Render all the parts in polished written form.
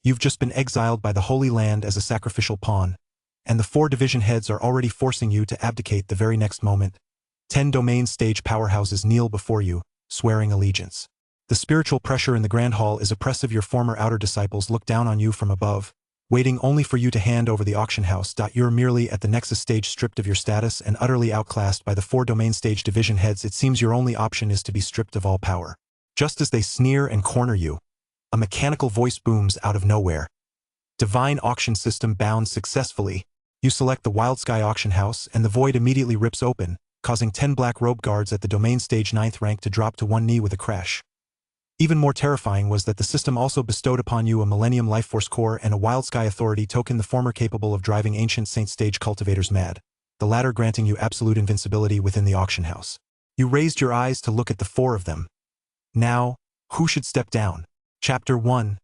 You've just been exiled by the Holy Land as a sacrificial pawn, and the 4 division heads are already forcing you to abdicate the very next moment. 10 domain stage powerhouses kneel before you, swearing allegiance. The spiritual pressure in the Grand Hall is oppressive. Your former outer disciples look down on you from above, waiting only for you to hand over the auction house. You're merely at the Nexus stage, stripped of your status and utterly outclassed by the 4 domain stage division heads. It seems your only option is to be stripped of all power. Just as they sneer and corner you, a mechanical voice booms out of nowhere. Divine auction system bound successfully. You select the Wild Sky auction house and the void immediately rips open, causing 10 black robe guards at the domain stage 9th rank to drop to one knee with a crash. Even more terrifying was that the system also bestowed upon you a Millennium Lifeforce Core and a Wild Sky Authority token, the former capable of driving Ancient Saint stage cultivators mad, the latter granting you absolute invincibility within the auction house. You raised your eyes to look at the 4 of them. Now, who should step down? Chapter 1.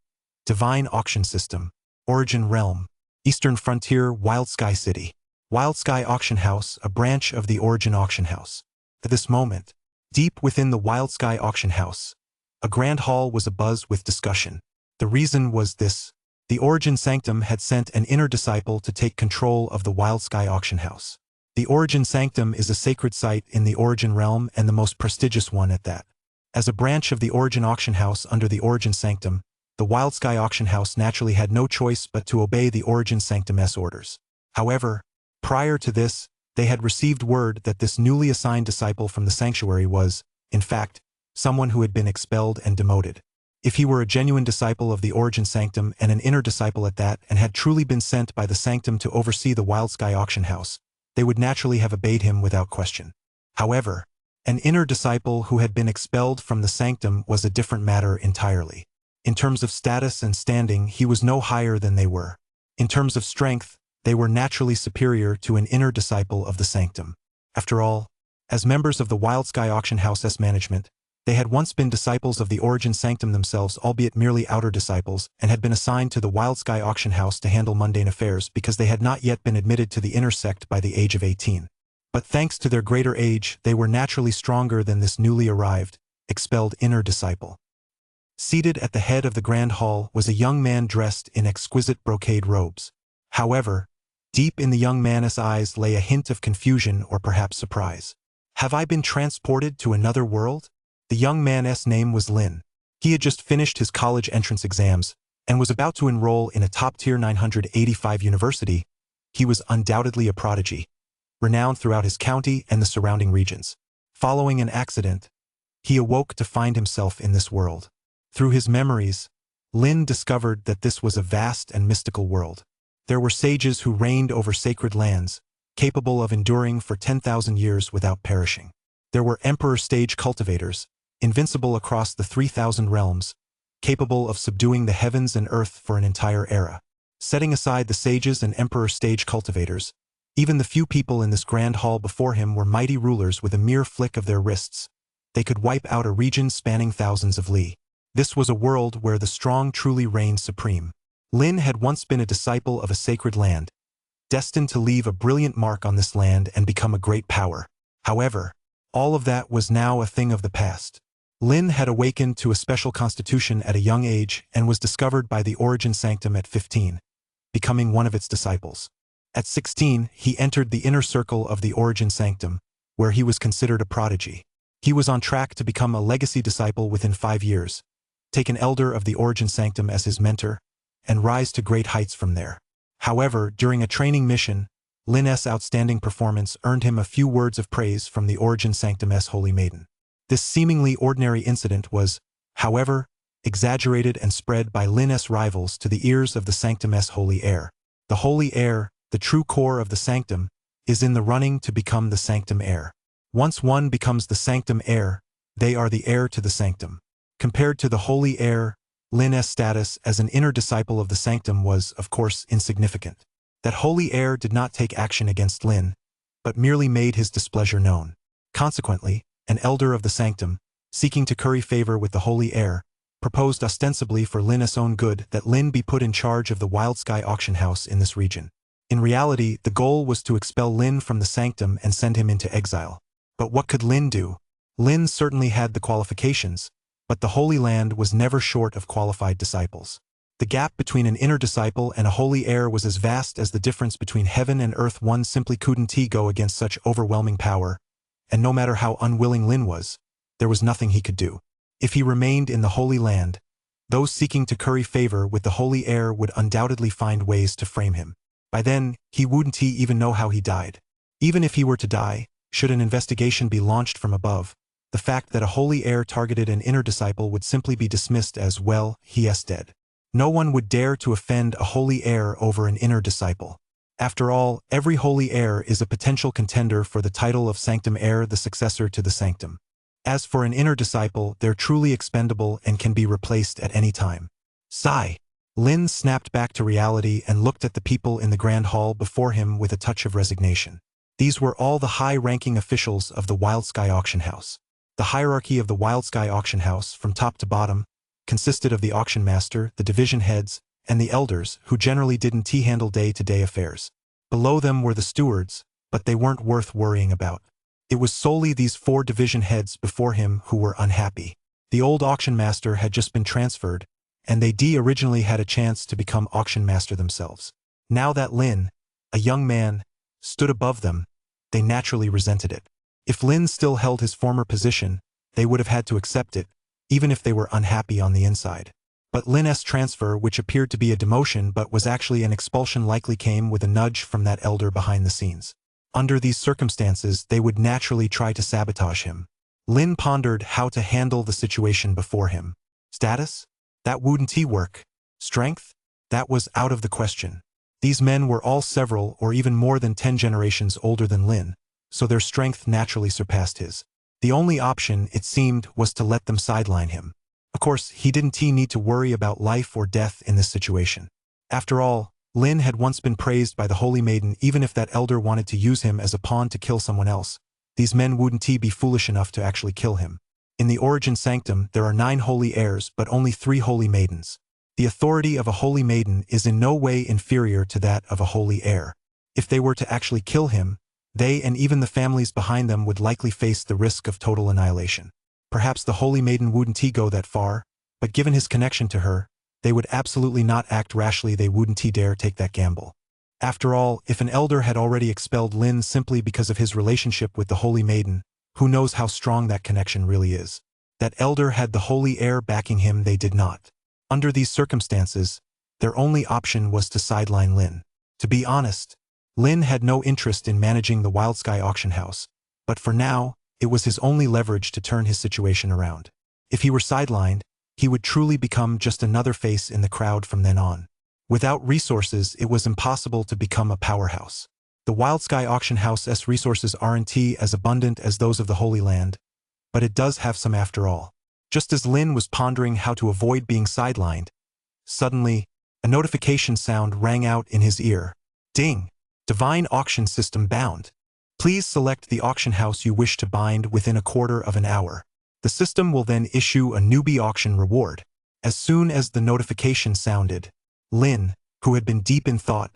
Divine Auction System. Origin Realm. Eastern Frontier, Wild Sky City. Wild Sky Auction House, a branch of the Origin Auction House. At this moment, deep within the Wild Sky Auction House, a grand hall was abuzz with discussion. The reason was this: the Origin Sanctum had sent an inner disciple to take control of the Wild Sky Auction House. The Origin Sanctum is a sacred site in the Origin realm and the most prestigious one at that. As a branch of the Origin Auction House under the Origin Sanctum, the Wild Sky Auction House naturally had no choice but to obey the Origin Sanctum's orders. However, prior to this, they had received word that this newly assigned disciple from the sanctuary was, in fact, someone who had been expelled and demoted. If he were a genuine disciple of the Origin Sanctum and an inner disciple at that, and had truly been sent by the Sanctum to oversee the Wild Sky Auction House, they would naturally have obeyed him without question. However, an inner disciple who had been expelled from the Sanctum was a different matter entirely. In terms of status and standing, he was no higher than they were. In terms of strength, they were naturally superior to an inner disciple of the Sanctum. After all, as members of the Wild Sky Auction House's management, they had once been disciples of the Origin Sanctum themselves, albeit merely outer disciples, and had been assigned to the Wild Sky Auction House to handle mundane affairs because they had not yet been admitted to the inner sect by the age of 18. But thanks to their greater age, they were naturally stronger than this newly arrived, expelled inner disciple. Seated at the head of the grand hall was a young man dressed in exquisite brocade robes. However, deep in the young man's eyes lay a hint of confusion or perhaps surprise. Have I been transported to another world? The young man's name was Lin. He had just finished his college entrance exams and was about to enroll in a top-tier 985 university. He was undoubtedly a prodigy, renowned throughout his county and the surrounding regions. Following an accident, he awoke to find himself in this world. Through his memories, Lin discovered that this was a vast and mystical world. There were sages who reigned over sacred lands, capable of enduring for 10,000 years without perishing. There were emperor stage cultivators, invincible across the 3,000 realms, capable of subduing the heavens and earth for an entire era. Setting aside the sages and emperor stage cultivators, even the few people in this grand hall before him were mighty rulers with a mere flick of their wrists. They could wipe out a region spanning thousands of li. This was a world where the strong truly reigned supreme. Lin had once been a disciple of a sacred land, destined to leave a brilliant mark on this land and become a great power. However, all of that was now a thing of the past. Lin had awakened to a special constitution at a young age and was discovered by the Origin Sanctum at 15, becoming one of its disciples. At 16, he entered the inner circle of the Origin Sanctum, where he was considered a prodigy. He was on track to become a legacy disciple within 5 years, take an elder of the Origin Sanctum as his mentor, and rise to great heights from there. However, during a training mission, Lin's outstanding performance earned him a few words of praise from the Origin Sanctum's Holy Maiden. This seemingly ordinary incident was, however, exaggerated and spread by Lin's rivals to the ears of the Sanctum's Holy Heir. The Holy Heir, the true core of the Sanctum, is in the running to become the Sanctum Heir. Once one becomes the Sanctum Heir, they are the heir to the Sanctum. Compared to the Holy Heir, Lin's status as an inner disciple of the Sanctum was, of course, insignificant. That Holy Heir did not take action against Lin, but merely made his displeasure known. Consequently, an elder of the Sanctum, seeking to curry favor with the Holy Heir, proposed ostensibly for Lin's own good that Lin be put in charge of the Wild Sky Auction House in this region. In reality, the goal was to expel Lin from the Sanctum and send him into exile. But what could Lin do? Lin certainly had the qualifications, but the Holy Land was never short of qualified disciples. The gap between an inner disciple and a holy heir was as vast as the difference between heaven and earth. One simply couldn't go against such overwhelming power, and no matter how unwilling Lin was, there was nothing he could do. If he remained in the Holy Land, those seeking to curry favor with the holy heir would undoubtedly find ways to frame him. By then, he wouldn't even know how he died. Even if he were to die, should an investigation be launched from above, the fact that a holy heir targeted an inner disciple would simply be dismissed as, well, he is dead. No one would dare to offend a holy heir over an inner disciple. After all, every holy heir is a potential contender for the title of sanctum heir, the successor to the sanctum. As for an inner disciple, they're truly expendable and can be replaced at any time. Sigh. Lin snapped back to reality and looked at the people in the grand hall before him with a touch of resignation. These were all the high-ranking officials of the Wild Sky Auction House. The hierarchy of the Wild Sky Auction House, from top to bottom, consisted of the auction master, the division heads, and the elders, who generally didn't handle day-to-day affairs. Below them were the stewards, but they weren't worth worrying about. It was solely these 4 division heads before him who were unhappy. The old auction master had just been transferred, and they originally had a chance to become auction master themselves. Now that Lin, a young man, stood above them, they naturally resented it. If Lin still held his former position, they would have had to accept it, even if they were unhappy on the inside. But Lin's transfer, which appeared to be a demotion but was actually an expulsion, likely came with a nudge from that elder behind the scenes. Under these circumstances, they would naturally try to sabotage him. Lin pondered how to handle the situation before him. Status? That wouldn't work. Strength? That was out of the question. These men were all several or even more than 10 generations older than Lin, so their strength naturally surpassed his. The only option, it seemed, was to let them sideline him. Of course, he didn't need to worry about life or death in this situation. After all, Lin had once been praised by the Holy Maiden. Even if that elder wanted to use him as a pawn to kill someone else, these men wouldn't be foolish enough to actually kill him. In the Origin Sanctum, there are 9 holy heirs but only 3 holy maidens. The authority of a holy maiden is in no way inferior to that of a holy heir. If they were to actually kill him, they and even the families behind them would likely face the risk of total annihilation. Perhaps the holy maiden wouldn't go that far, but given his connection to her, they would absolutely not act rashly. They wouldn't dare take that gamble. After all, if an elder had already expelled Lin simply because of his relationship with the holy maiden, who knows how strong that connection really is? That elder had the holy heir backing him. They did not. Under these circumstances, their only option was to sideline Lin. To be honest, Lin had no interest in managing the Wild Sky Auction House, but for now, it was his only leverage to turn his situation around. If he were sidelined, he would truly become just another face in the crowd from then on. Without resources, it was impossible to become a powerhouse. The Wild Sky Auction House's resources aren't as abundant as those of the Holy Land, but it does have some after all. Just as Lin was pondering how to avoid being sidelined, suddenly, a notification sound rang out in his ear. Ding! Divine Auction System bound. Please select the auction house you wish to bind within a quarter of an hour. The system will then issue a newbie auction reward. As soon as the notification sounded, Lin, who had been deep in thought,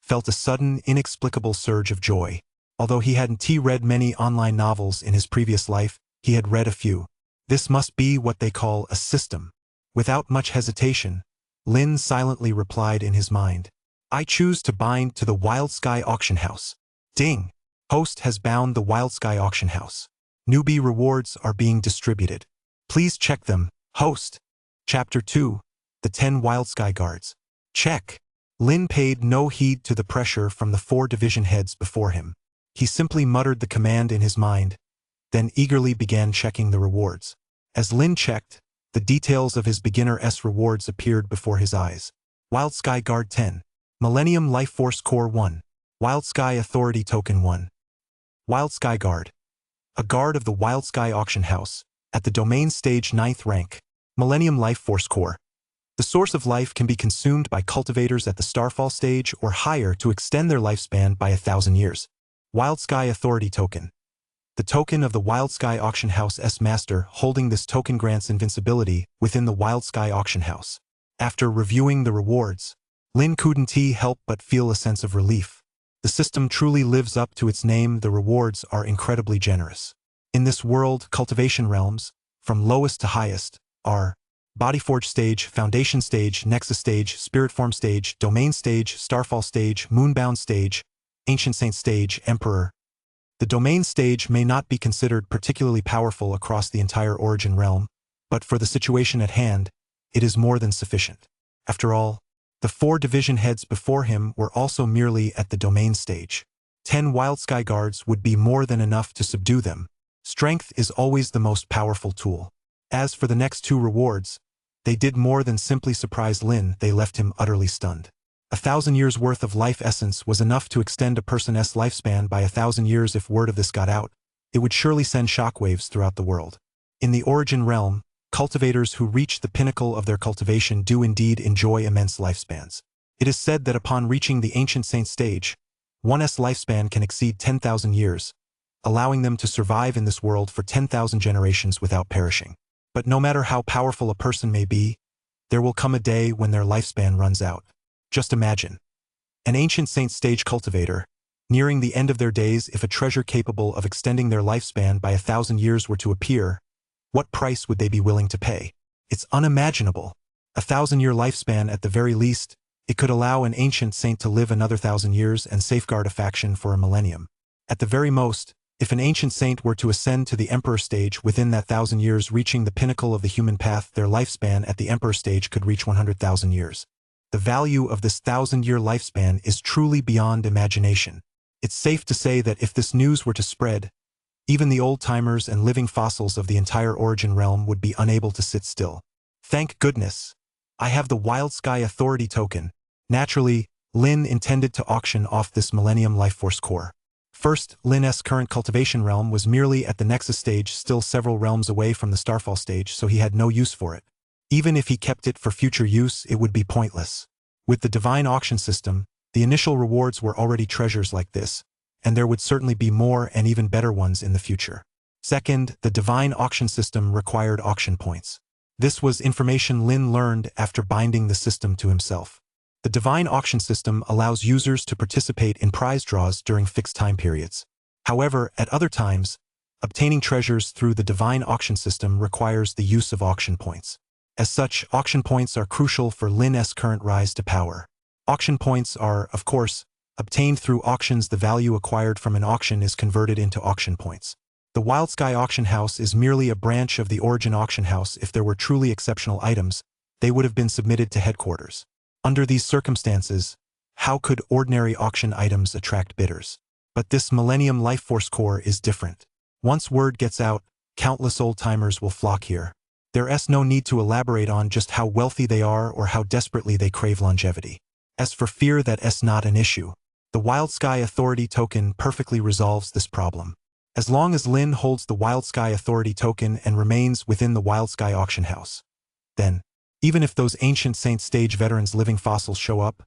felt a sudden, inexplicable surge of joy. Although he hadn't read many online novels in his previous life, he had read a few. This must be what they call a system. Without much hesitation, Lin silently replied in his mind, I choose to bind to the Wild Sky Auction House. Ding! Host has bound the Wild Sky Auction House. Newbie rewards are being distributed. Please check them, host. Chapter 2. The 10 Wild Sky Guards. Check. Lin paid no heed to the pressure from the 4 division heads before him. He simply muttered the command in his mind, then eagerly began checking the rewards. As Lin checked, the details of his beginner's rewards appeared before his eyes. Wild Sky Guard 10. Millennium Life Force Core 1. Wild Sky Authority Token 1. Wild Sky Guard. A guard of the Wild Sky Auction House, at the domain stage 9th rank. Millennium Life Force Core. The source of life can be consumed by cultivators at the Starfall stage or higher to extend their lifespan by 1,000 years. Wild Sky Authority Token. The token of the Wild Sky Auction House's master holding this token grants invincibility within the Wild Sky Auction House. After reviewing the rewards, Lin couldn't help but feel a sense of relief. The system truly lives up to its name. The rewards are incredibly generous. In this world, cultivation realms, from lowest to highest, are Bodyforge stage, Foundation stage, Nexus stage, Spiritform stage, Domain stage, Starfall stage, Moonbound stage, Ancient Saint stage, Emperor. The Domain stage may not be considered particularly powerful across the entire Origin realm, but for the situation at hand, it is more than sufficient. After all, the 4 division heads before him were also merely at the Domain stage. 10 Wildsky guards would be more than enough to subdue them. Strength is always the most powerful tool. As for the next 2 rewards, they did more than simply surprise Lin, they left him utterly stunned. 1,000 years worth of life essence was enough to extend a person's lifespan by 1,000 years. If word of this got out, it would surely send shockwaves throughout the world. In the Origin realm, cultivators who reach the pinnacle of their cultivation do indeed enjoy immense lifespans. It is said that upon reaching the Ancient Saint stage, one's lifespan can exceed 10,000 years, allowing them to survive in this world for 10,000 generations without perishing. But no matter how powerful a person may be, there will come a day when their lifespan runs out. Just imagine an Ancient Saint stage cultivator, nearing the end of their days. If a treasure capable of extending their lifespan by 1,000 years were to appear, what price would they be willing to pay? It's unimaginable. 1,000-year lifespan at the very least, it could allow an Ancient Saint to live another 1,000 years and safeguard a faction for a millennium. At the very most, if an Ancient Saint were to ascend to the Emperor stage within that 1,000 years, reaching the pinnacle of the human path, their lifespan at the Emperor stage could reach 100,000 years. The value of this 1,000-year lifespan is truly beyond imagination. It's safe to say that if this news were to spread, even the old-timers and living fossils of the entire Origin realm would be unable to sit still. Thank goodness, I have the Wildsky Authority token. Naturally, Lin intended to auction off this Millennium Lifeforce core. First, Lin's current cultivation realm was merely at the Nexus stage, still several realms away from the Starfall stage, so he had no use for it. Even if he kept it for future use, it would be pointless. With the Divine Auction system, the initial rewards were already treasures like this, and there would certainly be more and even better ones in the future. Second, the Divine Auction system required auction points. This was information Lin learned after binding the system to himself. The Divine Auction system allows users to participate in prize draws during fixed time periods. However, at other times, obtaining treasures through the Divine Auction system requires the use of auction points. As such, auction points are crucial for Lin's current rise to power. Auction points are, of course, obtained through auctions. The value acquired from an auction is converted into auction points. The Wildsky Auction House is merely a branch of the Origin Auction House. If there were truly exceptional items, they would have been submitted to headquarters. Under these circumstances, how could ordinary auction items attract bidders? But this Millennium Lifeforce core is different. Once word gets out, countless old-timers will flock here. There's no need to elaborate on just how wealthy they are or how desperately they crave longevity. As for fear, that's not an issue. The Wildsky Authority token perfectly resolves this problem. As long as Lin holds the Wildsky Authority token and remains within the Wildsky Auction House, then, even if those Ancient Saint stage veterans' living fossils show up,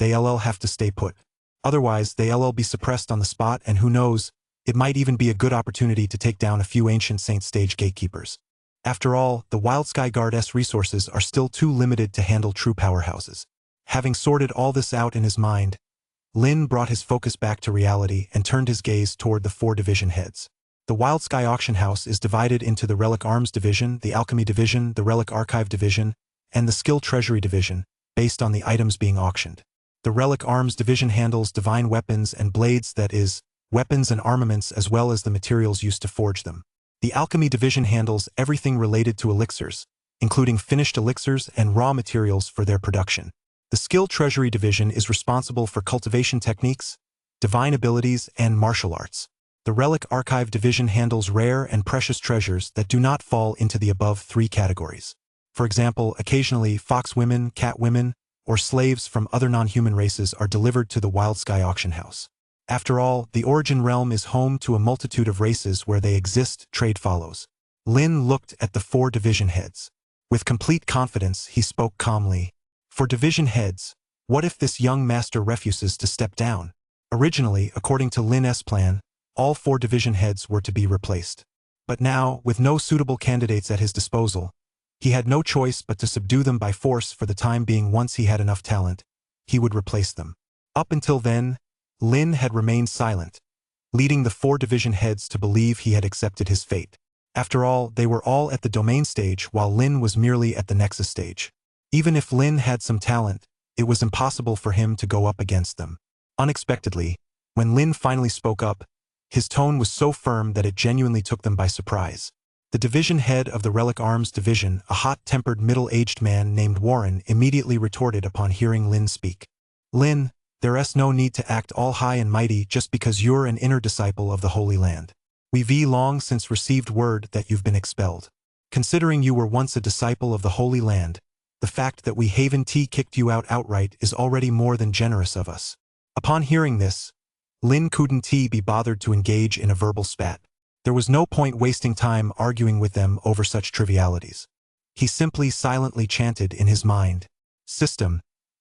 they'll have to stay put. Otherwise, they'll be suppressed on the spot, and who knows, it might even be a good opportunity to take down a few Ancient Saint stage gatekeepers. After all, the Wildsky Guard's resources are still too limited to handle true powerhouses. Having sorted all this out in his mind, Lin brought his focus back to reality and turned his gaze toward the 4 division heads. The Wildsky Auction House is divided into the Relic Arms Division, the Alchemy Division, the Relic Archive Division, and the Skill Treasury Division, based on the items being auctioned. The Relic Arms Division handles divine weapons and blades, that is, weapons and armaments, as well as the materials used to forge them. The Alchemy Division handles everything related to elixirs, including finished elixirs and raw materials for their production. The Skill Treasury Division is responsible for cultivation techniques, divine abilities, and martial arts. The Relic Archive Division handles rare and precious treasures that do not fall into the above 3 categories. For example, occasionally fox women, cat women, or slaves from other non-human races are delivered to the Wildsky Auction House. After all, the Origin realm is home to a multitude of races. Where they exist, trade follows. Lin looked at the 4 division heads. With complete confidence, he spoke calmly. For division heads, what if this young master refuses to step down? Originally, according to Lin's plan, all 4 division heads were to be replaced. But now, with no suitable candidates at his disposal, he had no choice but to subdue them by force for the time being. Once he had enough talent, he would replace them. Up until then, Lin had remained silent, leading the 4 division heads to believe he had accepted his fate. After all, they were all at the domain stage while Lin was merely at the nexus stage. Even if Lin had some talent, it was impossible for him to go up against them. Unexpectedly, when Lin finally spoke up, his tone was so firm that it genuinely took them by surprise. The division head of the Relic Arms Division, a hot-tempered middle-aged man named Warren, immediately retorted upon hearing Lin speak. "Lin, there's no need to act all high and mighty just because you're an inner disciple of the Holy Land. We've long since received word that you've been expelled. Considering you were once a disciple of the Holy Land, the fact that we Haven T kicked you out outright is already more than generous of us." Upon hearing this, Lin couldn't be bothered to engage in a verbal spat. There was no point wasting time arguing with them over such trivialities. He simply silently chanted in his mind, "System,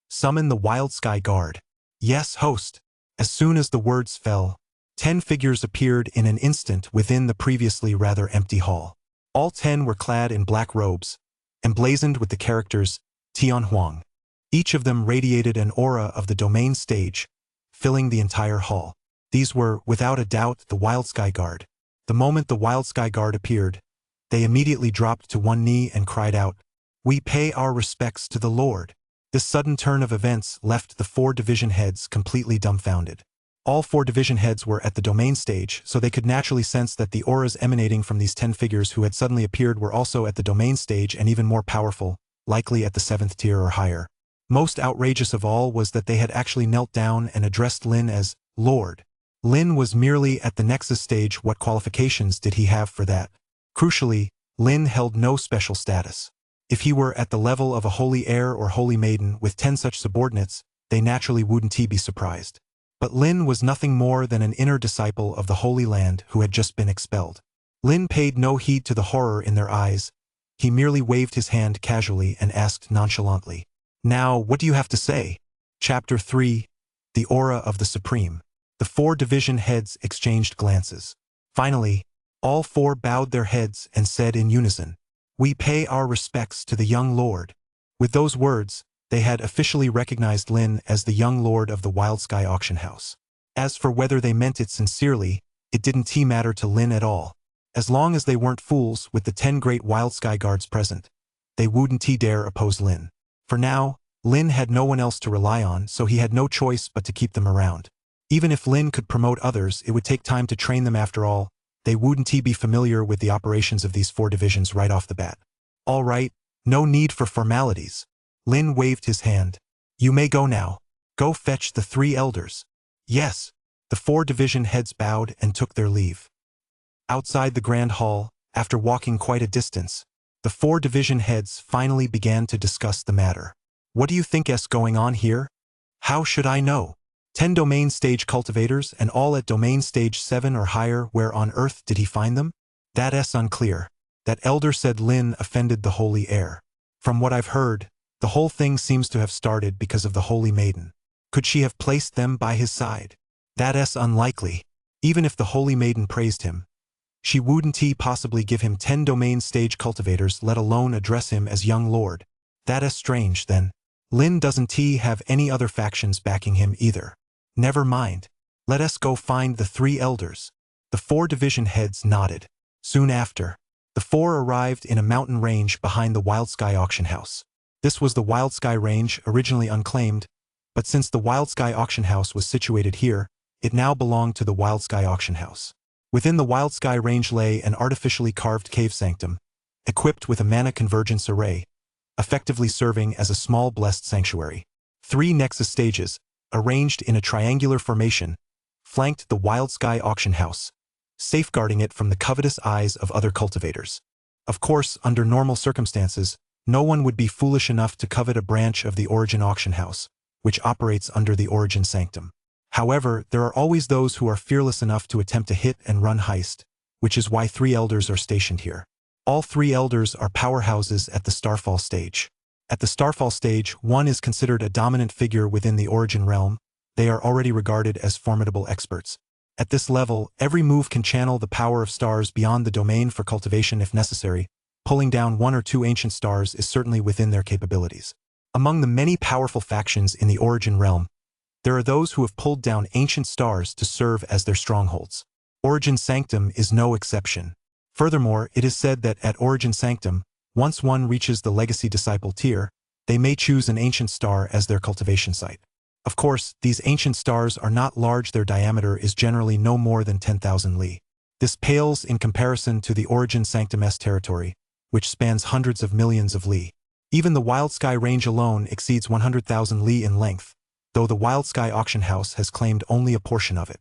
summon the Wild Sky Guard." "Yes, host." As soon as the words fell, 10 figures appeared in an instant within the previously rather empty hall. All 10 were clad in black robes, emblazoned with the characters Tian Huang. Each of them radiated an aura of the domain stage, filling the entire hall. These were, without a doubt, the Wild Sky Guard. The moment the Wild Sky Guard appeared, they immediately dropped to one knee and cried out, "We pay our respects to the Lord." This sudden turn of events left the 4 division heads completely dumbfounded. All 4 division heads were at the domain stage, so they could naturally sense that the auras emanating from these 10 figures who had suddenly appeared were also at the domain stage and even more powerful, likely at the 7th tier or higher. Most outrageous of all was that they had actually knelt down and addressed Lin as Lord. Lin was merely at the Nexus stage. What qualifications did he have for that? Crucially, Lin held no special status. If he were at the level of a holy heir or holy maiden with 10 such subordinates, they naturally wouldn't be surprised. But Lin was nothing more than an inner disciple of the Holy Land who had just been expelled. Lin paid no heed to the horror in their eyes. He merely waved his hand casually and asked nonchalantly, "Now, what do you have to say?" Chapter 3, The Aura of the Supreme. The 4 division heads exchanged glances. Finally, all 4 bowed their heads and said in unison, "We pay our respects to the young lord." With those words, they had officially recognized Lin as the young lord of the Wild Sky Auction House. As for whether they meant it sincerely, it didn't matter to Lin at all. As long as they weren't fools with the 10 great Wild Sky Guards present, they wouldn't dare oppose Lin. For now, Lin had no one else to rely on, so he had no choice but to keep them around. Even if Lin could promote others, it would take time to train them. After all, they wouldn't be familiar with the operations of these 4 divisions right off the bat. "All right, no need for formalities." Lin waved his hand. "You may go now. Go fetch the 3 elders." "Yes." The 4 division heads bowed and took their leave. Outside the Grand Hall, after walking quite a distance, the 4 division heads finally began to discuss the matter. "What do you think is going on here?" "How should I know? 10 domain stage cultivators and all at domain stage 7 or higher. Where on earth did he find them?" "That's unclear." That elder said Lin offended the holy heir. "From what I've heard, the whole thing seems to have started because of the holy maiden. Could she have placed them by his side?" "That's unlikely. Even if the holy maiden praised him, she wouldn't possibly give him 10 domain stage cultivators, let alone address him as young lord." "That's strange then. Lin doesn't have any other factions backing him either." "Never mind. Let us go find the 3 elders." The 4 division heads nodded. Soon after, the 4 arrived in a mountain range behind the Wild Sky Auction House. This was the Wild Sky Range, originally unclaimed, but since the Wild Sky Auction House was situated here, it now belonged to the Wild Sky Auction House. Within the Wild Sky Range lay an artificially carved cave sanctum, equipped with a mana convergence array, effectively serving as a small blessed sanctuary. 3 Nexus stages, arranged in a triangular formation, flanked the Wild Sky Auction House, safeguarding it from the covetous eyes of other cultivators. Of course, under normal circumstances, no one would be foolish enough to covet a branch of the Origin Auction House, which operates under the Origin Sanctum. However, there are always those who are fearless enough to attempt a hit-and-run heist, which is why 3 elders are stationed here. All 3 elders are powerhouses at the Starfall stage. At the Starfall stage, one is considered a dominant figure within the Origin realm. They are already regarded as formidable experts. At this level, every move can channel the power of stars beyond the domain for cultivation if necessary. Pulling down 1 or 2 ancient stars is certainly within their capabilities. Among the many powerful factions in the Origin realm, there are those who have pulled down ancient stars to serve as their strongholds. Origin Sanctum is no exception. Furthermore, it is said that at Origin Sanctum, once one reaches the Legacy Disciple tier, they may choose an ancient star as their cultivation site. Of course, these ancient stars are not large, their diameter is generally no more than 10,000 li. This pales in comparison to the Origin Sanctum S territory, which spans hundreds of millions of li. Even the Wild Sky range alone exceeds 100,000 li in length, though the Wild Sky auction house has claimed only a portion of it.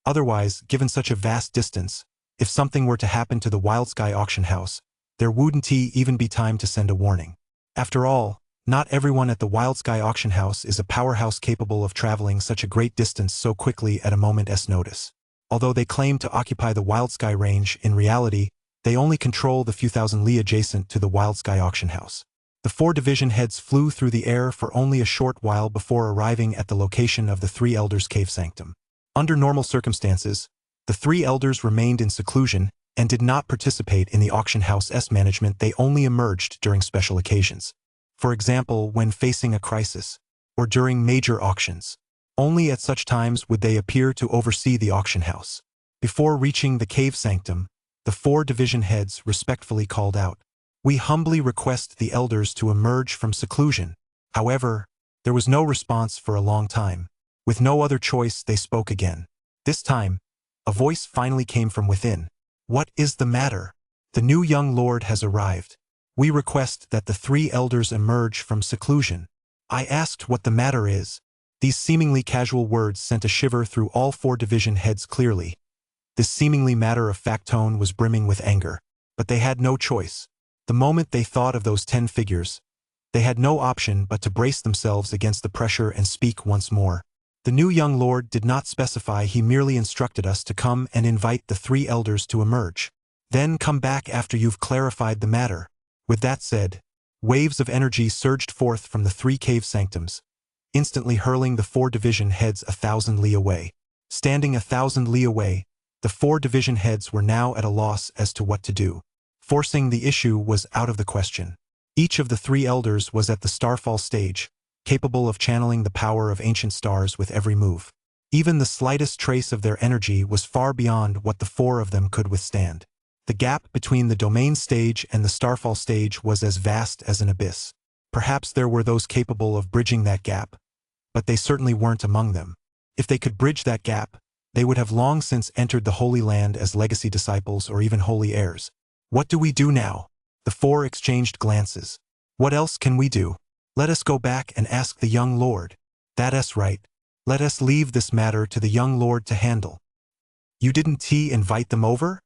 Otherwise, given such a vast distance, if something were to happen to the Wild Sky auction house, there wouldn't even be time to send a warning. After all, not everyone at the Wild Sky auction house is a powerhouse capable of traveling such a great distance so quickly at a moment's notice. Although they claim to occupy the Wild Sky range, in reality, they only control the few thousand li adjacent to the Wild Sky auction house. The 4 division heads flew through the air for only a short while before arriving at the location of the 3 elders' cave sanctum. Under normal circumstances, the 3 elders remained in seclusion and did not participate in the auction house's management. They only emerged during special occasions. For example, when facing a crisis, or during major auctions. Only at such times would they appear to oversee the auction house. Before reaching the cave sanctum, the 4 division heads respectfully called out, "We humbly request the elders to emerge from seclusion." However, there was no response for a long time. With no other choice, they spoke again. This time, a voice finally came from within. "What is the matter? The new young lord has arrived. We request that the 3 elders emerge from seclusion." I asked what the matter is. These seemingly casual words sent a shiver through all 4 division heads clearly. This seemingly matter-of-fact tone was brimming with anger. But they had no choice. The moment they thought of those 10 figures, they had no option but to brace themselves against the pressure and speak once more. "The new young lord did not specify, he merely instructed us to come and invite the 3 elders to emerge. Then come back after you've clarified the matter." With that said, waves of energy surged forth from the 3 cave sanctums, instantly hurling the 4 division heads 1,000 li away. Standing 1,000 li away, the 4 division heads were now at a loss as to what to do. Forcing the issue was out of the question. Each of the 3 elders was at the starfall stage, capable of channeling the power of ancient stars with every move. Even the slightest trace of their energy was far beyond what the 4 of them could withstand. The gap between the domain stage and the starfall stage was as vast as an abyss. Perhaps there were those capable of bridging that gap, but they certainly weren't among them. If they could bridge that gap, they would have long since entered the Holy Land as legacy disciples or even holy heirs. What do we do now? The 4 exchanged glances. What else can we do? Let us go back and ask the young lord. That's right. Let us leave this matter to the young lord to handle. You didn't invite them over?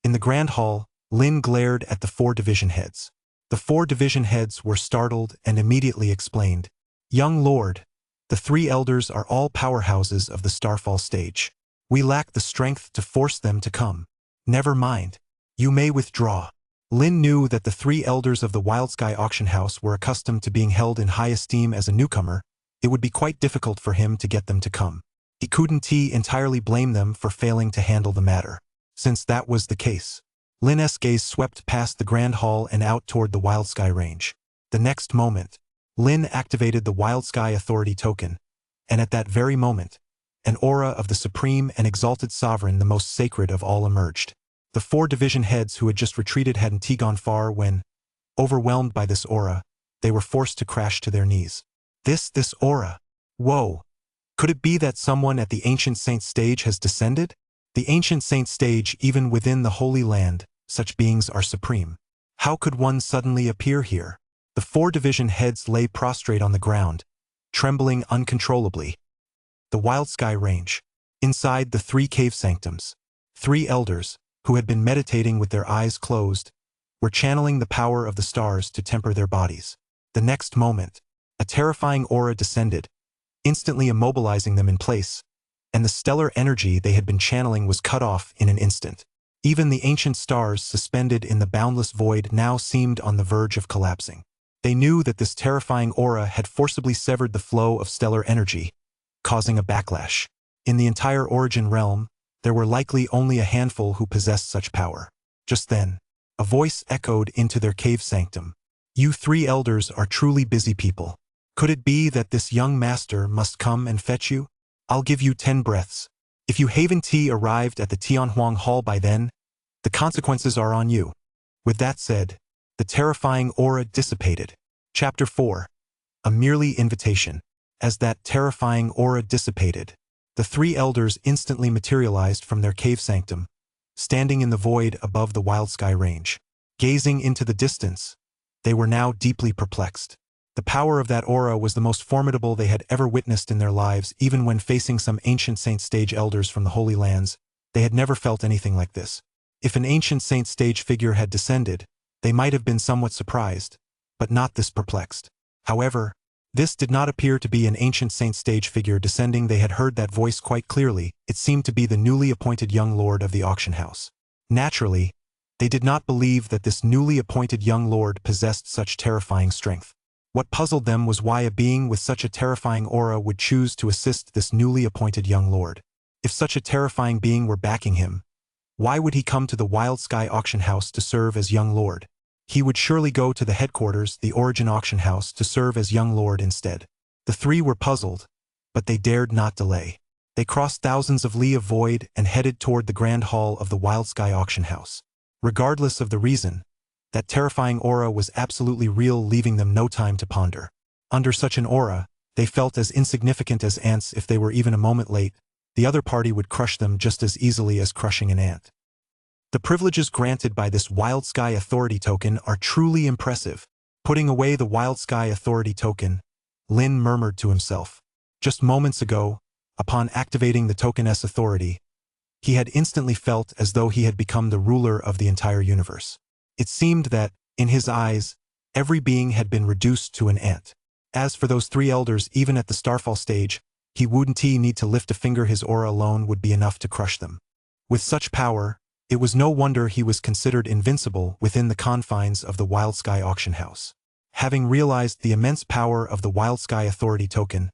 In the grand hall, Lin glared at the 4 division heads. The 4 division heads were startled and immediately explained. "Young lord, the 3 elders are all powerhouses of the starfall stage. We lack the strength to force them to come. Never mind. You may withdraw." Lin knew that the 3 elders of the Wild Sky auction house were accustomed to being held in high esteem. As a newcomer, it would be quite difficult for him to get them to come. He couldn't entirely blame them for failing to handle the matter. Since that was the case, Lin's gaze swept past the grand hall and out toward the Wild Sky range. The next moment, Lin activated the Wild Sky Authority token, and at that very moment, an aura of the supreme and exalted sovereign, the most sacred of all, emerged. The 4 division heads who had just retreated hadn't gone far when, overwhelmed by this aura, they were forced to crash to their knees. This aura. Whoa! Could it be that someone at the Ancient Saint stage has descended? The Ancient Saint stage, even within the Holy Land, such beings are supreme. How could one suddenly appear here? The 4 division heads lay prostrate on the ground, trembling uncontrollably. The Wild Sky range. Inside the 3 cave sanctums, 3 elders, who had been meditating with their eyes closed, were channeling the power of the stars to temper their bodies. The next moment, a terrifying aura descended, instantly immobilizing them in place, and the stellar energy they had been channeling was cut off in an instant. Even the ancient stars suspended in the boundless void now seemed on the verge of collapsing. They knew that this terrifying aura had forcibly severed the flow of stellar energy, causing a backlash. In the entire Origin realm, there were likely only a handful who possessed such power. Just then, a voice echoed into their cave sanctum. "You 3 elders are truly busy people. Could it be that this young master must come and fetch you? I'll give you 10 breaths. If you haven't arrived at the Tianhuang Hall by then, The consequences are on you. With that said, the terrifying aura dissipated. Chapter 4. A merely invitation. As that terrifying aura dissipated, the three elders instantly materialized from their cave sanctum, standing in the void above the wild sky range. Gazing into the distance, they were now deeply perplexed. The power of that aura was the most formidable they had ever witnessed in their lives. Even when facing some ancient saint stage elders from the Holy Lands, they had never felt anything like this. If an ancient saint stage figure had descended, they might have been somewhat surprised, but not this perplexed. However, this did not appear to be an ancient saint stage figure descending. They had heard that voice quite clearly. It seemed to be the newly appointed young lord of the auction house. Naturally, they did not believe that this newly appointed young lord possessed such terrifying strength. What puzzled them was why a being with such a terrifying aura would choose to assist this newly appointed young lord. If such a terrifying being were backing him, why would he come to the Wild Sky auction house to serve as young lord? He would surely go to the headquarters, the Origin auction house, to serve as young lord instead. The three were puzzled, but they dared not delay. They crossed thousands of li of void and headed toward the grand hall of the Wild Sky auction house. Regardless of the reason, that terrifying aura was absolutely real, leaving them no time to ponder. Under such an aura, they felt as insignificant as ants. If they were even a moment late, the other party would crush them just as easily as crushing an ant. The privileges granted by this Wild Sky Authority token are truly impressive. Putting away the Wild Sky Authority token, Lin murmured to himself. Just moments ago, upon activating the token's authority, he had instantly felt as though he had become the ruler of the entire universe. It seemed that, in his eyes, every being had been reduced to an ant. As for those three elders, even at the Starfall stage, he wouldn't need to lift a finger. His aura alone would be enough to crush them. With such power, it was no wonder he was considered invincible within the confines of the Wild Sky auction house. Having realized the immense power of the Wild Sky Authority token,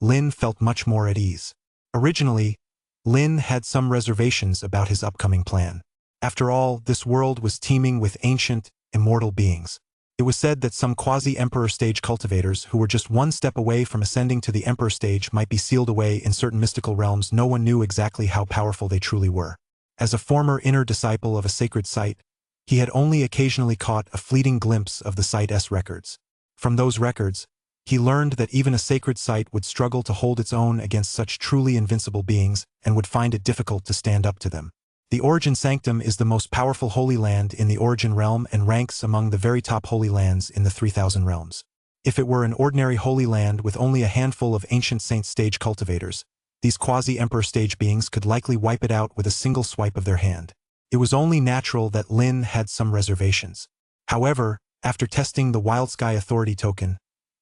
Lin felt much more at ease. Originally, Lin had some reservations about his upcoming plan. After all, this world was teeming with ancient, immortal beings. It was said that some quasi-emperor stage cultivators who were just one step away from ascending to the emperor stage might be sealed away in certain mystical realms. No one knew exactly how powerful they truly were. As a former inner disciple of a sacred site, he had only occasionally caught a fleeting glimpse of the site's records. From those records, he learned that even a sacred site would struggle to hold its own against such truly invincible beings and would find it difficult to stand up to them. The Origin Sanctum is the most powerful holy land in the Origin realm and ranks among the very top holy lands in the 3,000 realms. If it were an ordinary holy land with only a handful of ancient saint stage cultivators, these quasi-emperor stage beings could likely wipe it out with a single swipe of their hand. It was only natural that Lin had some reservations. However, after testing the Wild Sky Authority token,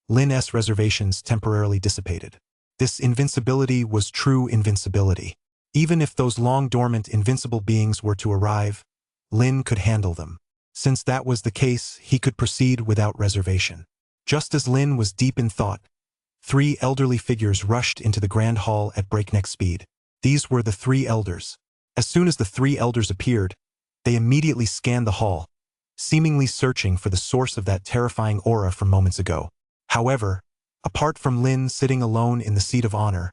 Lin's reservations temporarily dissipated. This invincibility was true invincibility. Even if those long-dormant invincible beings were to arrive, Lin could handle them. Since that was the case, he could proceed without reservation. Just as Lin was deep in thought, three elderly figures rushed into the grand hall at breakneck speed. These were the three elders. As soon as the three elders appeared, they immediately scanned the hall, seemingly searching for the source of that terrifying aura from moments ago. However, apart from Lin sitting alone in the seat of honor,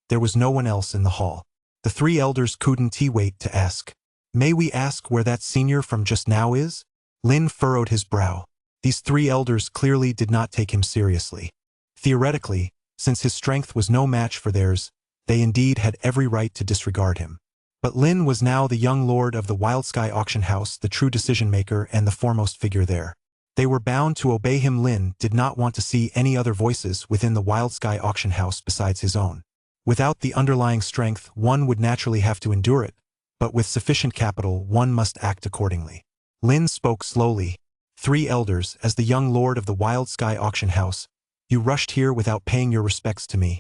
there was no one else in the hall. The three elders couldn't wait to ask. "May we ask where that senior from just now is?" Lin furrowed his brow. These three elders clearly did not take him seriously. Theoretically, since his strength was no match for theirs, they indeed had every right to disregard him. But Lin was now the young lord of the Wild Sky auction house, the true decision-maker and the foremost figure there. They were bound to obey him. Lin did not want to see any other voices within the Wild Sky auction house besides his own. Without the underlying strength, one would naturally have to endure it, but with sufficient capital, one must act accordingly. Lin spoke slowly. "Three elders, as the young lord of the Wild Sky auction house, you rushed here without paying your respects to me.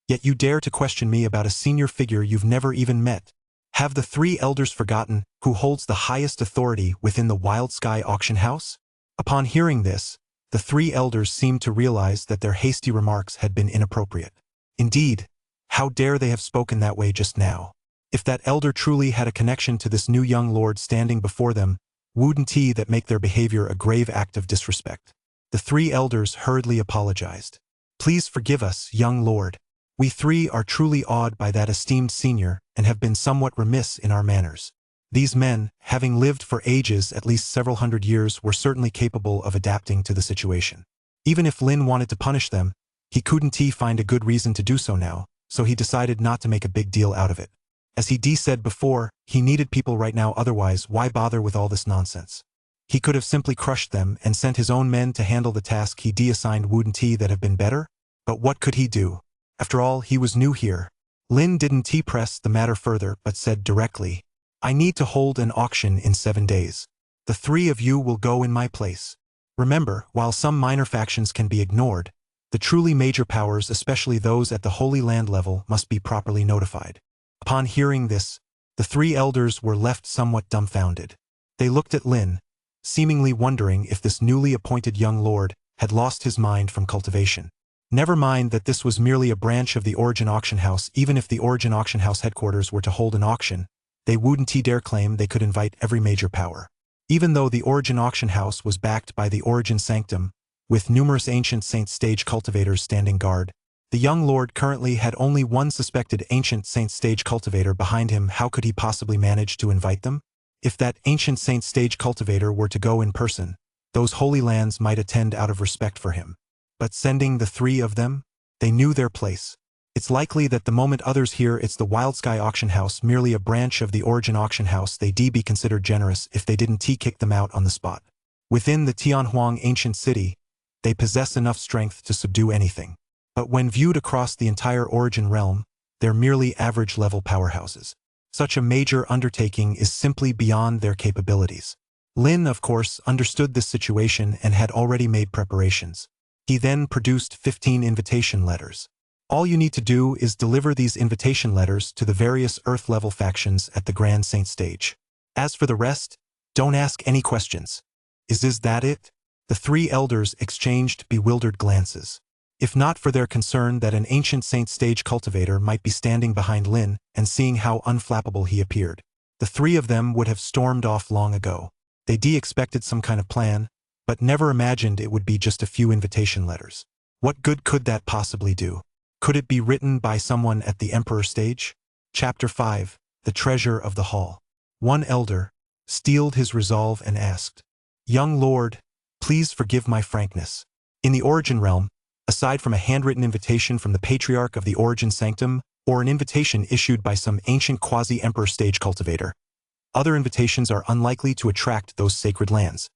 Yet you dare to question me about a senior figure you've never even met. Have the three elders forgotten who holds the highest authority within the Wild Sky auction house?" Upon hearing this, the three elders seemed to realize that their hasty remarks had been inappropriate. Indeed, how dare they have spoken that way just now? If that elder truly had a connection to this new young lord standing before them, wouldn't that make their behavior a grave act of disrespect? The three elders hurriedly apologized. "Please forgive us, young lord. We three are truly awed by that esteemed senior and have been somewhat remiss in our manners." These men, having lived for ages, at least several hundred years, were certainly capable of adapting to the situation. Even if Lin wanted to punish them, he couldn't find a good reason to do so now, so he decided not to make a big deal out of it. As he said before, he needed people right now, otherwise why bother with all this nonsense? He could have simply crushed them and sent his own men to handle the task he assigned. Wouldn't that have been better? But what could he do? After all, he was new here. Lin didn't press the matter further, but said directly, I need to hold an auction in 7 days. The 3 of you will go in my place. Remember, while some minor factions can be ignored, the truly major powers, especially those at the Holy Land level, must be properly notified. Upon hearing this, the 3 elders were left somewhat dumbfounded. They looked at Lin, seemingly wondering if this newly appointed young lord had lost his mind from cultivation. Never mind that this was merely a branch of the Origin Auction House. Even if the Origin Auction House headquarters were to hold an auction, they wouldn't dare claim they could invite every major power. Even though the Origin Auction House was backed by the Origin Sanctum, with numerous ancient saint stage cultivators standing guard, the young lord currently had only one suspected ancient saint stage cultivator behind him. How could he possibly manage to invite them? If that ancient saint stage cultivator were to go in person, those holy lands might attend out of respect for him. But sending the 3 of them? They knew their place. It's likely that the moment others hear it's the Wild Sky Auction House, merely a branch of the Origin Auction House, they'd be considered generous if they didn't kick them out on the spot. Within the Tianhuang ancient city, they possess enough strength to subdue anything. But when viewed across the entire Origin realm, they're merely average-level powerhouses. Such a major undertaking is simply beyond their capabilities. Lin, of course, understood this situation and had already made preparations. He then produced 15 invitation letters. All you need to do is deliver these invitation letters to the various Earth-level factions at the Grand Saint stage. As for the rest, don't ask any questions. Is that it? The 3 elders exchanged bewildered glances. If not for their concern that an ancient saint stage cultivator might be standing behind Lin and seeing how unflappable he appeared, the 3 of them would have stormed off long ago. They expected some kind of plan, but never imagined it would be just a few invitation letters. What good could that possibly do? Could it be written by someone at the Emperor stage? Chapter 5, The Treasure of the Hall. One elder steeled his resolve and asked, Young Lord, please forgive my frankness. In the Origin realm, aside from a handwritten invitation from the Patriarch of the Origin Sanctum, or an invitation issued by some ancient quasi-emperor stage cultivator, other invitations are unlikely to attract those sacred lands.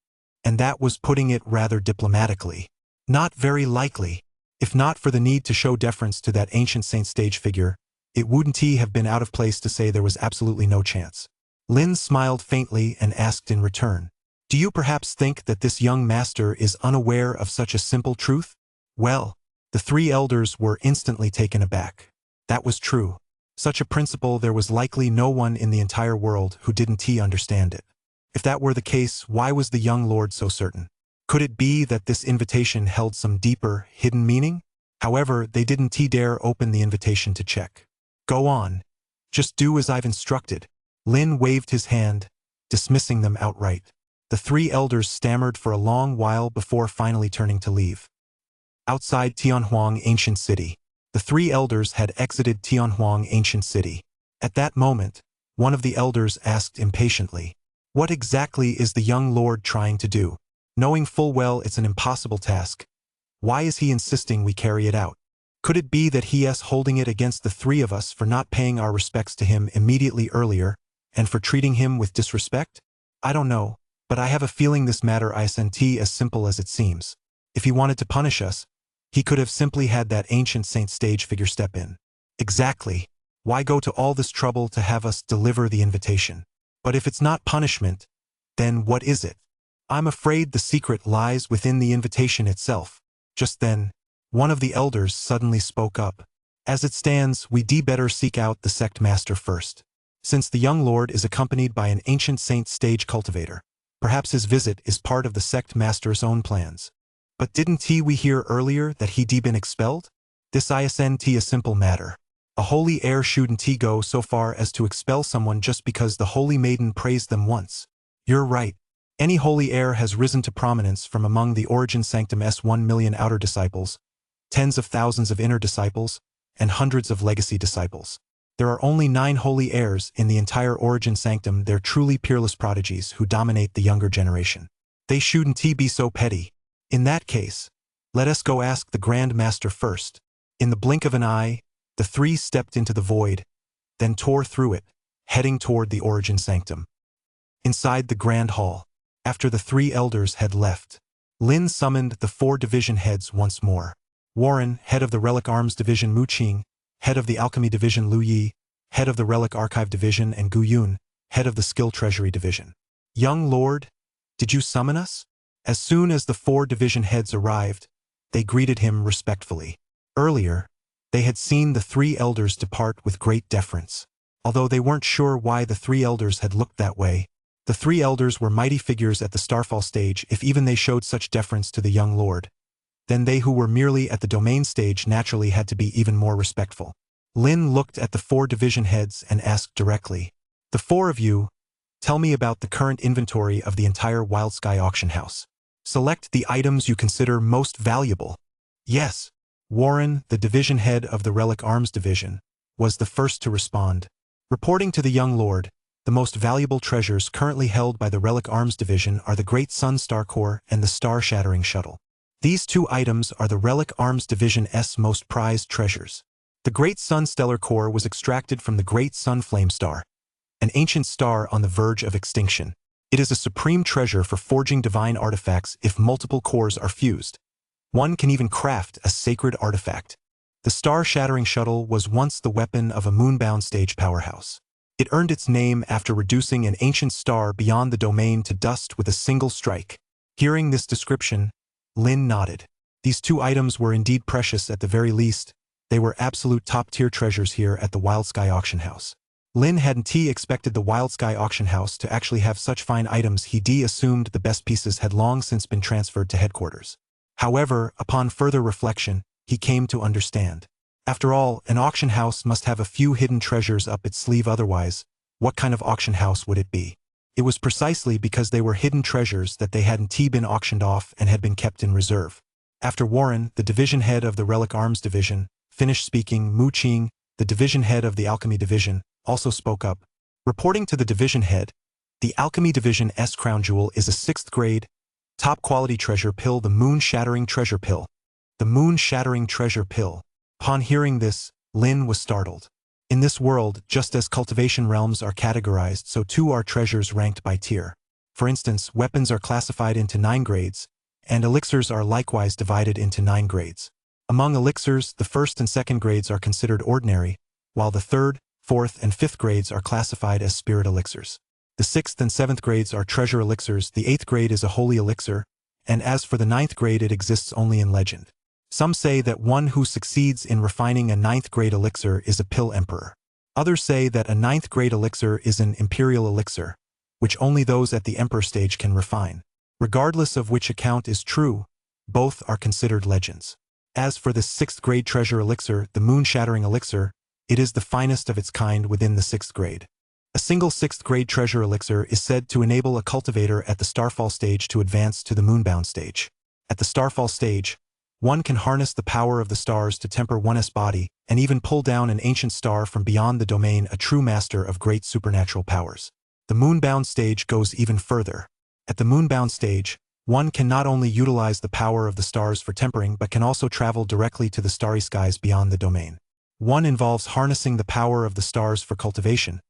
And that was putting it rather diplomatically. Not very likely. If not for the need to show deference to that ancient saint stage figure, it wouldn't have been out of place to say there was absolutely no chance. Lin smiled faintly and asked in return, Do you perhaps think that this young master is unaware of such a simple truth? Well, the 3 elders were instantly taken aback. That was true. Such a principle there was likely no one in the entire world who didn't understand it. If that were the case, why was the young lord so certain? Could it be that this invitation held some deeper, hidden meaning? However, they didn't dare open the invitation to check. Go on. Just do as I've instructed. Lin waved his hand, dismissing them outright. The 3 elders stammered for a long while before finally turning to leave. Outside Tianhuang Ancient City, the 3 elders had exited Tianhuang Ancient City. At that moment, one of the elders asked impatiently, What exactly is the young lord trying to do? Knowing full well it's an impossible task, why is he insisting we carry it out? Could it be that he is holding it against the 3 of us for not paying our respects to him immediately earlier, and for treating him with disrespect? I don't know, but I have a feeling this matter isn't as simple as it seems. If he wanted to punish us, he could have simply had that ancient saint stage figure step in. Exactly. Why go to all this trouble to have us deliver the invitation? But if it's not punishment, then what is it? I'm afraid the secret lies within the invitation itself. Just then, one of the elders suddenly spoke up. As it stands, we'd better seek out the sect master first. Since the young lord is accompanied by an ancient saint stage cultivator, perhaps his visit is part of the sect master's own plans. But didn't we hear earlier that he'd been expelled? This isn't a simple matter. A holy heir shouldn't go so far as to expel someone just because the holy maiden praised them once. You're right. Any holy heir has risen to prominence from among the Origin Sanctum's 1 million outer disciples, tens of thousands of inner disciples, and hundreds of legacy disciples. There are only 9 holy heirs in the entire Origin Sanctum. They're truly peerless prodigies who dominate the younger generation. They shouldn't be so petty. In that case, let us go ask the Grand Master first. In the blink of an eye, the 3 stepped into the void, then tore through it, heading toward the Origin Sanctum. Inside the Grand Hall, after the 3 elders had left, Lin summoned the 4 division heads once more. Warren, head of the Relic Arms Division, Mu Qing, head of the Alchemy Division, Lu Yi, head of the Relic Archive Division, and Gu Yun, head of the Skill Treasury Division. Young Lord, did you summon us? As soon as the 4 division heads arrived, they greeted him respectfully. Earlier, they had seen the 3 elders depart with great deference. Although they weren't sure why the 3 elders had looked that way, the 3 elders were mighty figures at the Starfall stage. If even they showed such deference to the young lord, then they who were merely at the domain stage naturally had to be even more respectful. Lin looked at the 4 division heads and asked directly, "The 4 of you, tell me about the current inventory of the entire Wild Sky auction house. Select the items you consider most valuable." Yes. Warren, the division head of the Relic Arms Division, was the first to respond. Reporting to the young lord, the most valuable treasures currently held by the Relic Arms Division are the Great Sun Star Core and the Star-Shattering Shuttle. These 2 items are the Relic Arms Division's most prized treasures. The Great Sun Stellar Core was extracted from the Great Sun Flame Star, an ancient star on the verge of extinction. It is a supreme treasure for forging divine artifacts. If multiple cores are fused, one can even craft a sacred artifact. The Star-Shattering Shuttle was once the weapon of a moonbound stage powerhouse. It earned its name after reducing an ancient star beyond the domain to dust with a single strike. Hearing this description, Lin nodded. These 2 items were indeed precious. At the very least, they were absolute top-tier treasures here at the Wild Sky Auction House. Lin hadn't expected the Wild Sky Auction House to actually have such fine items. He assumed the best pieces had long since been transferred to headquarters. However, upon further reflection, he came to understand. After all, an auction house must have a few hidden treasures up its sleeve. Otherwise, what kind of auction house would it be? It was precisely because they were hidden treasures that they hadn't been auctioned off and had been kept in reserve. After Warren, the division head of the Relic Arms Division, finished speaking, Mu Qing, the division head of the Alchemy Division, also spoke up. Reporting to the division head, the Alchemy Division's crown jewel is a 6th grade, top-quality treasure pill, the Moon-Shattering Treasure Pill. The Moon-Shattering Treasure Pill. Upon hearing this, Lin was startled. In this world, just as cultivation realms are categorized, so too are treasures ranked by tier. For instance, weapons are classified into 9 grades, and elixirs are likewise divided into 9 grades. Among elixirs, the 1st and 2nd grades are considered ordinary, while the 3rd, 4th, and 5th grades are classified as spirit elixirs. The 6th and 7th grades are treasure elixirs, the 8th grade is a holy elixir, and as for the 9th grade, it exists only in legend. Some say that one who succeeds in refining a 9th grade elixir is a pill emperor. Others say that a 9th grade elixir is an imperial elixir, which only those at the emperor stage can refine. Regardless of which account is true, both are considered legends. As for the 6th grade treasure elixir, the Moon-Shattering Elixir, it is the finest of its kind within the 6th grade. A single 6th grade treasure elixir is said to enable a cultivator at the Starfall stage to advance to the Moonbound stage. At the Starfall stage, one can harness the power of the stars to temper one's body and even pull down an ancient star from beyond the domain, a true master of great supernatural powers. The Moonbound stage goes even further. At the Moonbound stage, one can not only utilize the power of the stars for tempering but can also travel directly to the starry skies beyond the domain. One involves harnessing the power of the stars for cultivation,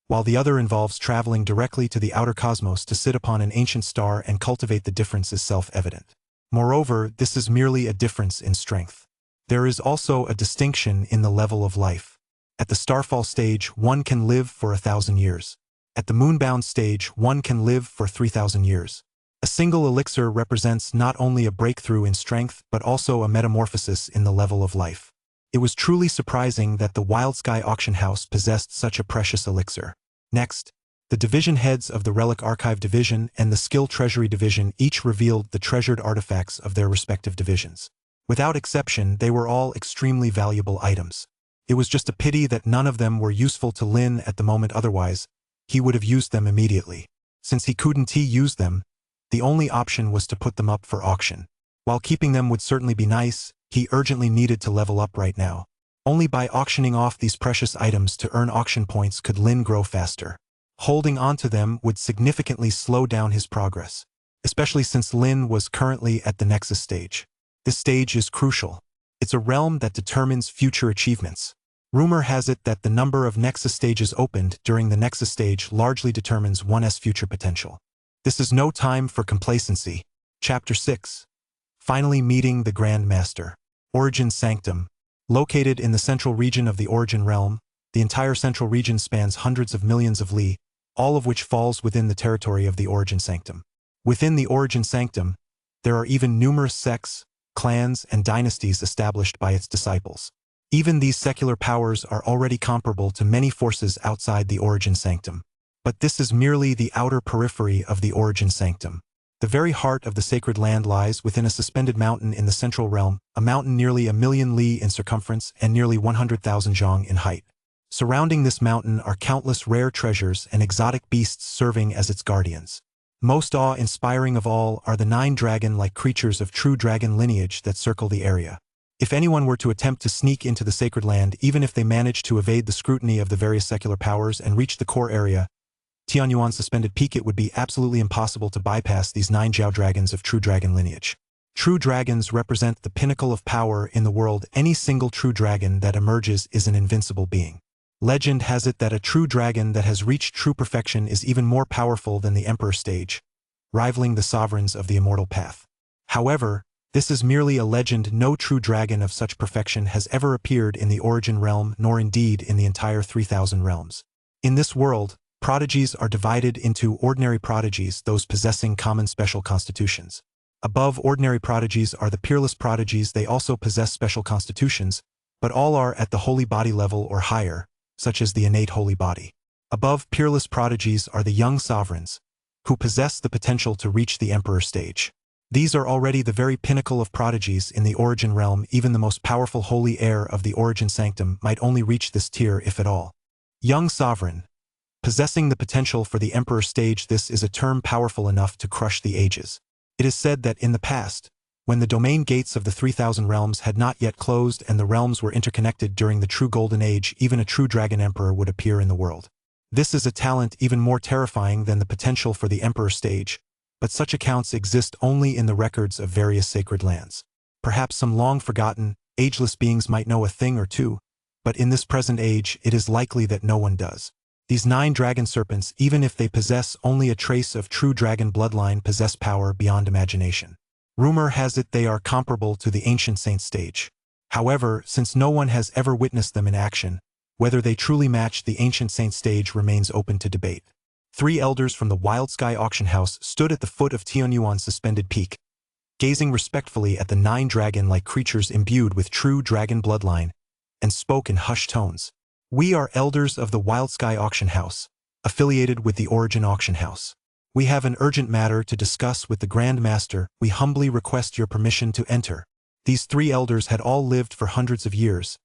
while the other involves traveling directly to the outer cosmos to sit upon an ancient star and cultivate. The difference is self-evident. Moreover, this is merely a difference in strength. There is also a distinction in the level of life. At the Starfall stage, one can live for 1,000 years. At the Moonbound stage, one can live for 3,000 years. A single elixir represents not only a breakthrough in strength but also a metamorphosis in the level of life. It was truly surprising that the Wild Sky Auction House possessed such a precious elixir. Next, the division heads of the Relic Archive Division and the Skill Treasury Division each revealed the treasured artifacts of their respective divisions. Without exception, they were all extremely valuable items. It was just a pity that none of them were useful to Lin at the moment, otherwise, he would have used them immediately. Since he couldn't use them, the only option was to put them up for auction. While keeping them would certainly be nice, he urgently needed to level up right now. Only by auctioning off these precious items to earn auction points could Lin grow faster. Holding on to them would significantly slow down his progress, especially since Lin was currently at the Nexus stage. This stage is crucial. It's a realm that determines future achievements. Rumor has it that the number of Nexus stages opened during the Nexus stage largely determines one's future potential. This is no time for complacency. Chapter 6. Finally meeting the Grand Master. Origin Sanctum. Located in the central region of the Origin Realm, the entire central region spans hundreds of millions of li, all of which falls within the territory of the Origin Sanctum. Within the Origin Sanctum, there are even numerous sects, clans, and dynasties established by its disciples. Even these secular powers are already comparable to many forces outside the Origin Sanctum. But this is merely the outer periphery of the Origin Sanctum. The very heart of the sacred land lies within a suspended mountain in the central realm, a mountain nearly 1,000,000 li in circumference and nearly 100,000 zhang in height. Surrounding this mountain are countless rare treasures and exotic beasts serving as its guardians. Most awe-inspiring of all are the 9 dragon-like creatures of true dragon lineage that circle the area. If anyone were to attempt to sneak into the sacred land, even if they managed to evade the scrutiny of the various secular powers and reach the core area, Tianyuan's suspended peak, it would be absolutely impossible to bypass these 9 Jiao dragons of true dragon lineage. True dragons represent the pinnacle of power in the world. Any single true dragon that emerges is an invincible being. Legend has it that a true dragon that has reached true perfection is even more powerful than the Emperor stage, rivaling the sovereigns of the Immortal path. However, this is merely a legend. No true dragon of such perfection has ever appeared in the Origin realm, nor indeed in the entire 3,000 realms. In this world, prodigies are divided into ordinary prodigies, those possessing common special constitutions. Above ordinary prodigies are the peerless prodigies. They also possess special constitutions, but all are at the holy body level or higher, such as the innate holy body. Above peerless prodigies are the young sovereigns, who possess the potential to reach the Emperor stage. These are already the very pinnacle of prodigies in the Origin realm. Even the most powerful holy heir of the Origin Sanctum might only reach this tier, if at all. Young sovereign. Possessing the potential for the Emperor stage, this is a term powerful enough to crush the ages. It is said that in the past, when the domain gates of the 3,000 realms had not yet closed and the realms were interconnected during the true Golden Age, even a true dragon emperor would appear in the world. This is a talent even more terrifying than the potential for the Emperor stage, but such accounts exist only in the records of various sacred lands. Perhaps some long-forgotten, ageless beings might know a thing or two, but in this present age it is likely that no one does. These 9 dragon serpents, even if they possess only a trace of true dragon bloodline, possess power beyond imagination. Rumor has it they are comparable to the ancient saint stage. However, since no one has ever witnessed them in action, whether they truly match the ancient saint stage remains open to debate. 3 elders from the Wild Sky Auction House stood at the foot of Tianyuan's suspended peak, gazing respectfully at the 9 dragon-like creatures imbued with true dragon bloodline, and spoke in hushed tones. "We are elders of the Wild Sky Auction House, affiliated with the Origin Auction House. We have an urgent matter to discuss with the Grand Master. We humbly request your permission to enter." These 3 elders had all lived for hundreds of years,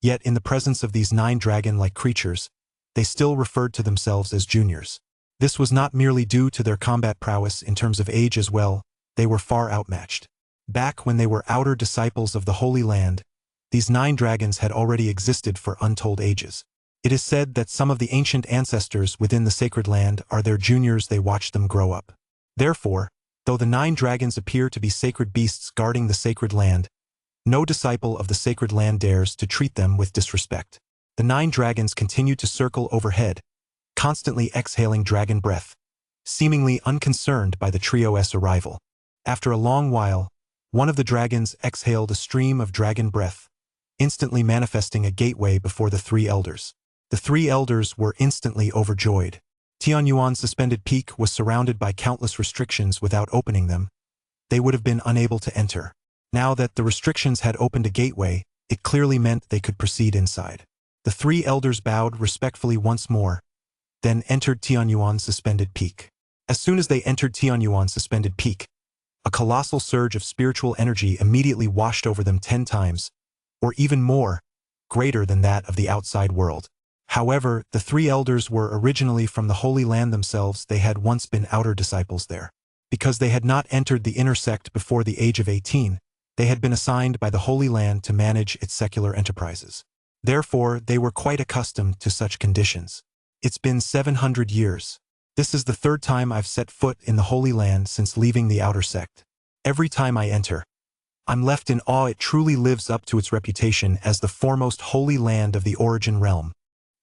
yet in the presence of these 9 dragon-like creatures, they still referred to themselves as juniors. This was not merely due to their combat prowess. In terms of age as well, they were far outmatched. Back when they were outer disciples of the Holy Land, these 9 dragons had already existed for untold ages. It is said that some of the ancient ancestors within the sacred land are their juniors. They watched them grow up. Therefore, though the 9 dragons appear to be sacred beasts guarding the sacred land, no disciple of the sacred land dares to treat them with disrespect. The 9 dragons continued to circle overhead, constantly exhaling dragon breath, seemingly unconcerned by the trio's arrival. After a long while, one of the dragons exhaled a stream of dragon breath, instantly manifesting a gateway before the 3 elders. The 3 elders were instantly overjoyed. Tianyuan's suspended peak was surrounded by countless restrictions. Without opening them, they would have been unable to enter. Now that the restrictions had opened a gateway, it clearly meant they could proceed inside. The 3 elders bowed respectfully once more, then entered Tianyuan's suspended peak. As soon as they entered Tianyuan's suspended peak, a colossal surge of spiritual energy immediately washed over them 10 times, or even more, greater than that of the outside world. However, the 3 elders were originally from the Holy Land themselves. They had once been outer disciples there. Because they had not entered the inner sect before the age of 18, they had been assigned by the Holy Land to manage its secular enterprises. Therefore, they were quite accustomed to such conditions. It's been 700 years. This is the third time I've set foot in the Holy Land since leaving the outer sect. Every time I enter, I'm left in awe. It truly lives up to its reputation as the foremost holy land of the Origin realm.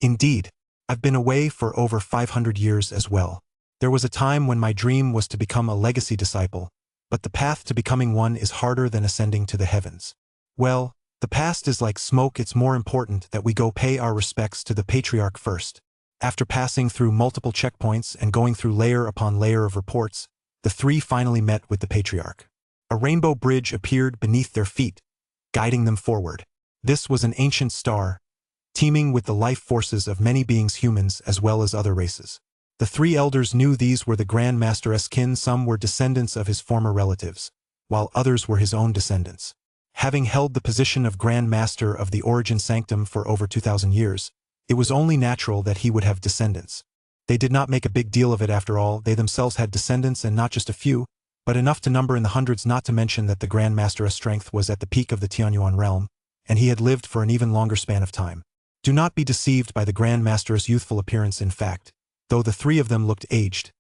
Indeed, I've been away for over 500 years as well. There was a time when my dream was to become a legacy disciple, but the path to becoming one is harder than ascending to the heavens. Well, the past is like smoke. It's more important that we go pay our respects to the patriarch first. After passing through multiple checkpoints and going through layer upon layer of reports, the three finally met with the patriarch. A rainbow bridge appeared beneath their feet, guiding them forward. This was an ancient star, teeming with the life forces of many beings, humans as well as other races. The three elders knew these were the Grand Master's kin. Some were descendants of his former relatives, while others were his own descendants. Having held the position of Grand Master of the Origin Sanctum for over 2,000 years, it was only natural that he would have descendants. They did not make a big deal of it. After all, they themselves had descendants, and not just a few, but enough to number in the hundreds, not to mention that the Grand Master's strength was at the peak of the Tianyuan realm, and he had lived for an even longer span of time. Do not be deceived by the Grand Master's youthful appearance. In fact, though the three of them looked aged,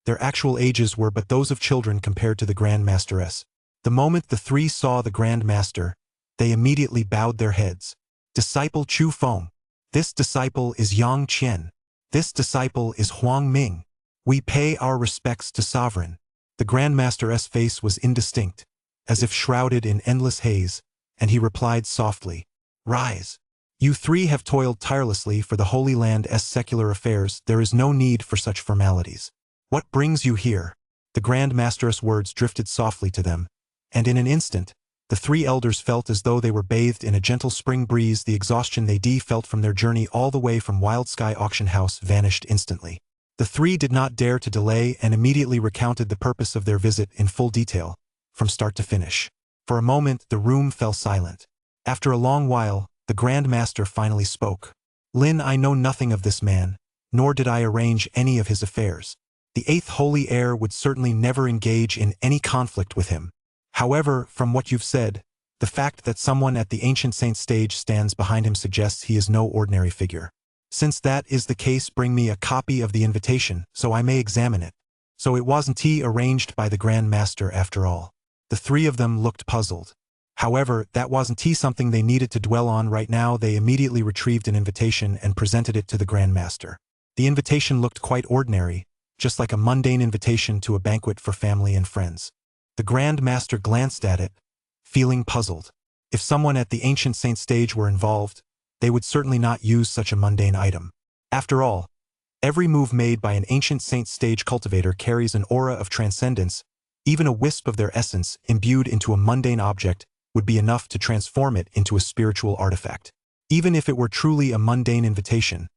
their actual ages were but those of children compared to the Grand Masteress. The moment the three saw the Grand Master, they immediately bowed their heads. Disciple Chu Feng. This disciple is Yang Qian. This disciple is Huang Ming. We pay our respects to Sovereign. The Grand Master's face was indistinct, as if shrouded in endless haze, and he replied softly, "Rise. You three have toiled tirelessly for the Holy Land's secular affairs. There is no need for such formalities. What brings you here?" The Grand Master's words drifted softly to them, and in an instant, the three elders felt as though they were bathed in a gentle spring breeze. The exhaustion they felt from their journey all the way from Wild Sky Auction House vanished instantly. The three did not dare to delay and immediately recounted the purpose of their visit in full detail, from start to finish. For a moment, the room fell silent. After a long while, the Grand Master finally spoke. "Lin, I know nothing of this man, nor did I arrange any of his affairs. The Eighth Holy Heir would certainly never engage in any conflict with him. However, from what you've said, the fact that someone at the Ancient Saint stage stands behind him suggests he is no ordinary figure. Since that is the case, bring me a copy of the invitation so I may examine it." So it wasn't arranged by the Grand Master after all. The three of them looked puzzled. However, that wasn't something they needed to dwell on right now. They immediately retrieved an invitation and presented it to the Grand Master. The invitation looked quite ordinary, just like a mundane invitation to a banquet for family and friends. The Grand Master glanced at it, feeling puzzled. If someone at the Ancient Saint stage were involved, they would certainly not use such a mundane item. After all, every move made by an Ancient Saint stage cultivator carries an aura of transcendence. Even a wisp of their essence imbued into a mundane object would be enough to transform it into a spiritual artifact. Even if it were truly a mundane invitation,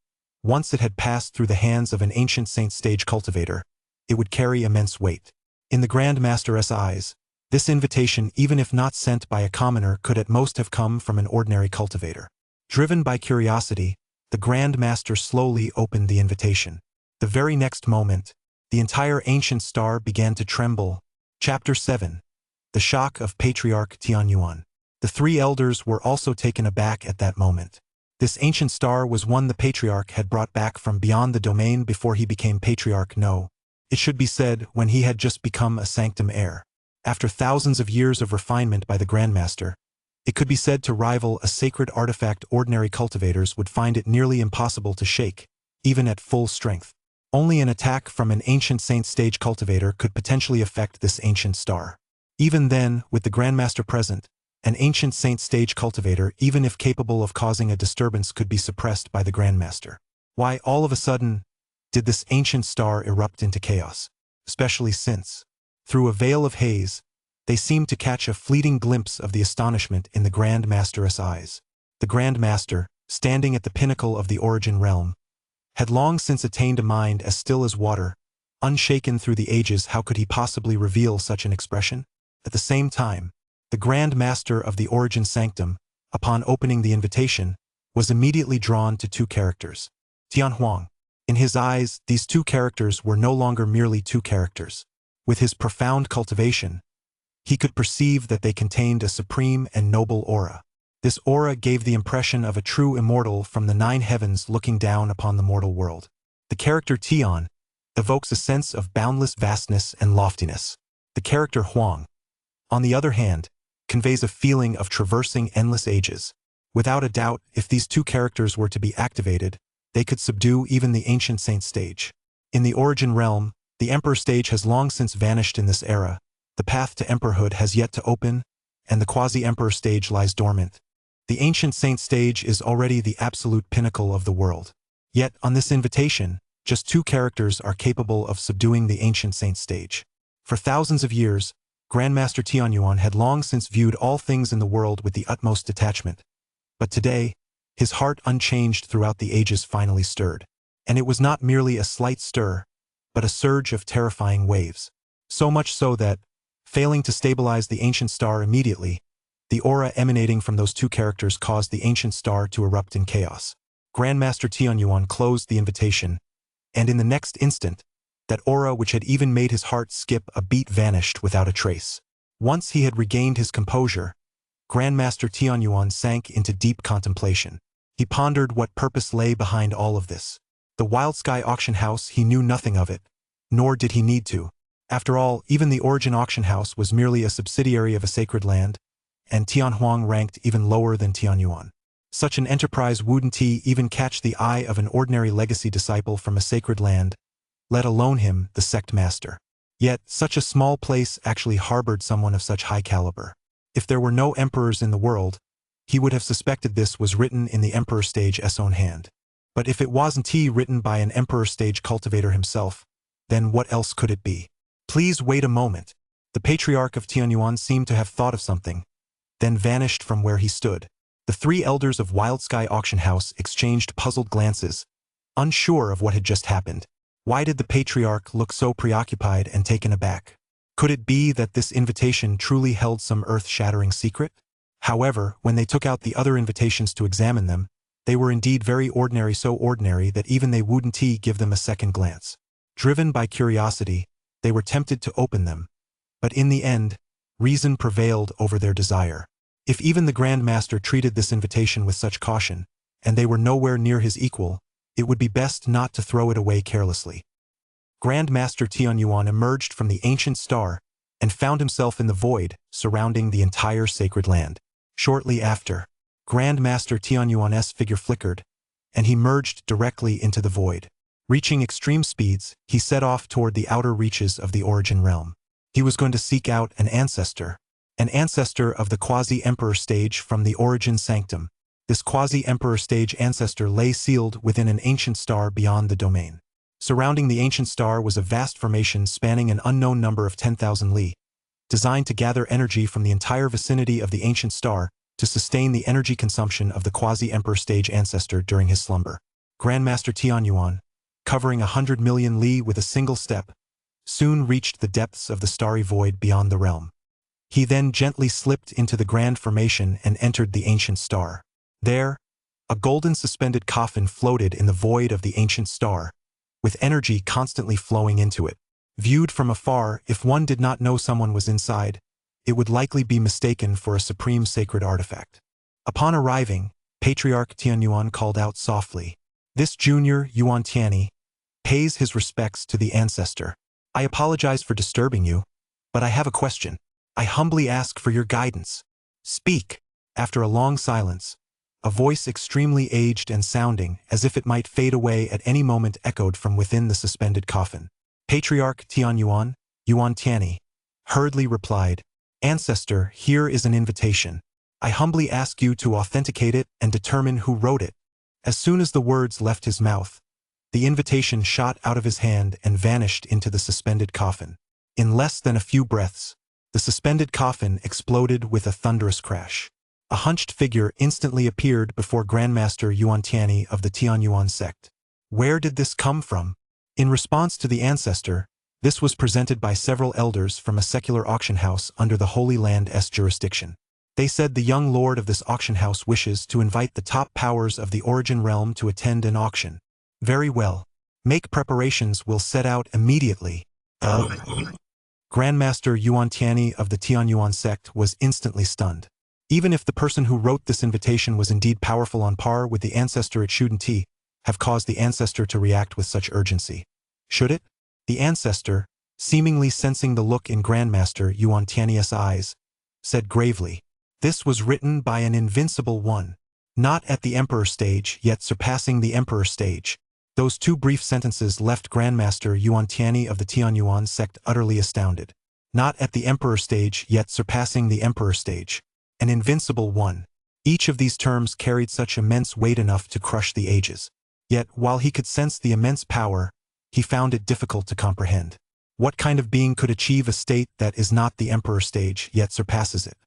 once it had passed through the hands of an Ancient Saint stage cultivator, it would carry immense weight. In the Grand Master's eyes, this invitation, even if not sent by a commoner, could at most have come from an ordinary cultivator. Driven by curiosity, the Grand Master slowly opened the invitation. The very next moment, the entire ancient star began to tremble. Chapter 7. The Shock of Patriarch Tianyuan. The three elders were also taken aback at that moment. This ancient star was one the Patriarch had brought back from beyond the domain before he became Patriarch. No, it should be said, when he had just become a Sanctum heir. After thousands of years of refinement by the Grandmaster, it could be said to rival a sacred artifact ordinary cultivators would find it nearly impossible to shake, even at full strength. Only an attack from an Ancient Saint stage cultivator could potentially affect this ancient star. Even then, with the Grandmaster present, an Ancient Saint stage cultivator, even if capable of causing a disturbance, could be suppressed by the Grandmaster. Why, all of a sudden, did this ancient star erupt into chaos? Especially since, through a veil of haze, they seemed to catch a fleeting glimpse of the astonishment in the Grand Master's eyes. The Grand Master, standing at the pinnacle of the Origin realm, had long since attained a mind as still as water, unshaken through the ages. How could he possibly reveal such an expression? At the same time, the Grand Master of the Origin Sanctum, upon opening the invitation, was immediately drawn to two characters. Tianhuang. In his eyes, these two characters were no longer merely two characters. With his profound cultivation, he could perceive that they contained a supreme and noble aura. This aura gave the impression of a true immortal from the 9 heavens looking down upon the mortal world. The character Tian evokes a sense of boundless vastness and loftiness. The character Huang, on the other hand, conveys a feeling of traversing endless ages. Without a doubt, if these two characters were to be activated, they could subdue even the ancient saint stage. In the origin realm, the emperor stage has long since vanished in this era, the path to emperorhood has yet to open, and the quasi-emperor stage lies dormant. The ancient saint stage is already the absolute pinnacle of the world. Yet, on this invitation, just 2 characters are capable of subduing the ancient saint stage. For thousands of years, Grandmaster Tianyuan had long since viewed all things in the world with the utmost detachment. But today, his heart unchanged throughout the ages finally stirred. And it was not merely a slight stir, but a surge of terrifying waves. So much so that, failing to stabilize the ancient star immediately, the aura emanating from those 2 characters caused the ancient star to erupt in chaos. Grandmaster Tianyuan closed the invitation, and in the next instant, that aura which had even made his heart skip a beat vanished without a trace. Once he had regained his composure, Grandmaster Tianyuan sank into deep contemplation. He pondered what purpose lay behind all of this. The Wild Sky auction house, he knew nothing of it, nor did he need to. After all, even the origin auction house was merely a subsidiary of a sacred land, and Tianhuang ranked even lower than Tianyuan. Such an enterprise wouldn't even catch the eye of an ordinary legacy disciple from a sacred land, let alone him, the sect master. Yet, such a small place actually harbored someone of such high caliber. If there were no emperors in the world, he would have suspected this was written in the emperor stage's own hand. But if it wasn't written by an emperor stage cultivator himself, then what else could it be? Please wait a moment. The patriarch of Tianyuan seemed to have thought of something, then vanished from where he stood. The 3 elders of Wild Sky Auction House exchanged puzzled glances, unsure of what had just happened. Why did the patriarch look so preoccupied and taken aback? Could it be that this invitation truly held some earth-shattering secret? However, when they took out the other invitations to examine them, they were indeed very ordinary, so ordinary that even they wouldn't give them a second glance. Driven by curiosity, they were tempted to open them. But in the end, reason prevailed over their desire. If even the Grand Master treated this invitation with such caution, and they were nowhere near his equal, it would be best not to throw it away carelessly. Grand Master Tianyuan emerged from the ancient star and found himself in the void surrounding the entire sacred land. Shortly after, Grand Master Tianyuan's figure flickered, and he merged directly into the void. Reaching extreme speeds, he set off toward the outer reaches of the origin realm. He was going to seek out an ancestor of the quasi-emperor stage from the origin sanctum. This quasi-emperor stage ancestor lay sealed within an ancient star beyond the domain. Surrounding the ancient star was a vast formation spanning an unknown number of 10,000 li, designed to gather energy from the entire vicinity of the ancient star to sustain the energy consumption of the quasi-emperor stage ancestor during his slumber. Grandmaster Tianyuan, covering 100 million li with a single step, soon reached the depths of the starry void beyond the realm. He then gently slipped into the grand formation and entered the ancient star. There, a golden suspended coffin floated in the void of the ancient star, with energy constantly flowing into it. Viewed from afar, if one did not know someone was inside, it would likely be mistaken for a supreme sacred artifact. Upon arriving, Patriarch Tianyuan called out softly, "This junior Yuan Tianyi pays his respects to the ancestor. I apologize for disturbing you, but I have a question. I humbly ask for your guidance. Speak." After a long silence, a voice extremely aged and sounding as if it might fade away at any moment echoed from within the suspended coffin. Patriarch Tianyuan, Yuan Tianyi, hurriedly replied, "Ancestor, here is an invitation. I humbly ask you to authenticate it and determine who wrote it." As soon as the words left his mouth, the invitation shot out of his hand and vanished into the suspended coffin. In less than a few breaths, the suspended coffin exploded with a thunderous crash. A hunched figure instantly appeared before Grandmaster Yuan Tianyi of the Tianyuan sect. Where did this come from? In response to the ancestor, this was presented by several elders from a secular auction house under the Holy Land's jurisdiction. They said the young lord of this auction house wishes to invite the top powers of the origin realm to attend an auction. Very well. Make preparations, will set out immediately. Grandmaster Yuan Tianyi of the Tianyuan sect was instantly stunned. Even if the person who wrote this invitation was indeed powerful on par with the ancestor, it shouldn't have caused the ancestor to react with such urgency. Should it? The ancestor, seemingly sensing the look in Grandmaster Yuan Tiany's eyes, said gravely, "This was written by an invincible one. Not at the Emperor stage, yet surpassing the Emperor stage." Those two brief sentences left Grandmaster Yuan Tiany of the Tianyuan sect utterly astounded. Not at the Emperor stage, yet surpassing the Emperor stage. An invincible one. Each of these terms carried such immense weight enough to crush the ages. Yet, while he could sense the immense power, he found it difficult to comprehend. What kind of being could achieve a state that is not the Emperor stage, yet surpasses it?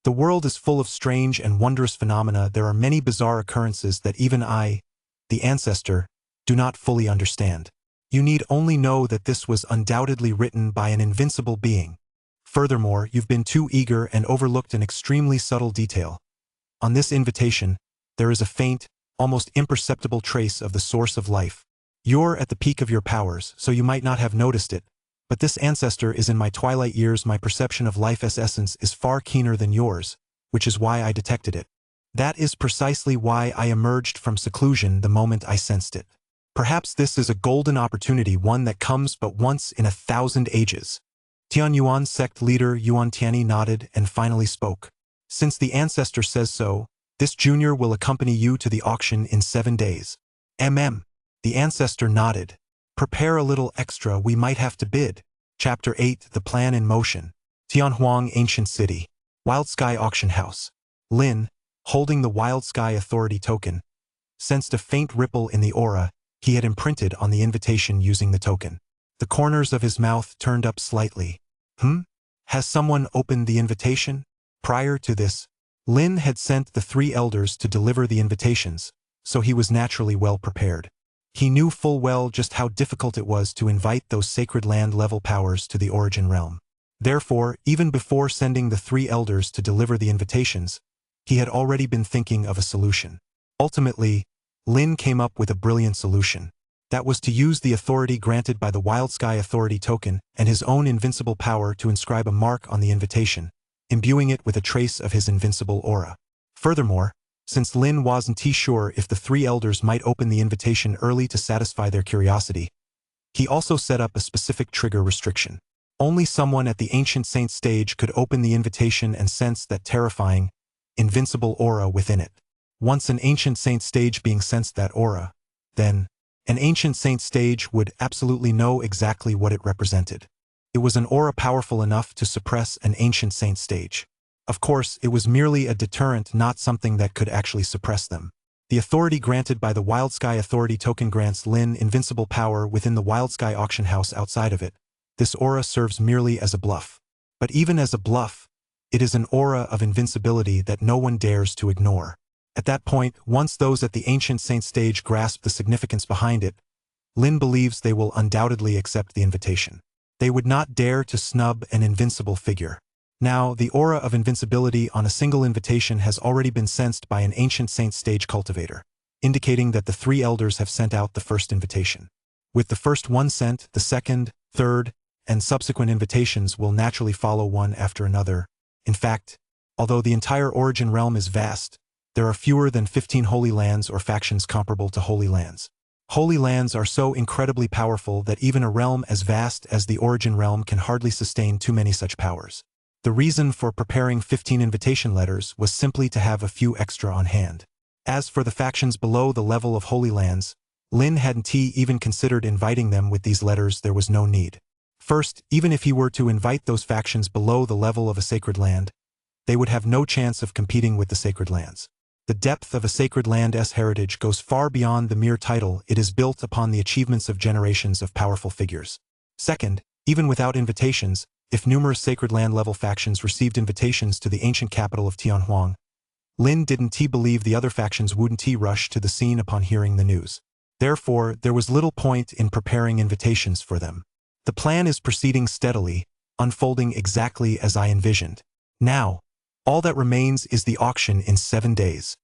The world is full of strange and wondrous phenomena. There are many bizarre occurrences that even I, the ancestor, do not fully understand. You need only know that this was undoubtedly written by an invincible being. Furthermore, you've been too eager and overlooked an extremely subtle detail. On this invitation, there is a faint, almost imperceptible trace of the source of life. You're at the peak of your powers, so you might not have noticed it, but this ancestor is in my twilight years. My perception of life's essence is far keener than yours, which is why I detected it. That is precisely why I emerged from seclusion the moment I sensed it. Perhaps this is a golden opportunity, one that comes but once in 1,000 ages. Tianyuan sect leader Yuan Tiany nodded and finally spoke. Since the ancestor says so, this junior will accompany you to the auction in 7 days. The ancestor nodded. Prepare a little extra, we might have to bid. Chapter 8, The Plan in Motion. Tianhuang Ancient City. Wild Sky Auction House. Lin, holding the Wild Sky Authority token, sensed a faint ripple in the aura he had imprinted on the invitation using the token. The corners of his mouth turned up slightly. Has someone opened the invitation? Prior to this, Lin had sent the 3 elders to deliver the invitations, so he was naturally well prepared. He knew full well just how difficult it was to invite those sacred land-level powers to the origin realm. Therefore, even before sending the 3 elders to deliver the invitations, he had already been thinking of a solution. Ultimately, Lin came up with a brilliant solution. That was to use the authority granted by the Wild Sky Authority token and his own invincible power to inscribe a mark on the invitation, imbuing it with a trace of his invincible aura. Furthermore, since Lin wasn't sure if the 3 elders might open the invitation early to satisfy their curiosity, he also set up a specific trigger restriction. Only someone at the Ancient Saint stage could open the invitation and sense that terrifying, invincible aura within it. Once an Ancient Saint stage being sensed that aura, then an Ancient Saint stage would absolutely know exactly what it represented. It was an aura powerful enough to suppress an Ancient Saint stage. Of course, it was merely a deterrent, not something that could actually suppress them. The authority granted by the Wild Sky Authority token grants Lin invincible power within the Wild Sky auction house. Outside of it, this aura serves merely as a bluff. But even as a bluff, it is an aura of invincibility that no one dares to ignore. At that point, once those at the Ancient Saint stage grasp the significance behind it, Lin believes they will undoubtedly accept the invitation. They would not dare to snub an invincible figure. Now, the aura of invincibility on a single invitation has already been sensed by an Ancient Saint stage cultivator, indicating that the 3 elders have sent out the first invitation. With the first one sent, the second, third, and subsequent invitations will naturally follow one after another. In fact, although the entire origin realm is vast, there are fewer than 15 holy lands or factions comparable to holy lands. Holy lands are so incredibly powerful that even a realm as vast as the origin realm can hardly sustain too many such powers. The reason for preparing 15 invitation letters was simply to have a few extra on hand. As for the factions below the level of holy lands, Lin hadn't even considered inviting them with these letters. There was no need. First, even if he were to invite those factions below the level of a sacred land, they would have no chance of competing with the sacred lands. The depth of a sacred land's heritage goes far beyond the mere title. It is built upon the achievements of generations of powerful figures. Second, even without invitations, if numerous sacred land-level factions received invitations to the ancient capital of Tianhuang, Lin didn't believe the other factions wouldn't rush to the scene upon hearing the news. Therefore, there was little point in preparing invitations for them. The plan is proceeding steadily, unfolding exactly as I envisioned. Now, all that remains is the auction in 7 days.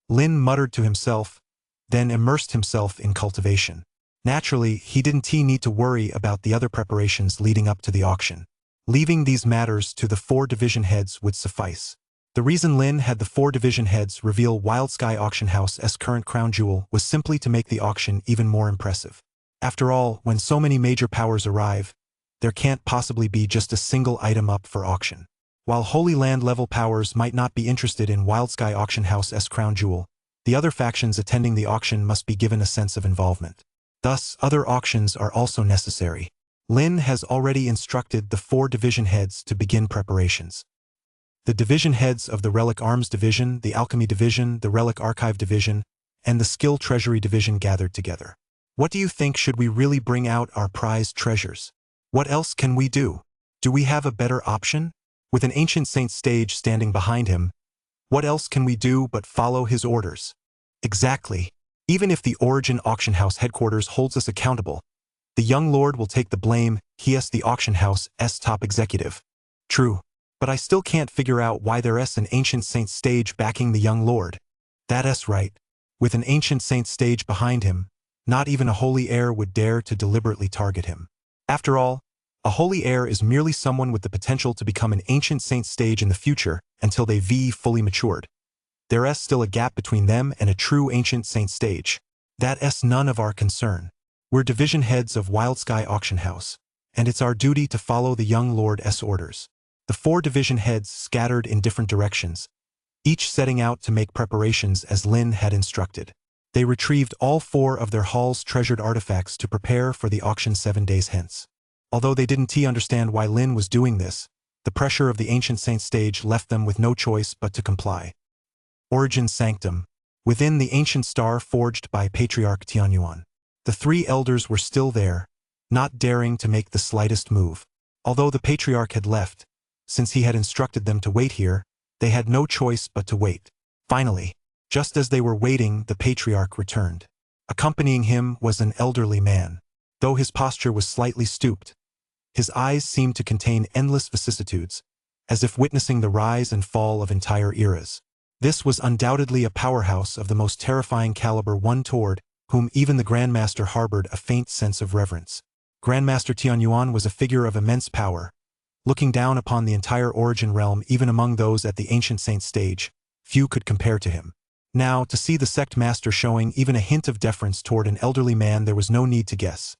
Lin muttered to himself, then immersed himself in cultivation. Naturally, he didn't need to worry about the other preparations leading up to the auction. Leaving these matters to the 4 division heads would suffice. The reason Lin had the 4 division heads reveal Wild Sky Auction House's current crown jewel was simply to make the auction even more impressive. After all, when so many major powers arrive, there can't possibly be just a single item up for auction. While Holy Land level powers might not be interested in Wild Sky Auction House's crown jewel, the other factions attending the auction must be given a sense of involvement. Thus, other auctions are also necessary. Lin has already instructed the 4 division heads to begin preparations. The division heads of the Relic Arms Division, the Alchemy Division, the Relic Archive Division, and the Skill Treasury Division gathered together. What do you think? Should we really bring out our prized treasures? What else can we do? Do we have a better option? With an ancient saint stage standing behind him, what else can we do but follow his orders? Exactly. Even if the Origin Auction House headquarters holds us accountable, the young lord will take the blame. He is the auction house's top executive. True. But I still can't figure out why there's an ancient saint stage backing the young lord. That's right. With an ancient saint stage behind him, not even a holy heir would dare to deliberately target him. After all, a holy heir is merely someone with the potential to become an ancient saint stage in the future until they've fully matured. There's still a gap between them and a true ancient saint stage. That's none of our concern. We're division heads of Wild Sky Auction House, and it's our duty to follow the young lord's orders. The 4 division heads scattered in different directions, each setting out to make preparations as Lin had instructed. They retrieved all 4 of their hall's treasured artifacts to prepare for the auction 7 days hence. Although they didn't understand why Lin was doing this, the pressure of the ancient saint stage left them with no choice but to comply. Origin Sanctum. Within the ancient star forged by Patriarch Tianyuan, the 3 elders were still there, not daring to make the slightest move. Although the Patriarch had left, since he had instructed them to wait here, they had no choice but to wait. Finally, just as they were waiting, the Patriarch returned. Accompanying him was an elderly man. Though his posture was slightly stooped, his eyes seemed to contain endless vicissitudes, as if witnessing the rise and fall of entire eras. This was undoubtedly a powerhouse of the most terrifying caliber, one toward whom even the Grandmaster harbored a faint sense of reverence. Grandmaster Tianyuan was a figure of immense power, looking down upon the entire Origin realm. Even among those at the ancient saint stage, few could compare to him. Now, to see the sect master showing even a hint of deference toward an elderly man, there was no need to guess.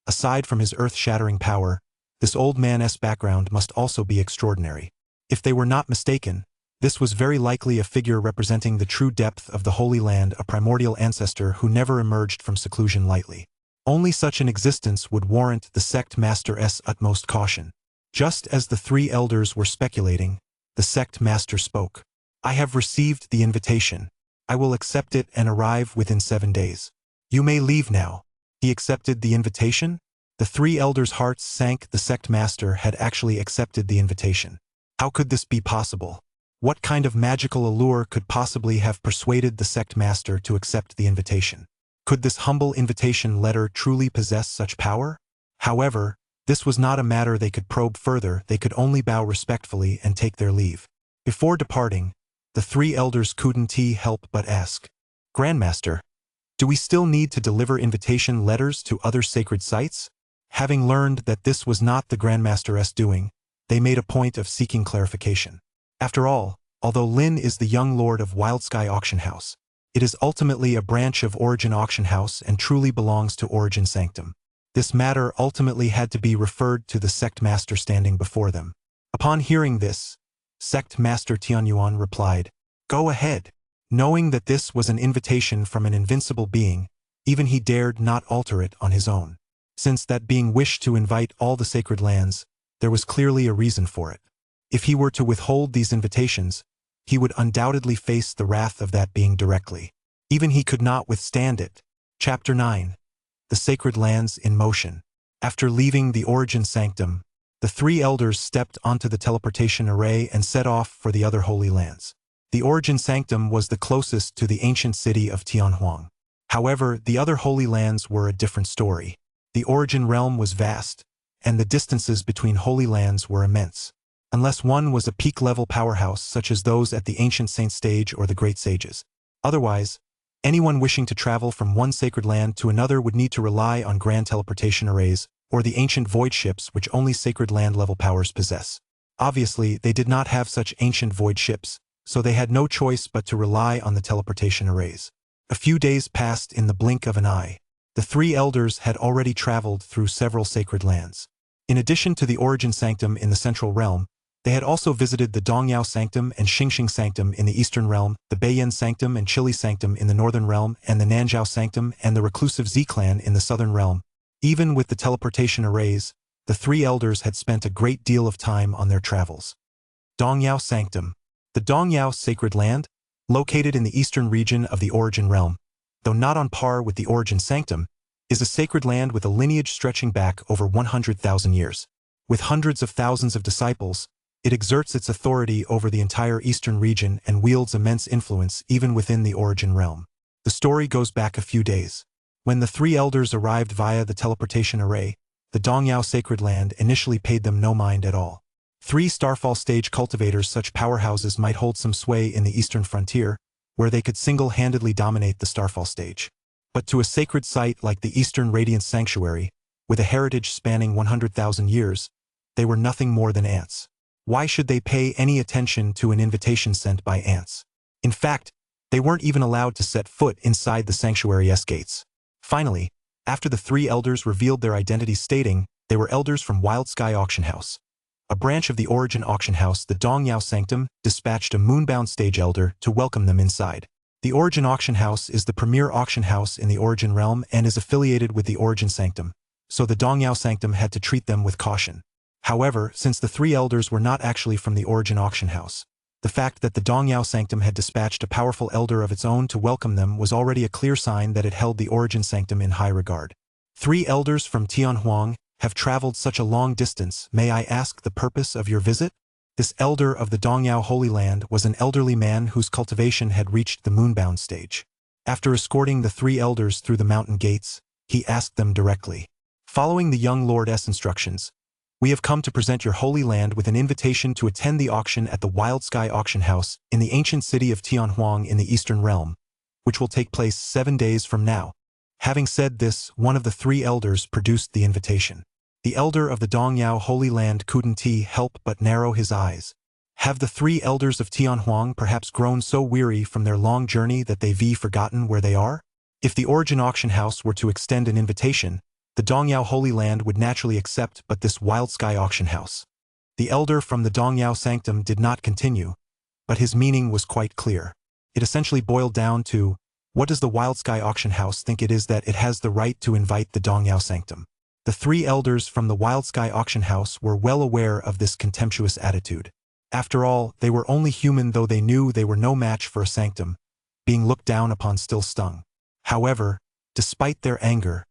Aside from his earth-shattering power, this old man's background must also be extraordinary. If they were not mistaken, this was very likely a figure representing the true depth of the Holy Land, a primordial ancestor who never emerged from seclusion lightly. Only such an existence would warrant the sect master's utmost caution. Just as the 3 elders were speculating, the sect master spoke. I have received the invitation. I will accept it and arrive within 7 days. You may leave now. He accepted the invitation? The 3 elders' hearts sank. The sect master had actually accepted the invitation. How could this be possible? What kind of magical allure could possibly have persuaded the sect master to accept the invitation? Could this humble invitation letter truly possess such power? However, this was not a matter they could probe further. They could only bow respectfully and take their leave. Before departing, the 3 elders couldn't help but ask, Grandmaster, do we still need to deliver invitation letters to other sacred sites? Having learned that this was not the Grandmaster's doing, they made a point of seeking clarification. After all, although Lin is the young lord of Wild Sky Auction House, it is ultimately a branch of Origin Auction House and truly belongs to Origin Sanctum. This matter ultimately had to be referred to the sect master standing before them. Upon hearing this, Sect Master Tianyuan replied, Go ahead. Knowing that this was an invitation from an invincible being, even he dared not alter it on his own. Since that being wished to invite all the sacred lands, there was clearly a reason for it. If he were to withhold these invitations, he would undoubtedly face the wrath of that being directly. Even he could not withstand it. Chapter 9. The Sacred Lands in Motion. After leaving the Origin Sanctum, the 3 elders stepped onto the teleportation array and set off for the other holy lands. The Origin Sanctum was the closest to the ancient city of Tianhuang. However, the other holy lands were a different story. The Origin realm was vast, and the distances between holy lands were immense. Unless one was a peak-level powerhouse such as those at the ancient saint stage or the great sages. Otherwise, anyone wishing to travel from one sacred land to another would need to rely on grand teleportation arrays or the ancient void ships which only sacred land level powers possess. Obviously, they did not have such ancient void ships, so they had no choice but to rely on the teleportation arrays. A few days passed in the blink of an eye. The three elders had already traveled through several sacred lands. In addition to the Origin Sanctum in the Central Realm, they had also visited the Dongyao Sanctum and Xingxing Sanctum in the Eastern Realm, the Beiyan Sanctum and Chili Sanctum in the Northern Realm, and the Nanzhao Sanctum and the reclusive Z-Clan in the Southern Realm. Even with the teleportation arrays, the three elders had spent a great deal of time on their travels. Dongyao Sanctum. The Dongyao Sacred Land, located in the eastern region of the Origin Realm, though not on par with the Origin Sanctum, is a sacred land with a lineage stretching back over 100,000 years. With hundreds of thousands of disciples, it exerts its authority over the entire eastern region and wields immense influence even within the Origin Realm. The story goes back a few days. When the three elders arrived via the teleportation array, the Dongyao Sacred Land initially paid them no mind at all. 3 Starfall stage cultivators, such powerhouses might hold some sway in the eastern frontier, where they could single-handedly dominate the Starfall stage. But to a sacred site like the Eastern Radiance Sanctuary, with a heritage spanning 100,000 years, they were nothing more than ants. Why should they pay any attention to an invitation sent by ants? In fact, they weren't even allowed to set foot inside the sanctuary's gates. Finally, after the three elders revealed their identities, stating they were elders from Wild Sky Auction House, a branch of the Origin Auction House, the Dongyao Sanctum dispatched a moonbound stage elder to welcome them inside. The Origin Auction House is the premier auction house in the Origin Realm and is affiliated with the Origin Sanctum, so the Dongyao Sanctum had to treat them with caution. However, since the three elders were not actually from the Origin Auction House, the fact that the Dongyao Sanctum had dispatched a powerful elder of its own to welcome them was already a clear sign that it held the Origin Sanctum in high regard. 3 elders from Tianhuang have traveled such a long distance. May I ask the purpose of your visit? This elder of the Dongyao Holy Land was an elderly man whose cultivation had reached the moonbound stage. After escorting the 3 elders through the mountain gates, he asked them directly. Following the young lord's instructions, we have come to present your holy land with an invitation to attend the auction at the Wild Sky Auction House in the ancient city of Tianhuang in the Eastern Realm, which will take place 7 days from now. Having said this, one of the 3 elders produced the invitation. The elder of the Dongyao Holy Land couldn't help but narrow his eyes. Have the 3 elders of Tianhuang perhaps grown so weary from their long journey that they've forgotten where they are? If the Origin Auction House were to extend an invitation, the Dongyao Holy Land would naturally accept, but this Wild Sky Auction House. The elder from the Dongyao Sanctum did not continue, but his meaning was quite clear. It essentially boiled down to, what does the Wild Sky Auction House think it is that it has the right to invite the Dongyao Sanctum? The 3 elders from the Wild Sky Auction House were well aware of this contemptuous attitude. After all, they were only human, though they knew they were no match for a sanctum. Being looked down upon still stung. However, despite their anger,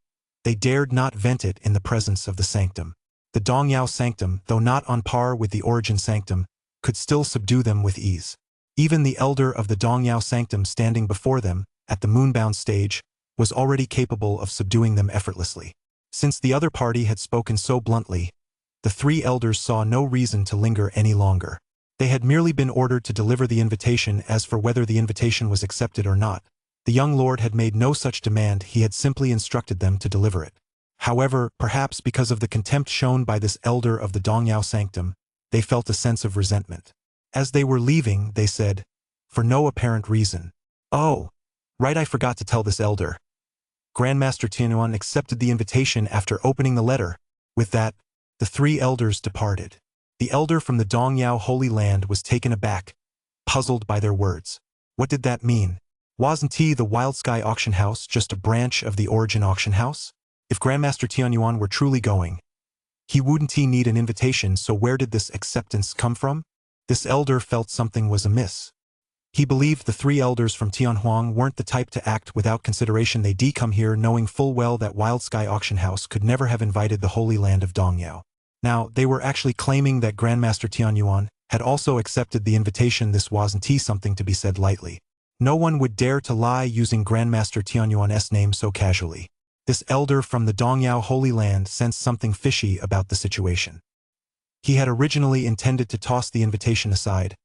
they dared not vent it in the presence of the sanctum. The Dongyao Sanctum, though not on par with the Origin Sanctum, could still subdue them with ease. Even the elder of the Dongyao Sanctum standing before them, at the moonbound stage, was already capable of subduing them effortlessly. Since the other party had spoken so bluntly, the 3 elders saw no reason to linger any longer. They had merely been ordered to deliver the invitation. As for whether the invitation was accepted or not, the young lord had made no such demand. He had simply instructed them to deliver it. However, perhaps because of the contempt shown by this elder of the Dongyao Sanctum, they felt a sense of resentment. As they were leaving, they said, for no apparent reason, "Oh, right, I forgot to tell this elder." Grandmaster Tianyuan accepted the invitation after opening the letter. With that, the 3 elders departed. The elder from the Dongyao Holy Land was taken aback, puzzled by their words. What did that mean? Wasn't the Wild Sky Auction House just a branch of the Origin Auction House? If Grandmaster Tianyuan were truly going, he wouldn't need an invitation, so where did this acceptance come from? This elder felt something was amiss. He believed the 3 elders from Tianhuang weren't the type to act without consideration. They'd come here knowing full well that Wild Sky Auction House could never have invited the Holy Land of Dongyao. Now, they were actually claiming that Grandmaster Tianyuan had also accepted the invitation. This wasn't something to be said lightly. No one would dare to lie using Grandmaster Tianyuan's name so casually. This elder from the Dongyao Holy Land sensed something fishy about the situation. He had originally intended to toss the invitation aside,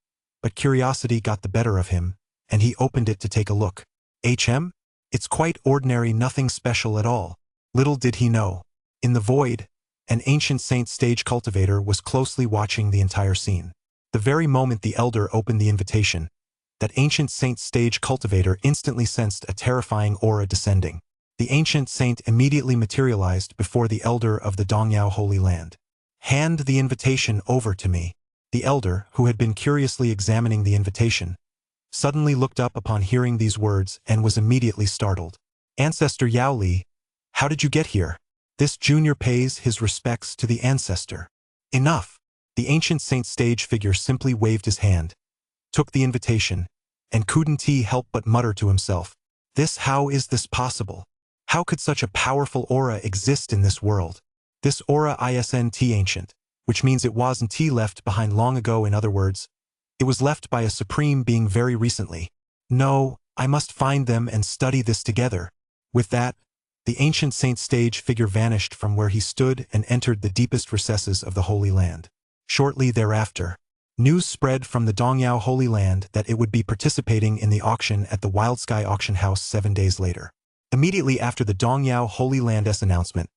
but curiosity got the better of him, and he opened it to take a look. It's quite ordinary, nothing special at all. Little did he know, in the void, an ancient saint stage cultivator was closely watching the entire scene. The very moment the elder opened the invitation, that ancient saint stage cultivator instantly sensed a terrifying aura descending. The ancient saint immediately materialized before the elder of the Dongyao Holy Land. "Hand the invitation over to me." The elder, who had been curiously examining the invitation, suddenly looked up upon hearing these words and was immediately startled. "Ancestor Yao Li, how did you get here?" This junior pays his respects to the ancestor. "Enough." The ancient saint stage figure simply waved his hand, took the invitation, and couldn't he help but mutter to himself, How is this possible? How could such a powerful aura exist in this world? This aura isn't ancient, which means it wasn't left behind long ago. In other words, it was left by a supreme being very recently. No, I must find them and study this together. With that, the ancient saint stage figure vanished from where he stood and entered the deepest recesses of the Holy Land. Shortly thereafter, news spread from the Dongyao Holy Land that it would be participating in the auction at the Wild Sky Auction House 7 days later. Immediately after the Dongyao Holy Land's announcement,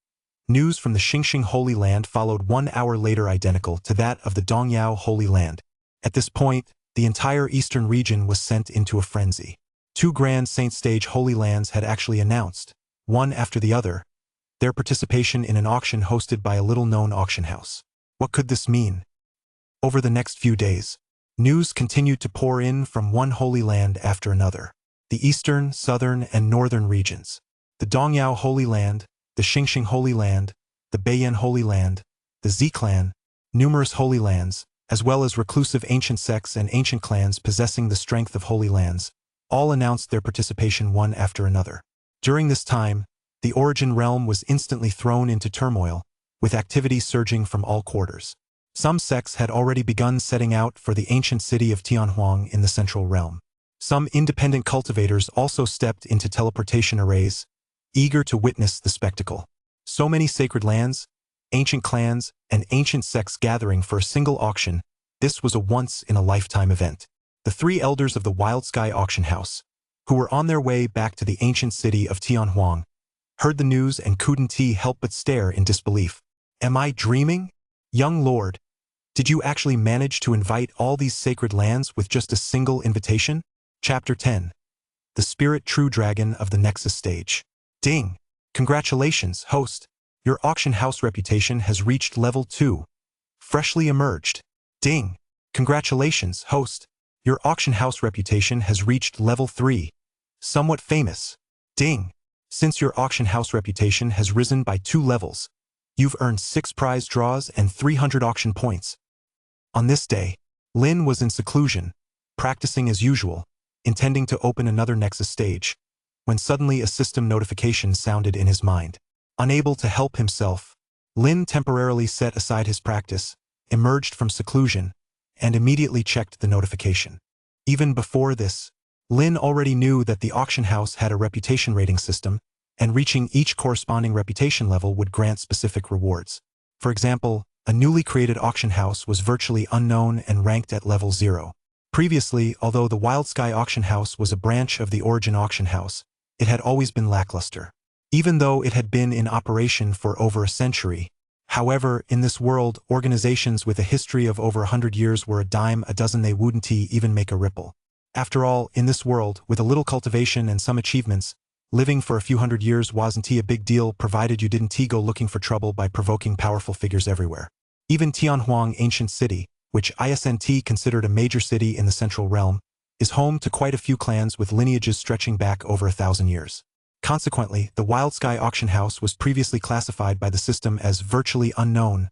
news from the Xingxing Holy Land followed 1 hour later, identical to that of the Dongyao Holy Land. At this point, the entire eastern region was sent into a frenzy. 2 Grand Saint Stage Holy Lands had actually announced, one after the other, their participation in an auction hosted by a little-known auction house. What could this mean? Over the next few days, news continued to pour in from one Holy Land after another. The eastern, southern, and northern regions, the Dongyao Holy Land, the Xingxing Holy Land, the Beiyan Holy Land, the Z-Clan, numerous Holy Lands, as well as reclusive ancient sects and ancient clans possessing the strength of Holy Lands, all announced their participation one after another. During this time, the Origin Realm was instantly thrown into turmoil, with activity surging from all quarters. Some sects had already begun setting out for the ancient city of Tianhuang in the Central Realm. Some independent cultivators also stepped into teleportation arrays, eager to witness the spectacle. So many sacred lands, ancient clans, and ancient sects gathering for a single auction, this was a once-in-a-lifetime event. The 3 elders of the Wild Sky Auction House, who were on their way back to the ancient city of Tianhuang, heard the news and couldn't help but stare in disbelief. "Am I dreaming? Young lord, did you actually manage to invite all these sacred lands with just a single invitation?" Chapter 10. The Spirit True Dragon of the Nexus Stage. Ding! Congratulations, host. Your auction house reputation has reached level 2. Freshly emerged. Ding! Congratulations, host. Your auction house reputation has reached level 3. Somewhat famous. Ding! Since your auction house reputation has risen by 2 levels, you've earned 6 prize draws and 300 auction points. On this day, Lin was in seclusion, practicing as usual, intending to open another Nexus stage, when suddenly a system notification sounded in his mind. Unable to help himself, Lin temporarily set aside his practice, emerged from seclusion, and immediately checked the notification. Even before this, Lin already knew that the auction house had a reputation rating system, and reaching each corresponding reputation level would grant specific rewards. For example, a newly created auction house was virtually unknown and ranked at level 0. Previously, although the Wild Sky Auction House was a branch of the Origin Auction House, it had always been lackluster. Even though it had been in operation for over a century. However, in this world, organizations with a history of over 100 years were a dime a dozen. They wouldn't even make a ripple. After all, in this world, with a little cultivation and some achievements, living for a few hundred years wasn't a big deal provided you didn't go looking for trouble by provoking powerful figures everywhere. Even Tianhuang Ancient City, which isn't considered a major city in the Central Realm, is home to quite a few clans with lineages stretching back over 1,000 years. Consequently, the Wild Sky Auction House was previously classified by the system as virtually unknown,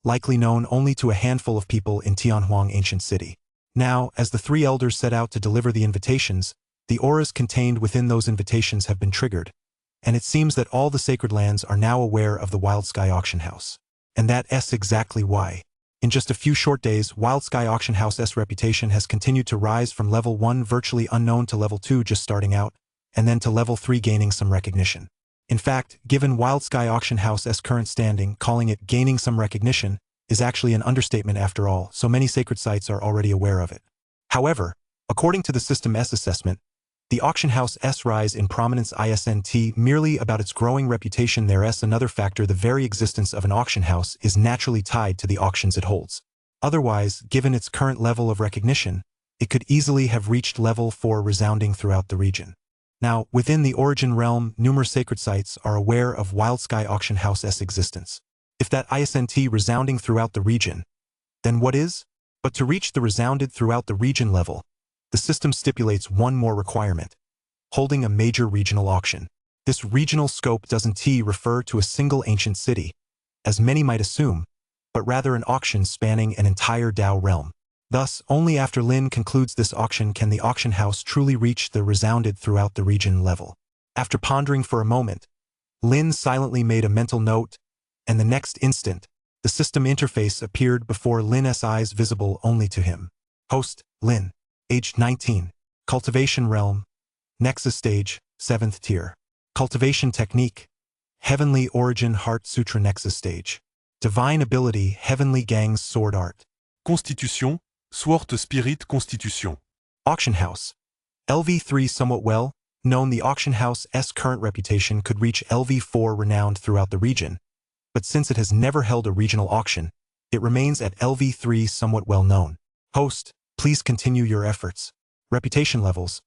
likely known only to a handful of people in Tianhuang Ancient City. Now, as the 3 elders set out to deliver the invitations, the auras contained within those invitations have been triggered, and it seems that all the sacred lands are now aware of the Wild Sky Auction House. And that's exactly why. In just a few short days, Wild Sky Auction House's reputation has continued to rise from level 1 virtually unknown to level 2 just starting out, and then to level 3 gaining some recognition. In fact, given Wild Sky Auction House's current standing, calling it gaining some recognition is actually an understatement after all, so many sacred sites are already aware of it. However, according to the system's assessment, the auction house's rise in prominence isn't merely about its growing reputation. There's another factor: the very existence of an auction house is naturally tied to the auctions it holds. Otherwise, given its current level of recognition, it could easily have reached level 4 resounding throughout the region. Now, within the Origin realm, numerous sacred sites are aware of Wildsky Auction House's existence. If that isn't resounding throughout the region, then what is? But to reach the resounded throughout the region level, the system stipulates one more requirement: holding a major regional auction. This regional scope doesn't refer to a single ancient city, as many might assume, but rather an auction spanning an entire Dao realm. Thus, only after Lin concludes this auction can the auction house truly reach the resounded throughout the region level. After pondering for a moment, Lin silently made a mental note, and the next instant, the system interface appeared before Lin's eyes, visible only to him. Host, Lin. Age 19. Cultivation realm. Nexus stage, 7th tier. Cultivation technique. Heavenly Origin Heart Sutra Nexus stage. Divine ability, Heavenly Gang's Sword Art. Constitution, Sword Spirit Constitution. Auction house. LV3 somewhat well known. The auction house's current reputation could reach LV4 renowned throughout the region, but since it has never held a regional auction, it remains at LV3 somewhat well known. Host, please continue your efforts. Reputation levels.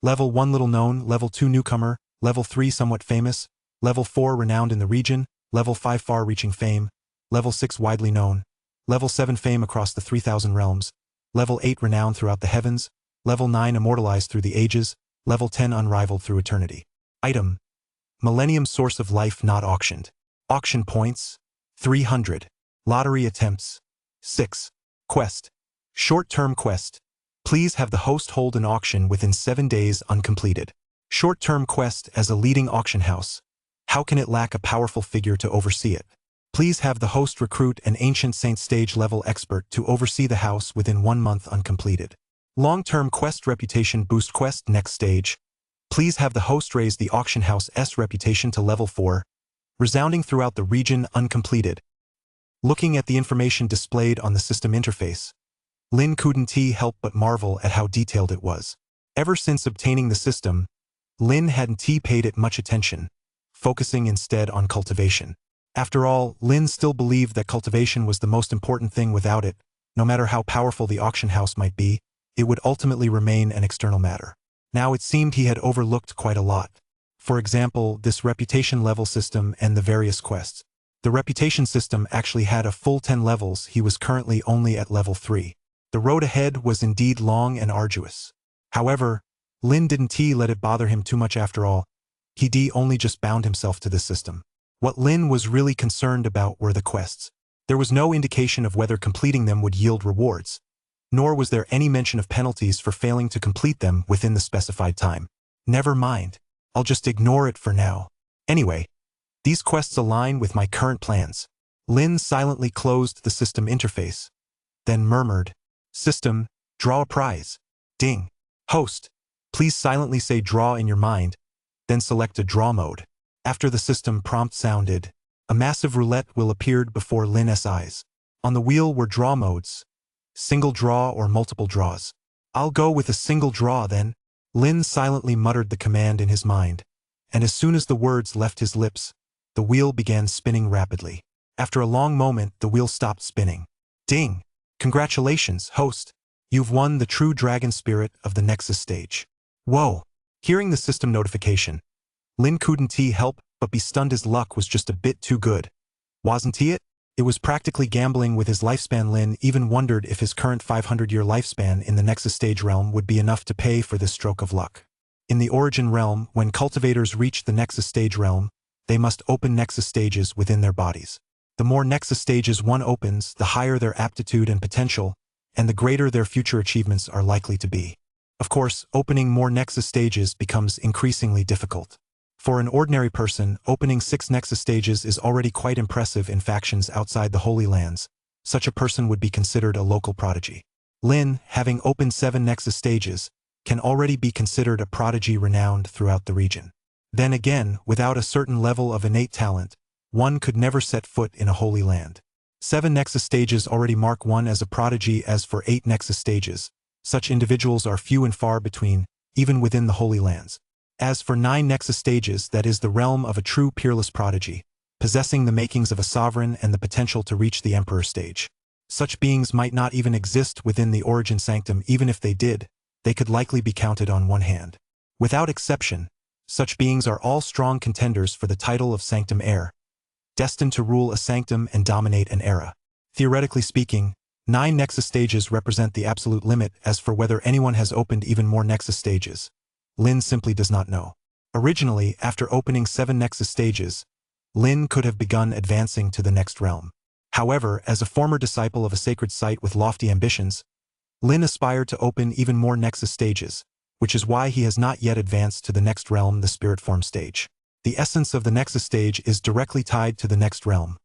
Level 1 little known, Level 2 newcomer, Level 3 somewhat famous, Level 4 renowned in the region, Level 5 far-reaching fame, Level 6 widely known, Level 7 fame across the 3,000 realms, Level 8 renowned throughout the heavens, Level 9 immortalized through the ages, Level 10 unrivaled through eternity. Item. Millennium source of life not auctioned. Auction points, 300. Lottery attempts, 6. Quest. Short-term quest. Please have the host hold an auction within 7 days uncompleted. Short-term quest. As a leading auction house, how can it lack a powerful figure to oversee it? Please have the host recruit an ancient saint stage level expert to oversee the house within 1 month uncompleted. Long-term quest reputation boost quest. Next stage. Please have the host raise the auction house's reputation to level 4, resounding throughout the region uncompleted. Looking at the information displayed on the system interface, Lin couldn't help but marvel at how detailed it was. Ever since obtaining the system, Lin hadn't paid it much attention, focusing instead on cultivation. After all, Lin still believed that cultivation was the most important thing. Without it, no matter how powerful the auction house might be, it would ultimately remain an external matter. Now it seemed he had overlooked quite a lot. For example, this reputation level system and the various quests. The reputation system actually had a full 10 levels. He was currently only at level 3. The road ahead was indeed long and arduous. However, Lin didn't let it bother him too much. After all, he only just bound himself to this system. What Lin was really concerned about were the quests. There was no indication of whether completing them would yield rewards, nor was there any mention of penalties for failing to complete them within the specified time. Never mind. I'll just ignore it for now. Anyway, these quests align with my current plans. Lin silently closed the system interface, then murmured, "System, draw a prize." Ding. Host, please silently say draw in your mind, then select a draw mode. After the system prompt sounded, a massive roulette wheel appeared before Lin's eyes. On the wheel were draw modes: single draw or multiple draws. I'll go with a single draw then. Lin silently muttered the command in his mind, and as soon as the words left his lips, the wheel began spinning rapidly. After a long moment, the wheel stopped spinning. Ding! Congratulations, host! You've won the true dragon spirit of the Nexus stage. Whoa! Hearing the system notification, Lin couldn't help but be stunned. His luck was just a bit too good. Wasn't it? It was practically gambling with his lifespan. Lin even wondered if his current 500-year lifespan in the Nexus stage realm would be enough to pay for this stroke of luck. In the Origin realm, when cultivators reach the Nexus stage realm, they must open Nexus stages within their bodies. The more Nexus stages one opens, the higher their aptitude and potential, and the greater their future achievements are likely to be. Of course, opening more Nexus stages becomes increasingly difficult. For an ordinary person, opening 6 Nexus stages is already quite impressive. In factions outside the Holy Lands, such a person would be considered a local prodigy. Lin, having opened 7 Nexus stages, can already be considered a prodigy renowned throughout the region. Then again, without a certain level of innate talent, one could never set foot in a Holy Land. 7 Nexus stages already mark one as a prodigy. As for 8 Nexus stages, such individuals are few and far between, even within the Holy Lands. As for 9 Nexus stages, that is the realm of a true peerless prodigy, possessing the makings of a sovereign and the potential to reach the Emperor stage. Such beings might not even exist within the origin sanctum. Even if they did, they could likely be counted on one hand. Without exception, such beings are all strong contenders for the title of sanctum heir, destined to rule a sanctum and dominate an era. Theoretically speaking, 9 Nexus stages represent the absolute limit. As for whether anyone has opened even more Nexus stages, Lin simply does not know. Originally, after opening 7 Nexus stages, Lin could have begun advancing to the next realm. However, as a former disciple of a sacred site with lofty ambitions, Lin aspired to open even more Nexus stages, which is why he has not yet advanced to the next realm, the spirit form stage. The essence of the Nexus stage is directly tied to the next realm,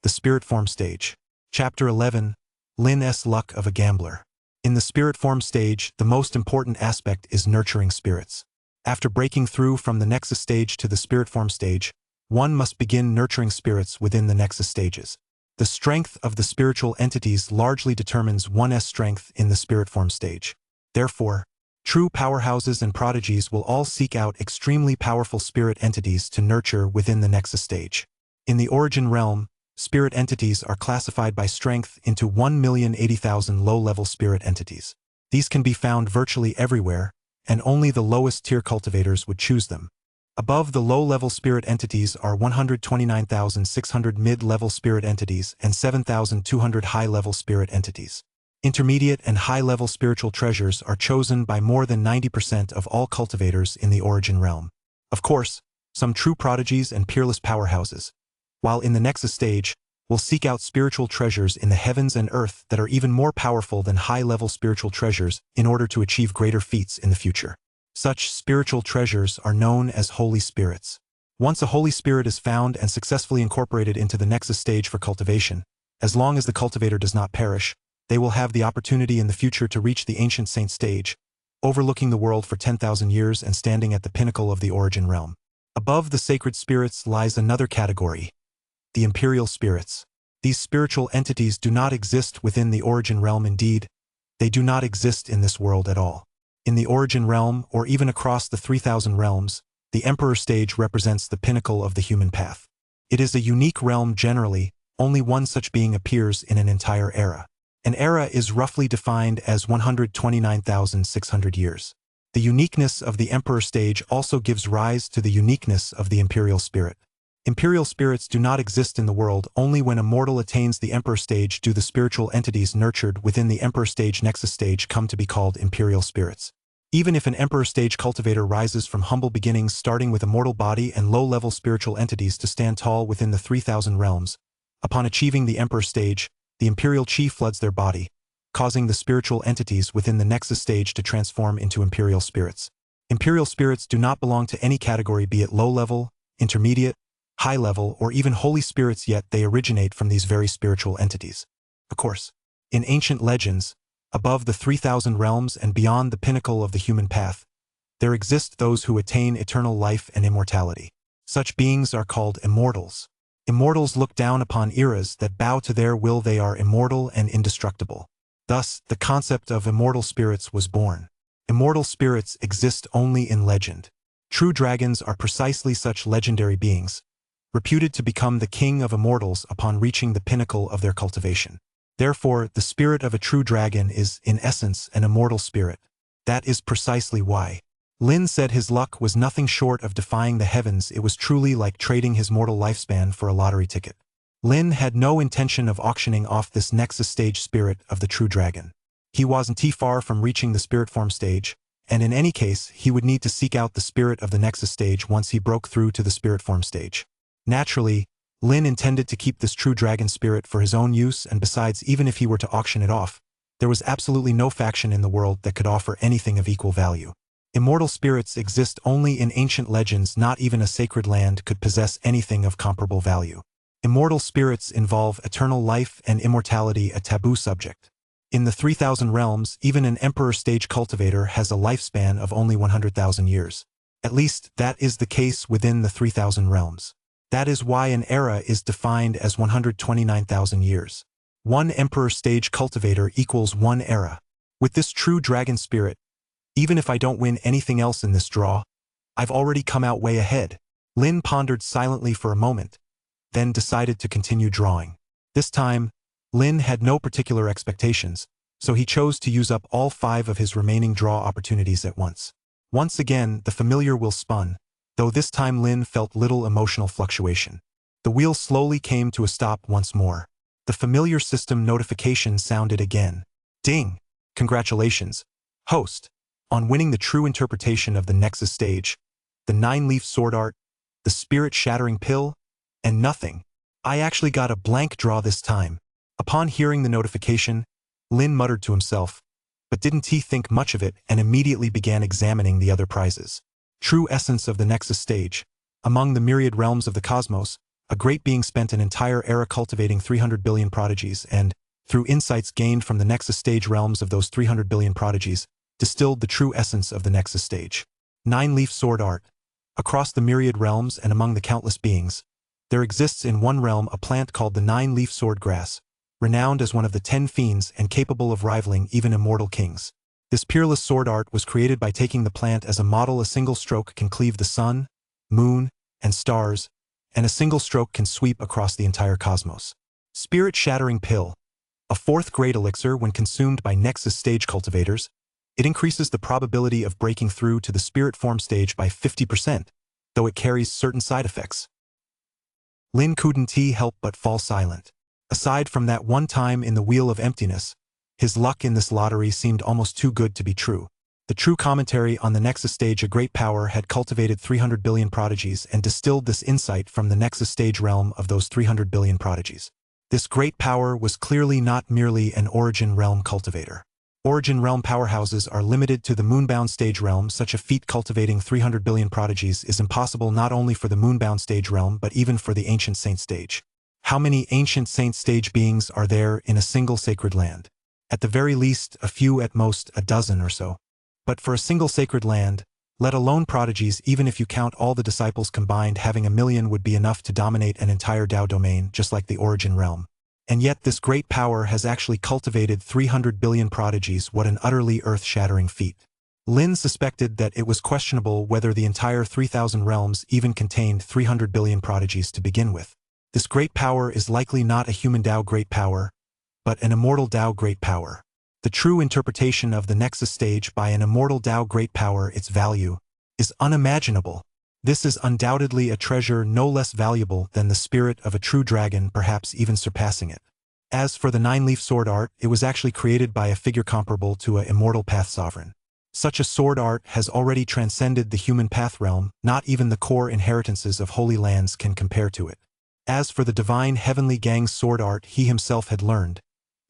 the spirit form stage. Chapter 11, Lin's Luck of a Gambler. In the spirit form stage, the most important aspect is nurturing spirits. After breaking through from the Nexus stage to the spirit form stage, one must begin nurturing spirits within the Nexus stages. The strength of the spiritual entities largely determines one's strength in the spirit form stage. Therefore, true powerhouses and prodigies will all seek out extremely powerful spirit entities to nurture within the Nexus stage. In the origin realm, spirit entities are classified by strength into 1,080,000 low-level spirit entities. These can be found virtually everywhere, and only the lowest tier cultivators would choose them. Above the low-level spirit entities are 129,600 mid-level spirit entities and 7,200 high-level spirit entities. Intermediate and high-level spiritual treasures are chosen by more than 90% of all cultivators in the origin realm. Of course, some true prodigies and peerless powerhouses, while in the Nexus stage, will seek out spiritual treasures in the heavens and earth that are even more powerful than high-level spiritual treasures in order to achieve greater feats in the future. Such spiritual treasures are known as holy spirits. Once a holy spirit is found and successfully incorporated into the Nexus stage for cultivation, as long as the cultivator does not perish, they will have the opportunity in the future to reach the ancient saint stage, overlooking the world for 10,000 years and standing at the pinnacle of the origin realm. Above the sacred spirits lies another category, the imperial spirits. These spiritual entities do not exist within the origin realm. Indeed, they do not exist in this world at all. In the origin realm, or even across the 3,000 realms, the Emperor stage represents the pinnacle of the human path. It is a unique realm. Generally, only one such being appears in an entire era. An era is roughly defined as 129,600 years. The uniqueness of the Emperor stage also gives rise to the uniqueness of the imperial spirit. Imperial spirits do not exist in the world. Only when a mortal attains the Emperor stage do the spiritual entities nurtured within the Emperor stage Nexus stage come to be called imperial spirits. Even if an Emperor stage cultivator rises from humble beginnings starting with a mortal body and low-level spiritual entities to stand tall within the 3,000 realms, upon achieving the Emperor stage, the imperial chi floods their body, causing the spiritual entities within the Nexus stage to transform into imperial spirits. Imperial spirits do not belong to any category, be it low-level, intermediate, high-level, or even holy spirits, yet they originate from these very spiritual entities. Of course, in ancient legends, above the 3,000 realms and beyond the pinnacle of the human path, there exist those who attain eternal life and immortality. Such beings are called immortals. Immortals look down upon eras that bow to their will. They are immortal and indestructible. Thus, the concept of immortal spirits was born. Immortal spirits exist only in legend. True dragons are precisely such legendary beings, reputed to become the king of immortals upon reaching the pinnacle of their cultivation. Therefore, the spirit of a true dragon is, in essence, an immortal spirit. That is precisely why Lin said his luck was nothing short of defying the heavens. It was truly like trading his mortal lifespan for a lottery ticket. Lin had no intention of auctioning off this Nexus stage spirit of the true dragon. He wasn't too far from reaching the spirit form stage, and in any case, he would need to seek out the spirit of the Nexus stage once he broke through to the spirit form stage. Naturally, Lin intended to keep this true dragon spirit for his own use, and besides, even if he were to auction it off, there was absolutely no faction in the world that could offer anything of equal value. Immortal spirits exist only in ancient legends. Not even a sacred land could possess anything of comparable value. Immortal spirits involve eternal life and immortality, a taboo subject. In the 3,000 realms, even an Emperor stage cultivator has a lifespan of only 100,000 years. At least, that is the case within the 3,000 realms. That is why an era is defined as 129,000 years. One Emperor stage cultivator equals one era. With this true dragon spirit, even if I don't win anything else in this draw, I've already come out way ahead. Lin pondered silently for a moment, then decided to continue drawing. This time, Lin had no particular expectations, so he chose to use up all 5 of his remaining draw opportunities at once. Once again, the familiar wheel spun, though this time Lin felt little emotional fluctuation. The wheel slowly came to a stop once more. The familiar system notification sounded again. Ding! Congratulations, host, on winning the true interpretation of the Nexus stage, the 9-leaf sword art, the spirit-shattering pill, and nothing. I actually got a blank draw this time. Upon hearing the notification, Lin muttered to himself, but didn't he think much of it and immediately began examining the other prizes. True essence of the Nexus stage. Among the myriad realms of the cosmos, a great being spent an entire era cultivating 300 billion prodigies and, through insights gained from the Nexus stage realms of those 300 billion prodigies, distilled the true essence of the Nexus stage. 9-leaf sword art. Across the myriad realms and among the countless beings, there exists in one realm a plant called the 9-leaf sword grass, renowned as one of the 10 fiends and capable of rivaling even immortal kings. This peerless sword art was created by taking the plant as a model. A single stroke can cleave the sun, moon, and stars, and a single stroke can sweep across the entire cosmos. Spirit-shattering pill. A 4th grade elixir. When consumed by Nexus stage cultivators, it increases the probability of breaking through to the spirit form stage by 50%, though it carries certain side effects. Lin couldn't help but fall silent. Aside from that one time in the Wheel of Emptiness, his luck in this lottery seemed almost too good to be true. The true commentary on the Nexus stage. A great power had cultivated 300 billion prodigies and distilled this insight from the Nexus stage realm of those 300 billion prodigies. This great power was clearly not merely an Origin realm cultivator. Origin realm powerhouses are limited to the moonbound stage realm. Such a feat cultivating 300 billion prodigies is impossible not only for the moonbound stage realm but even for the Ancient Saint stage. How many Ancient Saint stage beings are there in a single sacred land? At the very least, a few, at most a dozen or so. But for a single sacred land, let alone prodigies, even if you count all the disciples combined, having 1,000,000 would be enough to dominate an entire Dao domain, just like the Origin realm. And yet this great power has actually cultivated 300 billion prodigies. What an utterly earth-shattering feat. Lin suspected that it was questionable whether the entire 3,000 realms even contained 300 billion prodigies to begin with. This great power is likely not a human Dao great power, but an immortal Dao great power. The true interpretation of the Nexus stage by an immortal Dao great power, its value, is unimaginable. This is undoubtedly a treasure no less valuable than the spirit of a true dragon, perhaps even surpassing it. As for the 9-leaf sword art, it was actually created by a figure comparable to a immortal path sovereign. Such a sword art has already transcended the human path realm. Not even the core inheritances of holy lands can compare to it. As for the divine heavenly gang's sword art he himself had learned,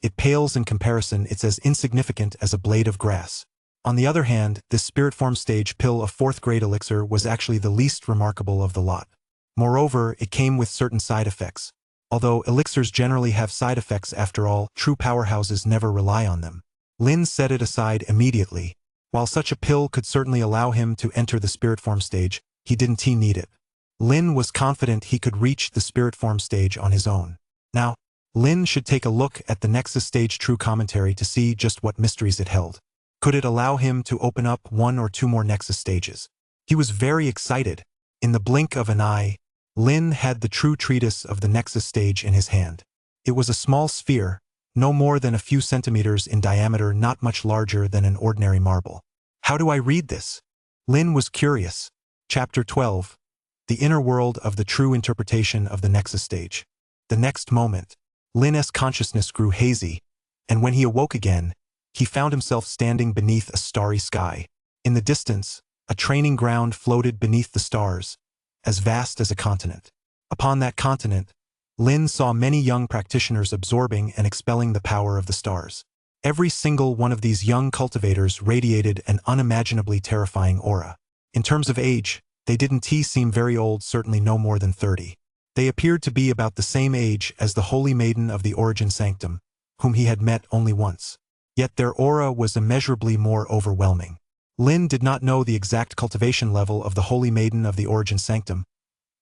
it pales in comparison. It's as insignificant as a blade of grass. On the other hand, this spirit form stage pill, a 4th grade elixir, was actually the least remarkable of the lot. Moreover, it came with certain side effects. Although elixirs generally have side effects, after all, true powerhouses never rely on them. Lin set it aside immediately. While such a pill could certainly allow him to enter the spirit form stage, he didn't need it. Lin was confident he could reach the spirit form stage on his own. Now, Lin should take a look at the Nexus stage true commentary to see just what mysteries it held. Could it allow him to open up 1 or 2 more Nexus stages? He was very excited. In the blink of an eye, Lin had the true treatise of the Nexus stage in his hand. It was a small sphere, no more than a few centimeters in diameter, not much larger than an ordinary marble. How do I read this? Lin was curious. Chapter 12. The Inner World of the True Interpretation of the Nexus Stage. The next moment, Lin's consciousness grew hazy, and when he awoke again, he found himself standing beneath a starry sky. In the distance, a training ground floated beneath the stars, as vast as a continent. Upon that continent, Lin saw many young practitioners absorbing and expelling the power of the stars. Every single one of these young cultivators radiated an unimaginably terrifying aura. In terms of age, they didn't seem very old, certainly no more than 30. They appeared to be about the same age as the Holy Maiden of the Origin Sanctum, whom he had met only once. Yet their aura was immeasurably more overwhelming. Lin did not know the exact cultivation level of the Holy Maiden of the Origin Sanctum,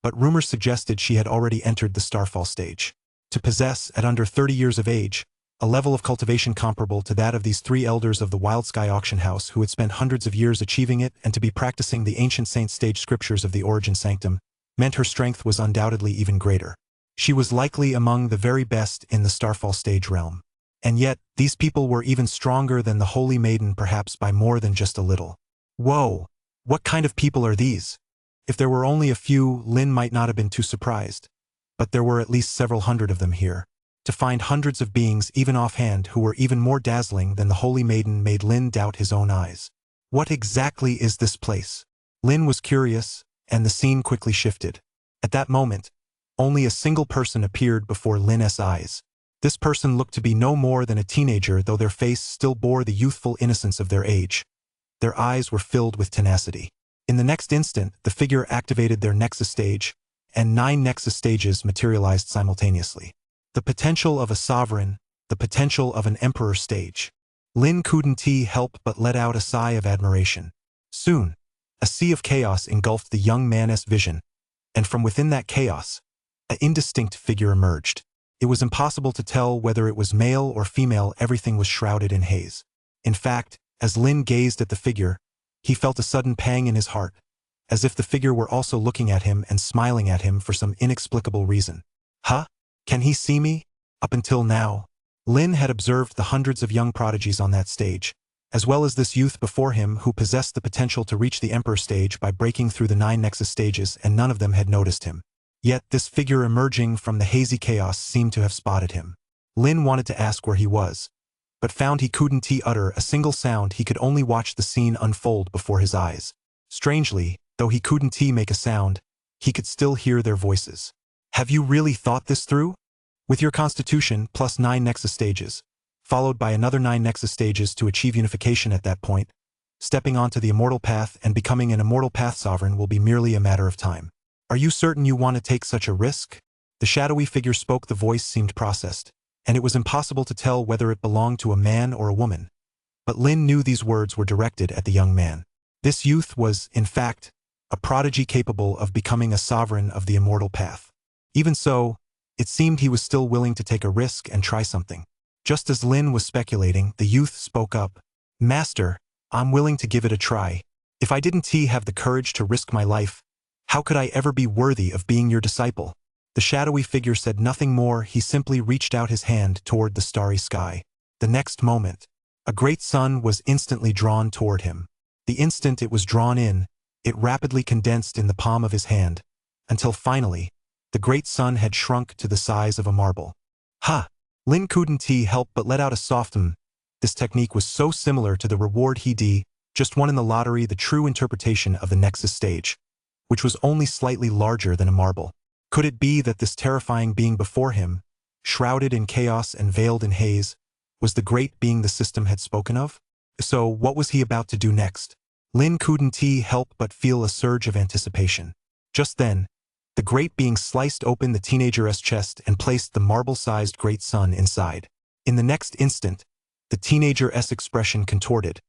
but rumors suggested she had already entered the Starfall stage. To possess, at under 30 years of age, a level of cultivation comparable to that of these 3 elders of the Wild Sky Auction House who had spent hundreds of years achieving it, and to be practicing the ancient saint stage scriptures of the Origin Sanctum, meant her strength was undoubtedly even greater. She was likely among the very best in the Starfall stage realm. And yet, these people were even stronger than the Holy Maiden, perhaps by more than just a little. Whoa! What kind of people are these? If there were only a few, Lin might not have been too surprised. But there were at least several hundred of them here. To find hundreds of beings, even offhand, who were even more dazzling than the Holy Maiden made Lin doubt his own eyes. What exactly is this place? Lin was curious, and the scene quickly shifted. At that moment, only a single person appeared before Lin's eyes. This person looked to be no more than a teenager, though their face still bore the youthful innocence of their age. Their eyes were filled with tenacity. In the next instant, the figure activated their Nexus stage, and 9 Nexus stages materialized simultaneously. The potential of a sovereign, the potential of an emperor stage. Lin couldn't help but let out a sigh of admiration. Soon, a sea of chaos engulfed the young man's vision, and from within that chaos, an indistinct figure emerged. It was impossible to tell whether it was male or female. Everything was shrouded in haze. In fact, as Lin gazed at the figure, he felt a sudden pang in his heart, as if the figure were also looking at him and smiling at him for some inexplicable reason. Huh? Can he see me? Up until now, Lin had observed the hundreds of young prodigies on that stage, as well as this youth before him who possessed the potential to reach the Emperor stage by breaking through the 9 Nexus stages, and none of them had noticed him. Yet this figure emerging from the hazy chaos seemed to have spotted him. Lin wanted to ask where he was, but found he couldn't utter a single sound. He could only watch the scene unfold before his eyes. Strangely, though he couldn't make a sound, he could still hear their voices. Have you really thought this through? With your constitution plus 9 Nexus stages, followed by another 9 Nexus stages to achieve unification at that point, stepping onto the Immortal path and becoming an Immortal path sovereign will be merely a matter of time. Are you certain you want to take such a risk? The shadowy figure spoke. The voice seemed processed, and it was impossible to tell whether it belonged to a man or a woman. But Lin knew these words were directed at the young man. This youth was, in fact, a prodigy capable of becoming a sovereign of the Immortal path. Even so, it seemed he was still willing to take a risk and try something. Just as Lin was speculating, the youth spoke up. Master, I'm willing to give it a try. If I didn't have the courage to risk my life, how could I ever be worthy of being your disciple? The shadowy figure said nothing more. He simply reached out his hand toward the starry sky. The next moment, a great sun was instantly drawn toward him. The instant it was drawn in, it rapidly condensed in the palm of his hand, until finally, the great sun had shrunk to the size of a marble. Ha! Lin couldn't help but let out a soft This technique was so similar to the reward he'd just won in the lottery, the true interpretation of the Nexus stage, which was only slightly larger than a marble. Could it be that this terrifying being before him, shrouded in chaos and veiled in haze, was the great being the system had spoken of? So what was he about to do next? Lin couldn't help but feel a surge of anticipation. Just then, the great being sliced open the teenager's chest and placed the marble-sized great sun inside. In the next instant, the teenager's expression contorted,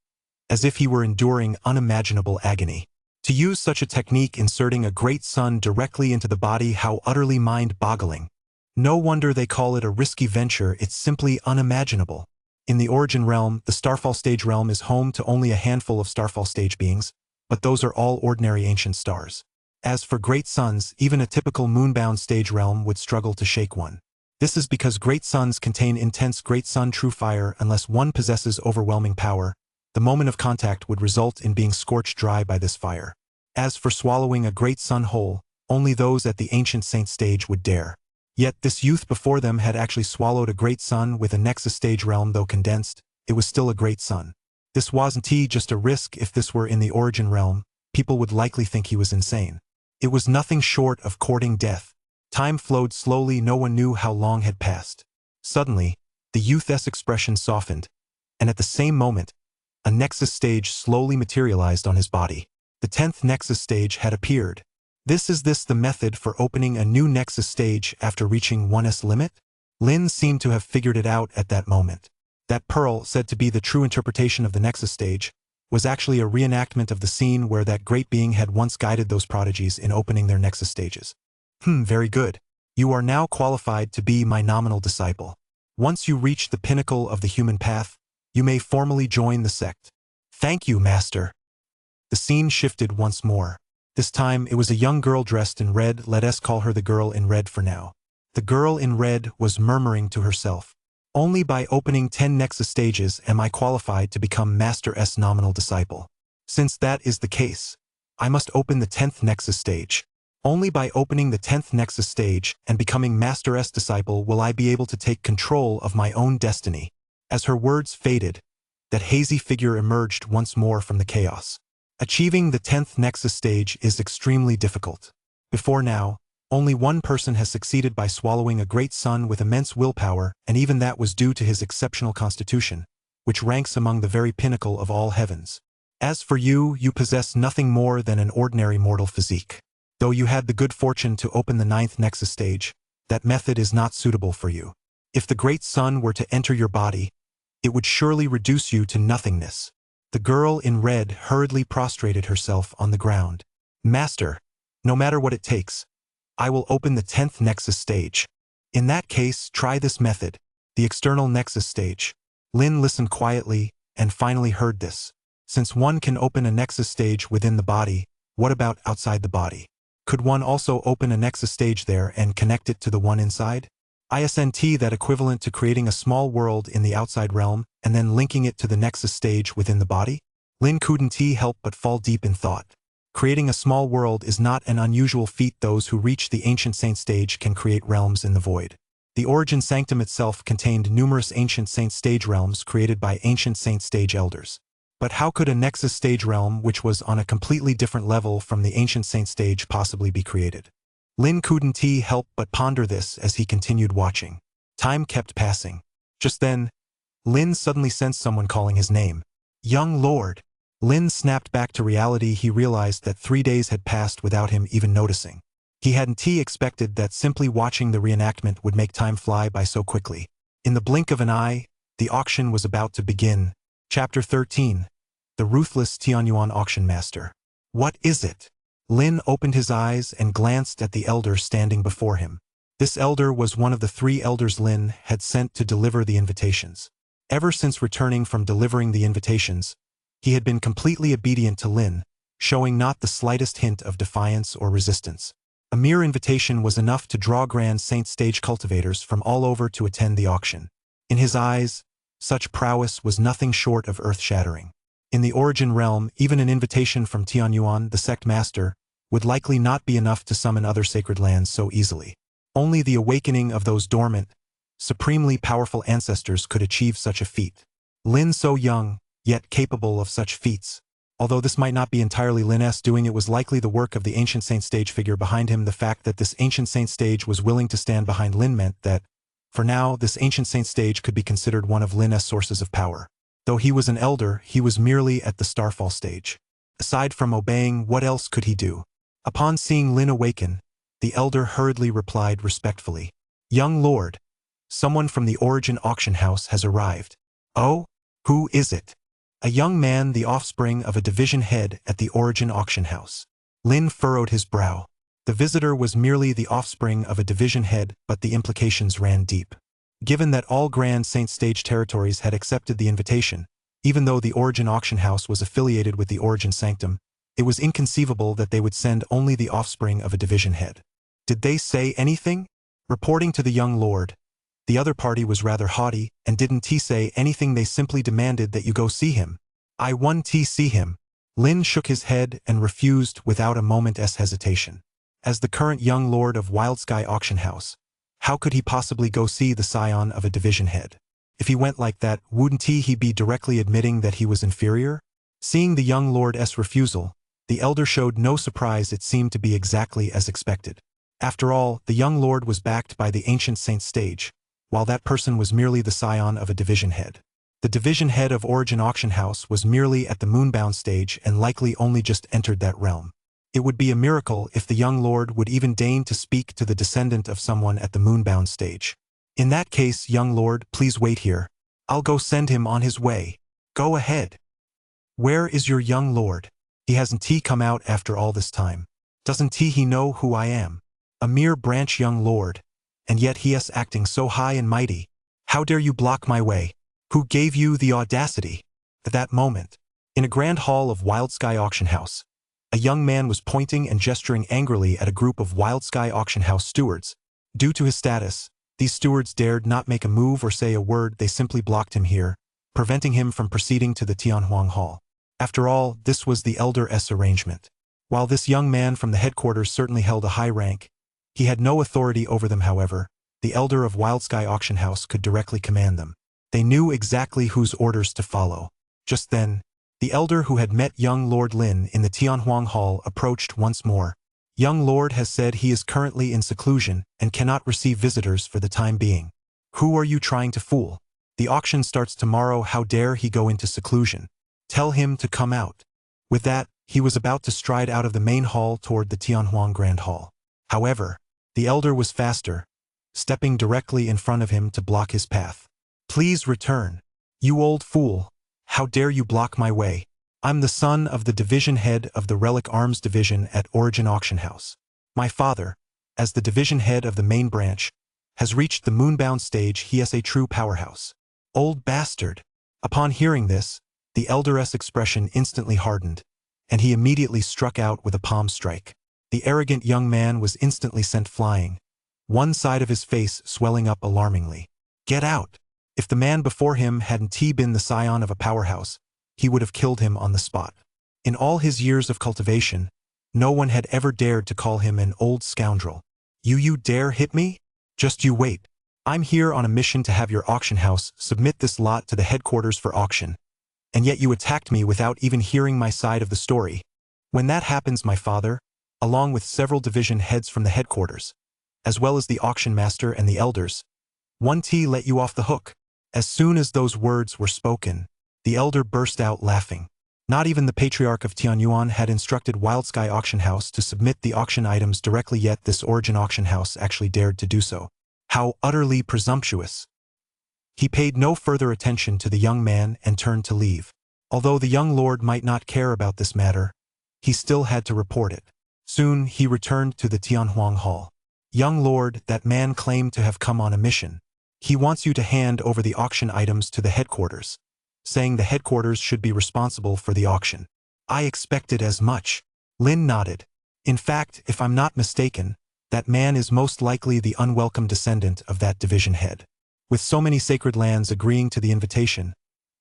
as if he were enduring unimaginable agony. To use such a technique, inserting a great sun directly into the body, how utterly mind-boggling. No wonder they call it a risky venture. It's simply unimaginable. In the Origin realm, the Starfall stage realm is home to only a handful of Starfall stage beings, but those are all ordinary ancient stars. As for great suns, even a typical moonbound stage realm would struggle to shake one. This is because great suns contain intense great sun true fire. Unless one possesses overwhelming power, the moment of contact would result in being scorched dry by this fire. As for swallowing a great sun whole, only those at the ancient saint stage would dare. Yet this youth before them had actually swallowed a great sun with a Nexus stage realm. Though condensed, it was still a great sun. This wasn't just a risk. If this were in the Origin realm, people would likely think he was insane. It was nothing short of courting death. Time flowed slowly. No one knew how long had passed. Suddenly, the youth's expression softened, and at the same moment, a Nexus stage slowly materialized on his body. The 10th Nexus stage had appeared. Is this the method for opening a new Nexus stage after reaching one's limit? Lin seemed to have figured it out at that moment. That pearl, said to be the true interpretation of the Nexus stage, was actually a reenactment of the scene where that great being had once guided those prodigies in opening their Nexus stages. Very good. You are now qualified to be my nominal disciple. Once you reach the pinnacle of the human path, you may formally join the sect. Thank you, Master. The scene shifted once more. This time, it was a young girl dressed in red. Let us call her the girl in red for now. The girl in red was murmuring to herself. Only by opening 10 Nexus stages am I qualified to become Master S nominal disciple. Since that is the case, I must open the 10th Nexus stage. Only by opening the 10th Nexus stage and becoming Master S disciple will I be able to take control of my own destiny. As her words faded, that hazy figure emerged once more from the chaos. Achieving the 10th Nexus stage is extremely difficult. Before now, only one person has succeeded by swallowing a great sun with immense willpower, and even that was due to his exceptional constitution, which ranks among the very pinnacle of all heavens. As for you, you possess nothing more than an ordinary mortal physique. Though you had the good fortune to open the 9th Nexus stage, that method is not suitable for you. If the great sun were to enter your body, it would surely reduce you to nothingness. The girl in red hurriedly prostrated herself on the ground. Master, no matter what it takes, I will open the 10th Nexus stage. In that case, try this method, the external Nexus stage. Lin listened quietly and finally heard this. Since one can open a Nexus stage within the body, what about outside the body? Could one also open a Nexus stage there and connect it to the one inside? Isn't that equivalent to creating a small world in the outside realm and then linking it to the Nexus stage within the body? Lin couldn't help but fall deep in thought. Creating a small world is not an unusual feat. Those who reach the Ancient Saint stage can create realms in the void. The Origin Sanctum itself contained numerous Ancient Saint stage realms created by Ancient Saint stage elders. But how could a Nexus stage realm which was on a completely different level from the Ancient Saint stage possibly be created? Lin couldn't help but ponder this as he continued watching. Time kept passing. Just then, Lin suddenly sensed someone calling his name. Young Lord. Lin snapped back to reality. He realized that 3 days had passed without him even noticing. He hadn't expected that simply watching the reenactment would make time fly by so quickly. In the blink of an eye, the auction was about to begin. Chapter 13. The Ruthless Tianyuan Auction Master. What is it? Lin opened his eyes and glanced at the elder standing before him. This elder was one of the 3 elders Lin had sent to deliver the invitations. Ever since returning from delivering the invitations, he had been completely obedient to Lin, showing not the slightest hint of defiance or resistance. A mere invitation was enough to draw Grand Saint stage cultivators from all over to attend the auction. In his eyes, such prowess was nothing short of earth-shattering. In the Origin realm, even an invitation from Tianyuan, the sect master, would likely not be enough to summon other sacred lands so easily. Only the awakening of those dormant, supremely powerful ancestors could achieve such a feat. Lin, so young, yet capable of such feats. Although this might not be entirely Lin's doing, it was likely the work of the Ancient Saint stage figure behind him. The fact that this Ancient Saint stage was willing to stand behind Lin meant that, for now, this Ancient Saint stage could be considered one of Lin's sources of power. Though he was an elder, he was merely at the Starfall stage. Aside from obeying, what else could he do? Upon seeing Lin awaken, the elder hurriedly replied respectfully. Young Lord, someone from the Origin auction house has arrived. Oh? Who is it? A young man, the offspring of a division head at the Origin auction house. Lin furrowed his brow. The visitor was merely the offspring of a division head, but the implications ran deep. Given that all Grand Saint stage territories had accepted the invitation, even though the Origin auction house was affiliated with the Origin Sanctum, it was inconceivable that they would send only the offspring of a division head. Did they say anything? Reporting to the young lord, the other party was rather haughty, and didn't say anything. They simply demanded that you go see him. I want to see him. Lin shook his head and refused without a moment's hesitation. As the current young lord of Wild Sky Auction House, how could he possibly go see the scion of a division head? If he went like that, wouldn't he be directly admitting that he was inferior? Seeing the young lord's refusal, the elder showed no surprise. It seemed to be exactly as expected. After all, the young lord was backed by the Ancient Saint stage, while that person was merely the scion of a division head. The division head of Origin Auction House was merely at the Moonbound stage and likely only just entered that realm. It would be a miracle if the young lord would even deign to speak to the descendant of someone at the Moonbound stage. In that case, young lord, please wait here. I'll go send him on his way. Go ahead. Where is your young lord? He hasn't come out after all this time. Doesn't he know who I am? A mere branch young lord, and yet he is acting so high and mighty. How dare you block my way? Who gave you the audacity? At that moment, in a grand hall of Wild Sky Auction House, a young man was pointing and gesturing angrily at a group of Wild Sky Auction House stewards, Due to his status, these stewards dared not make a move or say a word. They simply blocked him here, preventing him from proceeding to the Tianhuang Hall. After all, this was the Elder's arrangement. While this young man from the headquarters certainly held a high rank, he had no authority over them. However, the elder of Wildsky Auction House could directly command them. They knew exactly whose orders to follow. Just then, the elder who had met young Lord Lin in the Tianhuang Hall approached once more. Young Lord has said he is currently in seclusion and cannot receive visitors for the time being. Who are you trying to fool? The auction starts tomorrow. How dare he go into seclusion? Tell him to come out. With that, he was about to stride out of the main hall toward the Tianhuang Grand Hall. However, the elder was faster, stepping directly in front of him to block his path. Please return. You old fool. How dare you block my way? I'm the son of the division head of the Relic Arms Division at Origin Auction House. My father, as the division head of the main branch, has reached the moonbound stage. He is a true powerhouse. Old bastard. Upon hearing this, the elder's expression instantly hardened, and he immediately struck out with a palm strike. The arrogant young man was instantly sent flying, one side of his face swelling up alarmingly. Get out! If the man before him hadn't been the scion of a powerhouse, he would have killed him on the spot. In all his years of cultivation, no one had ever dared to call him an old scoundrel. You dare hit me? Just you wait. I'm here on a mission to have your auction house submit this lot to the headquarters for auction. And yet you attacked me without even hearing my side of the story. When that happens, my father, along with several division heads from the headquarters, as well as the auction master and the elders, let you off the hook. As soon as those words were spoken, the elder burst out laughing. Not even the Patriarch of Tianyuan had instructed Wildsky Auction House to submit the auction items directly, yet this Origin Auction House actually dared to do so. How utterly presumptuous! He paid no further attention to the young man and turned to leave. Although the young lord might not care about this matter, he still had to report it. Soon he returned to the Tianhuang Hall. Young lord, that man claimed to have come on a mission. He wants you to hand over the auction items to the headquarters, saying the headquarters should be responsible for the auction. I expected as much. Lin nodded. In fact, if I'm not mistaken, that man is most likely the unwelcome descendant of that division head. With so many sacred lands agreeing to the invitation,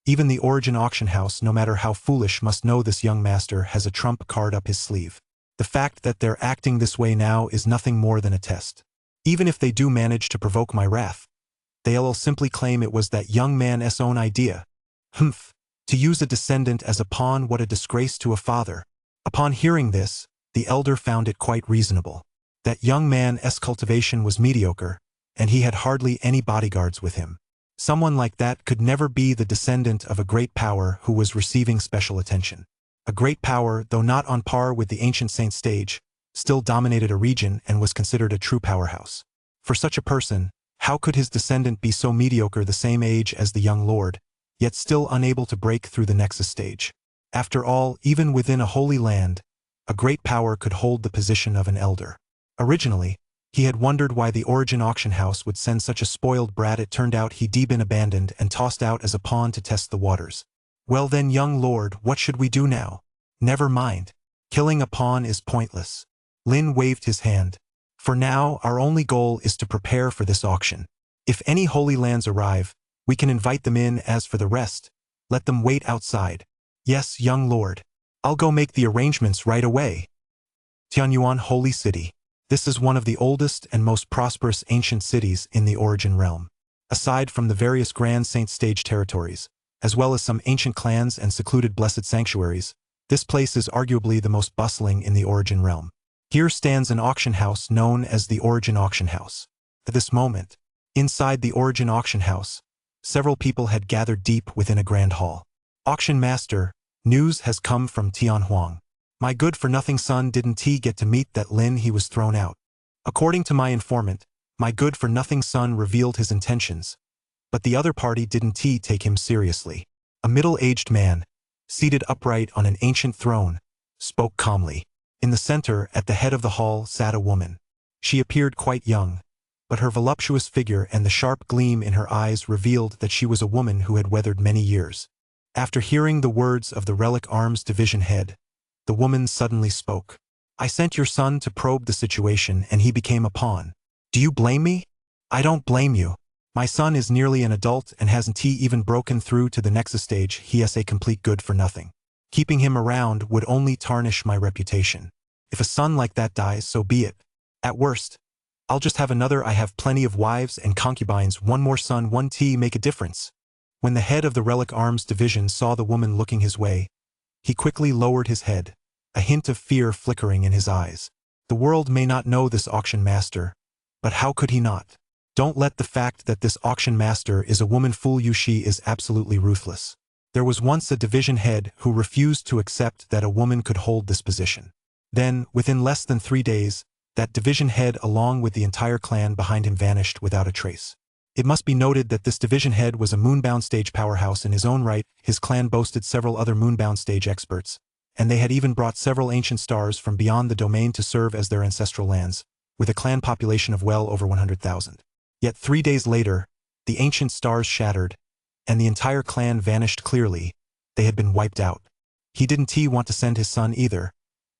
even the Origin Auction House, no matter how foolish, must know this young master has a trump card up his sleeve. The fact that they're acting this way now is nothing more than a test. Even if they do manage to provoke my wrath, they'll simply claim it was that young man's own idea. Humph! To use a descendant as a pawn, what a disgrace to a father. Upon hearing this, the elder found it quite reasonable. That young man's cultivation was mediocre, and he had hardly any bodyguards with him. Someone like that could never be the descendant of a great power who was receiving special attention. A great power, though not on par with the ancient saint stage, still dominated a region and was considered a true powerhouse. For such a person, how could his descendant be so mediocre, the same age as the young lord, yet still unable to break through the nexus stage? After all, even within a holy land, a great power could hold the position of an elder. Originally, he had wondered why the Origin Auction House would send such a spoiled brat. It turned out he'd been abandoned and tossed out as a pawn to test the waters. Well then, young lord, what should we do now? Never mind. Killing a pawn is pointless. Lin waved his hand. For now, our only goal is to prepare for this auction. If any holy lands arrive, we can invite them in. As for the rest, let them wait outside. Yes, young lord. I'll go make the arrangements right away. Tianyuan Holy City. This is one of the oldest and most prosperous ancient cities in the Origin realm. Aside from the various Grand Saint Stage territories, as well as some ancient clans and secluded blessed sanctuaries, this place is arguably the most bustling in the Origin realm. Here stands an auction house known as the Origin Auction House. At this moment, inside the Origin Auction House, several people had gathered deep within a grand hall. Auction Master, news has come from Tianhuang. My good-for-nothing son didn't get to meet that Lin. He was thrown out. According to my informant, my good-for-nothing son revealed his intentions, but the other party didn't take him seriously. A middle-aged man, seated upright on an ancient throne, spoke calmly. In the center, at the head of the hall, sat a woman. She appeared quite young, but her voluptuous figure and the sharp gleam in her eyes revealed that she was a woman who had weathered many years. After hearing the words of the Relic Arms Division head, the woman suddenly spoke. I sent your son to probe the situation and he became a pawn. Do you blame me? I don't blame you. My son is nearly an adult and hasn't he even broken through to the Nexus stage. He is a complete good for nothing. Keeping him around would only tarnish my reputation. If a son like that dies, so be it. At worst, I'll just have another. I have plenty of wives and concubines. One more son, one tea make a difference. When the head of the Relic Arms Division saw the woman looking his way, he quickly lowered his head, a hint of fear flickering in his eyes. The world may not know this auction master, but how could he not? Don't let the fact that this auction master is a woman fool you. She is absolutely ruthless. There was once a division head who refused to accept that a woman could hold this position. Then, within less than 3 days, that division head along with the entire clan behind him vanished without a trace. It must be noted that this division head was a moonbound stage powerhouse in his own right. His clan boasted several other moonbound stage experts, and they had even brought several ancient stars from beyond the domain to serve as their ancestral lands, with a clan population of well over 100,000. Yet 3 days later, the ancient stars shattered, and the entire clan vanished clearly. They had been wiped out. He didn't want to send his son either,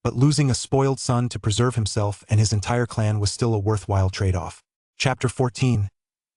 but losing a spoiled son to preserve himself and his entire clan was still a worthwhile trade-off. Chapter 14.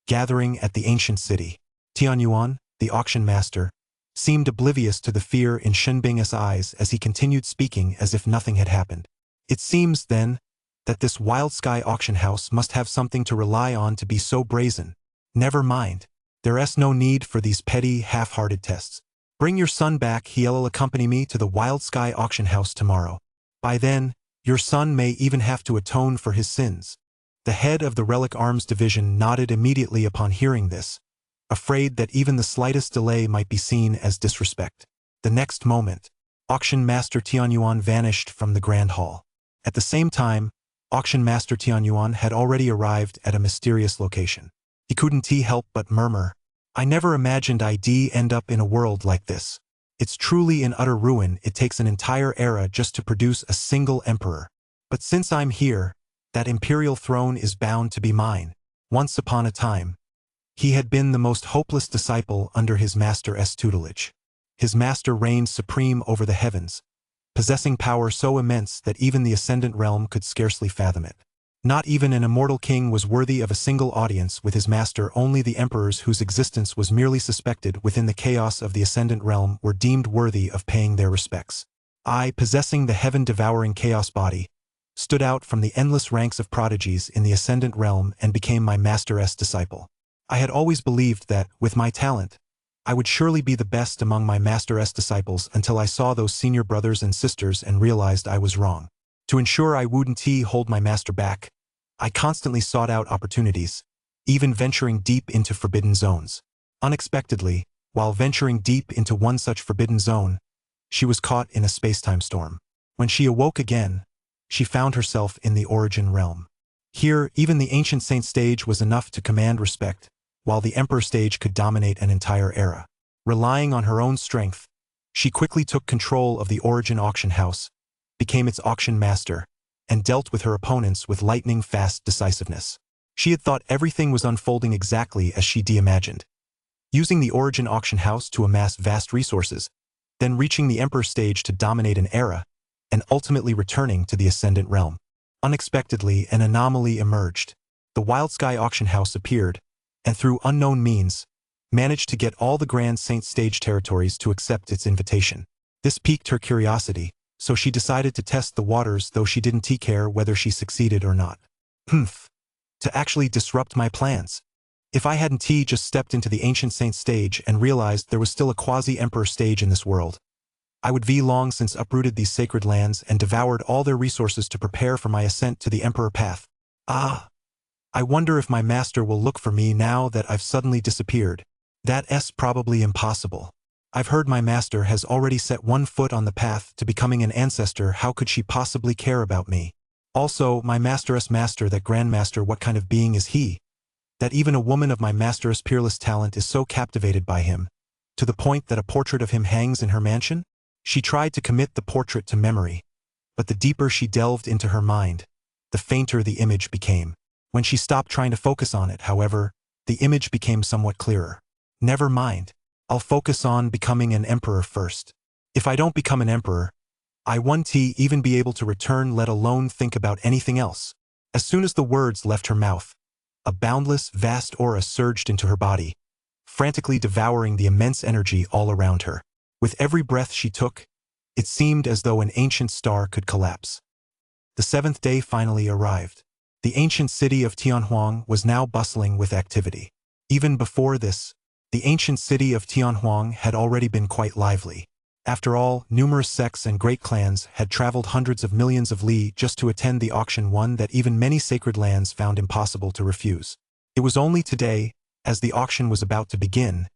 Gathering at the Ancient City. Tianyuan, the auction master, seemed oblivious to the fear in Shenbing's eyes as he continued speaking as if nothing had happened. It seems, then, that this Wild Sky auction house must have something to rely on to be so brazen. Never mind. There's no need for these petty, half-hearted tests. Bring your son back. He'll accompany me to the Wild Sky auction house tomorrow. By then, your son may even have to atone for his sins. The head of the Relic Arms Division nodded immediately upon hearing this, afraid that even the slightest delay might be seen as disrespect. The next moment, Auction Master Tianyuan vanished from the Grand Hall. At the same time, Auction Master Tianyuan had already arrived at a mysterious location. He couldn't help but murmur, I never imagined I'd end up in a world like this. It's truly in utter ruin. It takes an entire era just to produce a single emperor. But since I'm here, that imperial throne is bound to be mine. Once upon a time, he had been the most hopeless disciple under his master's tutelage. His master reigned supreme over the heavens, possessing power so immense that even the Ascendant Realm could scarcely fathom it. Not even an immortal king was worthy of a single audience with his master. Only the emperors whose existence was merely suspected within the chaos of the Ascendant Realm were deemed worthy of paying their respects. I, possessing the heaven-devouring chaos body, stood out from the endless ranks of prodigies in the Ascendant Realm and became my master's disciple. I had always believed that, with my talent, I would surely be the best among my master's disciples until I saw those senior brothers and sisters and realized I was wrong. To ensure I wouldn't hold my master back, I constantly sought out opportunities, even venturing deep into forbidden zones. Unexpectedly, while venturing deep into one such forbidden zone, she was caught in a space-time storm. When she awoke again, she found herself in the Origin Realm. Here, even the Ancient Saint stage was enough to command respect, while the Emperor stage could dominate an entire era. Relying on her own strength, she quickly took control of the Origin auction house, became its auction master, and dealt with her opponents with lightning-fast decisiveness. She had thought everything was unfolding exactly as she imagined. Using the Origin auction house to amass vast resources, then reaching the Emperor stage to dominate an era, and ultimately returning to the Ascendant Realm. Unexpectedly, an anomaly emerged. The Wild Sky auction house appeared, and through unknown means, managed to get all the Grand Saint stage territories to accept its invitation. This piqued her curiosity, so she decided to test the waters, though she didn't care whether she succeeded or not. To actually disrupt my plans. If I hadn't just stepped into the Ancient Saint stage and realized there was still a quasi-emperor stage in this world, I would long since uprooted these sacred lands and devoured all their resources to prepare for my ascent to the Emperor path. I wonder if my master will look for me now that I've suddenly disappeared. That's probably impossible. I've heard my master has already set one foot on the path to becoming an ancestor. How could she possibly care about me? Also, my master's master, that grandmaster, what kind of being is he? That even a woman of my master's peerless talent is so captivated by him, to the point that a portrait of him hangs in her mansion? She tried to commit the portrait to memory, but the deeper she delved into her mind, the fainter the image became. When she stopped trying to focus on it, however, the image became somewhat clearer. Never mind. I'll focus on becoming an emperor first. If I don't become an emperor, I won't even be able to return, let alone think about anything else. As soon as the words left her mouth, A boundless, vast aura surged into her body, frantically devouring the immense energy all around her. With every breath she took, it seemed as though an ancient star could collapse. The seventh day finally arrived. The ancient city of Tianhuang was now bustling with activity. Even before this, the ancient city of Tianhuang had already been quite lively. After all, numerous sects and great clans had traveled hundreds of millions of li just to attend the auction, one that even many sacred lands found impossible to refuse. It was only today, as the auction was about to begin,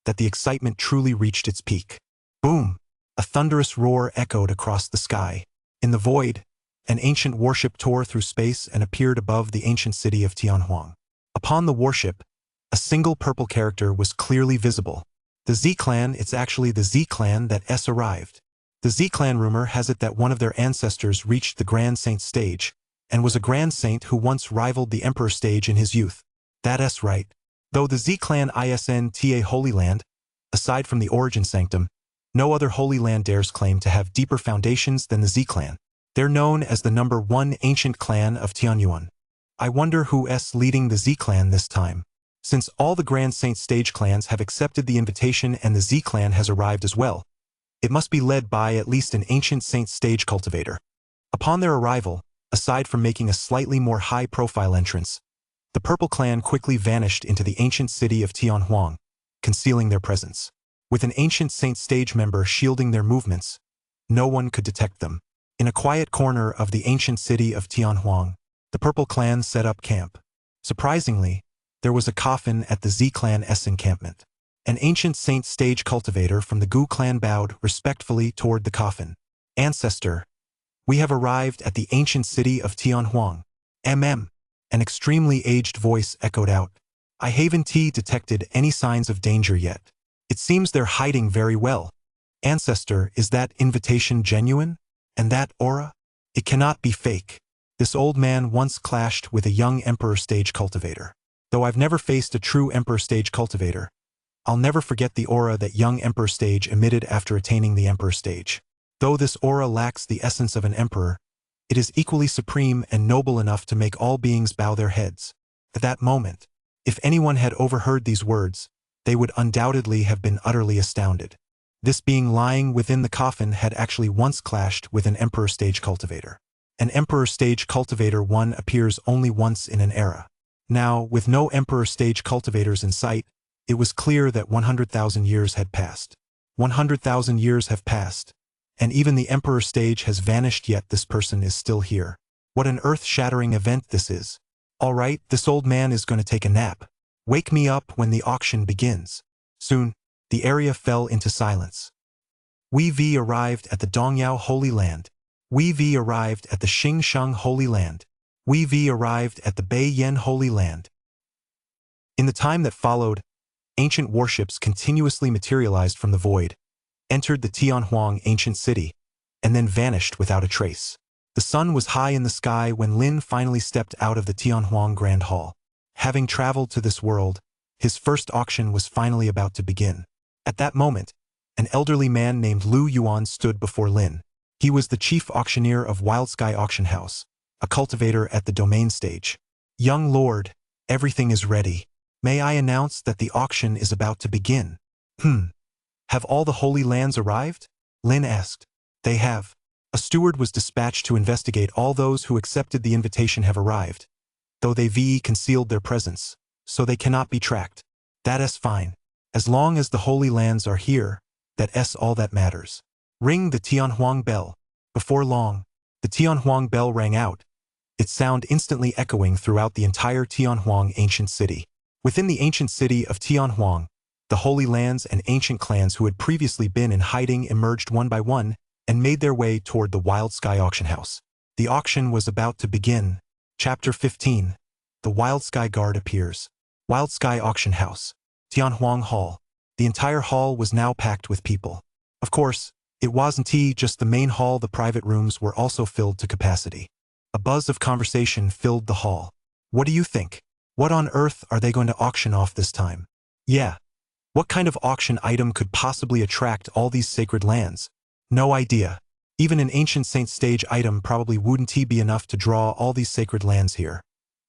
that the excitement truly reached its peak. Boom! A thunderous roar echoed across the sky. In the void, an ancient warship tore through space and appeared above the ancient city of Tianhuang. Upon the warship, a single purple character was clearly visible. The Z-Clan. It's actually the Z-Clan that arrived. The Z-Clan rumor has it that one of their ancestors reached the Grand Saint stage, and was a Grand Saint who once rivaled the Emperor stage in his youth. That's right. Though the Z-Clan isn't Holy Land, aside from the Origin Sanctum, no other Holy Land dares claim to have deeper foundations than the Z-Clan. They're known as the #1 ancient clan of Tianyuan. I wonder who's leading the Z-Clan this time. Since all the Grand Saint stage clans have accepted the invitation and the Z-Clan has arrived as well, it must be led by at least an ancient saint stage cultivator. Upon their arrival, aside from making a slightly more high-profile entrance, the Purple Clan quickly vanished into the ancient city of Tianhuang, concealing their presence. With an ancient saint stage member shielding their movements, no one could detect them. In a quiet corner of the ancient city of Tianhuang, the Purple Clan set up camp. Surprisingly, there was a coffin at the Z-Clan's encampment. An ancient saint stage cultivator from the Gu clan bowed respectfully toward the coffin. Ancestor, we have arrived at the ancient city of Tianhuang. An extremely aged voice echoed out. I haven't detected any signs of danger yet. It seems they're hiding very well. Ancestor, is that invitation genuine? And that aura? It cannot be fake. This old man once clashed with a young Emperor stage cultivator. Though I've never faced a true Emperor stage cultivator, I'll never forget the aura that young Emperor stage emitted after attaining the Emperor stage. Though this aura lacks the essence of an emperor, it is equally supreme and noble enough to make all beings bow their heads. At that moment, if anyone had overheard these words, they would undoubtedly have been utterly astounded. This being lying within the coffin had actually once clashed with an Emperor stage cultivator. An Emperor stage cultivator one appears only once in an era. Now, with no Emperor stage cultivators in sight, it was clear that 100,000 years had passed. 100,000 years have passed, and even the Emperor stage has vanished, yet this person is still here. What an earth-shattering event this is. All right, this old man is going to take a nap. Wake me up when the auction begins. Soon, the area fell into silence. We arrived at the Dongyao Holy Land. We arrived at the Xingsheng Holy Land. We arrived at the Beiyan Holy Land. In the time that followed, ancient warships continuously materialized from the void, entered the Tianhuang ancient city, and then vanished without a trace. The sun was high in the sky when Lin finally stepped out of the Tianhuang Grand Hall. Having traveled to this world, his first auction was finally about to begin. At that moment, an elderly man named Lu Yuan stood before Lin. He was the chief auctioneer of Wild Sky Auction House, a cultivator at the domain stage. Young lord, everything is ready. May I announce that the auction is about to begin? Have all the Holy Lands arrived? Lin asked. They have. A steward was dispatched to investigate. All those who accepted the invitation have arrived, though they concealed their presence, so they cannot be tracked. That's fine. As long as the Holy Lands are here, that's all that matters. Ring the Tianhuang bell. Before long, the Tianhuang bell rang out, its sound instantly echoing throughout the entire Tianhuang ancient city. Within the ancient city of Tianhuang, the Holy Lands and ancient clans who had previously been in hiding emerged one by one and made their way toward the Wild Sky Auction House. The auction was about to begin. Chapter 15. The Wild Sky Guard appears. Wild Sky Auction House. Tianhuang Hall. The entire hall was now packed with people. Of course, it wasn't just the main hall. The private rooms were also filled to capacity. A buzz of conversation filled the hall. What do you think? What on earth are they going to auction off this time? Yeah. What kind of auction item could possibly attract all these sacred lands? No idea. Even an ancient saint stage item probably wouldn't be enough to draw all these sacred lands here.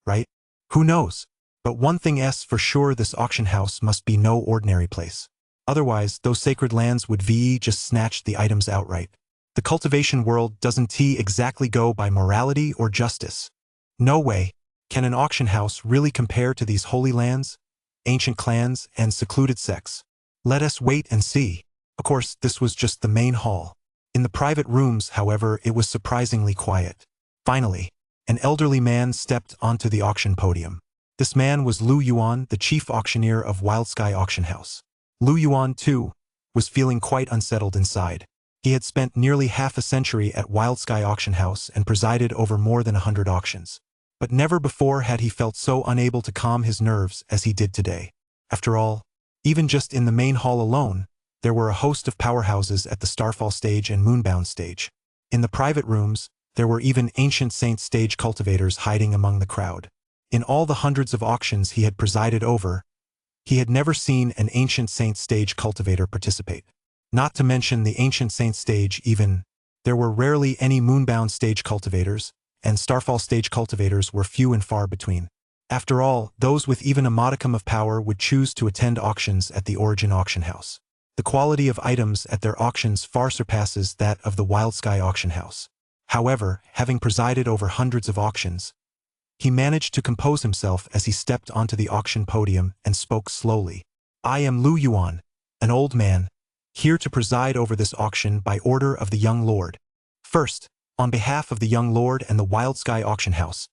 Right? Who knows? But one thing's for sure, this auction house must be no ordinary place. Otherwise, those sacred lands would just snatch the items outright. The cultivation world doesn't exactly go by morality or justice. No way can an auction house really compare to these holy lands, ancient clans, and secluded sects. Let us wait and see. Of course, this was just the main hall. In the private rooms, however, it was surprisingly quiet. Finally, an elderly man stepped onto the auction podium. This man was Lu Yuan, the chief auctioneer of Wild Sky Auction House. Lu Yuan, too, was feeling quite unsettled inside. He had spent nearly half a century at Wild Sky Auction House and presided over more than 100 auctions. But never before had he felt so unable to calm his nerves as he did today. After all, even just in the main hall alone, there were a host of powerhouses at the Starfall stage and Moonbound stage. In the private rooms, there were even Ancient Saint stage cultivators hiding among the crowd. In all the hundreds of auctions he had presided over, he had never seen an Ancient Saint stage cultivator participate. Not to mention the Ancient Saint stage even, there were rarely any Moonbound stage cultivators, and Starfall stage cultivators were few and far between. After all, those with even a modicum of power would choose to attend auctions at the Origin Auction House. The quality of items at their auctions far surpasses that of the Wild Sky Auction House. However, having presided over hundreds of auctions, he managed to compose himself as he stepped onto the auction podium and spoke slowly. I am Lu Yuan, an old man, here to preside over this auction by order of the young lord. First, on behalf of the young lord and the Wild Sky Auction House,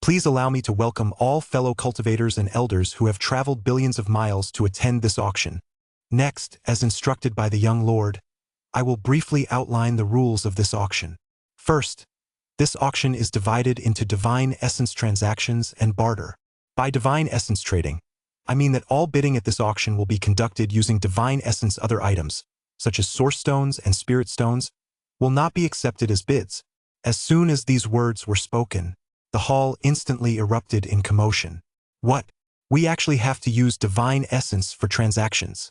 please allow me to welcome all fellow cultivators and elders who have traveled billions of miles to attend this auction. Next, as instructed by the young lord, I will briefly outline the rules of this auction. First, this auction is divided into divine essence transactions and barter. By divine essence trading, I mean that all bidding at this auction will be conducted using divine essence. Other items, such as source stones and spirit stones, will not be accepted as bids. As soon as these words were spoken, the hall instantly erupted in commotion. What? We actually have to use divine essence for transactions?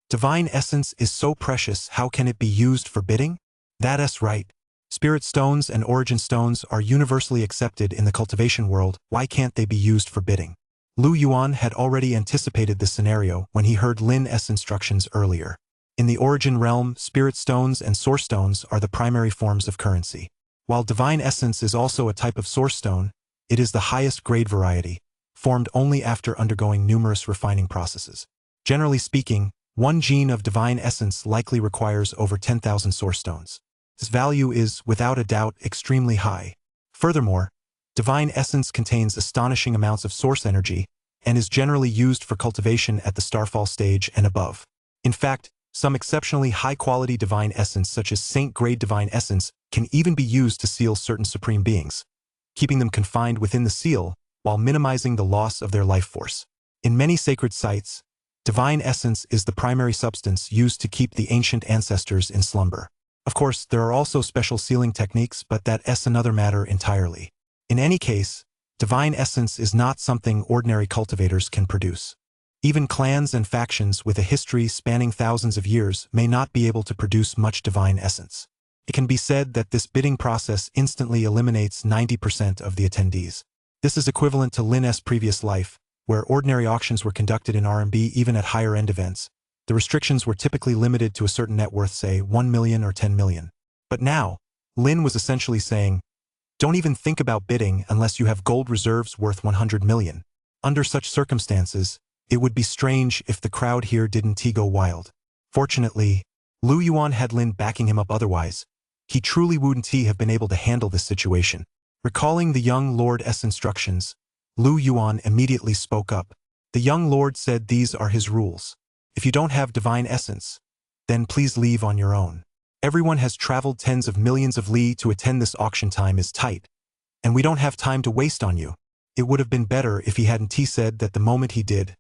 Divine essence is so precious, how can it be used for bidding? That's right. Spirit stones and origin stones are universally accepted in the cultivation world, why can't they be used for bidding? Lu Yuan had already anticipated this scenario when he heard Lin S instructions earlier. In the origin realm, spirit stones and source stones are the primary forms of currency. While divine essence is also a type of source stone, it is the highest grade variety, formed only after undergoing numerous refining processes. Generally speaking, one gene of divine essence likely requires over 10,000 source stones. This value is, without a doubt, extremely high. Furthermore, divine essence contains astonishing amounts of source energy and is generally used for cultivation at the Starfall stage and above. In fact, some exceptionally high-quality divine essence such as Saint-grade divine essence can even be used to seal certain supreme beings, keeping them confined within the seal while minimizing the loss of their life force. In many sacred sites, divine essence is the primary substance used to keep the ancient ancestors in slumber. Of course, there are also special sealing techniques, but that's another matter entirely. In any case, divine essence is not something ordinary cultivators can produce. Even clans and factions with a history spanning thousands of years may not be able to produce much divine essence. It can be said that this bidding process instantly eliminates 90% of the attendees. This is equivalent to Lin S previous life, where ordinary auctions were conducted in RMB even at higher-end events. The restrictions were typically limited to a certain net worth, say 1 million or 10 million. But now, Lin was essentially saying, don't even think about bidding unless you have gold reserves worth 100 million. Under such circumstances, it would be strange if the crowd here didn't go wild. Fortunately, Lu Yuan had Lin backing him up, otherwise, he truly wouldn't have been able to handle this situation. Recalling the young lord's instructions, Lu Yuan immediately spoke up. The young lord said these are his rules. If you don't have divine essence, then please leave on your own. Everyone has traveled tens of millions of li to attend this auction. Time is tight, and we don't have time to waste on you. It would have been better if he hadn't said that. The moment he did,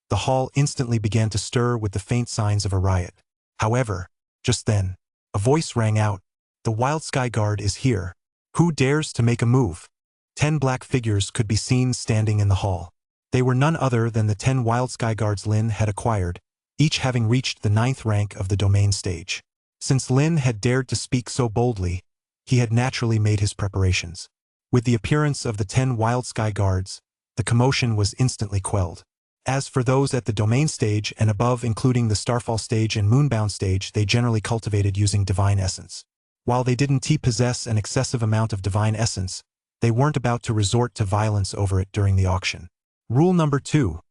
the hall instantly began to stir with the faint signs of a riot. However, just then, a voice rang out. The Wild Sky Guard is here. Who dares to make a move? 10 black figures could be seen standing in the hall. They were none other than the 10 Wild Sky Guards Lin had acquired, each having reached the 9th rank of the domain stage. Since Lin had dared to speak so boldly, he had naturally made his preparations. With the appearance of the 10 Wild Sky Guards, the commotion was instantly quelled. As for those at the domain stage and above, including the Starfall stage and Moonbound stage, they generally cultivated using divine essence. While they didn't possess an excessive amount of divine essence, they weren't about to resort to violence over it during the auction. Rule number 2.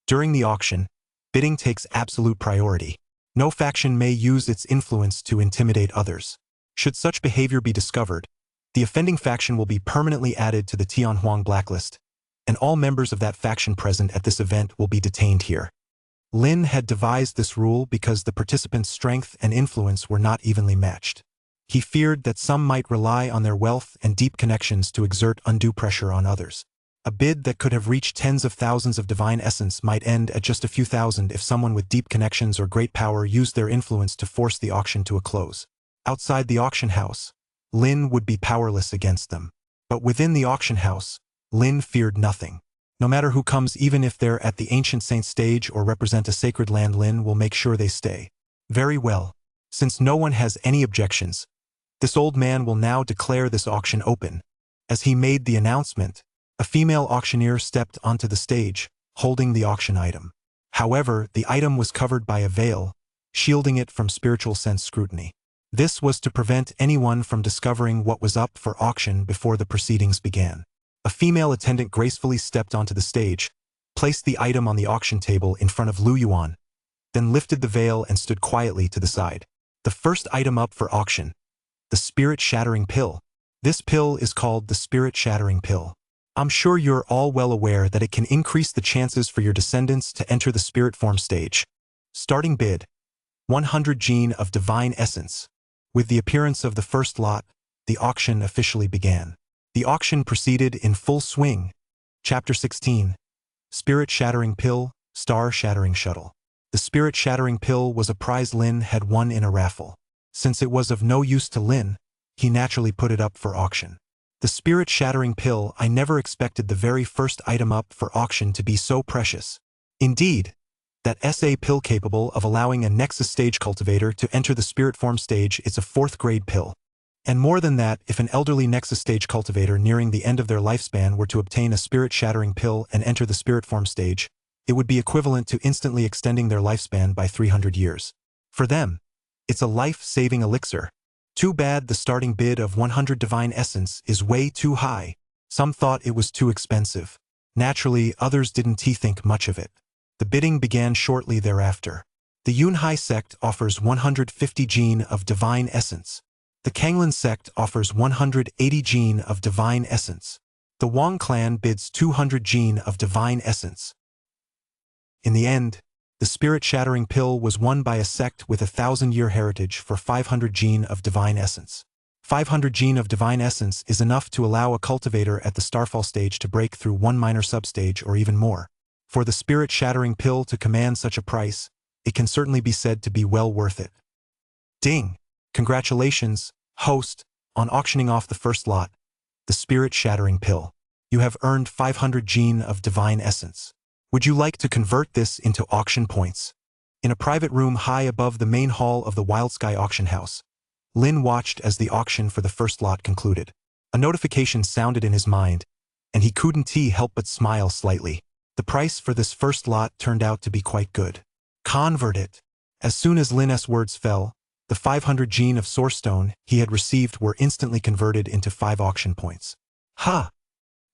During the auction, bidding takes absolute priority. No faction may use its influence to intimidate others. Should such behavior be discovered, the offending faction will be permanently added to the Tianhuang blacklist, and all members of that faction present at this event will be detained here. Lin had devised this rule because the participants' strength and influence were not evenly matched. He feared that some might rely on their wealth and deep connections to exert undue pressure on others. A bid that could have reached tens of thousands of divine essence might end at just a few thousand if someone with deep connections or great power used their influence to force the auction to a close. Outside the auction house, Lin would be powerless against them. But within the auction house, Lin feared nothing. No matter who comes, even if they're at the Ancient Saint stage or represent a sacred land, Lin will make sure they stay. Very well. Since no one has any objections, this old man will now declare this auction open. As he made the announcement, a female auctioneer stepped onto the stage, holding the auction item. However, the item was covered by a veil, shielding it from spiritual sense scrutiny. This was to prevent anyone from discovering what was up for auction before the proceedings began. A female attendant gracefully stepped onto the stage, placed the item on the auction table in front of Lu Yuan, then lifted the veil and stood quietly to the side. The first item up for auction, the spirit-shattering pill. This pill is called the spirit-shattering pill. I'm sure you're all well aware that it can increase the chances for your descendants to enter the spirit form stage. Starting bid, 100 gene of divine essence. With the appearance of the first lot, the auction officially began. The auction proceeded in full swing. Chapter 16. Spirit-shattering pill, star-shattering shuttle. The spirit-shattering pill was a prize Lin had won in a raffle. Since it was of no use to Lin, he naturally put it up for auction. The spirit-shattering pill, I never expected the very first item up for auction to be so precious. Indeed, that SA pill capable of allowing a Nexus stage cultivator to enter the spirit form stage is a 4th grade pill. And more than that, if an elderly Nexus stage cultivator nearing the end of their lifespan were to obtain a spirit-shattering pill and enter the spirit form stage, it would be equivalent to instantly extending their lifespan by 300 years. For them, it's a life-saving elixir. Too bad the starting bid of 100 divine essence is way too high. Some thought it was too expensive. Naturally, others didn't think much of it. The bidding began shortly thereafter. The Yunhai sect offers 150 gene of divine essence. The Kanglan sect offers 180 gene of divine essence. The Wang clan bids 200 gene of divine essence. In the end, the spirit-shattering pill was won by a sect with a 1,000-year heritage for 500 gene of divine essence. 500 gene of divine essence is enough to allow a cultivator at the Starfall stage to break through one minor substage or even more. For the spirit-shattering pill to command such a price, it can certainly be said to be well worth it. Ding! Congratulations, host, on auctioning off the first lot, the spirit-shattering pill. You have earned 500 gene of divine essence. Would you like to convert this into auction points? In a private room high above the main hall of the Wild Sky auction house, Lin watched as the auction for the first lot concluded. A notification sounded in his mind, and he couldn't help but smile slightly. The price for this first lot turned out to be quite good. Convert it. As soon as Lin's words fell, the 500 gene of Sourcestone he had received were instantly converted into 5 auction points. Ha!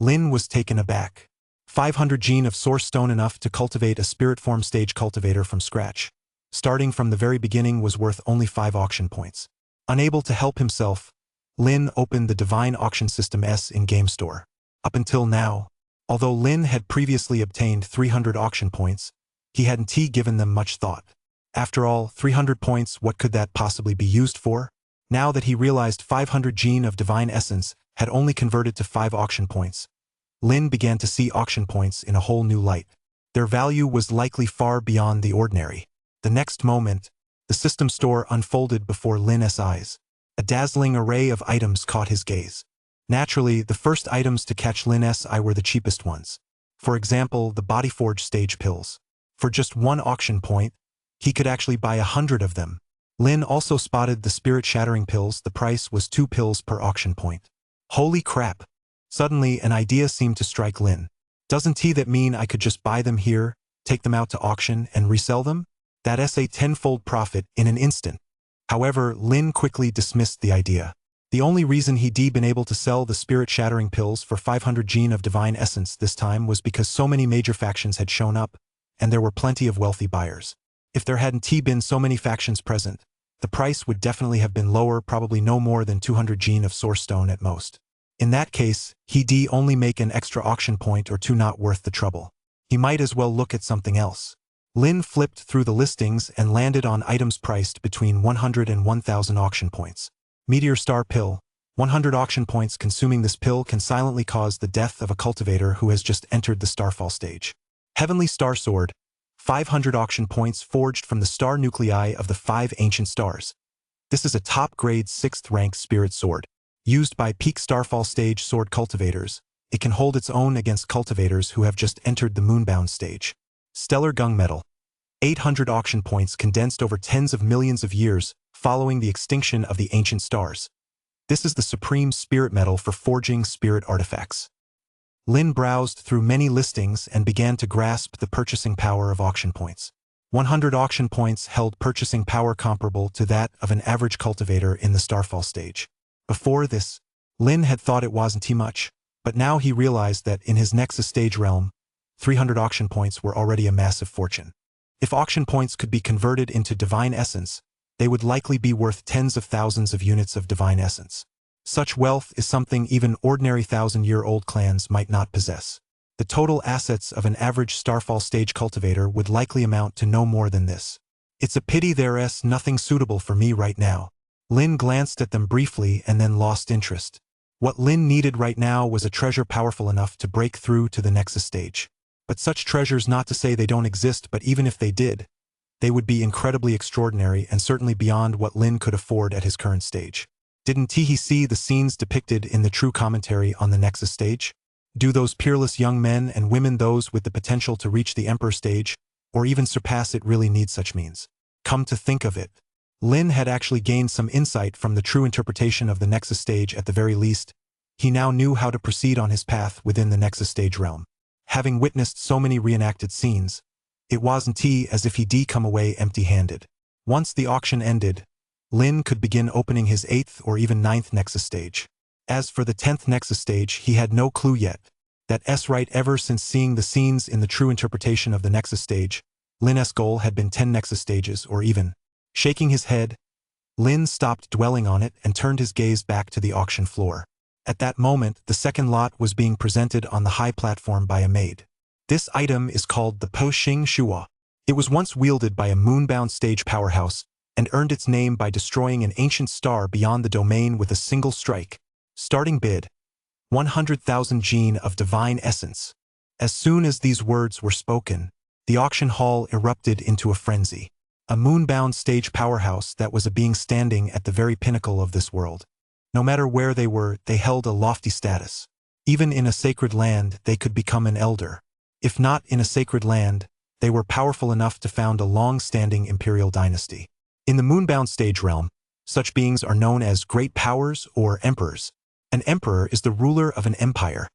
Lin was taken aback. 500 gene of Sourcestone, enough to cultivate a spirit form stage cultivator from scratch. Starting from the very beginning was worth only 5 auction points. Unable to help himself, Lin opened the Divine Auction System S in-game store. Up until now, although Lin had previously obtained 300 auction points, he hadn't given them much thought. After all, 300 points, what could that possibly be used for? Now that he realized 500 gene of Divine Essence had only converted to 5 auction points, Lin began to see auction points in a whole new light. Their value was likely far beyond the ordinary. The next moment, the system store unfolded before Lin's eyes. A dazzling array of items caught his gaze. Naturally, the first items to catch Lin's eye were the cheapest ones. For example, the Bodyforge stage pills. For just 1 auction point, he could actually buy 100 of them. Lin also spotted the spirit-shattering pills. The price was 2 pills per auction point. Holy crap! Suddenly, an idea seemed to strike Lin. Doesn't that mean I could just buy them here, take them out to auction, and resell them? That's a tenfold profit in an instant. However, Lin quickly dismissed the idea. The only reason he'd been able to sell the spirit-shattering pills for 500 gene of divine essence this time was because so many major factions had shown up, and there were plenty of wealthy buyers. If there hadn't been so many factions present, the price would definitely have been lower, probably no more than 200 gene of source stone at most. In that case, he'd only make an extra auction point or two, not worth the trouble. He might as well look at something else. Lin flipped through the listings and landed on items priced between 100 and 1,000 auction points. Meteor Star Pill. 100 auction points. Consuming this pill can silently cause the death of a cultivator who has just entered the Starfall stage. Heavenly Star Sword. 500 auction points forged from the star nuclei of the 5 ancient stars. This is a top-grade 6th rank spirit sword. Used by peak Starfall stage sword cultivators, it can hold its own against cultivators who have just entered the Moonbound stage. Stellar Gunmetal. 800 auction points condensed over tens of millions of years following the extinction of the ancient stars. This is the supreme spirit metal for forging spirit artifacts. Lin browsed through many listings and began to grasp the purchasing power of auction points. 100 auction points held purchasing power comparable to that of an average cultivator in the Starfall stage. Before this, Lin had thought it wasn't too much, but now he realized that in his Nexus stage realm, 300 auction points were already a massive fortune. If auction points could be converted into divine essence, they would likely be worth tens of thousands of units of divine essence. Such wealth is something even ordinary 1,000-year-old clans might not possess. The total assets of an average Starfall stage cultivator would likely amount to no more than this. It's a pity there's nothing suitable for me right now. Lin glanced at them briefly and then lost interest. What Lin needed right now was a treasure powerful enough to break through to the Nexus stage. But such treasures, not to say they don't exist, but even if they did, they would be incredibly extraordinary and certainly beyond what Lin could afford at his current stage. Didn't he see the scenes depicted in the true commentary on the Nexus stage? Do those peerless young men and women, those with the potential to reach the Emperor stage, or even surpass it, really need such means? Come to think of it, Lin had actually gained some insight from the true interpretation of the Nexus stage. At the very least, he now knew how to proceed on his path within the Nexus stage realm. Having witnessed so many reenacted scenes, it wasn't as if he'd come away empty-handed. Once the auction ended, Lin could begin opening his 8th or even 9th Nexus stage. As for the 10th Nexus stage, he had no clue yet. That's right, ever since seeing the scenes in the true interpretation of the Nexus stage, Lin's goal had been 10 Nexus stages or even. Shaking his head, Lin stopped dwelling on it and turned his gaze back to the auction floor. At that moment, the second lot was being presented on the high platform by a maid. This item is called the Po Xing Shua. It was once wielded by a moonbound stage powerhouse and earned its name by destroying an ancient star beyond the domain with a single strike. Starting bid, 100,000 gene of divine essence. As soon as these words were spoken, the auction hall erupted into a frenzy. A moonbound stage powerhouse that was a being standing at the very pinnacle of this world. No matter where they were, they held a lofty status. Even in a sacred land, they could become an elder. If not in a sacred land, they were powerful enough to found a long-standing imperial dynasty. In the moonbound stage realm, such beings are known as great powers or emperors. An emperor is the ruler of an empire,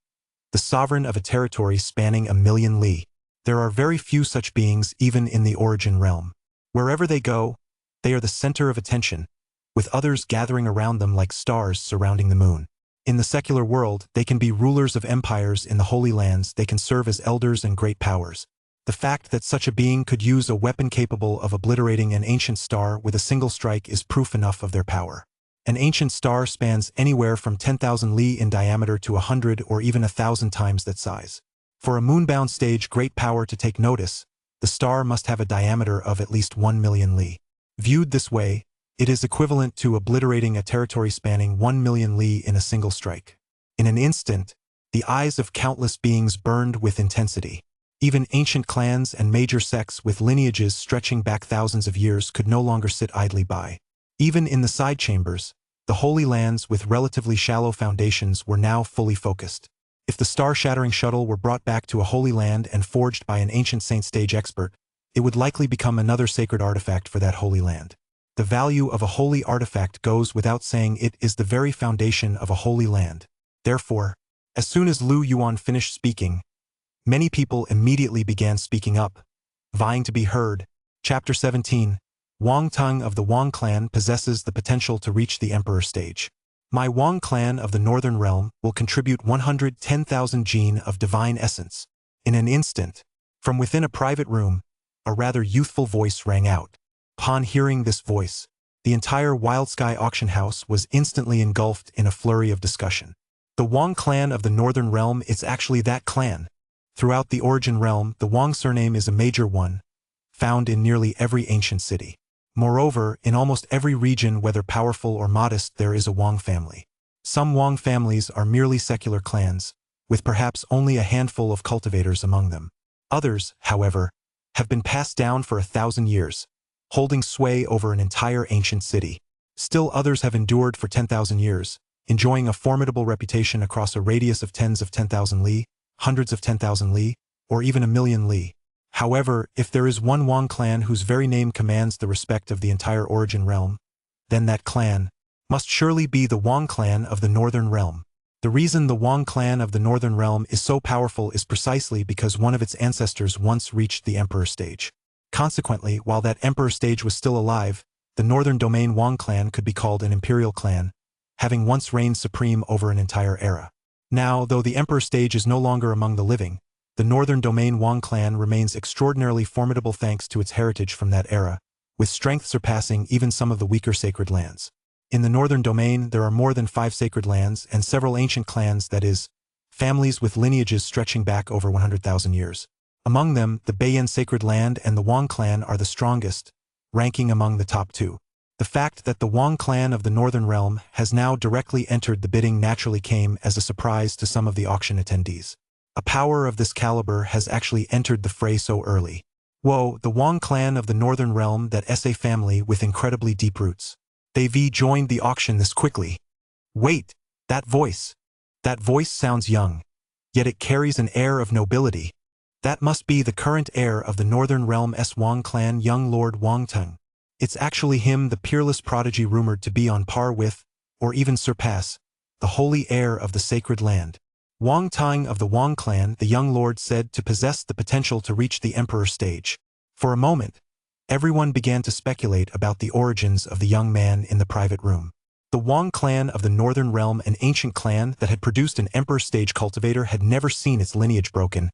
the sovereign of a territory spanning 1,000,000 li. There are very few such beings even in the origin realm. Wherever they go, they are the center of attention, with others gathering around them like stars surrounding the moon. In the secular world, they can be rulers of empires. In the Holy Lands, they can serve as elders and great powers. The fact that such a being could use a weapon capable of obliterating an ancient star with a single strike is proof enough of their power. An ancient star spans anywhere from 10,000 li in diameter to 100 or even 1,000 times that size. For a moonbound stage great power to take notice, the star must have a diameter of at least 1,000,000 li. Viewed this way, it is equivalent to obliterating a territory spanning 1,000,000 li in a single strike. In an instant, the eyes of countless beings burned with intensity. Even ancient clans and major sects with lineages stretching back thousands of years could no longer sit idly by. Even in the side chambers, the Holy Lands with relatively shallow foundations were now fully focused. If the star-shattering shuttle were brought back to a Holy Land and forged by an ancient saint stage expert, it would likely become another sacred artifact for that Holy Land. The value of a holy artifact goes without saying. It is the very foundation of a Holy Land. Therefore, as soon as Lu Yuan finished speaking, Many people immediately began speaking up, vying to be heard. Chapter 17. Wang Teng of the Wang clan possesses the potential to reach the emperor stage. My Wang clan of the Northern Realm will contribute 110,000 gene of divine essence. In an instant, from within a private room, a rather youthful voice rang out. Upon hearing this voice, the entire Wild Sky auction house was instantly engulfed in a flurry of discussion. The Wang clan of the Northern Realm is actually that clan. Throughout the Origin Realm, the Wang surname is a major one, found in nearly every ancient city. Moreover, in almost every region, whether powerful or modest, there is a Wang family. Some Wang families are merely secular clans, with perhaps only a handful of cultivators among them. Others, however, have been passed down for 1,000 years, holding sway over an entire ancient city. Still others have endured for 10,000 years, enjoying a formidable reputation across a radius of tens of 10,000 li, hundreds of 10,000 li, or even a million li. However, if there is one Wang clan whose very name commands the respect of the entire Origin Realm, then that clan must surely be the Wang clan of the Northern Realm. The reason the Wang clan of the Northern Realm is so powerful is precisely because one of its ancestors once reached the Emperor stage. Consequently, while that Emperor stage was still alive, the Northern Domain Wang clan could be called an imperial clan, having once reigned supreme over an entire era. Now, though the Emperor stage is no longer among the living, the Northern Domain Wang clan remains extraordinarily formidable thanks to its heritage from that era, with strength surpassing even some of the weaker sacred lands. In the Northern Domain, there are more than 5 sacred lands and several ancient clans, that is, families with lineages stretching back over 100,000 years. Among them, the Beiyan Sacred Land and the Wang clan are the strongest, ranking among the top 2. The fact that the Wang clan of the Northern Realm has now directly entered the bidding naturally came as a surprise to some of the auction attendees. A power of this caliber has actually entered the fray so early. Whoa, the Wang clan of the Northern Realm, that SA family with incredibly deep roots. They've joined the auction this quickly. Wait, that voice. That voice sounds young, yet it carries an air of nobility. That must be the current heir of the Northern Realm's Wang clan, young Lord Wang Teng. It's actually him, the peerless prodigy rumored to be on par with, or even surpass, the holy heir of the sacred land. Wang Teng of the Wang clan, the young lord said to possess the potential to reach the emperor stage. For a moment, everyone began to speculate about the origins of the young man in the private room. The Wang clan of the Northern Realm, an ancient clan that had produced an emperor stage cultivator, had never seen its lineage broken,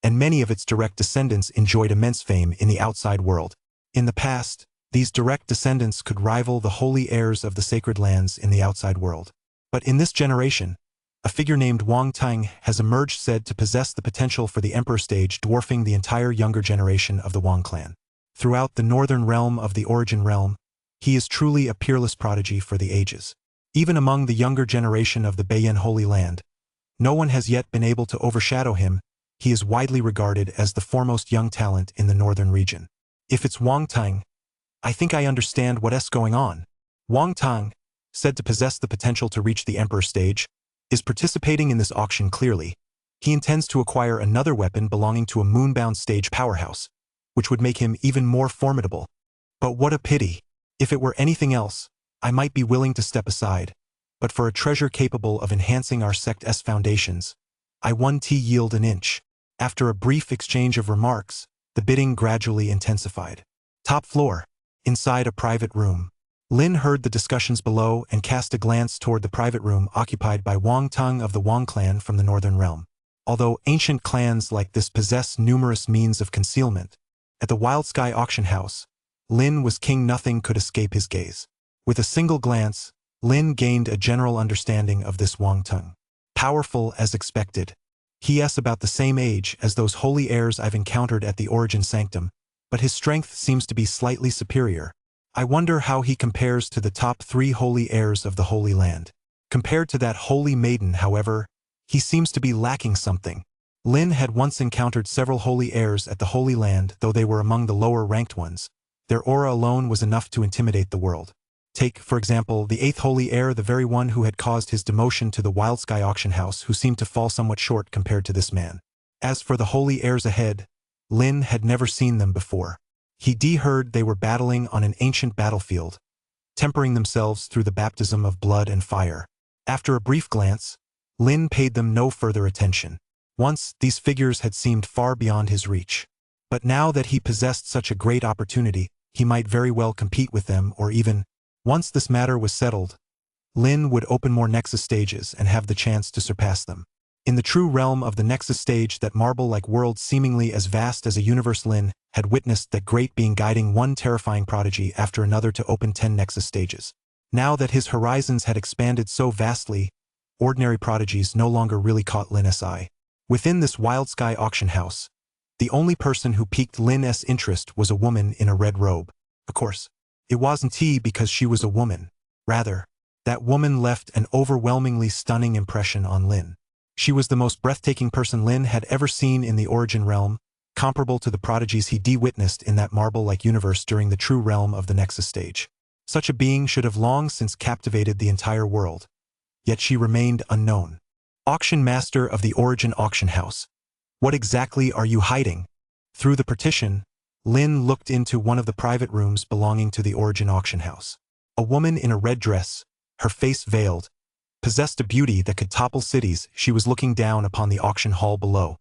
and many of its direct descendants enjoyed immense fame in the outside world. In the past, these direct descendants could rival the holy heirs of the sacred lands in the outside world. But in this generation, a figure named Wang Teng has emerged, said to possess the potential for the emperor stage, dwarfing the entire younger generation of the Wang clan. Throughout the Northern Realm of the Origin Realm, he is truly a peerless prodigy for the ages. Even among the younger generation of the Beiyan Holy Land, no one has yet been able to overshadow him. He is widely regarded as the foremost young talent in the northern region. If it's Wang Teng, I think I understand what's going on. Wang Teng, said to possess the potential to reach the emperor stage, is participating in this auction clearly. He intends to acquire another weapon belonging to a moonbound stage powerhouse, which would make him even more formidable. But what a pity. If it were anything else, I might be willing to step aside, but for a treasure capable of enhancing our sect's foundations, I won't yield an inch. After a brief exchange of remarks, the bidding gradually intensified. Top floor. Inside a private room. Lin heard the discussions below and cast a glance toward the private room occupied by Wang Teng of the Wang clan from the Northern Realm. Although ancient clans like this possess numerous means of concealment, at the Wild Sky auction house, Lin was king. Nothing could escape his gaze. With a single glance, Lin gained a general understanding of this Wang Teng. Powerful as expected. He is about the same age as those holy heirs I've encountered at the Origin Sanctum, but his strength seems to be slightly superior. I wonder how he compares to the top 3 holy heirs of the Holy Land. Compared to that holy maiden, however, he seems to be lacking something. Lin had once encountered several holy heirs at the Holy Land, though they were among the lower-ranked ones. Their aura alone was enough to intimidate the world. Take, for example, the 8th holy heir, the very one who had caused his demotion to the Wild Sky auction house, who seemed to fall somewhat short compared to this man. As for the holy heirs ahead, Lin had never seen them before. He heard they were battling on an ancient battlefield, tempering themselves through the baptism of blood and fire. After a brief glance, Lin paid them no further attention. Once, these figures had seemed far beyond his reach. But now that he possessed such a great opportunity, he might very well compete with them, or even, once this matter was settled, Lin would open more Nexus stages and have the chance to surpass them. In the true realm of the Nexus stage, that marble-like world seemingly as vast as a universe, Lin had witnessed that great being guiding one terrifying prodigy after another to open 10 Nexus stages. Now that his horizons had expanded so vastly, ordinary prodigies no longer really caught Lin's eye. Within this wild sky auction house, the only person who piqued Lin's interest was a woman in a red robe. Of course, it wasn't he because she was a woman. Rather, that woman left an overwhelmingly stunning impression on Lin. She was the most breathtaking person Lin had ever seen in the origin realm, comparable to the prodigies he witnessed in that marble-like universe during the true realm of the Nexus stage. Such a being should have long since captivated the entire world. Yet she remained unknown. Auction master of the origin auction house. What exactly are you hiding? Through the partition, Lin looked into one of the private rooms belonging to the origin auction house. A woman in a red dress, her face veiled, possessed a beauty that could topple cities. She was looking down upon the auction hall below.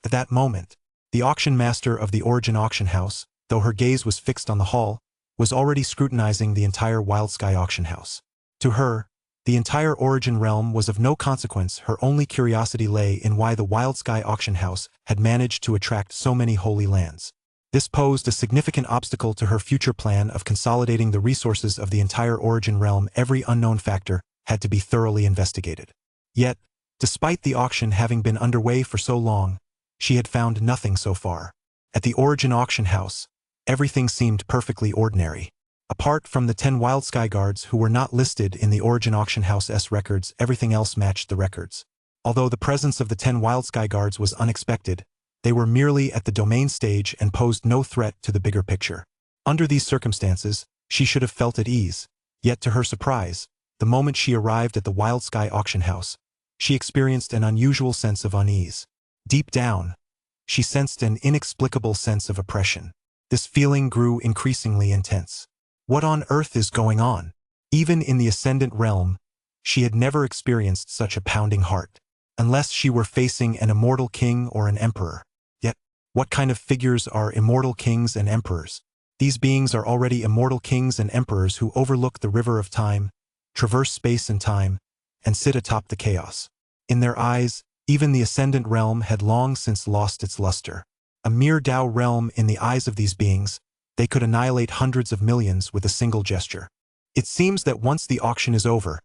At that moment, the auction master of the origin auction house, though her gaze was fixed on the hall, was already scrutinizing the entire wild sky auction house. To her, the entire origin realm was of no consequence. Her only curiosity lay in why the wild sky auction house had managed to attract so many holy lands. This posed a significant obstacle to her future plan of consolidating the resources of the entire origin realm. Every unknown factor had to be thoroughly investigated. Yet, despite the auction having been underway for so long, she had found nothing so far. At the origin auction house, everything seemed perfectly ordinary. Apart from the 10 wild sky guards who were not listed in the origin auction house's records, everything else matched the records. Although the presence of the 10 wild sky guards was unexpected, they were merely at the domain stage and posed no threat to the bigger picture. Under these circumstances, she should have felt at ease. Yet to her surprise, the moment she arrived at the wild sky auction house, she experienced an unusual sense of unease. Deep down, she sensed an inexplicable sense of oppression. This feeling grew increasingly intense. What on earth is going on? Even in the ascendant realm, she had never experienced such a pounding heart. Unless she were facing an immortal king or an emperor. Yet, what kind of figures are immortal kings and emperors? These beings are already immortal kings and emperors who overlook the river of time, traverse space and time, and sit atop the chaos. In their eyes, even the ascendant realm had long since lost its luster. A mere Tao realm in the eyes of these beings, they could annihilate hundreds of millions with a single gesture. It seems that once the auction is over,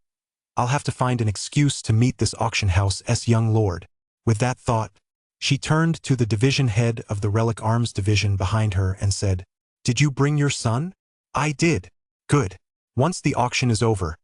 I'll have to find an excuse to meet this auction house's young lord. With that thought, she turned to the division head of the relic arms division behind her and said, "Did you bring your son?" "I did." "Good. Once the auction is over,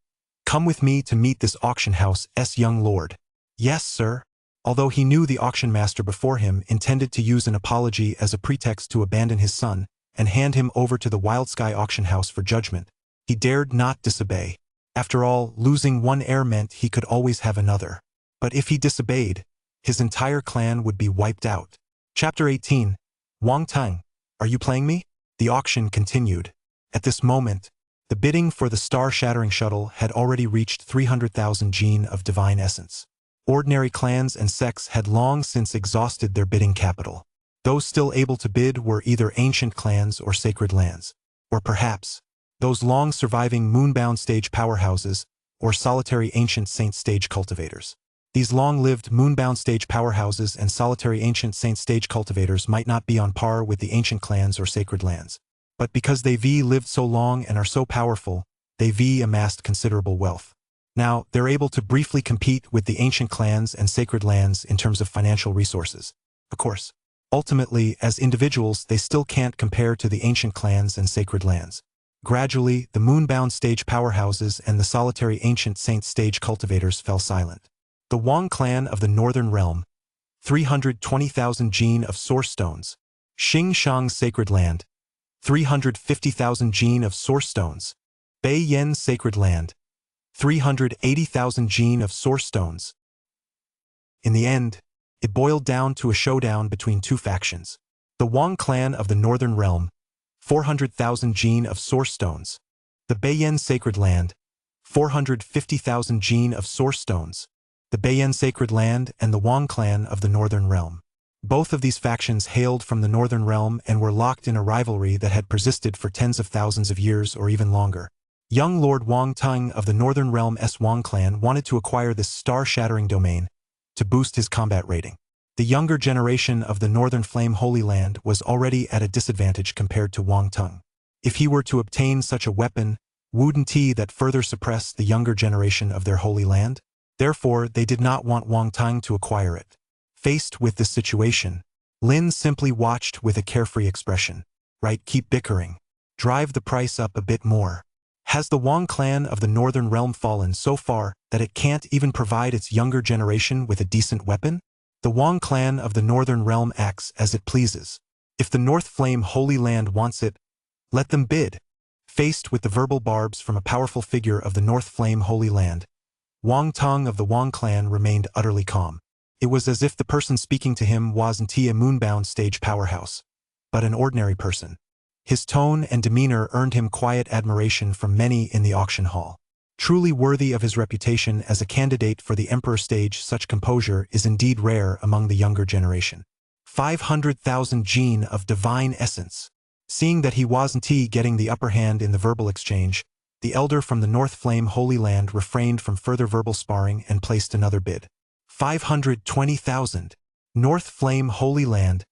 come with me to meet this auction house's young lord." "Yes, sir." Although he knew the auction master before him intended to use an apology as a pretext to abandon his son and hand him over to the wild sky auction house for judgment, he dared not disobey. After all, losing one heir meant he could always have another. But if he disobeyed, his entire clan would be wiped out. Chapter 18. Wang Tang, are you playing me? The auction continued. At this moment, the bidding for the star-shattering shuttle had already reached 300,000 gene of divine essence. Ordinary clans and sects had long since exhausted their bidding capital. Those still able to bid were either ancient clans or sacred lands, or perhaps those long-surviving moonbound stage powerhouses or solitary ancient saint stage cultivators. These long-lived moonbound stage powerhouses and solitary ancient saint stage cultivators might not be on par with the ancient clans or sacred lands, but because they lived so long and are so powerful, they amassed considerable wealth. Now, they're able to briefly compete with the ancient clans and sacred lands in terms of financial resources. Of course, ultimately, as individuals, they still can't compare to the ancient clans and sacred lands. Gradually, the moonbound stage powerhouses and the solitary ancient saint stage cultivators fell silent. The Wang clan of the Northern Realm, 320,000 gene of source stones. Xing Shang Sacred Land, 350,000 gene of source stones. Bei Yen Sacred Land, 380,000 gene of source stones. In the end, it boiled down to a showdown between two factions. The Wang clan of the Northern Realm, 400,000 gene of source stones. The Bei Yen Sacred Land, 450,000 gene of source stones. the Beiyan Sacred Land and the Wang clan of the Northern Realm. Both of these factions hailed from the Northern Realm and were locked in a rivalry that had persisted for tens of thousands of years or even longer. Young Lord Wang Tung of the Northern Realm's Wang clan wanted to acquire this star-shattering domain to boost his combat rating. The younger generation of the Northern Flame Holy Land was already at a disadvantage compared to Wang Tung. If he were to obtain such a weapon, wouldn't that further suppress the younger generation of their Holy Land? Therefore, they did not want Wang Tung to acquire it. Faced with this situation, Lin simply watched with a carefree expression. Right, keep bickering. Drive the price up a bit more. Has the Wang clan of the Northern Realm fallen so far that it can't even provide its younger generation with a decent weapon? The Wang clan of the Northern Realm acts as it pleases. If the North Flame Holy Land wants it, let them bid. Faced with the verbal barbs from a powerful figure of the North Flame Holy Land, Wang Tung of the Wang clan remained utterly calm. It was as if the person speaking to him wasn't a moonbound stage powerhouse, but an ordinary person. His tone and demeanor earned him quiet admiration from many in the auction hall. Truly worthy of his reputation as a candidate for the Emperor stage, such composure is indeed rare among the younger generation. 500,000 gene of divine essence. Seeing that he wasn't getting the upper hand in the verbal exchange, the elder from the North Flame Holy Land refrained from further verbal sparring and placed another bid. 520,000. North Flame Holy Land.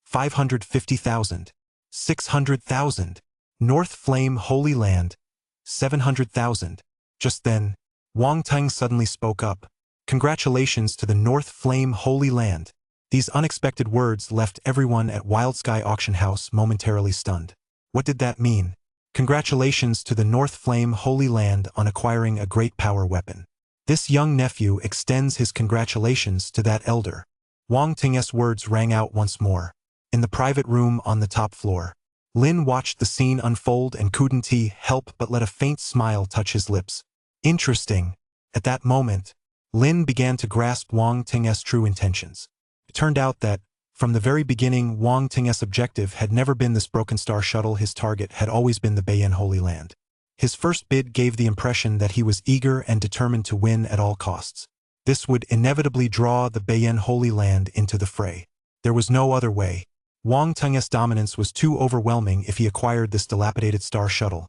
550,000. 600,000. North Flame Holy Land. 700,000. Just then, Wang Tung suddenly spoke up. Congratulations to the North Flame Holy Land. These unexpected words left everyone at Wild Sky Auction House momentarily stunned. What did that mean? Congratulations to the North Flame Holy Land on acquiring a great power weapon. This young nephew extends his congratulations to that elder. Wang Tung's words rang out once more. In the private room on the top floor, Lin watched the scene unfold and couldn't help but let a faint smile touch his lips. Interesting. At that moment, Lin began to grasp Wang Tung's true intentions. It turned out that, from the very beginning, Wang Tung's objective had never been this broken star shuttle. His target had always been the Beiyan Holy Land. His first bid gave the impression that he was eager and determined to win at all costs. This would inevitably draw the Beiyan Holy Land into the fray. There was no other way. Wang Tung's dominance was too overwhelming. If he acquired this dilapidated star shuttle,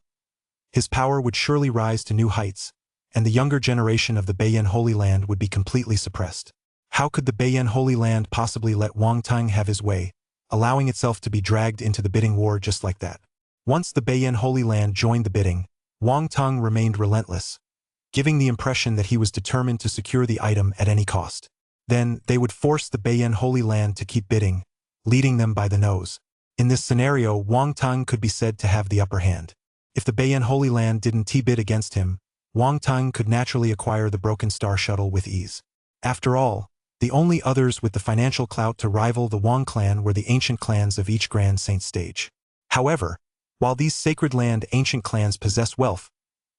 his power would surely rise to new heights, and the younger generation of the Beiyan Holy Land would be completely suppressed. How could the Beiyan Holy Land possibly let Wang Tung have his way, allowing itself to be dragged into the bidding war just like that? Once the Beiyan Holy Land joined the bidding, Wang Tung remained relentless, giving the impression that he was determined to secure the item at any cost. Then, they would force the Beiyan Holy Land to keep bidding, leading them by the nose. In this scenario, Wang Tung could be said to have the upper hand. If the Beiyan Holy Land didn't bid against him, Wang Tung could naturally acquire the broken star shuttle with ease. After all, the only others with the financial clout to rival the Wang clan were the ancient clans of each Grand Saint stage. However, while these sacred land ancient clans possess wealth,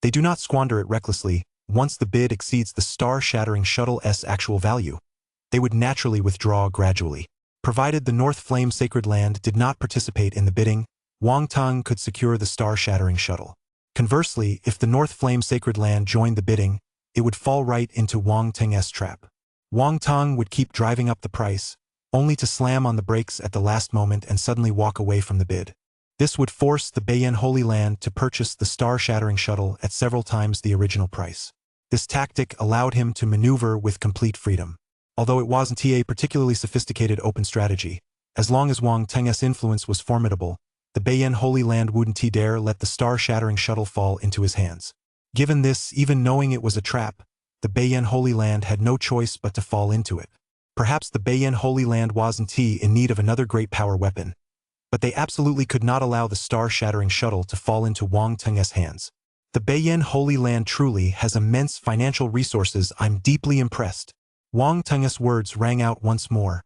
they do not squander it recklessly. Once the bid exceeds the star-shattering shuttle's actual value, they would naturally withdraw gradually. Provided the North Flame Sacred Land did not participate in the bidding, Wang Tung could secure the star-shattering shuttle. Conversely, if the North Flame Sacred Land joined the bidding, it would fall right into Wang Tung's trap. Wang Tung would keep driving up the price, only to slam on the brakes at the last moment and suddenly walk away from the bid. This would force the Beiyan Holy Land to purchase the star-shattering shuttle at several times the original price. This tactic allowed him to maneuver with complete freedom. Although it wasn't a particularly sophisticated open strategy, as long as Wang Tung's influence was formidable, the Beiyan Holy Land wouldn't dare let the star-shattering shuttle fall into his hands. Given this, even knowing it was a trap, the Beiyan Holy Land had no choice but to fall into it. Perhaps the Beiyan Holy Land wasn't in need of another great power weapon, but they absolutely could not allow the star-shattering shuttle to fall into Wang Tung's hands. The Beiyan Holy Land truly has immense financial resources. I'm deeply impressed. Wang Tung's words rang out once more,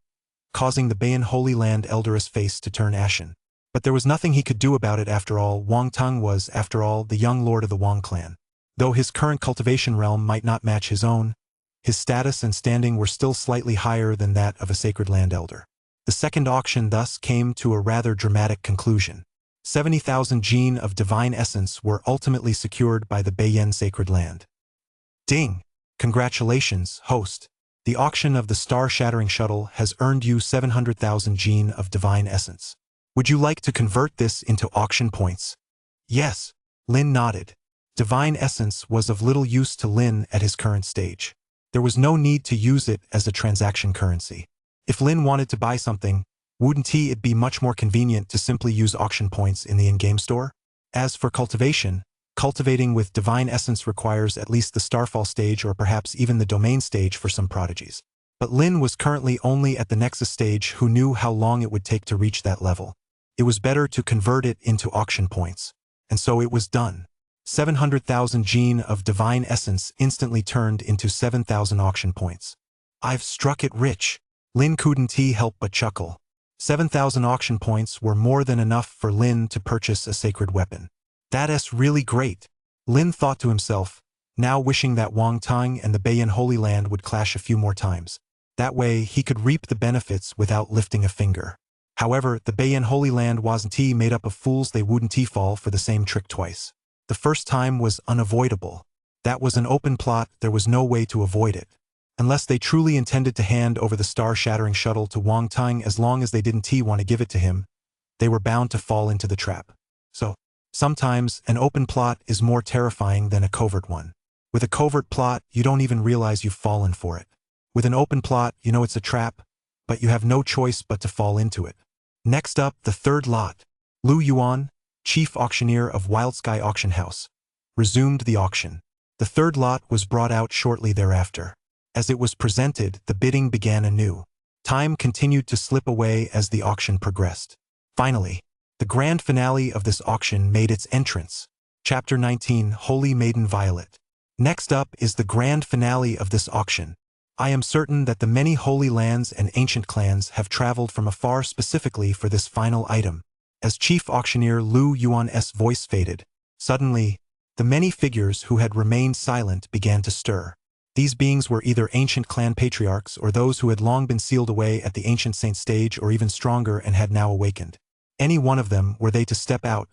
causing the Beiyan Holy Land elder's face to turn ashen. But there was nothing he could do about it. After all, Wang Tung was, after all, the young lord of the Wang clan. Though his current cultivation realm might not match his own, his status and standing were still slightly higher than that of a sacred land elder. The second auction thus came to a rather dramatic conclusion. 70,000 gene of divine essence were ultimately secured by the Beiyan Sacred Land. Ding! Congratulations, host. The auction of the star-shattering shuttle has earned you 700,000 gene of divine essence. Would you like to convert this into auction points? Yes. Lin nodded. Divine essence was of little use to Lin at his current stage. There was no need to use it as a transaction currency. If Lin wanted to buy something, wouldn't it be much more convenient to simply use auction points in the in-game store? As for cultivation, cultivating with divine essence requires at least the Starfall stage or perhaps even the domain stage for some prodigies. But Lin was currently only at the Nexus stage who knew how long it would take to reach that level. It was better to convert it into auction points. And so it was done. 700,000 gene of divine essence instantly turned into 7,000 auction points. I've struck it rich. Lin couldn't help but chuckle. 7,000 auction points were more than enough for Lin to purchase a sacred weapon. That's really great. Lin thought to himself, now wishing that Wang Tang and the Beiyan Holy Land would clash a few more times. That way he could reap the benefits without lifting a finger. However, the Beiyan Holy Land wasn't made up of fools. They wouldn't fall for the same trick twice. The first time was unavoidable. That was an open plot. There was no way to avoid it. Unless they truly intended to hand over the star-shattering shuttle to Wang Tang, as long as they didn't want to give it to him, they were bound to fall into the trap. So, sometimes an open plot is more terrifying than a covert one. With a covert plot, you don't even realize you've fallen for it. With an open plot, you know it's a trap, but you have no choice but to fall into it. Next up, the third lot. Lu Yuan, chief auctioneer of Wildsky Auction House, resumed the auction. The third lot was brought out shortly thereafter. As it was presented, the bidding began anew. Time continued to slip away as the auction progressed. Finally, the grand finale of this auction made its entrance. Chapter 19, Holy Maiden Violet. Next up is the grand finale of this auction. I am certain that the many holy lands and ancient clans have traveled from afar specifically for this final item. As chief auctioneer Lu Yuan's voice faded, suddenly, the many figures who had remained silent began to stir. These beings were either ancient clan patriarchs or those who had long been sealed away at the ancient saint stage, or even stronger and had now awakened. Any one of them, were they to step out,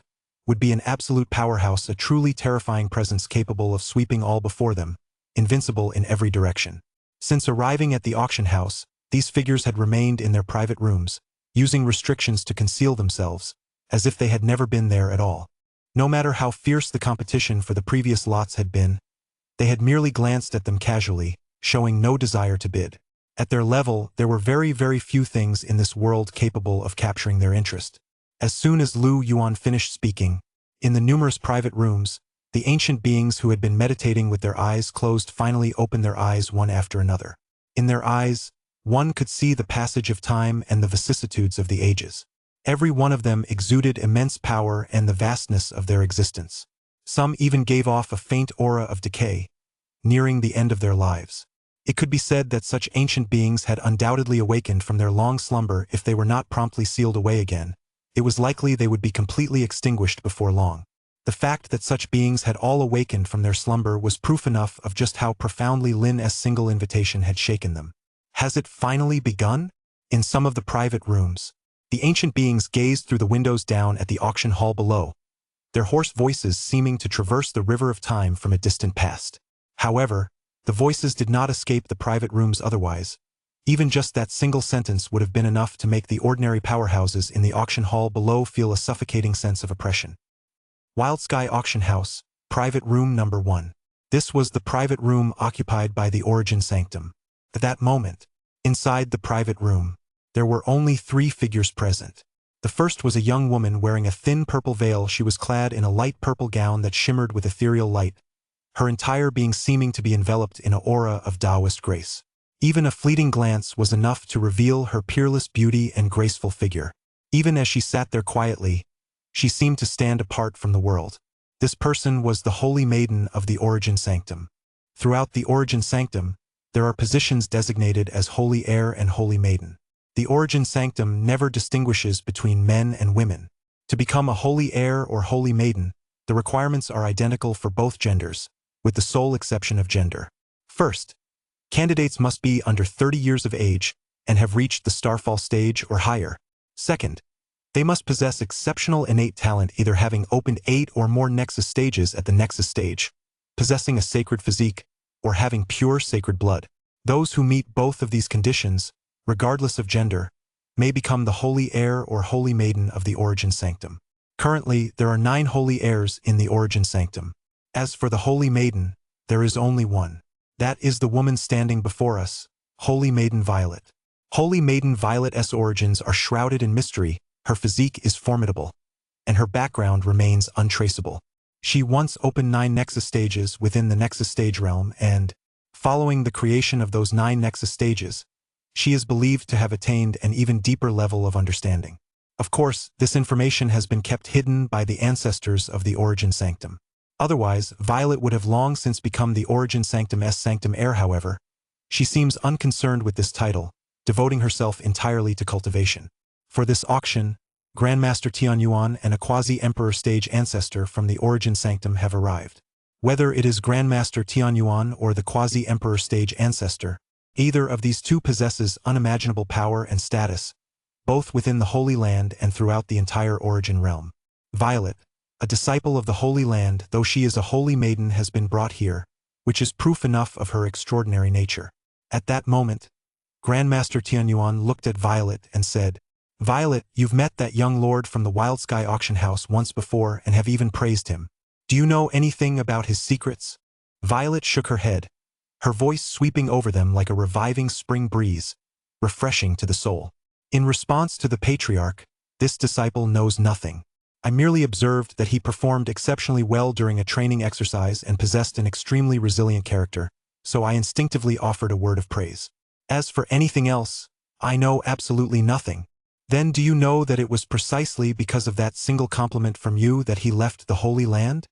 would be an absolute powerhouse, a truly terrifying presence capable of sweeping all before them, invincible in every direction. Since arriving at the auction house, these figures had remained in their private rooms, using restrictions to conceal themselves, as if they had never been there at all. No matter how fierce the competition for the previous lots had been, they had merely glanced at them casually, showing no desire to bid. At their level, there were very, very few things in this world capable of capturing their interest. As soon as Lu Yuan finished speaking, in the numerous private rooms, the ancient beings who had been meditating with their eyes closed finally opened their eyes one after another. In their eyes, one could see the passage of time and the vicissitudes of the ages. Every one of them exuded immense power and the vastness of their existence. Some even gave off a faint aura of decay, nearing the end of their lives. It could be said that such ancient beings had undoubtedly awakened from their long slumber. If they were not promptly sealed away again, it was likely they would be completely extinguished before long. The fact that such beings had all awakened from their slumber was proof enough of just how profoundly Lin's single invitation had shaken them. Has it finally begun? In some of the private rooms, the ancient beings gazed through the windows down at the auction hall below, their hoarse voices seeming to traverse the river of time from a distant past. However, the voices did not escape the private rooms otherwise. Even just that single sentence would have been enough to make the ordinary powerhouses in the auction hall below feel a suffocating sense of oppression. Wildsky Auction House, Private Room Number 1. This was the private room occupied by the Origin Sanctum. At that moment, inside the private room, there were only 3 figures present. The first was a young woman wearing a thin purple veil. She was clad in a light purple gown that shimmered with ethereal light, her entire being seeming to be enveloped in an aura of Taoist grace. Even a fleeting glance was enough to reveal her peerless beauty and graceful figure. Even as she sat there quietly, she seemed to stand apart from the world. This person was the Holy Maiden of the Origin Sanctum. Throughout the Origin Sanctum, there are positions designated as Holy Heir and Holy Maiden. The Origin Sanctum never distinguishes between men and women. To become a Holy Heir or Holy Maiden, the requirements are identical for both genders, with the sole exception of gender. First, candidates must be under 30 years of age and have reached the Starfall stage or higher. Second, they must possess exceptional innate talent, either having opened 8 or more Nexus stages at the Nexus stage, possessing a sacred physique, or having pure sacred blood. Those who meet both of these conditions, regardless of gender, may become the holy heir or holy maiden of the origin sanctum. Currently, there are 9 holy heirs in the origin sanctum. As for the holy maiden, there is only one. That is the woman standing before us, Holy Maiden Violet. Holy Maiden Violet's origins are shrouded in mystery, her physique is formidable, and her background remains untraceable. She once opened 9 Nexus stages within the Nexus stage realm and, following the creation of those 9 Nexus stages, she is believed to have attained an even deeper level of understanding. Of course, this information has been kept hidden by the ancestors of the Origin Sanctum. Otherwise, Violet would have long since become the Origin Sanctum's Sanctum Heir. However, she seems unconcerned with this title, devoting herself entirely to cultivation. For this auction, Grandmaster Tianyuan and a quasi-emperor stage ancestor from the Origin Sanctum have arrived. Whether it is Grandmaster Tianyuan or the quasi-emperor stage ancestor, either of these two possesses unimaginable power and status, both within the Holy Land and throughout the entire Origin realm. Violet, a disciple of the Holy Land, though she is a holy maiden, has been brought here, which is proof enough of her extraordinary nature. At that moment, Grandmaster Tianyuan looked at Violet and said, "Violet, you've met that young lord from the Wild Sky Auction House once before and have even praised him. Do you know anything about his secrets?" Violet shook her head, her voice sweeping over them like a reviving spring breeze, refreshing to the soul. In response to the patriarch, this disciple knows nothing. I merely observed that he performed exceptionally well during a training exercise and possessed an extremely resilient character, so I instinctively offered a word of praise. As for anything else, I know absolutely nothing. Then do you know that it was precisely because of that single compliment from you that he left the Holy Land?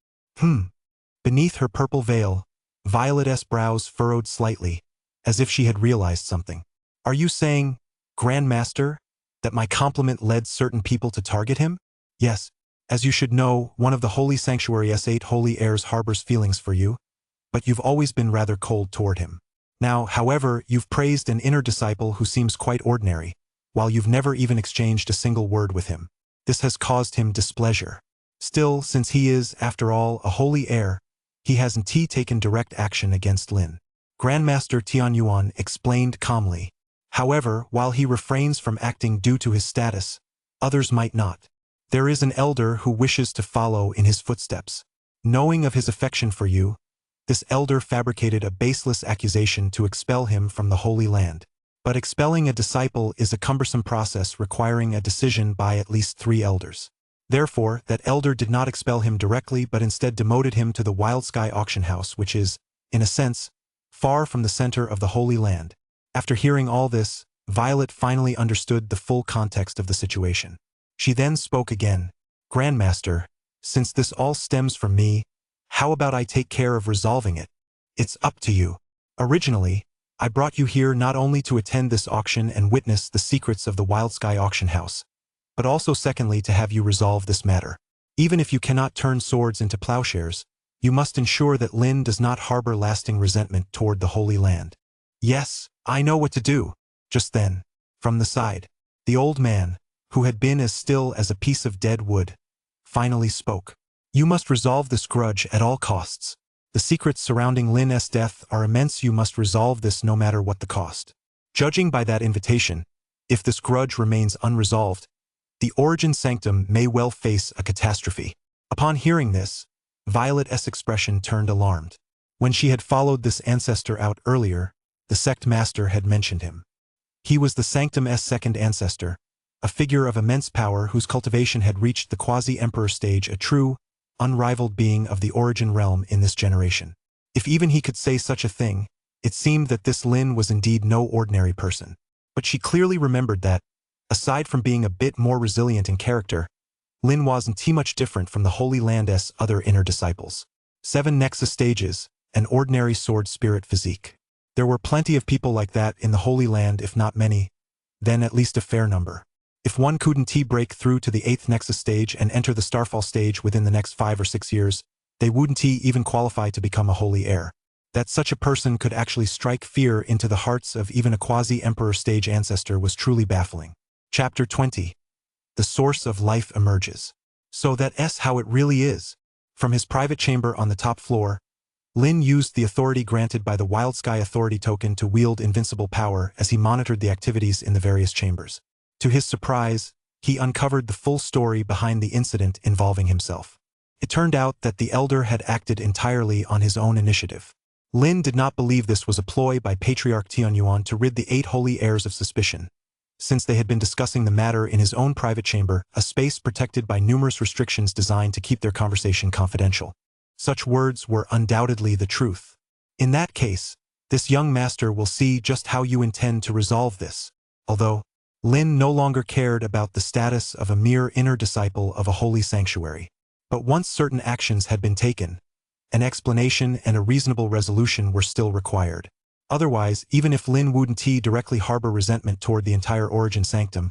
Beneath her purple veil, Violet's brows furrowed slightly, as if she had realized something. Are you saying, Grandmaster, that my compliment led certain people to target him? Yes. As you should know, one of the Holy Sanctuary's 8 holy heirs harbors feelings for you, but you've always been rather cold toward him. Now, however, you've praised an inner disciple who seems quite ordinary, while you've never even exchanged a single word with him. This has caused him displeasure. Still, since he is, after all, a holy heir, he hasn't taken direct action against Lin. Grandmaster Tianyuan explained calmly. However, while he refrains from acting due to his status, others might not. There is an elder who wishes to follow in his footsteps. Knowing of his affection for you, this elder fabricated a baseless accusation to expel him from the Holy Land. But expelling a disciple is a cumbersome process requiring a decision by at least 3 elders. Therefore, that elder did not expel him directly but instead demoted him to the Wild Sky Auction House, which is, in a sense, far from the center of the Holy Land. After hearing all this, Violet finally understood the full context of the situation. She then spoke again. Grandmaster, since this all stems from me, how about I take care of resolving it? It's up to you. Originally, I brought you here not only to attend this auction and witness the secrets of the Wild Sky Auction House, but also secondly to have you resolve this matter. Even if you cannot turn swords into plowshares, you must ensure that Lin does not harbor lasting resentment toward the Holy Land. Yes, I know what to do. Just then, from the side, the old man, who had been as still as a piece of dead wood, finally spoke. You must resolve this grudge at all costs. The secrets surrounding Lin's death are immense. You must resolve this no matter what the cost. Judging by that invitation, if this grudge remains unresolved, the Origin Sanctum may well face a catastrophe. Upon hearing this, Violet's expression turned alarmed. When she had followed this ancestor out earlier, the sect master had mentioned him. He was the Sanctum's second ancestor, a figure of immense power whose cultivation had reached the quasi-emperor stage, a true, unrivaled being of the Origin realm in this generation. If even he could say such a thing, it seemed that this Lin was indeed no ordinary person. But she clearly remembered that, aside from being a bit more resilient in character, Lin wasn't too much different from the Holy Land's other inner disciples. 7 Nexus stages, an ordinary sword spirit physique. There were plenty of people like that in the Holy Land, if not many, then at least a fair number. If one couldn't break through to the 8th Nexus stage and enter the Starfall stage within the next 5 or 6 years, they wouldn't even qualify to become a holy heir. That such a person could actually strike fear into the hearts of even a quasi-emperor stage ancestor was truly baffling. Chapter 20. The source of life emerges. So that's how it really is. From his private chamber on the top floor, Lin used the authority granted by the Wild Sky Authority token to wield invincible power as he monitored the activities in the various chambers. To his surprise, he uncovered the full story behind the incident involving himself. It turned out that the Elder had acted entirely on his own initiative. Lin did not believe this was a ploy by Patriarch Tianyuan to rid the 8 holy heirs of suspicion, since they had been discussing the matter in his own private chamber, a space protected by numerous restrictions designed to keep their conversation confidential. Such words were undoubtedly the truth. In that case, this young master will see just how you intend to resolve this. Although, Lin no longer cared about the status of a mere inner disciple of a holy sanctuary. But once certain actions had been taken, an explanation and a reasonable resolution were still required. Otherwise, even if Lin wouldn't directly harbor resentment toward the entire Origin Sanctum,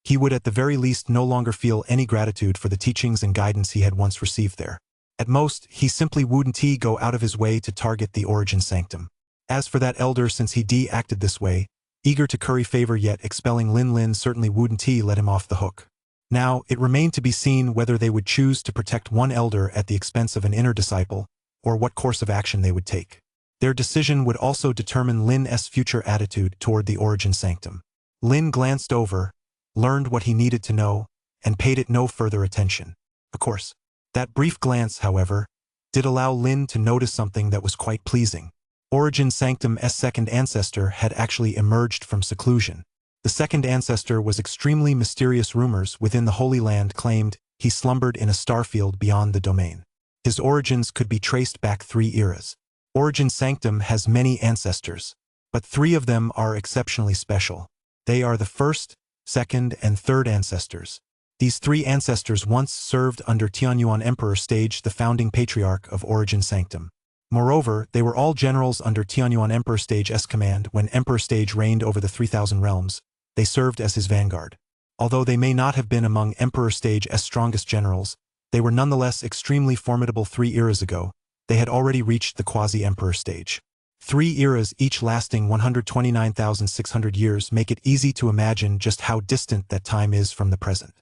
he would at the very least no longer feel any gratitude for the teachings and guidance he had once received there. At most, he simply wouldn't go out of his way to target the Origin Sanctum. As for that elder, since he acted this way, eager to curry favor yet expelling Lin certainly wouldn't let him off the hook. Now, it remained to be seen whether they would choose to protect one elder at the expense of an inner disciple, or what course of action they would take. Their decision would also determine Lin's future attitude toward the Origin Sanctum. Lin glanced over, learned what he needed to know, and paid it no further attention. Of course, that brief glance, however, did allow Lin to notice something that was quite pleasing. Origin Sanctum's second ancestor had actually emerged from seclusion. The second ancestor was extremely mysterious. Rumors within the Holy Land claimed he slumbered in a starfield beyond the domain. His origins could be traced back 3 eras. Origin Sanctum has many ancestors, but 3 of them are exceptionally special. They are the first, second, and third ancestors. These 3 ancestors once served under Tianyuan Emperor Stage, the founding patriarch of Origin Sanctum. Moreover, they were all generals under Tianyuan Emperor Stage's command when Emperor Stage reigned over the 3,000 realms. They served as his vanguard. Although they may not have been among Emperor Stage's strongest generals, they were nonetheless extremely formidable. 3 eras ago, they had already reached the quasi-emperor stage. 3 eras, each lasting 129,600 years, make it easy to imagine just how distant that time is from the present.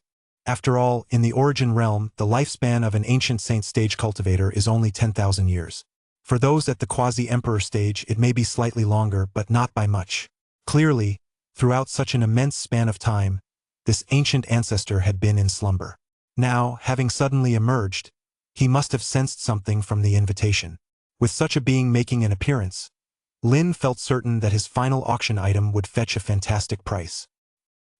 After all, in the Origin realm, the lifespan of an ancient saint stage cultivator is only 10,000 years. For those at the quasi-emperor stage, it may be slightly longer, but not by much. Clearly, throughout such an immense span of time, this ancient ancestor had been in slumber. Now, having suddenly emerged, he must have sensed something from the invitation. With such a being making an appearance, Lin felt certain that his final auction item would fetch a fantastic price.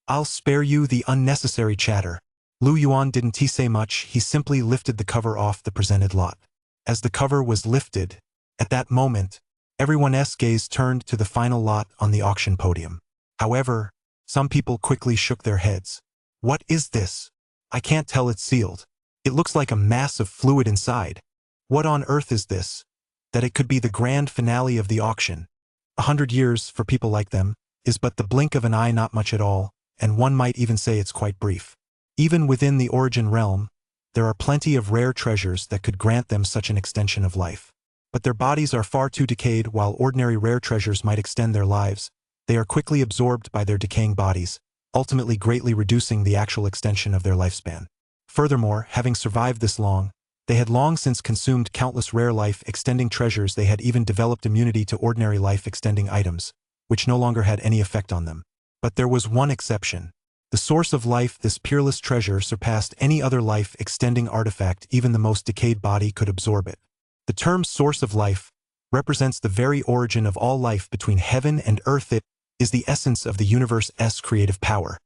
"I'll spare you the unnecessary chatter." Lu Yuan didn't say much, he simply lifted the cover off the presented lot. As the cover was lifted, at that moment, everyone's gaze turned to the final lot on the auction podium. However, some people quickly shook their heads. "What is this? I can't tell, it's sealed. It looks like a mass of fluid inside. What on earth is this? That it could be the grand finale of the auction. 100 years, for people like them, is but the blink of an eye, not much at all, and one might even say it's quite brief. Even within the Origin realm, there are plenty of rare treasures that could grant them such an extension of life. But their bodies are far too decayed. While ordinary rare treasures might extend their lives, they are quickly absorbed by their decaying bodies, ultimately greatly reducing the actual extension of their lifespan. Furthermore, having survived this long, they had long since consumed countless rare life-extending treasures. They had even developed immunity to ordinary life-extending items, which no longer had any effect on them. But there was one exception. The source of life. This peerless treasure surpassed any other life-extending artifact. Even the most decayed body could absorb it. The term source of life represents the very origin of all life between heaven and earth. It is the essence of the universe's creative power,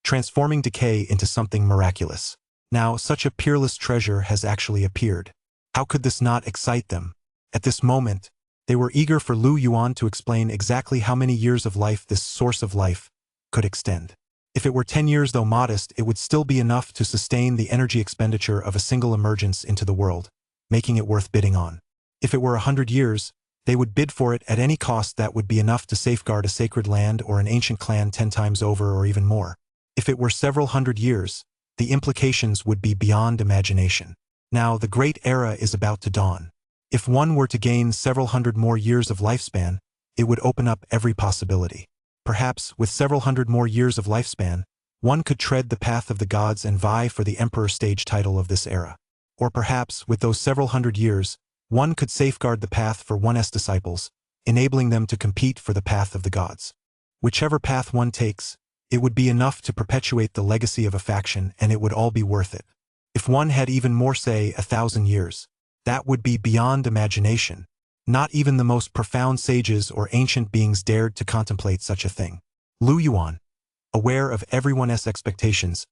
transforming decay into something miraculous. Now, such a peerless treasure has actually appeared. How could this not excite them? At this moment, they were eager for Lu Yuan to explain exactly how many years of life this source of life could extend. If it were 10 years, though modest, it would still be enough to sustain the energy expenditure of a single emergence into the world, making it worth bidding on. If it were 100 years, they would bid for it at any cost. That would be enough to safeguard a sacred land or an ancient clan 10 times over, or even more. If it were several hundred years, the implications would be beyond imagination. Now, the great era is about to dawn. If one were to gain several hundred more years of lifespan, it would open up every possibility. Perhaps, with several hundred more years of lifespan, one could tread the path of the gods and vie for the Emperor Stage title of this era. Or perhaps, with those several hundred years, One could safeguard the path for one's disciples, enabling them to compete for the path of the gods. Whichever path one takes, it would be enough to perpetuate the legacy of a faction, and it would all be worth it. If one had even more, say, 1,000 years, that would be beyond imagination. Not even the most profound sages or ancient beings dared to contemplate such a thing. Lu Yuan, aware of everyone's expectations,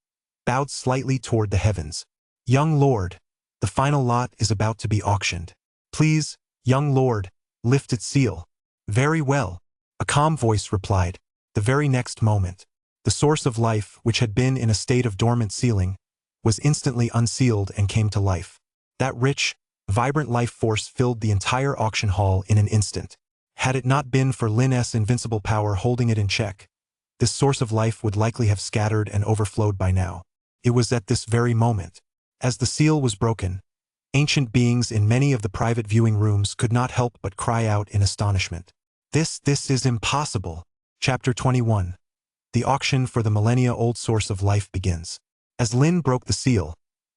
bowed slightly toward the heavens. Young Lord, the final lot is about to be auctioned. Please, young Lord, lift its seal. Very well, a calm voice replied. The very next moment, the source of life, which had been in a state of dormant sealing, was instantly unsealed and came to life. That rich, vibrant life force filled the entire auction hall in an instant. Had it not been for Lin's invincible power holding it in check, this source of life would likely have scattered and overflowed by now. It was at this very moment, as the seal was broken, ancient beings in many of the private viewing rooms could not help but cry out in astonishment. This is impossible. Chapter 21. The auction for the millennia-old source of life begins. As Lin broke the seal,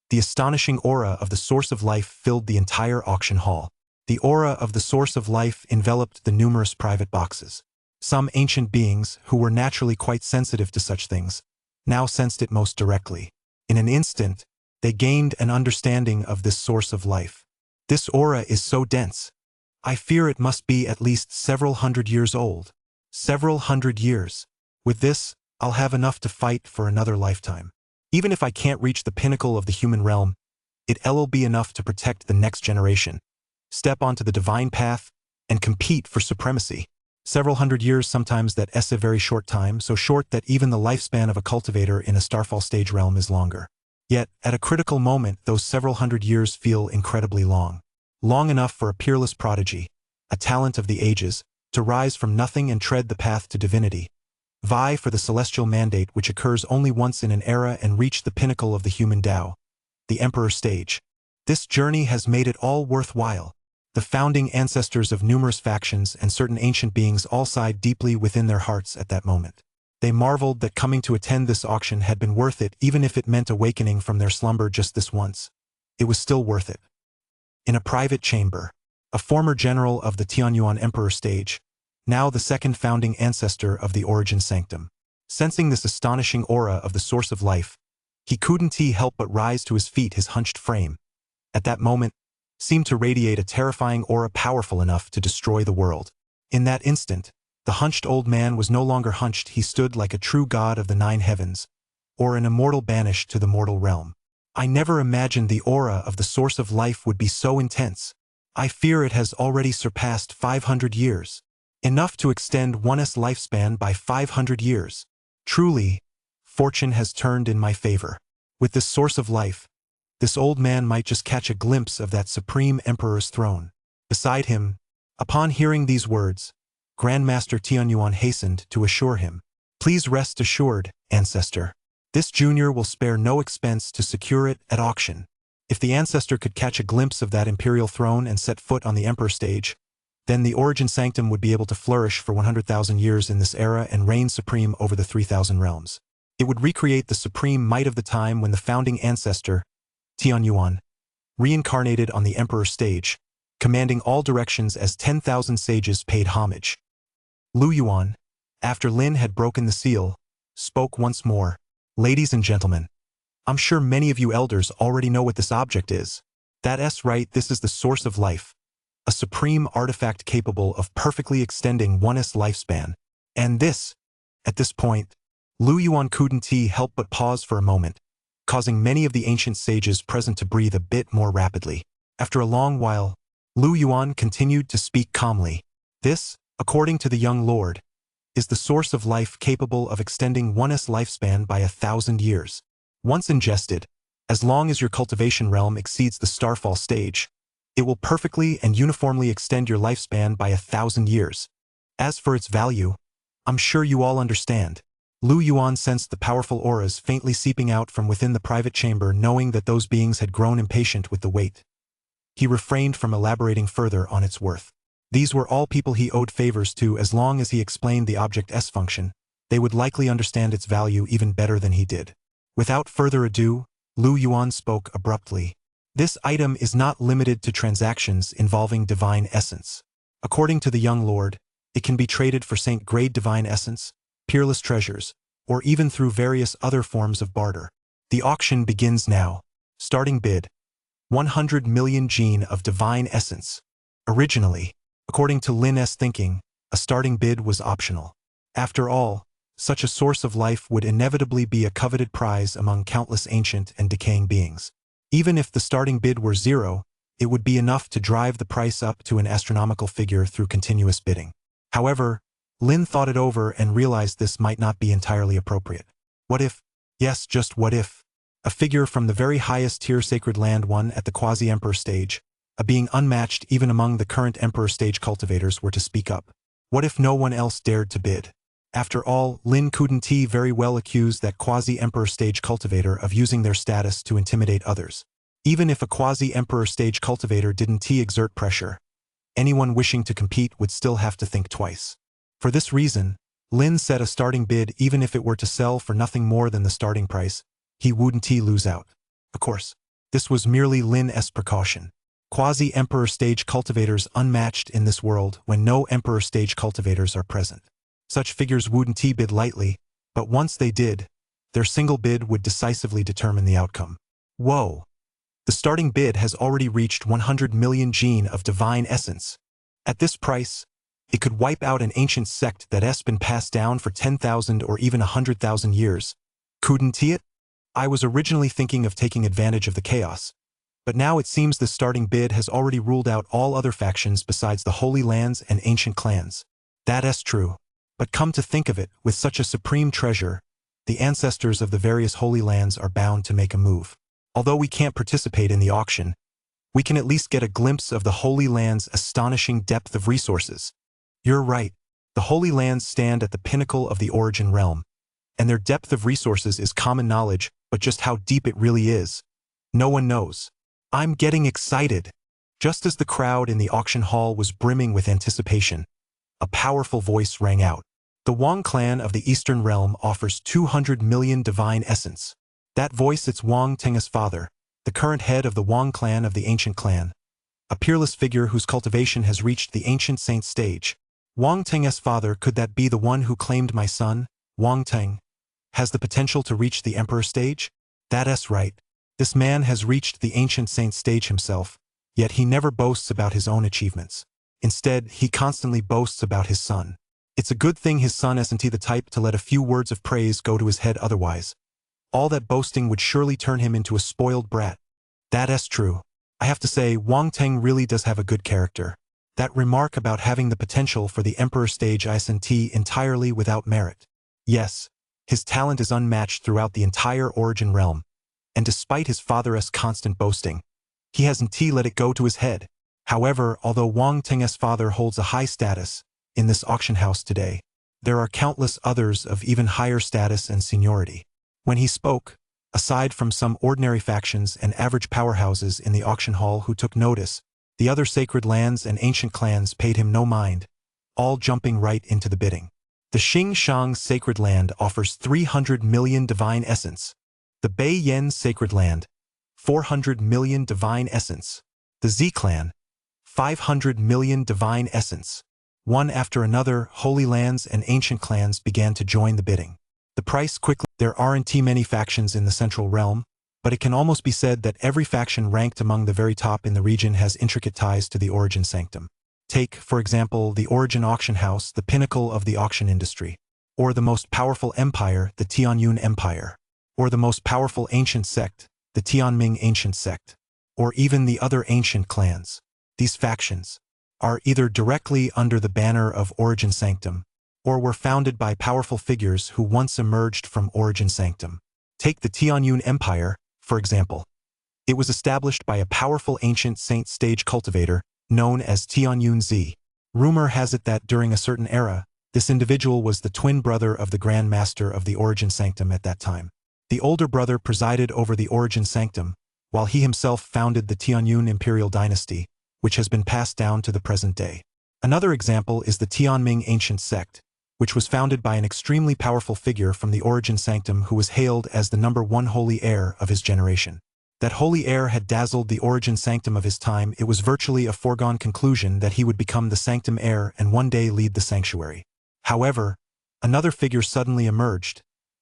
the astonishing aura of the source of life filled the entire auction hall. The aura of the source of life enveloped the numerous private boxes. Some ancient beings, who were naturally quite sensitive to such things, now sensed it most directly. In an instant, they gained an understanding of this source of life. This aura is so dense. I fear it must be at least several hundred years old. Several hundred years. With this, I'll have enough to fight for another lifetime. Even if I can't reach the pinnacle of the human realm, it'll be enough to protect the next generation, step onto the divine path, and compete for supremacy. Several hundred years, sometimes that's a very short time, so short that even the lifespan of a cultivator in a Starfall stage realm is longer. Yet, at a critical moment, those several hundred years feel incredibly long. Long enough for a peerless prodigy, a talent of the ages, to rise from nothing and tread the path to divinity, vie for the celestial mandate which occurs only once in an era, and reach the pinnacle of the human Tao, the Emperor stage. This journey has made it all worthwhile. The founding ancestors of numerous factions and certain ancient beings all sighed deeply within their hearts at that moment. They marveled that coming to attend this auction had been worth it, even if it meant awakening from their slumber just this once. It was still worth it. In a private chamber, a former general of the Tianyuan Emperor stage, now the second founding ancestor of the Origin Sanctum. Sensing this astonishing aura of the source of life, he couldn't help but rise to his feet. His hunched frame, at that moment, seemed to radiate a terrifying aura powerful enough to destroy the world. In that instant, the hunched old man was no longer hunched. He stood like a true god of the 9 heavens, or an immortal banished to the mortal realm. I never imagined the aura of the source of life would be so intense. I fear it has already surpassed 500 years. Enough to extend one's lifespan by 500 years. Truly, fortune has turned in my favor. With this source of life, this old man might just catch a glimpse of that supreme emperor's throne. Beside him, upon hearing these words, Grandmaster Tianyuan hastened to assure him, "Please rest assured, ancestor. This junior will spare no expense to secure it at auction." If the ancestor could catch a glimpse of that imperial throne and set foot on the emperor stage, then the Origin Sanctum would be able to flourish for 100,000 years in this era and reign supreme over the 3,000 realms. It would recreate the supreme might of the time when the founding ancestor, Tianyuan, reincarnated on the emperor stage, commanding all directions as 10,000 sages paid homage. Lu Yuan, after Lin had broken the seal, spoke once more. "Ladies and gentlemen, I'm sure many of you elders already know what this object is. That's right, this is the source of life, a supreme artifact capable of perfectly extending one's lifespan. And this," at this point, Lu Yuan couldn't help but pause for a moment, causing many of the ancient sages present to breathe a bit more rapidly. After a long while, Lu Yuan continued to speak calmly. "This, according to the young lord, is the source of life capable of extending one's lifespan by 1,000 years. Once ingested, as long as your cultivation realm exceeds the Starfall stage, it will perfectly and uniformly extend your lifespan by 1,000 years. As for its value, I'm sure you all understand." Lu Yuan sensed the powerful auras faintly seeping out from within the private chamber, knowing that those beings had grown impatient with the wait. He refrained from elaborating further on its worth. These were all people he owed favors to. As long as he explained the object's function, they would likely understand its value even better than he did. Without further ado, Lu Yuan spoke abruptly. This item is not limited to transactions involving divine essence. According to the young lord, it can be traded for saint-grade divine essence, peerless treasures, or even through various other forms of barter. The auction begins now. Starting bid, 100 million gene of divine essence. Originally, according to Lin S. thinking, a starting bid was optional. After all, such a source of life would inevitably be a coveted prize among countless ancient and decaying beings. Even if the starting bid were 0, it would be enough to drive the price up to an astronomical figure through continuous bidding. However, Lin thought it over and realized this might not be entirely appropriate. What if, yes, just what if, a figure from the very highest tier sacred land won at the quasi-emperor stage, a being unmatched even among the current emperor stage cultivators, were to speak up? What if no one else dared to bid? After all, Lin couldn't very well accuse that quasi-emperor stage cultivator of using their status to intimidate others. Even if a quasi-emperor stage cultivator didn't exert pressure, anyone wishing to compete would still have to think twice. For this reason, Lin set a starting bid even if it were to sell for nothing more than the starting price, he wouldn't lose out. Of course, this was merely Lin's precaution. Quasi-emperor stage cultivators unmatched in this world when no emperor stage cultivators are present. Such figures wouldn't bid lightly, but once they did, their single bid would decisively determine the outcome. Whoa! The starting bid has already reached 100 million gene of divine essence. At this price, it could wipe out an ancient sect that has been passed down for 10,000 or even 100,000 years. Couldn't it? I was originally thinking of taking advantage of the chaos, but now it seems the starting bid has already ruled out all other factions besides the Holy Lands and ancient clans. That's true. But come to think of it, with such a supreme treasure, the ancestors of the various Holy Lands are bound to make a move. Although we can't participate in the auction, we can at least get a glimpse of the Holy Land's astonishing depth of resources. You're right. The Holy Lands stand at the pinnacle of the origin realm, and their depth of resources is common knowledge, but just how deep it really is, no one knows. I'm getting excited. Just as the crowd in the auction hall was brimming with anticipation, a powerful voice rang out. The Wang clan of the Eastern Realm offers 200 million divine essence. That voice, it's Wang Teng's father, the current head of the Wang clan of the ancient clan, a peerless figure whose cultivation has reached the ancient saint stage. Wang Teng's father, could that be the one who claimed my son, Wang Teng, has the potential to reach the emperor stage? That's right. This man has reached the ancient saint stage himself, yet he never boasts about his own achievements. Instead, he constantly boasts about his son. It's a good thing his son isn't the type to let a few words of praise go to his head otherwise. All that boasting would surely turn him into a spoiled brat. That's true. I have to say, Wang Teng really does have a good character. That remark about having the potential for the emperor stage isn't entirely without merit. Yes, his talent is unmatched throughout the entire origin realm, and despite his father's constant boasting, he hasn't let it go to his head. However, although Wang Teng's father holds a high status in this auction house today, there are countless others of even higher status and seniority. When he spoke, aside from some ordinary factions and average powerhouses in the auction hall who took notice, the other sacred lands and ancient clans paid him no mind, all jumping right into the bidding. The Xingshang Sacred Land offers 300 million divine essence. The Beiyan Sacred Land, 400 million divine essence. The Z Clan, 500 million divine essence. One after another, holy lands and ancient clans began to join the bidding. The price quickly. There aren't many factions in the Central Realm, but it can almost be said that every faction ranked among the very top in the region has intricate ties to the Origin Sanctum. Take, for example, the Origin Auction House, the pinnacle of the auction industry, or the most powerful empire, the Tianyun Empire, or the most powerful ancient sect, the Tianming Ancient Sect, or even the other ancient clans. These factions are either directly under the banner of Origin Sanctum, or were founded by powerful figures who once emerged from Origin Sanctum. Take the Tianyun Empire, for example. It was established by a powerful ancient saint stage cultivator known as Tianyun Zi. Rumor has it that during a certain era, this individual was the twin brother of the Grand Master of the Origin Sanctum at that time. The older brother presided over the Origin Sanctum, while he himself founded the Tianyun Imperial Dynasty, which has been passed down to the present day. Another example is the Tianming Ancient Sect, which was founded by an extremely powerful figure from the Origin Sanctum who was hailed as the #1 holy heir of his generation. That holy air had dazzled the origin sanctum of his time. It was virtually a foregone conclusion that he would become the sanctum heir and one day lead the sanctuary. However, another figure suddenly emerged,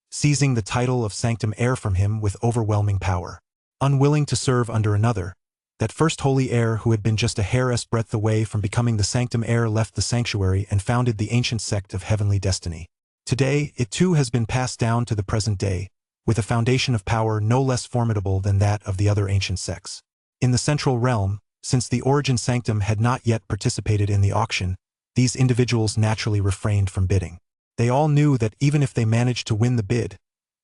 seizing the title of sanctum heir from him with overwhelming power. Unwilling to serve under another, that first holy heir who had been just a hair's breadth away from becoming the sanctum heir left the sanctuary and founded the ancient sect of heavenly destiny. Today, it too has been passed down to the present day, with a foundation of power no less formidable than that of the other ancient sects. In the central realm, since the origin sanctum had not yet participated in the auction, these individuals naturally refrained from bidding. They all knew that even if they managed to win the bid,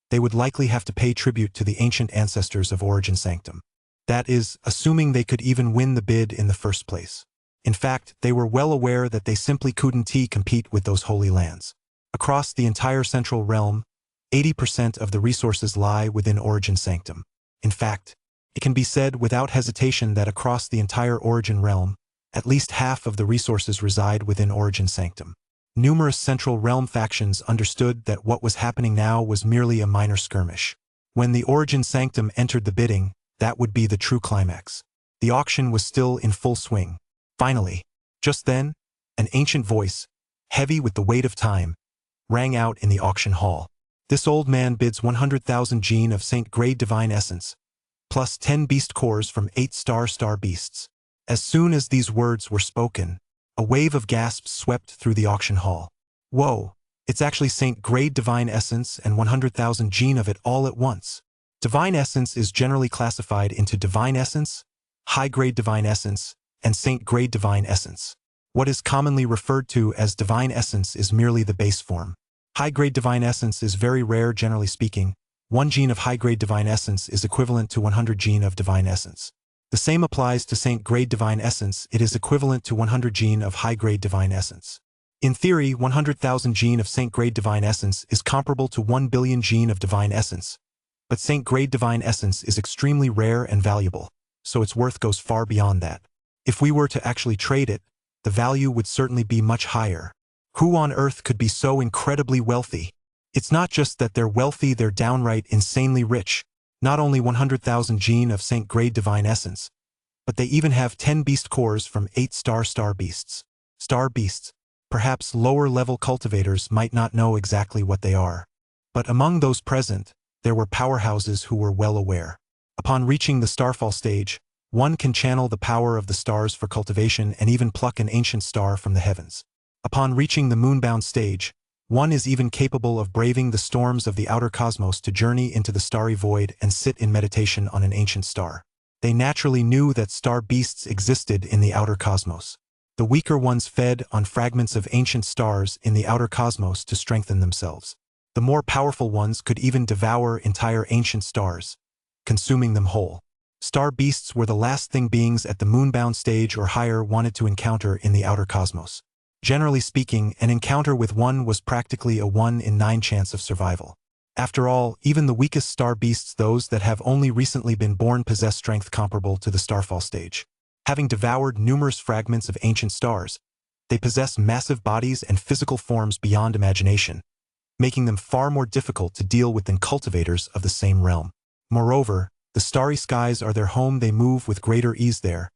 they would likely have to pay tribute to the ancient ancestors of origin sanctum. That is, assuming they could even win the bid in the first place. In fact, they were well aware that they simply couldn't compete with those holy lands. Across the entire central realm, 80% of the resources lie within origin sanctum. In fact, it can be said without hesitation that across the entire origin realm, at least half of the resources reside within origin sanctum. Numerous central realm factions understood that what was happening now was merely a minor skirmish. When the origin sanctum entered the bidding, that would be the true climax. The auction was still in full swing. Finally, just then, an ancient voice, heavy with the weight of time, rang out in the auction hall. This old man bids 100,000 gene of Saint Grade Divine Essence, plus 10 beast cores from 8 star beasts. As soon as these words were spoken, a wave of gasps swept through the auction hall. Whoa, it's actually Saint Grade Divine Essence and 100,000 gene of it all at once. Divine Essence is generally classified into Divine Essence, High-Grade Divine Essence, and Saint Grade Divine Essence. What is commonly referred to as Divine Essence is merely the base form. High-Grade Divine Essence is very rare generally speaking. 1 gene of High-Grade Divine Essence is equivalent to 100 gene of Divine Essence. The same applies to Saint Grade Divine Essence. It is equivalent to 100 gene of High-Grade Divine Essence. In theory, 100,000 gene of Saint Grade Divine Essence is comparable to 1 billion gene of Divine Essence. But Saint Grade Divine Essence is extremely rare and valuable, so its worth goes far beyond that. If we were to actually trade it, the value would certainly be much higher. Who on earth could be so incredibly wealthy? It's not just that they're wealthy, they're downright insanely rich. Not only 100,000 gene of Saint Grade Divine Essence, but they even have 10 beast cores from 8 star beasts. Star beasts. Perhaps lower-level cultivators might not know exactly what they are. But among those present, there were powerhouses who were well aware. Upon reaching the starfall stage, one can channel the power of the stars for cultivation and even pluck an ancient star from the heavens. Upon reaching the moonbound stage, one is even capable of braving the storms of the outer cosmos to journey into the starry void and sit in meditation on an ancient star. They naturally knew that star beasts existed in the outer cosmos. The weaker ones fed on fragments of ancient stars in the outer cosmos to strengthen themselves. The more powerful ones could even devour entire ancient stars, consuming them whole. Star beasts were the last thing beings at the moonbound stage or higher wanted to encounter in the outer cosmos. Generally speaking, an encounter with one was practically a 1 in 9 chance of survival. After all, even the weakest star beasts, those that have only recently been born, possess strength comparable to the starfall stage. Having devoured numerous fragments of ancient stars, they possess massive bodies and physical forms beyond imagination, making them far more difficult to deal with than cultivators of the same realm. Moreover, the starry skies are their home. They move with greater ease there,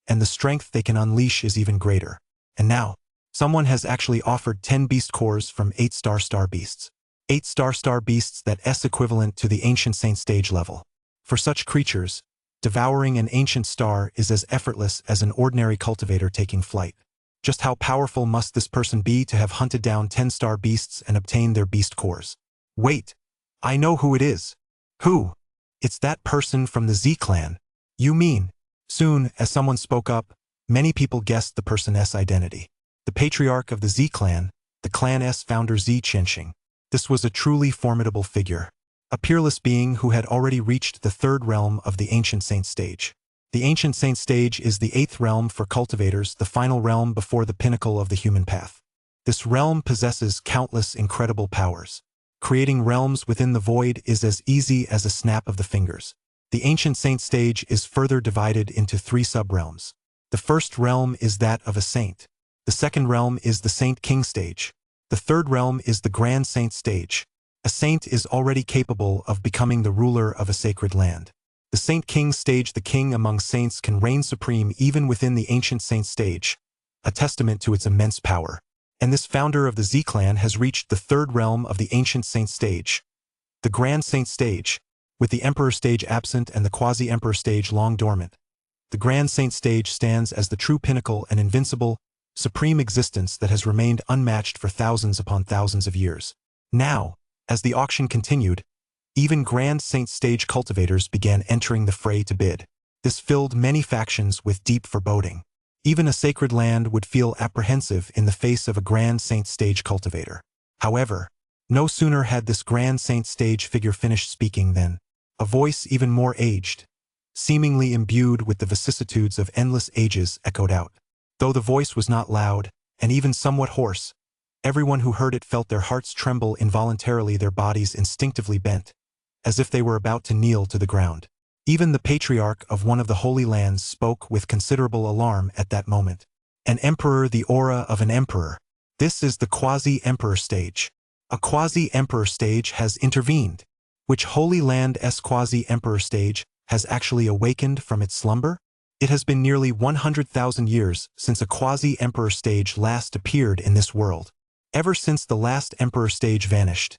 and the strength they can unleash is even greater. And now, someone has actually offered 10 beast cores from 8 star beasts. 8 star beasts that S equivalent to the ancient saint stage level. For such creatures, devouring an ancient star is as effortless as an ordinary cultivator taking flight. Just how powerful must this person be to have hunted down 10 star beasts and obtained their beast cores? Wait, I know who it is. Who? It's that person from the Z clan. You mean? Soon, as someone spoke up, many people guessed the person's identity. The patriarch of the Z clan, the clan's founder Z Chenxing. This was a truly formidable figure. A peerless being who had already reached the 3rd realm of the ancient saint stage. The ancient saint stage is the 8th realm for cultivators, the final realm before the pinnacle of the human path. This realm possesses countless incredible powers. Creating realms within the void is as easy as a snap of the fingers. The ancient saint stage is further divided into 3 sub-realms. The first realm is that of a saint. The second realm is the Saint King stage. The third realm is the Grand Saint stage. A saint is already capable of becoming the ruler of a sacred land. The Saint King stage. The king among saints can reign supreme even within the ancient saint stage, a testament to its immense power. And this founder of the Z-clan has reached the third realm of the ancient saint stage, the grand saint stage, with the emperor stage absent and the quasi-emperor stage long dormant. The grand saint stage stands as the true pinnacle and invincible, supreme existence that has remained unmatched for thousands upon thousands of years. Now, as the auction continued, even grand saint stage cultivators began entering the fray to bid. This filled many factions with deep foreboding. Even a sacred land would feel apprehensive in the face of a grand saint stage cultivator. However, no sooner had this grand saint stage figure finished speaking than a voice even more aged, seemingly imbued with the vicissitudes of endless ages, echoed out. Though the voice was not loud, and even somewhat hoarse, everyone who heard it felt their hearts tremble involuntarily, their bodies instinctively bent, as if they were about to kneel to the ground. Even the patriarch of one of the Holy Lands spoke with considerable alarm at that moment. An emperor, the aura of an emperor. This is the quasi-emperor stage. A quasi-emperor stage has intervened. Which Holy Land's quasi-emperor stage has actually awakened from its slumber? It has been nearly 100,000 years since a quasi-emperor stage last appeared in this world. Ever since the last emperor stage vanished,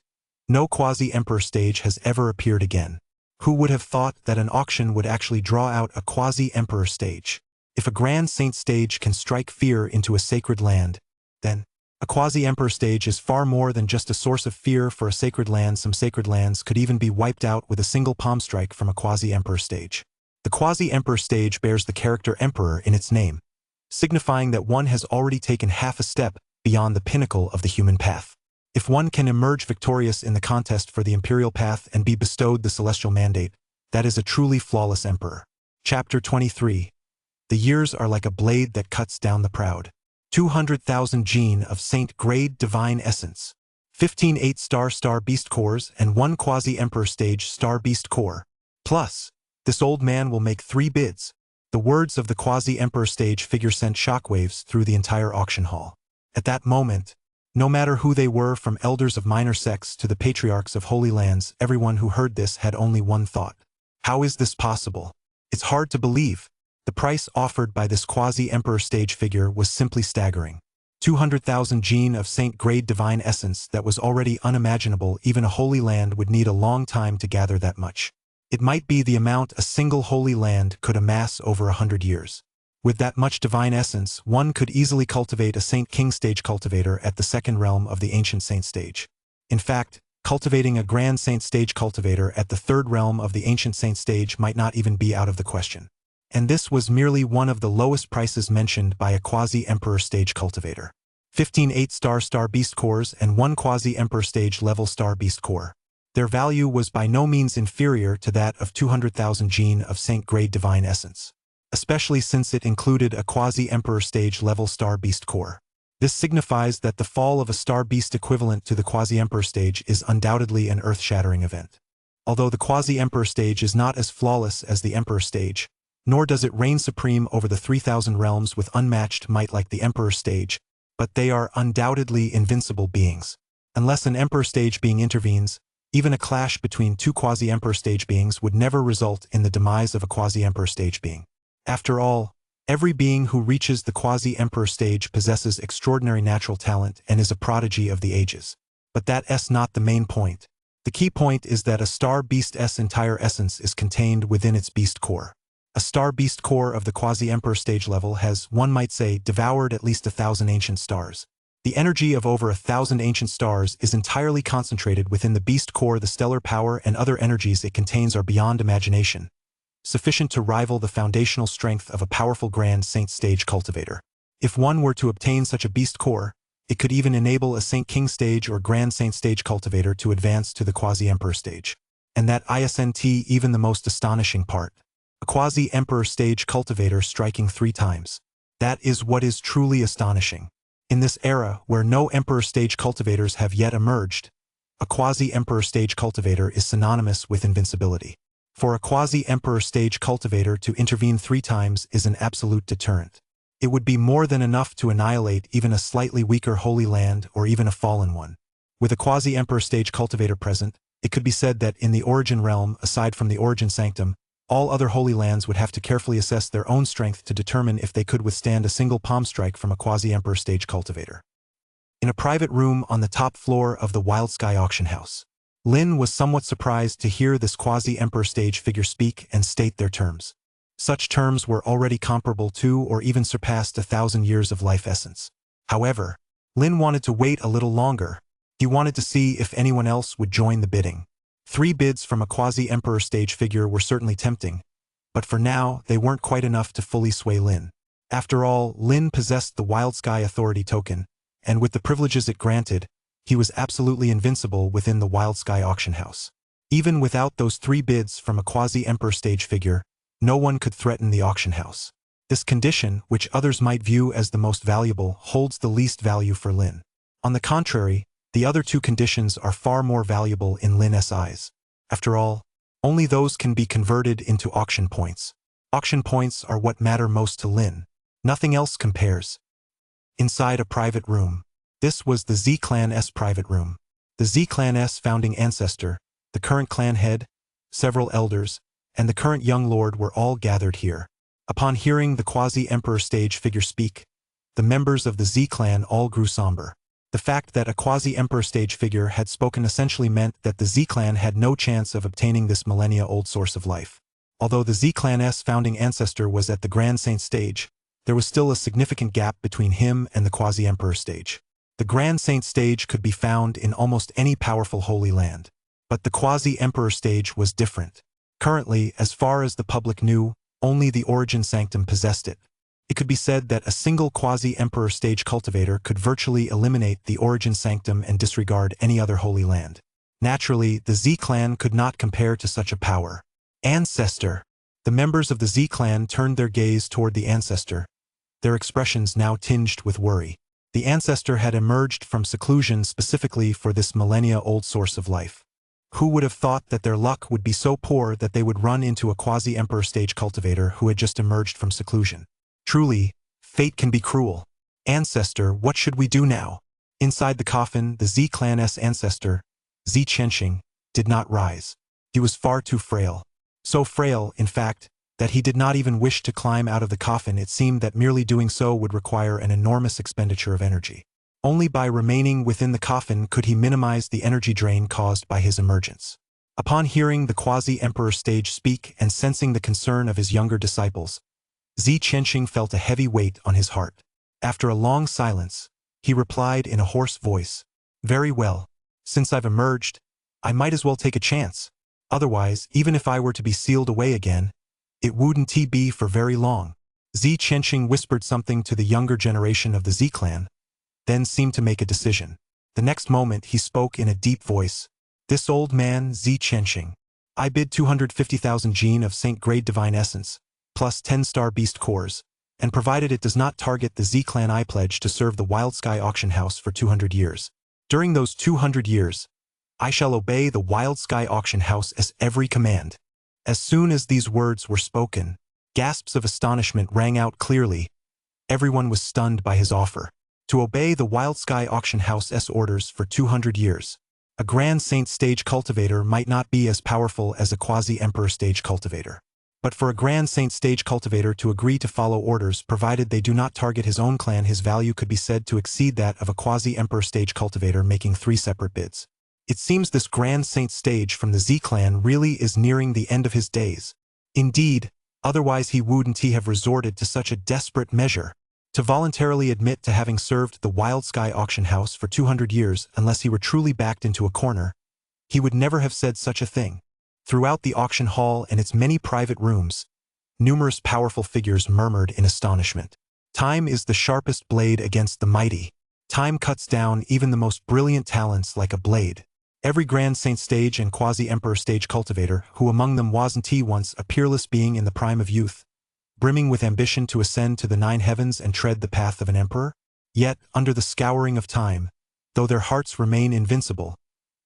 no quasi-emperor stage has ever appeared again. Who would have thought that an auction would actually draw out a quasi-emperor stage? If a grand saint stage can strike fear into a sacred land, then a quasi-emperor stage is far more than just a source of fear for a sacred land. Some sacred lands could even be wiped out with a single palm strike from a quasi-emperor stage. The quasi-emperor stage bears the character emperor in its name, signifying that one has already taken half a step beyond the pinnacle of the human path. If one can emerge victorious in the contest for the imperial path and be bestowed the celestial mandate, that is a truly flawless emperor. Chapter 23. The years are like a blade that cuts down the proud. 200,000 gene of saint grade divine essence. 15 8-star beast cores and 1 quasi-emperor stage star beast core. Plus, this old man will make 3 bids. The words of the quasi-emperor stage figure sent shockwaves through the entire auction hall. At that moment, no matter who they were, from elders of minor sects to the patriarchs of holy lands, everyone who heard this had only one thought. How is this possible? It's hard to believe. The price offered by this quasi-emperor stage figure was simply staggering. 200,000 gene of saint-grade divine essence that was already unimaginable. Even a holy land would need a long time to gather that much. It might be the amount a single holy land could amass over 100 years. With that much divine essence, one could easily cultivate a Saint King stage cultivator at the second realm of the ancient saint stage. In fact, cultivating a grand saint stage cultivator at the third realm of the ancient saint stage might not even be out of the question. And this was merely one of the lowest prices mentioned by a quasi-emperor stage cultivator. 15 8-star beast cores and 1 quasi-emperor stage level star beast core. Their value was by no means inferior to that of 200,000 gene of saint-grade divine essence, especially since it included a quasi-emperor stage level star beast core. This signifies that the fall of a star beast equivalent to the quasi-emperor stage is undoubtedly an earth-shattering event. Although the quasi-emperor stage is not as flawless as the emperor stage, nor does it reign supreme over the 3,000 realms with unmatched might like the emperor stage, but they are undoubtedly invincible beings. Unless an emperor stage being intervenes, even a clash between 2 quasi-emperor stage beings would never result in the demise of a quasi-emperor stage being. After all, every being who reaches the quasi-emperor stage possesses extraordinary natural talent and is a prodigy of the ages. But that's not the main point. The key point is that a star beast's entire essence is contained within its beast core. A star beast core of the quasi-emperor stage level has, one might say, devoured at least 1,000 ancient stars. The energy of over 1,000 ancient stars is entirely concentrated within the beast core. The stellar power and other energies it contains are beyond imagination, sufficient to rival the foundational strength of a powerful grand saint stage cultivator. If one were to obtain such a beast core, it could even enable a Saint King stage or grand saint stage cultivator to advance to the quasi-emperor stage. And that isn't even the most astonishing part. A quasi-emperor stage cultivator striking 3 times. That is what is truly astonishing. In this era where no emperor stage cultivators have yet emerged, a quasi-emperor stage cultivator is synonymous with invincibility. For a quasi-emperor stage cultivator to intervene 3 times is an absolute deterrent. It would be more than enough to annihilate even a slightly weaker holy land or even a fallen one. With a quasi-emperor stage cultivator present, it could be said that in the origin realm, aside from the origin sanctum, All other holy lands would have to carefully assess their own strength to determine if they could withstand a single palm strike from a quasi-emperor stage cultivator. In a private room on the top floor of the Wild Sky auction house, Lin was somewhat surprised to hear this quasi-emperor stage figure speak and state their terms. Such terms were already comparable to or even surpassed 1,000 years of life essence. However, Lin wanted to wait a little longer. He wanted to see if anyone else would join the bidding. 3 bids from a quasi-emperor stage figure were certainly tempting, but for now they weren't quite enough to fully sway Lin. After all, Lin possessed the Wild Sky Authority token, and with the privileges it granted, he was absolutely invincible within the Wild Sky auction house. Even without those 3 bids from a quasi-emperor stage figure, no one could threaten the auction house. This condition, which others might view as the most valuable, holds the least value for Lin. On the contrary, the other 2 conditions are far more valuable in Lin's eyes. After all, only those can be converted into auction points. Auction points are what matter most to Lin. Nothing else compares. Inside a private room. This was the Z-Clan's private room. The Z-Clan's founding ancestor, the current clan head, several elders, and the current young lord were all gathered here. Upon hearing the quasi-emperor stage figure speak, the members of the Z-Clan all grew somber. The fact that a quasi-emperor stage figure had spoken essentially meant that the Z-Clan had no chance of obtaining this millennia-old source of life. Although the Z-Clan's founding ancestor was at the Grand Saint stage, there was still a significant gap between him and the quasi-emperor stage. The Grand Saint stage could be found in almost any powerful holy land. But the quasi-emperor stage was different. Currently, as far as the public knew, only the Origin Sanctum possessed it. It could be said that a single quasi-emperor stage cultivator could virtually eliminate the Origin Sanctum and disregard any other holy land. Naturally, the Z-Clan could not compare to such a power. Ancestor! The members of the Z-Clan turned their gaze toward the ancestor, their expressions now tinged with worry. The ancestor had emerged from seclusion specifically for this millennia-old source of life. Who would have thought that their luck would be so poor that they would run into a quasi-emperor stage cultivator who had just emerged from seclusion? Truly, fate can be cruel. Ancestor, what should we do now? Inside the coffin, the Z-Clan's ancestor, Z Chenxing, did not rise. He was far too frail. So frail, in fact, that he did not even wish to climb out of the coffin. It seemed that merely doing so would require an enormous expenditure of energy. Only by remaining within the coffin could he minimize the energy drain caused by his emergence. Upon hearing the quasi-emperor stage speak and sensing the concern of his younger disciples, Z Chenxing felt a heavy weight on his heart. After a long silence, he replied in a hoarse voice, "Very well. Since I've emerged, I might as well take a chance. Otherwise, even if I were to be sealed away again, it wouldn't be for very long." Z Chenxing whispered something to the younger generation of the Z-Clan, then seemed to make a decision. The next moment he spoke in a deep voice. "This old man, Z Chenxing. I bid 250,000 gene of Saint Grade Divine Essence, plus 10-star beast cores, and provided it does not target the Z-Clan, I pledge to serve the Wild Sky auction house for 200 years. During those 200 years, I shall obey the Wild Sky auction house as every command." As soon as these words were spoken, gasps of astonishment rang out clearly. Everyone was stunned by his offer. To obey the Wild Sky auction house's orders for 200 years. A Grand Saint stage cultivator might not be as powerful as a quasi-emperor stage cultivator. But for a Grand Saint stage cultivator to agree to follow orders provided they do not target his own clan, his value could be said to exceed that of a quasi-emperor stage cultivator making 3 separate bids. It seems this Grand Saint stage from the Z-Clan really is nearing the end of his days. Indeed, otherwise he wouldn't have resorted to such a desperate measure. To voluntarily admit to having served the Wild Sky auction house for 200 years unless he were truly backed into a corner, he would never have said such a thing. Throughout the auction hall and its many private rooms, numerous powerful figures murmured in astonishment. Time is the sharpest blade against the mighty. Time cuts down even the most brilliant talents like a blade. Every Grand Saint stage and quasi-emperor stage cultivator, who among them wasn't once a peerless being in the prime of youth, brimming with ambition to ascend to the 9 heavens and tread the path of an emperor? Yet, under the scouring of time, though their hearts remain invincible,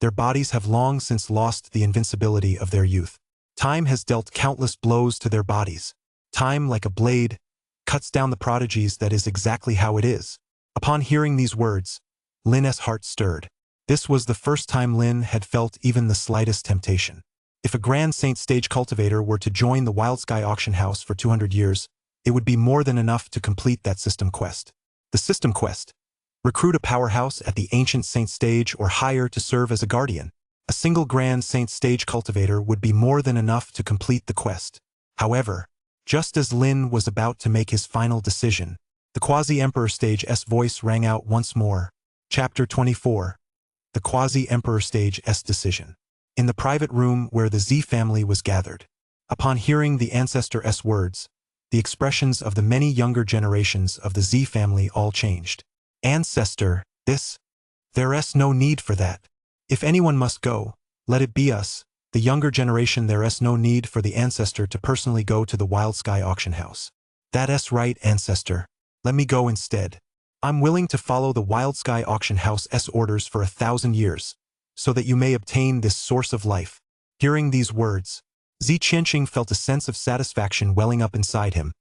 their bodies have long since lost the invincibility of their youth. Time has dealt countless blows to their bodies. Time, like a blade, cuts down the prodigies. That is exactly how it is. Upon hearing these words, Lin's heart stirred. This was the first time Lin had felt even the slightest temptation. If a Grand Saint Stage cultivator were to join the Wild Sky auction house for 200 years, it would be more than enough to complete that system quest. The system quest: recruit a powerhouse at the Ancient Saint Stage or hire to serve as a guardian. A single Grand Saint Stage cultivator would be more than enough to complete the quest. However, just as Lin was about to make his final decision, the Quasi-Emperor Stage's voice rang out once more. Chapter 24. The Quasi-Emperor Stage's Decision. In the private room where the Z family was gathered. Upon hearing the Ancestor's words, the expressions of the many younger generations of the Z family all changed. Ancestor, there's no need for that. If anyone must go, let it be us, the younger generation. There's no need for the Ancestor to personally go to the Wild Sky auction house. That's right, Ancestor. Let me go instead. I'm willing to follow the Wild Sky auction house's orders for 1,000 years, so that you may obtain this source of life. Hearing these words, Zi Qianqing felt a sense of satisfaction welling up inside him,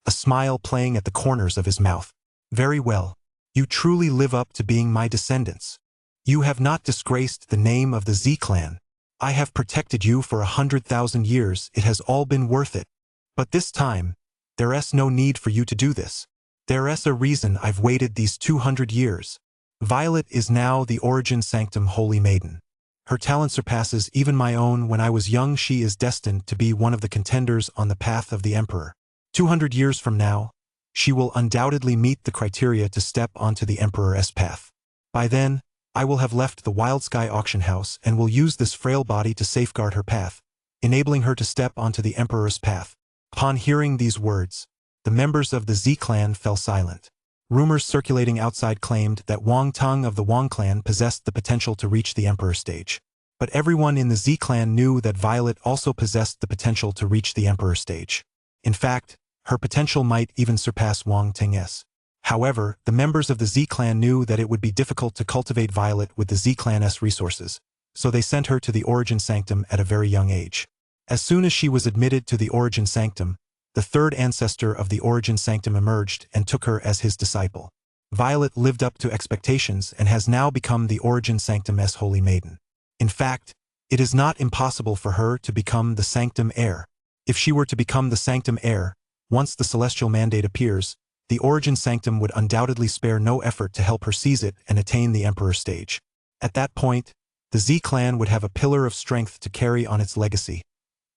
a smile playing at the corners of his mouth. Very well. You truly live up to being my descendants. You have not disgraced the name of the Z clan. I have protected you for 100,000 years. It has all been worth it. But this time, there's no need for you to do this. There's a reason I've waited these 200 years. Violet is now the Origin Sanctum Holy Maiden. Her talent surpasses even my own. When I was young, she is destined to be one of the contenders on the path of the Emperor. 200 years from now, she will undoubtedly meet the criteria to step onto the Emperor's path. By then, I will have left the Wild Sky auction house and will use this frail body to safeguard her path, enabling her to step onto the Emperor's path. Upon hearing these words, the members of the Z clan fell silent. Rumors circulating outside claimed that Wang Tong of the Wang clan possessed the potential to reach the Emperor stage. But everyone in the Z clan knew that Violet also possessed the potential to reach the Emperor stage. In fact, her potential might even surpass Wang Ting's. However, the members of the Z clan knew that it would be difficult to cultivate Violet with the Z clan's resources, so they sent her to the Origin Sanctum at a very young age. As soon as she was admitted to the Origin Sanctum, the third ancestor of the Origin Sanctum emerged and took her as his disciple. Violet lived up to expectations and has now become the Origin Sanctum's Holy Maiden. In fact, it is not impossible for her to become the Sanctum Heir. If she were to become the Sanctum Heir, once the Celestial Mandate appears, the Origin Sanctum would undoubtedly spare no effort to help her seize it and attain the Emperor stage. At that point, the Z clan would have a pillar of strength to carry on its legacy,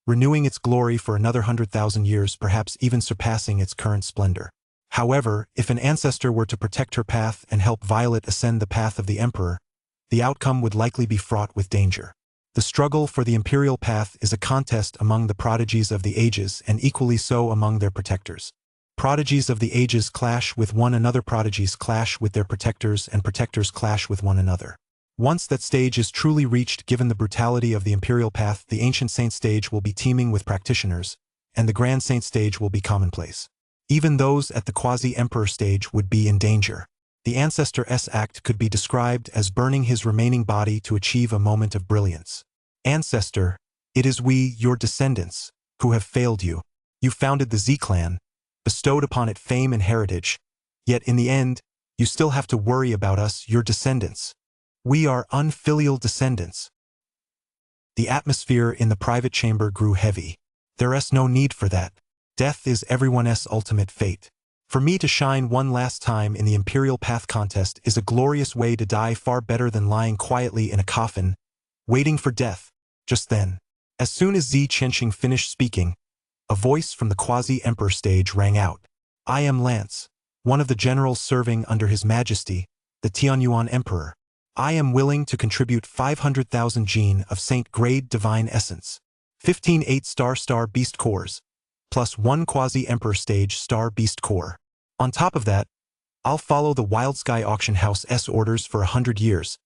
renewing its glory for another 100,000 years, perhaps even surpassing its current splendor. However, if an ancestor were to protect her path and help Violet ascend the path of the Emperor, the outcome would likely be fraught with danger. The struggle for the imperial path is a contest among the prodigies of the ages and equally so among their protectors. Prodigies of the ages clash with one another, prodigies clash with their protectors, and protectors clash with one another. Once that stage is truly reached, given the brutality of the imperial path, the Ancient Saint stage will be teeming with practitioners, and the Grand Saint stage will be commonplace. Even those at the Quasi-Emperor stage would be in danger. The Ancestor's act could be described as burning his remaining body to achieve a moment of brilliance. Ancestor, it is we, your descendants, who have failed you. You founded the Z clan, bestowed upon it fame and heritage, yet in the end, you still have to worry about us, your descendants. We are unfilial descendants. The atmosphere in the private chamber grew heavy. There's no need for that. Death is everyone's ultimate fate. For me to shine one last time in the Imperial Path contest is a glorious way to die, far better than lying quietly in a coffin, waiting for death. Just then, as soon as Zi Qianqing finished speaking, a voice from the Quasi-Emperor stage rang out. I am Lance, one of the generals serving under His Majesty, the Tianyuan Emperor. I am willing to contribute 500,000 gene of Saint-grade divine essence, 15 8-star beast cores, plus 1 Quasi-Emperor stage star beast core. On top of that, I'll follow the Wild Sky auction house's orders for 100 years,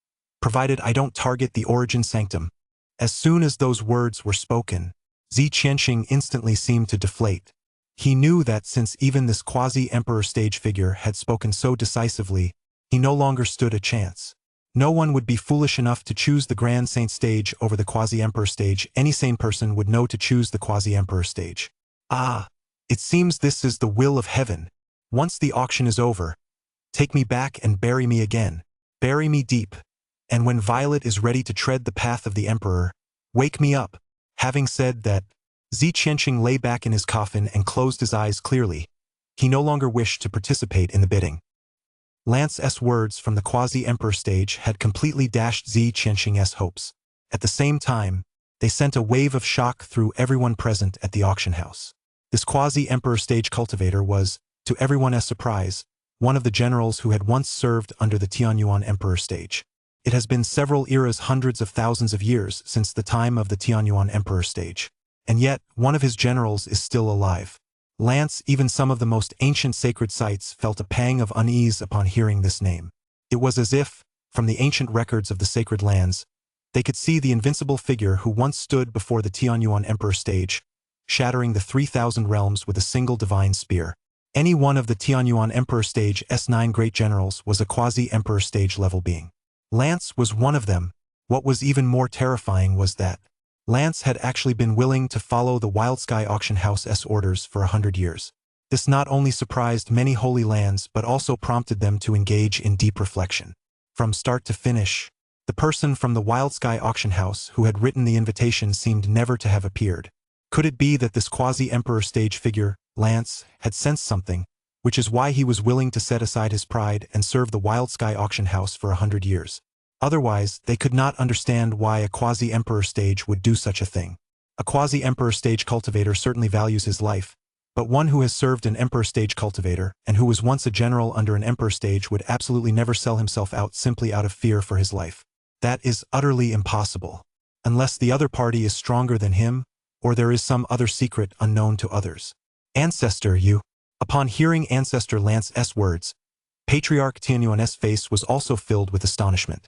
provided I don't target the Origin Sanctum. As soon as those words were spoken, Zi Qianqing instantly seemed to deflate. He knew that since even this Quasi-Emperor stage figure had spoken so decisively, he no longer stood a chance. No one would be foolish enough to choose the Grand Saint stage over the Quasi-Emperor stage. Any sane person would know to choose the Quasi-Emperor stage. Ah, it seems this is the will of heaven. Once the auction is over, take me back and bury me again. Bury me deep. And when Violet is ready to tread the path of the Emperor, wake me up. Having said that, Zi Qianqing lay back in his coffin and closed his eyes clearly. He no longer wished to participate in the bidding. Lance's words from the quasi-emperor stage had completely dashed Zi Qianqing's hopes. At the same time, they sent a wave of shock through everyone present at the auction house. This quasi-emperor stage cultivator was, to everyone's surprise, one of the generals who had once served under the Tianyuan emperor stage. It has been several eras, hundreds of thousands of years since the time of the Tianyuan emperor stage. And yet, one of his generals is still alive. Lance, even some of the most ancient sacred sites, felt a pang of unease upon hearing this name. It was as if, from the ancient records of the sacred lands, they could see the invincible figure who once stood before the Tianyuan emperor stage, shattering the 3,000 realms with a single divine spear. Any one of the Tianyuan emperor stage S9 great generals was a quasi-emperor stage level being. Lance was one of them. What was even more terrifying was that Lance had actually been willing to follow the Wild Sky Auction House's orders for 100 years. This not only surprised many holy lands but also prompted them to engage in deep reflection. From start to finish, the person from the Wild Sky Auction House who had written the invitation seemed never to have appeared. Could it be that this quasi-emperor stage figure, Lance, had sensed something, which is why he was willing to set aside his pride and serve the Wild Sky Auction House for 100 years? Otherwise, they could not understand why a quasi-emperor stage would do such a thing. A quasi-emperor stage cultivator certainly values his life, but one who has served an emperor stage cultivator and who was once a general under an emperor stage would absolutely never sell himself out simply out of fear for his life. That is utterly impossible. Unless the other party is stronger than him, or there is some other secret unknown to others. Ancestor, you. Upon hearing Ancestor Lance's words, Patriarch Tianyuan's face was also filled with astonishment.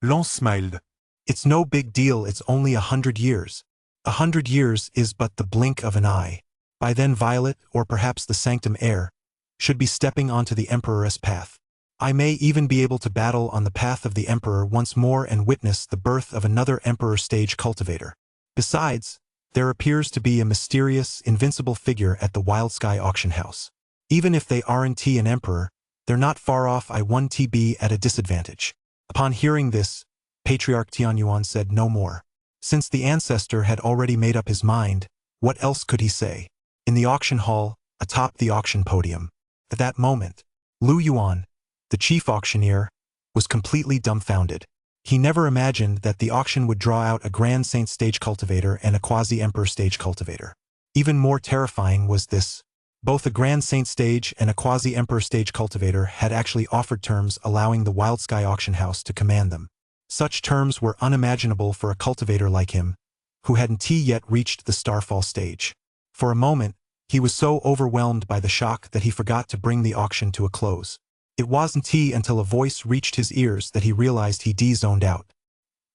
Lance smiled. It's no big deal, it's only 100 years. 100 years is but the blink of an eye. By then Violet, or perhaps the Sanctum heir, should be stepping onto the Emperor's path. I may even be able to battle on the path of the Emperor once more and witness the birth of another Emperor stage cultivator. Besides, there appears to be a mysterious, invincible figure at the Wild Sky Auction House. Even if they aren't an Emperor, they're not far off. I won TB at a disadvantage. Upon hearing this, Patriarch Tianyuan said no more. Since the Ancestor had already made up his mind, what else could he say? In the auction hall, atop the auction podium. At that moment, Lu Yuan, the chief auctioneer, was completely dumbfounded. He never imagined that the auction would draw out a Grand Saint stage cultivator and a quasi-emperor stage cultivator. Even more terrifying was this. Both a Grand Saint stage and a quasi-emperor stage cultivator had actually offered terms allowing the Wild Sky Auction House to command them. Such terms were unimaginable for a cultivator like him, who hadn't yet reached the Starfall stage. For a moment, he was so overwhelmed by the shock that he forgot to bring the auction to a close. It wasn't until a voice reached his ears that he realized he zoned out.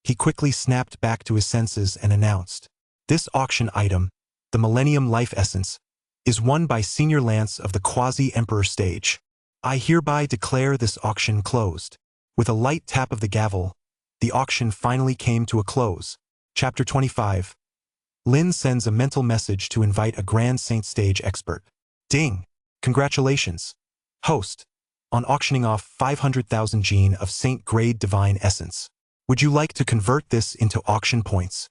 He quickly snapped back to his senses and announced, "This auction item, the Millennium Life Essence, is won by Senior Lance of the Quasi-Emperor stage. I hereby declare this auction closed." With a light tap of the gavel, the auction finally came to a close. Chapter 25. Lin sends a mental message to invite a Grand Saint stage expert. Ding! Congratulations, host, on auctioning off 500,000 gene of Saint-grade Divine Essence. Would you like to convert this into auction points?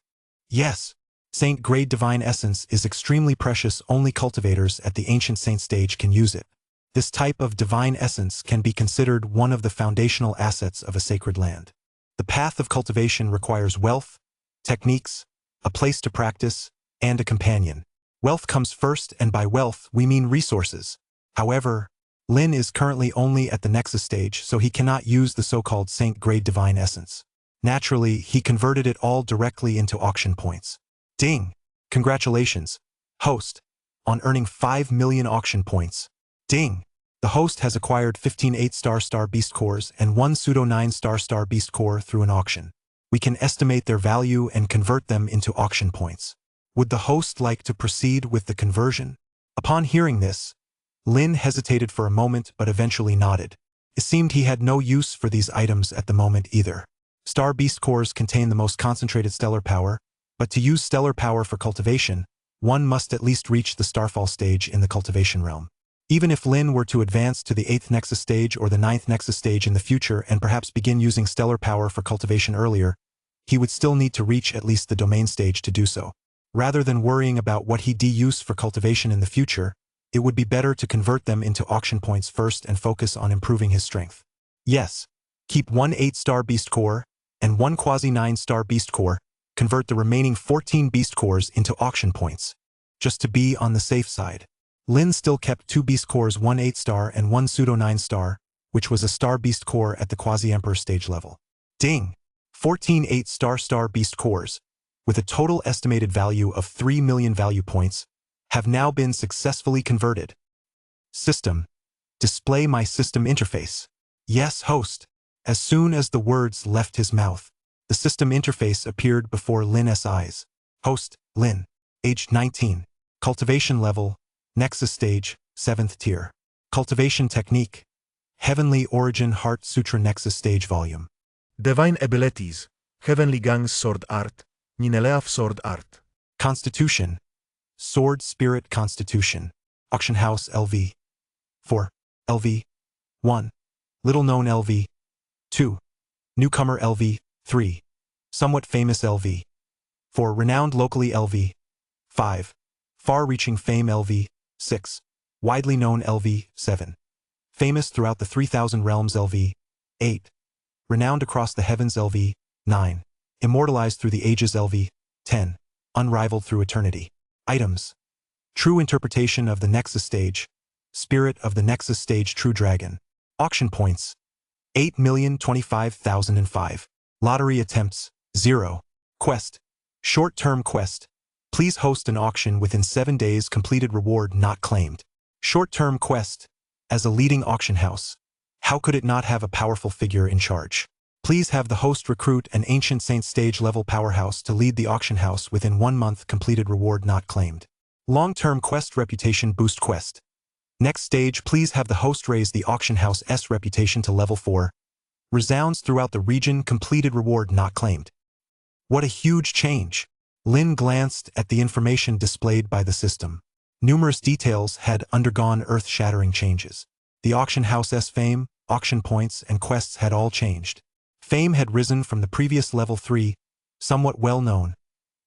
Yes. Saint-grade Divine Essence is extremely precious. Only cultivators at the Ancient Saint stage can use it. This type of Divine Essence can be considered one of the foundational assets of a sacred land. The path of cultivation requires wealth, techniques, a place to practice, and a companion. Wealth comes first, and by wealth we mean resources. However, Lin is currently only at the Nexus stage, so he cannot use the so-called Saint-grade Divine Essence. Naturally, he converted it all directly into auction points. Ding! Congratulations, host, on earning 5 million auction points. Ding! The host has acquired 15 8-star beast cores and 1 pseudo 9-star beast core through an auction. We can estimate their value and convert them into auction points. Would the host like to proceed with the conversion? Upon hearing this, Lin hesitated for a moment but eventually nodded. It seemed he had no use for these items at the moment either. Star beast cores contain the most concentrated stellar power, but to use stellar power for cultivation, one must at least reach the Starfall stage in the cultivation realm. Even if Lin were to advance to the 8th Nexus stage or the 9th Nexus stage in the future and perhaps begin using stellar power for cultivation earlier, he would still need to reach at least the domain stage to do so. Rather than worrying about what he'd use for cultivation in the future, it would be better to convert them into auction points first and focus on improving his strength. Yes, keep 1 8-star beast core and 1 quasi 9-star beast core, convert the remaining 14 beast cores into auction points, just to be on the safe side. Lin still kept 2 beast cores, 1 8-star and 1 pseudo 9-star, which was a star beast core at the quasi-emperor stage level. Ding! 14 8-star beast cores, with a total estimated value of 3 million value points, have now been successfully converted. System. Display my system interface. Yes, host. As soon as the words left his mouth, the system interface appeared before Lin's eyes. Host, Lin. Age 19. Cultivation level, Nexus stage, 7th tier. Cultivation technique, Heavenly Origin Heart Sutra Nexus stage volume. Divine abilities, Heavenly Gang's Sword Art, Nineleaf Sword Art. Constitution, Sword Spirit Constitution. Auction House LV. 4. LV. 1. Little known LV. 2. Newcomer LV. 3. Somewhat famous LV. 4. Renowned locally LV. 5. Far-reaching fame LV. 6. Widely known LV. 7. Famous throughout the 3,000 realms LV. 8. Renowned across the heavens LV. 9. Immortalized through the ages LV. 10. Unrivaled through eternity. Items. True interpretation of the Nexus stage. Spirit of the Nexus stage True Dragon. Auction points. 8,025,005. Lottery attempts. 0. Quest. Short-term quest. Please host an auction within 7 days. Completed reward not claimed. Short-term quest. As a leading auction house, how could it not have a powerful figure in charge? Please have the host recruit an Ancient Saint stage-level powerhouse to lead the auction house within 1 month. Completed reward not claimed. Long-term quest reputation boost quest. Next stage, please have the host raise the auction house's reputation to level 4. Resounds throughout the region. Completed reward not claimed. What a huge change! Lin glanced at the information displayed by the system. Numerous details had undergone earth-shattering changes. The auction house's fame, auction points, and quests had all changed. Fame had risen from the previous level 3, somewhat well-known,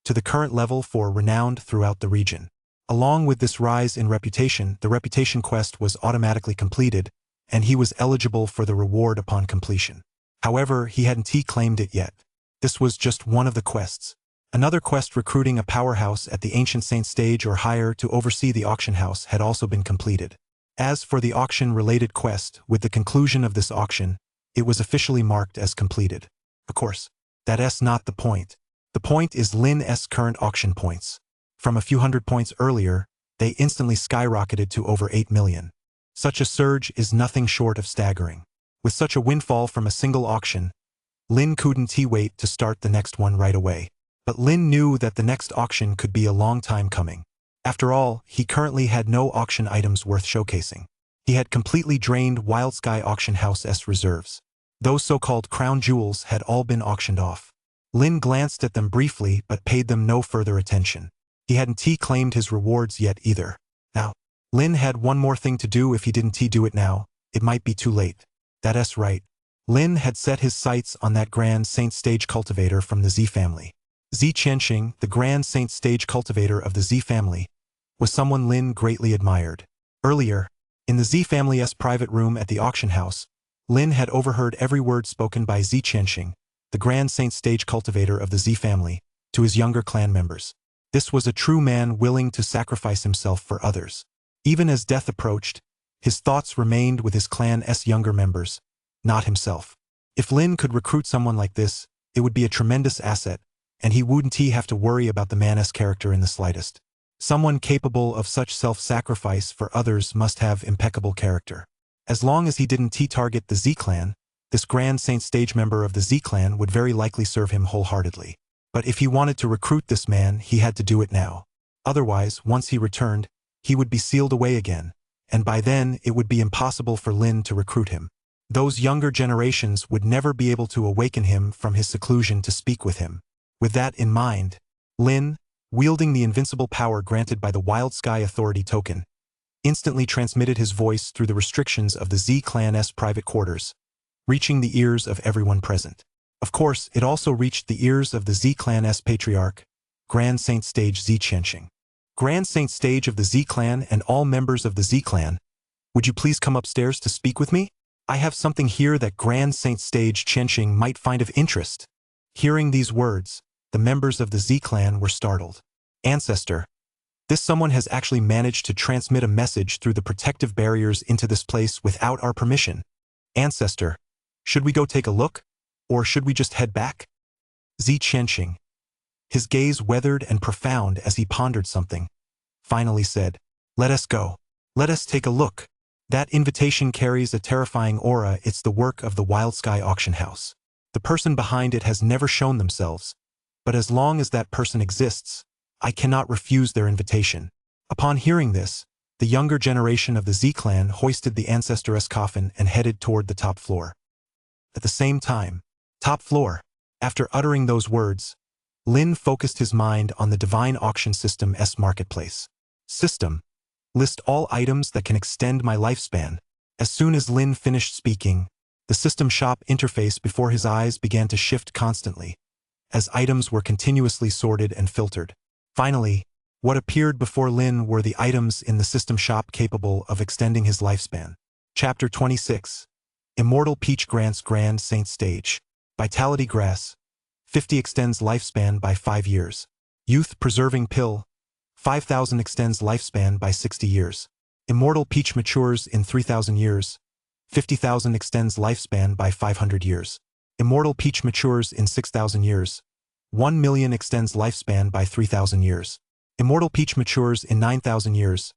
to the current level 4, renowned throughout the region. Along with this rise in reputation, the reputation quest was automatically completed, and he was eligible for the reward upon completion. However, he hadn't claimed it yet. This was just one of the quests. Another quest recruiting a powerhouse at the Ancient Saint stage or higher to oversee the auction house had also been completed. As for the auction-related quest, with the conclusion of this auction, it was officially marked as completed. Of course, that's not the point. The point is Lin's current auction points. From a few hundred points earlier, they instantly skyrocketed to over 8 million. Such a surge is nothing short of staggering. With such a windfall from a single auction, Lin couldn't wait to start the next one right away. But Lin knew that the next auction could be a long time coming. After all, he currently had no auction items worth showcasing. He had completely drained Wild Sky Auction House's reserves. Those so-called crown jewels had all been auctioned off. Lin glanced at them briefly but paid them no further attention. He hadn't claimed his rewards yet either. Now, Lin had one more thing to do. If he didn't do it now, it might be too late. That's right. Lin had set his sights on that Grand Saint stage cultivator from the Z family. Z Qianxing, the Grand Saint stage cultivator of the Z family, was someone Lin greatly admired. Earlier, in the Z family's private room at the auction house, Lin had overheard every word spoken by Z Qianxing, the Grand Saint stage cultivator of the Z family, to his younger clan members. This was a true man willing to sacrifice himself for others. Even as death approached, his thoughts remained with his clan's younger members, not himself. If Lin could recruit someone like this, it would be a tremendous asset, and he wouldn't have to worry about the man's character in the slightest. Someone capable of such self-sacrifice for others must have impeccable character. As long as he didn't target the Z-clan, this Grand Saint stage member of the Z-clan would very likely serve him wholeheartedly. But if he wanted to recruit this man, he had to do it now. Otherwise, once he returned, he would be sealed away again, and by then it would be impossible for Lin to recruit him. Those younger generations would never be able to awaken him from his seclusion to speak with him. With that in mind, Lin, wielding the invincible power granted by the Wild Sky Authority token, instantly transmitted his voice through the restrictions of the Z-clan's private quarters, reaching the ears of everyone present. Of course, it also reached the ears of the Z-clan's patriarch, Grand Saint Stage Z Chenxing. Grand Saint Stage of the Z Clan and all members of the Z Clan, would you please come upstairs to speak with me? I have something here that Grand Saint Stage Chenxing might find of interest. Hearing these words, the members of the Z Clan were startled. Ancestor, this someone has actually managed to transmit a message through the protective barriers into this place without our permission. Ancestor, should we go take a look? Or should we just head back? Z Chenxing, his gaze weathered and profound as he pondered something, finally said, "Let us go. Let us take a look." That invitation carries a terrifying aura. It's the work of the Wild Sky Auction House. The person behind it has never shown themselves, but as long as that person exists, I cannot refuse their invitation. Upon hearing this, the younger generation of the Z-Clan hoisted the Ancestress coffin and headed toward the top floor. At the same time, top floor, after uttering those words, Lin focused his mind on the Divine Auction System's marketplace. System, list all items that can extend my lifespan. As soon as Lin finished speaking, the system shop interface before his eyes began to shift constantly, as items were continuously sorted and filtered. Finally, what appeared before Lin were the items in the system shop capable of extending his lifespan. Chapter 26. Immortal Peach grants Grand Saint Stage. Vitality Grass. 50 extends lifespan by 5 years. Youth Preserving Pill. 5,000 extends lifespan by 60 years. Immortal Peach matures in 3,000 years. 50,000 extends lifespan by 500 years. Immortal Peach matures in 6,000 years. 1 million extends lifespan by 3,000 years. Immortal Peach matures in 9,000 years.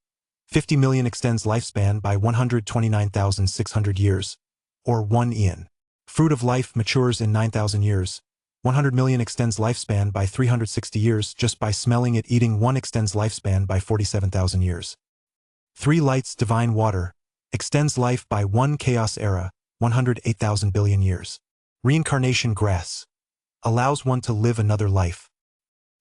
50 million extends lifespan by 129,600 years, or 1 eon. Fruit of Life matures in 9,000 years. 100 million extends lifespan by 360 years. Just by smelling it, eating one extends lifespan by 47,000 years. 3 Lights Divine Water extends life by 1 Chaos Era, 108,000 billion years. Reincarnation Grass allows one to live another life.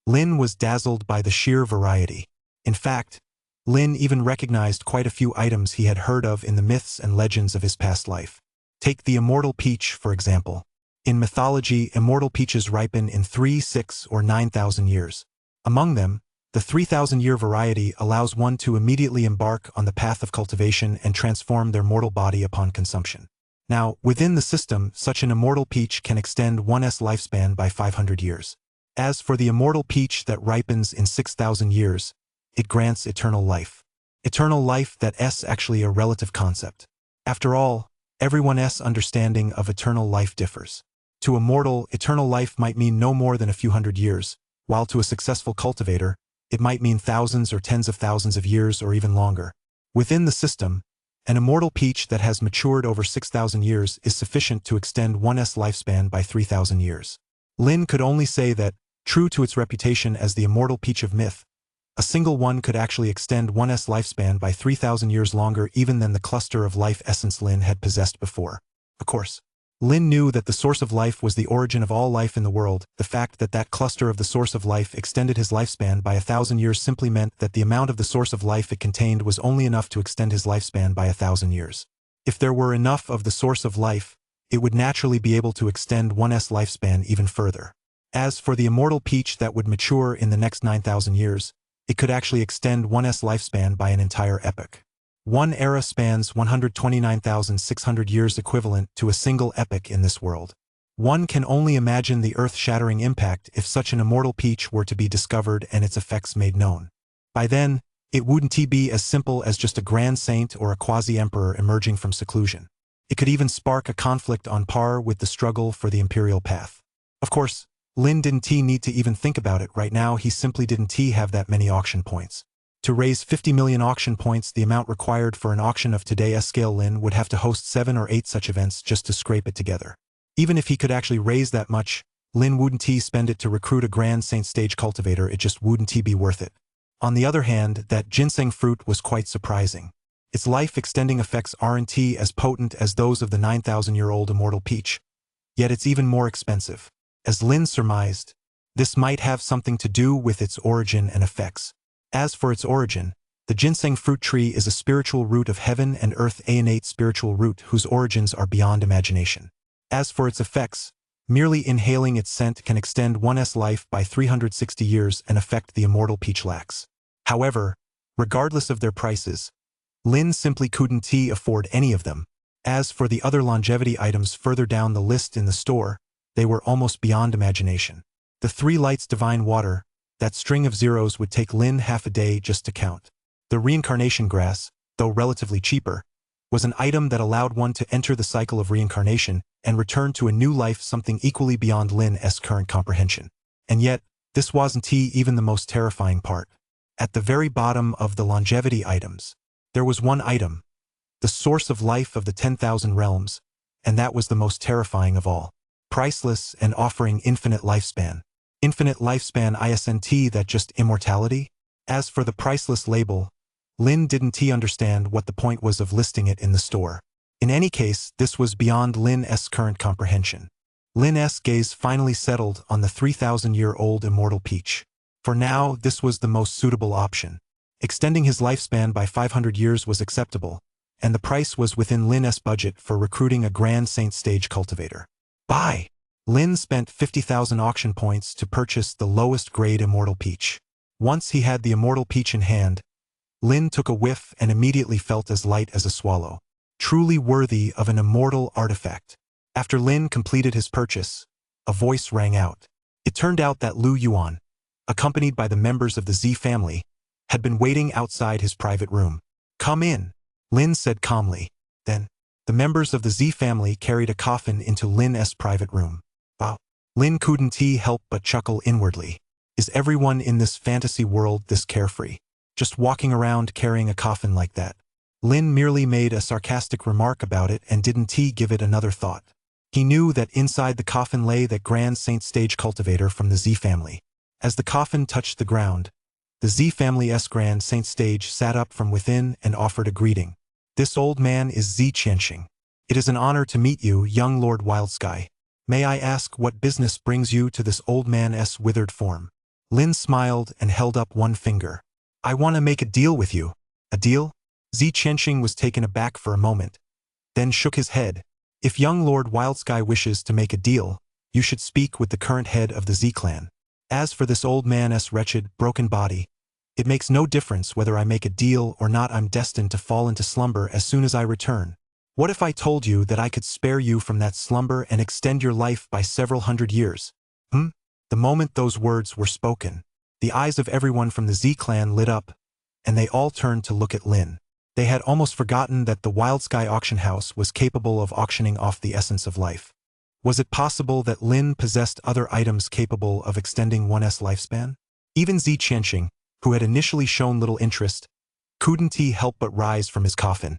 Lin was dazzled by the sheer variety. In fact, Lin even recognized quite a few items he had heard of in the myths and legends of his past life. Take the Immortal Peach, for example. In mythology, immortal peaches ripen in 3, 6, or 9,000 years. Among them, the 3,000-year variety allows one to immediately embark on the path of cultivation and transform their mortal body upon consumption. Now, within the system, such an immortal peach can extend one's lifespan by 500 years. As for the immortal peach that ripens in 6,000 years, it grants eternal life. Eternal life that's actually a relative concept. After all, everyone's understanding of eternal life differs. To a mortal, eternal life might mean no more than a few hundred years, while to a successful cultivator, it might mean thousands or tens of thousands of years or even longer. Within the system, an immortal peach that has matured over 6,000 years is sufficient to extend one's lifespan by 3,000 years. Lin could only say that, true to its reputation as the immortal peach of myth, a single one could actually extend one's lifespan by 3,000 years longer even than the cluster of life essence Lin had possessed before. Of course, Lin knew that the source of life was the origin of all life in the world. The fact that that cluster of the source of life extended his lifespan by 1,000 years simply meant that the amount of the source of life it contained was only enough to extend his lifespan by 1,000 years. If there were enough of the source of life, it would naturally be able to extend one's lifespan even further. As for the immortal peach that would mature in the next 9,000 years, it could actually extend one's lifespan by an entire epoch. One era spans 129,600 years, equivalent to a single epoch in this world. One can only imagine the earth-shattering impact if such an immortal peach were to be discovered and its effects made known. By then, it wouldn't be as simple as just a grand saint or a quasi-emperor emerging from seclusion. It could even spark a conflict on par with the struggle for the imperial path. Of course, Lin didn't need to even think about it right now. He simply didn't have that many auction points. To raise 50 million auction points, the amount required for an auction of today's scale, Lin would have to host 7 or 8 such events just to scrape it together. Even if he could actually raise that much, Lin wouldn't spend it to recruit a Grand Saint Stage cultivator. It just wouldn't be worth it. On the other hand, that ginseng fruit was quite surprising. Its life-extending effects aren't as potent as those of the 9,000-year-old immortal peach, yet it's even more expensive. As Lin surmised, this might have something to do with its origin and effects. As for its origin, the ginseng fruit tree is a spiritual root of heaven and earth, an innate spiritual root whose origins are beyond imagination. As for its effects, Merely inhaling its scent can extend one's life by 360 years and affect the immortal peach lax. However, regardless of their prices, Lin simply couldn't afford any of them. As for the other longevity items further down the list in the store, they were almost beyond imagination. The 3 lights divine water, that string of zeros would take Lin half a day just to count. The reincarnation grass, though relatively cheaper, was an item that allowed one to enter the cycle of reincarnation and return to a new life, something equally beyond Lin's current comprehension. And yet, this wasn't even the most terrifying part. At the very bottom of the longevity items, there was one item, the source of life of the 10,000 realms, and that was the most terrifying of all. Priceless and offering infinite lifespan. Infinite lifespan isn't that just immortality? As for the priceless label, Lin didn't understand what the point was of listing it in the store. In any case, this was beyond Lin's current comprehension. Lin's gaze finally settled on the 3,000-year-old immortal peach. For now, this was the most suitable option. Extending his lifespan by 500 years was acceptable, and the price was within Lin's budget for recruiting a Grand Saint stage cultivator. Buy! Lin spent 50,000 auction points to purchase the lowest grade immortal peach. Once he had the immortal peach in hand, Lin took a whiff and immediately felt as light as a swallow. Truly worthy of an immortal artifact. After Lin completed his purchase, a voice rang out. It turned out that Lu Yuan, accompanied by the members of the Z family, had been waiting outside his private room. "Come in," Lin said calmly. Then, the members of the Z family carried a coffin into Lin's private room. Wow. Lin couldn't help but chuckle inwardly. Is everyone in this fantasy world this carefree? Just walking around carrying a coffin like that? Lin merely made a sarcastic remark about it and didn't give it another thought. He knew that inside the coffin lay that Grand Saint stage cultivator from the Z family. As the coffin touched the ground, the Z family's Grand Saint stage sat up from within and offered a greeting. "This old man is Z Qianxing. It is an honor to meet you, young Lord Wildsky. May I ask what business brings you to this old man's withered form?" Lin smiled and held up one finger. "I want to make a deal with you." "A deal?" Z Qianxing was taken aback for a moment, then shook his head. "If young Lord Wildsky wishes to make a deal, you should speak with the current head of the Z clan. As for this old man's wretched, broken body, it makes no difference whether I make a deal or not. I'm destined to fall into slumber as soon as I return. What if I told you that I could spare you from that slumber and extend your life by several hundred years?" The moment those words were spoken, the eyes of everyone from the Z clan lit up, and they all turned to look at Lin. They had almost forgotten that the Wildsky auction house was capable of auctioning off the essence of life. Was it possible that Lin possessed other items capable of extending one's lifespan? Even Z Qianxing, who had initially shown little interest, couldn't help but rise from his coffin,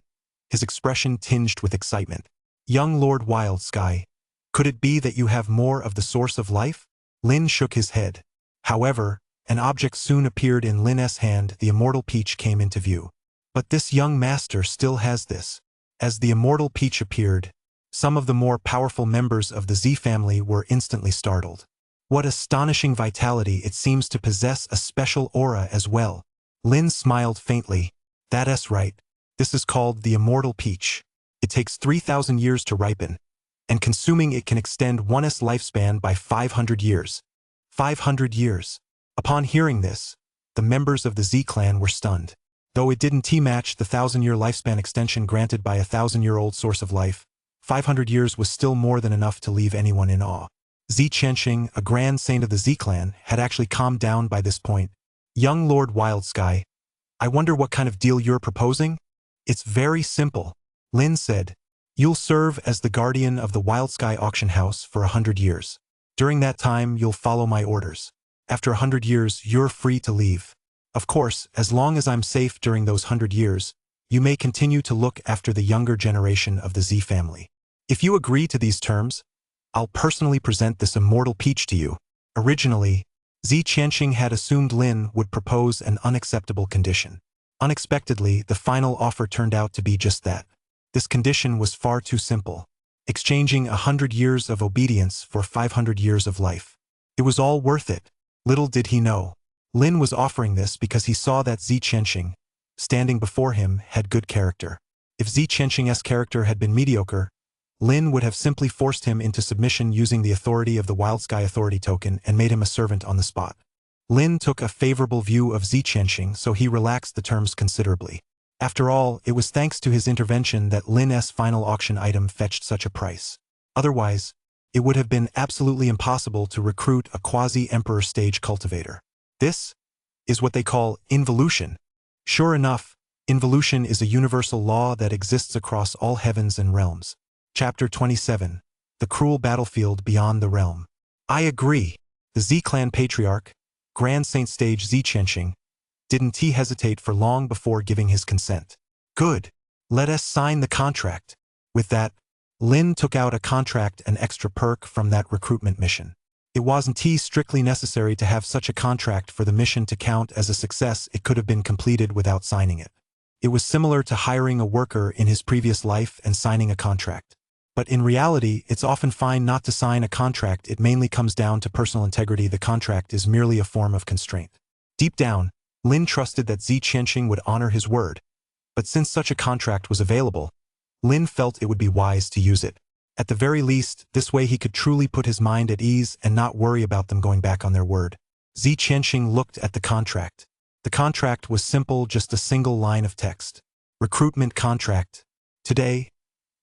his expression tinged with excitement. "Young Lord Wildsky, could it be that you have more of the source of life?" Lin shook his head. However, an object soon appeared in Lin's hand. The immortal peach came into view. "But this young master still has this." As the immortal peach appeared, some of the more powerful members of the Z family were instantly startled. What astonishing vitality! It seems to possess a special aura as well. Lin smiled faintly. "That's right. This is called the immortal peach. It takes 3,000 years to ripen, and consuming it can extend one's lifespan by 500 years. 500 years. Upon hearing this, the members of the Z clan were stunned. Though it didn't match the 1,000-year lifespan extension granted by a 1,000-year-old source of life, 500 years was still more than enough to leave anyone in awe. Z Qianxing, a grand saint of the Z clan, had actually calmed down by this point. "Young Lord Wildsky, I wonder what kind of deal you're proposing?" "It's very simple," Lin said. "You'll serve as the guardian of the Wildsky auction house for 100 years. During that time, you'll follow my orders. After 100 years, you're free to leave. Of course, as long as I'm safe during those 100 years, you may continue to look after the younger generation of the Z family. If you agree to these terms, I'll personally present this immortal peach to you." Originally, Z Qianxing had assumed Lin would propose an unacceptable condition. Unexpectedly, the final offer turned out to be just that. This condition was far too simple, exchanging 100 years of obedience for 500 years of life. It was all worth it. Little did he know, Lin was offering this because he saw that Z Qianxing, standing before him, had good character. If Z Qianxing's character had been mediocre, Lin would have simply forced him into submission using the authority of the Wild Sky Authority token and made him a servant on the spot. Lin took a favorable view of Ziqianxing, so he relaxed the terms considerably. After all, it was thanks to his intervention that Lin's final auction item fetched such a price. Otherwise, it would have been absolutely impossible to recruit a quasi-emperor stage cultivator. This is what they call involution. Sure enough, involution is a universal law that exists across all heavens and realms. Chapter 27. The Cruel Battlefield Beyond the Realm. I agree. The Z-Clan Patriarch, Grand Saint Stage Ziqianxing, didn't he hesitate for long before giving his consent. Good. Let us sign the contract. With that, Lin took out a contract, an extra perk from that recruitment mission. It wasn't strictly necessary to have such a contract for the mission to count as a success. It could have been completed without signing it. It was similar to hiring a worker in his previous life and signing a contract. But in reality, it's often fine not to sign a contract. It mainly comes down to personal integrity. The contract is merely a form of constraint. Deep down, Lin trusted that Ziqianxing would honor his word. But since such a contract was available, Lin felt it would be wise to use it. At the very least, this way he could truly put his mind at ease and not worry about them going back on their word. Ziqianxing looked at the contract. The contract was simple, just a single line of text. Recruitment contract. Today,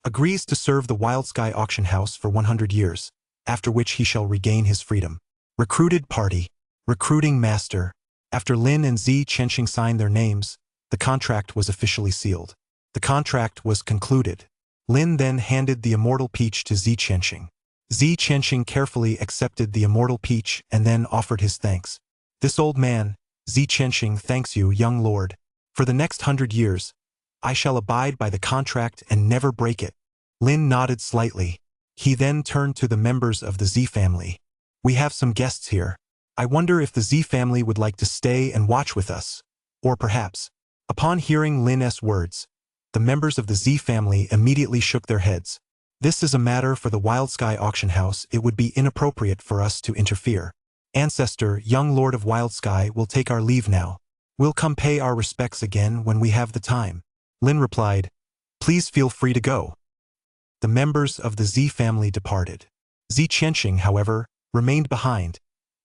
agrees to serve the Wild Sky Auction House for 100 years, after which he shall regain his freedom. Recruited party. Recruiting master. After Lin and Ziqianxing signed their names, the contract was officially sealed. The contract was concluded. Lin then handed the Immortal Peach to Ziqianxing. Ziqianxing carefully accepted the Immortal Peach and then offered his thanks. This old man, Ziqianxing, thanks you, young lord. For the next 100 years, I shall abide by the contract and never break it. Lin nodded slightly. He then turned to the members of the Z family. We have some guests here. I wonder if the Z family would like to stay and watch with us. Or perhaps. Upon hearing Lin's words, the members of the Z family immediately shook their heads. This is a matter for the Wild Sky Auction House. It would be inappropriate for us to interfere. Ancestor, young lord of Wild Sky, will take our leave now. We'll come pay our respects again when we have the time. Lin replied, please feel free to go. The members of the Z family departed. Ziqianxing, however, remained behind,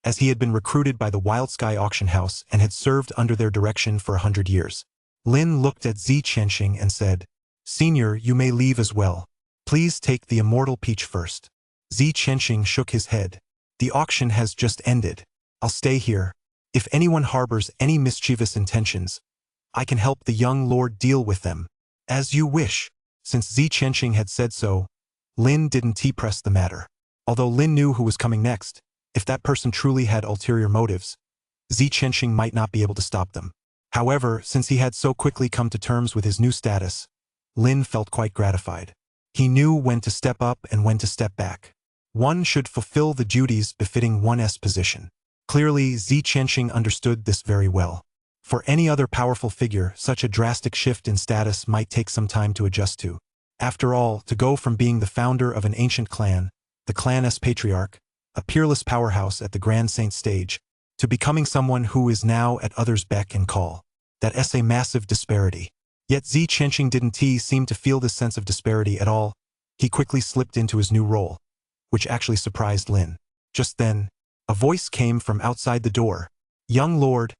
as he had been recruited by the Wild Sky Auction House and had served under their direction for 100 years. Lin looked at Ziqianxing and said, Senior, you may leave as well. Please take the Immortal Peach first. Ziqianxing shook his head. The auction has just ended. I'll stay here. If anyone harbors any mischievous intentions, I can help the young lord deal with them. As you wish. Since Ziqianxing had said so, Lin didn't press the matter. Although Lin knew who was coming next, if that person truly had ulterior motives, Ziqianxing might not be able to stop them. However, since he had so quickly come to terms with his new status, Lin felt quite gratified. He knew when to step up and when to step back. One should fulfill the duties befitting one's position. Clearly, Ziqianxing understood this very well. For any other powerful figure, such a drastic shift in status might take some time to adjust to. After all, to go from being the founder of an ancient clan, the clan's patriarch, a peerless powerhouse at the Grand Saint stage, to becoming someone who is now at others' beck and call. That's a massive disparity. Yet Ziqianxing didn't seem to feel this sense of disparity at all. He quickly slipped into his new role, which actually surprised Lin. Just then, a voice came from outside the door. Young Lord,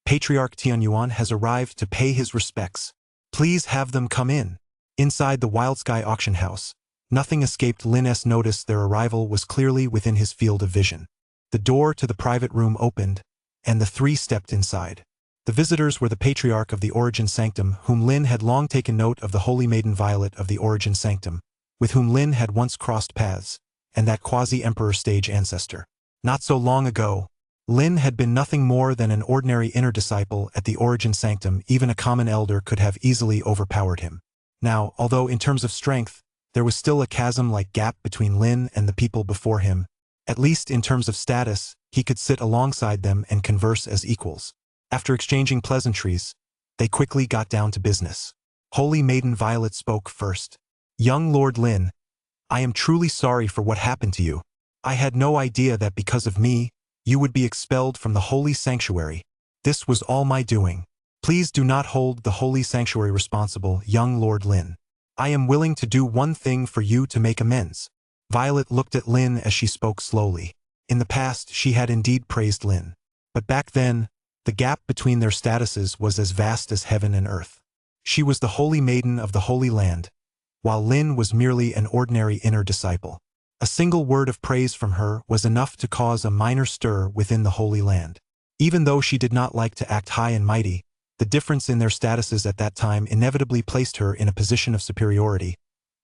Patriarch Tianyuan has arrived to pay his respects. Please have them come in. Inside the Wild Sky Auction House, nothing escaped Lin's notice. Their arrival was clearly within his field of vision. The door to the private room opened, and the three stepped inside. The visitors were the Patriarch of the Origin Sanctum, whom Lin had long taken note of, the Holy Maiden Violet of the Origin Sanctum, with whom Lin had once crossed paths, and that quasi-emperor stage ancestor. Not so long ago, Lin had been nothing more than an ordinary inner disciple at the Origin Sanctum. Even a common elder could have easily overpowered him. Now, although in terms of strength, there was still a chasm-like gap between Lin and the people before him, at least in terms of status, he could sit alongside them and converse as equals. After exchanging pleasantries, they quickly got down to business. Holy Maiden Violet spoke first. Young Lord Lin, I am truly sorry for what happened to you. I had no idea that because of me, you would be expelled from the Holy Sanctuary. This was all my doing. Please do not hold the Holy Sanctuary responsible, young Lord Lin. I am willing to do one thing for you to make amends. Violet looked at Lin as she spoke slowly. In the past, she had indeed praised Lin. But back then, the gap between their statuses was as vast as heaven and earth. She was the holy maiden of the Holy Land, while Lin was merely an ordinary inner disciple. A single word of praise from her was enough to cause a minor stir within the Holy Land. Even though she did not like to act high and mighty, the difference in their statuses at that time inevitably placed her in a position of superiority,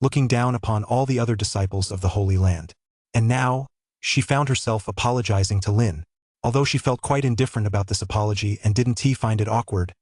looking down upon all the other disciples of the Holy Land. And now, she found herself apologizing to Lin. Although she felt quite indifferent about this apology and didn't find it awkward,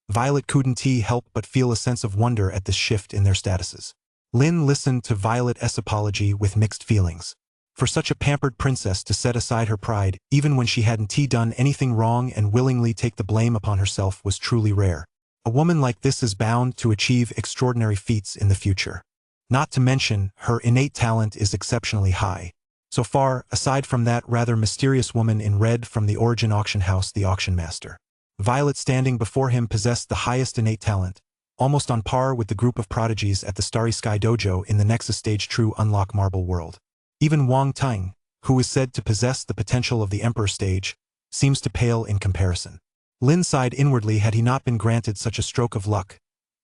Violet couldn't help but feel a sense of wonder at this shift in their statuses. Lin listened to Violet's apology with mixed feelings. For such a pampered princess to set aside her pride, even when she hadn't done anything wrong, and willingly take the blame upon herself, was truly rare. A woman like this is bound to achieve extraordinary feats in the future. Not to mention, her innate talent is exceptionally high. So far, aside from that rather mysterious woman in red from the Origin auction house, the auction master, Violet standing before him possessed the highest innate talent, almost on par with the group of prodigies at the Starry Sky Dojo in the Nexus Stage True Unlock Marble World. Even Wang Ting, who is said to possess the potential of the Emperor Stage, seems to pale in comparison. Lin sighed inwardly. Had he not been granted such a stroke of luck,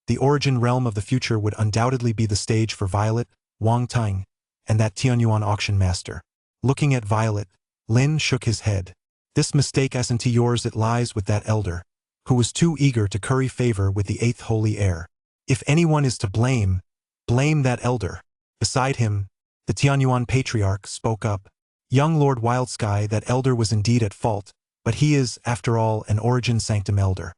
the Origin realm of the future would undoubtedly be the stage for Violet, Wang Ting, and that Tianyuan auction master. Looking at Violet, Lin shook his head. This mistake isn't yours, it lies with that elder, who was too eager to curry favor with the 8th holy heir. If anyone is to blame, blame that elder. Beside him, the Tianyuan patriarch spoke up. Young Lord Wildsky, that elder was indeed at fault, but he is, after all, an Origin Sanctum elder.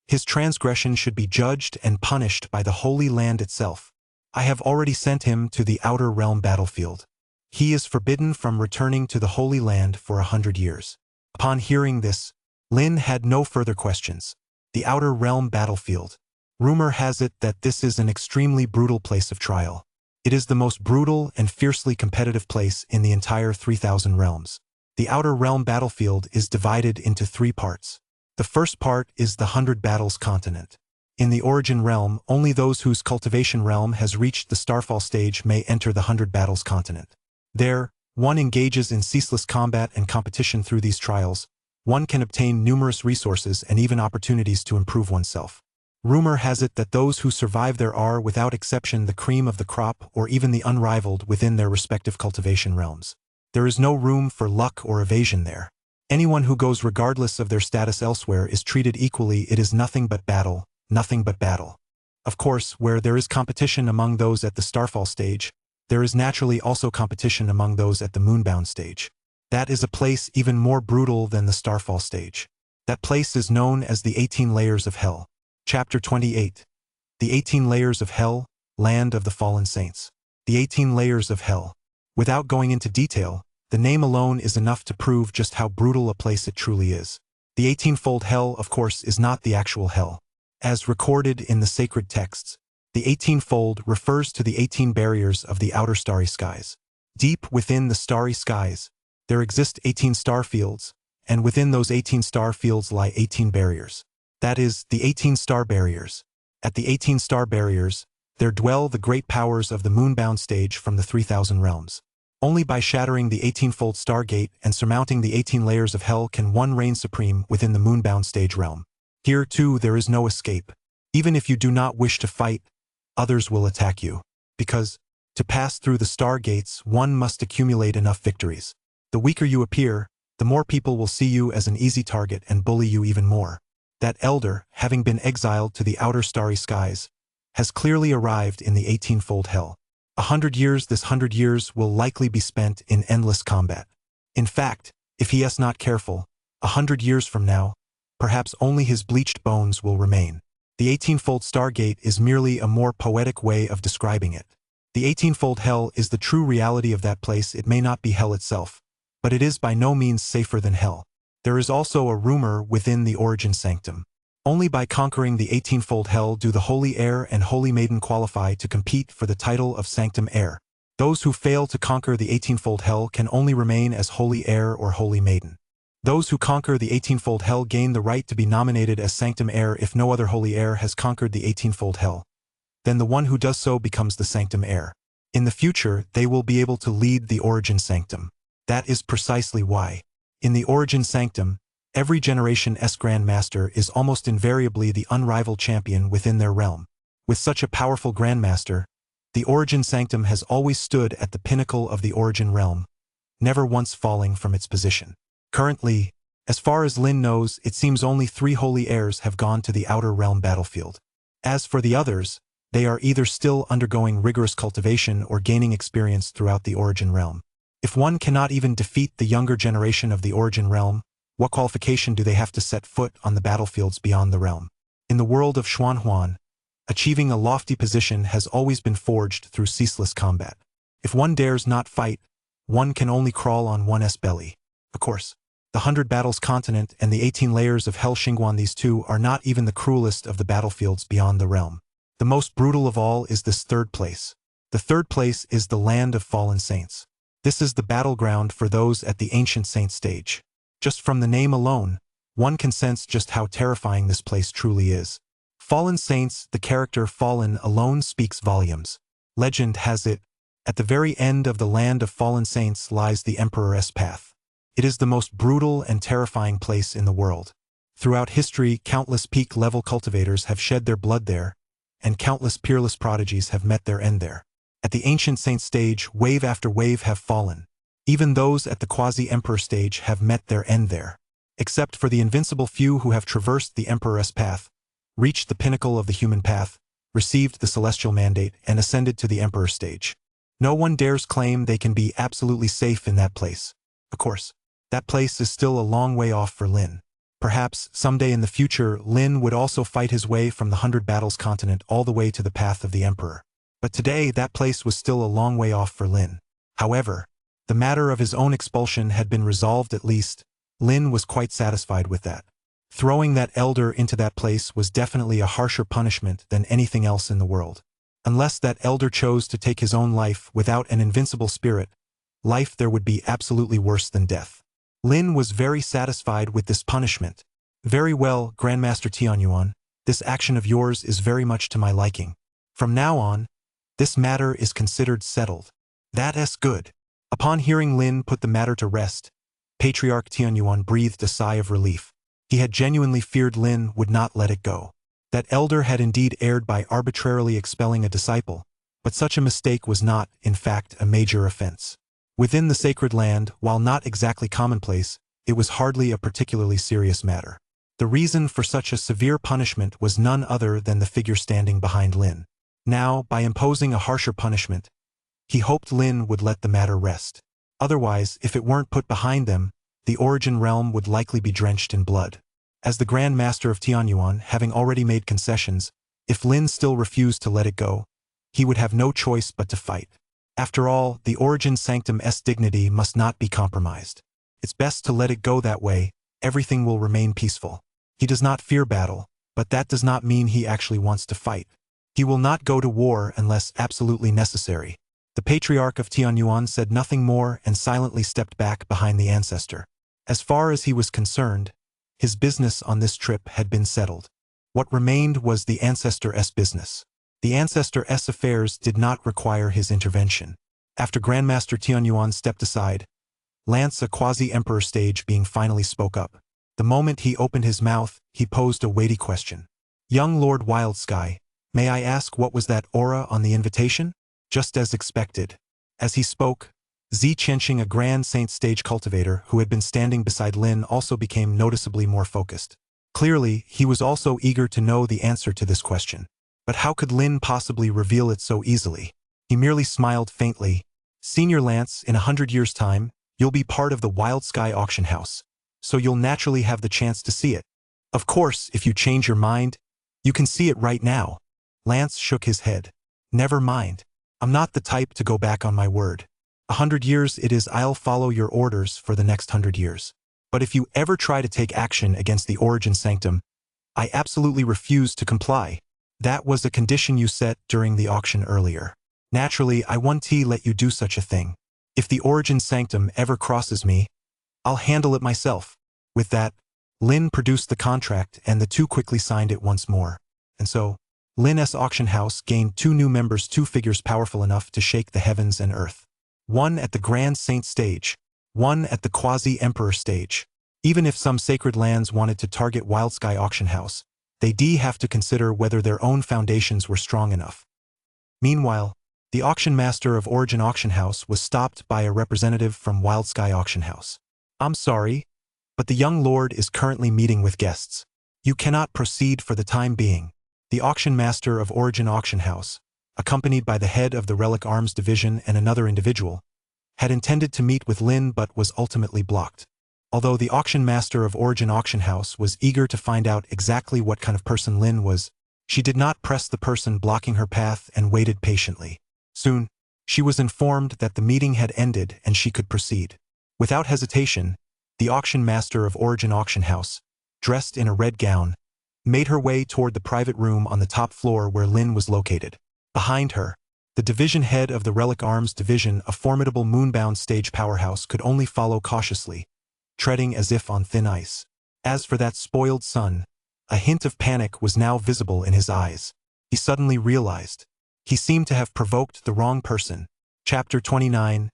His transgression should be judged and punished by the Holy Land itself. I have already sent him to the Outer Realm battlefield. He is forbidden from returning to the Holy Land for 100 years. Upon hearing this, Lin had no further questions. The Outer Realm battlefield. Rumor has it that this is an extremely brutal place of trial. It is the most brutal and fiercely competitive place in the entire 3,000 realms. The Outer Realm battlefield is divided into 3 parts. The first part is the 100 Battles continent. In the Origin realm, only those whose cultivation realm has reached the Starfall stage may enter the 100 Battles continent. There, one engages in ceaseless combat and competition. Through these trials, one can obtain numerous resources and even opportunities to improve oneself. Rumor has it that those who survive there are, without exception, the cream of the crop or even the unrivaled within their respective cultivation realms. There is no room for luck or evasion there. Anyone who goes regardless of their status elsewhere is treated equally. It is nothing but battle, nothing but battle. Of course, where there is competition among those at the Starfall stage, there is naturally also competition among those at the Moonbound stage. That is a place even more brutal than the Starfall stage. That place is known as the 18 Layers of Hell. Chapter 28. The 18 Layers of Hell, Land of the Fallen Saints. The 18 Layers of Hell. Without going into detail, the name alone is enough to prove just how brutal a place it truly is. The 18-fold hell, of course, is not the actual hell. As recorded in the sacred texts, the 18-fold refers to the 18 barriers of the outer starry skies. Deep within the starry skies, there exist 18 star fields, and within those 18 star fields lie 18 barriers. That is, the 18 star barriers. At the 18 star barriers, there dwell the great powers of the Moonbound stage from the 3,000 realms. Only by shattering the 18-fold stargate and surmounting the 18 layers of hell can one reign supreme within the Moonbound stage realm. Here, too, there is no escape. Even if you do not wish to fight, others will attack you. Because, to pass through the stargates, one must accumulate enough victories. The weaker you appear, the more people will see you as an easy target and bully you even more. That elder, having been exiled to the outer starry skies, has clearly arrived in the 18-fold hell. 100 years, this 100 years will likely be spent in endless combat. In fact, if he is not careful, 100 years from now, perhaps only his bleached bones will remain. The 18-fold stargate is merely a more poetic way of describing it. The 18-fold hell is the true reality of that place. It may not be hell itself, but it is by no means safer than hell. There is also a rumor within the Origin Sanctum. Only by conquering the 18-fold hell do the Holy Heir and Holy Maiden qualify to compete for the title of Sanctum Heir. Those who fail to conquer the 18-fold hell can only remain as Holy Heir or Holy Maiden. Those who conquer the 18-fold hell gain the right to be nominated as Sanctum Heir if no other Holy Heir has conquered the 18-fold hell. then the one who does so becomes the sanctum heir. In the future, they will be able to lead the origin sanctum. That is precisely why. In the origin sanctum, every generation's grandmaster is almost invariably the unrivaled champion within their realm. With such a powerful grandmaster, the origin sanctum has always stood at the pinnacle of the origin realm, never once falling from its position. Currently, as far as Lin knows, it seems only 3 holy heirs have gone to the outer realm battlefield. As for the others, they are either still undergoing rigorous cultivation or gaining experience throughout the origin realm. If one cannot even defeat the younger generation of the origin realm, what qualification do they have to set foot on the battlefields beyond the realm? In the world of Xuanhuan, achieving a lofty position has always been forged through ceaseless combat. If one dares not fight, one can only crawl on one's belly. Of course, the 100 Battles continent and the 18 layers of Hell Xingguan, these two are not even the cruelest of the battlefields beyond the realm. The most brutal of all is this third place. The third place is the land of fallen saints. This is the battleground for those at the ancient saint stage. Just from the name alone, one can sense just how terrifying this place truly is. Fallen saints, the character fallen alone speaks volumes. Legend has it, at the very end of the land of fallen saints lies the Emperor's path. It is the most brutal and terrifying place in the world. Throughout history, countless peak-level cultivators have shed their blood there, and countless peerless prodigies have met their end there. At the ancient saint stage, wave after wave have fallen. Even those at the quasi-emperor stage have met their end there. Except for the invincible few who have traversed the Emperor's path, reached the pinnacle of the human path, received the celestial mandate, and ascended to the Emperor stage. No one dares claim they can be absolutely safe in that place. Of course, that place is still a long way off for Lin. Perhaps, someday in the future, Lin would also fight his way from the 100 Battles continent all the way to the path of the Emperor. But today, that place was still a long way off for Lin. However, the matter of his own expulsion had been resolved at least. Lin was quite satisfied with that. Throwing that elder into that place was definitely a harsher punishment than anything else in the world. Unless that elder chose to take his own life without an invincible spirit, life there would be absolutely worse than death. Lin was very satisfied with this punishment. Very well, Grandmaster Tianyuan, this action of yours is very much to my liking. From now on, this matter is considered settled. That's good. Upon hearing Lin put the matter to rest, Patriarch Tianyuan breathed a sigh of relief. He had genuinely feared Lin would not let it go. That elder had indeed erred by arbitrarily expelling a disciple, but such a mistake was not, in fact, a major offense. Within the sacred land, while not exactly commonplace, it was hardly a particularly serious matter. The reason for such a severe punishment was none other than the figure standing behind Lin. Now, by imposing a harsher punishment, he hoped Lin would let the matter rest. Otherwise, if it weren't put behind them, the origin realm would likely be drenched in blood. As the Grand Master of Tianyuan, having already made concessions, if Lin still refused to let it go, he would have no choice but to fight. After all, the origin sanctum's dignity must not be compromised. It's best to let it go that way, everything will remain peaceful. He does not fear battle, but that does not mean he actually wants to fight. He will not go to war unless absolutely necessary. The Patriarch of Tianyuan said nothing more and silently stepped back behind the ancestor. As far as he was concerned, his business on this trip had been settled. What remained was the ancestor's business. The ancestor's affairs did not require his intervention. After Grandmaster Tianyuan stepped aside, Lance, a quasi-emperor stage being, finally spoke up. The moment he opened his mouth, he posed a weighty question. "Young Lord Wildsky, may I ask what was that aura on the invitation?" Just as expected. As he spoke, Zi Qianxing, a Grand Saint stage cultivator who had been standing beside Lin, also became noticeably more focused. Clearly, he was also eager to know the answer to this question. But how could Lin possibly reveal it so easily? He merely smiled faintly. "Senior Lance, in 100 years' time, you'll be part of the Wild Sky auction house, so you'll naturally have the chance to see it. Of course, if you change your mind, you can see it right now." Lance shook his head. "Never mind. I'm not the type to go back on my word. 100 years it is, I'll follow your orders for the next 100 years. But if you ever try to take action against the Origin Sanctum, I absolutely refuse to comply. That was a condition you set during the auction earlier. Naturally, I won't let you do such a thing. If the Origin Sanctum ever crosses me, I'll handle it myself." With that, Lin produced the contract and the two quickly signed it once more. And so, Lin's auction house gained 2 new members, 2 figures powerful enough to shake the heavens and earth. One at the Grand Saint stage, one at the Quasi-Emperor stage. Even if some sacred lands wanted to target Wildsky auction house, they'd have to consider whether their own foundations were strong enough. Meanwhile, the auction master of Origin Auction House was stopped by a representative from Wildsky Auction House. "I'm sorry, but the young lord is currently meeting with guests. You cannot proceed for the time being." The auction master of Origin Auction House, accompanied by the head of the Relic Arms Division and another individual, had intended to meet with Lin but was ultimately blocked. Although the auction master of Origin Auction House was eager to find out exactly what kind of person Lin was, she did not press the person blocking her path and waited patiently. Soon, she was informed that the meeting had ended and she could proceed. Without hesitation, the auction master of Origin Auction House, dressed in a red gown, made her way toward the private room on the top floor where Lin was located. Behind her, the division head of the Relic Arms Division, a formidable moonbound stage powerhouse, could only follow cautiously, treading as if on thin ice. As for that spoiled son, a hint of panic was now visible in his eyes. He suddenly realized he seemed to have provoked the wrong person. Chapter 29,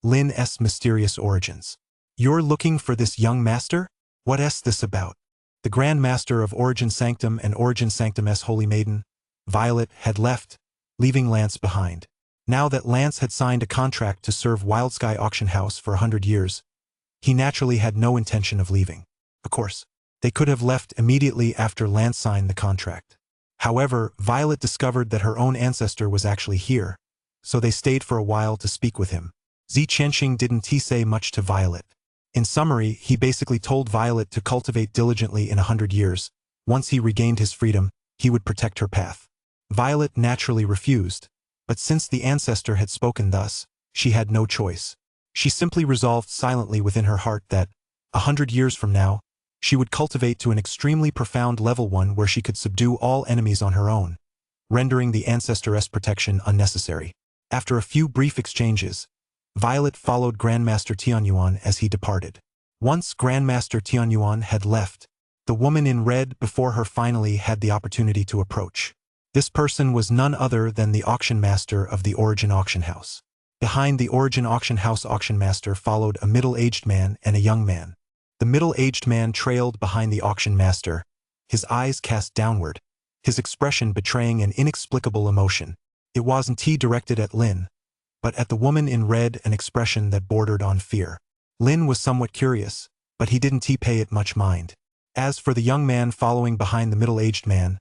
Lin's Mysterious Origins. "You're looking for this young master? What's this about?" The Grand Master of Origin Sanctum and Origin Sanctum's Holy Maiden, Violet, had left, leaving Lance behind. Now that Lance had signed a contract to serve Wildsky Auction House for 100 years, he naturally had no intention of leaving. Of course, they could have left immediately after Lance signed the contract. However, Violet discovered that her own ancestor was actually here, so they stayed for a while to speak with him. Zi Qianxing didn't say much to Violet. In summary, he basically told Violet to cultivate diligently in 100 years. Once he regained his freedom, he would protect her path. Violet naturally refused, but since the ancestor had spoken thus, she had no choice. She simply resolved silently within her heart that, 100 years from now, she would cultivate to an extremely profound level 1 where she could subdue all enemies on her own, rendering the ancestor's protection unnecessary. After a few brief exchanges, Violet followed Grandmaster Tianyuan as he departed. Once Grandmaster Tianyuan had left, the woman in red before her finally had the opportunity to approach. This person was none other than the auction master of the Origin Auction House. Behind the Origin Auction House auction master followed a middle-aged man and a young man. The middle-aged man trailed behind the auction master, his eyes cast downward, his expression betraying an inexplicable emotion. It wasn't directed at Lin, but at the woman in red, an expression that bordered on fear. Lin was somewhat curious, but he didn't pay it much mind. As for the young man following behind the middle-aged man,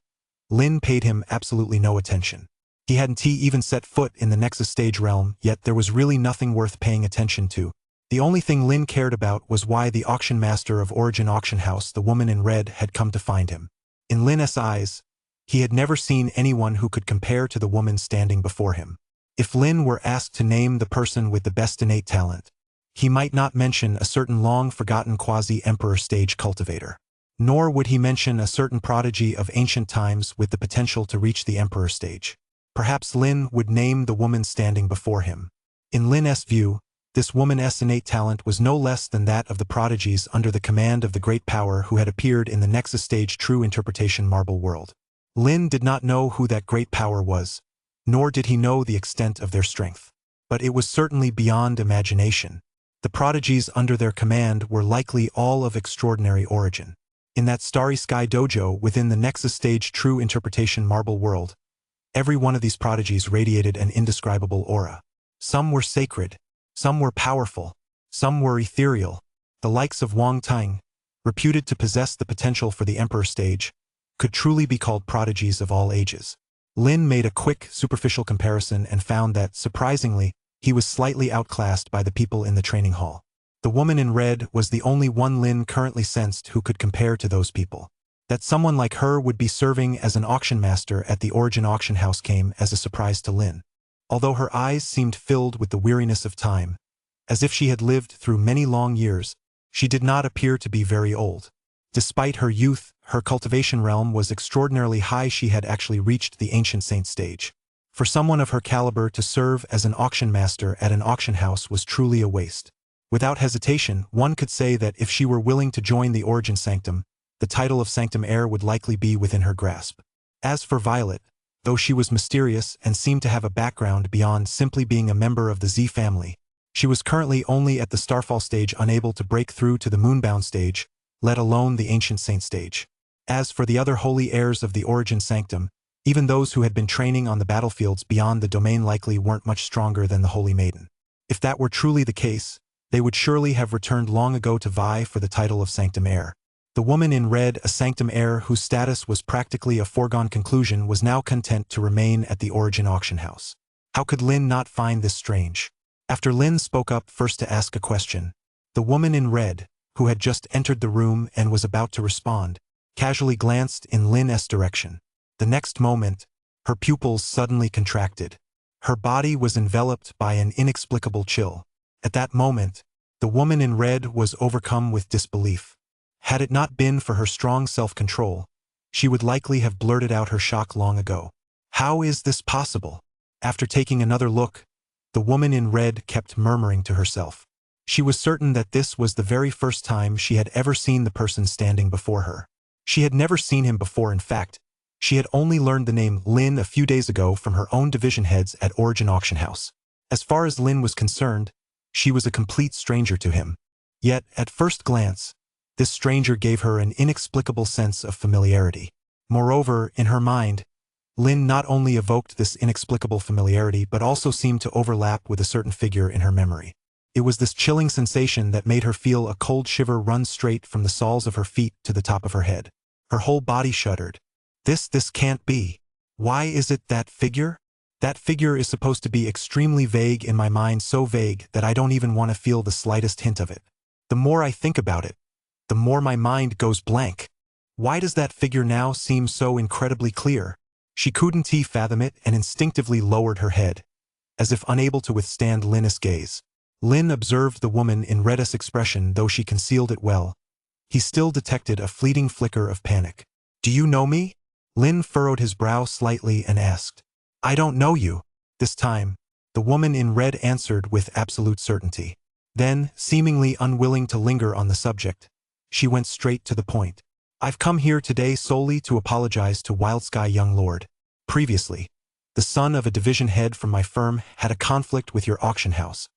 Lin paid him absolutely no attention. He hadn't even set foot in the Nexus stage realm, yet there was really nothing worth paying attention to. The only thing Lin cared about was why the auction master of Origin Auction House, the woman in red, had come to find him. In Lin's eyes, he had never seen anyone who could compare to the woman standing before him. If Lin were asked to name the person with the best innate talent, he might not mention a certain long-forgotten quasi-emperor stage cultivator. Nor would he mention a certain prodigy of ancient times with the potential to reach the emperor stage. Perhaps Lin would name the woman standing before him. In Lin's view, this woman's innate talent was no less than that of the prodigies under the command of the great power who had appeared in the Nexus stage True Interpretation Marble World. Lin did not know who that great power was, nor did he know the extent of their strength. But it was certainly beyond imagination. The prodigies under their command were likely all of extraordinary origin. In that Starry Sky dojo within the Nexus stage True Interpretation Marble World, every one of these prodigies radiated an indescribable aura. Some were sacred, some were powerful, some were ethereal. The likes of Wang Tang, reputed to possess the potential for the emperor stage, could truly be called prodigies of all ages. Lin made a quick, superficial comparison and found that, surprisingly, he was slightly outclassed by the people in the training hall. The woman in red was the only one Lin currently sensed who could compare to those people. That someone like her would be serving as an auction master at the Origin Auction House came as a surprise to Lin. Although her eyes seemed filled with the weariness of time, as if she had lived through many long years, she did not appear to be very old. Despite her youth, her cultivation realm was extraordinarily high. She had actually reached the Ancient Saint stage. For someone of her caliber to serve as an auction master at an auction house was truly a waste. Without hesitation, one could say that if she were willing to join the Origin Sanctum, the title of Sanctum Heir would likely be within her grasp. As for Violet, Though she was mysterious and seemed to have a background beyond simply being a member of the Z family, she was currently only at the Starfall stage, unable to break through to the Moonbound stage, let alone the Ancient Saint stage. As for the other holy heirs of the Origin Sanctum, even those who had been training on the battlefields beyond the domain likely weren't much stronger than the Holy Maiden. If that were truly the case, they would surely have returned long ago to vie for the title of Sanctum Heir. The woman in red, a Sanctum Heir whose status was practically a foregone conclusion, was now content to remain at the Origin auction house. How could Lin not find this strange? After Lin spoke up first to ask a question, the woman in red, who had just entered the room and was about to respond, casually glanced in Lin's direction. The next moment, her pupils suddenly contracted. Her body was enveloped by an inexplicable chill. At that moment, the woman in red was overcome with disbelief. Had it not been for her strong self-control, she would likely have blurted out her shock long ago. How is this possible? After taking another look, the woman in red kept murmuring to herself. She was certain that this was the very first time she had ever seen the person standing before her. She had never seen him before. In fact, she had only learned the name Lin a few days ago from her own division heads at Origin Auction House. As far as Lin was concerned, she was a complete stranger to him. Yet, at first glance, this stranger gave her an inexplicable sense of familiarity. Moreover, in her mind, Lin not only evoked this inexplicable familiarity but also seemed to overlap with a certain figure in her memory. It was this chilling sensation that made her feel a cold shiver run straight from the soles of her feet to the top of her head. Her whole body shuddered. This can't be. Why is it that figure? That figure is supposed to be extremely vague in my mind, so vague that I don't even want to feel the slightest hint of it. The more I think about it, the more my mind goes blank. Why does that figure now seem so incredibly clear? She couldn't fathom it and instinctively lowered her head, as if unable to withstand Lin's gaze. Lin observed the woman in red's expression. Though she concealed it well, he still detected a fleeting flicker of panic. "Do you know me?" Lin furrowed his brow slightly and asked. "I don't know you." This time, the woman in red answered with absolute certainty. Then, seemingly unwilling to linger on the subject, she went straight to the point. "I've come here today solely to apologize to Wildsky, young lord. Previously, the son of a division head from my firm had a conflict with your auction house,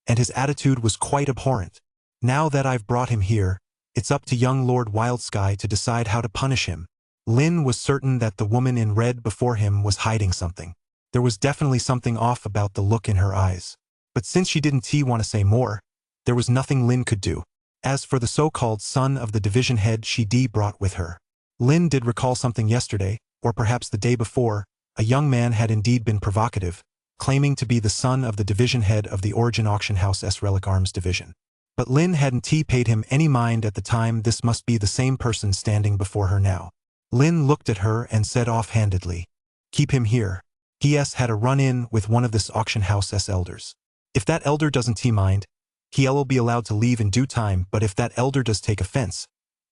and his attitude was quite abhorrent. Now that I've brought him here, it's up to young Lord Wildsky to decide how to punish him." Lin was certain that the woman in red before him was hiding something. There was definitely something off about the look in her eyes. But since she didn't want to say more, there was nothing Lin could do. As for the so-called son of the division head she brought with her, Lin did recall something yesterday, or perhaps the day before. A young man had indeed been provocative, claiming to be the son of the division head of the Origin Auction House's Relic Arms division. But Lin hadn't paid him any mind at the time. This must be the same person standing before her now. Lin looked at her and said offhandedly, "Keep him here. He had a run-in with one of this auction house's elders. If that elder doesn't mind, he'll be allowed to leave in due time, but if that elder does take offense,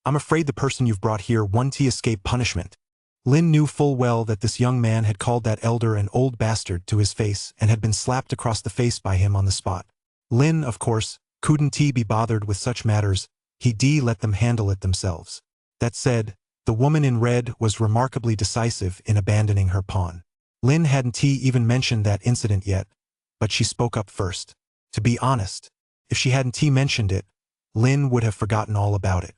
I'm afraid the person you've brought here won't escape punishment." Lin knew full well that this young man had called that elder an old bastard to his face and had been slapped across the face by him on the spot. Lin, of course, couldn't be bothered with such matters. He'd let them handle it themselves. That said, the woman in red was remarkably decisive in abandoning her pawn. Lin hadn't even mentioned that incident yet, but she spoke up first. To be honest, if she hadn't mentioned it, Lin would have forgotten all about it.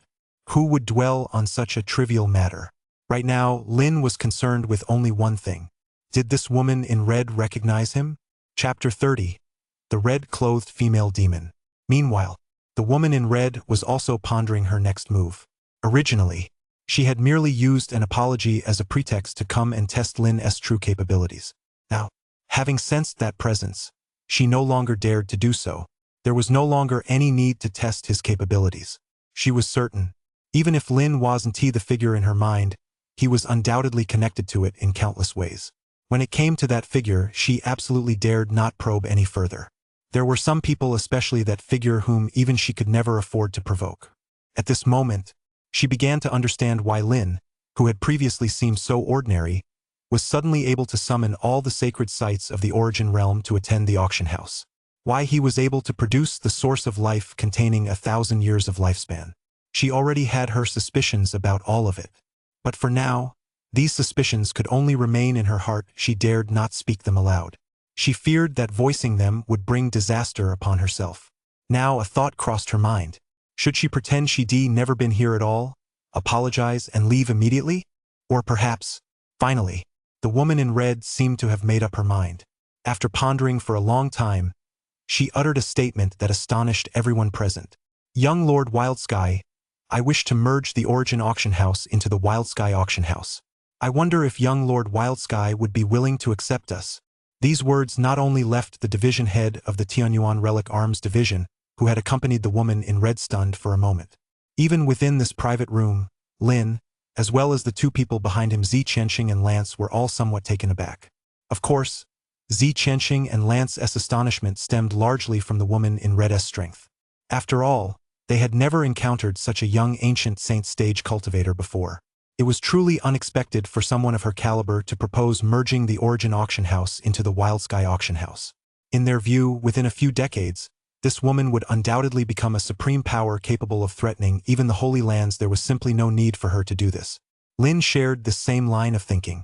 Who would dwell on such a trivial matter? Right now, Lin was concerned with only one thing. Did this woman in red recognize him? Chapter 30. The Red-Clothed Female Demon. Meanwhile, the woman in red was also pondering her next move. Originally, she had merely used an apology as a pretext to come and test Lin's true capabilities. Now, having sensed that presence, she no longer dared to do so. There was no longer any need to test his capabilities. She was certain, even if Lin wasn't the figure in her mind, he was undoubtedly connected to it in countless ways. When it came to that figure, she absolutely dared not probe any further. There were some people, especially that figure, whom even she could never afford to provoke. At this moment, she began to understand why Lin, who had previously seemed so ordinary, was suddenly able to summon all the sacred sites of the Origin realm to attend the auction house. Why he was able to produce the source of life containing 1,000 years of lifespan. She already had her suspicions about all of it. But for now, These suspicions could only remain in her heart, she dared not speak them aloud. She feared that voicing them would bring disaster upon herself. Now a thought crossed her mind. Should she pretend she'd never been here at all, apologize and leave immediately? Or perhaps, finally, the woman in red seemed to have made up her mind. After pondering for a long time, she uttered a statement that astonished everyone present. Young Lord Wildsky, I wish to merge the Origin Auction House into the Wildsky Auction House. I wonder if young Lord Wildsky would be willing to accept us. These words not only left the division head of the Tianyuan Relic Arms Division, who had accompanied the woman in red, stunned for a moment. Even within this private room, Lin, as well as the two people behind him, Zi Qianxing and Lance, were all somewhat taken aback. Of course, Zi Qianxing and Lance's astonishment stemmed largely from the woman in red's strength. After all, they had never encountered such a young ancient saint stage cultivator before. It was truly unexpected for someone of her caliber to propose merging the Origin Auction House into the Wildsky Auction House. In their view, within a few decades, this woman would undoubtedly become a supreme power capable of threatening even the Holy Lands. There was simply no need for her to do this. Lin shared this same line of thinking.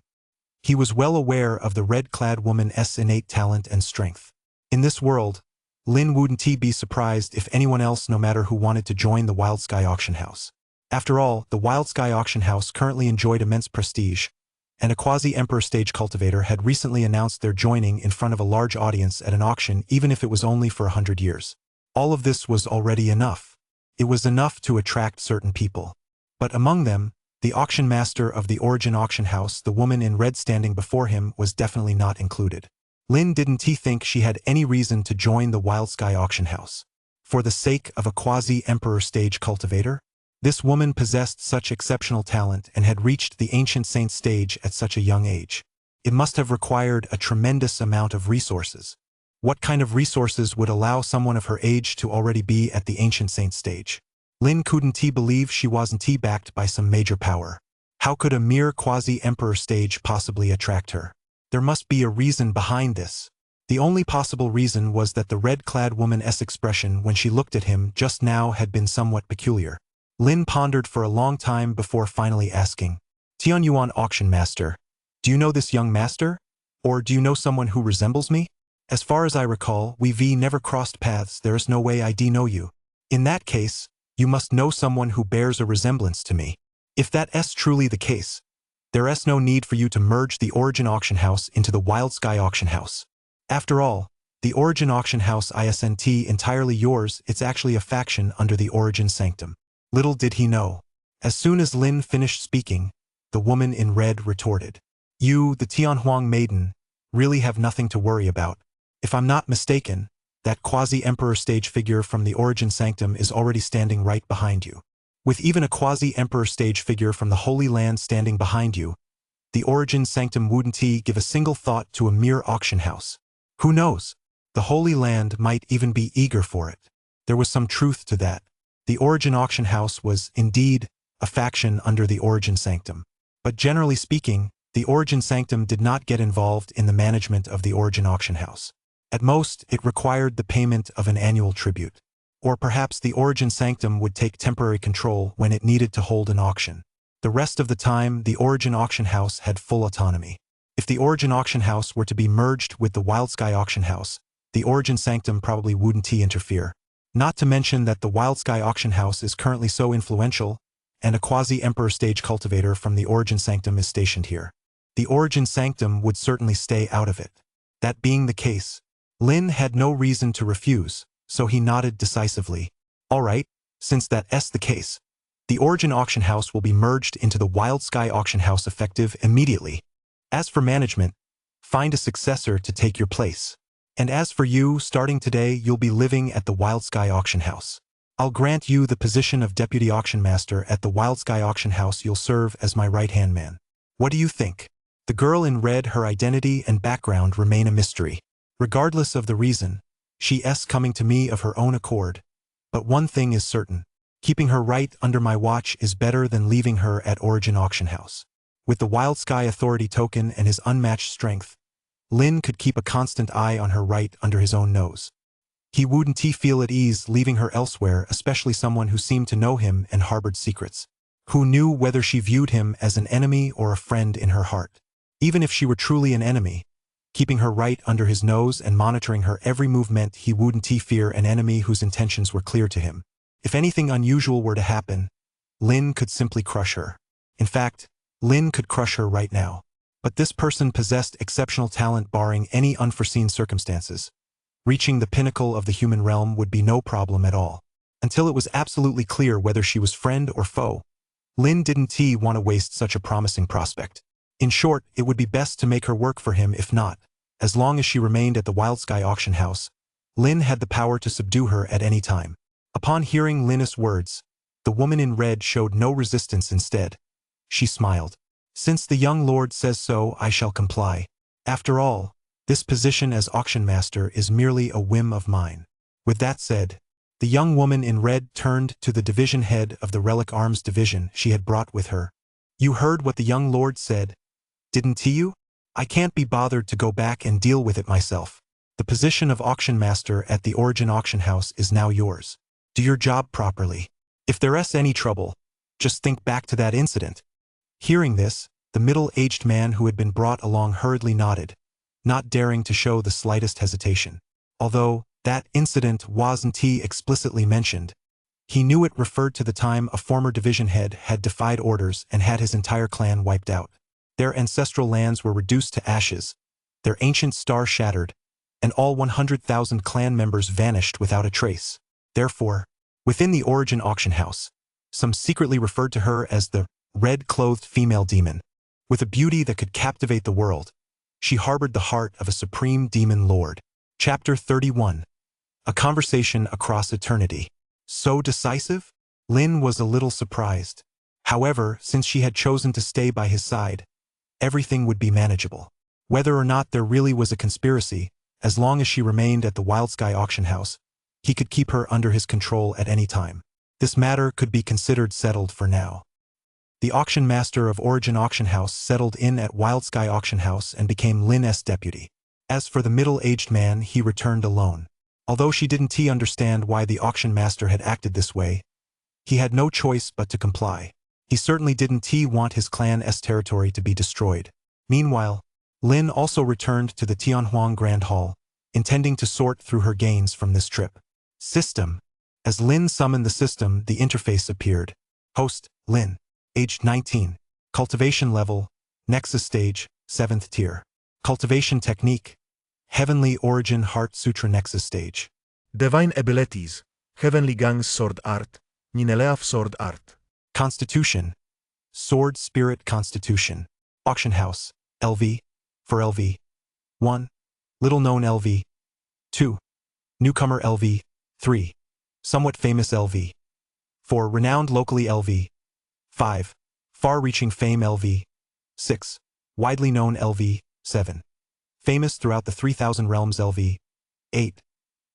He was well aware of the red-clad woman's innate talent and strength. In this world, Lin wouldn't be surprised if anyone else, no matter who, wanted to join the Wildsky Auction House. After all, the Wildsky Auction House currently enjoyed immense prestige, and a quasi-emperor stage cultivator had recently announced their joining in front of a large audience at an auction, even if it was only for 100 years. All of this was already enough. It was enough to attract certain people. But among them, the auction master of the Origin Auction House, the woman in red standing before him, was definitely not included. Lin didn't think she had any reason to join the Wildsky Auction House. For the sake of a quasi-emperor stage cultivator? This woman possessed such exceptional talent and had reached the ancient saint stage at such a young age. It must have required a tremendous amount of resources. What kind of resources would allow someone of her age to already be at the ancient saint stage? Lin couldn't believe she wasn't backed by some major power. How could a mere quasi-emperor stage possibly attract her? There must be a reason behind this. The only possible reason was that the red-clad woman's expression when she looked at him just now had been somewhat peculiar. Lin pondered for a long time before finally asking, Tianyuan Auction Master, do you know this young master? Or do you know someone who resembles me? As far as I recall, we never crossed paths. There is no way I know you. In that case, you must know someone who bears a resemblance to me. If that's truly the case, there is no need for you to merge the Origin Auction House into the Wildsky Auction House. After all, the Origin Auction House isn't entirely yours, it's actually a faction under the Origin Sanctum. Little did he know. As soon as Lin finished speaking, the woman in red retorted. You, the Tianhuang maiden, really have nothing to worry about. If I'm not mistaken, that quasi-emperor stage figure from the Origin Sanctum is already standing right behind you. With even a quasi-emperor stage figure from the Holy Land standing behind you, the Origin Sanctum wouldn't give a single thought to a mere auction house. Who knows? The Holy Land might even be eager for it. There was some truth to that. The Origin Auction House was, indeed, a faction under the Origin Sanctum. But generally speaking, the Origin Sanctum did not get involved in the management of the Origin Auction House. At most, it required the payment of an annual tribute. Or perhaps the Origin Sanctum would take temporary control when it needed to hold an auction. The rest of the time, the Origin Auction House had full autonomy. If the Origin Auction House were to be merged with the Wildsky Auction House, the Origin Sanctum probably wouldn't interfere. Not to mention that the Wildsky Auction House is currently so influential, and a quasi-emperor stage cultivator from the Origin Sanctum is stationed here. The Origin Sanctum would certainly stay out of it. That being the case, Lin had no reason to refuse, so he nodded decisively. All right, since that's the case, the Origin Auction House will be merged into the Wildsky Auction House effective immediately. As for management, find a successor to take your place. And as for you, starting today, you'll be living at the Wildsky Auction House. I'll grant you the position of Deputy Auction Master at the Wildsky Auction House. You'll serve as my right-hand man. What do you think? The girl in red, her identity and background remain a mystery. Regardless of the reason, she's coming to me of her own accord. But one thing is certain. Keeping her right under my watch is better than leaving her at Origin Auction House. With the Wildsky Authority token and his unmatched strength, Lin could keep a constant eye on her right under his own nose. He wouldn't feel at ease leaving her elsewhere, especially someone who seemed to know him and harbored secrets. who knew whether she viewed him as an enemy or a friend in her heart. Even if she were truly an enemy, keeping her right under his nose and monitoring her every move meant he wouldn't fear an enemy whose intentions were clear to him. If anything unusual were to happen, Lin could simply crush her. In fact, Lin could crush her right now. But this person possessed exceptional talent barring any unforeseen circumstances. Reaching the pinnacle of the human realm would be no problem at all. Until it was absolutely clear whether she was friend or foe, Lin didn't want to waste such a promising prospect. In short, it would be best to make her work for him. If not, as long as she remained at the Wild Sky auction house, Lin had the power to subdue her at any time. Upon hearing Lin's words, the woman in red showed no resistance. Instead, she smiled. Since the young lord says so, I shall comply. After all, this position as auction master is merely a whim of mine. With that said, the young woman in red turned to the division head of the relic arms division she had brought with her. You heard what the young lord said, didn't you? I can't be bothered to go back and deal with it myself. The position of auction master at the Origin auction house is now yours. Do your job properly. If there's any trouble, just think back to that incident. Hearing this, the middle-aged man who had been brought along hurriedly nodded, not daring to show the slightest hesitation. Although that incident wasn't explicitly mentioned, he knew it referred to the time a former division head had defied orders and had his entire clan wiped out. Their ancestral lands were reduced to ashes, their ancient star shattered, and all 100,000 clan members vanished without a trace. Therefore, within the Origin auction house, some secretly referred to her as the red-clothed female demon. With a beauty that could captivate the world, she harbored the heart of a supreme demon lord. Chapter 31. A conversation across eternity. So decisive? Lin was a little surprised. However, since she had chosen to stay by his side, everything would be manageable. Whether or not there really was a conspiracy, as long as she remained at the Wild Sky auction house, he could keep her under his control at any time. This matter could be considered settled for now. The auction master of Origin auction house settled in at Wild Sky auction house and became Lin's deputy. As for the middle-aged man, he returned alone. Although she didn't understand why the auction master had acted this way, he had no choice but to comply. He certainly didn't want his clan's territory to be destroyed. Meanwhile, Lin also returned to the Tianhuang Grand Hall, intending to sort through her gains from this trip. System. As Lin summoned the system, the interface appeared. Host, Lin. Age 19. Cultivation level, Nexus stage, 7th tier. Cultivation technique, Heavenly Origin Heart Sutra Nexus stage. Divine abilities, Heavenly Gang's Sword Art, Nineleaf Sword Art. Constitution, Sword Spirit Constitution. Auction House, LV, for LV. 1. Little known LV. 2. Newcomer LV. 3. Somewhat famous LV. 4. Renowned locally LV. 5. Far-reaching fame LV. 6. Widely known LV. 7. Famous throughout the 3,000 realms LV. 8.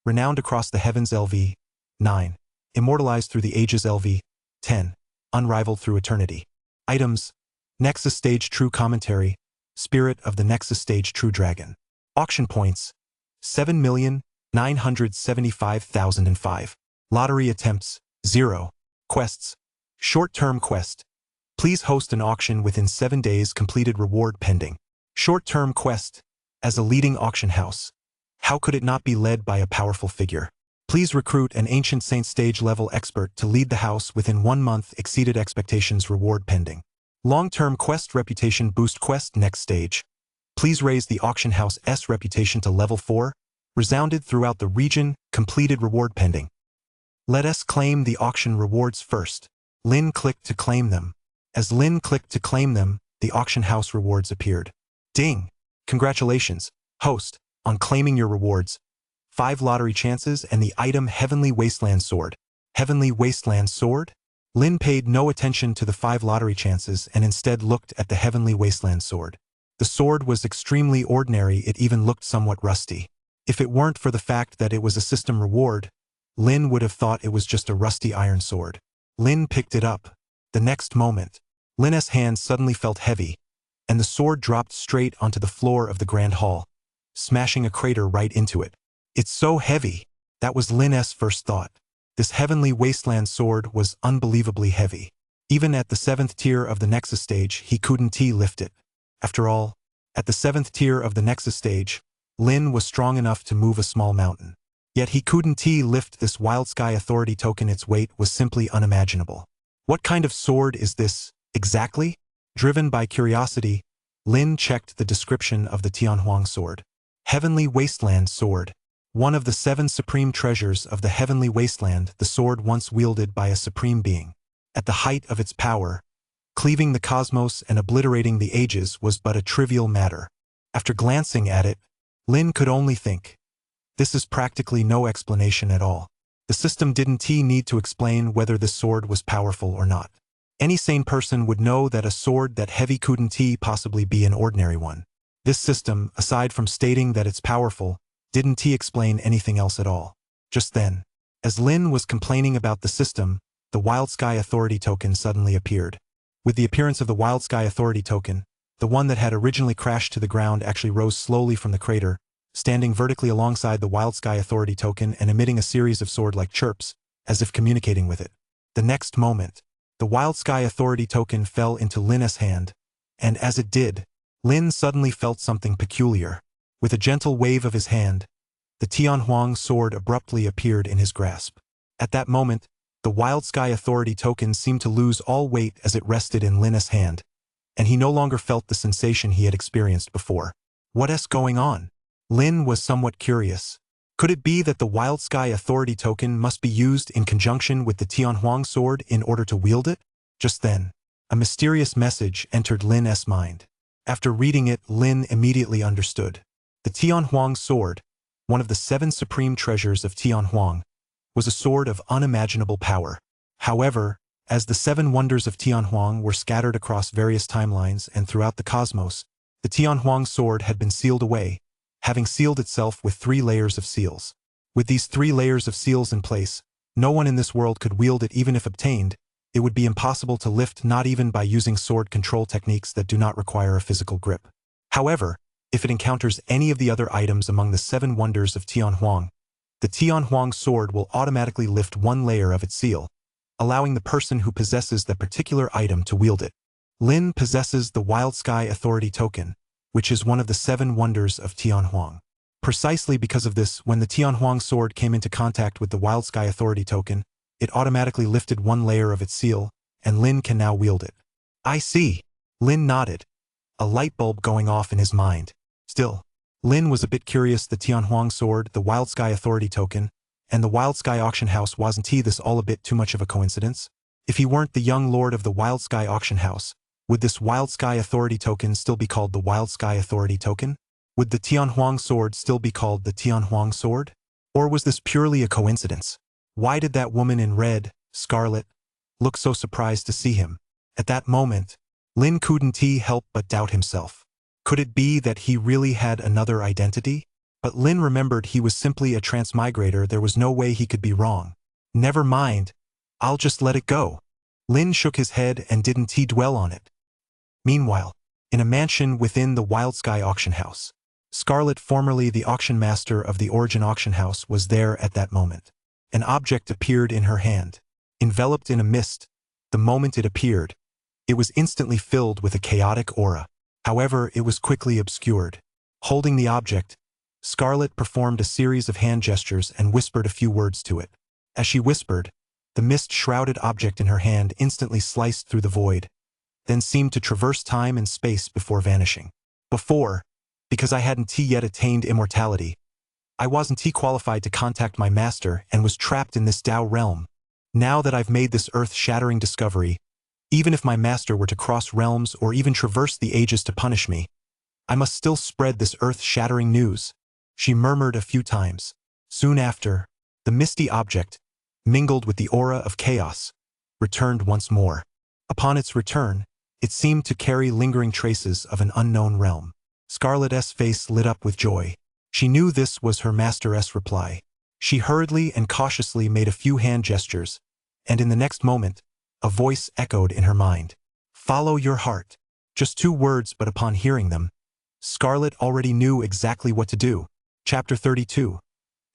Renowned across the heavens LV. 9. Immortalized through the ages LV. 10. Unrivaled through eternity. Items. Nexus Stage True Commentary. Spirit of the Nexus Stage True Dragon. Auction points. 7,975,005. Lottery attempts. 0. Quests. Short-term quest. Please host an auction within 7 days. Completed reward pending. Short-term quest. As a leading auction house, how could it not be led by a powerful figure? Please recruit an Ancient Saint stage level expert to lead the house within 1 month. Exceeded expectations. Reward pending. Long-term quest. Reputation boost quest. Next stage. Please raise the auction house's reputation to level 4. Resounded throughout the region. Completed reward pending. Let us claim the auction rewards first. Lin clicked to claim them. As Lin clicked to claim them, the auction house rewards appeared. Ding! Congratulations, host, on claiming your rewards. 5 lottery chances and the item Heavenly Wasteland Sword. Heavenly Wasteland Sword? Lin paid no attention to the 5 lottery chances and instead looked at the Heavenly Wasteland Sword. The sword was extremely ordinary. It even looked somewhat rusty. If it weren't for the fact that it was a system reward, Lin would have thought it was just a rusty iron sword. Lin picked it up. The next moment, Lin's hand suddenly felt heavy, and the sword dropped straight onto the floor of the Grand Hall, smashing a crater right into it. It's so heavy. That was Lin's first thought. This Heavenly Wasteland Sword was unbelievably heavy. Even at the 7th tier of the Nexus stage, he couldn't lift it. After all, at the 7th tier of the Nexus stage, Lin was strong enough to move a small mountain. Yet he couldn't lift this Wild Sky Authority token. Its weight was simply unimaginable. What kind of sword is this, exactly? Driven by curiosity, Lin checked the description of the Tianhuang sword. Heavenly Wasteland Sword. One of the 7 supreme treasures of the Heavenly Wasteland, the sword once wielded by a supreme being. At the height of its power, cleaving the cosmos and obliterating the ages was but a trivial matter. After glancing at it, Lin could only think, this is practically no explanation at all. The system didn't need to explain whether this sword was powerful or not. Any sane person would know that a sword that heavy couldn't possibly be an ordinary one. This system, aside from stating that it's powerful, didn't explain anything else at all. Just then, as Lin was complaining about the system, the Wild Sky Authority token suddenly appeared. With the appearance of the Wild Sky Authority token, the one that had originally crashed to the ground actually rose slowly from the crater, standing vertically alongside the Wild Sky Authority token and emitting a series of sword-like chirps, as if communicating with it. The next moment, the Wild Sky Authority token fell into Lin's hand, and as it did, Lin suddenly felt something peculiar. With a gentle wave of his hand, the Tianhuang sword abruptly appeared in his grasp. At that moment, the Wild Sky Authority token seemed to lose all weight as it rested in Lin's hand, and he no longer felt the sensation he had experienced before. What's going on? Lin was somewhat curious. Could it be that the Wild Sky Authority token must be used in conjunction with the Tianhuang sword in order to wield it? Just then, a mysterious message entered Lin's mind. After reading it, Lin immediately understood. The Tianhuang sword, one of the 7 supreme treasures of Tianhuang, was a sword of unimaginable power. However, as the 7 wonders of Tianhuang were scattered across various timelines and throughout the cosmos, the Tianhuang sword had been sealed away, having sealed itself with 3 layers of seals. With these 3 layers of seals in place, no one in this world could wield it. Even if obtained, it would be impossible to lift, not even by using sword control techniques that do not require a physical grip. However, if it encounters any of the other items among the 7 wonders of Tianhuang, the Tianhuang sword will automatically lift 1 layer of its seal, allowing the person who possesses that particular item to wield it. Lin possesses the Wild Sky Authority token, which is one of the 7 wonders of Tianhuang. Precisely because of this, when the Tianhuang sword came into contact with the Wild Sky Authority token, it automatically lifted 1 layer of its seal, and Lin can now wield it. I see. Lin nodded, a light bulb going off in his mind. Still, Lin was a bit curious. The Tianhuang sword, the Wild Sky Authority token, and the Wild Sky Auction House, wasn't this all a bit too much of a coincidence? If he weren't the young lord of the Wild Sky Auction House, would this Wild Sky Authority token still be called the Wild Sky Authority token? Would the Tianhuang sword still be called the Tianhuang sword? Or was this purely a coincidence? Why did that woman in red, Scarlet, look so surprised to see him? At that moment, Lin couldn't help but doubt himself. Could it be that he really had another identity? But Lin remembered he was simply a transmigrator. There was no way he could be wrong. Never mind, I'll just let it go. Lin shook his head and didn't dwell on it. Meanwhile, in a mansion within the Wild Sky Auction House, Scarlet, formerly the auction master of the Origin Auction House, was there at that moment. An object appeared in her hand, enveloped in a mist. The moment it appeared, it was instantly filled with a chaotic aura. However, it was quickly obscured. Holding the object, Scarlet performed a series of hand gestures and whispered a few words to it. As she whispered, the mist-shrouded object in her hand instantly sliced through the void, then seemed to traverse time and space before vanishing. Before, because I hadn't yet attained immortality, I wasn't qualified to contact my master and was trapped in this Tao realm. Now that I've made this earth-shattering discovery, even if my master were to cross realms or even traverse the ages to punish me, I must still spread this earth-shattering news, she murmured a few times. Soon after, the misty object, mingled with the aura of chaos, returned once more. Upon its return, it seemed to carry lingering traces of an unknown realm. Scarlet's face lit up with joy. She knew this was her master's reply. She hurriedly and cautiously made a few hand gestures, and in the next moment, a voice echoed in her mind. Follow your heart. Just 2 words, but upon hearing them, Scarlet already knew exactly what to do. Chapter 32.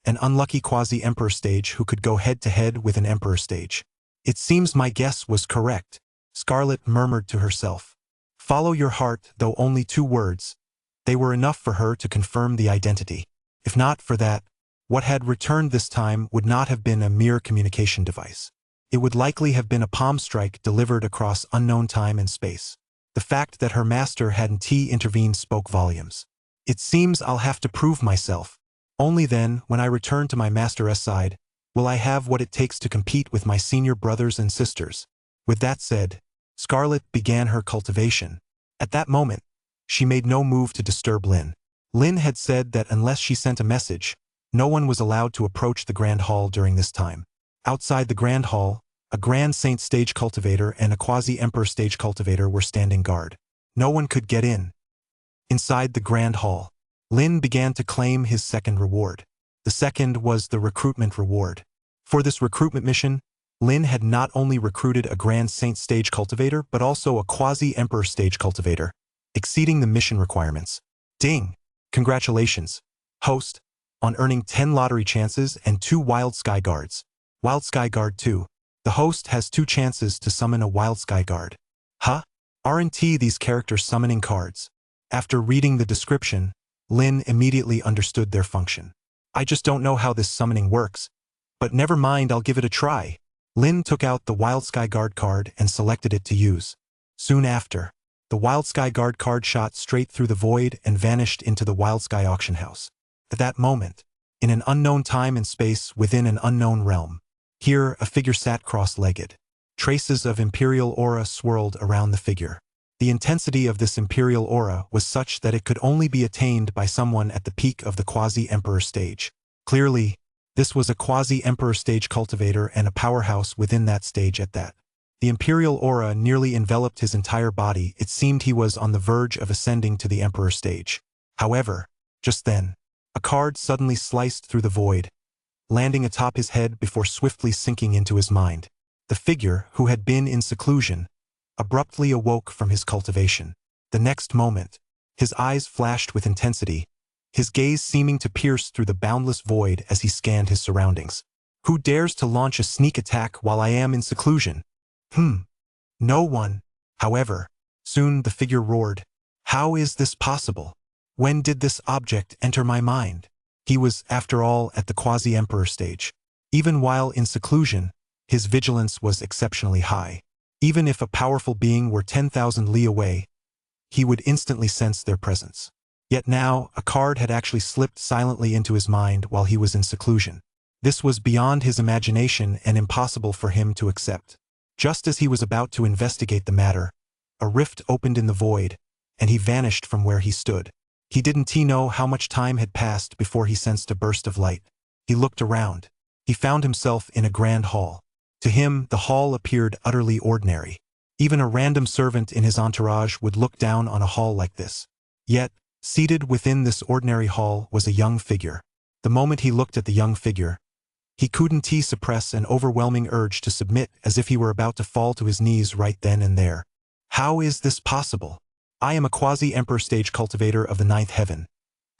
An unlucky quasi-emperor stage who could go head-to-head with an emperor stage. It seems my guess was correct. Scarlet murmured to herself. Follow your heart, though only 2 words. They were enough for her to confirm the identity. If not for that, what had returned this time would not have been a mere communication device. It would likely have been a palm strike delivered across unknown time and space. The fact that her master hadn't intervened spoke volumes. It seems I'll have to prove myself. Only then, when I return to my master's side, will I have what it takes to compete with my senior brothers and sisters. With that said, Scarlet began her cultivation. At that moment, she made no move to disturb Lin. Lin had said that unless she sent a message, no one was allowed to approach the Grand Hall during this time. Outside the Grand Hall, a Grand Saint stage cultivator and a quasi-emperor stage cultivator were standing guard. No one could get in. Inside the Grand Hall, Lin began to claim his second reward. The second was the recruitment reward. For this recruitment mission, Lin had not only recruited a Grand Saint stage cultivator but also a quasi-emperor stage cultivator, exceeding the mission requirements. Ding! Congratulations, host, on earning 10 lottery chances and 2 Wild Sky Guards. Wild Sky Guard 2. The host has 2 chances to summon a Wild Sky Guard. Huh? Aren't these characters summoning cards? After reading the description, Lin immediately understood their function. I just don't know how this summoning works, but never mind, I'll give it a try. Lin took out the Wild Sky Guard card and selected it to use. Soon after, the Wild Sky Guard card shot straight through the void and vanished into the Wild Sky auction house. At that moment, in an unknown time and space within an unknown realm, here a figure sat cross-legged. Traces of imperial aura swirled around the figure. The intensity of this imperial aura was such that it could only be attained by someone at the peak of the quasi-emperor stage. Clearly, this was a quasi-emperor stage cultivator and a powerhouse within that stage at that. The imperial aura nearly enveloped his entire body. It seemed he was on the verge of ascending to the emperor stage. However, just then, a card suddenly sliced through the void, landing atop his head before swiftly sinking into his mind. The figure, who had been in seclusion, abruptly awoke from his cultivation. The next moment, his eyes flashed with intensity, his gaze seeming to pierce through the boundless void as he scanned his surroundings. Who dares to launch a sneak attack while I am in seclusion? No one. However, soon the figure roared. How is this possible? When did this object enter my mind? He was, after all, at the quasi-emperor stage. Even while in seclusion, his vigilance was exceptionally high. Even if a powerful being were 10,000 li away, he would instantly sense their presence. Yet now, a card had actually slipped silently into his mind while he was in seclusion. This was beyond his imagination and impossible for him to accept. Just as he was about to investigate the matter, a rift opened in the void, and he vanished from where he stood. He didn't know how much time had passed before he sensed a burst of light. He looked around. He found himself in a grand hall. To him, the hall appeared utterly ordinary. Even a random servant in his entourage would look down on a hall like this. Yet, seated within this ordinary hall was a young figure. The moment he looked at the young figure, he couldn't suppress an overwhelming urge to submit, as if he were about to fall to his knees right then and there. How is this possible? I am a quasi-emperor stage cultivator of the 9th heaven,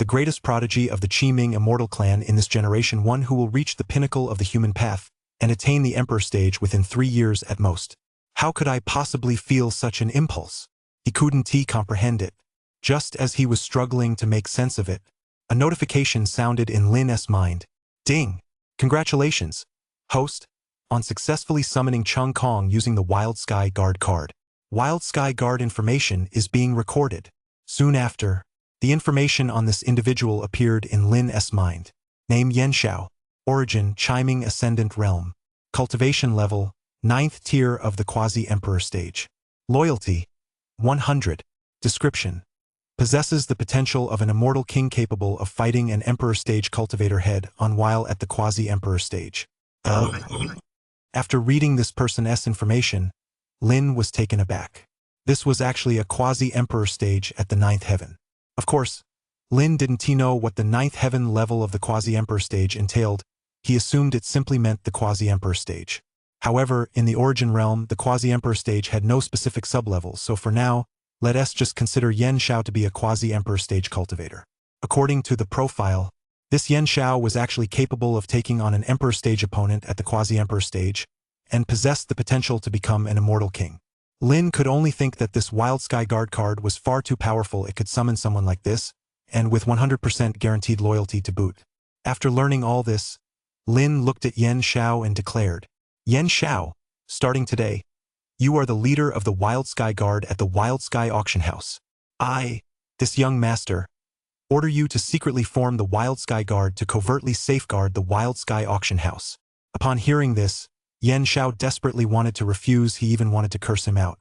the greatest prodigy of the Qiming Immortal clan in this generation, one who will reach the pinnacle of the human path and attain the emperor stage within 3 years at most. How could I possibly feel such an impulse? He couldn't comprehend it. Just as he was struggling to make sense of it, a notification sounded in Lin's mind. Ding! Congratulations, host, on successfully summoning Chung Kong using the Wild Sky Guard card. Wild Sky Guard information is being recorded. Soon after, the information on this individual appeared in Lin's mind. Name Yenshao. Origin Qiming Ascendant Realm. Cultivation level 9th tier of the quasi-emperor stage. Loyalty 100. Description: possesses the potential of an immortal king capable of fighting an emperor stage cultivator head-on while at the quasi-emperor stage. After reading this person's information, Lin was taken aback. This was actually a quasi-emperor stage at the 9th heaven. Of course, Lin didn't know what the 9th heaven level of the quasi-emperor stage entailed. He assumed it simply meant the quasi-emperor stage. However, in the origin realm, the quasi-emperor stage had no specific sublevels, so for now, let us just consider Yen Shao to be a quasi-emperor stage cultivator. According to the profile, this Yen Shao was actually capable of taking on an emperor stage opponent at the quasi-emperor stage, and possessed the potential to become an immortal king. Lin could only think that this Wild Sky Guard card was far too powerful it could summon someone like this, and with 100% guaranteed loyalty to boot. After learning all this, Lin looked at Yen Xiao and declared, "Yen Xiao, starting today, you are the leader of the Wild Sky Guard at the Wild Sky Auction House. I, this young master, order you to secretly form the Wild Sky Guard to covertly safeguard the Wild Sky Auction House." Upon hearing this, Yen Xiao desperately wanted to refuse, he even wanted to curse him out.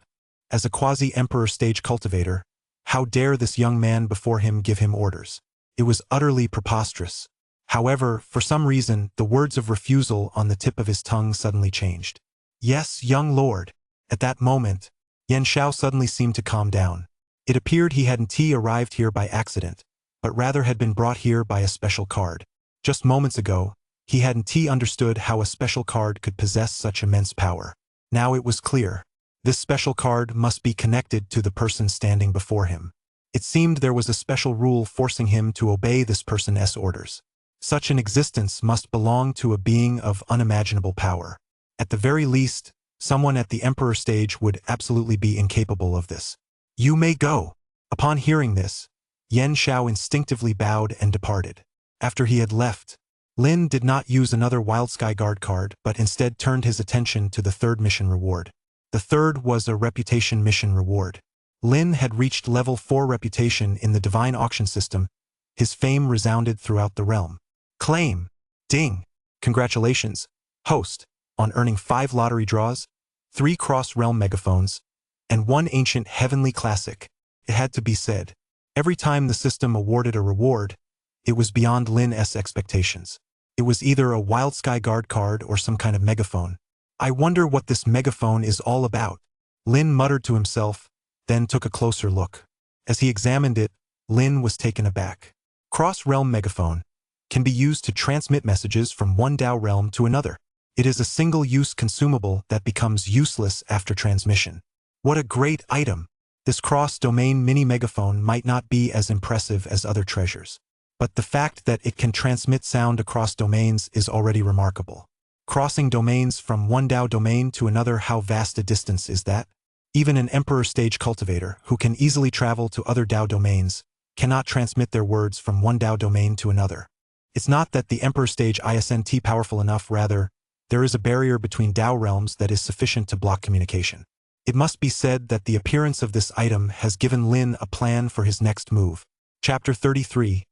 As a quasi-emperor stage cultivator, how dare this young man before him give him orders? It was utterly preposterous. However, for some reason, the words of refusal on the tip of his tongue suddenly changed. "Yes, young lord." At that moment, Yen Xiao suddenly seemed to calm down. It appeared he hadn't arrived here by accident, but rather had been brought here by a special card. Just moments ago, he hadn't understood how a special card could possess such immense power. Now it was clear. This special card must be connected to the person standing before him. It seemed there was a special rule forcing him to obey this person's orders. Such an existence must belong to a being of unimaginable power. At the very least, someone at the Emperor stage would absolutely be incapable of this. "You may go." Upon hearing this, Yen Xiao instinctively bowed and departed. After he had left, Lin did not use another Wild Sky Guard card but instead turned his attention to the third mission reward. The third was a reputation mission reward. Lin had reached level 4 reputation in the divine auction system. His fame resounded throughout the realm. Claim! Ding! Congratulations, host, on earning 5 lottery draws, 3 cross-realm megaphones, and 1 ancient heavenly classic. It had to be said. Every time the system awarded a reward, it was beyond Lin's expectations. It was either a Wild Sky Guard card or some kind of megaphone. "I wonder what this megaphone is all about," Lin muttered to himself, then took a closer look. As he examined it, Lin was taken aback. Cross-realm megaphone can be used to transmit messages from one Dao realm to another. It is a single-use consumable that becomes useless after transmission. What a great item! This cross-domain mini-megaphone might not be as impressive as other treasures, but the fact that it can transmit sound across domains is already remarkable. Crossing domains from one Dao domain to another, how vast a distance is that? Even an Emperor stage cultivator, who can easily travel to other Dao domains, cannot transmit their words from one Dao domain to another. It's not that the Emperor stage isn't powerful enough, rather, there is a barrier between Dao realms that is sufficient to block communication. It must be said that the appearance of this item has given Lin a plan for his next move. Chapter 33.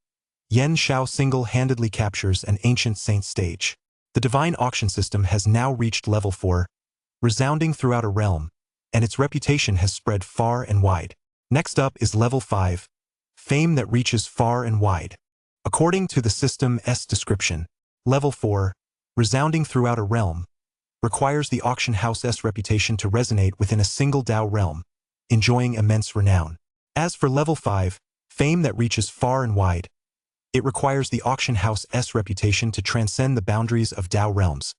Yen Xiao single-handedly captures an ancient saint stage. The divine auction system has now reached level 4, resounding throughout a realm, and its reputation has spread far and wide. Next up is level 5, fame that reaches far and wide. According to the system's description, level 4, resounding throughout a realm, requires the auction house's reputation to resonate within a single Dao realm, enjoying immense renown. As for level 5, fame that reaches far and wide, it requires the auction house's reputation to transcend the boundaries of Dao realms,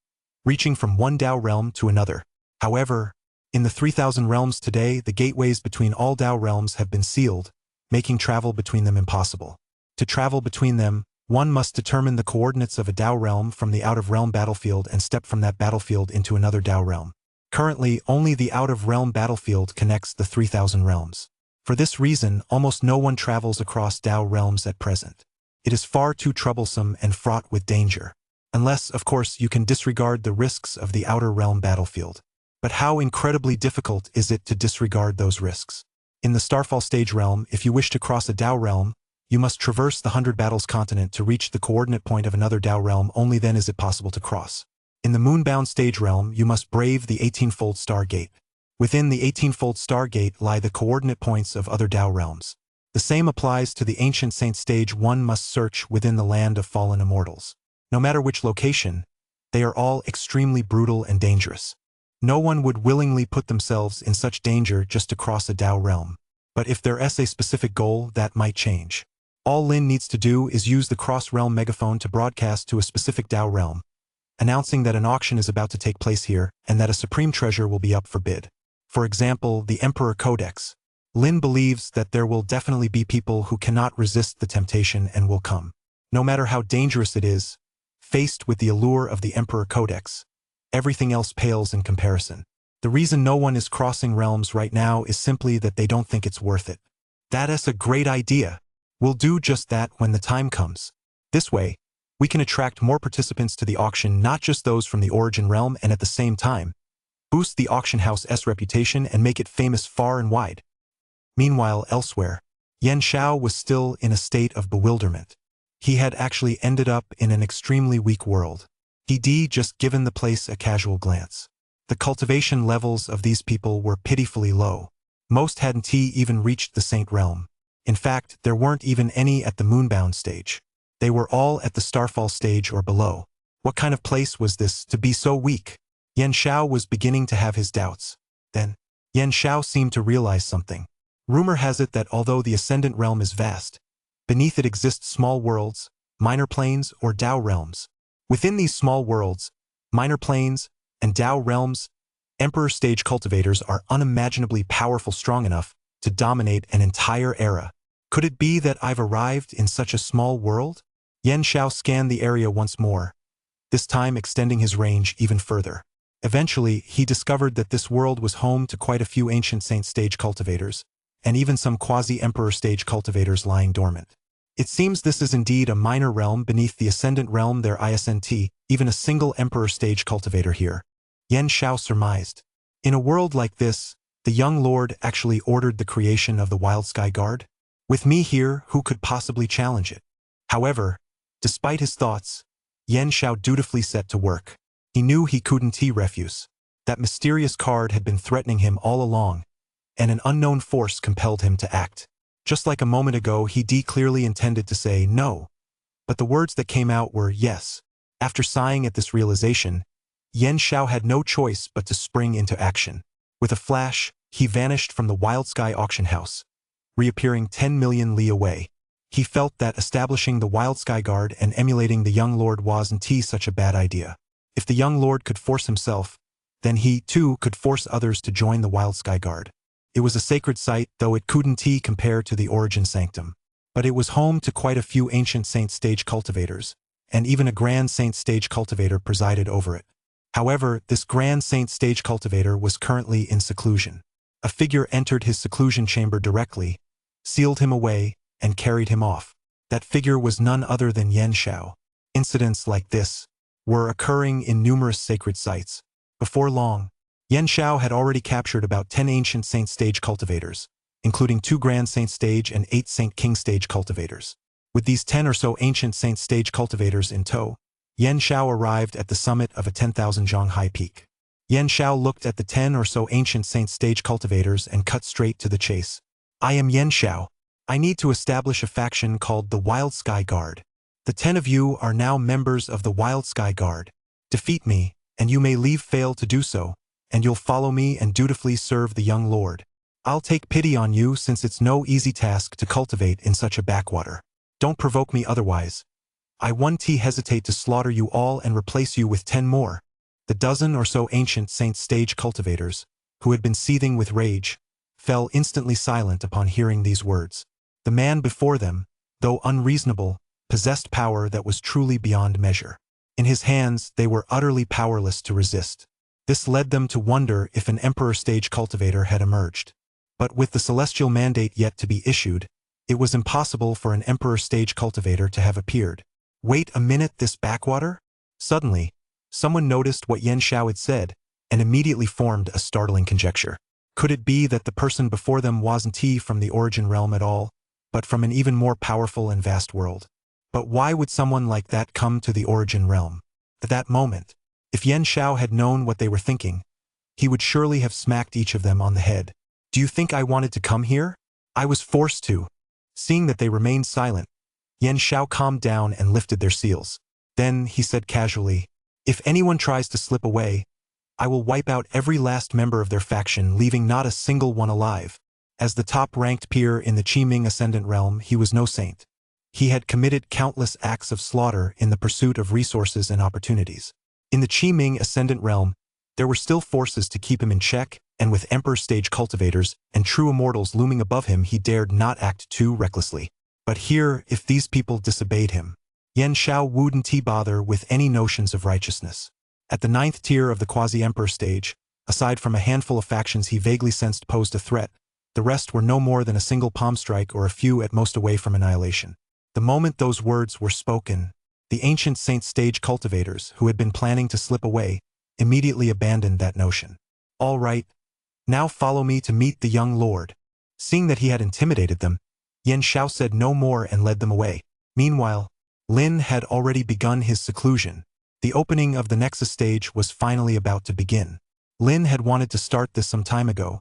reaching from one Dao realm to another. However, in the 3,000 realms today, the gateways between all Dao realms have been sealed, making travel between them impossible. To travel between them, one must determine the coordinates of a Dao realm from the out-of-realm battlefield and step from that battlefield into another Dao realm. Currently, only the out-of-realm battlefield connects the 3,000 realms. For this reason, almost no one travels across Dao realms at present. It is far too troublesome and fraught with danger. Unless, of course, you can disregard the risks of the outer realm battlefield. But how incredibly difficult is it to disregard those risks? In the Starfall stage realm, if you wish to cross a Dao realm, you must traverse the 100 Battles continent to reach the coordinate point of another Dao realm. Only then is it possible to cross. In the Moonbound stage realm, you must brave the 18-fold Star Gate. Within the 18-fold Star Gate lie the coordinate points of other Dao realms. The same applies to the Ancient Saint stage. One must search within the land of fallen immortals. No matter which location, they are all extremely brutal and dangerous. No one would willingly put themselves in such danger just to cross a Dao realm. But if there is a specific goal, that might change. All Lin needs to do is use the cross-realm megaphone to broadcast to a specific Dao realm, announcing that an auction is about to take place here and that a supreme treasure will be up for bid. For example, the Emperor Codex. Lin believes that there will definitely be people who cannot resist the temptation and will come. No matter how dangerous it is, faced with the allure of the Emperor Codex, everything else pales in comparison. The reason no one is crossing realms right now is simply that they don't think it's worth it. That's a great idea. We'll do just that when the time comes. This way, we can attract more participants to the auction, not just those from the origin realm, and at the same time, boost the auction house's reputation and make it famous far and wide. Meanwhile, elsewhere, Yan Xiao was still in a state of bewilderment. He had actually ended up in an extremely weak world. He'd just given the place a casual glance. The cultivation levels of these people were pitifully low. Most hadn't even reached the Saint realm. In fact, there weren't even any at the Moonbound stage. They were all at the Starfall stage or below. What kind of place was this to be so weak? Yan Xiao was beginning to have his doubts. Then, Yan Xiao seemed to realize something. Rumor has it that although the Ascendant realm is vast, beneath it exist small worlds, minor planes, or Dao realms. Within these small worlds, minor planes, and Dao realms, Emperor stage cultivators are unimaginably powerful, strong enough to dominate an entire era. Could it be that I've arrived in such a small world? Yan Xiao scanned the area once more, this time extending his range even further. Eventually, he discovered that this world was home to quite a few ancient saint stage cultivators, and even some quasi-emperor stage cultivators lying dormant. It seems this is indeed a minor realm beneath the Ascendant realm. There isn't even a single emperor stage cultivator here, Yan Xiao surmised. In a world like this, the young lord actually ordered the creation of the Wild Sky Guard? With me here, who could possibly challenge it? However, despite his thoughts, Yan Xiao dutifully set to work. He knew he couldn't refuse. That mysterious card had been threatening him all along, and an unknown force compelled him to act. Just like a moment ago, he clearly intended to say no, but the words that came out were yes. After sighing at this realization, Yan Xiao had no choice but to spring into action. With a flash, he vanished from the Wild Sky auction house, reappearing 10 million li away. He felt that establishing the Wild Sky Guard and emulating the young lord wasn't such a bad idea. If the young lord could force himself, then he, too, could force others to join the Wild Sky Guard. It was a sacred site, though it couldn't compare to the Origin Sanctum. But it was home to quite a few ancient saint stage cultivators, and even a grand saint stage cultivator presided over it. However, this grand saint stage cultivator was currently in seclusion. A figure entered his seclusion chamber directly, sealed him away, and carried him off. That figure was none other than Yan Xiao. Incidents like this were occurring in numerous sacred sites. Before long, Yan Xiao had already captured about 10 ancient saint stage cultivators, including 2 grand saint stage and 8 saint king stage cultivators. With these 10 or so ancient saint stage cultivators in tow, Yan Xiao arrived at the summit of a 10,000 zhang high peak. Yan Xiao looked at the 10 or so ancient saint stage cultivators and cut straight to the chase. I am Yan Xiao. I need to establish a faction called the Wild Sky Guard. The 10 of you are now members of the Wild Sky Guard. Defeat me, and you may fail to do so, and you'll follow me and dutifully serve the young lord. I'll take pity on you since it's no easy task to cultivate in such a backwater. Don't provoke me otherwise. I won't hesitate to slaughter you all and replace you with 10 more. The dozen or so ancient saint stage cultivators, who had been seething with rage, fell instantly silent upon hearing these words. The man before them, though unreasonable, possessed power that was truly beyond measure. In his hands, they were utterly powerless to resist. This led them to wonder if an emperor stage cultivator had emerged. But with the celestial mandate yet to be issued, it was impossible for an emperor stage cultivator to have appeared. Wait a minute, this backwater? Suddenly, someone noticed what Yan Xiao had said, and immediately formed a startling conjecture. Could it be that the person before them wasn't from the origin realm at all, but from an even more powerful and vast world? But why would someone like that come to the origin realm? At that moment, if Yan Xiao had known what they were thinking, he would surely have smacked each of them on the head. Do you think I wanted to come here? I was forced to. Seeing that they remained silent, Yan Xiao calmed down and lifted their seals. Then he said casually, if anyone tries to slip away, I will wipe out every last member of their faction, leaving not a single one alive. As the top-ranked peer in the Qiming Ascendant realm, he was no saint. He had committed countless acts of slaughter in the pursuit of resources and opportunities. In the Qiming Ascendant realm, there were still forces to keep him in check, and with Emperor stage cultivators and true immortals looming above him, he dared not act too recklessly. But here, if these people disobeyed him, Yan Xiao wouldn't bother with any notions of righteousness. At the 9th tier of the quasi-emperor stage, Aside from a handful of factions he vaguely sensed posed a threat, the rest were no more than a single palm strike or a few at most away from annihilation. The moment those words were spoken, the ancient Saint Stage cultivators, who had been planning to slip away, immediately abandoned that notion. All right, now follow me to meet the young lord. Seeing that he had intimidated them, Yen Xiao said no more and led them away. Meanwhile, Lin had already begun his seclusion. The opening of the Nexus stage was finally about to begin. Lin had wanted to start this some time ago,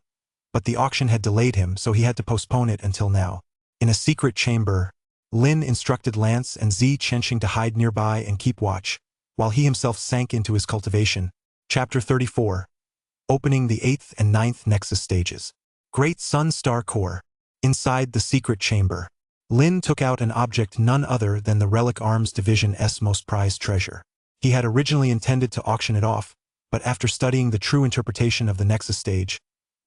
but the auction had delayed him, so he had to postpone it until now. In a secret chamber, Lin instructed Lance and Zi Chenxing to hide nearby and keep watch, while he himself sank into his cultivation. Chapter 34. Opening the 8th and 9th Nexus stages. Great Sun Star Core. Inside the secret chamber, Lin took out an object none other than the Relic Arms Division's most prized treasure. He had originally intended to auction it off, but after studying the true interpretation of the Nexus stage,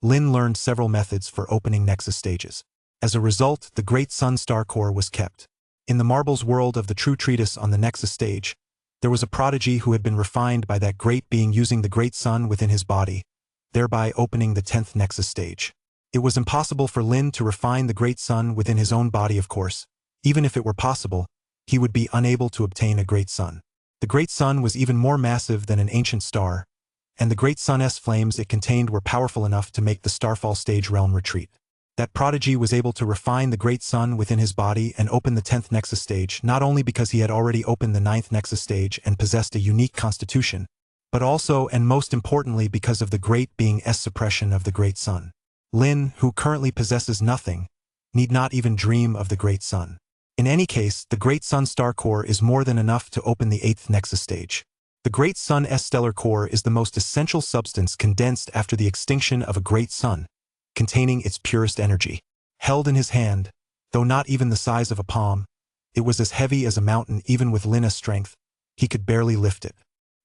Lin learned several methods for opening Nexus stages. As a result, the Great Sun Star Core was kept. In the marbles world of the true treatise on the Nexus stage, there was a prodigy who had been refined by that great being using the Great Sun within his body, thereby opening the 10th Nexus stage. It was impossible for Lin to refine the Great Sun within his own body, of course. Even if it were possible, he would be unable to obtain a Great Sun. The Great Sun was even more massive than an ancient star, and the Great Sun's flames it contained were powerful enough to make the Starfall stage realm retreat. That prodigy was able to refine the Great Sun within his body and open the 10th Nexus stage not only because he had already opened the 9th Nexus stage and possessed a unique constitution, but also and most importantly because of the Great Being's suppression of the Great Sun. Lin, who currently possesses nothing, need not even dream of the Great Sun. In any case, the Great Sun Star Core is more than enough to open the 8th Nexus stage. The Great Sun's stellar core is the most essential substance condensed after the extinction of a great sun, containing its purest energy. Held in his hand, though not even the size of a palm, it was as heavy as a mountain. Even with Lin's strength, he could barely lift it.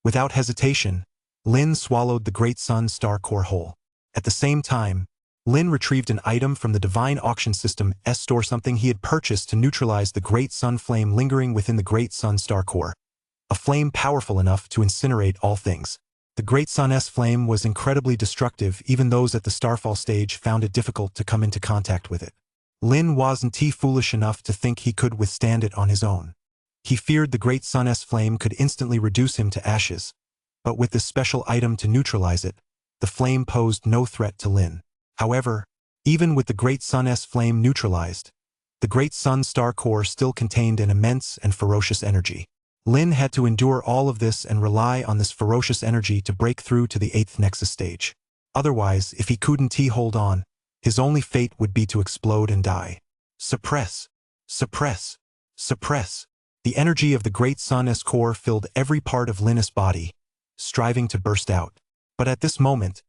Without hesitation, Lin swallowed the Great Sun Star Core whole. At the same time, Lin retrieved an item from the Divine Auction System's store, something he had purchased to neutralize the Great Sun flame lingering within the Great Sun Star Core. A flame powerful enough to incinerate all things. The Great Sun's flame was incredibly destructive. Even those at the Starfall stage found it difficult to come into contact with it. Lin wasn't foolish enough to think he could withstand it on his own. He feared the Great Sun's flame could instantly reduce him to ashes, but with this special item to neutralize it, the flame posed no threat to Lin. However, even with the Great Sun's flame neutralized, the Great Sun Star Core still contained an immense and ferocious energy. Lin had to endure all of this and rely on this ferocious energy to break through to the 8th Nexus stage. Otherwise, if he couldn't hold on, his only fate would be to explode and die. Suppress. Suppress. Suppress. The energy of the Great Sun's core filled every part of Lin's body, striving to burst out. But at this moment,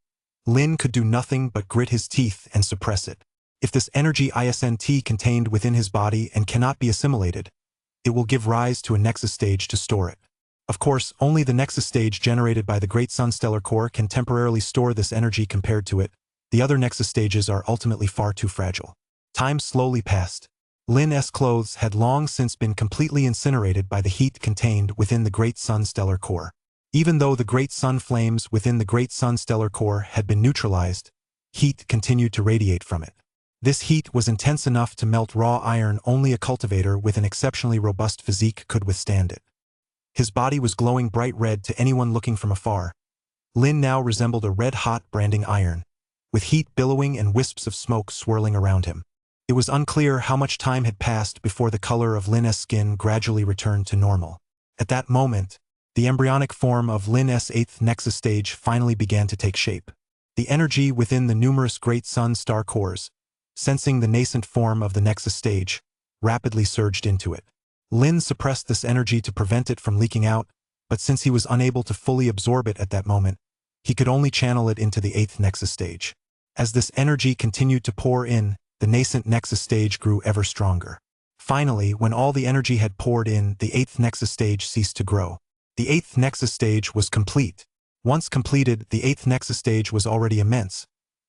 Lin could do nothing but grit his teeth and suppress it. If this energy isn't contained within his body and cannot be assimilated, it will give rise to a Nexus stage to store it. Of course, only the Nexus stage generated by the Great Sun Stellar Core can temporarily store this energy. Compared to it, the other Nexus stages are ultimately far too fragile. Time slowly passed. Lin's clothes had long since been completely incinerated by the heat contained within the Great Sun Stellar Core. Even though the Great Sun flames within the Great Sun Stellar Core had been neutralized, heat continued to radiate from it. This heat was intense enough to melt raw iron. Only a cultivator with an exceptionally robust physique could withstand it. His body was glowing bright red to anyone looking from afar. Lin now resembled a red-hot branding iron, with heat billowing and wisps of smoke swirling around him. It was unclear how much time had passed before the color of Lin's skin gradually returned to normal. At that moment, the embryonic form of Lin's 8th Nexus stage finally began to take shape. The energy within the numerous Great Sun Star Cores, sensing the nascent form of the Nexus stage, rapidly surged into it. Lin suppressed this energy to prevent it from leaking out, but since he was unable to fully absorb it at that moment, he could only channel it into the 8th Nexus stage. As this energy continued to pour in, the nascent Nexus stage grew ever stronger. Finally, when all the energy had poured in, the 8th Nexus stage ceased to grow. The 8th Nexus stage was complete. Once completed, the 8th Nexus stage was already immense,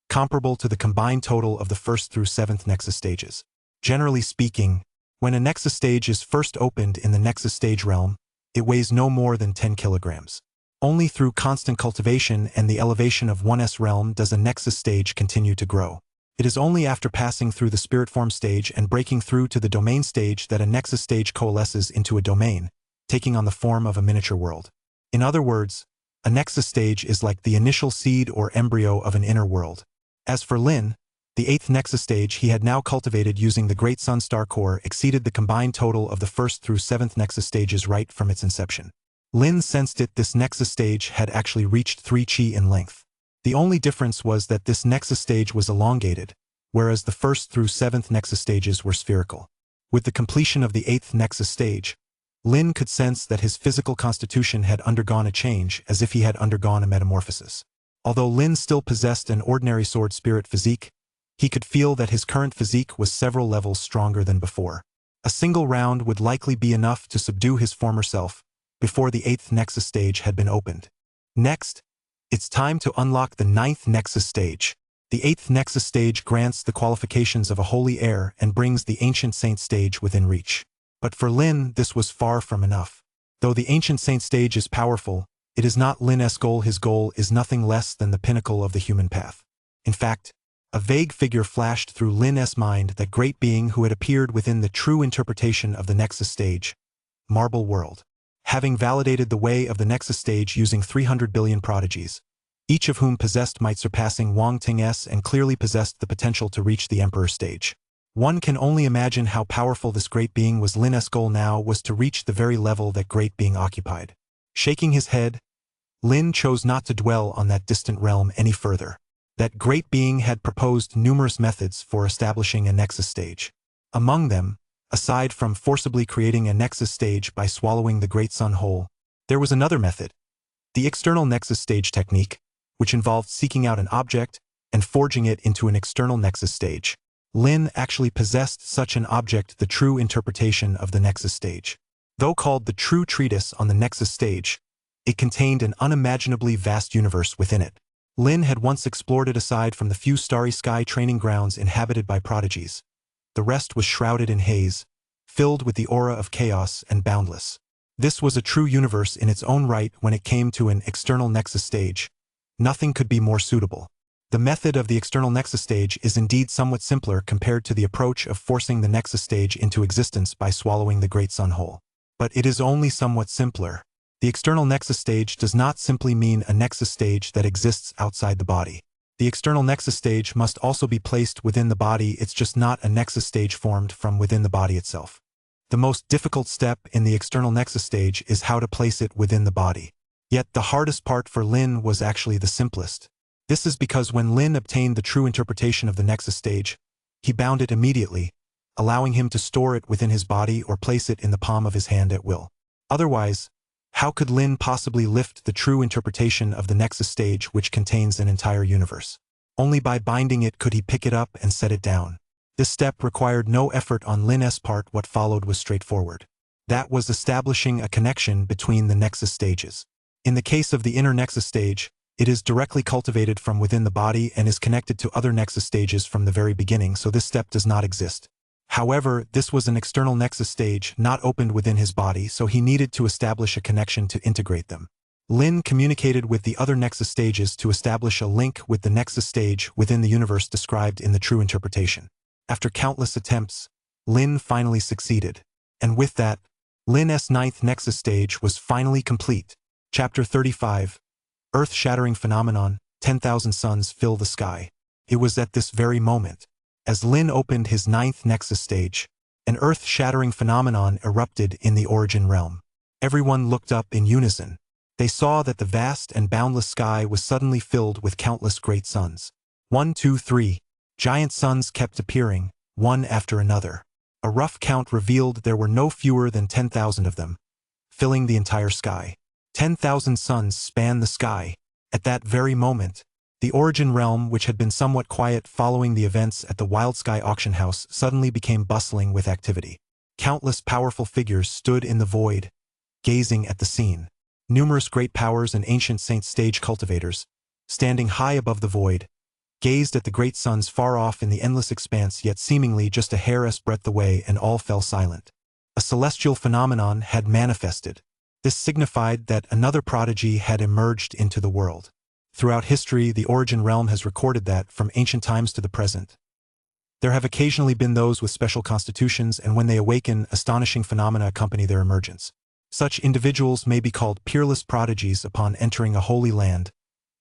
comparable to the combined total of the 1st through 7th Nexus stages. Generally speaking, when a Nexus stage is first opened in the Nexus stage realm, it weighs no more than 10 kilograms. Only through constant cultivation and the elevation of one's realm does a nexus stage continue to grow. It is only after passing through the spirit form stage and breaking through to the domain stage that a nexus stage coalesces into a domain, taking on the form of a miniature world. In other words, a nexus stage is like the initial seed or embryo of an inner world. As for Lin, the 8th nexus stage he had now cultivated using the Great Sun Star Core exceeded the combined total of the 1st through 7th nexus stages right from its inception. Lin sensed this nexus stage had actually reached 3 qi in length. The only difference was that this nexus stage was elongated, whereas the 1st through 7th nexus stages were spherical. With the completion of the 8th nexus stage, Lin could sense that his physical constitution had undergone a change as if he had undergone a metamorphosis. Although Lin still possessed an ordinary sword spirit physique, he could feel that his current physique was several levels stronger than before. A single round would likely be enough to subdue his former self, before the 8th nexus stage had been opened. Next, it's time to unlock the 9th nexus stage. The 8th nexus stage grants the qualifications of a holy heir and brings the ancient saint stage within reach. But for Lin, this was far from enough. Though the ancient saint stage is powerful, it is not Lin's goal. His goal is nothing less than the pinnacle of the human path. In fact, a vague figure flashed through Lin's mind, that great being who had appeared within the true interpretation of the nexus stage, Marble World. Having validated the way of the nexus stage using 300 billion prodigies, each of whom possessed might surpassing Wang Ting's and clearly possessed the potential to reach the emperor stage. One can only imagine how powerful this great being was. Lin's goal now was to reach the very level that great being occupied. Shaking his head, Lin chose not to dwell on that distant realm any further. That great being had proposed numerous methods for establishing a nexus stage. Among them, aside from forcibly creating a nexus stage by swallowing the Great Sun whole, there was another method, the external nexus stage technique, which involved seeking out an object and forging it into an external nexus stage. Lin actually possessed such an object, the true interpretation of the nexus stage. Though called the true treatise on the nexus stage, it contained an unimaginably vast universe within it. Lin had once explored it. Aside from the few starry sky training grounds inhabited by prodigies, the rest was shrouded in haze, filled with the aura of chaos and boundless. This was a true universe in its own right. When it came to an external nexus stage, nothing could be more suitable. The method of the external nexus stage is indeed somewhat simpler compared to the approach of forcing the nexus stage into existence by swallowing the Great Sun whole. But it is only somewhat simpler. The external nexus stage does not simply mean a nexus stage that exists outside the body. The external nexus stage must also be placed within the body. It's just not a nexus stage formed from within the body itself. The most difficult step in the external nexus stage is how to place it within the body. Yet the hardest part for Lin was actually the simplest. This is because when Lin obtained the true interpretation of the nexus stage, he bound it immediately, allowing him to store it within his body or place it in the palm of his hand at will. Otherwise, how could Lin possibly lift the true interpretation of the nexus stage, which contains an entire universe? Only by binding it could he pick it up and set it down. This step required no effort on Lin's part. What followed was straightforward. That was establishing a connection between the nexus stages. In the case of the inner nexus stage, it is directly cultivated from within the body and is connected to other nexus stages from the very beginning, so this step does not exist. However, this was an external nexus stage not opened within his body, so he needed to establish a connection to integrate them. Lin communicated with the other nexus stages to establish a link with the nexus stage within the universe described in the true interpretation. After countless attempts, Lin finally succeeded. And with that, Lin's 9th nexus stage was finally complete. Chapter 35. Earth-shattering phenomenon, 10,000 suns fill the sky. It was at this very moment, as Lin opened his 9th nexus stage, an earth-shattering phenomenon erupted in the origin realm. Everyone looked up in unison. They saw that the vast and boundless sky was suddenly filled with countless great suns. 1, 2, 3. Giant suns kept appearing, one after another. A rough count revealed there were no fewer than 10,000 of them, filling the entire sky. 10,000 suns spanned the sky. At that very moment, the origin realm, which had been somewhat quiet following the events at the Wild Sky auction house, suddenly became bustling with activity. Countless powerful figures stood in the void, gazing at the scene. Numerous great powers and ancient saint stage cultivators, standing high above the void, gazed at the great suns far off in the endless expanse, yet seemingly just a hair's breadth away, and all fell silent. A celestial phenomenon had manifested. This signified that another prodigy had emerged into the world. Throughout history, the Origin realm has recorded that, from ancient times to the present, there have occasionally been those with special constitutions, and when they awaken, astonishing phenomena accompany their emergence. Such individuals may be called peerless prodigies. Upon entering a holy land,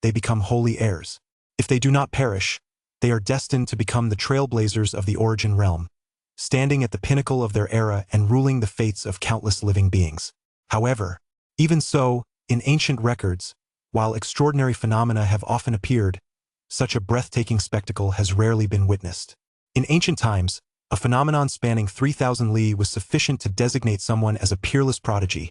they become holy heirs. If they do not perish, they are destined to become the trailblazers of the Origin realm, standing at the pinnacle of their era and ruling the fates of countless living beings. However, even so, in ancient records, while extraordinary phenomena have often appeared, such a breathtaking spectacle has rarely been witnessed. In ancient times, a phenomenon spanning 3,000 li was sufficient to designate someone as a peerless prodigy,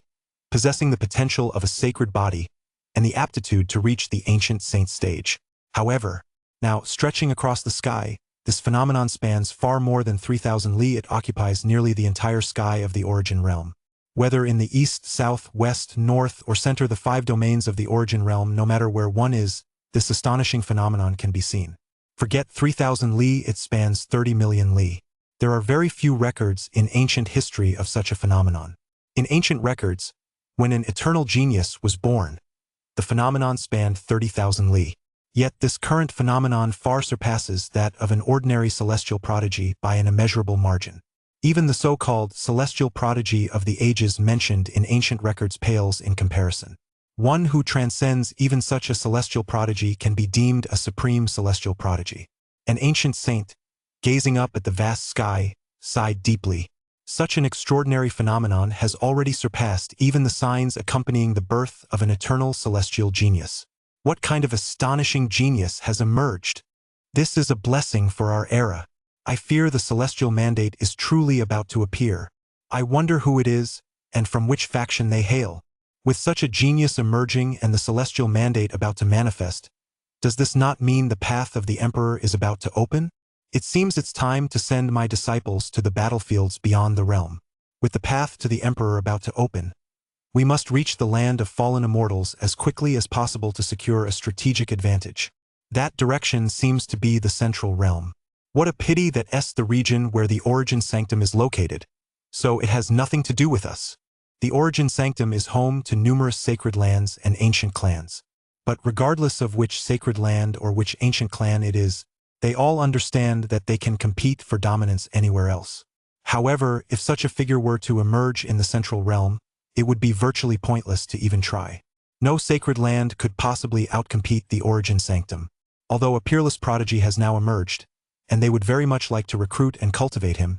possessing the potential of a sacred body and the aptitude to reach the ancient saint stage. However, now, stretching across the sky, this phenomenon spans far more than 3,000 li. It occupies nearly the entire sky of the Origin realm. Whether in the east, south, west, north, or center, the 5 domains of the Origin realm, no matter where one is, this astonishing phenomenon can be seen. Forget 3,000 li, it spans 30 million li. There are very few records in ancient history of such a phenomenon. In ancient records, when an eternal genius was born, the phenomenon spanned 30,000 li. Yet this current phenomenon far surpasses that of an ordinary celestial prodigy by an immeasurable margin. Even the so-called celestial prodigy of the ages mentioned in ancient records pales in comparison. One who transcends even such a celestial prodigy can be deemed a supreme celestial prodigy. An ancient saint, gazing up at the vast sky, sighed deeply. Such an extraordinary phenomenon has already surpassed even the signs accompanying the birth of an eternal celestial genius. What kind of astonishing genius has emerged? This is a blessing for our era. I fear the celestial mandate is truly about to appear. I wonder who it is, and from which faction they hail. With such a genius emerging and the celestial mandate about to manifest, does this not mean the path of the Emperor is about to open? It seems it's time to send my disciples to the battlefields beyond the realm. With the path to the Emperor about to open, we must reach the land of fallen immortals as quickly as possible to secure a strategic advantage. That direction seems to be the central realm. What a pity that the region where the Origin Sanctum is located, so it has nothing to do with us. The Origin Sanctum is home to numerous sacred lands and ancient clans. But regardless of which sacred land or which ancient clan it is, they all understand that they can compete for dominance anywhere else. However, if such a figure were to emerge in the central realm, it would be virtually pointless to even try. No sacred land could possibly outcompete the Origin Sanctum. Although a peerless prodigy has now emerged, and they would very much like to recruit and cultivate him,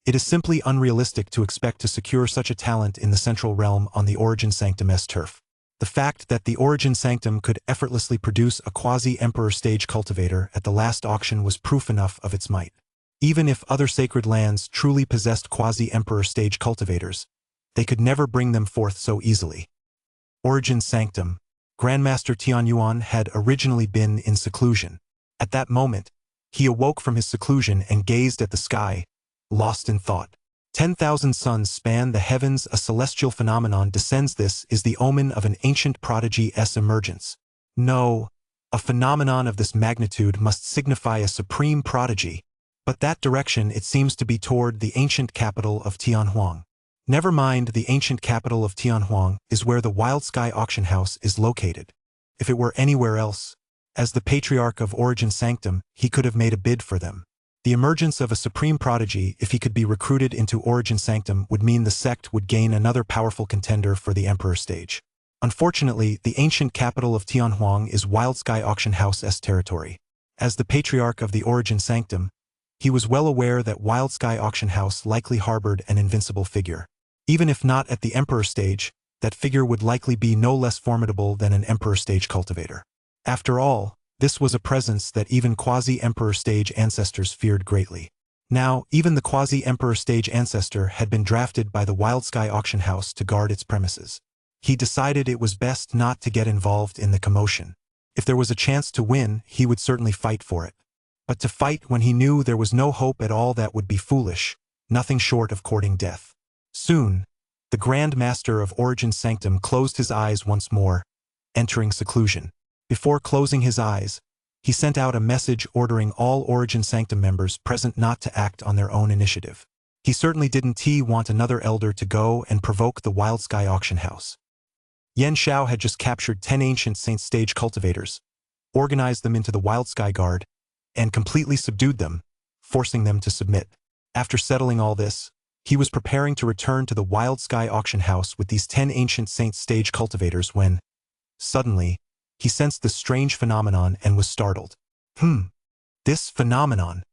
it is simply unrealistic to expect to secure such a talent in the central realm on the Origin Sanctum's turf. The fact that the Origin Sanctum could effortlessly produce a quasi-emperor stage cultivator at the last auction was proof enough of its might. Even if other sacred lands truly possessed quasi-emperor stage cultivators, they could never bring them forth so easily. Origin Sanctum. Grandmaster Tianyuan had originally been in seclusion. At that moment, he awoke from his seclusion and gazed at the sky, lost in thought. 10,000 suns span the heavens. A celestial phenomenon descends. This is the omen of an ancient prodigy's emergence. No, a phenomenon of this magnitude must signify a supreme prodigy, but that direction it seems to be toward the ancient capital of Tianhuang. Never mind, the ancient capital of Tianhuang is where the Wild Sky Auction House is located. If it were anywhere else, as the Patriarch of Origin Sanctum, he could have made a bid for them. The emergence of a supreme prodigy, if he could be recruited into Origin Sanctum, would mean the sect would gain another powerful contender for the Emperor stage. Unfortunately, the ancient capital of Tianhuang is Wild Sky Auction House's territory. As the Patriarch of the Origin Sanctum, he was well aware that Wild Sky Auction House likely harbored an invincible figure. Even if not at the Emperor stage, that figure would likely be no less formidable than an Emperor stage cultivator. After all, this was a presence that even quasi-Emperor stage ancestors feared greatly. Now, even the quasi-Emperor stage ancestor had been drafted by the Wild Sky Auction House to guard its premises. He decided it was best not to get involved in the commotion. If there was a chance to win, he would certainly fight for it. But to fight when he knew there was no hope at all, that would be foolish, nothing short of courting death. Soon, the Grand Master of Origin Sanctum closed his eyes once more, entering seclusion. Before closing his eyes, he sent out a message ordering all Origin Sanctum members present not to act on their own initiative. He certainly didn't want another elder to go and provoke the Wild Sky Auction House. Yan Xiao had just captured 10 ancient Saint Stage cultivators, organized them into the Wild Sky Guard, and completely subdued them, forcing them to submit. After settling all this, he was preparing to return to the Wild Sky auction house with these 10 ancient Saint Stage cultivators when, suddenly, he sensed this strange phenomenon and was startled. This phenomenon.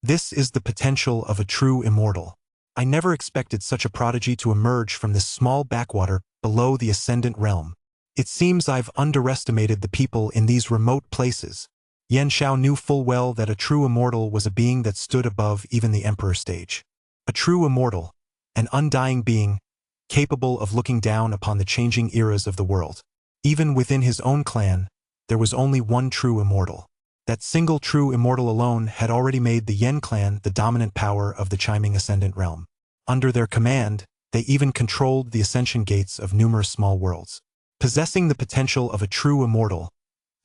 This is the potential of a true immortal. I never expected such a prodigy to emerge from this small backwater below the Ascendant Realm. It seems I've underestimated the people in these remote places. Yan Xiao knew full well that a true immortal was a being that stood above even the Emperor stage. A true immortal, an undying being, capable of looking down upon the changing eras of the world. Even within his own clan, there was only one true immortal. That single true immortal alone had already made the Yen clan the dominant power of the chiming Ascendant Realm. Under their command, they even controlled the ascension gates of numerous small worlds. Possessing the potential of a true immortal,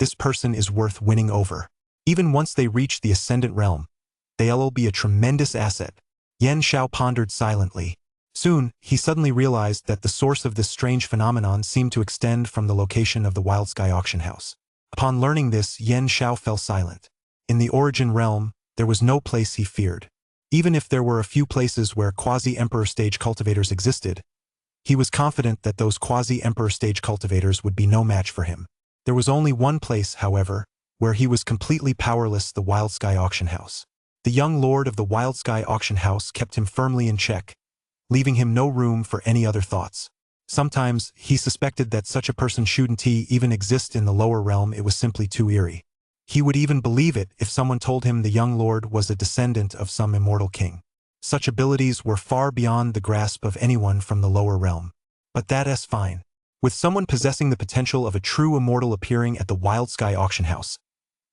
this person is worth winning over. Even once they reach the Ascendant Realm, they'll be a tremendous asset. Yan Xiao pondered silently. Soon, he suddenly realized that the source of this strange phenomenon seemed to extend from the location of the Wild Sky auction house. Upon learning this, Yan Xiao fell silent. In the Origin Realm, there was no place he feared. Even if there were a few places where quasi-Emperor stage cultivators existed, he was confident that those quasi-Emperor stage cultivators would be no match for him. There was only one place, however, where he was completely powerless: the Wild Sky auction house. The young lord of the Wild Sky auction house kept him firmly in check, leaving him no room for any other thoughts. Sometimes, he suspected that such a person shouldn't even exist in the lower realm. It was simply too eerie. He would even believe it if someone told him the young lord was a descendant of some immortal king. Such abilities were far beyond the grasp of anyone from the lower realm. But that's fine. With someone possessing the potential of a true immortal appearing at the Wild Sky auction house,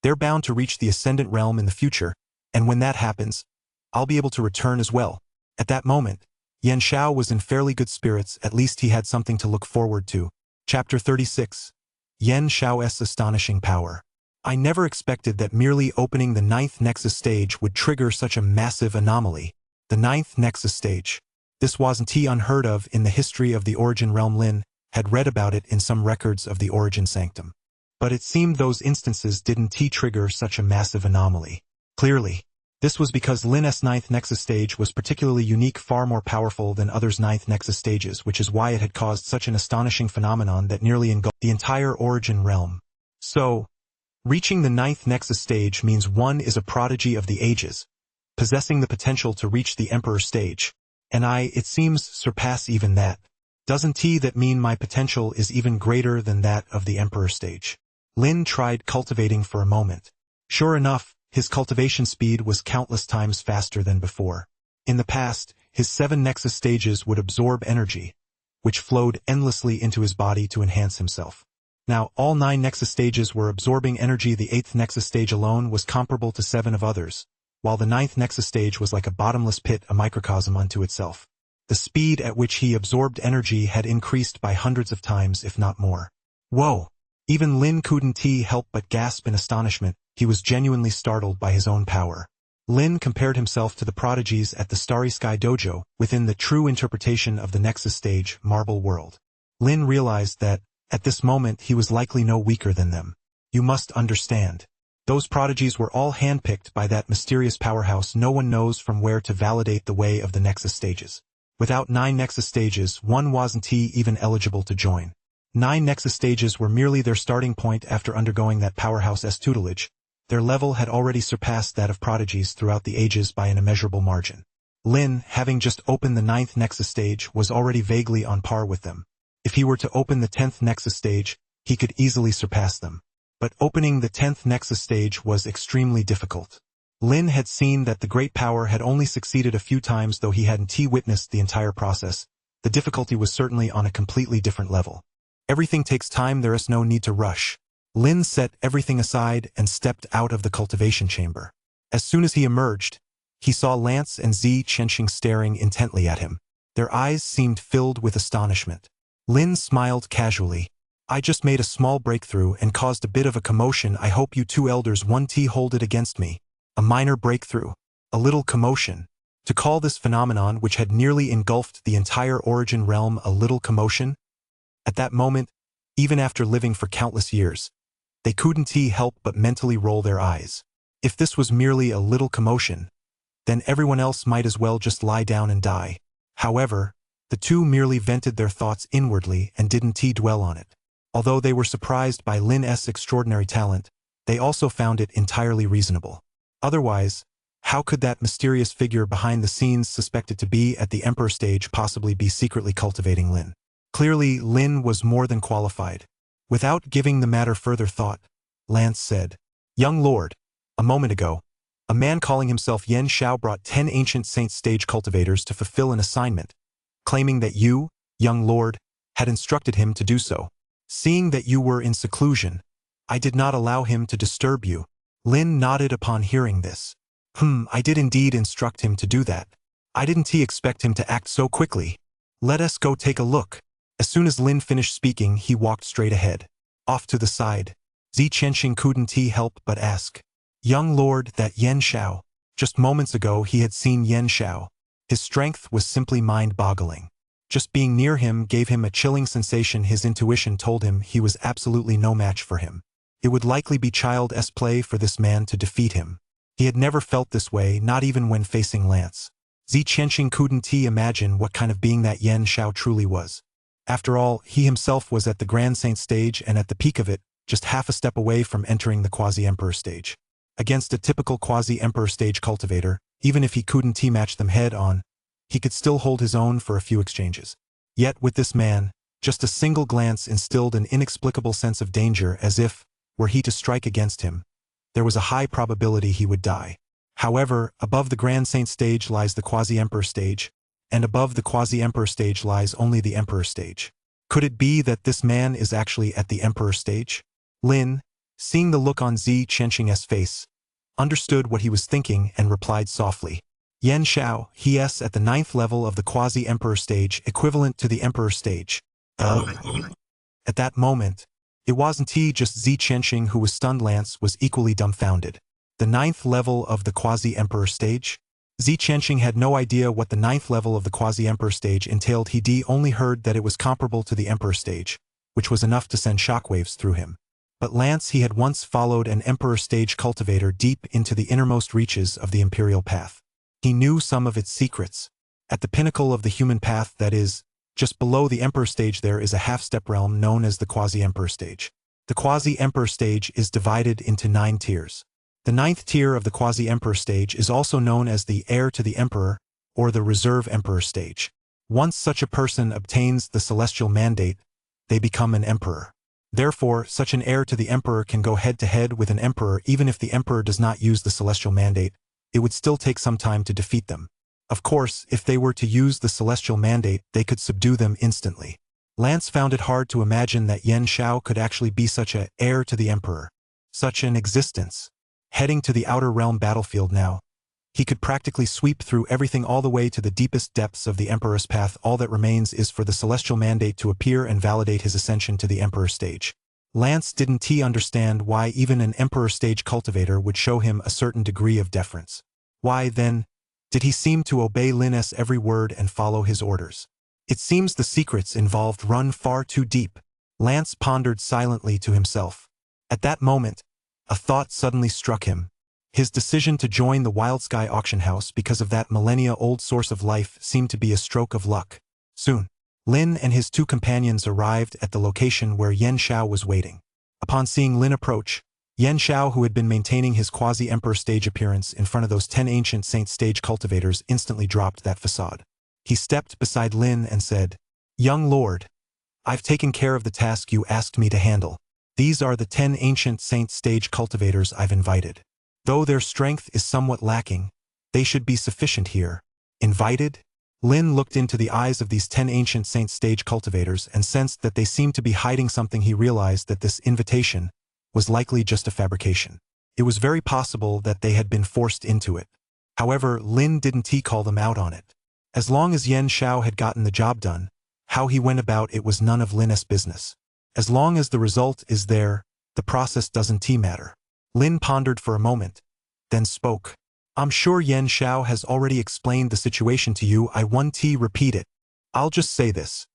they're bound to reach the Ascendant Realm in the future, and when that happens, I'll be able to return as well. At that moment, Yan Xiao was in fairly good spirits. At least he had something to look forward to. Chapter 36. Yan Xiao's Astonishing Power. I never expected that merely opening the 9th Nexus stage would trigger such a massive anomaly. The 9th Nexus stage. This wasn't unheard of in the history of the Origin Realm. Lin had read about it in some records of the Origin Sanctum. But it seemed those instances didn't trigger such a massive anomaly. Clearly, this was because Lin's 9th Nexus stage was particularly unique, far more powerful than others' 9th Nexus stages, which is why it had caused such an astonishing phenomenon that nearly engulfed the entire Origin Realm. So, reaching the 9th Nexus stage means one is a prodigy of the ages, possessing the potential to reach the Emperor stage. And it seems, surpass even that. Doesn't that mean my potential is even greater than that of the Emperor stage? Lin tried cultivating for a moment. Sure enough, his cultivation speed was countless times faster than before. In the past, his 7 Nexus stages would absorb energy, which flowed endlessly into his body to enhance himself. Now, all 9 Nexus stages were absorbing energy. The 8th Nexus stage alone was comparable to 7 of others, while the 9th Nexus stage was like a bottomless pit, a microcosm unto itself. The speed at which he absorbed energy had increased by hundreds of times, if not more. Whoa! Even Lin couldn't help but gasp in astonishment. He was genuinely startled by his own power. Lin compared himself to the prodigies at the Starry Sky Dojo within the true interpretation of the Nexus stage, Marble World. Lin realized that, at this moment, he was likely no weaker than them. You must understand. Those prodigies were all handpicked by that mysterious powerhouse. No one knows from where to validate the way of the Nexus stages. Without 9 Nexus stages, one wasn't even eligible to join. 9 Nexus stages were merely their starting point after undergoing that powerhouse's tutelage. Their level had already surpassed that of prodigies throughout the ages by an immeasurable margin. Lin, having just opened the 9th Nexus stage, was already vaguely on par with them. If he were to open the 10th Nexus stage, he could easily surpass them. But opening the 10th Nexus stage was extremely difficult. Lin had seen that the great power had only succeeded a few times, though he hadn't witnessed the entire process. The difficulty was certainly on a completely different level. Everything takes time, there is no need to rush. Lin set everything aside and stepped out of the cultivation chamber. As soon as he emerged, he saw Lance and Zi Chenxing staring intently at him. Their eyes seemed filled with astonishment. Lin smiled casually. I just made a small breakthrough and caused a bit of a commotion. I hope you two elders won't hold it against me. A minor breakthrough. A little commotion. To call this phenomenon, which had nearly engulfed the entire Origin realm, a little commotion? At that moment, even after living for countless years. They couldn't help but mentally roll their eyes. If this was merely a little commotion, then everyone else might as well just lie down and die. However, the two merely vented their thoughts inwardly and didn't dwell on it. Although they were surprised by Lin's extraordinary talent, they also found it entirely reasonable. Otherwise, how could that mysterious figure behind the scenes suspected to be at the Emperor stage possibly be secretly cultivating Lin? Clearly, Lin was more than qualified. Without giving the matter further thought, Lance said, "Young Lord, a moment ago, a man calling himself Yen Xiao brought 10 ancient saint stage cultivators to fulfill an assignment, claiming that you, young lord, had instructed him to do so. Seeing that you were in seclusion, I did not allow him to disturb you." Lin nodded upon hearing this. I did indeed instruct him to do that. I didn't expect him to act so quickly. Let us go take a look." As soon as Lin finished speaking, he walked straight ahead. Off to the side, Zi Qianxing couldn't help but ask, "Young lord, that Yen Xiao." Just moments ago he had seen Yen Xiao. His strength was simply mind-boggling. Just being near him gave him a chilling sensation. His intuition told him he was absolutely no match for him. It would likely be child's play for this man to defeat him. He had never felt this way, not even when facing Lance. Zi Qianxing couldn't imagine what kind of being that Yen Xiao truly was. After all, he himself was at the Grand Saint stage and at the peak of it, just half a step away from entering the Quasi-Emperor stage. Against a typical Quasi-Emperor stage cultivator, even if he couldn't match them head-on, he could still hold his own for a few exchanges. Yet with this man, just a single glance instilled an inexplicable sense of danger, as if, were he to strike against him, there was a high probability he would die. However, above the Grand Saint stage lies the Quasi-Emperor stage, and above the Quasi-Emperor stage lies only the Emperor stage. Could it be that this man is actually at the Emperor stage? Lin, seeing the look on Zi Qianxing's face, understood what he was thinking and replied softly, "Yen Xiao, he is at the 9th level of the Quasi-Emperor stage, equivalent to the Emperor stage." At that moment, it wasn't just Zi Qianxing who was stunned. Lance was equally dumbfounded. The 9th level of the Quasi-Emperor stage? Zi Qianxing had no idea what the 9th level of the Quasi-Emperor stage entailed. He only heard that it was comparable to the Emperor stage, which was enough to send shockwaves through him. But Lance, he had once followed an Emperor stage cultivator deep into the innermost reaches of the Imperial Path. He knew some of its secrets. At the pinnacle of the human path, that is, just below the Emperor stage, there is a half-step realm known as the Quasi-Emperor stage. The Quasi-Emperor stage is divided into 9 tiers. The 9th tier of the Quasi-Emperor stage is also known as the Heir to the Emperor, or the Reserve Emperor stage. Once such a person obtains the celestial mandate, they become an emperor. Therefore, such an heir to the emperor can go head-to-head with an emperor. Even if the emperor does not use the celestial mandate, it would still take some time to defeat them. Of course, if they were to use the celestial mandate, they could subdue them instantly. Lance found it hard to imagine that Yen Xiao could actually be such an heir to the emperor. Such an existence. Heading to the outer realm battlefield now, he could practically sweep through everything all the way to the deepest depths of the Emperor's path. All that remains is for the celestial mandate to appear and validate his ascension to the Emperor stage. Lance didn't understand why even an Emperor stage cultivator would show him a certain degree of deference. Why, then, did he seem to obey Lin's every word and follow his orders? It seems the secrets involved run far too deep. Lance pondered silently to himself. At that moment, a thought suddenly struck him. His decision to join the Wild Sky auction house because of that millennia-old source of life seemed to be a stroke of luck. Soon, Lin and his 2 companions arrived at the location where Yen Xiao was waiting. Upon seeing Lin approach, Yen Xiao, who had been maintaining his Quasi-Emperor stage appearance in front of those 10 ancient saint stage cultivators, instantly dropped that facade. He stepped beside Lin and said, "Young lord, I've taken care of the task you asked me to handle. These are the 10 ancient saint stage cultivators I've invited. Though their strength is somewhat lacking, they should be sufficient here." Invited? Lin looked into the eyes of these 10 ancient saint stage cultivators and sensed that they seemed to be hiding something. He realized that this invitation was likely just a fabrication. It was very possible that they had been forced into it. However, Lin didn't call them out on it. As long as Yen Xiao had gotten the job done, how he went about it was none of Lin's business. As long as the result is there, the process doesn't matter. Lin pondered for a moment, then spoke. "I'm sure Yen Xiao has already explained the situation to you. I won't repeat it. I'll just say this.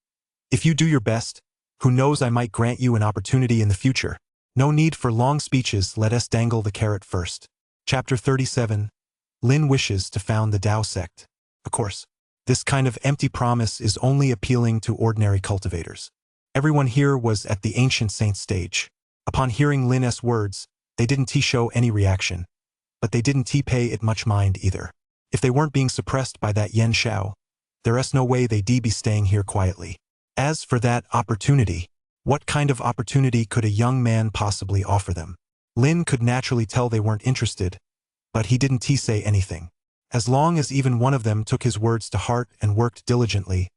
If you do your best, Who knows, I might grant you an opportunity in the future. No need for long speeches, let us dangle the carrot first. Chapter 37. Lin wishes to found the Tao sect. Of course, this kind of empty promise is only appealing to ordinary cultivators. Everyone here was at the ancient saint stage. Upon hearing Lin's words, they didn't show any reaction, but they didn't pay it much mind either. If they weren't being suppressed by that Yen Xiao, there's no way they'd be staying here quietly. As for that opportunity, what kind of opportunity could a young man possibly offer them? Lin could naturally tell they weren't interested, but he didn't say anything. As long as even one of them took his words to heart and worked diligently,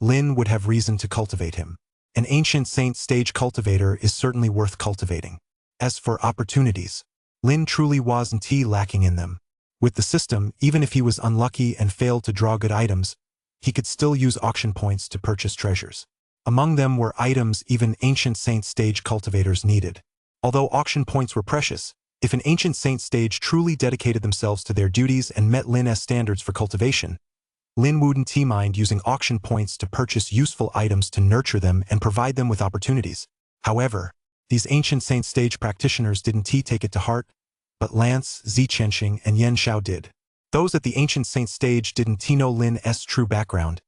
Lin would have reason to cultivate him. An ancient saint stage cultivator is certainly worth cultivating. As for opportunities, Lin truly wasn't lacking in them. With the system, even if he was unlucky and failed to draw good items, he could still use auction points to purchase treasures. Among them were items even ancient saint stage cultivators needed. Although auction points were precious, if an ancient saint stage truly dedicated themselves to their duties and met Lin's standards for cultivation, Lin wouldn't mind using auction points to purchase useful items to nurture them and provide them with opportunities. However, these ancient saint stage practitioners didn't take it to heart, but Lance, Ziqianxing, and Yen Xiao did. Those at the ancient saint stage didn't know Lin's true background,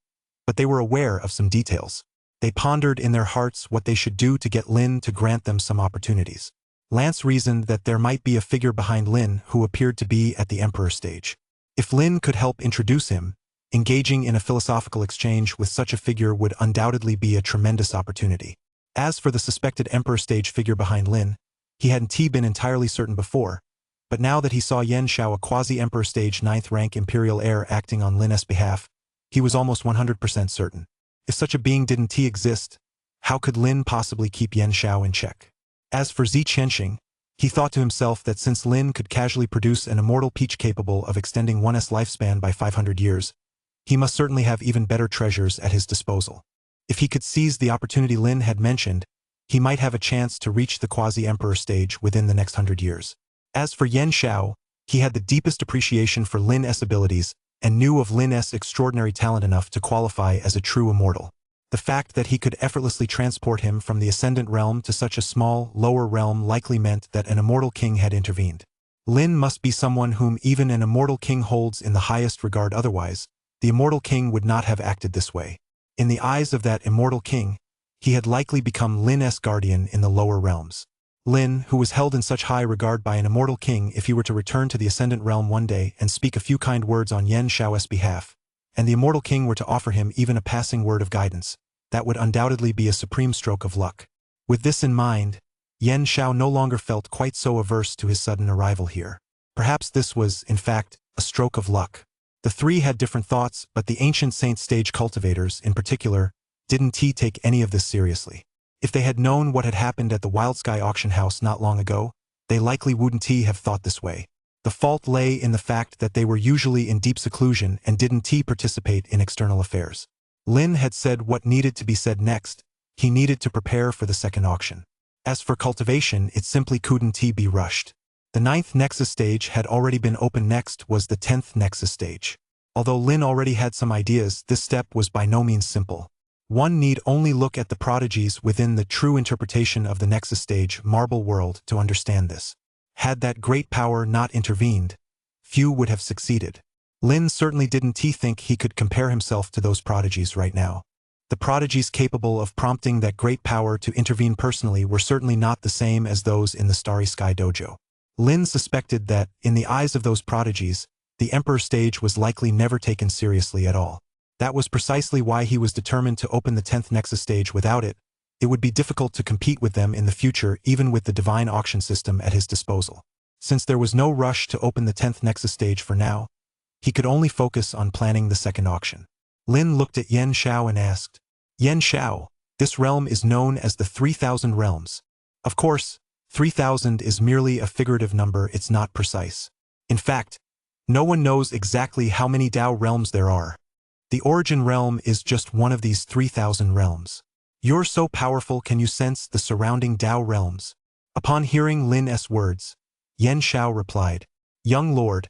but they were aware of some details. They pondered in their hearts what they should do to get Lin to grant them some opportunities. Lance reasoned that there might be a figure behind Lin who appeared to be at the emperor stage. If Lin could help introduce him, engaging in a philosophical exchange with such a figure would undoubtedly be a tremendous opportunity. As for the suspected emperor stage figure behind Lin, he hadn't been entirely certain before, but now that he saw Yen Xiao, a quasi-emperor stage 9th rank imperial heir, acting on Lin's behalf, he was almost 100% certain. If such a being didn't exist, how could Lin possibly keep Yen Xiao in check? As for Ziqianxing, he thought to himself that since Lin could casually produce an immortal peach capable of extending one's lifespan by 500 years, he must certainly have even better treasures at his disposal. If he could seize the opportunity Lin had mentioned, he might have a chance to reach the quasi-emperor stage within the next 100 years. As for Yen Xiao, he had the deepest appreciation for Lin's abilities and knew of Lin's extraordinary talent enough to qualify as a true immortal. The fact that he could effortlessly transport him from the ascendant realm to such a small, lower realm likely meant that an immortal king had intervened. Lin must be someone whom even an immortal king holds in the highest regard, otherwise, the immortal king would not have acted this way. In the eyes of that immortal king, he had likely become Lin's guardian in the lower realms. Lin, who was held in such high regard by an immortal king, if he were to return to the ascendant realm one day and speak a few kind words on Yen Xiao's behalf, and the immortal king were to offer him even a passing word of guidance, that would undoubtedly be a supreme stroke of luck. With this in mind, Yen Xiao no longer felt quite so averse to his sudden arrival here. Perhaps this was, in fact, a stroke of luck. The three had different thoughts, but the ancient saint stage cultivators, in particular, didn't take any of this seriously. If they had known what had happened at the Wild Sky auction house not long ago, they likely wouldn't have thought this way. The fault lay in the fact that they were usually in deep seclusion and didn't participate in external affairs. Lin had said what needed to be said next. He needed to prepare for the second auction. As for cultivation, it simply couldn't be rushed. The 9th Nexus stage had already been opened. Next was the 10th Nexus stage. Although Lin already had some ideas, this step was by no means simple. One need only look at the prodigies within the true interpretation of the Nexus stage marble world to understand this. Had that great power not intervened, few would have succeeded. Lin certainly didn't think he could compare himself to those prodigies right now. The prodigies capable of prompting that great power to intervene personally were certainly not the same as those in the Starry Sky Dojo. Lin suspected that, in the eyes of those prodigies, the Emperor stage was likely never taken seriously at all. That was precisely why he was determined to open the 10th Nexus stage. Without it, it would be difficult to compete with them in the future, even with the divine auction system at his disposal. Since there was no rush to open the 10th Nexus stage for now, he could only focus on planning the second auction. Lin looked at Yen Xiao and asked, "Yen Xiao, this realm is known as the 3,000 realms. Of course, 3,000 is merely a figurative number, it's not precise. In fact, no one knows exactly how many Tao realms there are. The origin realm is just one of these 3,000 realms. You're so powerful, can you sense the surrounding Tao realms?" Upon hearing Lin's words, Yen Xiao replied, "Young lord,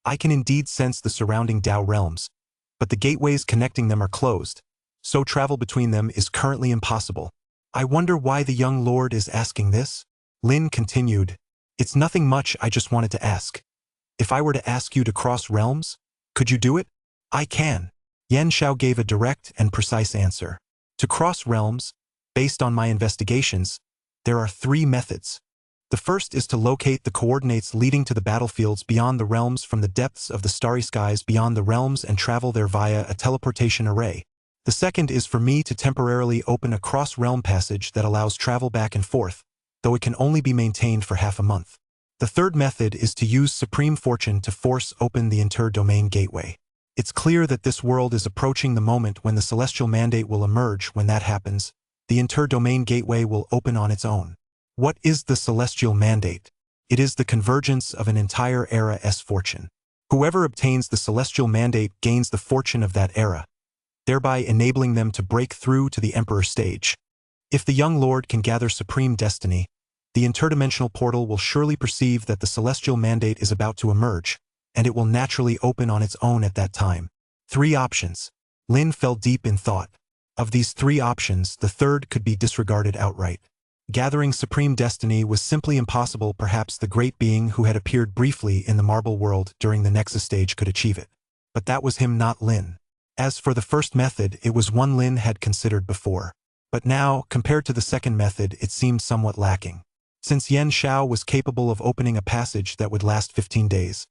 I can indeed sense the surrounding Tao realms, but the gateways connecting them are closed, so travel between them is currently impossible. I wonder why the young lord is asking this? Lin continued. It's nothing much, I just wanted to ask. If I were to ask you to cross realms, could you do it? I can. Yan Xiao gave a direct and precise answer. To cross realms, based on my investigations, there are 3 methods. The first is to locate the coordinates leading to the battlefields beyond the realms from the depths of the starry skies beyond the realms and travel there via a teleportation array. The second is for me to temporarily open a cross-realm passage that allows travel back and forth, though it can only be maintained for half a month. The third method is to use Supreme Fortune to force open the inter-domain gateway. It's clear that this world is approaching the moment when the celestial mandate will emerge. When that happens, the inter-domain gateway will open on its own. What is the celestial mandate? It is the convergence of an entire era's fortune. Whoever obtains the celestial mandate gains the fortune of that era, thereby enabling them to break through to the Emperor stage. If the young lord can gather supreme destiny, the interdimensional portal will surely perceive that the celestial mandate is about to emerge, and it will naturally open on its own at that time. 3 options. Lin fell deep in thought. Of these 3 options, the third could be disregarded outright. Gathering supreme destiny was simply impossible. Perhaps the great being who had appeared briefly in the marble world during the Nexus stage could achieve it. But that was him, not Lin. As for the first method, it was one Lin had considered before. But now, compared to the second method, it seemed somewhat lacking. Since Yan Xiao was capable of opening a passage that would last 15 days,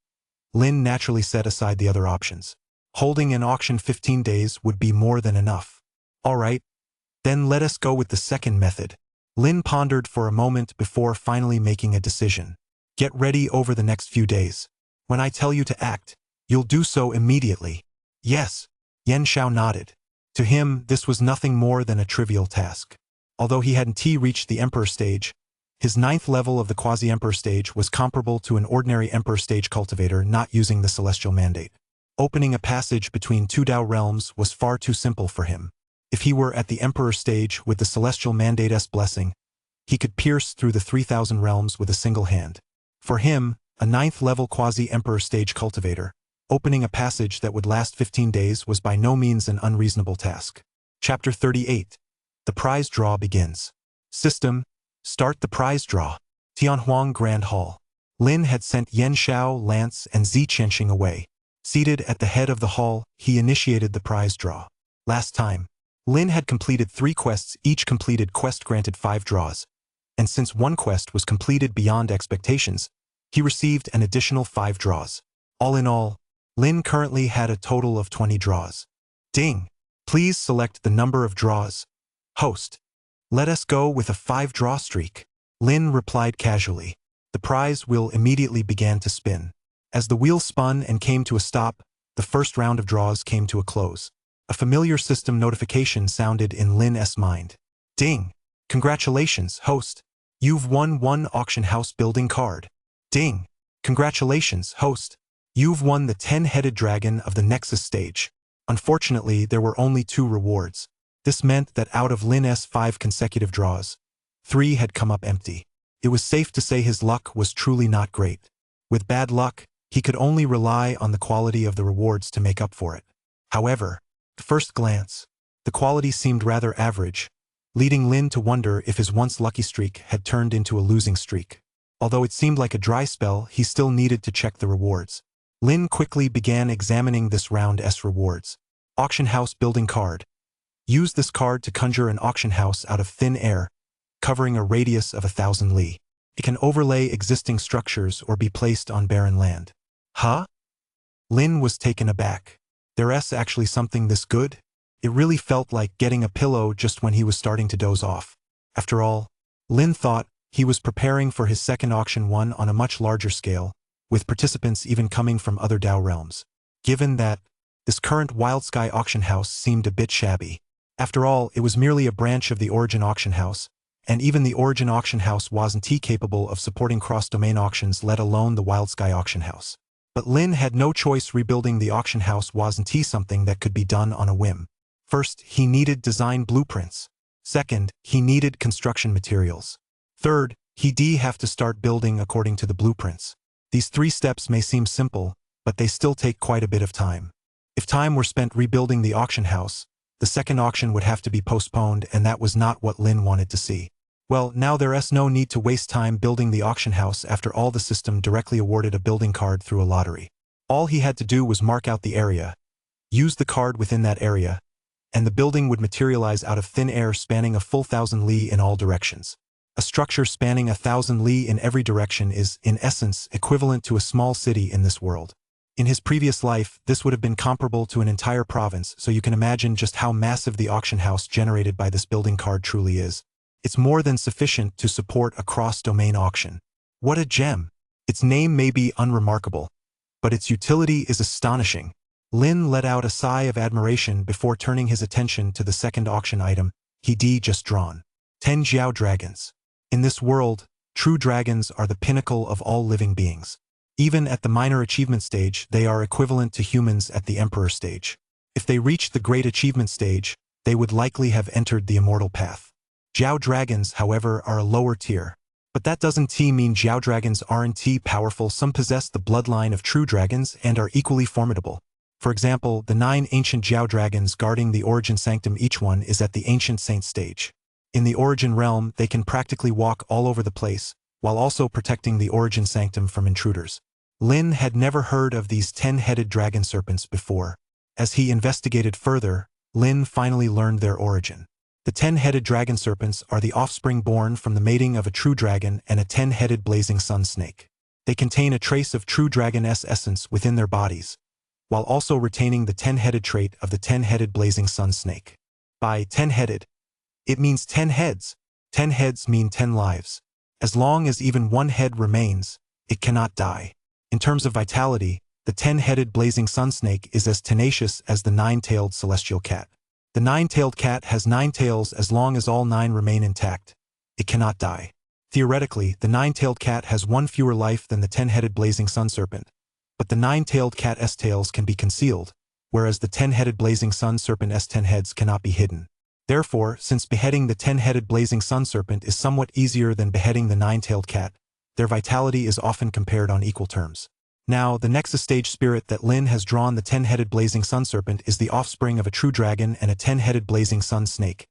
Lin naturally set aside the other options. Holding an auction 15 days would be more than enough. All right, then let us go with the second method. Lin pondered for a moment before finally making a decision. Get ready over the next few days. When I tell you to act, you'll do so immediately. Yes. Yan Xiao nodded. To him, this was nothing more than a trivial task. Although he hadn't reached the Emperor stage, his 9th level of the Quasi-Emperor stage was comparable to an ordinary Emperor stage cultivator not using the Celestial Mandate. Opening a passage between 2 Dao realms was far too simple for him. If he were at the Emperor stage with the Celestial Mandate's blessing, he could pierce through the 3,000 realms with a single hand. For him, a 9th level Quasi-Emperor stage cultivator, opening a passage that would last 15 days was by no means an unreasonable task. Chapter 38. The prize draw begins. System: start the prize draw. Tianhuang Grand Hall. Lin had sent Yan Xiao, Lance, and Zi Qianxing away. Seated at the head of the hall, he initiated the prize draw. Last time, Lin had completed 3 quests. Each completed quest granted 5 draws. And since one quest was completed beyond expectations, he received an additional 5 draws. All in all, Lin currently had a total of 20 draws. Ding! Please select the number of draws. Host. Let us go with a 5-draw streak. Lin replied casually. The prize wheel immediately began to spin. As the wheel spun and came to a stop, the first round of draws came to a close. A familiar system notification sounded in Lin's mind. Ding! Congratulations, host. You've won 1 auction house building card. Ding! Congratulations, host. You've won the 10-headed dragon of the Nexus stage. Unfortunately, there were only 2 rewards. This meant that out of Lin's 5 consecutive draws, 3 had come up empty. It was safe to say his luck was truly not great. With bad luck, he could only rely on the quality of the rewards to make up for it. However, at first glance, the quality seemed rather average, leading Lin to wonder if his once lucky streak had turned into a losing streak. Although it seemed like a dry spell, he still needed to check the rewards. Lin quickly began examining this round's rewards. Auction house building card. Use this card to conjure an auction house out of thin air, covering a radius of 1,000 li. It can overlay existing structures or be placed on barren land. Huh? Lin was taken aback. There's actually something this good? It really felt like getting a pillow just when he was starting to doze off. After all, Lin thought he was preparing for his second auction, one on a much larger scale, with participants even coming from other Dao realms. Given that, this current Wild Sky auction house seemed a bit shabby. After all, it was merely a branch of the Origin auction house, and even the Origin auction house wasn't capable of supporting cross-domain auctions, let alone the Wild Sky auction house. But Lin had no choice. Rebuilding the auction house wasn't something that could be done on a whim. First, he needed design blueprints. Second, he needed construction materials. Third, he'd have to start building according to the blueprints. These 3 steps may seem simple, but they still take quite a bit of time. If time were spent rebuilding the auction house, the second auction would have to be postponed, and that was not what Lin wanted to see. Well, now there's no need to waste time building the auction house. After all, the system directly awarded a building card through a lottery. All he had to do was mark out the area, use the card within that area, and the building would materialize out of thin air, spanning a full 1,000 li in all directions. A structure spanning 1,000 li in every direction is, in essence, equivalent to a small city in this world. In his previous life, this would have been comparable to an entire province, so you can imagine just how massive the auction house generated by this building card truly is. It's more than sufficient to support a cross-domain auction. What a gem! Its name may be unremarkable, but its utility is astonishing. Lin let out a sigh of admiration before turning his attention to the second auction item he'd just drawn. 10 Jiao dragons. In this world, true dragons are the pinnacle of all living beings. Even at the minor achievement stage, they are equivalent to humans at the emperor stage. If they reached the great achievement stage, they would likely have entered the immortal path. Jiao dragons, however, are a lower tier. But that doesn't mean Jiao dragons aren't powerful. Some possess the bloodline of true dragons and are equally formidable. For example, the 9 ancient Jiao dragons guarding the Origin Sanctum, each one is at the Ancient Saint stage. In the Origin realm, they can practically walk all over the place, while also protecting the Origin Sanctum from intruders. Lin had never heard of these 10-headed dragon serpents before. As he investigated further, Lin finally learned their origin. The 10-headed dragon serpents are the offspring born from the mating of a true dragon and a 10-headed blazing sun snake. They contain a trace of true dragon's essence within their bodies, while also retaining the 10-headed trait of the 10-headed blazing sun snake. By 10-headed, it means 10 heads. 10 heads mean 10 lives. As long as even one head remains, it cannot die. In terms of vitality, the 10-headed blazing sun snake is as tenacious as the 9-tailed celestial cat. The 9-tailed cat has 9 tails. As long as all 9 remain intact, it cannot die. Theoretically, the 9-tailed cat has 1 fewer life than the 10-headed blazing sun serpent, but the 9-tailed cat's tails can be concealed, whereas the 10-headed blazing sun serpent's 10 heads cannot be hidden. Therefore, since beheading the 10-headed blazing sun serpent is somewhat easier than beheading the 9-tailed cat, their vitality is often compared on equal terms. Now, the Nexus stage spirit that Lin has drawn, the 10-headed blazing sun serpent, is the offspring of a true dragon and a 10-headed blazing sun snake,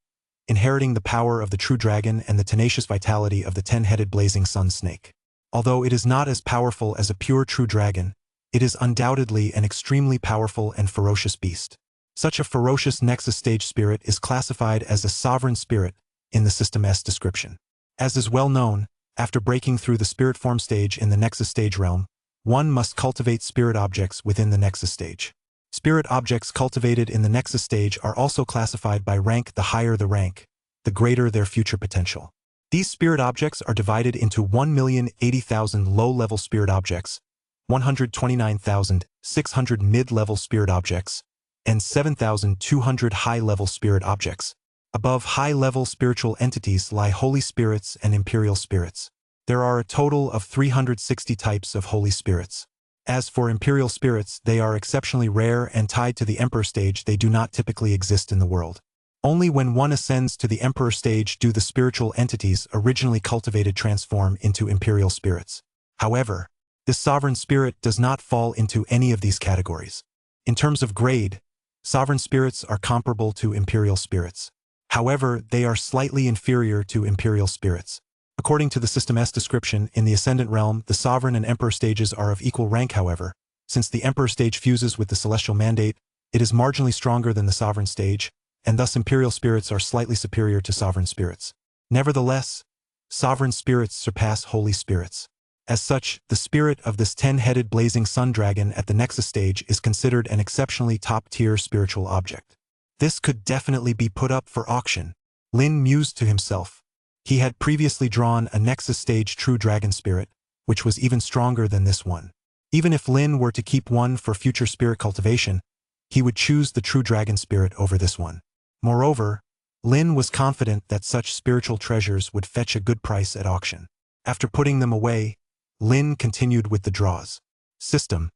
inheriting the power of the true dragon and the tenacious vitality of the 10-headed blazing sun snake. Although it is not as powerful as a pure true dragon, it is undoubtedly an extremely powerful and ferocious beast. Such a ferocious Nexus stage spirit is classified as a sovereign spirit in the system's description. As is well known, after breaking through the spirit form stage in the Nexus stage realm, one must cultivate spirit objects within the Nexus stage. Spirit objects cultivated in the Nexus stage are also classified by rank. The higher the rank, the greater their future potential. These spirit objects are divided into 1,080,000 low-level spirit objects, 129,600 mid-level spirit objects, and 7,200 high-level spirit objects. Above high-level spiritual entities lie holy spirits and imperial spirits. There are a total of 360 types of holy spirits. As for imperial spirits, they are exceptionally rare and tied to the emperor stage. They do not typically exist in the world. Only when one ascends to the emperor stage do the spiritual entities originally cultivated transform into imperial spirits. However, this sovereign spirit does not fall into any of these categories. In terms of grade, sovereign spirits are comparable to imperial spirits. However, they are slightly inferior to imperial spirits. According to the system's description, in the Ascendant realm, the Sovereign and Emperor stages are of equal rank. However, since the Emperor stage fuses with the Celestial Mandate, it is marginally stronger than the Sovereign stage, and thus Imperial spirits are slightly superior to Sovereign spirits. Nevertheless, Sovereign spirits surpass Holy spirits. As such, the spirit of this 10-headed blazing sun dragon at the Nexus stage is considered an exceptionally top-tier spiritual object. This could definitely be put up for auction, Lin mused to himself. He had previously drawn a Nexus stage true dragon spirit, which was even stronger than this one. Even if Lin were to keep one for future spirit cultivation, he would choose the true dragon spirit over this one. Moreover, Lin was confident that such spiritual treasures would fetch a good price at auction. After putting them away, Lin continued with the draws. System,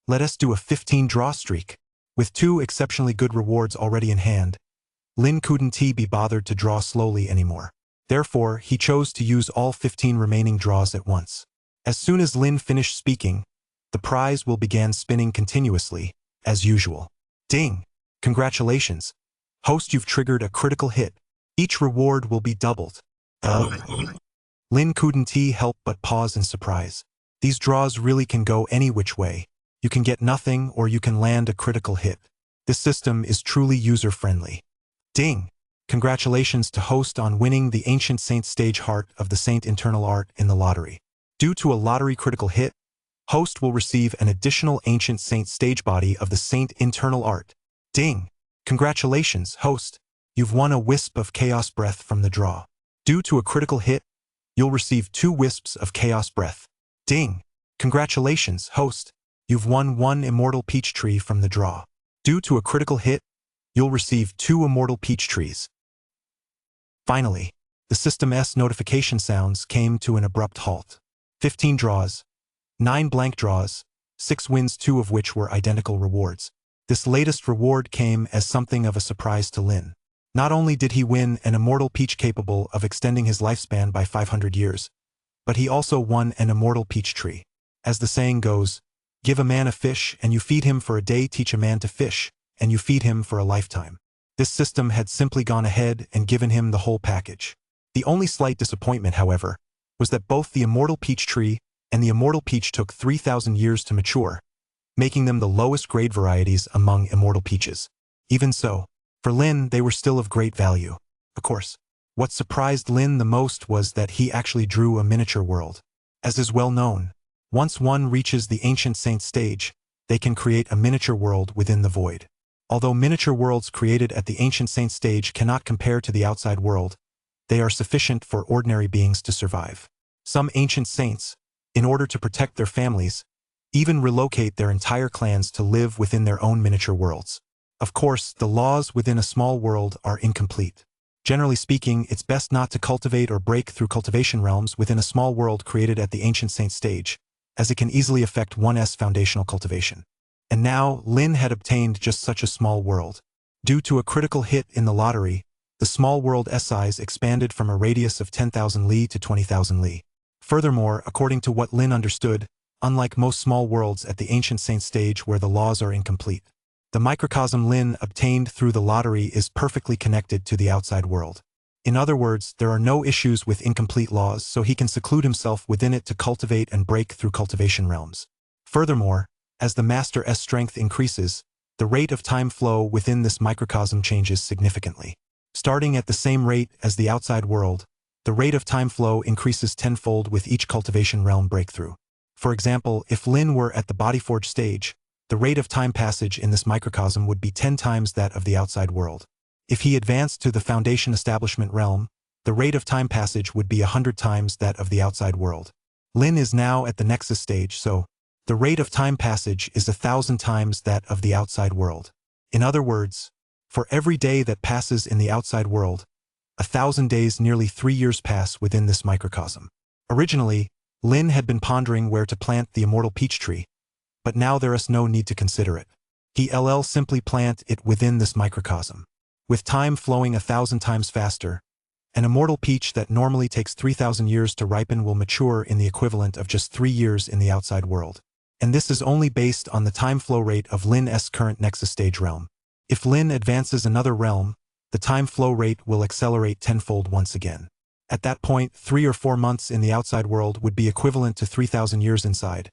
let us do a 15-draw streak. With 2 exceptionally good rewards already in hand, Lin couldn't be bothered to draw slowly anymore. Therefore, he chose to use all 15 remaining draws at once. As soon as Lin finished speaking, the prize wheel began spinning continuously, as usual. Ding! Congratulations! Host, you've triggered a critical hit. Each reward will be doubled. Lin couldn't help but pause in surprise. These draws really can go any which way. You can get nothing or you can land a critical hit. This system is truly user-friendly. Ding! Congratulations to Host on winning the Ancient Saint Stage Heart of the Saint Internal Art in the lottery. Due to a lottery critical hit, Host will receive an additional Ancient Saint Stage Body of the Saint Internal Art. Ding! Congratulations, Host. You've won a wisp of Chaos Breath from the draw. Due to a critical hit, you'll receive 2 wisps of Chaos Breath. Ding! Congratulations, Host. You've won 1 Immortal Peach Tree from the draw. Due to a critical hit, you'll receive 2 Immortal Peach Trees. Finally, the system's notification sounds came to an abrupt halt. 15 draws, 9 blank draws, 6 wins, 2 of which were identical rewards. This latest reward came as something of a surprise to Lin. Not only did he win an Immortal Peach capable of extending his lifespan by 500 years, but he also won an Immortal Peach Tree. As the saying goes, give a man a fish and you feed him for a day, teach a man to fish, and you feed him for a lifetime. This system had simply gone ahead and given him the whole package. The only slight disappointment, however, was that both the Immortal Peach Tree and the Immortal Peach took 3,000 years to mature, making them the lowest grade varieties among Immortal Peaches. Even so, for Lin, they were still of great value. Of course, what surprised Lin the most was that he actually drew a miniature world. As is well known, once one reaches the Ancient Saint stage, they can create a miniature world within the void. Although miniature worlds created at the Ancient Saint stage cannot compare to the outside world, they are sufficient for ordinary beings to survive. Some ancient saints, in order to protect their families, even relocate their entire clans to live within their own miniature worlds. Of course, the laws within a small world are incomplete. Generally speaking, it's best not to cultivate or break through cultivation realms within a small world created at the Ancient Saint stage, as it can easily affect one's foundational cultivation. And now, Lin had obtained just such a small world. Due to a critical hit in the lottery, the small world's size expanded from a radius of 10,000 li to 20,000 li. Furthermore, according to what Lin understood, unlike most small worlds at the Ancient Saint stage where the laws are incomplete, the microcosm Lin obtained through the lottery is perfectly connected to the outside world. In other words, there are no issues with incomplete laws, so he can seclude himself within it to cultivate and break through cultivation realms. Furthermore, as the Master's strength increases, the rate of time flow within this microcosm changes significantly. Starting at the same rate as the outside world, the rate of time flow increases tenfold with each cultivation realm breakthrough. For example, if Lin were at the Bodyforge stage, the rate of time passage in this microcosm would be 10 times that of the outside world. If he advanced to the Foundation Establishment realm, the rate of time passage would be 100 times that of the outside world. Lin is now at the Nexus stage, so the rate of time passage is 1,000 times that of the outside world. In other words, for every day that passes in the outside world, 1,000 days, nearly 3 years, pass within this microcosm. Originally, Lin had been pondering where to plant the Immortal Peach Tree, but now there is no need to consider it. He'll simply plant it within this microcosm. With time flowing 1,000 times faster, an Immortal Peach that normally takes 3,000 years to ripen will mature in the equivalent of just 3 years in the outside world. And this is only based on the time flow rate of Lin's current Nexus stage realm. If Lin advances another realm, the time flow rate will accelerate tenfold once again. At that point, 3 or 4 months in the outside world would be equivalent to 3,000 years inside,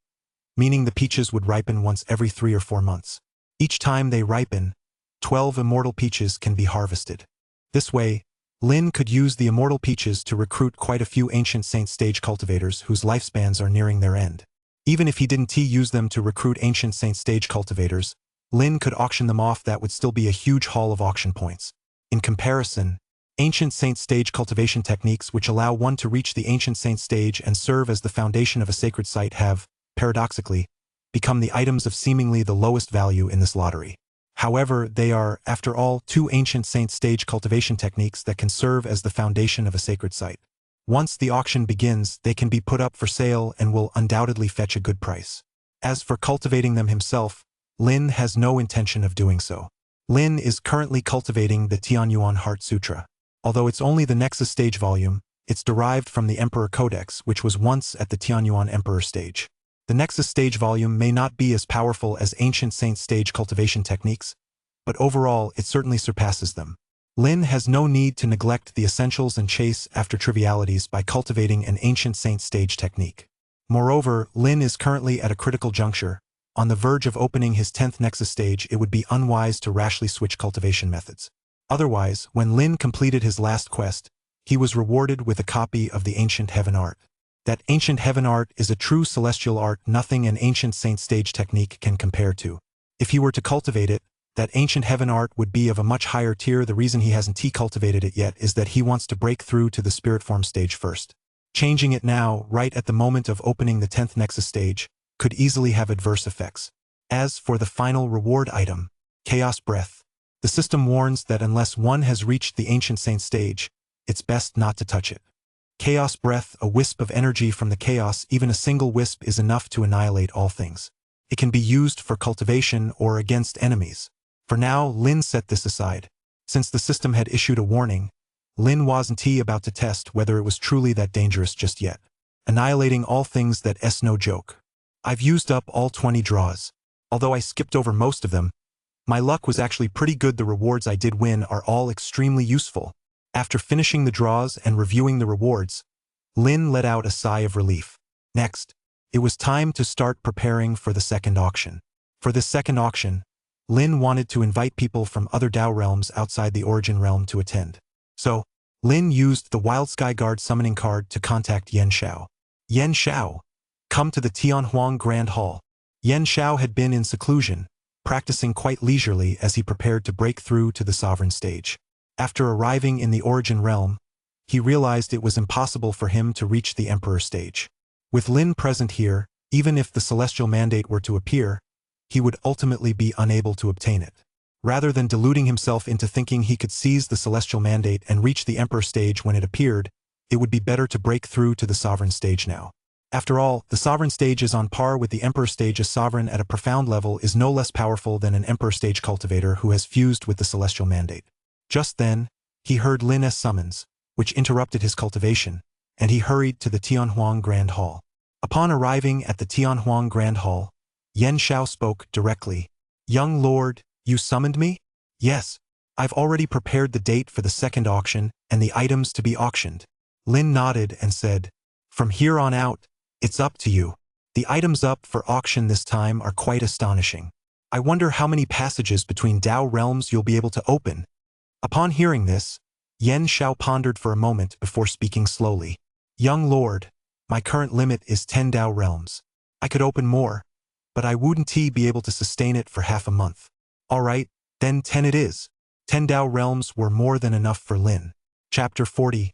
meaning the peaches would ripen once every 3 or 4 months. Each time they ripen, 12 Immortal Peaches can be harvested. This way, Lin could use the Immortal Peaches to recruit quite a few Ancient Saint stage cultivators whose lifespans are nearing their end. Even if he didn't use them to recruit Ancient Saint stage cultivators, Lin could auction them off. That would still be a huge haul of auction points. In comparison, Ancient Saint stage cultivation techniques which allow one to reach the Ancient Saint stage and serve as the foundation of a sacred site have, paradoxically, become the items of seemingly the lowest value in this lottery. However, they are, after all, 2 Ancient Saint stage cultivation techniques that can serve as the foundation of a sacred site. Once the auction begins, they can be put up for sale and will undoubtedly fetch a good price. As for cultivating them himself, Lin has no intention of doing so. Lin is currently cultivating the Tianyuan Heart Sutra. Although it's only the Nexus stage volume, it's derived from the Emperor Codex, which was once at the Tianyuan Emperor stage. The Nexus stage volume may not be as powerful as Ancient Saint stage cultivation techniques, but overall it certainly surpasses them. Lin has no need to neglect the essentials and chase after trivialities by cultivating an ancient saint stage technique. Moreover, Lin is currently at a critical juncture. On the verge of opening his 10th Nexus stage, it would be unwise to rashly switch cultivation methods. Otherwise, when Lin completed his last quest, he was rewarded with a copy of the ancient heaven art. That ancient heaven art is a true celestial art nothing an ancient saint stage technique can compare to. If he were to cultivate it, that ancient heaven art would be of a much higher tier. The reason he hasn't cultivated it yet is that he wants to break through to the spirit form stage first. Changing it now, right at the moment of opening the 10th Nexus stage, could easily have adverse effects. As for the final reward item, Chaos Breath, the system warns that unless one has reached the ancient saint stage, it's best not to touch it. Chaos Breath, a wisp of energy from the chaos, even a single wisp is enough to annihilate all things. It can be used for cultivation or against enemies. For now, Lin set this aside. Since the system had issued a warning, Lin wasn't about to test whether it was truly that dangerous just yet. Annihilating all things that's no joke. I've used up all 20 draws. Although I skipped over most of them, my luck was actually pretty good. The rewards I did win are all extremely useful. After finishing the draws and reviewing the rewards, Lin let out a sigh of relief. Next, it was time to start preparing for the second auction. For this second auction, Lin wanted to invite people from other Dao realms outside the Origin realm to attend. So, Lin used the Wild Sky Guard summoning card to contact Yan Xiao. Yan Xiao, come to the Tianhuang Grand Hall. Yan Xiao had been in seclusion, practicing quite leisurely as he prepared to break through to the sovereign stage. After arriving in the Origin realm, he realized it was impossible for him to reach the Emperor stage. With Lin present here, even if the celestial mandate were to appear, he would ultimately be unable to obtain it. Rather than deluding himself into thinking he could seize the celestial mandate and reach the Emperor stage when it appeared, it would be better to break through to the sovereign stage now. After all, the sovereign stage is on par with the Emperor stage. A sovereign at a profound level is no less powerful than an Emperor stage cultivator who has fused with the celestial mandate. Just then, he heard Lin's summons, which interrupted his cultivation, and he hurried to the Tianhuang Grand Hall. Upon arriving at the Tianhuang Grand Hall, Yan Xiao spoke directly. Young lord, you summoned me? Yes. I've already prepared the date for the second auction and the items to be auctioned. Lin nodded and said, from here on out, it's up to you. The items up for auction this time are quite astonishing. I wonder how many passages between Dao realms you'll be able to open. Upon hearing this, Yan Xiao pondered for a moment before speaking slowly. Young lord, my current limit is 10 Dao realms. I could open more, but I wouldn't be able to sustain it for half a month. Alright, then 10 it is. 10 Dao realms were more than enough for Lin. Chapter 40.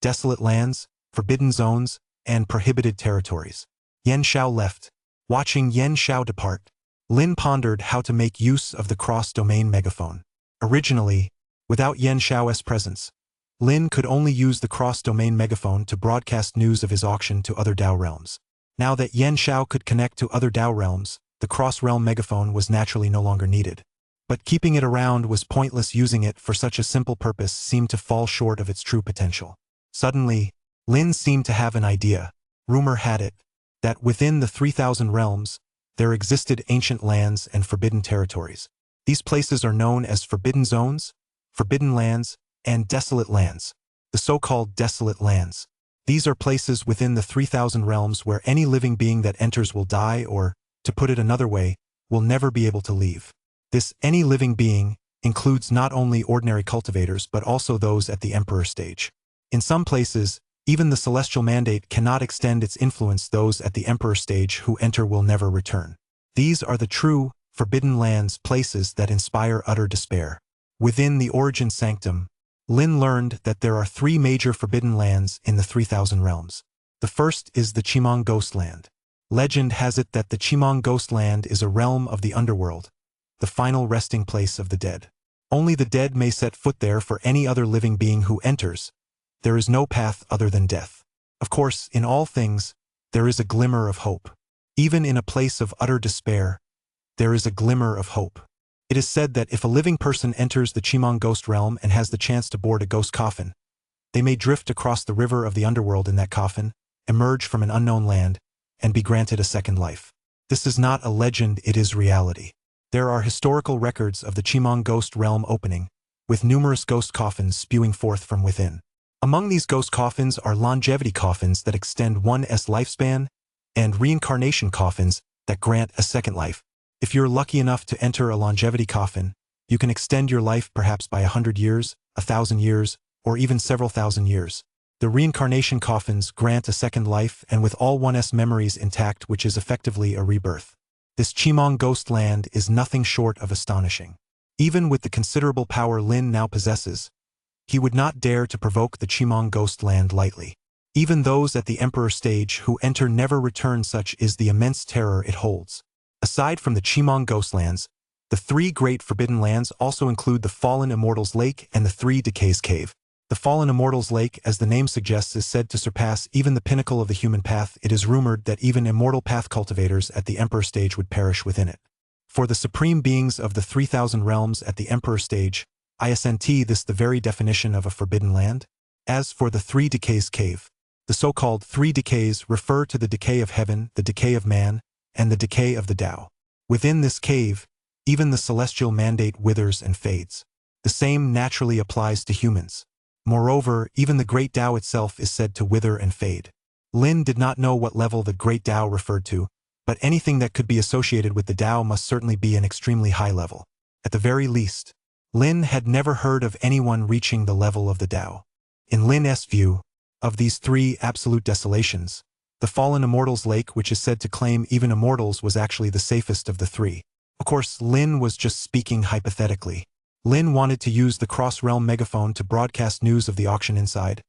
Desolate Lands, Forbidden Zones, and Prohibited Territories. Yan Xiao left. Watching Yan Xiao depart, Lin pondered how to make use of the cross-domain megaphone. Originally, without Yan Xiao's presence, Lin could only use the cross-domain megaphone to broadcast news of his auction to other Dao realms. Now that Yan Xiao could connect to other Dao realms, the cross-realm megaphone was naturally no longer needed. But keeping it around was pointless. Using it for such a simple purpose seemed to fall short of its true potential. Suddenly, Lin seemed to have an idea. Rumor had it that within the 3,000 realms, there existed ancient lands and forbidden territories. These places are known as Forbidden Zones, Forbidden Lands, and Desolate Lands. The so-called Desolate Lands. These are places within the 3,000 realms where any living being that enters will die or, to put it another way, will never be able to leave. This any living being includes not only ordinary cultivators but also those at the Emperor stage. In some places, even the celestial mandate cannot extend its influence. Those at the Emperor stage who enter will never return. These are the true, Forbidden Lands, places that inspire utter despair. Within the Origin Sanctum, Lin learned that there are 3 major Forbidden Lands in the 3,000 realms. The first is the Qimong Ghost Land. Legend has it that the Qimong Ghost Land is a realm of the underworld, the final resting place of the dead. Only the dead may set foot there. For any other living being who enters, there is no path other than death. Of course, in all things, there is a glimmer of hope. Even in a place of utter despair, there is a glimmer of hope. It is said that if a living person enters the Qimong Ghost Realm and has the chance to board a ghost coffin, they may drift across the river of the underworld in that coffin, emerge from an unknown land, and be granted a second life. This is not a legend, it is reality. There are historical records of the Chimong ghost realm opening, with numerous ghost coffins spewing forth from within. Among these ghost coffins are longevity coffins that extend one's lifespan, and reincarnation coffins that grant a second life. If you're lucky enough to enter a longevity coffin, you can extend your life perhaps by 100 years, 1,000 years, or even several thousand years. The reincarnation coffins grant a second life and with all one's memories intact, which is effectively a rebirth. This Chimong ghost land is nothing short of astonishing. Even with the considerable power Lin now possesses, he would not dare to provoke the Chimong ghost land lightly. Even those at the Emperor stage who enter never return, such is the immense terror it holds. Aside from the Chimong ghost lands, the 3 great forbidden lands also include the Fallen Immortals Lake and the 3 Decays Cave. The Fallen Immortals Lake, as the name suggests, is said to surpass even the pinnacle of the human path. It is rumored that even immortal path cultivators at the Emperor stage would perish within it. For the supreme beings of the 3,000 realms at the Emperor stage, isn't this the very definition of a forbidden land? As for the 3 Decays Cave, the so-called 3 decays refer to the decay of heaven, the decay of man, and the decay of the Tao. Within this cave, even the celestial mandate withers and fades. The same naturally applies to humans. Moreover, even the great Tao itself is said to wither and fade. Lin did not know what level the great Tao referred to, but anything that could be associated with the Tao must certainly be an extremely high level. At the very least, Lin had never heard of anyone reaching the level of the Tao. In Lin's view, of these 3 absolute desolations, the Fallen Immortals Lake, which is said to claim even immortals, was actually the safest of the 3. Of course, Lin was just speaking hypothetically. Lin wanted to use the cross-realm megaphone to broadcast news of the auction inside,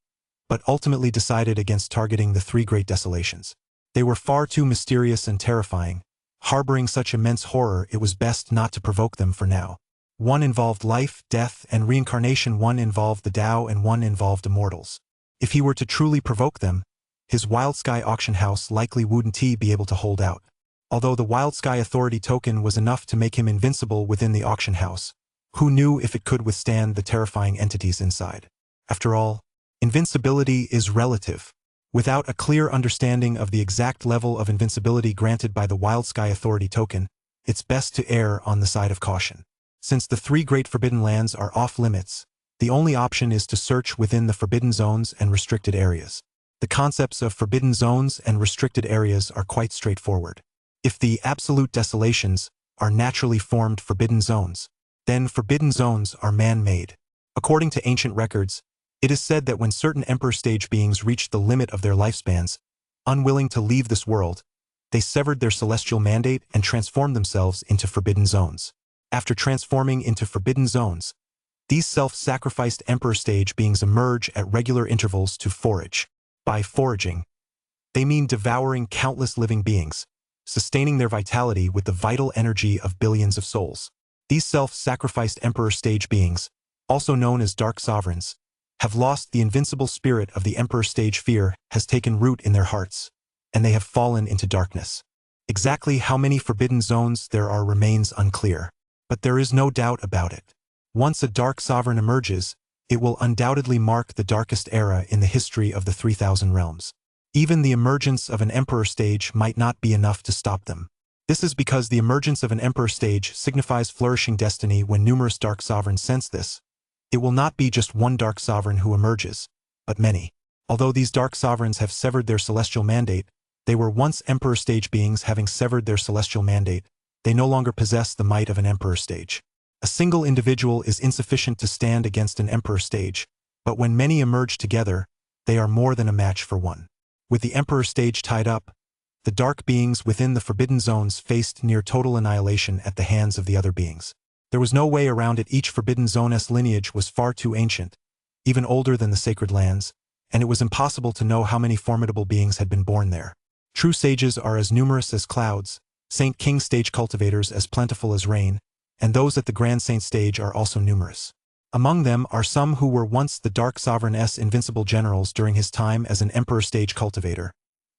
but ultimately decided against targeting the 3 great desolations. They were far too mysterious and terrifying. Harboring such immense horror, it was best not to provoke them for now. One involved life, death, and reincarnation, one involved the Tao, and one involved immortals. If he were to truly provoke them, his Wild Sky auction house likely wouldn't be able to hold out. Although the Wild Sky Authority token was enough to make him invincible within the auction house, who knew if it could withstand the terrifying entities inside? After all, invincibility is relative. Without a clear understanding of the exact level of invincibility granted by the Wild Sky Authority token, it's best to err on the side of caution. Since the 3 great forbidden lands are off limits, the only option is to search within the forbidden zones and restricted areas. The concepts of forbidden zones and restricted areas are quite straightforward. If the absolute desolations are naturally formed forbidden zones, then forbidden zones are man-made. According to ancient records, it is said that when certain Emperor stage beings reached the limit of their lifespans, unwilling to leave this world, they severed their celestial mandate and transformed themselves into forbidden zones. After transforming into forbidden zones, these self-sacrificed Emperor stage beings emerge at regular intervals to forage. By foraging, they mean devouring countless living beings, sustaining their vitality with the vital energy of billions of souls. These self-sacrificed Emperor stage beings, also known as Dark Sovereigns, have lost the invincible spirit of the Emperor stage. Fear has taken root in their hearts, and they have fallen into darkness. Exactly how many forbidden zones there are remains unclear, but there is no doubt about it. Once a Dark Sovereign emerges, it will undoubtedly mark the darkest era in the history of the 3,000 realms. Even the emergence of an Emperor stage might not be enough to stop them. This is because the emergence of an Emperor stage signifies flourishing destiny. When numerous Dark Sovereigns sense this, it will not be just one Dark Sovereign who emerges, but many. Although these Dark Sovereigns have severed their celestial mandate, they were once Emperor stage beings. Having severed their celestial mandate, they no longer possess the might of an Emperor stage. A single individual is insufficient to stand against an Emperor stage, but when many emerge together, they are more than a match for one. With the Emperor stage tied up, the dark beings within the forbidden zones faced near total annihilation at the hands of the other beings. There was no way around it. Each forbidden zone's lineage was far too ancient, even older than the sacred lands, and it was impossible to know how many formidable beings had been born there. True sages are as numerous as clouds, Saint King stage cultivators as plentiful as rain, and those at the Grand Saint stage are also numerous. Among them are some who were once the Dark Sovereign's invincible generals during his time as an Emperor stage cultivator,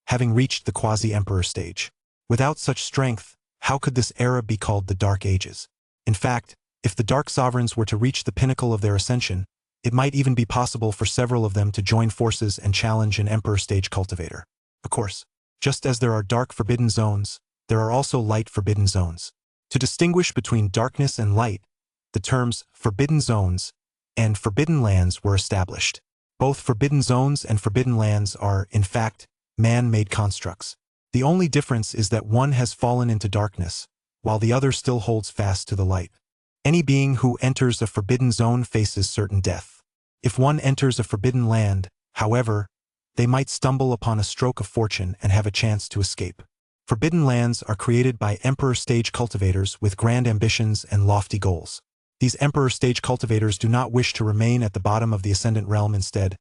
having reached the quasi-Emperor stage. Without such strength, how could this era be called the Dark Ages? In fact, if the Dark Sovereigns were to reach the pinnacle of their ascension, it might even be possible for several of them to join forces and challenge an Emperor stage cultivator. Of course, just as there are dark forbidden zones, there are also light forbidden zones. To distinguish between darkness and light, the terms forbidden zones and forbidden lands were established. Both forbidden zones and forbidden lands are, in fact, man-made constructs. The only difference is that one has fallen into darkness, while the other still holds fast to the light. Any being who enters a forbidden zone faces certain death. If one enters a forbidden land, however, they might stumble upon a stroke of fortune and have a chance to escape. Forbidden lands are created by Emperor Stage cultivators with grand ambitions and lofty goals. These Emperor Stage cultivators do not wish to remain at the bottom of the Ascendant Realm. Instead,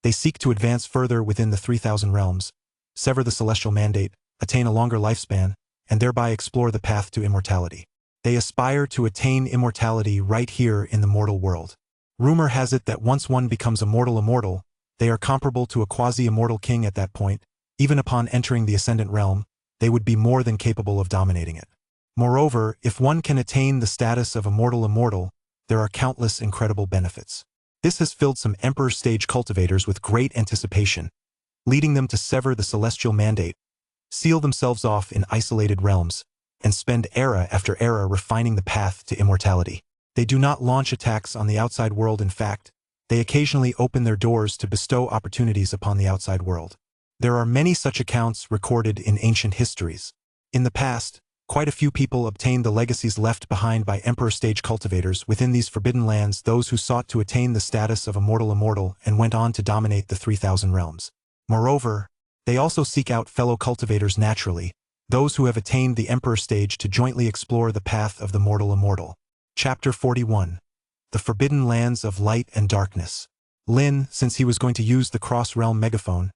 they seek to advance further within the 3,000 realms, sever the celestial mandate, attain a longer lifespan, and thereby explore the path to immortality. They aspire to attain immortality right here in the mortal world. Rumor has it that once one becomes a mortal immortal, they are comparable to a quasi-immortal king at that point. Even upon entering the Ascendant Realm, they would be more than capable of dominating it. Moreover, if one can attain the status of immortal, there are countless incredible benefits. This has filled some Emperor Stage cultivators with great anticipation, leading them to sever the celestial mandate, seal themselves off in isolated realms, and spend era after era refining the path to immortality. They do not launch attacks on the outside world. In fact, they occasionally open their doors to bestow opportunities upon the outside world. There are many such accounts recorded in ancient histories. In the past, quite a few people obtained the legacies left behind by Emperor Stage cultivators within these forbidden lands, those who sought to attain the status of immortal and went on to dominate the 3,000 realms. Moreover, they also seek out fellow cultivators naturally, those who have attained the Emperor Stage, to jointly explore the path of the mortal. Chapter 41. The Forbidden Lands of Light and Darkness. Lin, since he was going to use the cross-realm megaphone,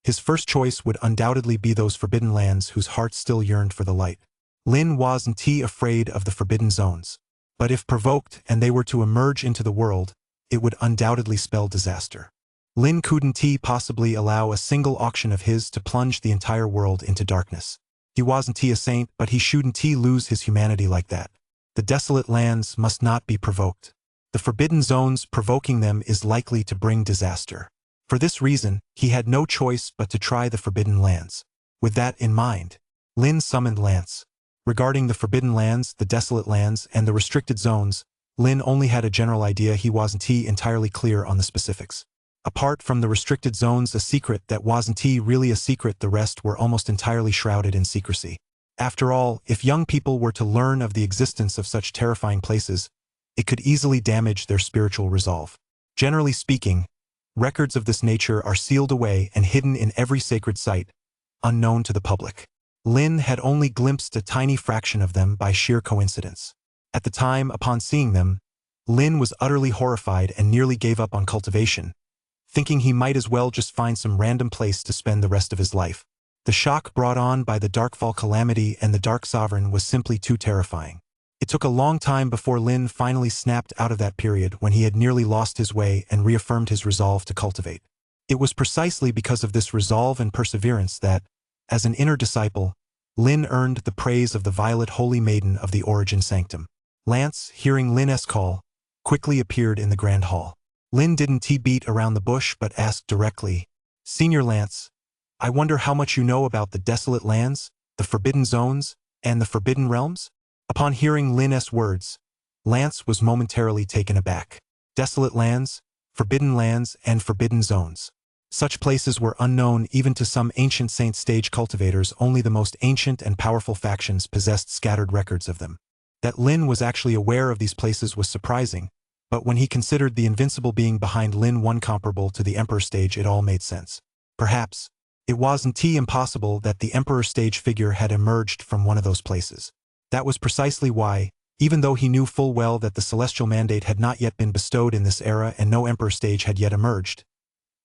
his first choice would undoubtedly be those forbidden lands whose hearts still yearned for the light. Lin wasn't afraid of the forbidden zones, but if provoked and they were to emerge into the world, it would undoubtedly spell disaster. Lin couldn't possibly allow a single auction of his to plunge the entire world into darkness. He wasn't a saint, but he shouldn't lose his humanity like that. The desolate lands must not be provoked. The forbidden zones, provoking them is likely to bring disaster. For this reason, he had no choice but to try the forbidden lands. With that in mind, Lin summoned Lance. Regarding the forbidden lands, the desolate lands, and the restricted zones, Lin only had a general idea. He wasn't entirely clear on the specifics. Apart from the restricted zones, a secret that wasn't really a secret, the rest were almost entirely shrouded in secrecy. After all, if young people were to learn of the existence of such terrifying places, it could easily damage their spiritual resolve. Generally speaking, records of this nature are sealed away and hidden in every sacred site, unknown to the public. Lin had only glimpsed a tiny fraction of them by sheer coincidence. At the time, upon seeing them, Lin was utterly horrified and nearly gave up on cultivation, thinking he might as well just find some random place to spend the rest of his life. The shock brought on by the Darkfall calamity and the Dark Sovereign was simply too terrifying. It took a long time before Lin finally snapped out of that period when he had nearly lost his way and reaffirmed his resolve to cultivate. It was precisely because of this resolve and perseverance that, as an inner disciple, Lin earned the praise of the Violet Holy Maiden of the Origin Sanctum. Lance, hearing Lin's call, quickly appeared in the Grand Hall. Lin didn't beat around the bush but asked directly, "Senior Lance, I wonder how much you know about the desolate lands, the forbidden zones, and the forbidden realms?" Upon hearing Lin's words, Lance was momentarily taken aback. Desolate lands, forbidden lands, and forbidden zones. Such places were unknown even to some ancient saint stage cultivators. Only the most ancient and powerful factions possessed scattered records of them. That Lin was actually aware of these places was surprising, but when he considered the invincible being behind Lin, one comparable to the Emperor Stage, it all made sense. Perhaps, it wasn't impossible that the Emperor Stage figure had emerged from one of those places. That was precisely why, even though he knew full well that the celestial mandate had not yet been bestowed in this era and no Emperor Stage had yet emerged,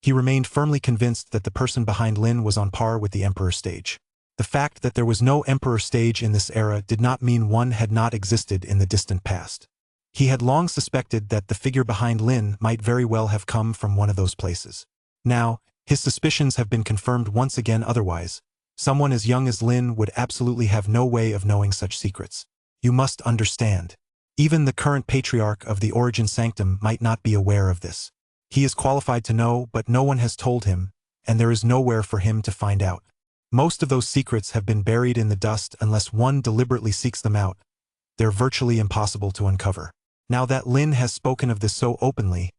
he remained firmly convinced that the person behind Lin was on par with the Emperor Stage. The fact that there was no Emperor Stage in this era did not mean one had not existed in the distant past. He had long suspected that the figure behind Lin might very well have come from one of those places. Now, his suspicions have been confirmed once again. Otherwise, someone as young as Lin would absolutely have no way of knowing such secrets. You must understand. Even the current patriarch of the Origin Sanctum might not be aware of this. He is qualified to know, but no one has told him, and there is nowhere for him to find out. Most of those secrets have been buried in the dust unless one deliberately seeks them out. they're virtually impossible to uncover. Now that Lin has spoken of this so openly,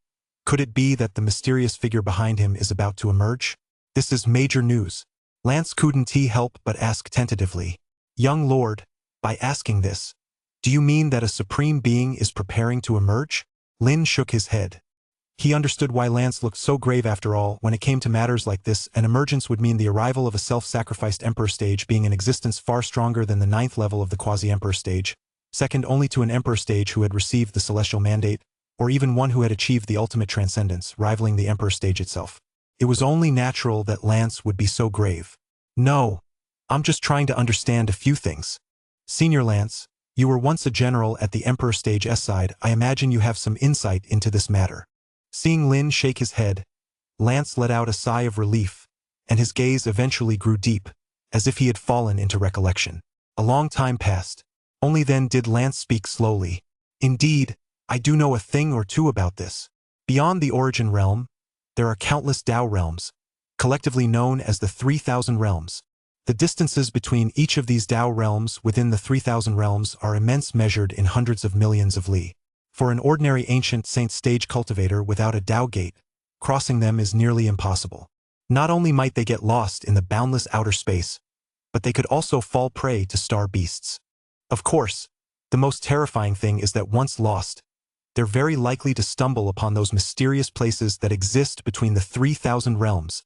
could it be that the mysterious figure behind him is about to emerge? This is major news. Lance couldn't help but ask tentatively. Young lord, by asking this, do you mean that a supreme being is preparing to emerge? Lin shook his head. He understood why Lance looked so grave. After all, when it came to matters like this, an emergence would mean the arrival of a self-sacrificed Emperor stage being an existence far stronger than the 9th level of the quasi-Emperor stage, second only to an Emperor stage who had received the celestial mandate, or even one who had achieved the ultimate transcendence, rivaling the Emperor stage itself. It was only natural that Lance would be so grave. No, I'm just trying to understand a few things. Senior Lance, you were once a general at the Emperor stage S side. I imagine you have some insight into this matter. Seeing Lin shake his head, Lance let out a sigh of relief, and his gaze eventually grew deep, as if he had fallen into recollection. A long time passed. Only then did Lance speak slowly. Indeed, I do know a thing or two about this. Beyond the Origin Realm, there are countless Tao realms, collectively known as the 3,000 realms. The distances between each of these Tao realms within the 3,000 realms are immense, measured in hundreds of millions of li. For an ordinary ancient saint stage cultivator without a Tao gate, crossing them is nearly impossible. Not only might they get lost in the boundless outer space, but they could also fall prey to star beasts. Of course, the most terrifying thing is that once lost, they're very likely to stumble upon those mysterious places that exist between the 3,000 realms.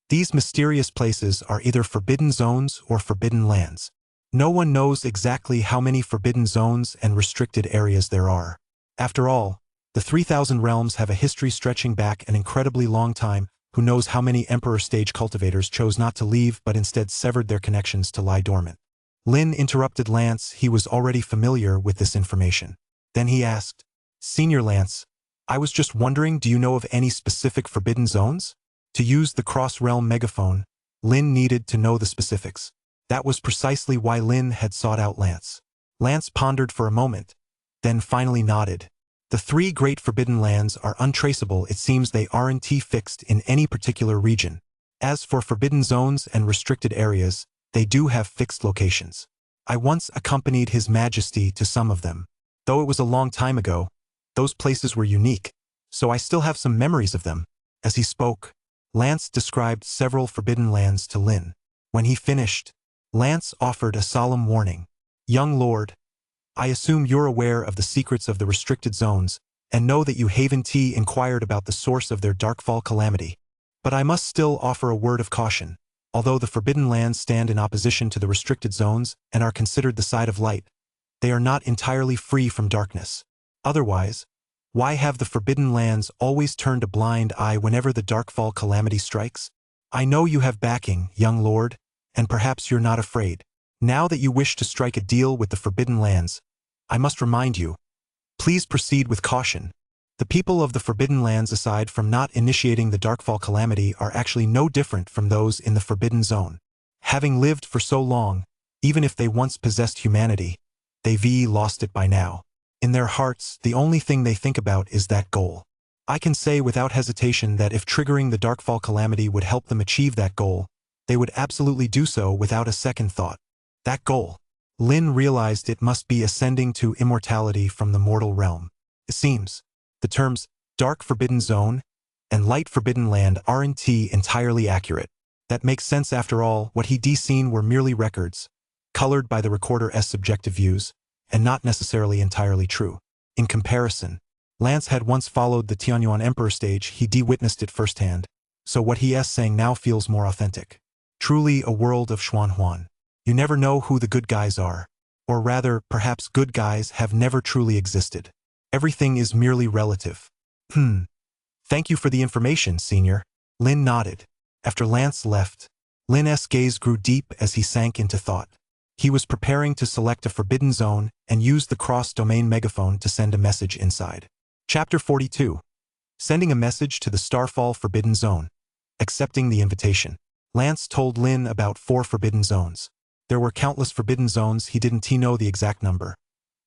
These mysterious places are either forbidden zones or forbidden lands. No one knows exactly how many forbidden zones and restricted areas there are. After all, the 3,000 realms have a history stretching back an incredibly long time. Who knows how many Emperor stage cultivators chose not to leave but instead severed their connections to lie dormant. Lin interrupted Lance. He was already familiar with this information. Then he asked, Senior Lance, I was just wondering, do you know of any specific forbidden zones? To use the cross-realm megaphone, Lin needed to know the specifics. That was precisely why Lin had sought out Lance. Lance pondered for a moment, then finally nodded. The 3 great forbidden lands are untraceable. It seems they aren't fixed in any particular region. As for forbidden zones and restricted areas, they do have fixed locations. I once accompanied His Majesty to some of them. Though it was a long time ago, those places were unique, so I still have some memories of them. As he spoke, Lance described several forbidden lands to Lin. When he finished, Lance offered a solemn warning. Young lord, I assume you're aware of the secrets of the restricted zones, and know that you haven't inquired about the source of their darkfall calamity. But I must still offer a word of caution. Although the forbidden lands stand in opposition to the restricted zones and are considered the side of light, they are not entirely free from darkness. Otherwise, why have the forbidden lands always turned a blind eye whenever the darkfall calamity strikes? I know you have backing, young lord, and perhaps you're not afraid. Now that you wish to strike a deal with the forbidden lands, I must remind you, please proceed with caution. The people of the forbidden lands, aside from not initiating the darkfall calamity, are actually no different from those in the forbidden zone. Having lived for so long, even if they once possessed humanity, they've lost it by now. In their hearts, the only thing they think about is that goal. I can say without hesitation that if triggering the darkfall calamity would help them achieve that goal, they would absolutely do so without a second thought. That goal. Lin realized it must be ascending to immortality from the mortal realm. It seems the terms Dark Forbidden Zone and Light Forbidden Land aren't entirely accurate. That makes sense after all. What he'd seen were merely records, colored by the recorder's subjective views, and not necessarily entirely true. In comparison, Lance had once followed the Tianyuan Emperor stage. He'd witnessed it firsthand, so what he's saying now feels more authentic. Truly a world of Xuanhuan. You never know who the good guys are. Or rather, perhaps good guys have never truly existed. Everything is merely relative. Thank you for the information, Senior. Lin nodded. After Lance left, Lin's gaze grew deep as he sank into thought. He was preparing to select a forbidden zone and use the cross-domain megaphone to send a message inside. Chapter 42. Sending a message to the Starfall Forbidden Zone. Accepting the invitation. Lance told Lin about 4 forbidden zones. There were countless forbidden zones. He didn't know the exact number,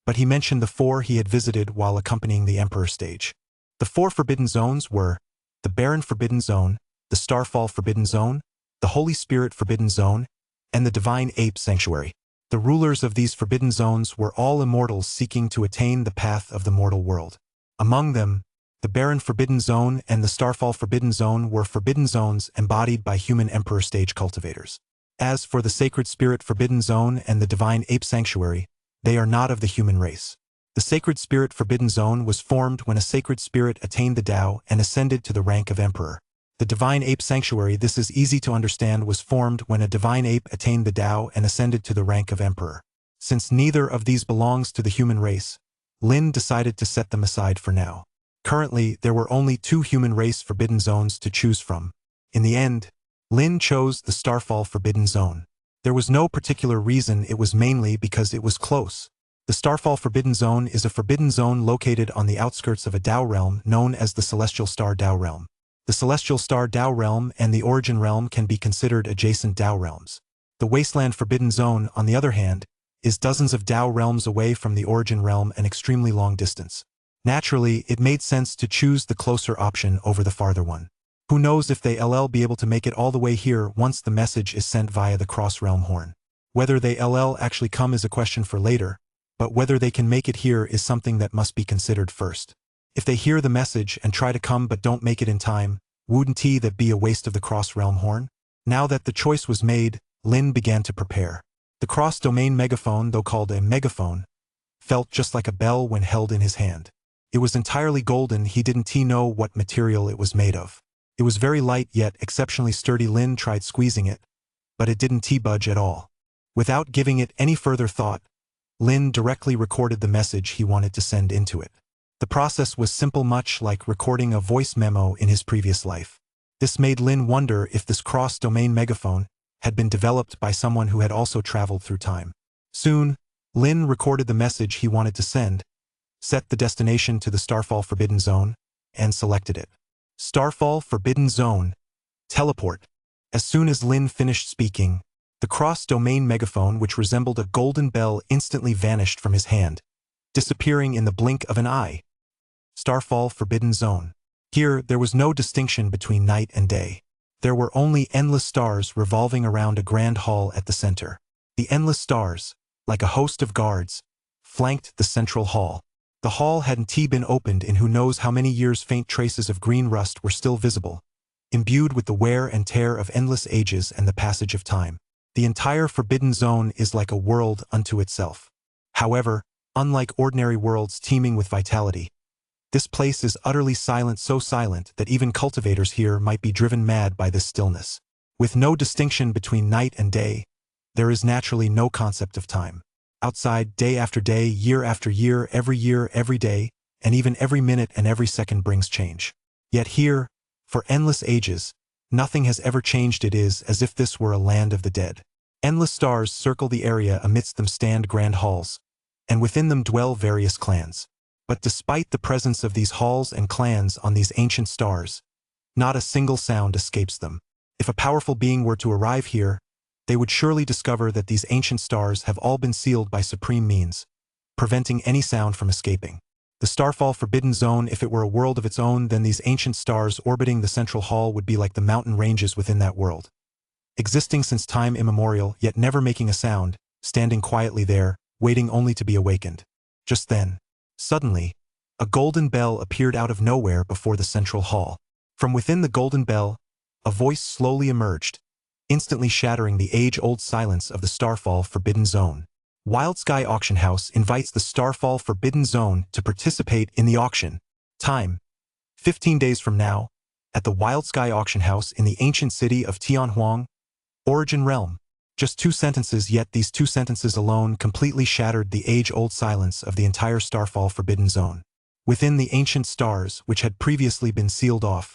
but he mentioned the 4 he had visited while accompanying the Emperor stage. The 4 forbidden zones were the Barren Forbidden Zone, the Starfall Forbidden Zone, the Holy Spirit Forbidden Zone, and the Divine Ape Sanctuary. The rulers of these forbidden zones were all immortals seeking to attain the path of the mortal world. Among them, the Barren Forbidden Zone and the Starfall Forbidden Zone were forbidden zones embodied by human Emperor stage cultivators. As for the Sacred Spirit Forbidden Zone and the Divine Ape Sanctuary, they are not of the human race. The Sacred Spirit Forbidden Zone was formed when a sacred spirit attained the Tao and ascended to the rank of Emperor. The Divine Ape Sanctuary, this is easy to understand, was formed when a divine ape attained the Tao and ascended to the rank of Emperor. Since neither of these belongs to the human race, Lin decided to set them aside for now. Currently, there were only 2 human race forbidden zones to choose from. In the end, Lin chose the Starfall Forbidden Zone. There was no particular reason, it was mainly because it was close. The Starfall Forbidden Zone is a forbidden zone located on the outskirts of a Tao realm known as the Celestial Star Tao Realm. The Celestial Star Tao Realm and the Origin Realm can be considered adjacent Tao realms. The Wasteland Forbidden Zone, on the other hand, is dozens of Tao realms away from the Origin Realm, an extremely long distance. Naturally, it made sense to choose the closer option over the farther one. Who knows if they'll be able to make it all the way here once the message is sent via the cross-realm horn. Whether they'll actually come is a question for later, but whether they can make it here is something that must be considered first. If they hear the message and try to come but don't make it in time, wouldn't that be a waste of the cross-realm horn? Now that the choice was made, Lin began to prepare. The cross-domain megaphone, though called a megaphone, felt just like a bell when held in his hand. It was entirely golden. He didn't know what material it was made of. It was very light yet exceptionally sturdy. Lin tried squeezing it, but it didn't budge at all. Without giving it any further thought, Lin directly recorded the message he wanted to send into it. The process was simple, much like recording a voice memo in his previous life. This made Lin wonder if this cross-domain megaphone had been developed by someone who had also traveled through time. Soon, Lin recorded the message he wanted to send, set the destination to the Starfall Forbidden Zone, and selected it. Starfall Forbidden Zone. Teleport. As soon as Lin finished speaking, the cross-domain megaphone, which resembled a golden bell, instantly vanished from his hand, disappearing in the blink of an eye. Starfall Forbidden Zone. Here, there was no distinction between night and day. There were only endless stars revolving around a grand hall at the center. The endless stars, like a host of guards, flanked the central hall. The hall hadn't been opened in who knows how many years. Faint traces of green rust were still visible, imbued with the wear and tear of endless ages and the passage of time. The entire Forbidden Zone is like a world unto itself. However, unlike ordinary worlds teeming with vitality, this place is utterly silent, so silent that even cultivators here might be driven mad by this stillness. With no distinction between night and day, there is naturally no concept of time. Outside, day after day, year after year, every day, and even every minute and every second brings change. Yet here, for endless ages, nothing has ever changed. It is as if this were a land of the dead. Endless stars circle the area, amidst them stand grand halls, and within them dwell various clans. But despite the presence of these halls and clans on these ancient stars, not a single sound escapes them. If a powerful being were to arrive here, they would surely discover that these ancient stars have all been sealed by supreme means, preventing any sound from escaping. The Starfall Forbidden Zone, if it were a world of its own, then these ancient stars orbiting the central hall would be like the mountain ranges within that world, existing since time immemorial, yet never making a sound, standing quietly there, waiting only to be awakened. Just then, suddenly, a golden bell appeared out of nowhere before the central hall. From within the golden bell, a voice slowly emerged, instantly shattering the age-old silence of the Starfall Forbidden Zone. Wild Sky Auction House invites the Starfall Forbidden Zone to participate in the auction. Time: 15 days from now, at the Wild Sky Auction House in the ancient city of Tianhuang, Origin Realm. Just 2 sentences, yet these 2 sentences alone completely shattered the age-old silence of the entire Starfall Forbidden Zone. Within the ancient stars, which had previously been sealed off,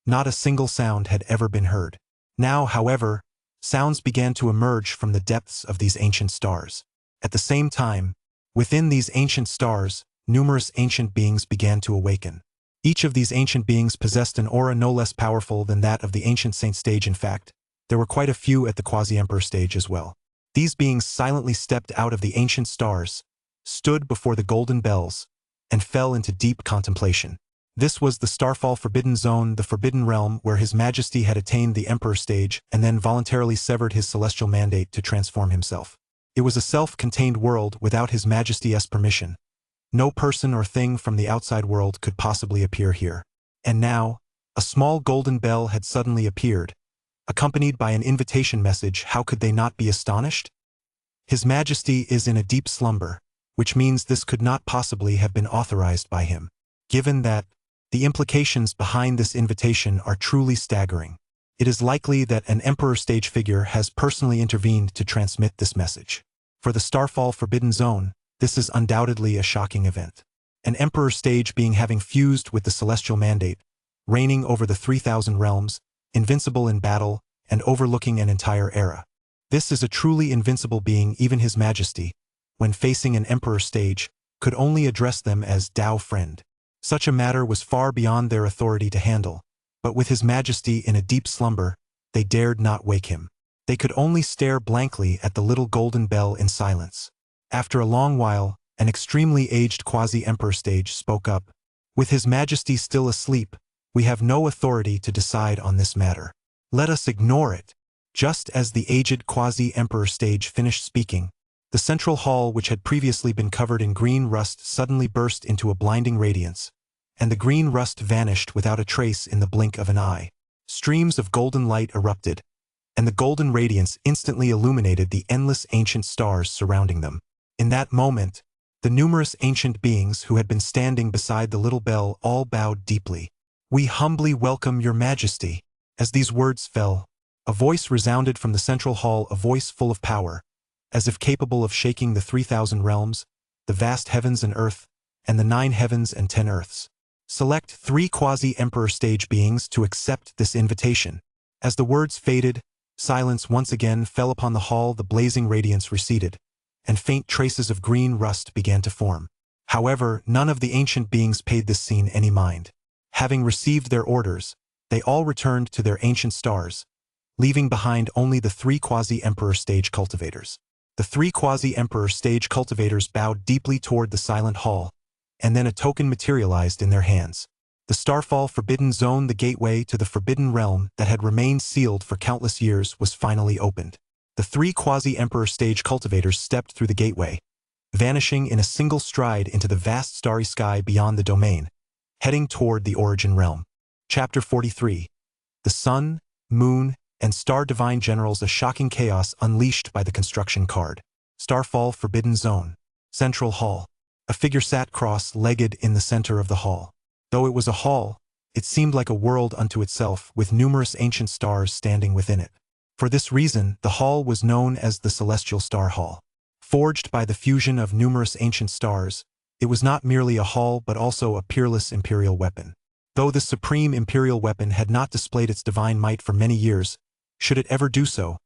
not a single sound had ever been heard. Now, however, sounds began to emerge from the depths of these ancient stars. At the same time, within these ancient stars, numerous ancient beings began to awaken. Each of these ancient beings possessed an aura no less powerful than that of the ancient saint stage. In fact, there were quite a few at the quasi-emperor stage as well. These beings silently stepped out of the ancient stars, stood before the golden bells, and fell into deep contemplation. This was the Starfall Forbidden Zone, the Forbidden Realm, where His Majesty had attained the Emperor stage and then voluntarily severed his celestial mandate to transform himself. It was a self-contained world without His Majesty's permission. No person or thing from the outside world could possibly appear here. And now, a small golden bell had suddenly appeared, accompanied by an invitation message. How could they not be astonished? His Majesty is in a deep slumber, which means this could not possibly have been authorized by him. Given that, the implications behind this invitation are truly staggering. It is likely that an Emperor stage figure has personally intervened to transmit this message. For the Starfall Forbidden Zone, this is undoubtedly a shocking event. An Emperor stage being having fused with the Celestial Mandate, reigning over the 3,000 realms, invincible in battle, and overlooking an entire era. This is a truly invincible being. Even His Majesty, when facing an Emperor stage, could only address them as Tao friend. Such a matter was far beyond their authority to handle, but with His Majesty in a deep slumber, they dared not wake him. They could only stare blankly at the little golden bell in silence. After a long while, an extremely aged quasi-emperor stage spoke up. With His Majesty still asleep, we have no authority to decide on this matter. Let us ignore it. Just as the aged quasi-emperor stage finished speaking, the central hall, which had previously been covered in green rust, suddenly burst into a blinding radiance, and the green rust vanished without a trace in the blink of an eye. Streams of golden light erupted, and the golden radiance instantly illuminated the endless ancient stars surrounding them. In that moment, the numerous ancient beings who had been standing beside the little bell all bowed deeply. "We humbly welcome your Majesty." As these words fell, a voice resounded from the central hall, a voice full of power, as if capable of shaking the 3,000 realms, the vast heavens and earth, and the 9 heavens and 10 earths. Select 3 quasi-emperor stage beings to accept this invitation. As the words faded, silence once again fell upon the hall. The blazing radiance receded, and faint traces of green rust began to form. However, none of the ancient beings paid this scene any mind. Having received their orders, they all returned to their ancient stars, leaving behind only the 3 quasi-emperor stage cultivators. The 3 quasi-emperor stage cultivators bowed deeply toward the silent hall, and then a token materialized in their hands. The Starfall Forbidden Zone, the gateway to the Forbidden Realm that had remained sealed for countless years, was finally opened. The 3 quasi-emperor stage cultivators stepped through the gateway, vanishing in a single stride into the vast starry sky beyond the domain, heading toward the Origin Realm. Chapter 43. The Sun, Moon, and Star Divine Generals. A shocking chaos unleashed by the construction card. Starfall Forbidden Zone. Central Hall. A figure sat cross-legged in the center of the hall. Though it was a hall, it seemed like a world unto itself, with numerous ancient stars standing within it. For this reason, the hall was known as the Celestial Star Hall. Forged by the fusion of numerous ancient stars, it was not merely a hall but also a peerless imperial weapon. Though this supreme imperial weapon had not displayed its divine might for many years, should it ever do so,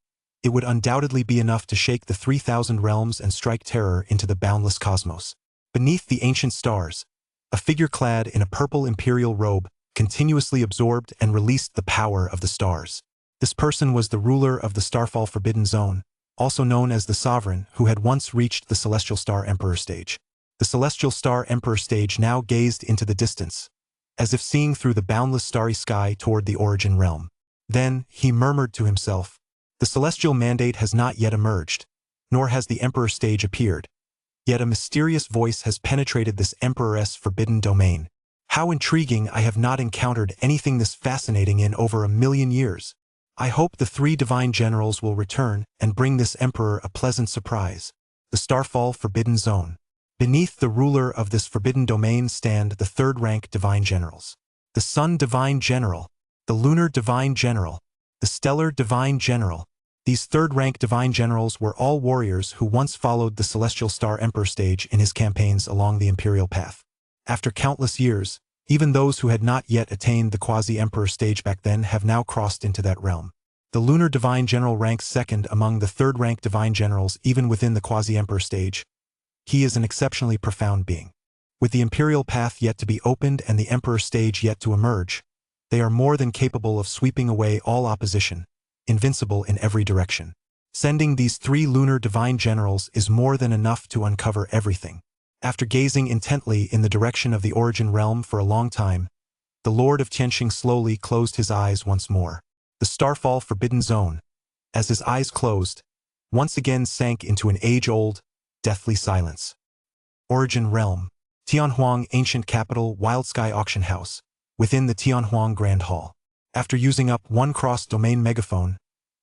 it would undoubtedly be enough to shake the 3,000 realms and strike terror into the boundless cosmos. Beneath the ancient stars, a figure clad in a purple imperial robe continuously absorbed and released the power of the stars. This person was the ruler of the Starfall Forbidden Zone, also known as the Sovereign, who had once reached the Celestial Star Emperor stage. The Celestial Star Emperor stage now gazed into the distance, as if seeing through the boundless starry sky toward the Origin Realm. Then, he murmured to himself, "The Celestial Mandate has not yet emerged, nor has the Emperor stage appeared. Yet a mysterious voice has penetrated this Emperor's forbidden domain. How intriguing! I have not encountered anything this fascinating in over 1,000,000 years. I hope the 3 divine generals will return and bring this Emperor a pleasant surprise." The Starfall Forbidden Zone. Beneath the ruler of this forbidden domain stand the 3rd-rank divine generals. The Sun Divine General, the Lunar Divine General, the Stellar Divine General. These 3rd-rank divine generals were all warriors who once followed the Celestial Star Emperor stage in his campaigns along the imperial path. After countless years, even those who had not yet attained the quasi-emperor stage back then have now crossed into that realm. The Lunar Divine General ranks 2nd among the 3rd-rank divine generals even within the quasi-emperor stage. He is an exceptionally profound being. With the imperial path yet to be opened and the emperor stage yet to emerge, they are more than capable of sweeping away all opposition, invincible in every direction. Sending these 3 lunar divine generals is more than enough to uncover everything. After gazing intently in the direction of the Origin Realm for a long time, the Lord of Tianxing slowly closed his eyes once more. The Starfall Forbidden Zone. As his eyes closed, once again sank into an age-old, deathly silence. Origin Realm. Tianhuang Ancient Capital Wild Sky Auction House, within the Tianhuang Grand Hall. After using up one cross-domain megaphone,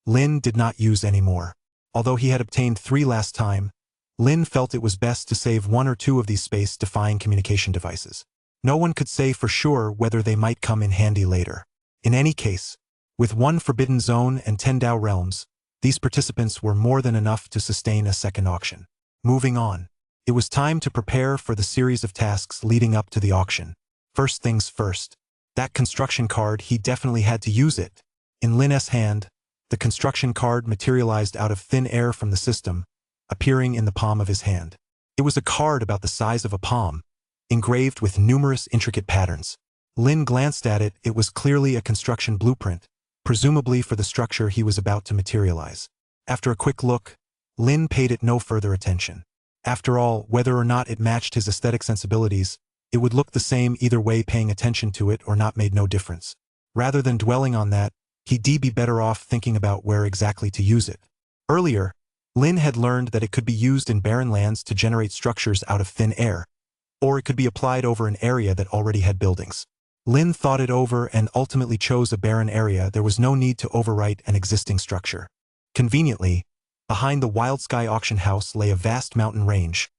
Lin did not use any more. Although he had obtained 3 last time, Lin felt it was best to save 1 or 2 of these space-defying communication devices. No one could say for sure whether they might come in handy later. In any case, with 1 Forbidden Zone and 10 Dao Realms, these participants were more than enough to sustain a second auction. Moving on. It was time to prepare for the series of tasks leading up to the auction. First things first. That construction card, he definitely had to use it. In Lin's hand, the construction card materialized out of thin air from the system, appearing in the palm of his hand. It was a card about the size of a palm, engraved with numerous intricate patterns. Lin glanced at it. It was clearly a construction blueprint, presumably for the structure he was about to materialize. After a quick look, Lin paid it no further attention. After all, whether or not it matched his aesthetic sensibilities, it would look the same either way. Paying attention to it or not made no difference. Rather than dwelling on that, he'd be better off thinking about where exactly to use it. Earlier, Lin had learned that it could be used in barren lands to generate structures out of thin air, or it could be applied over an area that already had buildings. Lin thought it over and ultimately chose a barren area. There was no need to overwrite an existing structure. Conveniently, behind the Wild Sky Auction House lay a vast mountain range,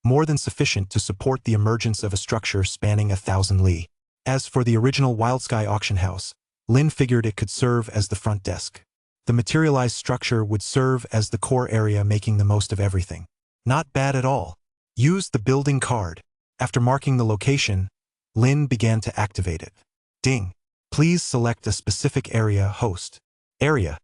more than sufficient to support the emergence of a structure spanning 1,000 li. As for the original Wild Sky Auction House, Lin figured it could serve as the front desk. The materialized structure would serve as the core area, making the most of everything. Not bad at all. Use the building card. After marking the location, Lin began to activate it. Ding. Please select a specific area. Host. Area.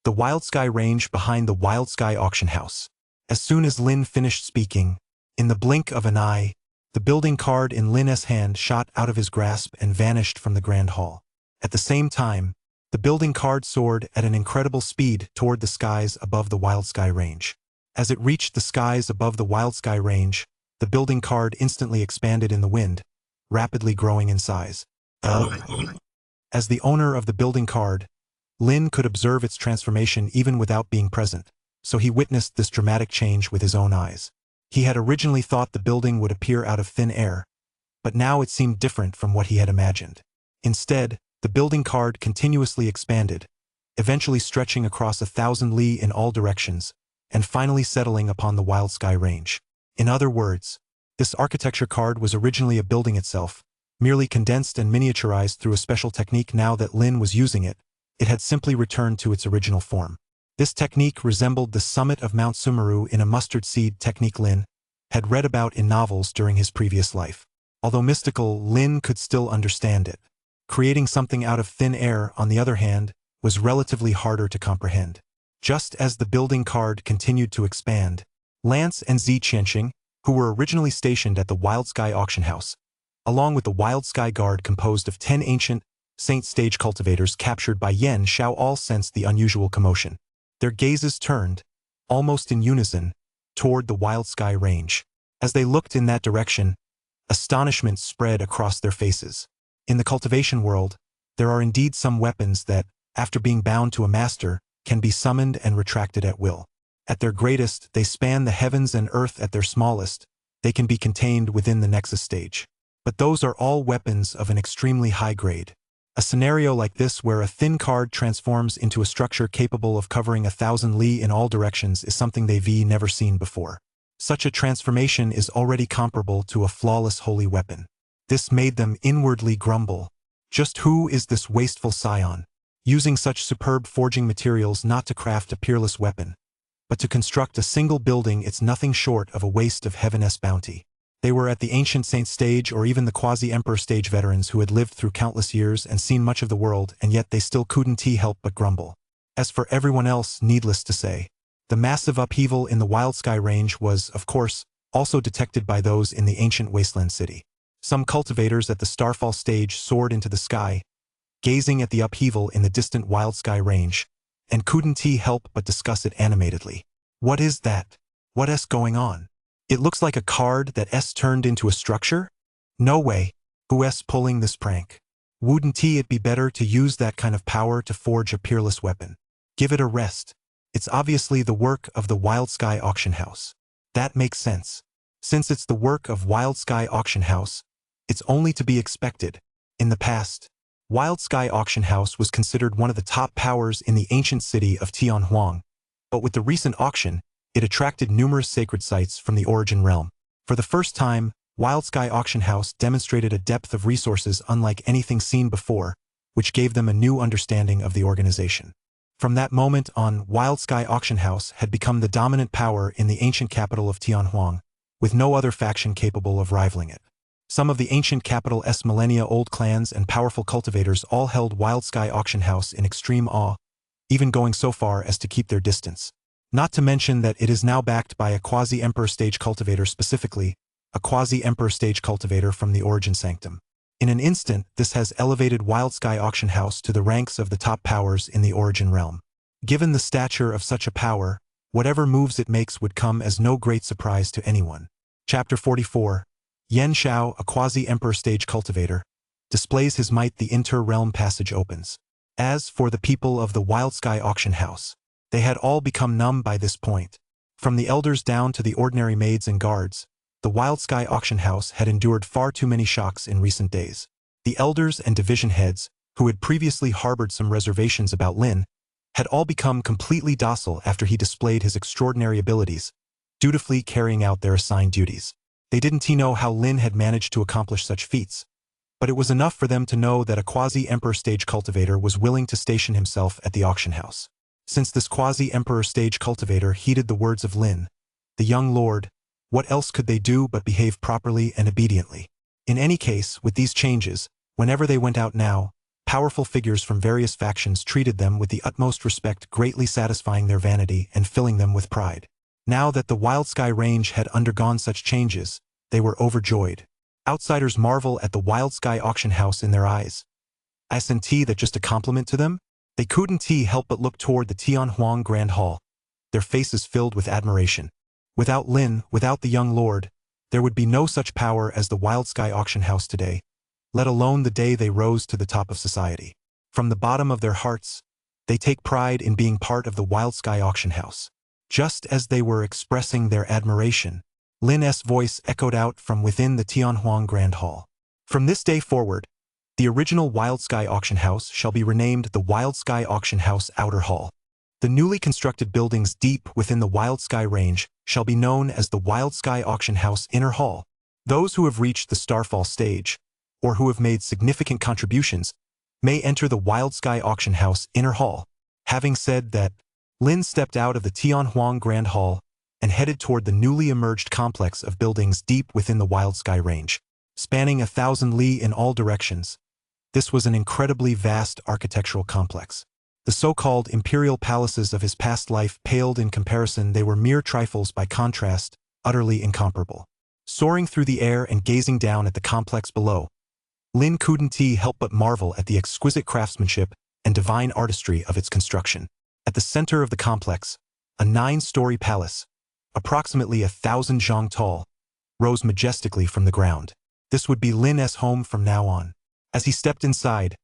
The Wild Sky range behind the Wild Sky Auction House. As soon as Lin finished speaking, in the blink of an eye, the building card in Lin's hand shot out of his grasp and vanished from the Grand Hall. At the same time, the building card soared at an incredible speed toward the skies above the Wild Sky range. As it reached the skies above the Wild Sky range, the building card instantly expanded in the wind, rapidly growing in size. As the owner of the building card, Lin could observe its transformation even without being present, so he witnessed this dramatic change with his own eyes. He had originally thought the building would appear out of thin air, but now it seemed different from what he had imagined. Instead, the building card continuously expanded, eventually stretching across 1,000 li in all directions, and finally settling upon the Wild Sky range. In other words, this architecture card was originally a building itself, merely condensed and miniaturized through a special technique. Now that Lin was using it, it had simply returned to its original form. This technique resembled the summit of Mount Sumeru in a mustard seed technique Lin had read about in novels during his previous life. Although mystical, Lin could still understand it. Creating something out of thin air, on the other hand, was relatively harder to comprehend. Just as the building card continued to expand, Lance and Zi Qianxing, who were originally stationed at the Wild Sky Auction House, along with the Wild Sky Guard composed of 10 ancient Saint Stage cultivators captured by Yan Xiao, all sensed the unusual commotion. Their gazes turned, almost in unison, toward the Wild Sky range. As they looked in that direction, astonishment spread across their faces. In the cultivation world, there are indeed some weapons that, after being bound to a master, can be summoned and retracted at will. At their greatest, they span the heavens and earth. At their smallest, they can be contained within the Nexus stage. But those are all weapons of an extremely high grade. A scenario like this, where a thin card transforms into a structure capable of covering 1,000 li in all directions, is something they've never seen before. Such a transformation is already comparable to a flawless holy weapon. This made them inwardly grumble. Just who is this wasteful scion, using such superb forging materials not to craft a peerless weapon, but to construct a single building? It's nothing short of a waste of heaven's bounty. They were at the ancient saint stage or even the quasi-emperor stage, veterans who had lived through countless years and seen much of the world, and yet they still couldn't help but grumble. As for everyone else, needless to say, the massive upheaval in the Wild Sky range was, of course, also detected by those in the ancient wasteland city. Some cultivators at the Starfall stage soared into the sky, gazing at the upheaval in the distant Wild Sky range, and couldn't help but discuss it animatedly. What is that? What's going on? It looks like a card that's turned into a structure? No way. Who's pulling this prank? Wouldn't it be better to use that kind of power to forge a peerless weapon? Give it a rest. It's obviously the work of the Wild Sky Auction House. That makes sense. Since it's the work of Wild Sky Auction House, it's only to be expected. In the past, Wild Sky Auction House was considered one of the top powers in the ancient city of Tianhuang, but with the recent auction, it attracted numerous sacred sites from the origin realm. For the first time, Wild Sky Auction House demonstrated a depth of resources unlike anything seen before, which gave them a new understanding of the organization. From that moment on, Wild Sky Auction House had become the dominant power in the ancient capital of Tianhuang, with no other faction capable of rivaling it. Some of the ancient capital's millennia-old clans and powerful cultivators all held Wild Sky Auction House in extreme awe, even going so far as to keep their distance. Not to mention that it is now backed by a quasi-emperor stage cultivator, specifically, a quasi-emperor stage cultivator from the Origin Sanctum. In an instant, this has elevated Wild Sky Auction House to the ranks of the top powers in the Origin realm. Given the stature of such a power, whatever moves it makes would come as no great surprise to anyone. Chapter 44. Yan Xiao, a quasi-emperor stage cultivator, displays his might. The inter-realm passage opens. As for the people of the Wild Sky Auction House, they had all become numb by this point. From the elders down to the ordinary maids and guards, the Wild Sky Auction House had endured far too many shocks in recent days. The elders and division heads, who had previously harbored some reservations about Lin, had all become completely docile after he displayed his extraordinary abilities, dutifully carrying out their assigned duties. They didn't know how Lin had managed to accomplish such feats, but it was enough for them to know that a quasi-emperor stage cultivator was willing to station himself at the auction house. Since this quasi-emperor stage cultivator heeded the words of Lin, the young lord, what else could they do but behave properly and obediently? In any case, with these changes, whenever they went out now, powerful figures from various factions treated them with the utmost respect, greatly satisfying their vanity and filling them with pride. Now that the Wild Sky range had undergone such changes, they were overjoyed. Outsiders marvel at the Wild Sky Auction House in their eyes. Isn't that just a compliment to them? They couldn't help but look toward the Tianhuang Grand Hall, their faces filled with admiration. Without Lin, without the young lord, there would be no such power as the Wild Sky Auction House today, let alone the day they rose to the top of society. From the bottom of their hearts, they take pride in being part of the Wild Sky Auction House. Just as they were expressing their admiration, Lin's voice echoed out from within the Tianhuang Grand Hall. From this day forward, the original Wild Sky Auction House shall be renamed the Wild Sky Auction House Outer Hall. The newly constructed buildings deep within the Wild Sky range shall be known as the Wild Sky Auction House Inner Hall. Those who have reached the Starfall stage, or who have made significant contributions, may enter the Wild Sky Auction House Inner Hall. Having said that, Lin stepped out of the Tianhuang Grand Hall and headed toward the newly emerged complex of buildings deep within the Wild Sky range, spanning 1,000 li in all directions. This was an incredibly vast architectural complex. The so-called imperial palaces of his past life paled in comparison. They were mere trifles by contrast, utterly incomparable. Soaring through the air and gazing down at the complex below, Lin couldn't help but marvel at the exquisite craftsmanship and divine artistry of its construction. At the center of the complex, a 9-story palace, approximately 1,000 zhang tall, rose majestically from the ground. This would be Lin's home from now on. As he stepped inside,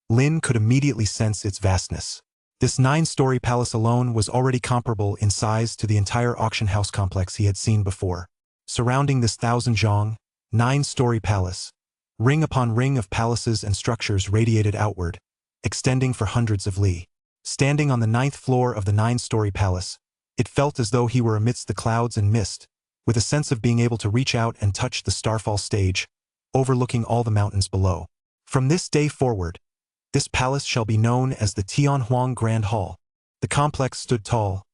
Lin could immediately sense its vastness. This 9-story palace alone was already comparable in size to the entire auction house complex he had seen before. Surrounding this 1,000 zhang, 9-story palace, ring upon ring of palaces and structures radiated outward, extending for hundreds of li. Standing on the 9th floor of the 9-story palace, it felt as though he were amidst the clouds and mist, with a sense of being able to reach out and touch the Starfall stage, overlooking all the mountains below. From this day forward, this palace shall be known as the Tianhuang Grand Hall. The complex stood tall,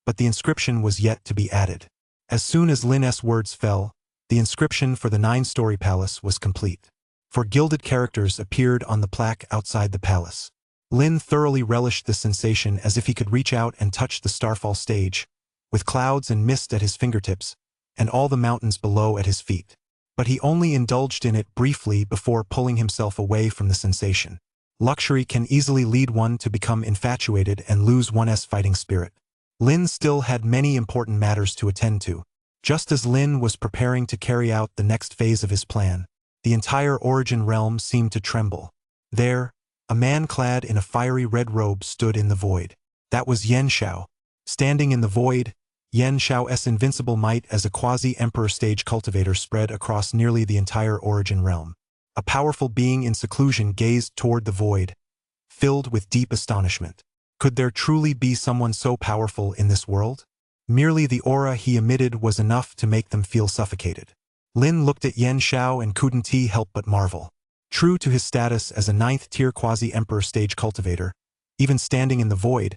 but the inscription was yet to be added. As soon as Lin's words fell, the inscription for the 9-story palace was complete. For gilded characters appeared on the plaque outside the palace. Lin thoroughly relished the sensation as if he could reach out and touch the Starfall stage, with clouds and mist at his fingertips, and all the mountains below at his feet. But he only indulged in it briefly before pulling himself away from the sensation. Luxury can easily lead one to become infatuated and lose one's fighting spirit. Lin still had many important matters to attend to. Just as Lin was preparing to carry out the next phase of his plan, the entire Origin realm seemed to tremble. There, a man clad in a fiery red robe stood in the void. That was Yan Xiao. Standing in the void, Yen Xiao's invincible might as a quasi-emperor stage cultivator spread across nearly the entire origin realm. A powerful being in seclusion gazed toward the void, filled with deep astonishment. Could there truly be someone so powerful in this world? Merely the aura he emitted was enough to make them feel suffocated. Lin looked at Yen Xiao and couldn't help but marvel. True to his status as a 9th-tier quasi-emperor stage cultivator, even standing in the void,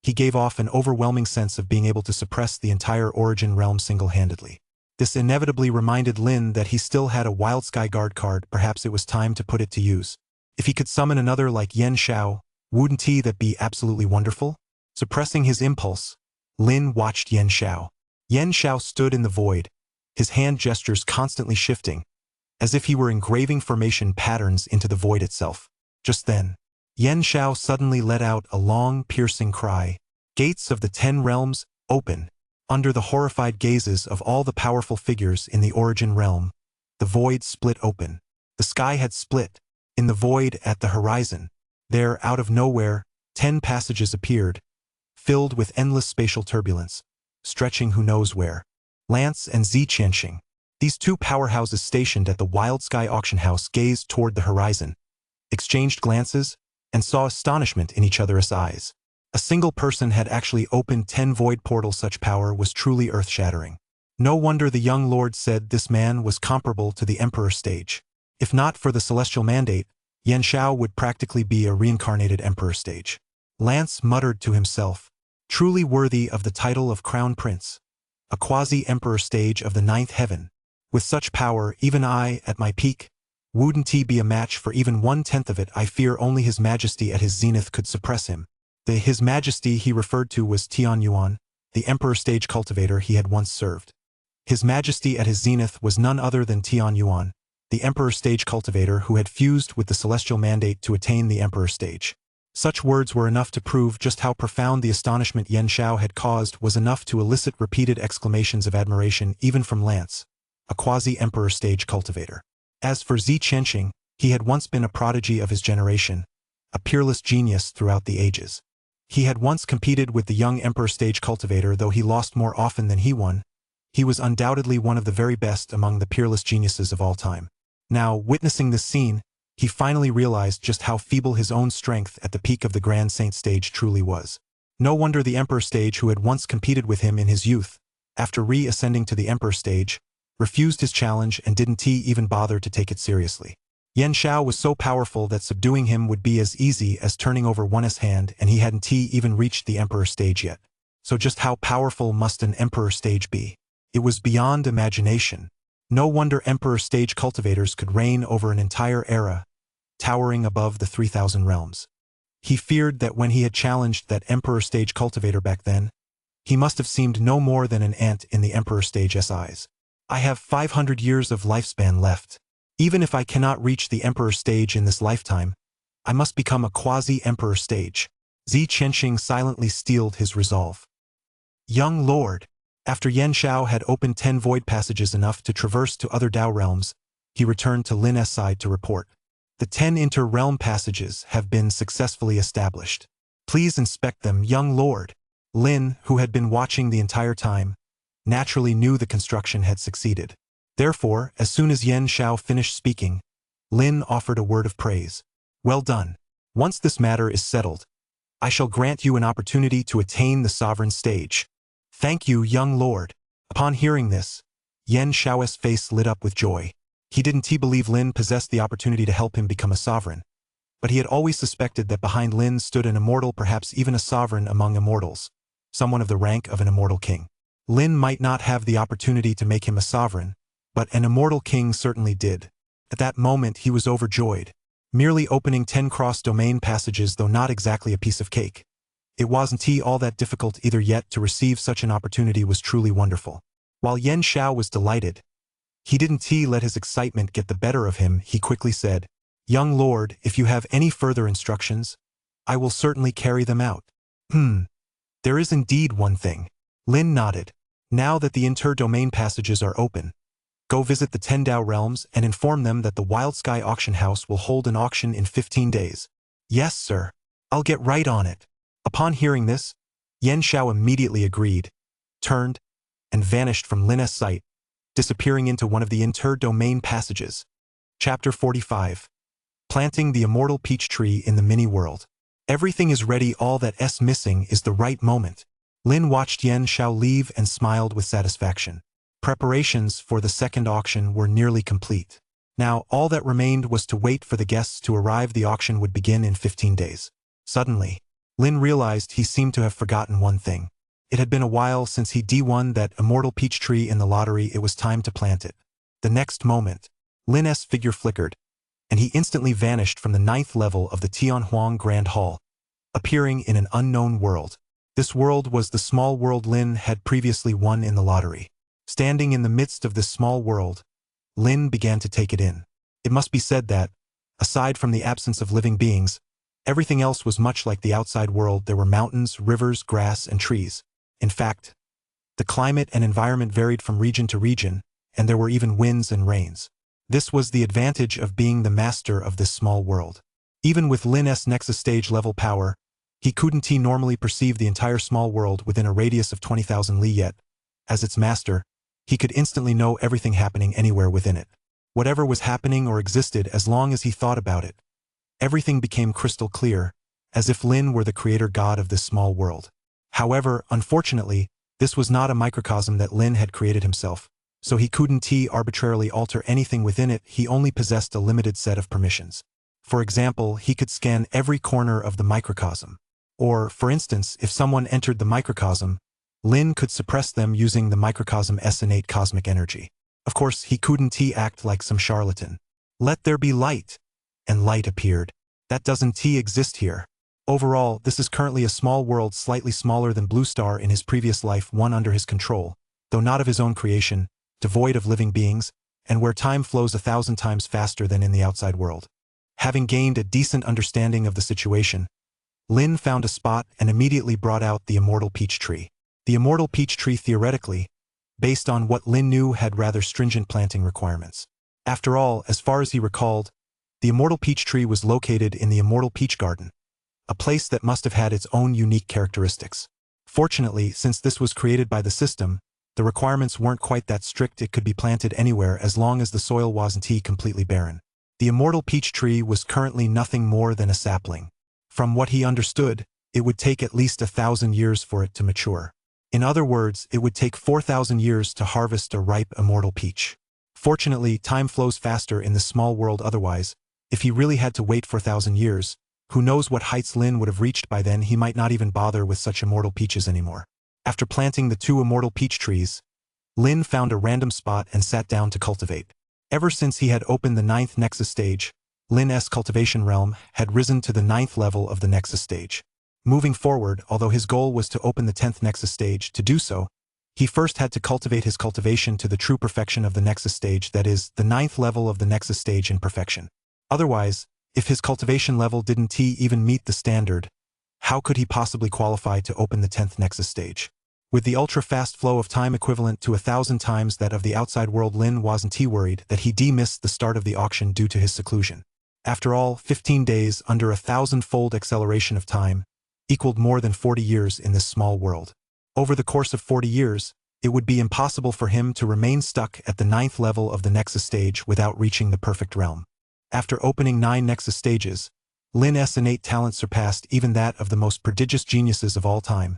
he gave off an overwhelming sense of being able to suppress the entire origin realm single-handedly. This inevitably reminded Lin that he still had a Wild Sky Guard card. Perhaps it was time to put it to use. If he could summon another like Yen Xiao, wouldn't that be absolutely wonderful? Suppressing his impulse, Lin watched Yen Xiao. Yen Xiao stood in the void, his hand gestures constantly shifting, as if he were engraving formation patterns into the void itself. Just then, Yen Xiao suddenly let out a long, piercing cry. Gates of the 10 realms open. Under the horrified gazes of all the powerful figures in the origin realm, the void split open. The sky had split. In the void at the horizon, there, out of nowhere, 10 passages appeared, filled with endless spatial turbulence, stretching who knows where. Lance and Zi Qianxing, these two powerhouses stationed at the Wild Sky Auction House, gazed toward the horizon, exchanged glances, and saw astonishment in each other's eyes. A single person had actually opened 10 void portals. Such power was truly earth-shattering. No wonder the young lord said this man was comparable to the emperor stage. If not for the celestial mandate, Yen Xiao would practically be a reincarnated emperor stage. Lance muttered to himself, truly worthy of the title of crown prince. A quasi-emperor stage of the 9th heaven. With such power, even I, at my peak, wouldn't be a match for even 1/10 of it. I fear only His Majesty at his zenith could suppress him. The His Majesty he referred to was Tian Yuan, the emperor stage cultivator he had once served. His Majesty at his zenith was none other than Tian Yuan, the emperor stage cultivator who had fused with the celestial mandate to attain the emperor stage. Such words were enough to prove just how profound the astonishment Yen Xiao had caused was enough to elicit repeated exclamations of admiration even from Lance, a quasi-emperor stage cultivator. As for Zi Qianxing, he had once been a prodigy of his generation, a peerless genius throughout the ages. He had once competed with the young emperor stage cultivator. Though he lost more often than he won, he was undoubtedly one of the very best among the peerless geniuses of all time. Now, witnessing this scene, he finally realized just how feeble his own strength at the peak of the Grand Saint stage truly was. No wonder the emperor stage who had once competed with him in his youth, after re-ascending to the emperor stage, refused his challenge and didn't even bother to take it seriously. Yen Xiao was so powerful that subduing him would be as easy as turning over one's hand, and he hadn't even reached the emperor stage yet. So just how powerful must an emperor stage be? It was beyond imagination. No wonder emperor stage cultivators could reign over an entire era, towering above the 3,000 realms. He feared that when he had challenged that emperor stage cultivator back then, he must have seemed no more than an ant in the emperor stage's eyes. I have 500 years of lifespan left. Even if I cannot reach the emperor stage in this lifetime, I must become a quasi-emperor stage. Zi Qianxing silently steeled his resolve. Young lord, after Yen Xiao had opened 10 void passages enough to traverse to other Dao realms, he returned to Lin's side to report. The 10 inter-realm passages have been successfully established. Please inspect them, young lord. Lin, who had been watching the entire time, naturally knew the construction had succeeded. Therefore, as soon as Yen Xiao finished speaking, Lin offered a word of praise. Well done. Once this matter is settled, I shall grant you an opportunity to attain the sovereign stage. Thank you, young lord. Upon hearing this, Yen Xiao's face lit up with joy. He didn't believe Lin possessed the opportunity to help him become a sovereign, but he had always suspected that behind Lin stood an immortal, perhaps even a sovereign among immortals, someone of the rank of an immortal king. Lin might not have the opportunity to make him a sovereign, but an immortal king certainly did. At that moment he was overjoyed. Merely opening 10 cross-domain passages, though not exactly a piece of cake. It wasn't all that difficult either, yet to receive such an opportunity was truly wonderful. While Yen Xiao was delighted, he didn't let his excitement get the better of him. He quickly said, Young lord, if you have any further instructions, I will certainly carry them out. There is indeed one thing. Lin nodded. Now that the inter-domain passages are open, go visit the 10 Dao realms and inform them that the Wild Sky Auction House will hold an auction in 15 days. Yes, sir. I'll get right on it. Upon hearing this, Yen Xiao immediately agreed, turned, and vanished from Lin's sight, disappearing into one of the inter-domain passages. Chapter 45. Planting the Immortal Peach Tree in the Mini-World. Everything is ready, all that's missing is the right moment. Lin watched Yen Xiao leave and smiled with satisfaction. Preparations for the second auction were nearly complete. Now, all that remained was to wait for the guests to arrive. The auction would begin in 15 days. Suddenly, Lin realized he seemed to have forgotten one thing. It had been a while since he won that Immortal Peach Tree in the lottery. It was time to plant it. The next moment, Lin's figure flickered, and he instantly vanished from the 9th level of the Tianhuang Grand Hall, appearing in an unknown world. This world was the small world Lin had previously won in the lottery. Standing in the midst of this small world, Lin began to take it in. It must be said that, aside from the absence of living beings, everything else was much like the outside world. There were mountains, rivers, grass, and trees. In fact, the climate and environment varied from region to region, and there were even winds and rains. This was the advantage of being the master of this small world. Even with Lin's Nexus stage level power, he couldn't normally perceive the entire small world within a radius of 20,000 li, yet, as its master, he could instantly know everything happening anywhere within it. Whatever was happening or existed, as long as he thought about it, everything became crystal clear, as if Lin were the creator god of this small world. However, unfortunately, this was not a microcosm that Lin had created himself, so he couldn't arbitrarily alter anything within it. He only possessed a limited set of permissions. For example, he could scan every corner of the microcosm. Or, for instance, if someone entered the microcosm, Lin could suppress them using the microcosm's innate cosmic energy. Of course, he couldn't act like some charlatan. Let there be light, and light appeared. That doesn't exist here. Overall, this is currently a small world slightly smaller than Blue Star in his previous life, one under his control, though not of his own creation, devoid of living beings, and where time flows 1,000 times faster than in the outside world. Having gained a decent understanding of the situation, Lin found a spot and immediately brought out the Immortal Peach Tree. The Immortal Peach Tree, theoretically, based on what Lin knew, had rather stringent planting requirements. After all, as far as he recalled, the Immortal Peach Tree was located in the Immortal Peach Garden, a place that must have had its own unique characteristics. Fortunately, since this was created by the system, the requirements weren't quite that strict. It could be planted anywhere as long as the soil wasn't completely barren. The Immortal Peach Tree was currently nothing more than a sapling. From what he understood, it would take at least 1,000 years for it to mature. In other words, it would take 4,000 years to harvest a ripe immortal peach. Fortunately, time flows faster in this small world. Otherwise, if he really had to wait for 1,000 years, who knows what heights Lin would have reached by then. He might not even bother with such immortal peaches anymore. After planting the 2 immortal peach trees, Lin found a random spot and sat down to cultivate. Ever since he had opened the 9th Nexus stage, Lin's cultivation realm had risen to the 9th level of the Nexus stage. Moving forward, although his goal was to open the 10th Nexus stage, to do so, he first had to cultivate his cultivation to the true perfection of the Nexus stage, that is, the 9th level of the Nexus stage in perfection. Otherwise, if his cultivation level didn't even meet the standard, how could he possibly qualify to open the 10th Nexus stage? With the ultra-fast flow of time equivalent to 1,000 times that of the outside world, Lin wasn't worried that he missed the start of the auction due to his seclusion. After all, 15 days under 1,000-fold acceleration of time equaled more than 40 years in this small world. Over the course of 40 years, it would be impossible for him to remain stuck at the 9th level of the Nexus stage without reaching the perfect realm. After opening 9 Nexus stages, Lin's innate talent surpassed even that of the most prodigious geniuses of all time,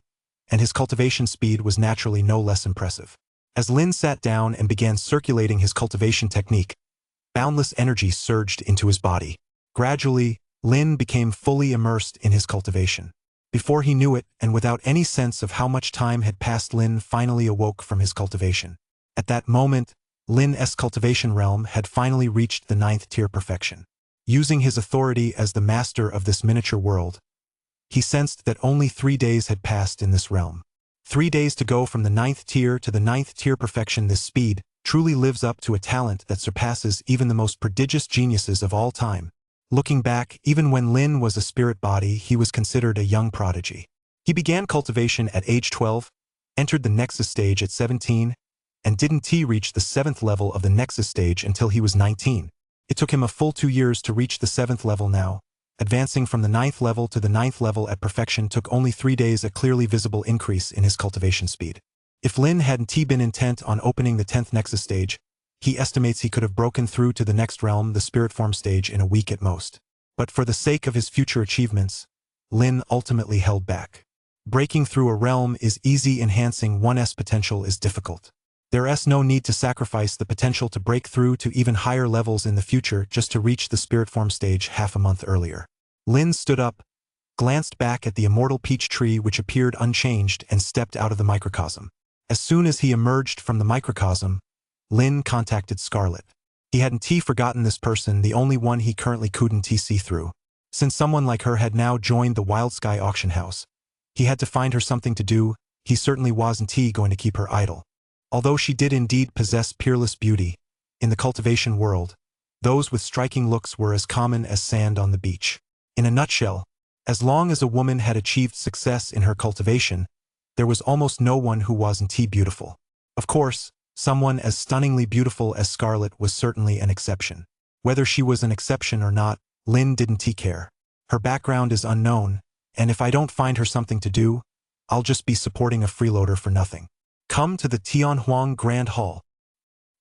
and his cultivation speed was naturally no less impressive. As Lin sat down and began circulating his cultivation technique, boundless energy surged into his body. Gradually, Lin became fully immersed in his cultivation. Before he knew it, and without any sense of how much time had passed, Lin finally awoke from his cultivation. At that moment, Lin's cultivation realm had finally reached the 9th tier perfection. Using his authority as the master of this miniature world, he sensed that only 3 days had passed in this realm. 3 days to go from the 9th tier to the 9th tier perfection. This speed truly lives up to a talent that surpasses even the most prodigious geniuses of all time. Looking back, even when Lin was a spirit body, he was considered a young prodigy. He began cultivation at age 12, entered the Nexus stage at 17, and didn't reach the 7th level of the Nexus stage until he was 19. It took him a full 2 years to reach the 7th level now, Advancing from the 9th level to the 9th level at perfection took only 3 days, a clearly visible increase in his cultivation speed. If Lin hadn't been intent on opening the 10th Nexus stage, he estimates he could have broken through to the next realm, the Spirit Form stage, in a week at most. But for the sake of his future achievements, Lin ultimately held back. Breaking through a realm is easy, enhancing one's potential is difficult. There's no need to sacrifice the potential to break through to even higher levels in the future just to reach the Spirit Form stage half a month earlier. Lin stood up, glanced back at the Immortal peach tree which appeared unchanged, and stepped out of the microcosm. As soon as he emerged from the microcosm, Lin contacted Scarlet. He hadn't forgotten this person, the only one he currently couldn't see through. Since someone like her had now joined the Wild Sky auction house, he had to find her something to do. He certainly wasn't going to keep her idle. Although she did indeed possess peerless beauty, in the cultivation world, those with striking looks were as common as sand on the beach. In a nutshell, as long as a woman had achieved success in her cultivation, there was almost no one who wasn't beautiful. Of course, someone as stunningly beautiful as Scarlet was certainly an exception. Whether she was an exception or not, Lin didn't care. Her background is unknown, and if I don't find her something to do, I'll just be supporting a freeloader for nothing. Come to the Tianhuang Grand Hall.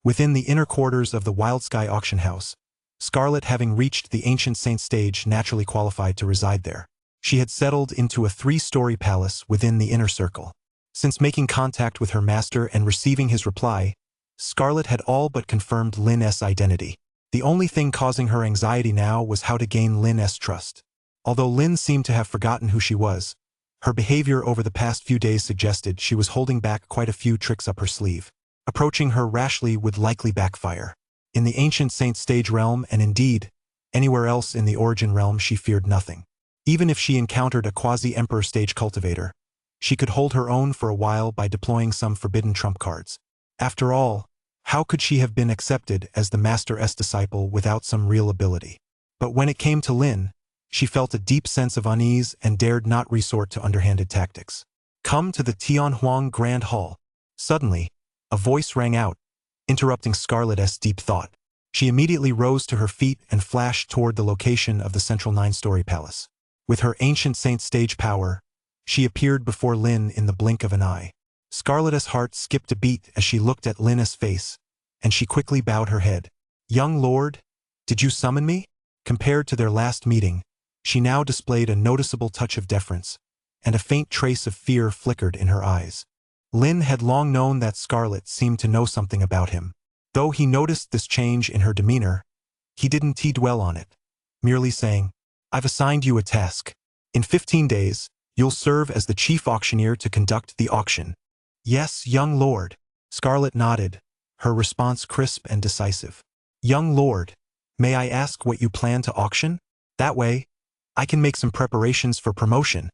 Within the inner quarters of the Wild Sky auction house, Scarlet, having reached the Ancient Saint stage, naturally qualified to reside there. She had settled into a 3-story palace within the inner circle. Since making contact with her master and receiving his reply, Scarlet had all but confirmed Lin's identity. The only thing causing her anxiety now was how to gain Lin's trust. Although Lin seemed to have forgotten who she was, her behavior over the past few days suggested she was holding back quite a few tricks up her sleeve. Approaching her rashly would likely backfire. In the Ancient Saint stage realm, and indeed, anywhere else in the Origin realm, she feared nothing. Even if she encountered a quasi-emperor stage cultivator, she could hold her own for a while by deploying some forbidden trump cards. After all, how could she have been accepted as the Master's disciple without some real ability? But when it came to Lin, she felt a deep sense of unease and dared not resort to underhanded tactics. Come to the Tianhuang Grand Hall. Suddenly, a voice rang out, interrupting Scarlet's deep thought. She immediately rose to her feet and flashed toward the location of the central 9-story palace. With her Ancient Saint stage power, she appeared before Lin in the blink of an eye. Scarlet's heart skipped a beat as she looked at Lin's face, and she quickly bowed her head. Young lord, did you summon me? Compared to their last meeting, she now displayed a noticeable touch of deference, and a faint trace of fear flickered in her eyes. Lin had long known that Scarlet seemed to know something about him. Though he noticed this change in her demeanor, he didn't dwell on it, merely saying, I've assigned you a task. In 15 days, you'll serve as the chief auctioneer to conduct the auction. Yes, young lord. Scarlet nodded, her response crisp and decisive. Young lord, may I ask what you plan to auction? That way, I can make some preparations for promotion.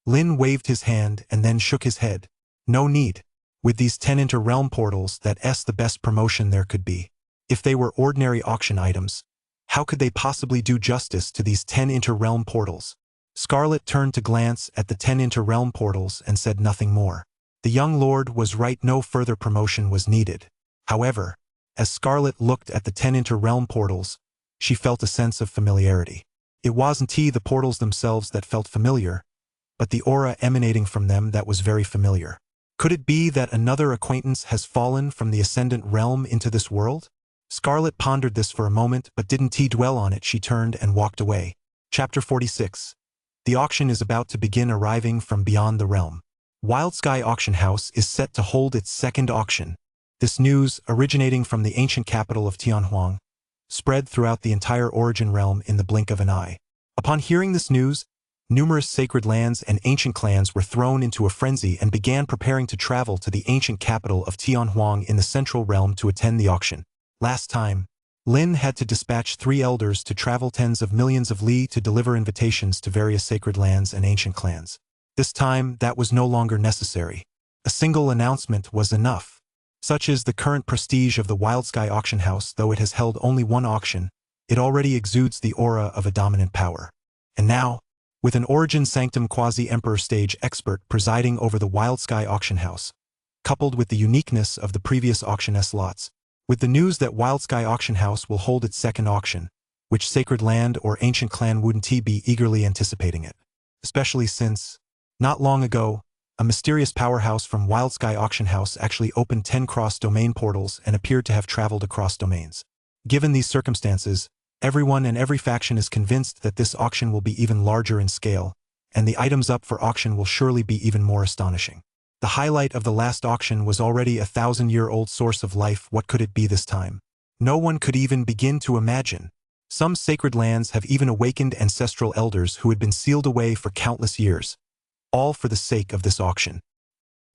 Lin waved his hand and then shook his head. No need. With these 10 inter-realm portals, that's the best promotion there could be. If they were ordinary auction items, how could they possibly do justice to these 10 inter-realm portals? Scarlet turned to glance at the 10 inter-realm portals and said nothing more. The young lord was right, no further promotion was needed. However, as Scarlet looked at the 10 inter-realm portals, she felt a sense of familiarity. It wasn't the portals themselves that felt familiar, but the aura emanating from them that was very familiar. Could it be that another acquaintance has fallen from the Ascendant realm into this world? Scarlet pondered this for a moment but didn't dwell on it. She turned and walked away. Chapter 46. The auction is about to begin. Arriving from beyond the realm. Wild Sky Auction House is set to hold its second auction. This news, originating from the ancient capital of Tianhuang, spread throughout the entire Origin realm in the blink of an eye. Upon hearing this news, numerous sacred lands and ancient clans were thrown into a frenzy and began preparing to travel to the ancient capital of Tianhuang in the central realm to attend the auction. Last time, Lin had to dispatch 3 elders to travel tens of millions of li to deliver invitations to various sacred lands and ancient clans. This time, that was no longer necessary. A single announcement was enough. Such is the current prestige of the Wild Sky Auction House. Though it has held only one auction, it already exudes the aura of a dominant power. And now, with an Origin Sanctum quasi-emperor stage expert presiding over the Wild Sky Auction House, coupled with the uniqueness of the previous auction slots, with the news that Wild Sky Auction House will hold its second auction, which sacred land or ancient clan wouldn't he be eagerly anticipating it? Especially since, not long ago, a mysterious powerhouse from Wild Sky Auction House actually opened 10 cross-domain portals and appeared to have traveled across domains. Given these circumstances, everyone and every faction is convinced that this auction will be even larger in scale, and the items up for auction will surely be even more astonishing. The highlight of the last auction was already a 1,000-year-old source of life. What could it be this time? No one could even begin to imagine. Some sacred lands have even awakened ancestral elders who had been sealed away for countless years, all for the sake of this auction.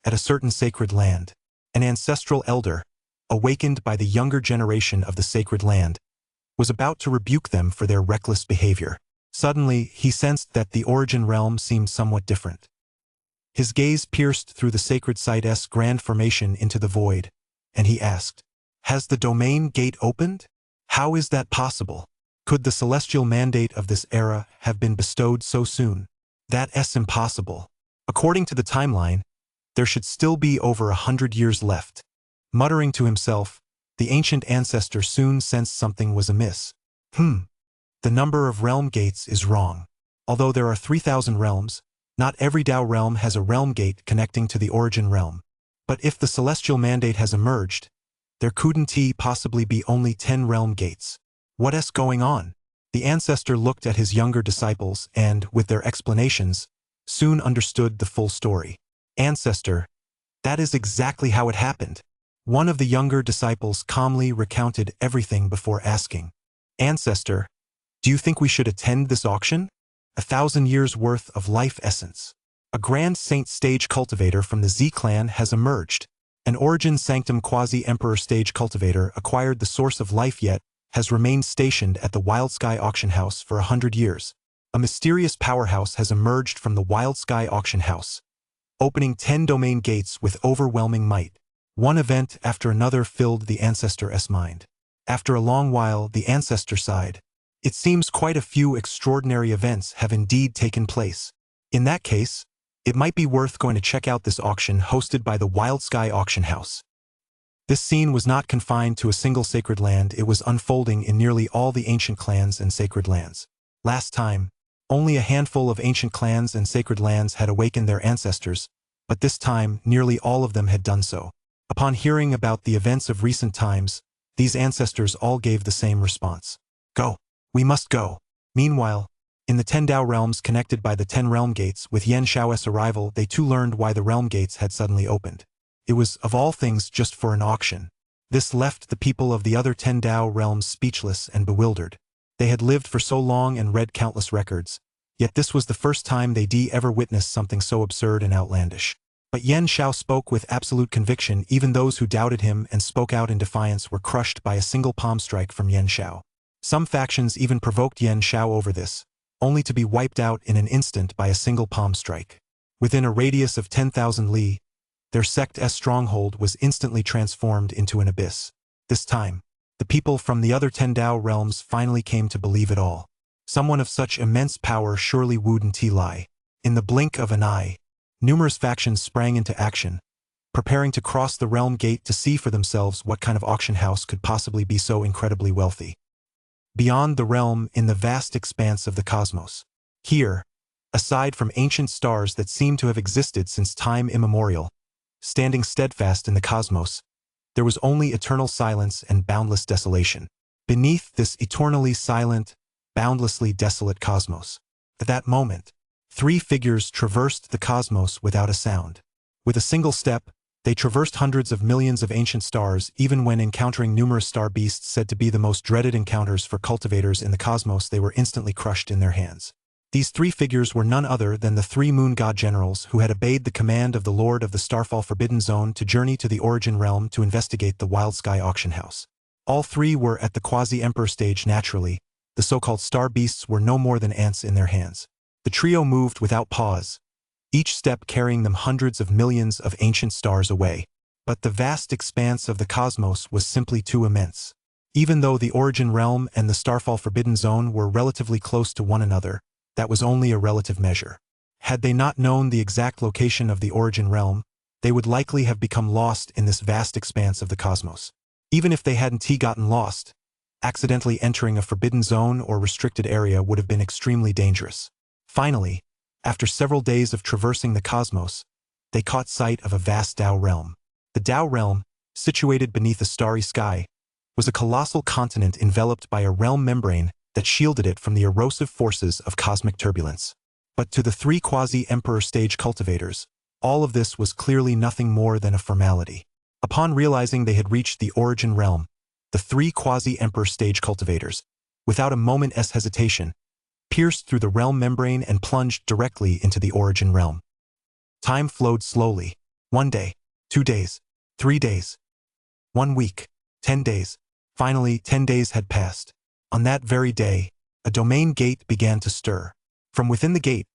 At a certain sacred land, an ancestral elder, awakened by the younger generation of the sacred land, was about to rebuke them for their reckless behavior. Suddenly, he sensed that the origin realm seemed somewhat different. His gaze pierced through the sacred site's grand formation into the void, and he asked, "Has the domain gate opened? How is that possible? Could the celestial mandate of this era have been bestowed so soon? That's impossible. According to the timeline, there should still be over 100 years left." Muttering to himself, the ancient ancestor soon sensed something was amiss. The number of realm gates is wrong. Although there are 3,000 realms, not every Dao realm has a realm gate connecting to the origin realm. But if the celestial mandate has emerged, there couldn't possibly be only 10 realm gates. What's going on? The ancestor looked at his younger disciples and, with their explanations, soon understood the full story. "Ancestor, that is exactly how it happened." One of the younger disciples calmly recounted everything before asking, "Ancestor, do you think we should attend this auction? 1,000 years worth of life essence. A Grand Saint stage cultivator from the Z clan has emerged. An Origin Sanctum quasi-emperor stage cultivator acquired the source of life yet has remained stationed at the Wild Sky Auction House for 100 years. A mysterious powerhouse has emerged from the Wild Sky Auction House, opening 10 domain gates with overwhelming might." One event after another filled the ancestor's mind. After a long while, the ancestor sighed. It seems quite a few extraordinary events have indeed taken place. In that case, it might be worth going to check out this auction hosted by the Wild Sky Auction House. This scene was not confined to a single sacred land, it was unfolding in nearly all the ancient clans and sacred lands. Last time, only a handful of ancient clans and sacred lands had awakened their ancestors, but this time nearly all of them had done so. Upon hearing about the events of recent times, these ancestors all gave the same response. "Go! We must go!" Meanwhile, in the 10 Dao realms connected by the 10 realm gates, with Yan Shao's arrival, they too learned why the realm gates had suddenly opened. It was, of all things, just for an auction. This left the people of the other 10 Dao realms speechless and bewildered. They had lived for so long and read countless records, yet this was the first time they'd ever witnessed something so absurd and outlandish. But Yan Shao spoke with absolute conviction. Even those who doubted him and spoke out in defiance were crushed by a single palm strike from Yan Shao. Some factions even provoked Yan Shao over this, only to be wiped out in an instant by a single palm strike. Within a radius of 10,000 li, their sect's stronghold was instantly transformed into an abyss. This time, the people from the other 10 Dao realms finally came to believe it all. Someone of such immense power surely wouldn't lie. In the blink of an eye, numerous factions sprang into action, preparing to cross the realm gate to see for themselves what kind of auction house could possibly be so incredibly wealthy. Beyond the realm, in the vast expanse of the cosmos. Here, aside from ancient stars that seem to have existed since time immemorial, standing steadfast in the cosmos, there was only eternal silence and boundless desolation. Beneath this eternally silent, boundlessly desolate cosmos, at that moment, 3 figures traversed the cosmos without a sound. With a single step, they traversed hundreds of millions of ancient stars. Even when encountering numerous star beasts said to be the most dreaded encounters for cultivators in the cosmos, they were instantly crushed in their hands. These 3 figures were none other than the 3 moon god generals who had obeyed the command of the Lord of the Starfall Forbidden Zone to journey to the Origin Realm to investigate the Wild Sky Auction House. All 3 were at the quasi-emperor stage naturally. The so-called star beasts were no more than ants in their hands. The trio moved without pause, each step carrying them hundreds of millions of ancient stars away. But the vast expanse of the cosmos was simply too immense. Even though the Origin Realm and the Starfall Forbidden Zone were relatively close to one another, that was only a relative measure. Had they not known the exact location of the Origin Realm, they would likely have become lost in this vast expanse of the cosmos. Even if they hadn't gotten lost, Accidentally entering a forbidden zone or restricted area would have been extremely dangerous. Finally, after several days of traversing the cosmos, they caught sight of a vast Tao realm. The Tao realm, situated beneath a starry sky, was a colossal continent enveloped by a realm membrane that shielded it from the erosive forces of cosmic turbulence. But to the three quasi-emperor stage cultivators, all of this was clearly nothing more than a formality. Upon realizing they had reached the origin realm, the three quasi-emperor stage cultivators, without a moment's hesitation, pierced through the realm membrane and plunged directly into the origin realm. Time flowed slowly. 1 day, 2 days, 3 days, 1 week, 10 days. Finally, 10 days had passed. On that very day, a domain gate began to stir. From within the gate,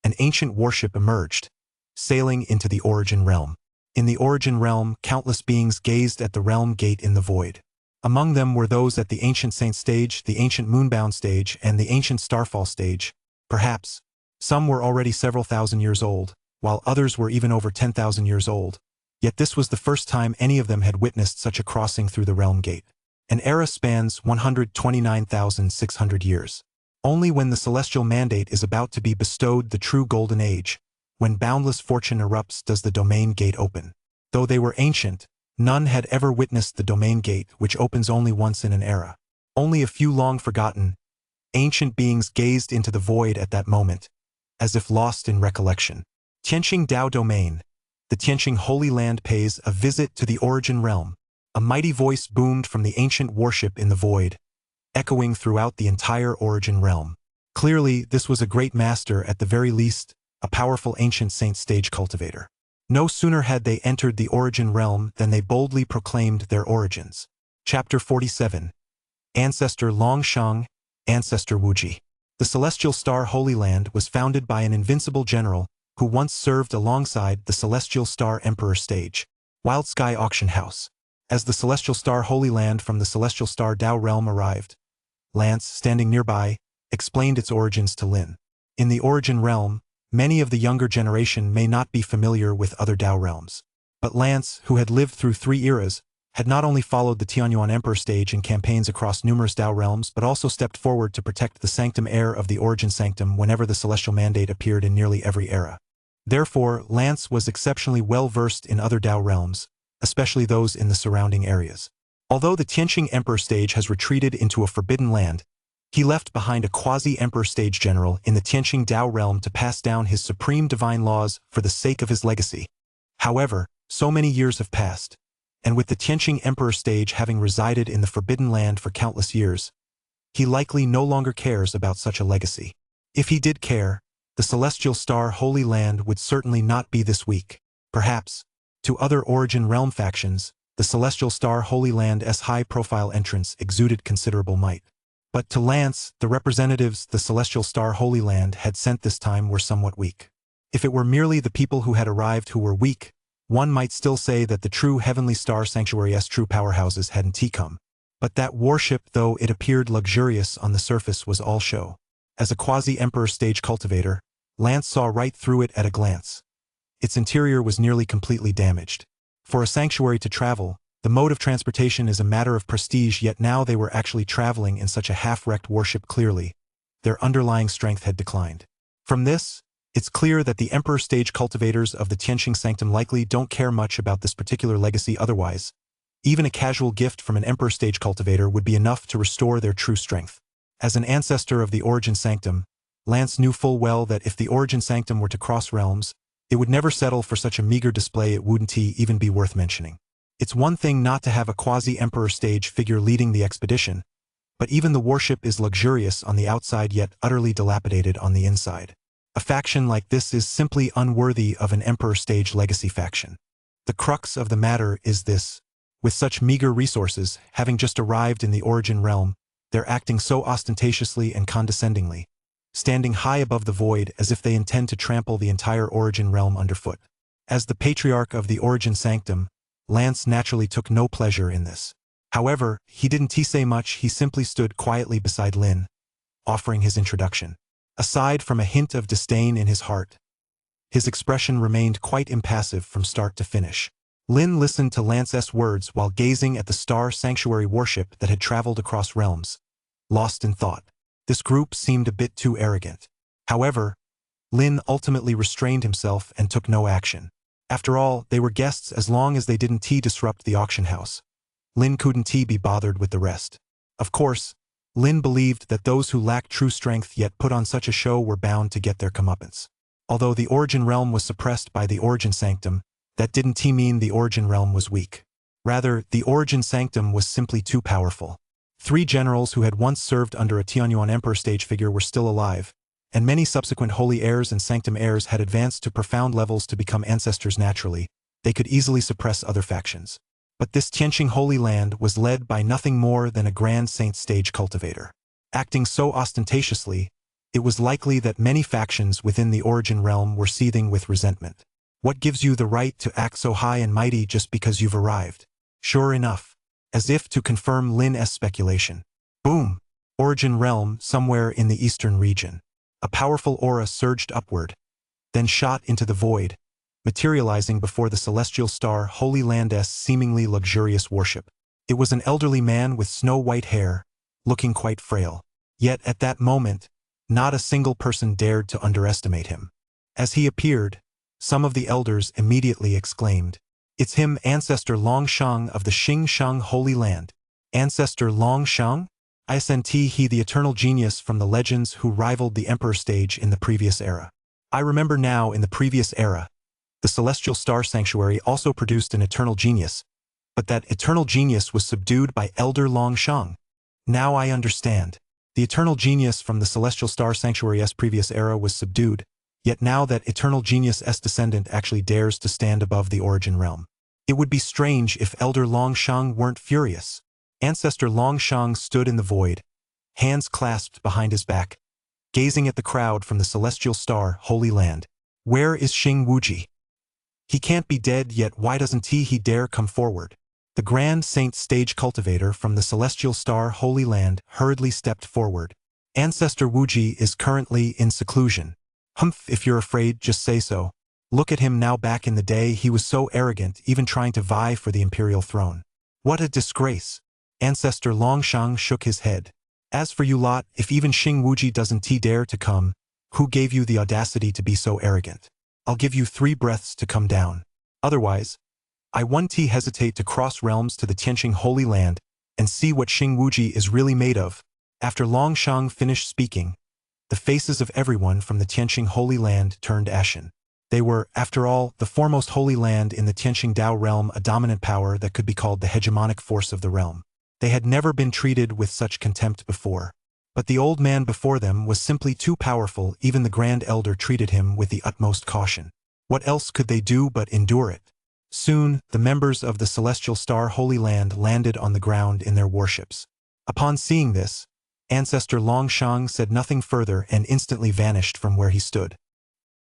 an ancient warship emerged, sailing into the origin realm. In the origin realm, countless beings gazed at the realm gate in the void. Among them were those at the ancient saint stage, the ancient moonbound stage, and the ancient starfall stage. Perhaps, some were already several thousand years old, while others were even over 10,000 years old. Yet this was the first time any of them had witnessed such a crossing through the realm gate. An era spans 129,600 years. Only when the celestial mandate is about to be bestowed, the true golden age, when boundless fortune erupts, does the domain gate open. Though they were ancient, none had ever witnessed the domain gate, which opens only once in an era. Only a few long-forgotten, ancient beings gazed into the void at that moment, as if lost in recollection. Tianqing Dao Domain. The Tianqing Holy Land pays a visit to the origin realm. A mighty voice boomed from the ancient warship in the void, echoing throughout the entire origin realm. Clearly, this was a great master, at the very least, a powerful ancient saint stage cultivator. No sooner had they entered the origin realm than they boldly proclaimed their origins. Chapter 47. Ancestor Longshang, Ancestor Wuji. The Celestial Star Holy Land was founded by an invincible general who once served alongside the Celestial Star Emperor stage. Wild Sky Auction House. As the Celestial Star Holy Land from the Celestial Star Tao realm arrived, Lance, standing nearby, explained its origins to Lin. In the origin realm, many of the younger generation may not be familiar with other Tao realms. But Lance, who had lived through 3 eras, had not only followed the Tianyuan Emperor stage in campaigns across numerous Tao realms, but also stepped forward to protect the sanctum heir of the origin sanctum whenever the celestial mandate appeared in nearly every era. Therefore, Lance was exceptionally well-versed in other Tao realms, especially those in the surrounding areas. Although the Tianqing Emperor stage has retreated into a forbidden land, he left behind a quasi-emperor stage general in the Tianqing Tao realm to pass down his supreme divine laws for the sake of his legacy. However, so many years have passed, and with the Tianqing Emperor stage having resided in the forbidden land for countless years, he likely no longer cares about such a legacy. If he did care, the Celestial Star Holy Land would certainly not be this weak. Perhaps, to other origin realm factions, the Celestial Star Holy Land's high-profile entrance exuded considerable might. But to Lance, the representatives the Celestial Star Holy Land had sent this time were somewhat weak. If it were merely the people who had arrived who were weak, one might still say that the true Heavenly Star Sanctuary's true powerhouses hadn't come. But that warship, though it appeared luxurious on the surface, was all show. As a quasi-emperor stage cultivator, Lance saw right through it at a glance. Its interior was nearly completely damaged. For a sanctuary to travel, the mode of transportation is a matter of prestige, yet now they were actually traveling in such a half-wrecked warship. Clearly, their underlying strength had declined. From this, it's clear that the Emperor stage cultivators of the Tianqing Sanctum likely don't care much about this particular legacy. Otherwise, even a casual gift from an Emperor stage cultivator would be enough to restore their true strength. As an ancestor of the Origin Sanctum, Lance knew full well that if the Origin Sanctum were to cross realms, it would never settle for such a meager display. It wouldn't even be worth mentioning. It's one thing not to have a quasi-emperor stage figure leading the expedition, but even the warship is luxurious on the outside yet utterly dilapidated on the inside. A faction like this is simply unworthy of an emperor stage legacy faction. The crux of the matter is this. With such meager resources, having just arrived in the origin realm, they're acting so ostentatiously and condescendingly, standing high above the void as if they intend to trample the entire origin realm underfoot. As the patriarch of the Origin Sanctum, Lance naturally took no pleasure in this. However, he didn't say much. He simply stood quietly beside Lin, offering his introduction. Aside from a hint of disdain in his heart, his expression remained quite impassive from start to finish. Lin listened to Lance's words while gazing at the star sanctuary warship that had traveled across realms, lost in thought. This group seemed a bit too arrogant. However, Lin ultimately restrained himself and took no action. After all, they were guests as long as they didn't disrupt the auction house. Lin couldn't be bothered with the rest. Of course, Lin believed that those who lacked true strength yet put on such a show were bound to get their comeuppance. Although the Origin Realm was suppressed by the Origin Sanctum, that didn't mean the Origin Realm was weak. Rather, the Origin Sanctum was simply too powerful. 3 generals who had once served under a Tianyuan Emperor stage figure were still alive, and many subsequent Holy Heirs and Sanctum Heirs had advanced to profound levels to become ancestors naturally. They could easily suppress other factions. But this Tianqing Holy Land was led by nothing more than a Grand Saint stage cultivator. Acting so ostentatiously, it was likely that many factions within the Origin Realm were seething with resentment. What gives you the right to act so high and mighty just because you've arrived? Sure enough, as if to confirm Lin's speculation. Boom! Origin Realm, somewhere in the eastern region. A powerful aura surged upward, then shot into the void, materializing before the celestial star Holy Land's seemingly luxurious worship. It was an elderly man with snow-white hair, looking quite frail. Yet at that moment, not a single person dared to underestimate him. As he appeared, some of the elders immediately exclaimed, "It's him, Ancestor Longshang of the Xingshang Holy Land." Ancestor Longshang? Isn't he the eternal genius from the legends who rivaled the Emperor stage in the previous era? I remember now, in the previous era, the Celestial Star Sanctuary also produced an eternal genius, but that eternal genius was subdued by Elder Longshang. Now I understand. The eternal genius from the Celestial Star Sanctuary's previous era was subdued, yet now that eternal genius's descendant actually dares to stand above the Origin Realm. It would be strange if Elder Longshang weren't furious. Ancestor Longshang stood in the void, hands clasped behind his back, gazing at the crowd from the Celestial Star Holy Land. Where is Xing Wuji? He can't be dead, yet why doesn't he dare come forward? The Grand Saint stage cultivator from the Celestial Star Holy Land hurriedly stepped forward. Ancestor Wuji is currently in seclusion. Humph, if you're afraid, just say so. Look at him now. Back in the day he was so arrogant, even trying to vie for the imperial throne. What a disgrace. Ancestor Longshang shook his head. As for you lot, if even Xing Wuji doesn't dare to come, who gave you the audacity to be so arrogant? I'll give you 3 breaths to come down. Otherwise, I won't hesitate to cross realms to the Tianqing Holy Land and see what Xing Wuji is really made of. After Longshang finished speaking, the faces of everyone from the Tianqing Holy Land turned ashen. They were, after all, the foremost holy land in the Tianqing Dao realm, a dominant power that could be called the hegemonic force of the realm. They had never been treated with such contempt before. But the old man before them was simply too powerful. Even the Grand Elder treated him with the utmost caution. What else could they do but endure it? Soon, the members of the Celestial Star Holy Land landed on the ground in their warships. Upon seeing this, Ancestor Longshang said nothing further and instantly vanished from where he stood.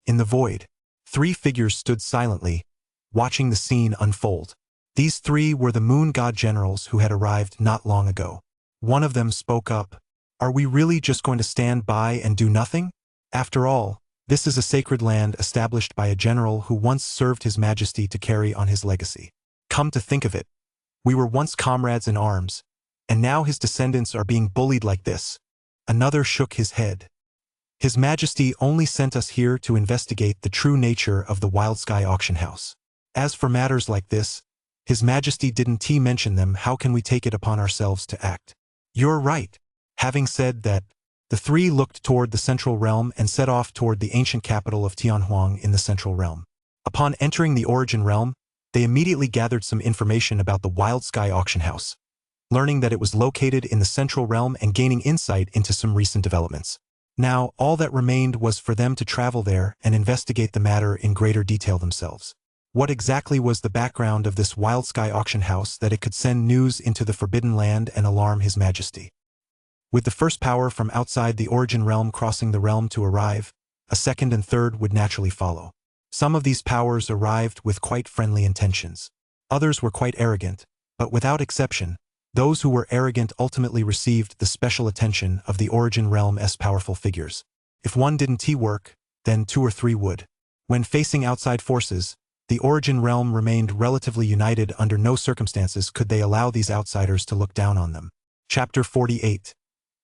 In the void, 3 figures stood silently, watching the scene unfold. These 3 were the Moon God generals who had arrived not long ago. One of them spoke up. Are we really just going to stand by and do nothing? After all, this is a sacred land established by a general who once served His Majesty to carry on his legacy. Come to think of it, we were once comrades in arms, and now his descendants are being bullied like this. Another shook his head. His Majesty only sent us here to investigate the true nature of the Wild Sky auction house. As for matters like this, His Majesty didn't mention them. How can we take it upon ourselves to act? You're right. Having said that, the 3 looked toward the central realm and set off toward the ancient capital of Tianhuang in the central realm. Upon entering the Origin Realm, they immediately gathered some information about the Wild Sky auction house, learning that it was located in the central realm and gaining insight into some recent developments. Now, all that remained was for them to travel there and investigate the matter in greater detail themselves. What exactly was the background of this Wild Sky auction house that it could send news into the Forbidden Land and alarm His Majesty? With the first power from outside the Origin Realm crossing the realm to arrive, a second and third would naturally follow. Some of these powers arrived with quite friendly intentions. Others were quite arrogant, but without exception, those who were arrogant ultimately received the special attention of the Origin Realm's powerful figures. If one didn't work, then 2 or 3 would. When facing outside forces, The Origin realm remained relatively united. Under no circumstances could they allow these outsiders to look down on them. Chapter 48.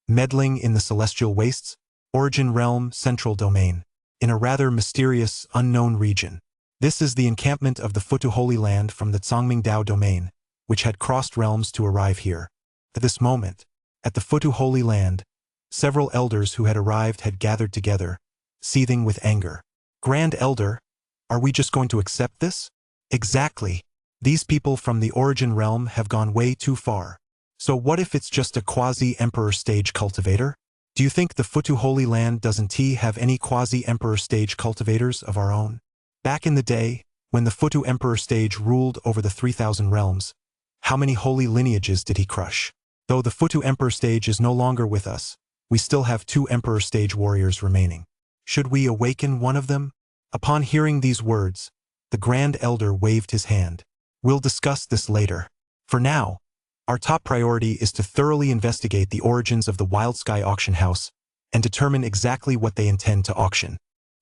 Meddling in the Celestial Wastes, Origin Realm, Central Domain. In a rather mysterious, unknown region. This is the encampment of the Futu Holy Land from the Zhongmingdao domain, which had crossed realms to arrive here. At this moment, at the Futu Holy Land, several elders who had arrived had gathered together, seething with anger. Grand Elder, are we just going to accept this? Exactly. These people from the Origin realm have gone way too far. So what if it's just a quasi-emperor stage cultivator? Do you think the Futu Holy Land doesn't have any quasi-emperor stage cultivators of our own? Back in the day, when the Futu Emperor stage ruled over the 3,000 realms, how many holy lineages did he crush? Though the Futu Emperor stage is no longer with us, we still have 2 Emperor stage warriors remaining. Should we awaken one of them? Upon hearing these words, the Grand Elder waved his hand. We'll discuss this later. For now, our top priority is to thoroughly investigate the origins of the Wild Sky Auction House and determine exactly what they intend to auction.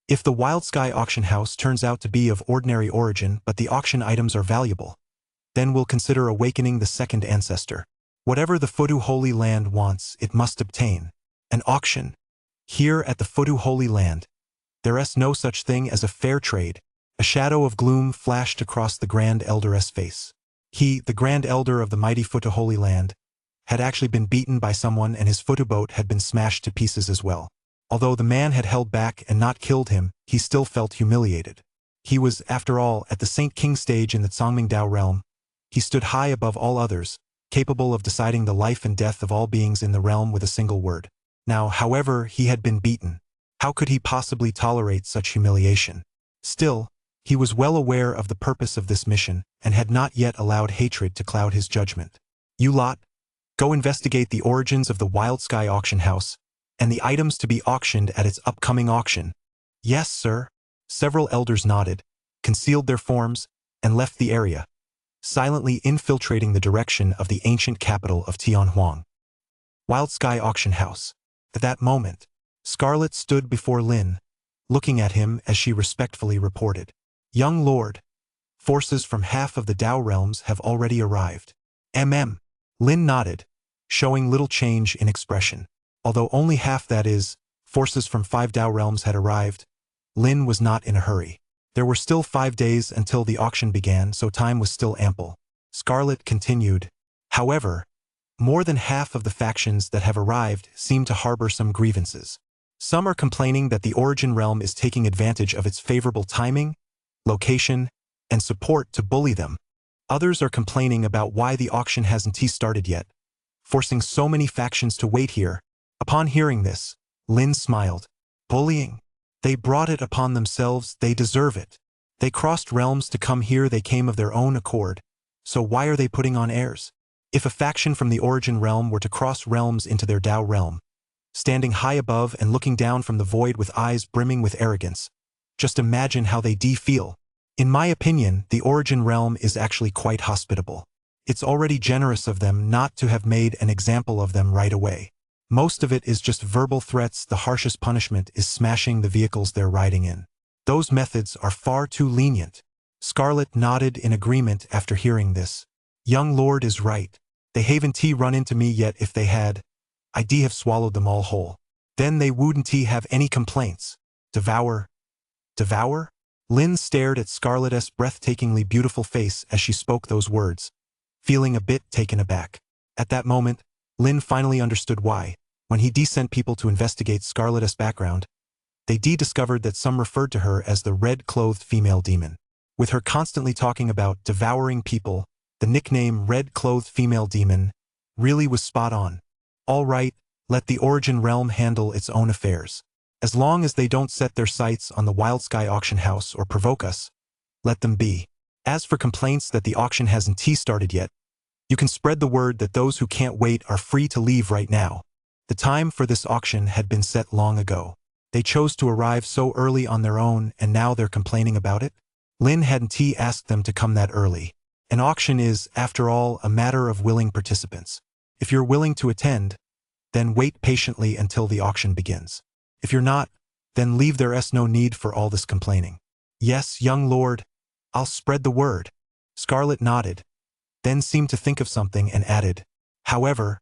If the Wild Sky Auction House turns out to be of ordinary origin but the auction items are valuable, then we'll consider awakening the second ancestor. Whatever the Futu Holy Land wants, it must obtain. An auction. Here at the Futu Holy Land, there is no such thing as a fair trade. A shadow of gloom flashed across the Grand Elder's face. He, the Grand Elder of the mighty Futu Holy Land, had actually been beaten by someone and his Futu boat had been smashed to pieces as well. Although the man had held back and not killed him, he still felt humiliated. He was, after all, at the Saint King stage in the Zhongmingdao realm. He stood high above all others, capable of deciding the life and death of all beings in the realm with a single word. Now, however, he had been beaten. How could he possibly tolerate such humiliation? Still, he was well aware of the purpose of this mission and had not yet allowed hatred to cloud his judgment. You lot, go investigate the origins of the Wild Sky Auction House and the items to be auctioned at its upcoming auction. Yes, sir. Several elders nodded, concealed their forms, and left the area, silently infiltrating the direction of the ancient capital of Tianhuang. Wild Sky Auction House. At that moment, Scarlet stood before Lin, looking at him as she respectfully reported. Young Lord, forces from half of the Dao realms have already arrived. Lin nodded, showing little change in expression. Although only half, that is, forces from 5 Dao realms had arrived, Lin was not in a hurry. There were still 5 days until the auction began, so time was still ample. Scarlet continued. However, more than half of the factions that have arrived seem to harbor some grievances. Some are complaining that the Origin realm is taking advantage of its favorable timing, location, and support to bully them. Others are complaining about why the auction hasn't started yet, forcing so many factions to wait here. Upon hearing this, Lin smiled. Bullying? They brought it upon themselves, they deserve it. They crossed realms to come here, they came of their own accord, so why are they putting on airs? If a faction from the Origin realm were to cross realms into their Dao realm, standing high above and looking down from the void with eyes brimming with arrogance, just imagine how they feel. In my opinion, the Origin realm is actually quite hospitable. It's already generous of them not to have made an example of them right away. Most of it is just verbal threats. The harshest punishment is smashing the vehicles they're riding in. Those methods are far too lenient. Scarlet nodded in agreement after hearing this. Young Lord is right. They haven't run into me yet. If they had, I'd have swallowed them all whole. Then they wouldn't have any complaints. Devour? Lin stared at Scarlet's breathtakingly beautiful face as she spoke those words, feeling a bit taken aback. At that moment, Lin finally understood why, when he sent people to investigate Scarlet's background, they discovered that some referred to her as the red-clothed female demon. With her constantly talking about devouring people, the nickname red-clothed female demon really was spot on. All right, let the Origin realm handle its own affairs. As long as they don't set their sights on the Wild Sky Auction House or provoke us, let them be. As for complaints that the auction hasn't started yet, you can spread the word that those who can't wait are free to leave right now. The time for this auction had been set long ago. They chose to arrive so early on their own and now they're complaining about it? Lin hadn't asked them to come that early. An auction is, after all, a matter of willing participants. If you're willing to attend, then wait patiently until the auction begins. If you're not, then leave. There is no need for all this complaining. Yes, young lord, I'll spread the word. Scarlet nodded, then seemed to think of something and added, however,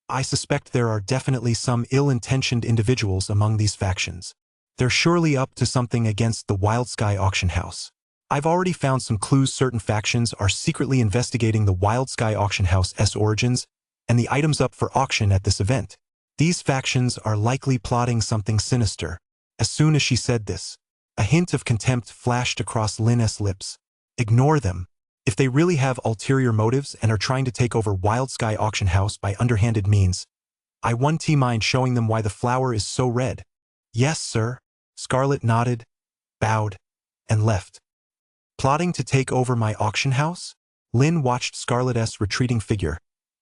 I suspect there are definitely some ill-intentioned individuals among these factions. They're surely up to something against the Wild Sky Auction House. I've already found some clues certain factions are secretly investigating the Wild Sky Auction House's origins and the items up for auction at this event. These factions are likely plotting something sinister. As soon as she said this, a hint of contempt flashed across Lin's lips. Ignore them. If they really have ulterior motives and are trying to take over Wild Sky Auction House by underhanded means, I won't mind showing them why the flower is so red. Yes, sir. Scarlet nodded, bowed, and left. Plotting to take over my auction house? Lin watched Scarlet's retreating figure,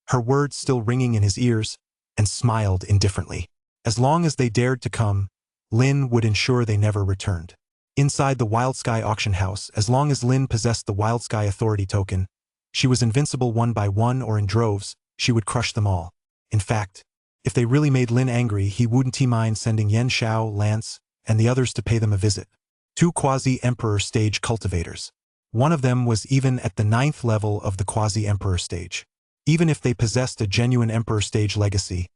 her words still ringing in his ears, and smiled indifferently. As long as they dared to come, Lin would ensure they never returned. Inside the Wild Sky Auction House, as long as Lin possessed the Wild Sky Authority token, she was invincible one by one or in droves, she would crush them all. In fact, if they really made Lin angry, he wouldn't mind sending Yen Xiao, Lance, and the others to pay them a visit. 2 quasi-emperor stage cultivators. One of them was even at the 9th level of the quasi-emperor stage. Even if they possessed a genuine emperor stage legacy,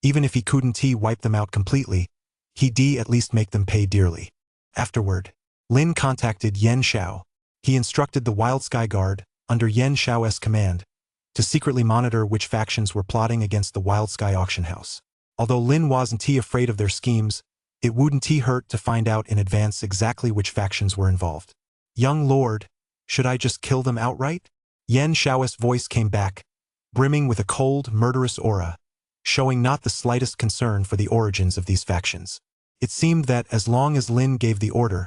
even if he couldn't wipe them out completely, he'd at least make them pay dearly. Afterward, Lin contacted Yen Xiao. He instructed the Wild Sky Guard, under Yen Xiao's command, to secretly monitor which factions were plotting against the Wild Sky Auction House. Although Lin wasn't afraid of their schemes, it wouldn't hurt to find out in advance exactly which factions were involved. Young Lord, should I just kill them outright? Yen Xiao's voice came back, brimming with a cold, murderous aura, showing not the slightest concern for the origins of these factions. It seemed that as long as Lin gave the order,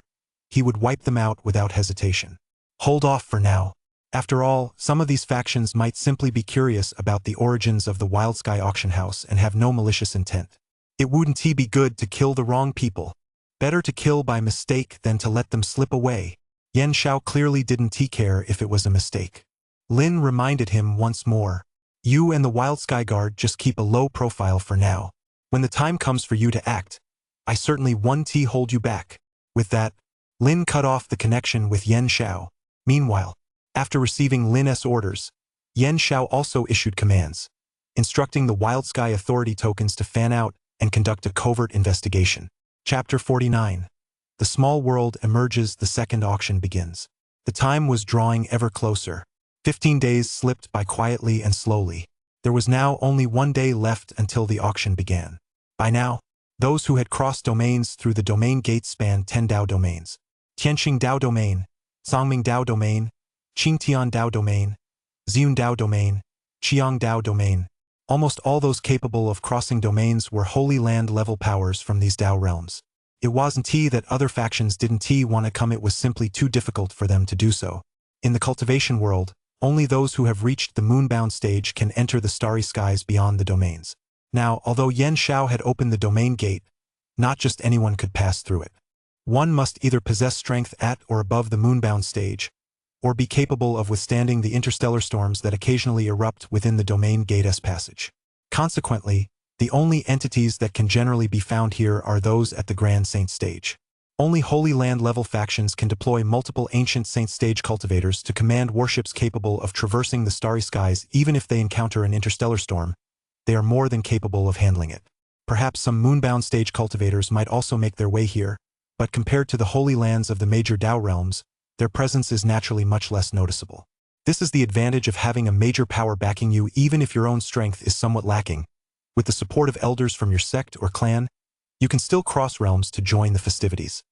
he would wipe them out without hesitation. Hold off for now. After all, some of these factions might simply be curious about the origins of the Wild Sky Auction House and have no malicious intent. It wouldn't be good to kill the wrong people. Better to kill by mistake than to let them slip away. Yen Xiao clearly didn't care if it was a mistake. Lin reminded him once more. You and the Wild Sky Guard just keep a low profile for now. When the time comes for you to act, I certainly won't hold you back. With that, Lin cut off the connection with Yen Xiao. Meanwhile, after receiving Lin's orders, Yen Xiao also issued commands, instructing the Wild Sky Authority tokens to fan out and conduct a covert investigation. Chapter 49. The small world emerges, the second auction begins. The time was drawing ever closer. 15 days slipped by quietly and slowly. There was now only 1 day left until the auction began. By now, those who had crossed domains through the domain gates spanned 10 Dao domains. Tianxing Dao domain, Songming Dao domain, Qingtian Dao domain, Xiun Dao domain, Qiang Dao domain. Almost all those capable of crossing domains were Holy Land level powers from these Dao realms. It wasn't that other factions didn't want to come, it was simply too difficult for them to do so. In the cultivation world, only those who have reached the moonbound stage can enter the starry skies beyond the domains. Now, although Yen Xiao had opened the domain gate, not just anyone could pass through it. One must either possess strength at or above the moonbound stage, or be capable of withstanding the interstellar storms that occasionally erupt within the domain gate's passage. Consequently, the only entities that can generally be found here are those at the Grand Saint stage. Only Holy Land level factions can deploy multiple Ancient Saint stage cultivators to command warships capable of traversing the starry skies. Even if they encounter an interstellar storm, they are more than capable of handling it. Perhaps some moonbound stage cultivators might also make their way here, but compared to the Holy Lands of the major Dao realms, their presence is naturally much less noticeable. This is the advantage of having a major power backing you even if your own strength is somewhat lacking. With the support of elders from your sect or clan, you can still cross realms to join the festivities.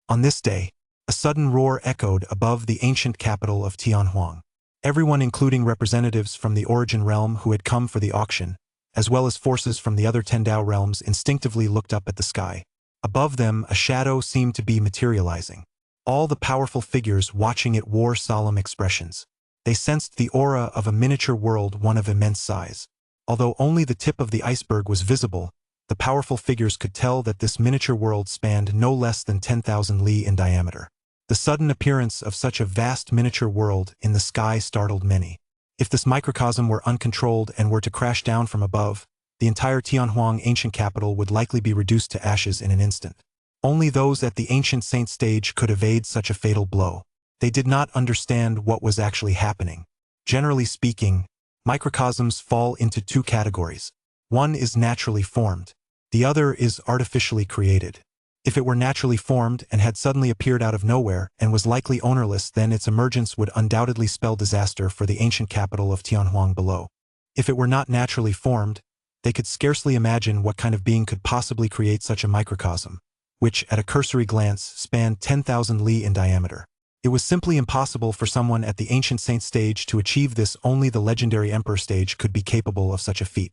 On this day, a sudden roar echoed above the ancient capital of Tianhuang. Everyone, including representatives from the Origin realm who had come for the auction, as well as forces from the other 10 Dao realms, instinctively looked up at the sky. Above them, a shadow seemed to be materializing. All the powerful figures watching it wore solemn expressions. They sensed the aura of a miniature world, one of immense size. Although only the tip of the iceberg was visible, the powerful figures could tell that this miniature world spanned no less than 10,000 li in diameter. The sudden appearance of such a vast miniature world in the sky startled many. If this microcosm were uncontrolled and were to crash down from above, the entire Tianhuang ancient capital would likely be reduced to ashes in an instant. Only those at the Ancient Saint stage could evade such a fatal blow. They did not understand what was actually happening. Generally speaking, microcosms fall into two categories. One is naturally formed. The other is artificially created. If it were naturally formed and had suddenly appeared out of nowhere and was likely ownerless, then its emergence would undoubtedly spell disaster for the ancient capital of Tianhuang below. If it were not naturally formed, they could scarcely imagine what kind of being could possibly create such a microcosm, which, at a cursory glance, spanned 10,000 li in diameter. It was simply impossible for someone at the ancient saint stage to achieve this. Only the legendary emperor stage could be capable of such a feat.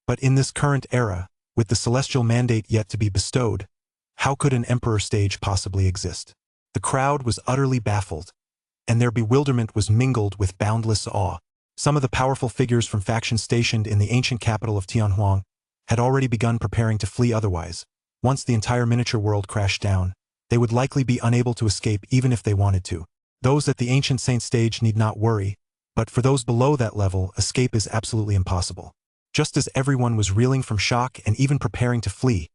But in this current era, with the celestial mandate yet to be bestowed, how could an emperor stage possibly exist? The crowd was utterly baffled, and their bewilderment was mingled with boundless awe. Some of the powerful figures from factions stationed in the ancient capital of Tianhuang had already begun preparing to flee. Otherwise, once the entire miniature world crashed down, they would likely be unable to escape even if they wanted to. Those at the ancient saint stage need not worry, but for those below that level, escape is absolutely impossible. Just as everyone was reeling from shock and even preparing to flee,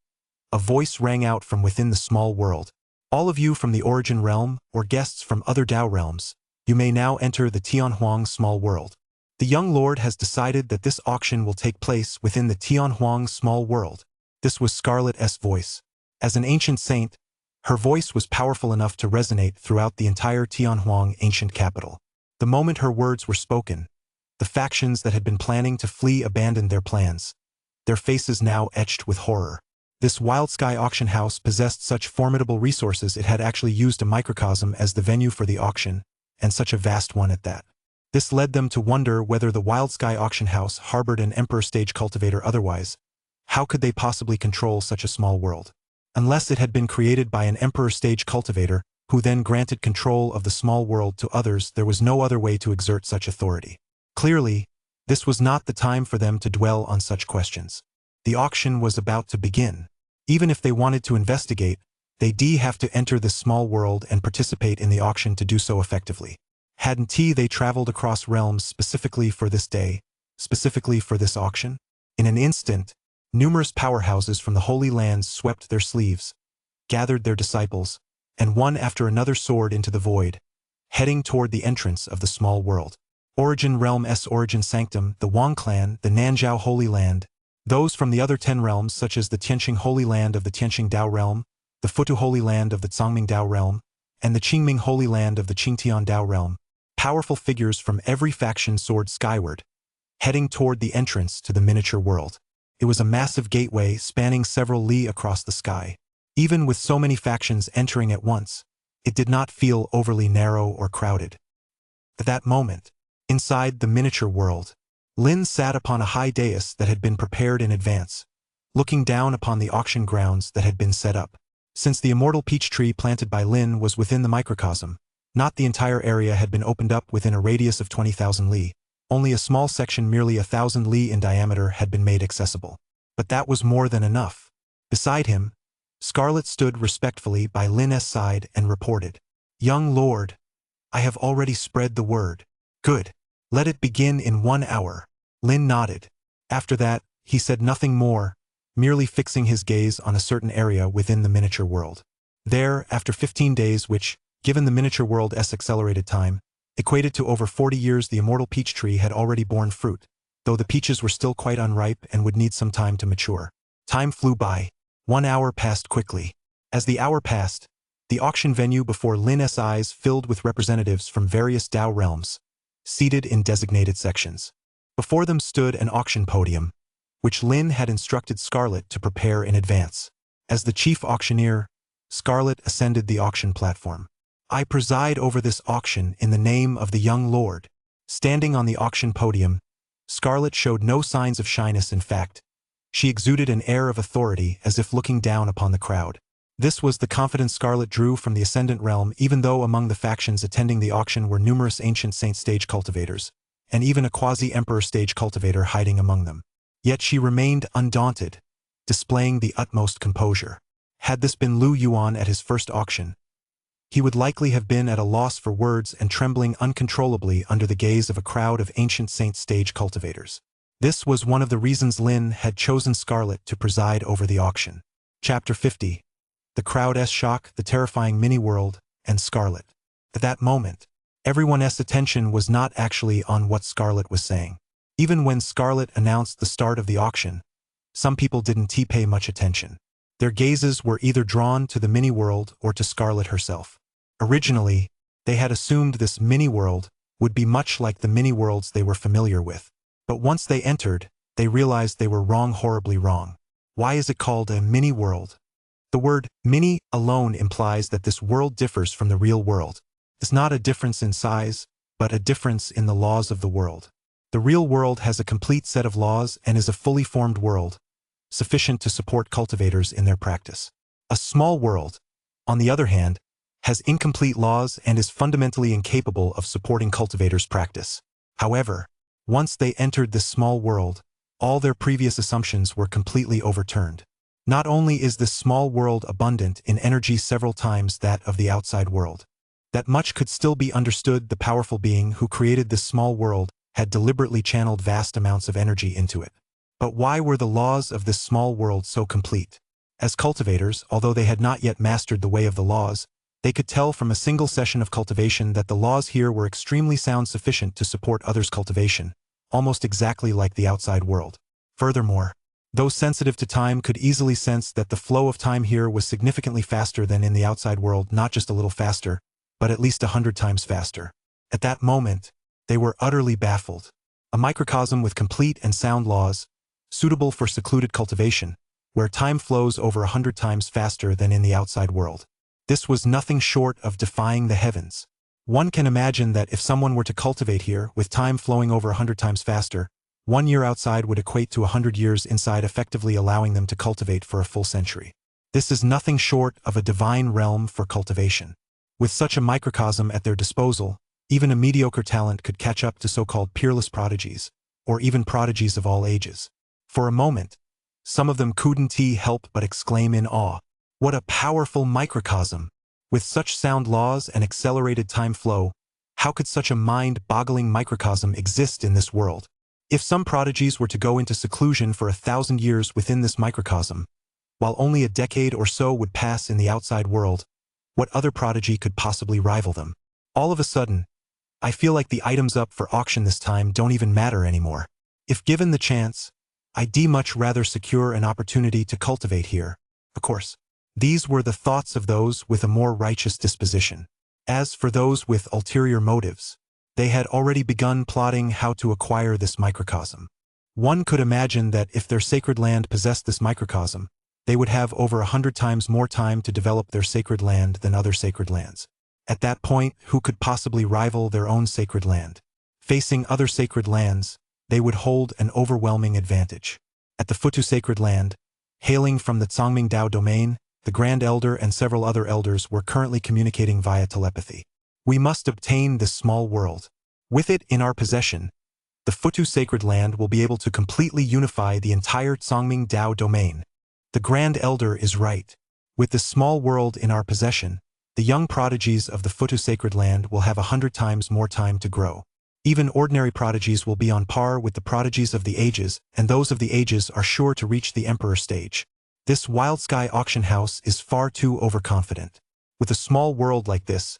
a voice rang out from within the small world. All of you from the origin realm, or guests from other Dao realms, you may now enter the Tianhuang small world. The young lord has decided that this auction will take place within the Tianhuang small world. This was Scarlet's voice. As an ancient saint, her voice was powerful enough to resonate throughout the entire Tianhuang ancient capital. The moment her words were spoken, the factions that had been planning to flee abandoned their plans, their faces now etched with horror. This Wild Sky auction house possessed such formidable resources. It had actually used a microcosm as the venue for the auction, and such a vast one at that. This led them to wonder whether the Wild Sky auction house harbored an emperor stage cultivator. Otherwise, how could they possibly control such a small world? Unless it had been created by an emperor stage cultivator, who then granted control of the small world to others, there was no other way to exert such authority. Clearly, this was not the time for them to dwell on such questions. The auction was about to begin. Even if they wanted to investigate, they'd have to enter this small world and participate in the auction to do so effectively. Hadn't they traveled across realms specifically for this day, specifically for this auction? In an instant, numerous powerhouses from the Holy Lands swept their sleeves, gathered their disciples, and one after another soared into the void, heading toward the entrance of the small world. Origin Realm S Origin Sanctum, the Wang Clan, the Nanzhao Holy Land. Those from the other 10 realms, such as the Tianqing Holy Land of the Tianqing Dao Realm, the Futu Holy Land of the Zhongming Dao Realm, and the Qingming Holy Land of the Qingtian Dao Realm. Powerful figures from every faction soared skyward, heading toward the entrance to the miniature world. It was a massive gateway spanning several li across the sky. Even with so many factions entering at once, it did not feel overly narrow or crowded. At that moment, inside the miniature world, Lin sat upon a high dais that had been prepared in advance, looking down upon the auction grounds that had been set up. Since the immortal peach tree planted by Lin was within the microcosm, not the entire area had been opened up within a radius of 20,000 li. Only a small section, merely 1,000 li in diameter, had been made accessible. But that was more than enough. Beside him, Scarlet stood respectfully by Lin's side and reported, "Young lord, I have already spread the word." "Good. Let it begin in 1 hour." Lin nodded. After that, he said nothing more, merely fixing his gaze on a certain area within the miniature world. There, after 15 days, which, given the miniature world's accelerated time, equated to over 40 years, the immortal peach tree had already borne fruit, though the peaches were still quite unripe and would need some time to mature. Time flew by. 1 hour passed quickly. As the hour passed, the auction venue before Lin's eyes filled with representatives from various Dao realms, seated in designated sections. Before them stood an auction podium, which Lin had instructed Scarlet to prepare in advance. As the chief auctioneer, Scarlet ascended the auction platform. "I preside over this auction in the name of the young lord." Standing on the auction podium, Scarlet showed no signs of shyness. In fact, she exuded an air of authority, as if looking down upon the crowd. This was the confidence Scarlet drew from the Ascendant Realm, even though among the factions attending the auction were numerous ancient saint stage cultivators, and even a quasi-emperor stage cultivator hiding among them. Yet she remained undaunted, displaying the utmost composure. Had this been Lu Yuan at his first auction, he would likely have been at a loss for words and trembling uncontrollably under the gaze of a crowd of ancient saint stage cultivators. This was one of the reasons Lin had chosen Scarlet to preside over the auction. Chapter 50. The crowd's shock, the terrifying mini-world, and Scarlet. At that moment, everyone's attention was not actually on what Scarlet was saying. Even when Scarlet announced the start of the auction, some people didn't pay much attention. Their gazes were either drawn to the mini-world or to Scarlet herself. Originally, they had assumed this mini-world would be much like the mini-worlds they were familiar with. But once they entered, they realized they were wrong, horribly wrong. Why is it called a mini-world? The word mini alone implies that this world differs from the real world. It's not a difference in size, but a difference in the laws of the world. The real world has a complete set of laws and is a fully formed world, sufficient to support cultivators in their practice. A small world, on the other hand, has incomplete laws and is fundamentally incapable of supporting cultivators' practice. However, once they entered this small world, all their previous assumptions were completely overturned. Not only is this small world abundant in energy several times that of the outside world, that much could still be understood. The powerful being who created this small world had deliberately channeled vast amounts of energy into it. But why were the laws of this small world so complete? As cultivators, although they had not yet mastered the way of the laws, they could tell from a single session of cultivation that the laws here were extremely sound, sufficient to support others' cultivation, almost exactly like the outside world. Furthermore, those sensitive to time could easily sense that the flow of time here was significantly faster than in the outside world, not just a little faster, but at least 100 times faster. At that moment, they were utterly baffled. A microcosm with complete and sound laws, suitable for secluded cultivation, where time flows over 100 times faster than in the outside world. This was nothing short of defying the heavens. One can imagine that if someone were to cultivate here, with time flowing over 100 times faster, 1 year outside would equate to 100 years inside, effectively allowing them to cultivate for a full century. This is nothing short of a divine realm for cultivation. With such a microcosm at their disposal, even a mediocre talent could catch up to so-called peerless prodigies, or even prodigies of all ages. For a moment, some of them couldn't help but exclaim in awe, "What a powerful microcosm! With such sound laws and accelerated time flow, how could such a mind-boggling microcosm exist in this world?" If some prodigies were to go into seclusion for 1,000 years within this microcosm, while only a decade or so would pass in the outside world, what other prodigy could possibly rival them? All of a sudden, I feel like the items up for auction this time don't even matter anymore. If given the chance, I'd much rather secure an opportunity to cultivate here. Of course, these were the thoughts of those with a more righteous disposition. As for those with ulterior motives, they had already begun plotting how to acquire this microcosm. One could imagine that if their sacred land possessed this microcosm, they would have over 100 times more time to develop their sacred land than other sacred lands. At that point, who could possibly rival their own sacred land? Facing other sacred lands, they would hold an overwhelming advantage. At the Futu sacred land, hailing from the Tsangming Dao domain, the Grand Elder and several other elders were currently communicating via telepathy. We must obtain this small world. With it in our possession, the Futu sacred land will be able to completely unify the entire Tsangming Dao domain. The Grand Elder is right. With this small world in our possession, the young prodigies of the Futu sacred land will have 100 times more time to grow. Even ordinary prodigies will be on par with the prodigies of the ages, and those of the ages are sure to reach the emperor stage. This Wild Sky auction house is far too overconfident. With a small world like this,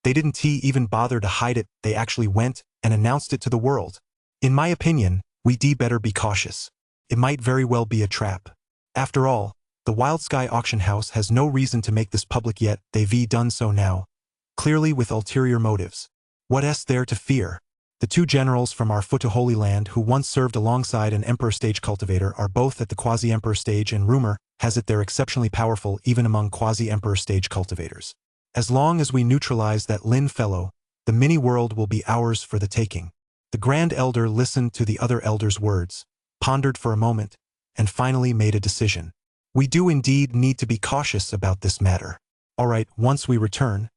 they didn't even bother to hide it, they actually went and announced it to the world. In my opinion, we better be cautious. It might very well be a trap. After all, the Wild Sky auction house has no reason to make this public yet, they've done so now, clearly with ulterior motives. What's there to fear? The two generals from our Futu Holy Land who once served alongside an Emperor stage cultivator are both at the Quasi-Emperor stage, and rumor has it they're exceptionally powerful even among Quasi-Emperor stage cultivators. As long as we neutralize that Lin fellow, the mini-world will be ours for the taking. The Grand Elder listened to the other elders' words, pondered for a moment, and finally made a decision. We do indeed need to be cautious about this matter. All right, once we return,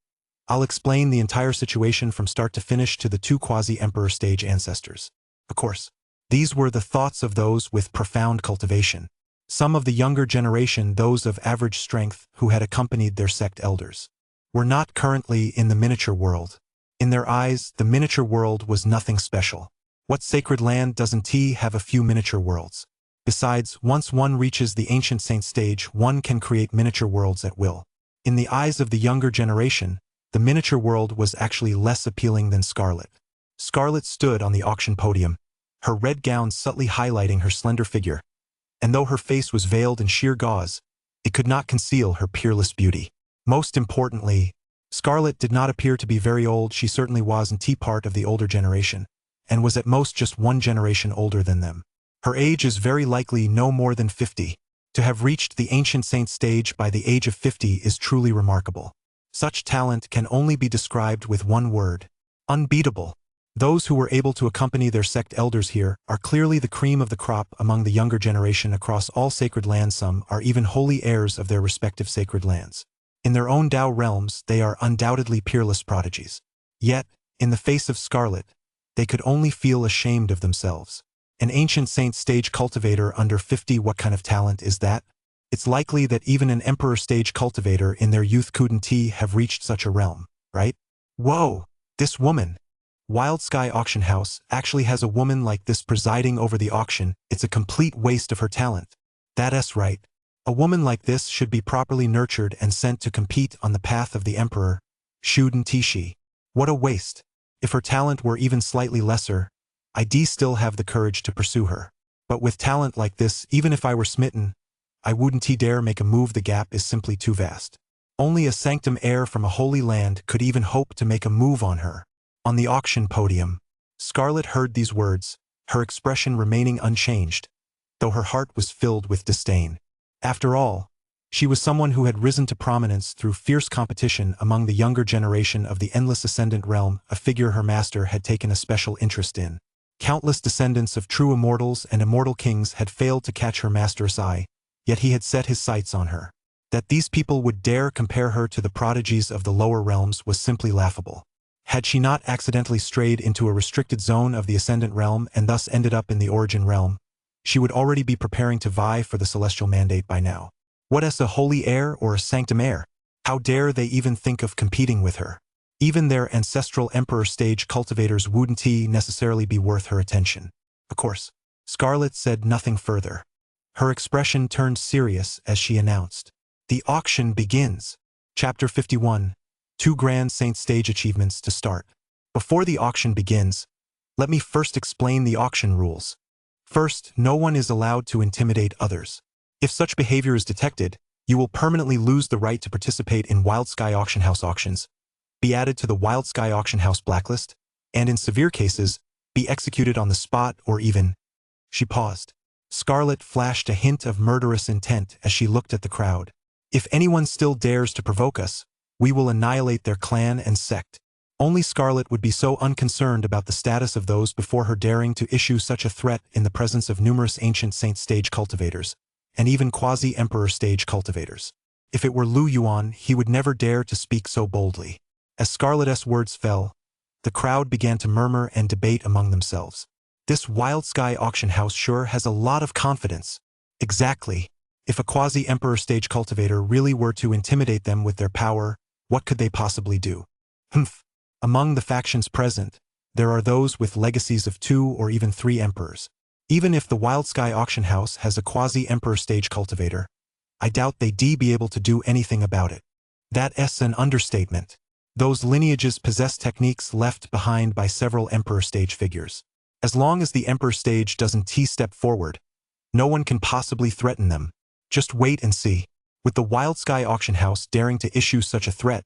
I'll explain the entire situation from start to finish to the two Quasi-Emperor stage ancestors. Of course, these were the thoughts of those with profound cultivation. Some of the younger generation, those of average strength who had accompanied their sect elders, were not currently in the miniature world. In their eyes, the miniature world was nothing special. What sacred land doesn't have a few miniature worlds? Besides, once one reaches the ancient saint stage, one can create miniature worlds at will. In the eyes of the younger generation, the miniature world was actually less appealing than Scarlet. Scarlet stood on the auction podium, her red gown subtly highlighting her slender figure, and though her face was veiled in sheer gauze, it could not conceal her peerless beauty. Most importantly, Scarlet did not appear to be very old. She certainly wasn't part of the older generation, and was at most just one generation older than them. Her age is very likely no more than 50. To have reached the ancient saint stage by the age of 50 is truly remarkable. Such talent can only be described with one word: unbeatable. Those who were able to accompany their sect elders here are clearly the cream of the crop among the younger generation across all sacred lands. Some are even holy heirs of their respective sacred lands. In their own Tao realms, they are undoubtedly peerless prodigies. Yet, in the face of Scarlet, they could only feel ashamed of themselves. An ancient saint stage cultivator under 50, what kind of talent is that? It's likely that even an emperor stage cultivator in their youth couldn't have reached such a realm, right? Whoa! This woman! Wild Sky Auction House actually has a woman like this presiding over the auction. It's a complete waste of her talent. That's right. A woman like this should be properly nurtured and sent to compete on the path of the emperor. Shouldn't she? What a waste. If her talent were even slightly lesser, I'd still have the courage to pursue her. But with talent like this, even if I were smitten, I wouldn't dare make a move. The gap is simply too vast. Only a sanctum heir from a holy land could even hope to make a move on her. On the auction podium, Scarlet heard these words, her expression remaining unchanged, though her heart was filled with disdain. After all, she was someone who had risen to prominence through fierce competition among the younger generation of the endless ascendant realm, a figure her master had taken a special interest in. Countless descendants of true immortals and immortal kings had failed to catch her master's eye, yet he had set his sights on her. That these people would dare compare her to the prodigies of the lower realms was simply laughable. Had she not accidentally strayed into a restricted zone of the ascendant realm and thus ended up in the origin realm, she would already be preparing to vie for the celestial mandate by now. What as a holy heir or a sanctum heir? How dare they even think of competing with her? Even their ancestral emperor stage cultivators wouldn't necessarily be worth her attention. Of course, Scarlet said nothing further. Her expression turned serious as she announced, "The auction begins." Chapter 51. 2 Grand Saint Stage Achievements to start. Before the auction begins, let me first explain the auction rules. First, no one is allowed to intimidate others. If such behavior is detected, you will permanently lose the right to participate in Wild Sky Auction House auctions, be added to the Wild Sky Auction House blacklist, and in severe cases, be executed on the spot or even... She paused. Scarlet flashed a hint of murderous intent as she looked at the crowd. If anyone still dares to provoke us, we will annihilate their clan and sect. Only Scarlet would be so unconcerned about the status of those before her daring to issue such a threat in the presence of numerous ancient saint stage cultivators, and even quasi-emperor stage cultivators. If it were Lu Yuan, he would never dare to speak so boldly. As Scarlet's words fell, the crowd began to murmur and debate among themselves. This Wild Sky Auction House sure has a lot of confidence. Exactly. If a quasi-emperor stage cultivator really were to intimidate them with their power, what could they possibly do? Humph. Among the factions present, there are those with legacies of 2 or even 3 emperors. Even if the Wild Sky Auction House has a quasi-emperor stage cultivator, I doubt they'd be able to do anything about it. That's an understatement. Those lineages possess techniques left behind by several emperor stage figures. As long as the emperor stage doesn't step forward, no one can possibly threaten them. Just wait and see. With the Wild Sky Auction House daring to issue such a threat,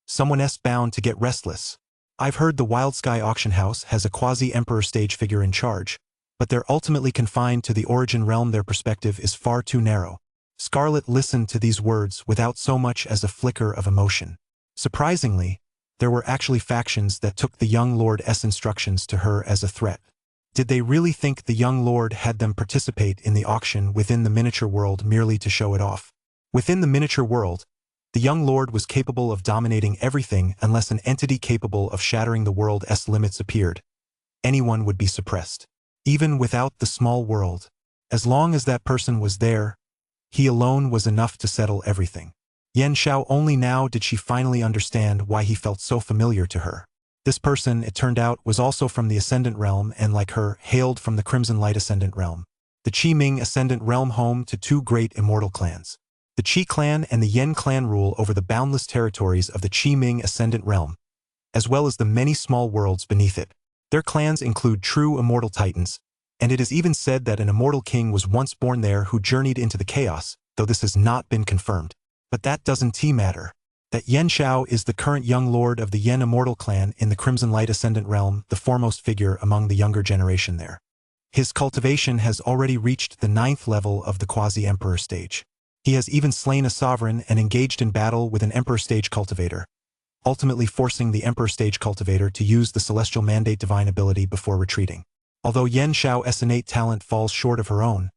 someone's bound to get restless. I've heard the Wild Sky Auction House has a quasi-emperor stage figure in charge, but they're ultimately confined to the origin realm. Their perspective is far too narrow. Scarlet listened to these words without so much as a flicker of emotion. Surprisingly, there were actually factions that took the young lord's instructions to her as a threat. Did they really think the young lord had them participate in the auction within the miniature world merely to show it off? Within the miniature world, the young lord was capable of dominating everything unless an entity capable of shattering the world's limits appeared. Anyone would be suppressed. Even without the small world. As long as that person was there, he alone was enough to settle everything. Yen Xiao only now did she finally understand why he felt so familiar to her. This person, it turned out, was also from the Ascendant Realm and, like her, hailed from the Crimson Light Ascendant Realm. The Qi Ming Ascendant Realm, home to 2 great immortal clans. The Qi clan and the Yen clan rule over the boundless territories of the Qi Ming Ascendant Realm, as well as the many small worlds beneath it. Their clans include true immortal titans, and it is even said that an immortal king was once born there who journeyed into the chaos, though this has not been confirmed. But that doesn't matter. That Yen Xiao is the current young lord of the Yen Immortal clan in the Crimson Light Ascendant Realm, the foremost figure among the younger generation there. His cultivation has already reached the 9th level of the quasi-emperor stage. He has even slain a sovereign and engaged in battle with an emperor stage cultivator, ultimately forcing the emperor stage cultivator to use the celestial mandate divine ability before retreating. Although Yen Xiao's innate talent falls short of her own,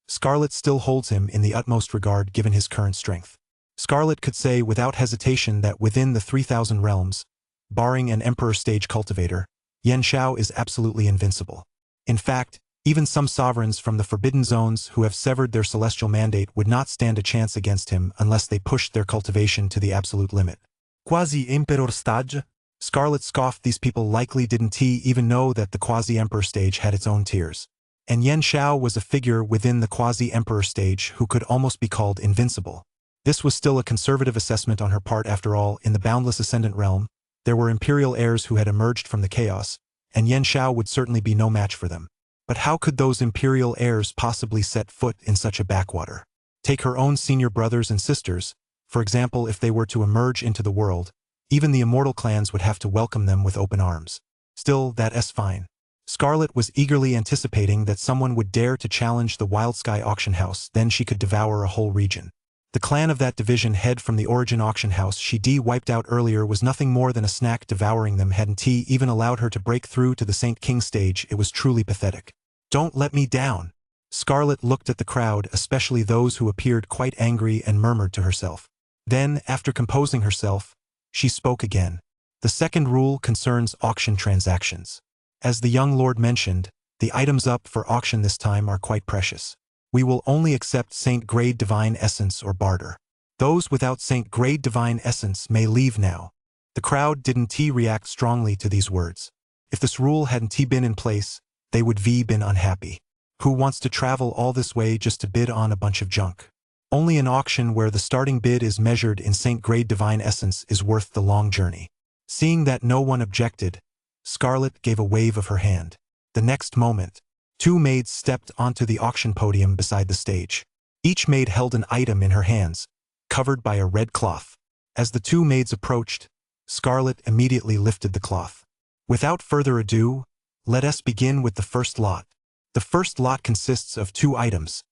Scarlet still holds him in the utmost regard given his current strength. Scarlet could say without hesitation that within the 3,000 realms, barring an emperor stage cultivator, Yen Xiao is absolutely invincible. In fact, even some sovereigns from the Forbidden Zones who have severed their celestial mandate would not stand a chance against him unless they pushed their cultivation to the absolute limit. Quasi-Emperor stage? Scarlet scoffed. These people likely didn't even know that the quasi-emperor stage had its own tiers. And Yen Xiao was a figure within the quasi-emperor stage who could almost be called invincible. This was still a conservative assessment on her part after all. In the boundless ascendant realm, there were imperial heirs who had emerged from the chaos, and Yen Xiao would certainly be no match for them. But how could those imperial heirs possibly set foot in such a backwater? Take her own senior brothers and sisters, for example. If they were to emerge into the world, even the immortal clans would have to welcome them with open arms. Still, that's fine. Scarlet was eagerly anticipating that someone would dare to challenge the Wild Sky auction house, then she could devour a whole region. The clan of that division head from the origin auction house she wiped out earlier was nothing more than a snack. Devouring them hadn't even allowed her to break through to the Saint King stage. It was truly pathetic. Don't let me down. Scarlet looked at the crowd, especially those who appeared quite angry, and murmured to herself. Then, after composing herself, she spoke again. The second rule concerns auction transactions. As the young lord mentioned, the items up for auction this time are quite precious. We will only accept Saint Grade Divine Essence or barter. Those without Saint Grade Divine Essence may leave now. The crowd didn't react strongly to these words. If this rule hadn't been in place, they would been unhappy. Who wants to travel all this way just to bid on a bunch of junk? Only an auction where the starting bid is measured in Saint Grade Divine Essence is worth the long journey. Seeing that no one objected, Scarlet gave a wave of her hand. The next moment, 2 maids stepped onto the auction podium beside the stage. Each maid held an item in her hands, covered by a red cloth. As the 2 maids approached, Scarlet immediately lifted the cloth. Without further ado, let us begin with the first lot. The first lot consists of 2 items,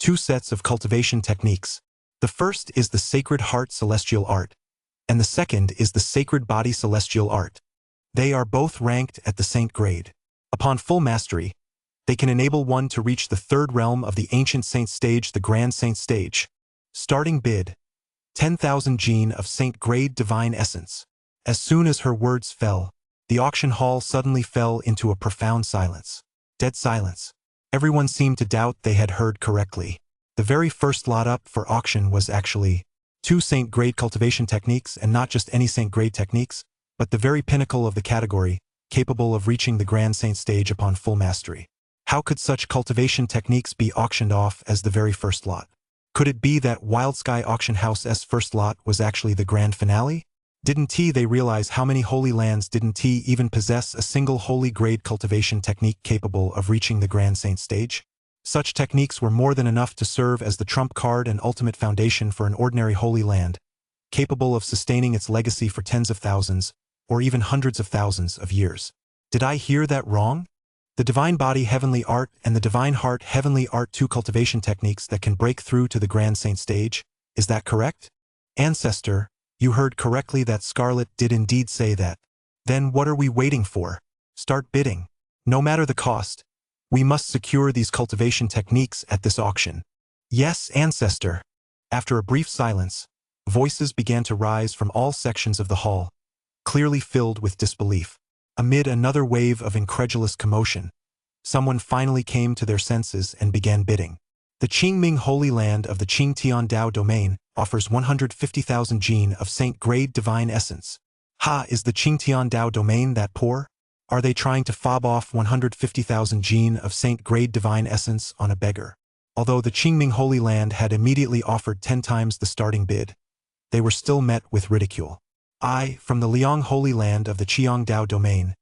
2 sets of cultivation techniques. The first is the Sacred Heart Celestial Art, and the second is the Sacred Body Celestial Art. They are both ranked at the Saint grade. Upon full mastery, they can enable one to reach the 3rd realm of the Ancient Saint stage, the Grand Saint stage. Starting bid, 10,000 gene of Saint Grade Divine Essence. As soon as her words fell, the auction hall suddenly fell into a profound silence. Dead silence. Everyone seemed to doubt they had heard correctly. The very first lot up for auction was actually 2 Saint Grade cultivation techniques, and not just any Saint Grade techniques, but the very pinnacle of the category, capable of reaching the Grand Saint stage upon full mastery. How could such cultivation techniques be auctioned off as the very first lot? Could it be that Wild Sky Auction House's first lot was actually the grand finale? Didn't they realize how many holy lands didn't even possess a single holy grade cultivation technique capable of reaching the Grand Saint stage? Such techniques were more than enough to serve as the trump card and ultimate foundation for an ordinary holy land, capable of sustaining its legacy for tens of thousands, or even hundreds of thousands of years. Did I hear that wrong? The Divine Body Heavenly Art and the Divine Heart Heavenly Art, 2 cultivation techniques that can break through to the Grand Saint stage? Is that correct? Ancestor, you heard correctly. That Scarlet did indeed say that. Then what are we waiting for? Start bidding. No matter the cost, we must secure these cultivation techniques at this auction. Yes, Ancestor. After a brief silence, voices began to rise from all sections of the hall, clearly filled with disbelief. Amid another wave of incredulous commotion, someone finally came to their senses and began bidding. The Qingming Holy Land of the Qingtian Dao Domain offers 150,000 gene of Saint Grade Divine Essence. Ha, is the Qingtian Dao Domain that poor? Are they trying to fob off 150,000 gene of Saint Grade Divine Essence on a beggar? Although the Qingming Holy Land had immediately offered 10 times the starting bid, they were still met with ridicule. I, from the Liang Holy Land of the Qiangdao domain,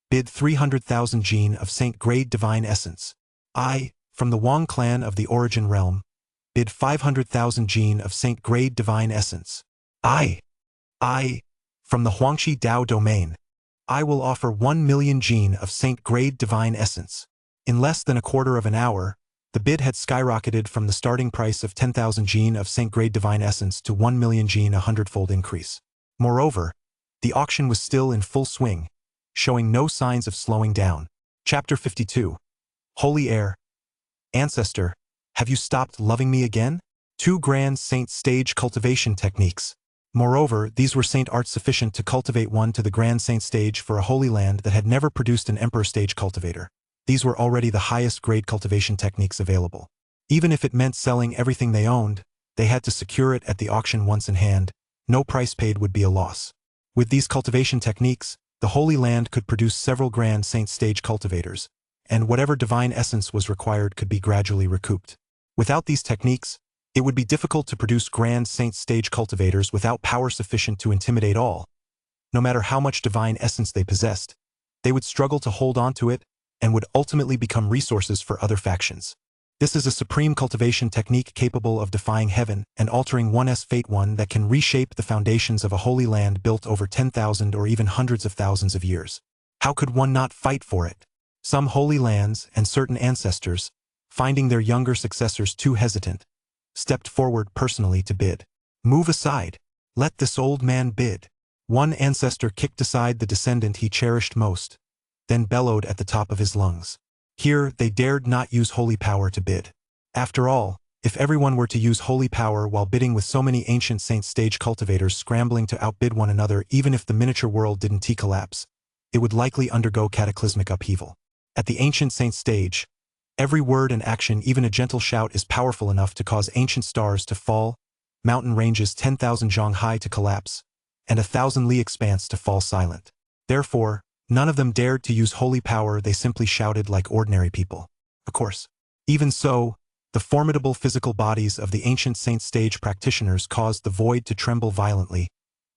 bid 300,000 jin of Saint Grade Divine Essence. I, from the Wang clan of the Origin Realm, bid 500,000 jin of Saint Grade Divine Essence. I, from the Huangshi Dao domain, I will offer 1 million jin of Saint Grade Divine Essence. In less than a quarter of an hour, the bid had skyrocketed from the starting price of 10,000 jin of Saint Grade Divine Essence to 1 million jin, a hundredfold increase. Moreover, the auction was still in full swing, showing no signs of slowing down. Chapter 52. Holy Heir. Ancestor, have you stopped loving me again? 2 Grand Saint Stage Cultivation Techniques. Moreover, these were saint arts sufficient to cultivate one to the Grand Saint Stage for a holy land that had never produced an Emperor Stage cultivator. These were already the highest grade cultivation techniques available. Even if it meant selling everything they owned, they had to secure it at the auction once in hand. No price paid would be a loss. With these cultivation techniques, the Holy Land could produce several Grand Saint Stage cultivators, and whatever divine essence was required could be gradually recouped. Without these techniques, it would be difficult to produce Grand Saint Stage cultivators without power sufficient to intimidate all. No matter how much divine essence they possessed, they would struggle to hold on to it and would ultimately become resources for other factions. This is a supreme cultivation technique capable of defying heaven and altering one's fate, one that can reshape the foundations of a holy land built over 10,000 or even hundreds of thousands of years. How could one not fight for it? Some holy lands and certain ancestors, finding their younger successors too hesitant, stepped forward personally to bid. Move aside. Let this old man bid. One ancestor kicked aside the descendant he cherished most, then bellowed at the top of his lungs. Here, they dared not use holy power to bid. After all, if everyone were to use holy power while bidding with so many ancient saint stage cultivators scrambling to outbid one another, even if the miniature world didn't collapse, it would likely undergo cataclysmic upheaval. At the ancient saint stage, every word and action, even a gentle shout, is powerful enough to cause ancient stars to fall, mountain ranges 10,000 zhang high to collapse, and 1,000 li expanse to fall silent. Therefore, none of them dared to use holy power, they simply shouted like ordinary people. Of course. Even so, the formidable physical bodies of the ancient saint stage practitioners caused the void to tremble violently,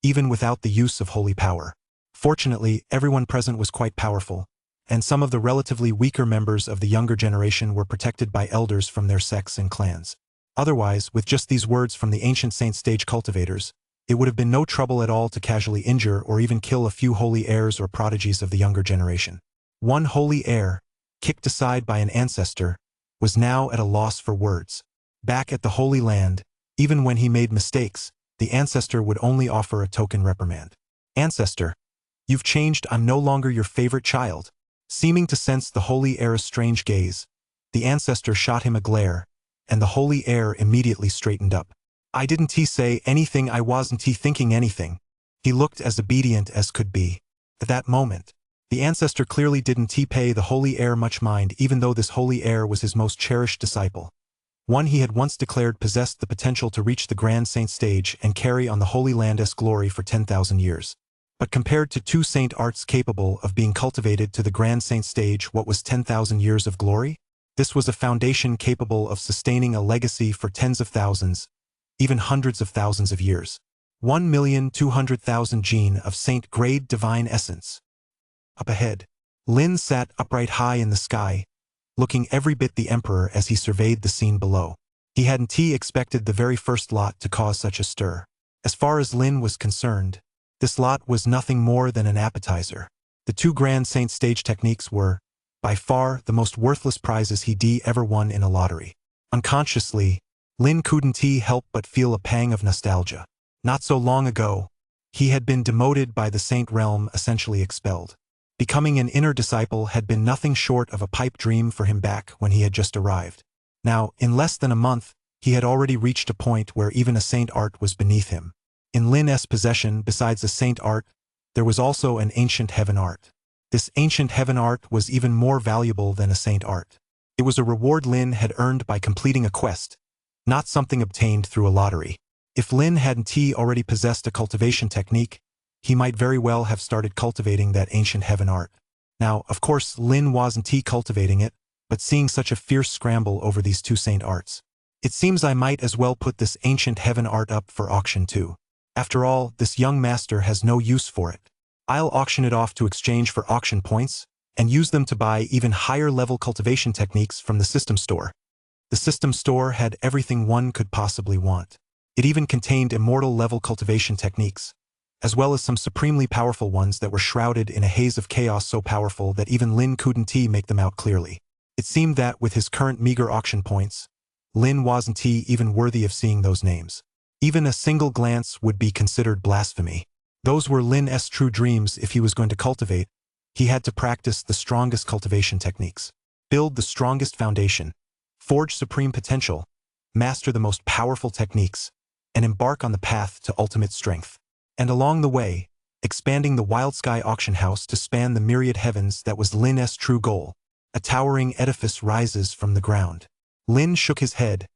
even without the use of holy power. Fortunately, everyone present was quite powerful, and some of the relatively weaker members of the younger generation were protected by elders from their sects and clans. Otherwise, with just these words from the ancient saint stage cultivators, it would have been no trouble at all to casually injure or even kill a few holy heirs or prodigies of the younger generation. One holy heir, kicked aside by an ancestor, was now at a loss for words. Back at the Holy Land, even when he made mistakes, the ancestor would only offer a token reprimand. Ancestor, you've changed, I'm no longer your favorite child. Seeming to sense the holy heir's strange gaze, the ancestor shot him a glare, and the holy heir immediately straightened up. I didn't say anything, I wasn't thinking anything. He looked as obedient as could be. At that moment, the ancestor clearly didn't pay the holy heir much mind, even though this holy heir was his most cherished disciple. One he had once declared possessed the potential to reach the Grand Saint Stage and carry on the Holy Land's glory for 10,000 years. But compared to 2 saint arts capable of being cultivated to the Grand Saint Stage, what was 10,000 years of glory? This was a foundation capable of sustaining a legacy for tens of thousands, even hundreds of thousands of years. 1,200,000 jin of Saint Grade Divine Essence. Up ahead, Lin sat upright high in the sky, looking every bit the emperor as he surveyed the scene below. He hadn't expected the very first lot to cause such a stir. As far as Lin was concerned, this lot was nothing more than an appetizer. The 2 Grand Saint Stage techniques were, by far, the most worthless prizes he'd ever won in a lottery. Unconsciously, Lin couldn't help but feel a pang of nostalgia. Not so long ago, he had been demoted by the Saint Realm, essentially expelled. Becoming an inner disciple had been nothing short of a pipe dream for him back when he had just arrived. Now, in less than a month, he had already reached a point where even a saint art was beneath him. In Lin's possession, besides a saint art, there was also an ancient heaven art. This ancient heaven art was even more valuable than a saint art. It was a reward Lin had earned by completing a quest, not something obtained through a lottery. If Lin hadn't already possessed a cultivation technique, he might very well have started cultivating that ancient heaven art. Now, of course, Lin wasn't cultivating it, but seeing such a fierce scramble over these two saint arts, it seems I might as well put this ancient heaven art up for auction too. After all, this young master has no use for it. I'll auction it off to exchange for auction points, and use them to buy even higher level cultivation techniques from the system store. The system store had everything one could possibly want. It even contained immortal level cultivation techniques, as well as some supremely powerful ones that were shrouded in a haze of chaos so powerful that even Lin couldn't make them out clearly. It seemed that with his current meager auction points, Lin wasn't even worthy of seeing those names. Even a single glance would be considered blasphemy. Those were Lin's true dreams. If he was going to cultivate, he had to practice the strongest cultivation techniques, build the strongest foundation, forge supreme potential, master the most powerful techniques, and embark on the path to ultimate strength. And along the way, expanding the Wild Sky auction house to span the myriad heavens, that was Lin's true goal. A towering edifice rises from the ground. Lin shook his head,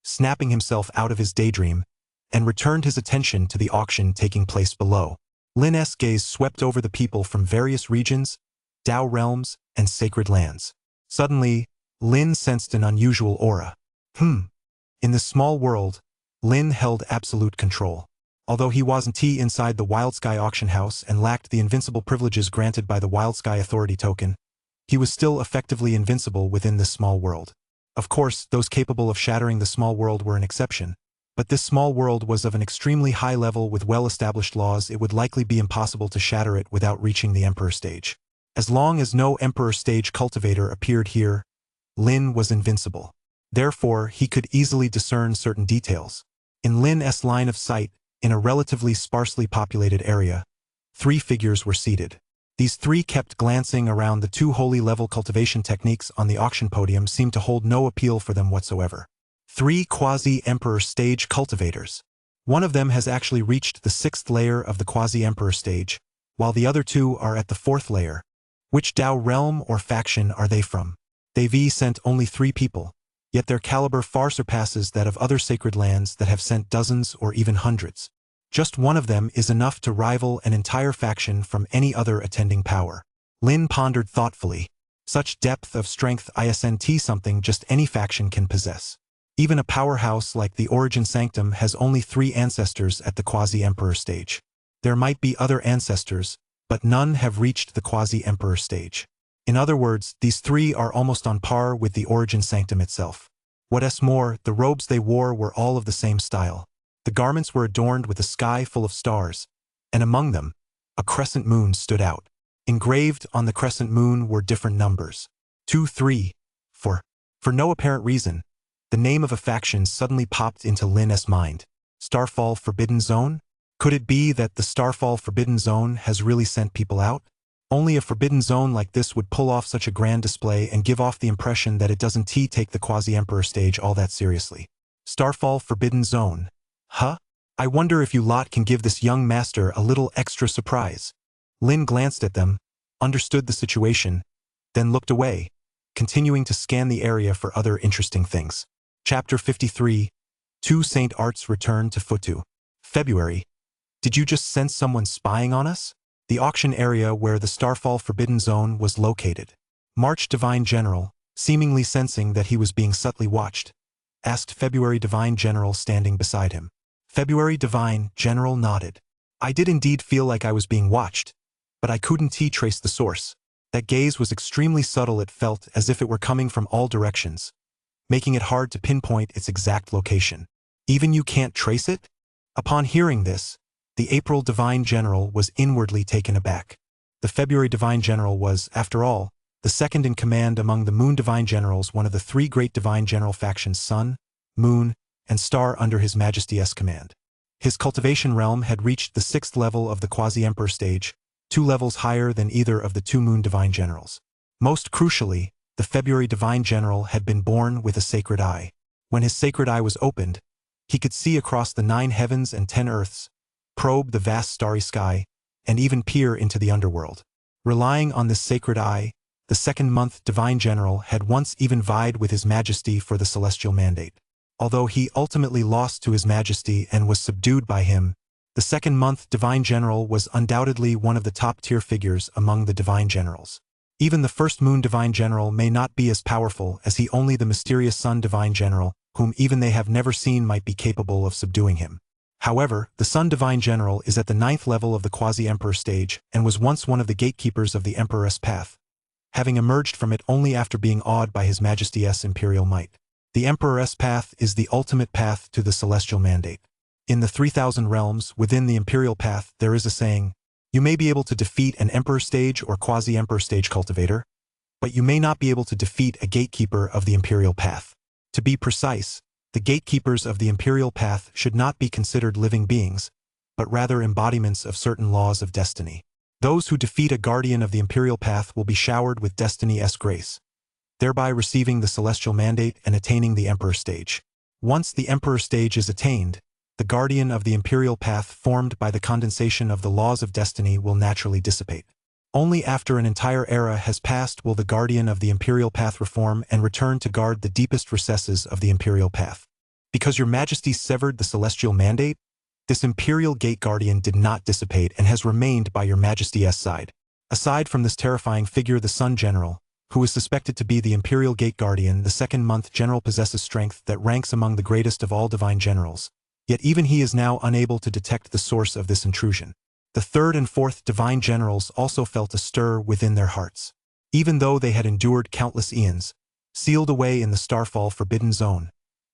snapping himself out of his daydream, and returned his attention to the auction taking place below. Lin's gaze swept over the people from various regions, Dao realms, and sacred lands. Suddenly, Lin sensed an unusual aura. In this small world, Lin held absolute control. Although he wasn't inside the Wild Sky auction house and lacked the invincible privileges granted by the Wild Sky Authority token, he was still effectively invincible within this small world. Of course, those capable of shattering the small world were an exception, but this small world was of an extremely high level with well-established laws. It would likely be impossible to shatter it without reaching the Emperor stage. As long as no Emperor stage cultivator appeared here, Lin was invincible. Therefore, he could easily discern certain details. In Lin's line of sight, in a relatively sparsely populated area, 3 figures were seated. These 3 kept glancing around. The 2 holy level cultivation techniques on the auction podium seemed to hold no appeal for them whatsoever. 3 quasi-emperor stage cultivators. One of them has actually reached the 6th layer of the quasi-emperor stage, while the other 2 are at the 4th layer. Which Dao realm or faction are they from? They've sent only 3 people, yet their caliber far surpasses that of other sacred lands that have sent dozens or even hundreds. Just one of them is enough to rival an entire faction from any other attending power. Lin pondered thoughtfully. Such depth of strength isn't something just any faction can possess. Even a powerhouse like the Origin Sanctum has only 3 ancestors at the quasi-emperor stage. There might be other ancestors, but none have reached the quasi-emperor stage. In other words, these 3 are almost on par with the Origin Sanctum itself. What's more, the robes they wore were all of the same style. The garments were adorned with a sky full of stars, and among them, a crescent moon stood out. Engraved on the crescent moon were different numbers. 2, 3, 4. For no apparent reason, the name of a faction suddenly popped into Lin's mind. Starfall Forbidden Zone? Could it be that the Starfall Forbidden Zone has really sent people out? Only a forbidden zone like this would pull off such a grand display and give off the impression that it doesn't take the quasi-emperor stage all that seriously. Starfall Forbidden Zone. Huh? I wonder if you lot can give this young master a little extra surprise. Lin glanced at them, understood the situation, then looked away, continuing to scan the area for other interesting things. Chapter 53. 2 Saint Arts return to Futu. February. Did you just sense someone spying on us? The auction area where the Starfall Forbidden Zone was located. March Divine General, seemingly sensing that he was being subtly watched, asked February Divine General standing beside him. February Divine General nodded. I did indeed feel like I was being watched, but I couldn't trace the source. That gaze was extremely subtle. It felt as if it were coming from all directions, making it hard to pinpoint its exact location. Even you can't trace it? Upon hearing this, the April Divine General was inwardly taken aback. The February Divine General was, after all, the second in command among the Moon Divine Generals, one of the 3 great Divine General factions, Sun, Moon, and Star, under His Majesty's command. His cultivation realm had reached the 6th level of the quasi-emperor stage, 2 levels higher than either of the 2 Moon Divine Generals. Most crucially, the February Divine General had been born with a sacred eye. When his sacred eye was opened, he could see across the 9 heavens and 10 earths, probe the vast starry sky, and even peer into the underworld. Relying on this sacred eye, the 2nd-month Divine General had once even vied with His Majesty for the celestial mandate. Although he ultimately lost to His Majesty and was subdued by him, the 2nd-month Divine General was undoubtedly one of the top-tier figures among the Divine Generals. Even the first Moon Divine General may not be as powerful as he, only the mysterious Sun Divine General, whom even they have never seen, might be capable of subduing him. However, the Sun Divine General is at the 9th level of the Quasi-Emperor stage and was once one of the gatekeepers of the Emperor's path, having emerged from it only after being awed by His Majesty's imperial might. The Emperor's path is the ultimate path to the celestial mandate. In the 3,000 realms within the imperial path, there is a saying, you may be able to defeat an Emperor stage or Quasi-Emperor stage cultivator, but you may not be able to defeat a gatekeeper of the imperial path. To be precise, the gatekeepers of the imperial path should not be considered living beings, but rather embodiments of certain laws of destiny. Those who defeat a guardian of the imperial path will be showered with destiny's grace, thereby receiving the celestial mandate and attaining the Emperor stage. Once the Emperor stage is attained, the guardian of the imperial path formed by the condensation of the laws of destiny will naturally dissipate. Only after an entire era has passed will the guardian of the imperial path reform and return to guard the deepest recesses of the imperial path. Because your Majesty severed the celestial mandate, this imperial gate guardian did not dissipate and has remained by your Majesty's side. Aside from this terrifying figure, the Sun General, who is suspected to be the imperial gate guardian, the second month general possesses strength that ranks among the greatest of all divine generals. Yet even he is now unable to detect the source of this intrusion. The third and fourth divine generals also felt a stir within their hearts. Even though they had endured countless eons, sealed away in the starfall forbidden zone,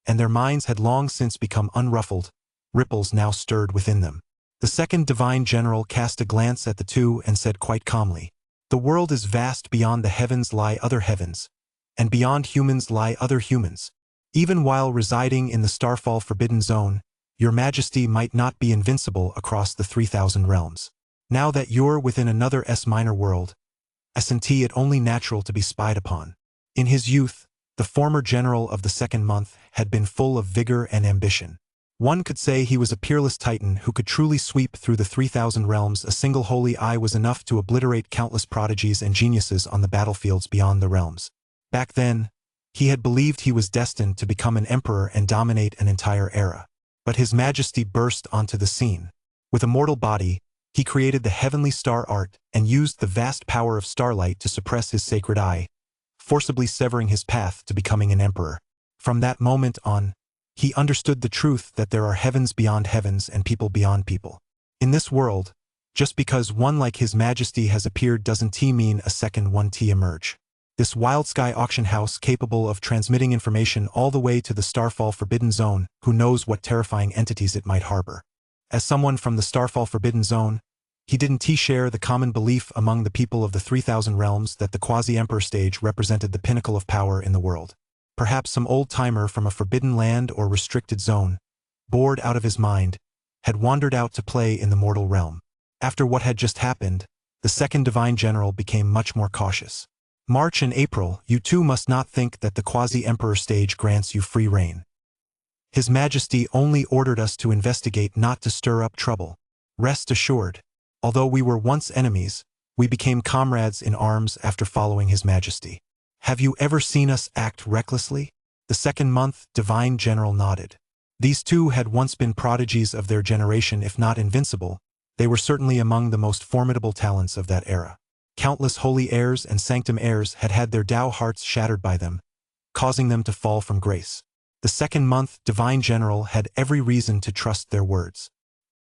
and their minds had long since become unruffled, ripples now stirred within them. The second divine general cast a glance at the two and said quite calmly, the world is vast. Beyond the heavens lie other heavens, and beyond humans lie other humans. Even while residing in the starfall forbidden zone, your Majesty might not be invincible across the 3,000 realms. Now that you're within another minor world, isn't it only natural to be spied upon? In his youth, the former general of the second month had been full of vigor and ambition. One could say he was a peerless titan who could truly sweep through the 3,000 realms. A single holy eye was enough to obliterate countless prodigies and geniuses on the battlefields beyond the realms. Back then, he had believed he was destined to become an emperor and dominate an entire era. But His Majesty burst onto the scene. With a mortal body, he created the heavenly star art and used the vast power of starlight to suppress his sacred eye, forcibly severing his path to becoming an emperor. From that moment on, he understood the truth that there are heavens beyond heavens and people beyond people. In this world, just because one like His Majesty has appeared doesn't mean a second one emerge. This wild sky auction house capable of transmitting information all the way to the Starfall Forbidden Zone, who knows what terrifying entities it might harbor. As someone from the Starfall Forbidden Zone, he didn't share the common belief among the people of the 3,000 realms that the Quasi-Emperor stage represented the pinnacle of power in the world. Perhaps some old-timer from a forbidden land or restricted zone, bored out of his mind, had wandered out to play in the mortal realm. After what had just happened, the second divine general became much more cautious. March and April, you two must not think that the Quasi-Emperor stage grants you free reign. His Majesty only ordered us to investigate, not to stir up trouble. Rest assured, although we were once enemies, we became comrades in arms after following His Majesty. Have you ever seen us act recklessly? The second month divine general nodded. These two had once been prodigies of their generation. If not invincible, they were certainly among the most formidable talents of that era. Countless holy heirs and sanctum heirs had had their Tao hearts shattered by them, causing them to fall from grace. The second month divine general had every reason to trust their words.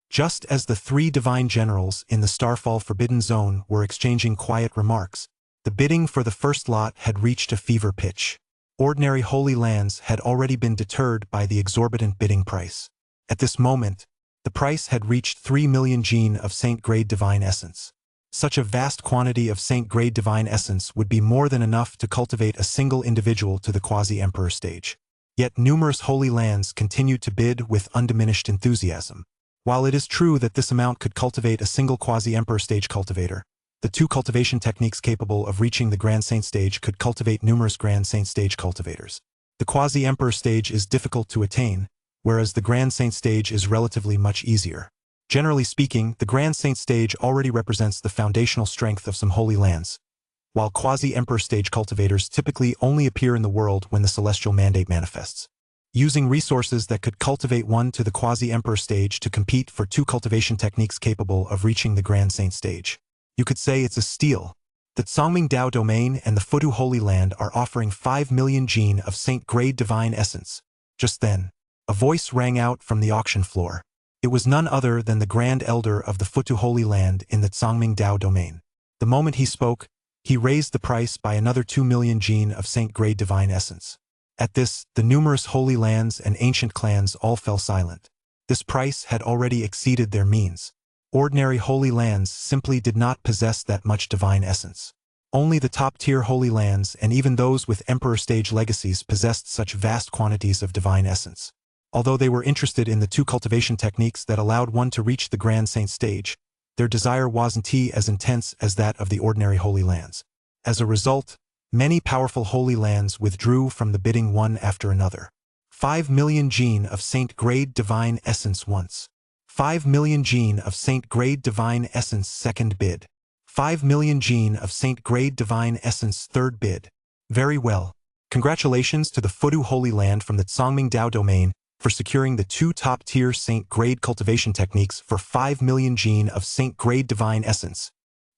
Just as the three divine generals in the Starfall Forbidden Zone were exchanging quiet remarks, the bidding for the first lot had reached a fever pitch. Ordinary holy lands had already been deterred by the exorbitant bidding price. At this moment, the price had reached 3 million gene of Saint-grade divine essence. Such a vast quantity of Saint-grade divine essence would be more than enough to cultivate a single individual to the Quasi-Emperor stage. Yet numerous holy lands continued to bid with undiminished enthusiasm. While it is true that this amount could cultivate a single Quasi-Emperor stage cultivator, the two cultivation techniques capable of reaching the Grand Saint stage could cultivate numerous Grand Saint stage cultivators. The Quasi-Emperor stage is difficult to attain, whereas the Grand Saint stage is relatively much easier. Generally speaking, the Grand Saint stage already represents the foundational strength of some holy lands, while Quasi-Emperor stage cultivators typically only appear in the world when the celestial mandate manifests. Using resources that could cultivate one to the Quasi-Emperor stage to compete for two cultivation techniques capable of reaching the Grand Saint stage. You could say it's a steal, The Tsangming Dao Domain and the Futu Holy Land are offering 5 million gene of Saint Grade Divine Essence. Just then, a voice rang out from the auction floor. It was none other than the Grand Elder of the Futu Holy Land in the Tsangming Dao Domain. The moment he spoke, he raised the price by another 2 million gene of Saint Grade Divine Essence. At this, the numerous holy lands and ancient clans all fell silent. This price had already exceeded their means. Ordinary holy lands simply did not possess that much divine essence. Only the top-tier holy lands and even those with Emperor Stage legacies possessed such vast quantities of divine essence. Although they were interested in the 2 cultivation techniques that allowed one to reach the Grand Saint Stage, their desire wasn't as intense as that of the ordinary holy lands. As a result, many powerful holy lands withdrew from the bidding one after another. 5 million gene of Saint Grade Divine Essence once. 5 million gene of Saint Grade Divine Essence second bid. 5 million gene of Saint Grade Divine Essence third bid. Very well. Congratulations to the Futu Holy Land from the Tsangming Dao Domain for securing the 2 top-tier Saint Grade cultivation techniques for 5 million gene of Saint Grade Divine Essence.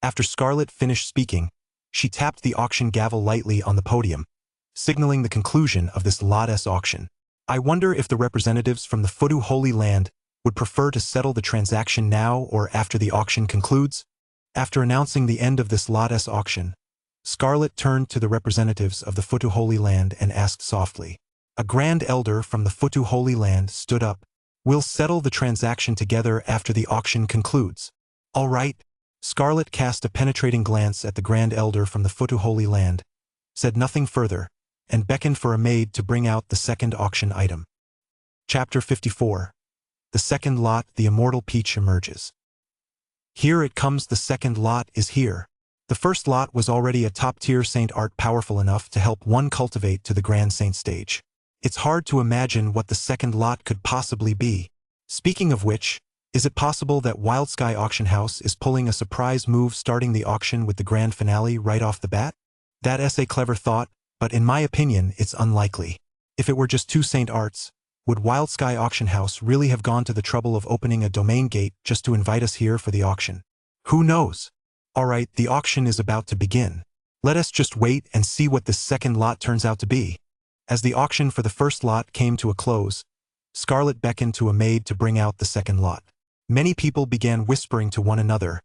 After Scarlet finished speaking, she tapped the auction gavel lightly on the podium, signaling the conclusion of this Lot S auction. I wonder if the representatives from the Futu Holy Land would prefer to settle the transaction now or after the auction concludes? After announcing the end of this Lot S auction, Scarlet turned to the representatives of the Futu Holy Land and asked softly. A Grand Elder from the Futu Holy Land stood up. We'll settle the transaction together after the auction concludes. All right. Scarlet cast a penetrating glance at the Grand Elder from the Futu Holy Land, said nothing further, and beckoned for a maid to bring out the second auction item. Chapter 54. The second lot, the Immortal Peach emerges. Here it comes, the second lot is here. The first lot was already a top-tier saint art powerful enough to help one cultivate to the Grand Saint Stage. It's hard to imagine what the second lot could possibly be. Speaking of which, is it possible that Wild Sky Auction House is pulling a surprise move starting the auction with the grand finale right off the bat? That's a clever thought, but in my opinion it's unlikely. If it were just 2 saint arts, would Wild Sky Auction House really have gone to the trouble of opening a domain gate just to invite us here for the auction? Who knows? Alright, the auction is about to begin. Let us just wait and see what this second lot turns out to be. As the auction for the first lot came to a close, Scarlet beckoned to a maid to bring out the second lot. Many people began whispering to one another,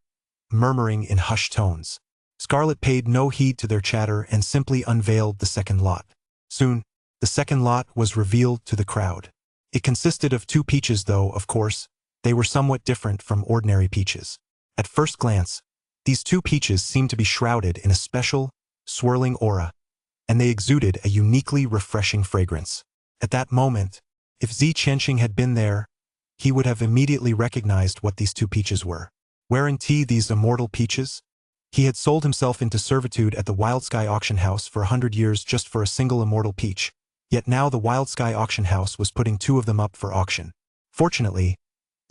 murmuring in hushed tones. Scarlet paid no heed to their chatter and simply unveiled the second lot. Soon, the second lot was revealed to the crowd. It consisted of 2 peaches, though, of course, they were somewhat different from ordinary peaches. At first glance, these 2 peaches seemed to be shrouded in a special, swirling aura, and they exuded a uniquely refreshing fragrance. At that moment, if Zi Qianxing had been there, he would have immediately recognized what these 2 peaches were. Weren't these immortal peaches? He had sold himself into servitude at the Wild Sky Auction House for 100 years just for a single immortal peach. Yet now the Wild Sky Auction House was putting 2 of them up for auction. Fortunately,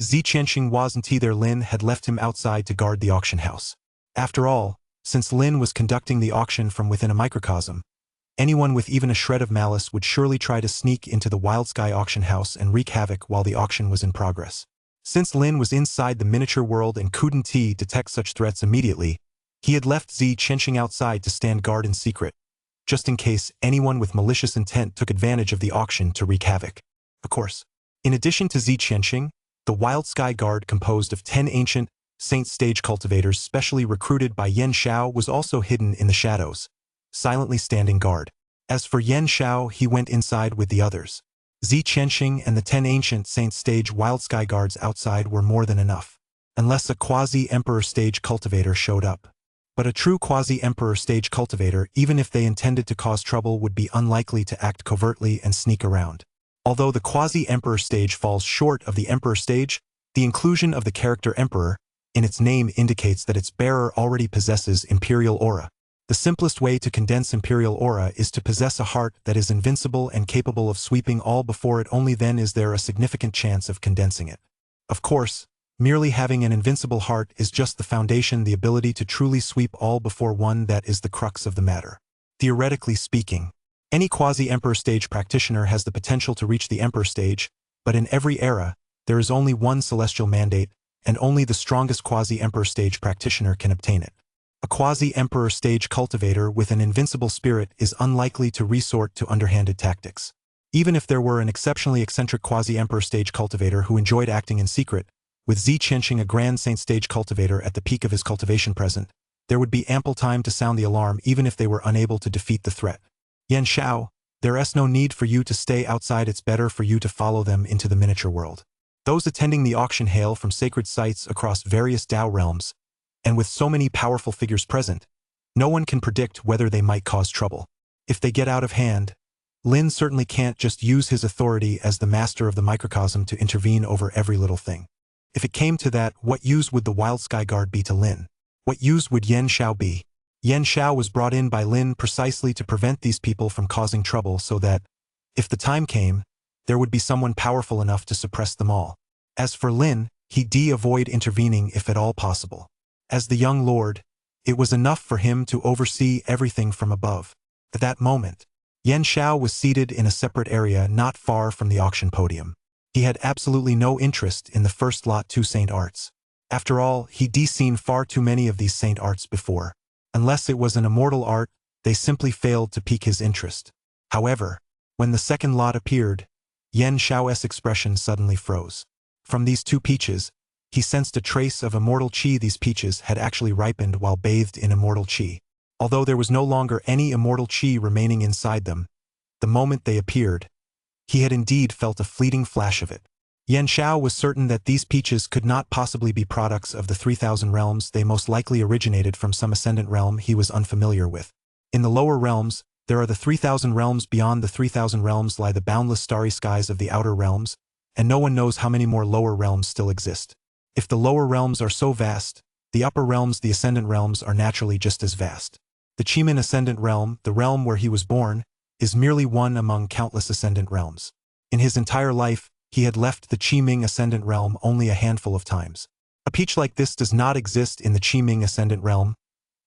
Zi Qianxing wasn't there. Lin had left him outside to guard the auction house. After all, since Lin was conducting the auction from within a microcosm, anyone with even a shred of malice would surely try to sneak into the Wild Sky Auction House and wreak havoc while the auction was in progress. Since Lin was inside the miniature world and couldn't detect such threats immediately, he had left Zi Qianxing outside to stand guard in secret, just in case anyone with malicious intent took advantage of the auction to wreak havoc. Of course, in addition to Zi Qianxing, the Wild Sky Guard, composed of 10 ancient Saint Stage cultivators specially recruited by Yan Xiao, was also hidden in the shadows, silently standing guard. As for Yan Xiao, he went inside with the others. Zi Qianxing and the 10 ancient Saint Stage Wild Sky Guards outside were more than enough, unless a quasi-Emperor Stage cultivator showed up. But a true quasi-Emperor Stage cultivator, even if they intended to cause trouble, would be unlikely to act covertly and sneak around. Although the quasi-Emperor Stage falls short of the Emperor Stage, the inclusion of the character Emperor in its name indicates that its bearer already possesses Imperial Aura. The simplest way to condense Imperial Aura is to possess a heart that is invincible and capable of sweeping all before it. Only then is there a significant chance of condensing it. Of course, merely having an invincible heart is just the foundation. The ability to truly sweep all before one, that is the crux of the matter. Theoretically speaking, any quasi-Emperor Stage practitioner has the potential to reach the Emperor Stage, but in every era, there is only one celestial mandate, and only the strongest quasi-Emperor Stage practitioner can obtain it. A quasi-emperor stage cultivator with an invincible spirit is unlikely to resort to underhanded tactics. Even if there were an exceptionally eccentric quasi-emperor stage cultivator who enjoyed acting in secret, with Zi Qianxing a grand saint stage cultivator at the peak of his cultivation present, there would be ample time to sound the alarm even if they were unable to defeat the threat. Yan Xiao, there's no need for you to stay outside, it's better for you to follow them into the miniature world. Those attending the auction hail from sacred sites across various Dao realms, and with so many powerful figures present, no one can predict whether they might cause trouble. If they get out of hand, Lin certainly can't just use his authority as the master of the microcosm to intervene over every little thing. If it came to that, what use would the Wild Sky Guard be to Lin? What use would Yan Xiao be? Yan Xiao was brought in by Lin precisely to prevent these people from causing trouble so that, if the time came, there would be someone powerful enough to suppress them all. As for Lin, he'd avoid intervening if at all possible. As the young lord, it was enough for him to oversee everything from above. At that moment, Yan Xiao was seated in a separate area not far from the auction podium. He had absolutely no interest in the first lot 2 saint arts. After all, he'd seen far too many of these saint arts before. Unless it was an immortal art, they simply failed to pique his interest. However, when the second lot appeared, Yan Xiao's expression suddenly froze. From these 2 peaches, he sensed a trace of immortal qi. These peaches had actually ripened while bathed in immortal qi. Although there was no longer any immortal qi remaining inside them, the moment they appeared, he had indeed felt a fleeting flash of it. Yan Xiao was certain that these peaches could not possibly be products of the 3,000 realms. They most likely originated from some ascendant realm he was unfamiliar with. In the lower realms, there are the 3,000 realms. Beyond the 3,000 realms lie the boundless starry skies of the outer realms, and no one knows how many more lower realms still exist. If the lower realms are so vast, the upper realms, the ascendant realms, are naturally just as vast. The Qimin ascendant realm, the realm where he was born, is merely one among countless ascendant realms. In his entire life, he had left the Qiming ascendant realm only a handful of times. A peach like this does not exist in the Qiming ascendant realm,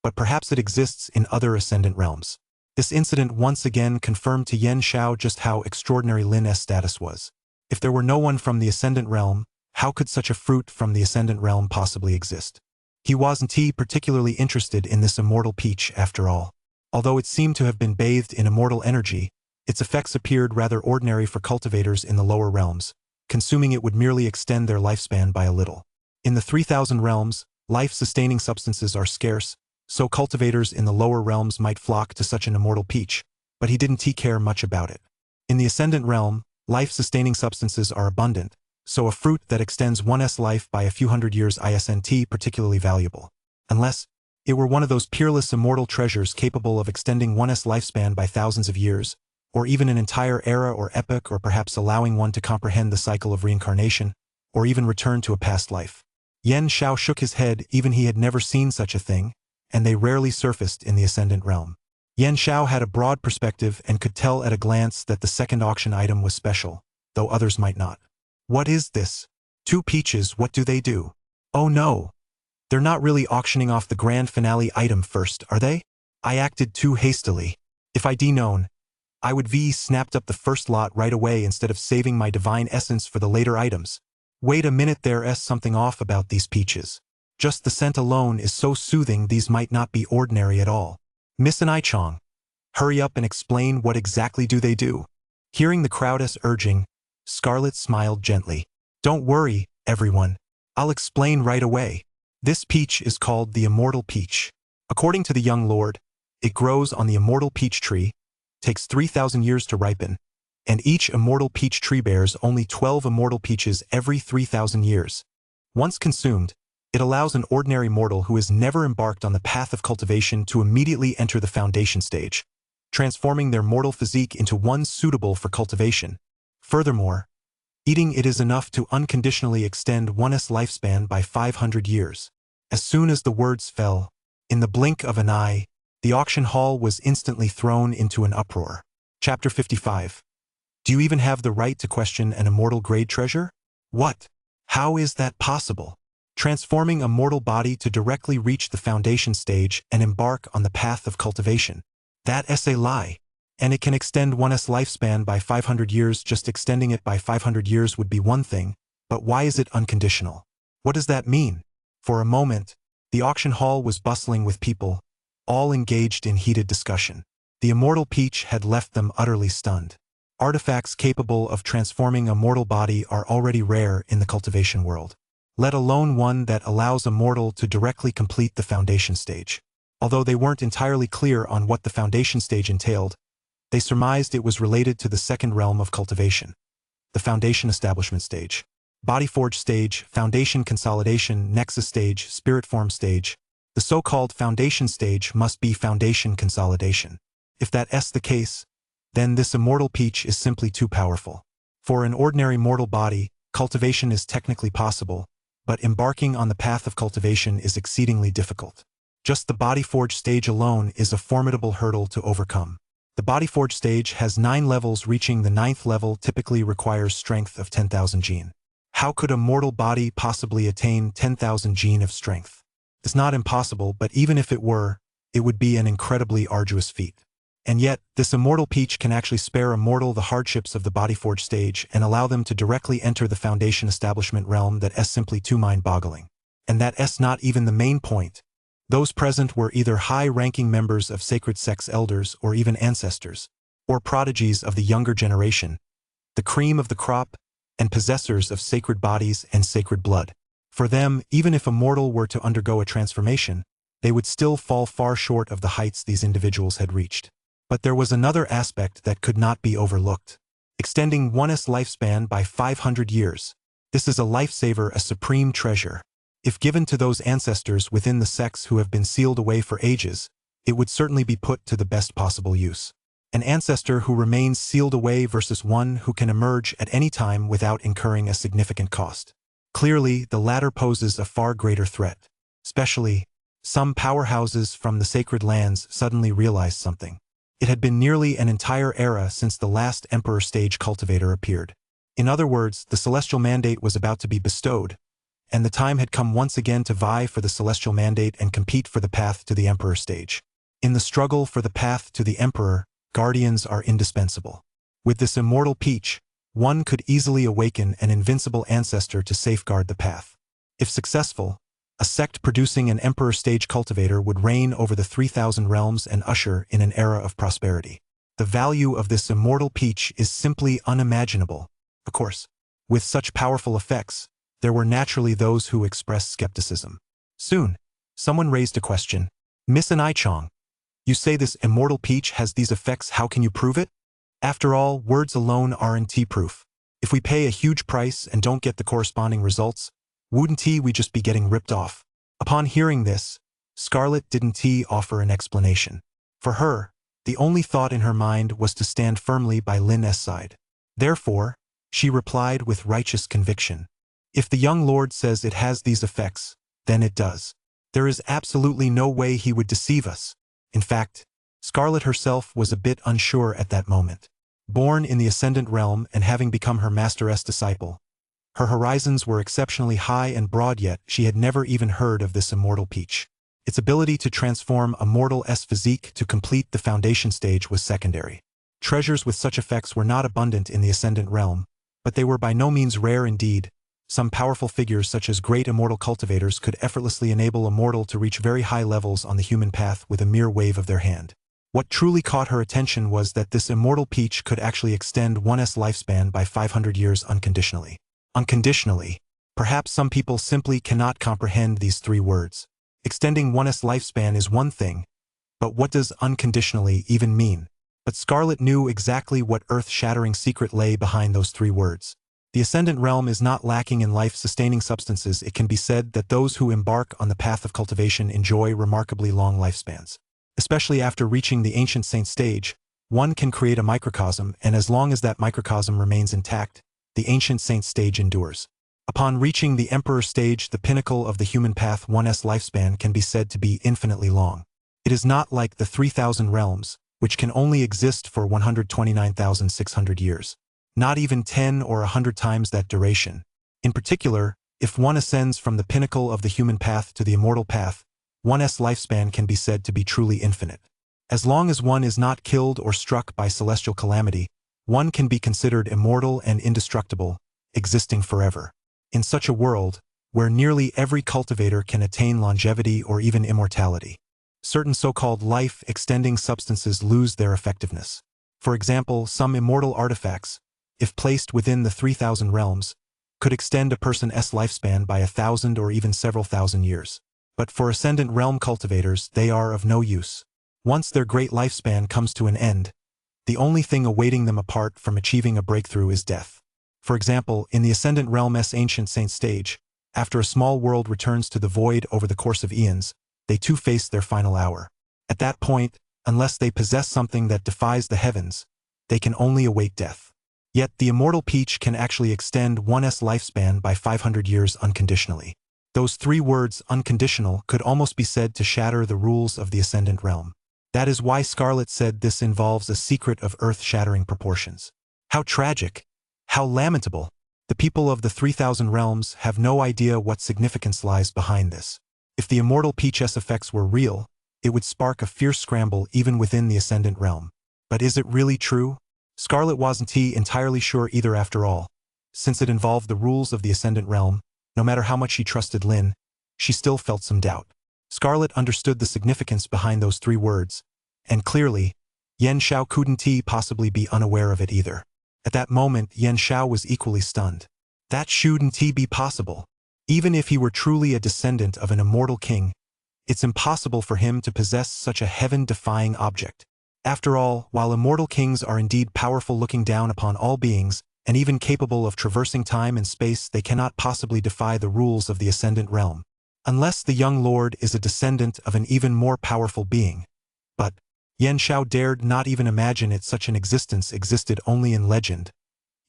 but perhaps it exists in other ascendant realms. This incident once again confirmed to Yan Xiao just how extraordinary Lin's status was. If there were no one from the ascendant realm, how could such a fruit from the ascendant realm possibly exist? He wasn't particularly interested in this immortal peach after all. Although it seemed to have been bathed in immortal energy, its effects appeared rather ordinary for cultivators in the lower realms. Consuming it would merely extend their lifespan by a little. In the 3,000 realms, life-sustaining substances are scarce, so cultivators in the lower realms might flock to such an immortal peach, but he didn't care much about it. In the ascendant realm, life-sustaining substances are abundant, so a fruit that extends one's life by a few hundred years isn't particularly valuable. Unless it were one of those peerless immortal treasures capable of extending one's lifespan by thousands of years, or even an entire era or epoch, or perhaps allowing one to comprehend the cycle of reincarnation, or even return to a past life. Yan Xiao shook his head. Even he had never seen such a thing, and they rarely surfaced in the ascendant realm. Yan Xiao had a broad perspective and could tell at a glance that the second auction item was special, though others might not. What is this? 2 peaches, what do they do? Oh no! They're not really auctioning off the grand finale item first, are they? I acted too hastily. If I'd known, I would snapped up the first lot right away instead of saving my divine essence for the later items. Wait a minute, there's something off about these peaches. Just the scent alone is so soothing. These might not be ordinary at all. Miss and Chong, hurry up and explain what exactly do they do. Hearing the crowd's urging, Scarlet smiled gently. Don't worry, everyone. I'll explain right away. This peach is called the Immortal Peach. According to the young lord, it grows on the Immortal Peach tree, takes 3,000 years to ripen, and each Immortal Peach tree bears only 12 Immortal Peaches every 3,000 years. Once consumed, it allows an ordinary mortal who has never embarked on the path of cultivation to immediately enter the foundation stage, transforming their mortal physique into one suitable for cultivation. Furthermore, eating it is enough to unconditionally extend one's lifespan by 500 years. As soon as the words fell, in the blink of an eye, the auction hall was instantly thrown into an uproar. Chapter 55. Do you even have the right to question an immortal grade treasure? What? How is that possible? Transforming a mortal body to directly reach the foundation stage and embark on the path of cultivation. That's a lie. And it can extend one's lifespan by 500 years. Just extending it by 500 years would be one thing, but why is it unconditional? What does that mean? For a moment, The auction hall was bustling with people, all engaged in heated discussion. The immortal peach had left them utterly stunned. Artifacts capable of transforming a mortal body are already rare in the cultivation world, let alone one that allows a mortal to directly complete the foundation stage. Although they weren't entirely clear on what the foundation stage entailed, they surmised it was related to the second realm of cultivation, the foundation establishment stage. Body forge stage, foundation consolidation, nexus stage, spirit form stage. The so-called foundation stage must be foundation consolidation. If that's the case, then this immortal peach is simply too powerful. For an ordinary mortal body, cultivation is technically possible, but embarking on the path of cultivation is exceedingly difficult. Just the body forge stage alone is a formidable hurdle to overcome. The body forge stage has 9 levels. Reaching the 9th level typically requires strength of 10,000 gene. How could a mortal body possibly attain 10,000 gene of strength? It's not impossible, but even if it were, it would be an incredibly arduous feat. And yet, this immortal peach can actually spare a mortal the hardships of the body forge stage and allow them to directly enter the foundation establishment realm. That's simply too mind-boggling. And that's not even the main point. Those present were either high-ranking members of sacred sex elders or even ancestors, or prodigies of the younger generation, the cream of the crop, and possessors of sacred bodies and sacred blood. For them, even if a mortal were to undergo a transformation, they would still fall far short of the heights these individuals had reached. But there was another aspect that could not be overlooked. Extending one's lifespan by 500 years. This is a lifesaver, a supreme treasure. If given to those ancestors within the sex who have been sealed away for ages, it would certainly be put to the best possible use. An ancestor who remains sealed away versus one who can emerge at any time without incurring a significant cost. Clearly, the latter poses a far greater threat. Especially, some powerhouses from the sacred lands suddenly realized something. It had been nearly an entire era since the last Emperor Stage cultivator appeared. In other words, the celestial mandate was about to be bestowed, and the time had come once again to vie for the celestial mandate and compete for the path to the Emperor Stage. In the struggle for the path to the Emperor, guardians are indispensable. With this immortal peach, one could easily awaken an invincible ancestor to safeguard the path. If successful, a sect producing an Emperor Stage cultivator would reign over the 3,000 realms and usher in an era of prosperity. The value of this immortal peach is simply unimaginable. Of course, with such powerful effects, there were naturally those who expressed skepticism. Soon, someone raised a question. Miss Chong, you say this immortal peach has these effects, how can you prove it? After all, words alone aren't proof. If we pay a huge price and don't get the corresponding results, wouldn't we just be getting ripped off? Upon hearing this, Scarlet didn't offer an explanation. For her, the only thought in her mind was to stand firmly by Lin's side. Therefore, she replied with righteous conviction. If the young lord says it has these effects, then it does. There is absolutely no way he would deceive us. In fact, Scarlet herself was a bit unsure at that moment. Born in the Ascendant Realm and having become her master's disciple, her horizons were exceptionally high and broad, yet she had never even heard of this immortal peach. Its ability to transform a mortal's physique to complete the foundation stage was secondary. Treasures with such effects were not abundant in the Ascendant Realm, but they were by no means rare indeed. Some powerful figures such as great immortal cultivators could effortlessly enable a mortal to reach very high levels on the human path with a mere wave of their hand. What truly caught her attention was that this immortal peach could actually extend one's lifespan by 500 years unconditionally. Unconditionally. Perhaps some people simply cannot comprehend these 3 words. Extending one's lifespan is one thing, but what does unconditionally even mean? But Scarlet knew exactly what earth-shattering secret lay behind those 3 words. The Ascendant Realm is not lacking in life-sustaining substances. It can be said that those who embark on the path of cultivation enjoy remarkably long lifespans. Especially after reaching the Ancient Saint stage, one can create a microcosm, and as long as that microcosm remains intact, the Ancient Saint stage endures. Upon reaching the Emperor stage, the pinnacle of the human path, one's lifespan can be said to be infinitely long. It is not like the 3,000 realms, which can only exist for 129,600 years. Not even 10 or 100 times that duration. In particular, if one ascends from the pinnacle of the human path to the immortal path, one's lifespan can be said to be truly infinite. As long as one is not killed or struck by celestial calamity, one can be considered immortal and indestructible, existing forever. In such a world, where nearly every cultivator can attain longevity or even immortality. Certain so-called life-extending substances lose their effectiveness. For example, some immortal artifacts, if placed within the 3,000 realms, could extend a person's lifespan by 1,000 or even several thousand years. But for Ascendant Realm cultivators, they are of no use. Once their great lifespan comes to an end, the only thing awaiting them apart from achieving a breakthrough is death. For example, in the Ascendant Realm's Ancient Saint stage, after a small world returns to the void over the course of eons, they too face their final hour. At that point, unless they possess something that defies the heavens, they can only await death. Yet the Immortal Peach can actually extend one's lifespan by 500 years unconditionally. Those 3 words, unconditional, could almost be said to shatter the rules of the Ascendant Realm. That is why Scarlet said this involves a secret of earth-shattering proportions. How tragic! How lamentable! The people of the 3,000 realms have no idea what significance lies behind this. If the Immortal Peach's effects were real, it would spark a fierce scramble even within the Ascendant Realm. But is it really true? Scarlet wasn't entirely sure either after all. Since it involved the rules of the Ascendant Realm, no matter how much she trusted Lin, she still felt some doubt. Scarlet understood the significance behind those 3 words, and clearly, Yan Shao couldn't possibly be unaware of it either. At that moment, Yan Shao was equally stunned. That shouldn't be possible. Even if he were truly a descendant of an immortal king, it's impossible for him to possess such a heaven-defying object. After all, while immortal kings are indeed powerful looking down upon all beings, and even capable of traversing time and space, they cannot possibly defy the rules of the Ascendant Realm. Unless the young lord is a descendant of an even more powerful being. But Yan Shao dared not even imagine such an existence existed only in legend,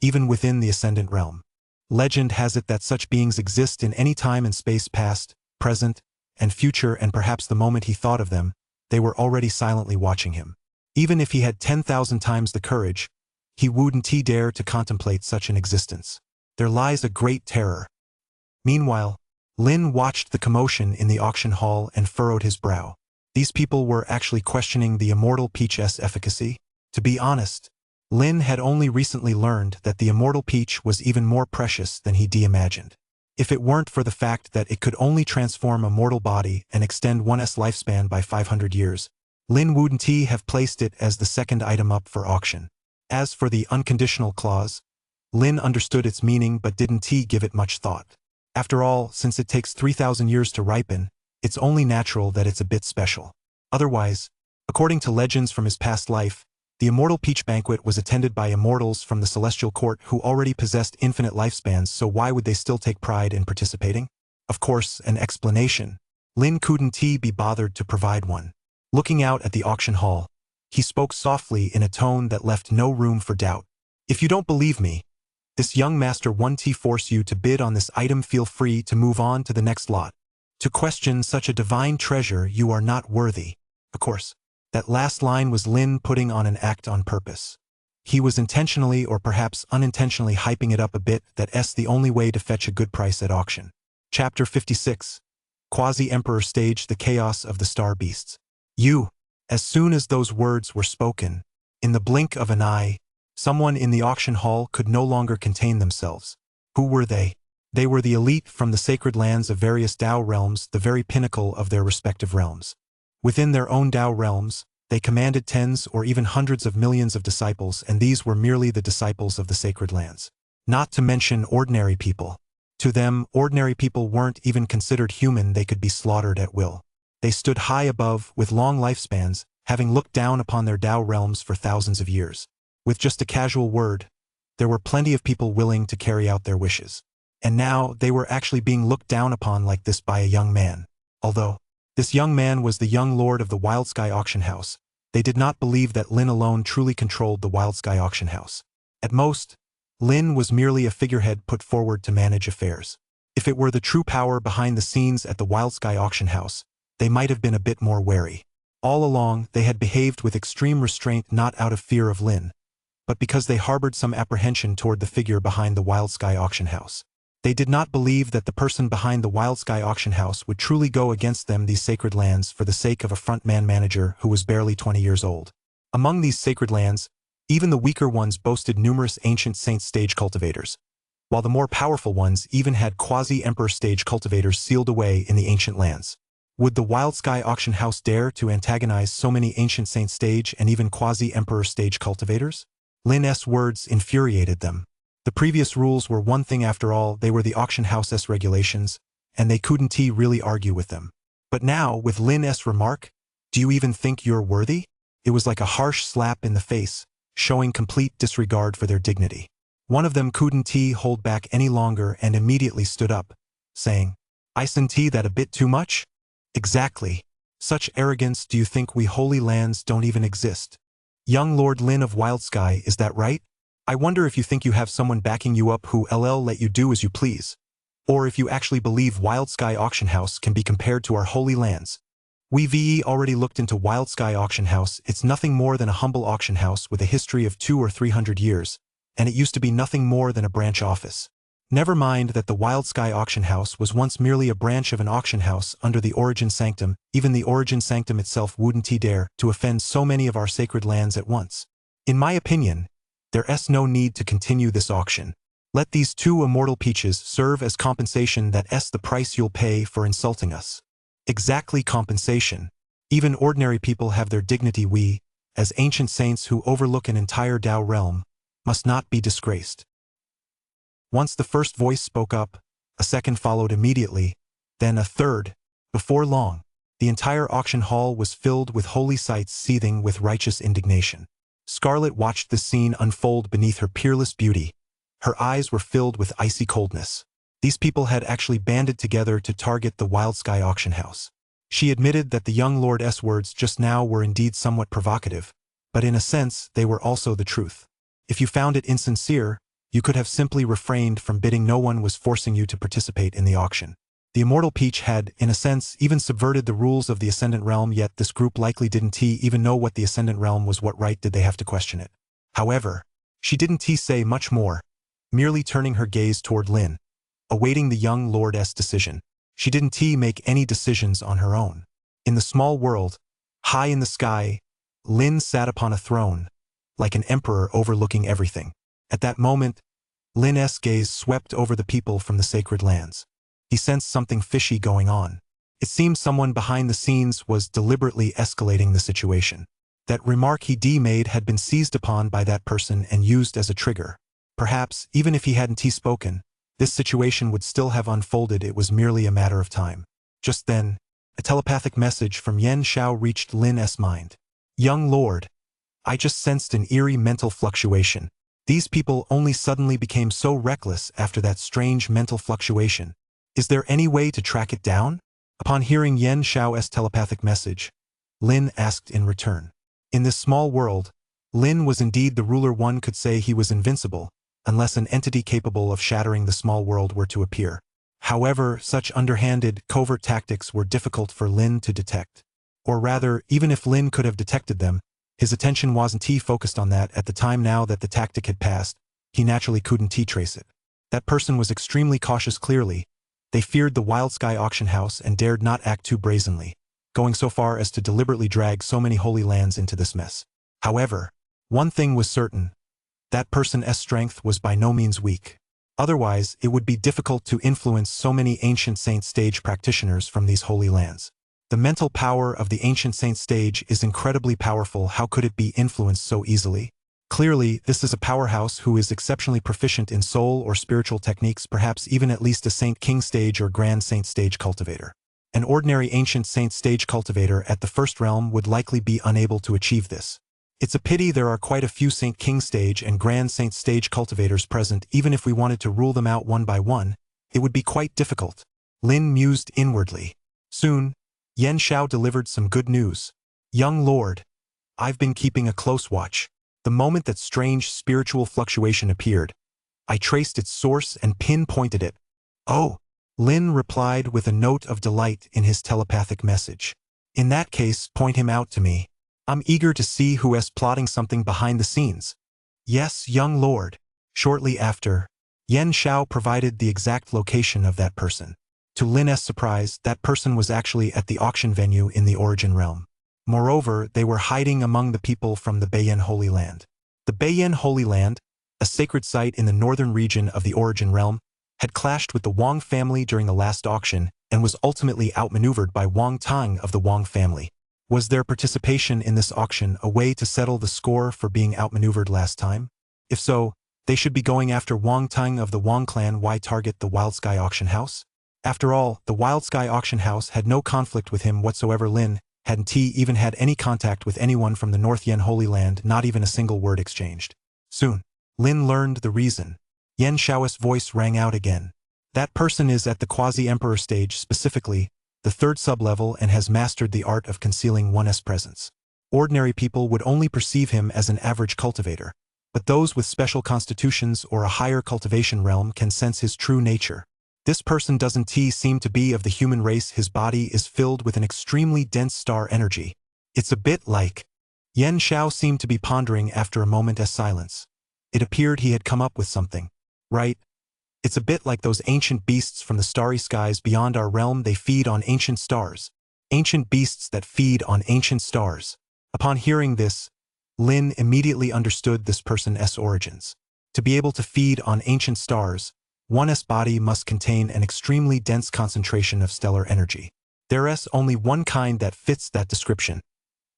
even within the Ascendant Realm. Legend has it that such beings exist in any time and space past, present, and future, and perhaps the moment he thought of them, they were already silently watching him. Even if he had 10,000 times the courage, he wouldn't dare to contemplate such an existence. There lies a great terror. Meanwhile, Lin watched the commotion in the auction hall and furrowed his brow. These people were actually questioning the Immortal Peach's efficacy? To be honest, Lin had only recently learned that the Immortal Peach was even more precious than he imagined. If it weren't for the fact that it could only transform a mortal body and extend one's lifespan by 500 years, Lin wouldn't have placed it as the second item up for auction. As for the unconditional clause, Lin understood its meaning but didn't give it much thought. After all, since it takes 3,000 years to ripen, it's only natural that it's a bit special. Otherwise, according to legends from his past life, the Immortal Peach Banquet was attended by immortals from the Celestial Court who already possessed infinite lifespans, so why would they still take pride in participating? Of course, an explanation. Lin couldn't be bothered to provide one. Looking out at the auction hall, he spoke softly in a tone that left no room for doubt. If you don't believe me, this young master won't force you to bid on this item. Feel free to move on to the next lot. To question such a divine treasure, you are not worthy. Of course, that last line was Lin putting on an act on purpose. He was intentionally or perhaps unintentionally hyping it up a bit. That's the only way to fetch a good price at auction. Chapter 56. Quasi-Emperor Stage: The Chaos of the Star Beasts. As soon as those words were spoken, in the blink of an eye, someone in the auction hall could no longer contain themselves. Who were they? They were the elite from the sacred lands of various Dao realms, the very pinnacle of their respective realms. Within their own Dao realms, they commanded tens or even hundreds of millions of disciples, and these were merely the disciples of the sacred lands. Not to mention ordinary people. To them, ordinary people weren't even considered human. They could be slaughtered at will. They stood high above, with long lifespans, having looked down upon their Dao realms for thousands of years. With just a casual word, there were plenty of people willing to carry out their wishes. And now, they were actually being looked down upon like this by a young man. Although this young man was the young lord of the Wild Sky Auction House, they did not believe that Lin alone truly controlled the Wild Sky Auction House. At most, Lin was merely a figurehead put forward to manage affairs. If it were the true power behind the scenes at the Wild Sky Auction House, they might have been a bit more wary. All along, they had behaved with extreme restraint, not out of fear of Lin, but because they harbored some apprehension toward the figure behind the Wild Sky Auction House. They did not believe that the person behind the Wild Sky Auction House would truly go against them, these sacred lands, for the sake of a frontman manager who was barely 20 years old. Among these sacred lands, even the weaker ones boasted numerous ancient saint stage cultivators. while the more powerful ones even had quasi-emperor stage cultivators sealed away in the ancient lands. Would the Wild Sky Auction House dare to antagonize so many ancient saint stage and even quasi-emperor stage cultivators? Lin's words infuriated them. The previous rules were one thing after all, they were the auction house's regulations, and they couldn't really argue with them. But now, with Lin's remark, "Do you even think you're worthy?" It was like a harsh slap in the face, showing complete disregard for their dignity. One of them couldn't hold back any longer and immediately stood up, saying, "Isn't that a bit too much?" "Exactly. Such arrogance, do you think we holy lands don't even exist? Young Lord Lin of Wild Sky, is that right? I wonder if you think you have someone backing you up who will let you do as you please. Or if you actually believe Wild Sky Auction House can be compared to our holy lands. We've already looked into Wild Sky Auction House. It's nothing more than a humble auction house with a history of 200 or 300 years, and it used to be nothing more than a branch office. Never mind that the Wild Sky Auction House was once merely a branch of an auction house under the Origin Sanctum. Even the Origin Sanctum itself wouldn't dare to offend so many of our sacred lands at once. In my opinion, there's no need to continue this auction. Let these two immortal peaches serve as compensation. That's the price you'll pay for insulting us." Exactly, compensation. Even ordinary people have their dignity. We, as ancient saints who overlook an entire Tao realm, must not be disgraced. Once the first voice spoke up, a second followed immediately, then a third. Before long, the entire auction hall was filled with holy sights seething with righteous indignation. Scarlet watched the scene unfold beneath her peerless beauty. Her eyes were filled with icy coldness. These people had actually banded together to target the Wild Sky Auction House. She admitted that the young Lord's words just now were indeed somewhat provocative, but in a sense they were also the truth. If you found it insincere, you could have simply refrained from bidding. No one was forcing you to participate in the auction. The Immortal Peach had, in a sense, even subverted the rules of the Ascendant Realm, yet this group likely didn't even know what the Ascendant Realm was. What right did they have to question it? However, she didn't say much more, merely turning her gaze toward Lin, awaiting the young Lord's decision. She didn't make any decisions on her own. In the small world, high in the sky, Lin sat upon a throne, like an emperor overlooking everything. At that moment, Lin's gaze swept over the people from the sacred lands. He sensed something fishy going on. It seemed someone behind the scenes was deliberately escalating the situation. That remark he made had been seized upon by that person and used as a trigger. Perhaps, even if he hadn't spoken, this situation would still have unfolded. It was merely a matter of time. Just then, a telepathic message from Yen Xiao reached Lin's mind. "Young Lord, I just sensed an eerie mental fluctuation. These people only suddenly became so reckless after that strange mental fluctuation. Is there any way to track it down?" Upon hearing Yen Xiao's telepathic message, Lin asked in return. In this small world, Lin was indeed the ruler. One could say he was invincible, unless an entity capable of shattering the small world were to appear. However, such underhanded, covert tactics were difficult for Lin to detect. Or rather, even if Lin could have detected them, his attention wasn't focused on that at the time. Now that the tactic had passed, he naturally couldn't trace it. That person was extremely cautious. Clearly, they feared the Wild Sky Auction House and dared not act too brazenly, going so far as to deliberately drag so many holy lands into this mess. However, one thing was certain. That person's strength was by no means weak. Otherwise, it would be difficult to influence so many ancient saint stage practitioners from these holy lands. The mental power of the ancient saint stage is incredibly powerful. How could it be influenced so easily? Clearly, this is a powerhouse who is exceptionally proficient in soul or spiritual techniques, perhaps even at least a Saint King stage or Grand Saint stage cultivator. An ordinary ancient saint stage cultivator at the first realm would likely be unable to achieve this. It's a pity there are quite a few Saint King stage and Grand Saint stage cultivators present. Even if we wanted to rule them out one by one, it would be quite difficult. Lin mused inwardly. Soon, Yen Xiao delivered some good news. "Young Lord, I've been keeping a close watch. The moment that strange spiritual fluctuation appeared, I traced its source and pinpointed it." "Oh," Lin replied with a note of delight in his telepathic message. "In that case, point him out to me. I'm eager to see who is plotting something behind the scenes." "Yes, young lord." Shortly after, Yen Xiao provided the exact location of that person. To Lin's surprise, that person was actually at the auction venue in the Origin Realm. Moreover, they were hiding among the people from the Beiyan Holy Land. The Beiyan Holy Land, a sacred site in the northern region of the Origin Realm, had clashed with the Wang family during the last auction and was ultimately outmaneuvered by Wang Tang of the Wang family. Was their participation in this auction a way to settle the score for being outmaneuvered last time? If so, they should be going after Wang Tang of the Wang clan. Why target the Wild Sky Auction House? After all, the Wild Sky Auction House had no conflict with him whatsoever. Lin hadn't even had any contact with anyone from the North Yen Holy Land, not even a single word exchanged. Soon, Lin learned the reason. Yen Shao's voice rang out again. That person is at the Quasi-Emperor stage, specifically the third sublevel, and has mastered the art of concealing one's presence. Ordinary people would only perceive him as an average cultivator, but those with special constitutions or a higher cultivation realm can sense his true nature. This person doesn't seem to be of the human race. His body is filled with an extremely dense star energy. It's a bit like... Yen Shao seemed to be pondering after a moment of silence. It appeared he had come up with something. Right? It's a bit like those ancient beasts from the starry skies beyond our realm. They feed on ancient stars. Ancient beasts that feed on ancient stars. Upon hearing this, Lin immediately understood this person's origins. To be able to feed on ancient stars, one's body must contain an extremely dense concentration of stellar energy. There's only one kind that fits that description.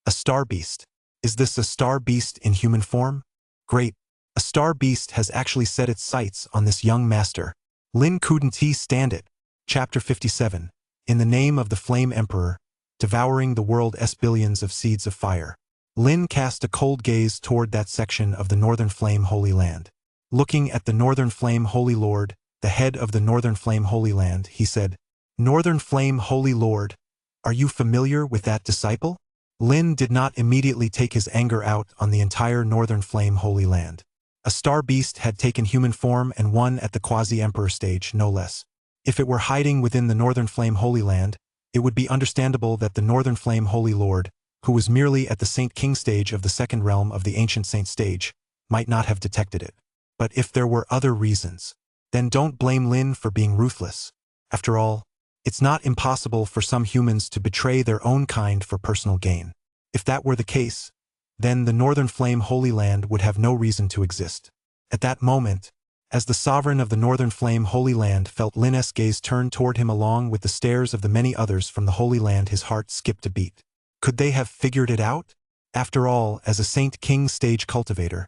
A star beast. Is this a star beast in human form? Great. A star beast has actually set its sights on this young master. Lin couldn't stand it. Chapter 57. In the name of the Flame Emperor, devouring the world's billions of seeds of fire. Lin cast a cold gaze toward that section of the Northern Flame Holy Land. Looking at the Northern Flame Holy Lord, the head of the Northern Flame Holy Land, he said, "Northern Flame Holy Lord, are you familiar with that disciple?" Lin did not immediately take his anger out on the entire Northern Flame Holy Land. A star beast had taken human form and won at the Quasi-Emperor stage, no less. If it were hiding within the Northern Flame Holy Land, it would be understandable that the Northern Flame Holy Lord, who was merely at the Saint King stage of the second realm of the Ancient Saint stage, might not have detected it. But if there were other reasons, then don't blame Lin for being ruthless. After all, it's not impossible for some humans to betray their own kind for personal gain. If that were the case, then the Northern Flame Holy Land would have no reason to exist. At that moment, as the sovereign of the Northern Flame Holy Land felt Lin's gaze turn toward him along with the stares of the many others from the Holy Land, his heart skipped a beat. Could they have figured it out? After all, as a Saint King stage cultivator,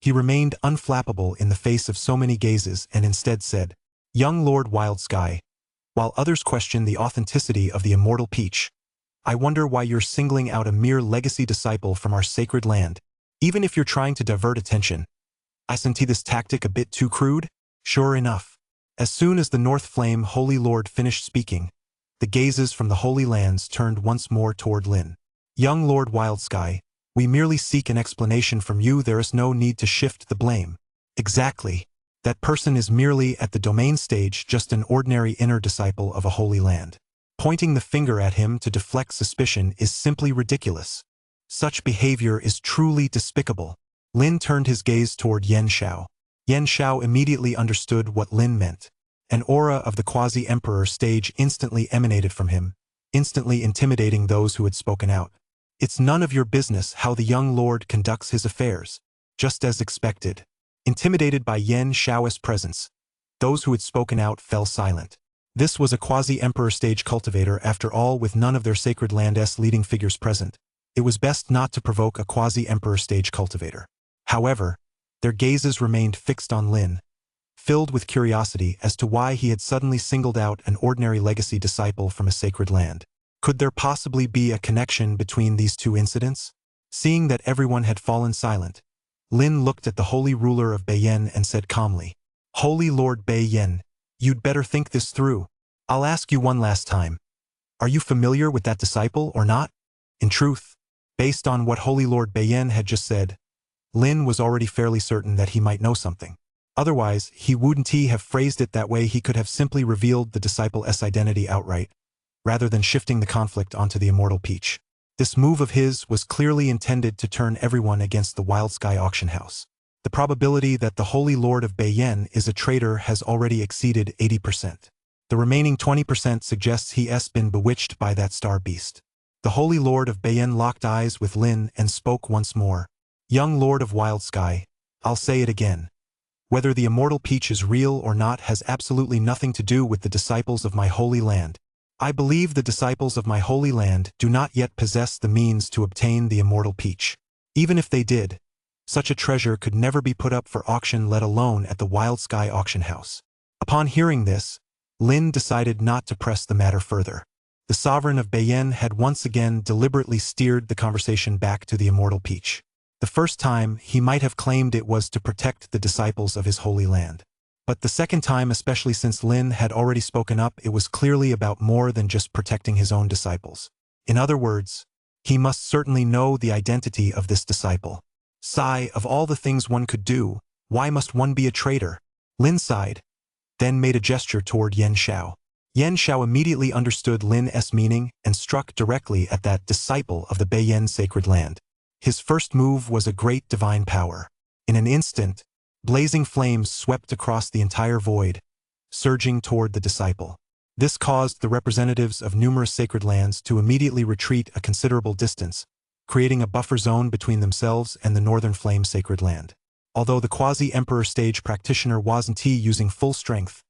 he remained unflappable in the face of so many gazes and instead said, "Young Lord Wild Sky, while others question the authenticity of the Immortal Peach, I wonder why you're singling out a mere legacy disciple from our sacred land, even if you're trying to divert attention. Isn't this tactic a bit too crude?" Sure enough, as soon as the North Flame Holy Lord finished speaking, the gazes from the Holy Lands turned once more toward Lin. "Young Lord Wild Sky, we merely seek an explanation from you. There is no need to shift the blame." Exactly. That person is merely at the domain stage, just an ordinary inner disciple of a holy land. Pointing the finger at him to deflect suspicion is simply ridiculous. Such behavior is truly despicable. Lin turned his gaze toward Yen Shao. Yen Shao immediately understood what Lin meant. An aura of the Quasi-Emperor stage instantly emanated from him, instantly intimidating those who had spoken out. It's none of your business how the young lord conducts his affairs. Just as expected. Intimidated by Yen Shao's presence, those who had spoken out fell silent. This was a Quasi-Emperor stage cultivator after all, with none of their sacred land's leading figures present. It was best not to provoke a Quasi-Emperor stage cultivator. However, their gazes remained fixed on Lin, filled with curiosity as to why he had suddenly singled out an ordinary legacy disciple from a sacred land. Could there possibly be a connection between these two incidents? Seeing that everyone had fallen silent, Lin looked at the holy ruler of Beiyan and said calmly, "Holy Lord Beiyan, you'd better think this through. I'll ask you one last time. Are you familiar with that disciple or not?" In truth, based on what Holy Lord Beiyan had just said, Lin was already fairly certain that he might know something. Otherwise, he wouldn't have phrased it that way. He could have simply revealed the disciple's identity outright, rather than shifting the conflict onto the Immortal Peach. This move of his was clearly intended to turn everyone against the Wild Sky Auction House. The probability that the Holy Lord of Beiyan is a traitor has already exceeded 80%. The remaining 20% suggests he has been bewitched by that star beast. The Holy Lord of Beiyan locked eyes with Lin and spoke once more. "Young Lord of Wild Sky, I'll say it again. Whether the immortal peach is real or not has absolutely nothing to do with the disciples of my holy land. I believe the disciples of my holy land do not yet possess the means to obtain the immortal peach. Even if they did, such a treasure could never be put up for auction, let alone at the Wild Sky auction house. Upon hearing this, Lin decided not to press the matter further. The sovereign of Beiyin had once again deliberately steered the conversation back to the immortal peach. The first time, he might have claimed it was to protect the disciples of his holy land. But the second time, especially since Lin had already spoken up, it was clearly about more than just protecting his own disciples. In other words, he must certainly know the identity of this disciple. Sigh, of all the things one could do, why must one be a traitor? Lin sighed, then made a gesture toward Yen Xiao. Yen Xiao immediately understood Lin's meaning and struck directly at that disciple of the Beiyin sacred land. His first move was a great divine power. In an instant, blazing flames swept across the entire void, surging toward the disciple. This caused the representatives of numerous sacred lands to immediately retreat a considerable distance, creating a buffer zone between themselves and the Northern Flame sacred land. Although the quasi-emperor stage practitioner wasn't using full strength,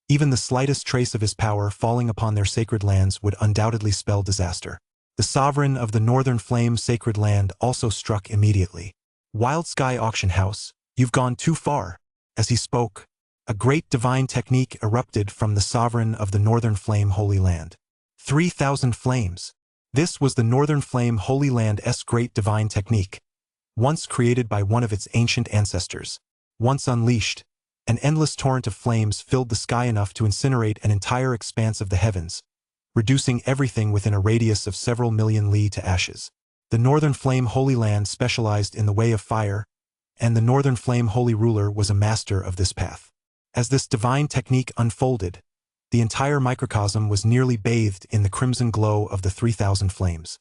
even the slightest trace of his power falling upon their sacred lands would undoubtedly spell disaster. The sovereign of the Northern Flame sacred land also struck immediately. Wild Sky Auction House, you've gone too far. As he spoke, a great divine technique erupted from the sovereign of the Northern Flame Holy Land. 3,000 flames. This was the Northern Flame Holy Land's great divine technique, once created by one of its ancient ancestors. Once unleashed, an endless torrent of flames filled the sky enough to incinerate an entire expanse of the heavens, reducing everything within a radius of several million li to ashes. The Northern Flame Holy Land specialized in the way of fire, and the Northern Flame Holy Ruler was a master of this path. As this divine technique unfolded, the entire microcosm was nearly bathed in the crimson glow of the 3,000 flames.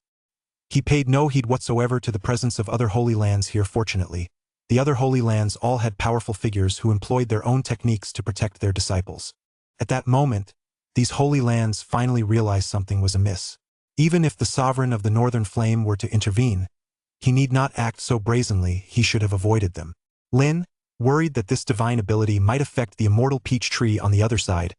He paid no heed whatsoever to the presence of other holy lands here. Fortunately, the other holy lands all had powerful figures who employed their own techniques to protect their disciples. At that moment, these holy lands finally realized something was amiss. Even if the sovereign of the Northern Flame were to intervene, he need not act so brazenly. He should have avoided them. Lin, worried that this divine ability might affect the immortal peach tree on the other side,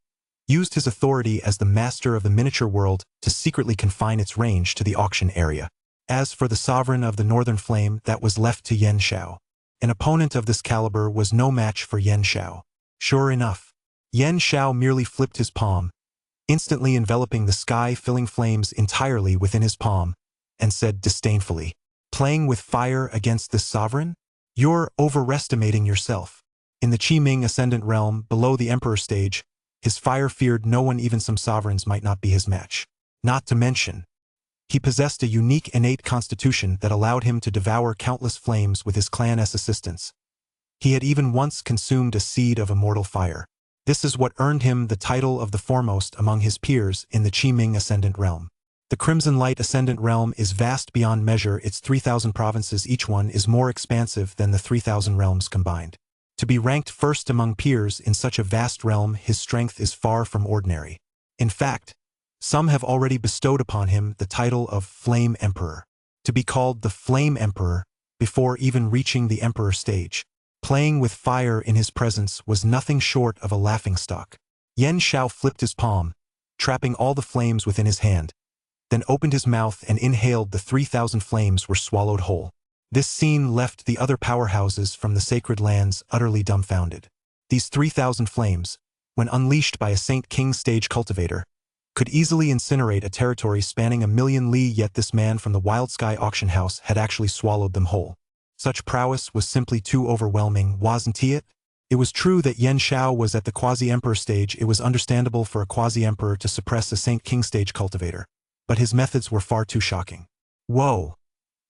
used his authority as the master of the miniature world to secretly confine its range to the auction area. As for the sovereign of the Northern Flame, that was left to Yen Xiao. An opponent of this caliber was no match for Yen Xiao. Sure enough, Yen Xiao merely flipped his palm, instantly enveloping the sky, filling flames entirely within his palm, and said disdainfully, "Playing with fire against this sovereign? You're overestimating yourself." In the Qiming Ascendant realm, below the Emperor stage, his fire feared no one. Even some sovereigns might not be his match. Not to mention, he possessed a unique innate constitution that allowed him to devour countless flames with his clan's assistance. He had even once consumed a seed of immortal fire. This is what earned him the title of the foremost among his peers in the Qiming Ascendant realm. The Crimson Light Ascendant realm is vast beyond measure. Its 3,000 provinces, each one is more expansive than the 3,000 realms combined. To be ranked first among peers in such a vast realm, his strength is far from ordinary. In fact, some have already bestowed upon him the title of Flame Emperor. To be called the Flame Emperor before even reaching the Emperor stage, playing with fire in his presence, was nothing short of a laughingstock. Yen Xiao flipped his palm, trapping all the flames within his hand, then opened his mouth and inhaled. The 3,000 flames were swallowed whole. This scene left the other powerhouses from the sacred lands utterly dumbfounded. These 3,000 flames, when unleashed by a Saint King stage cultivator, could easily incinerate a territory spanning 1,000,000 li, yet this man from the Wild Sky Auction House had actually swallowed them whole. Such prowess was simply too overwhelming, wasn't it? It was true that Yen Xiao was at the quasi-emperor stage. It was understandable for a quasi-emperor to suppress a Saint King stage cultivator, but his methods were far too shocking. Whoa!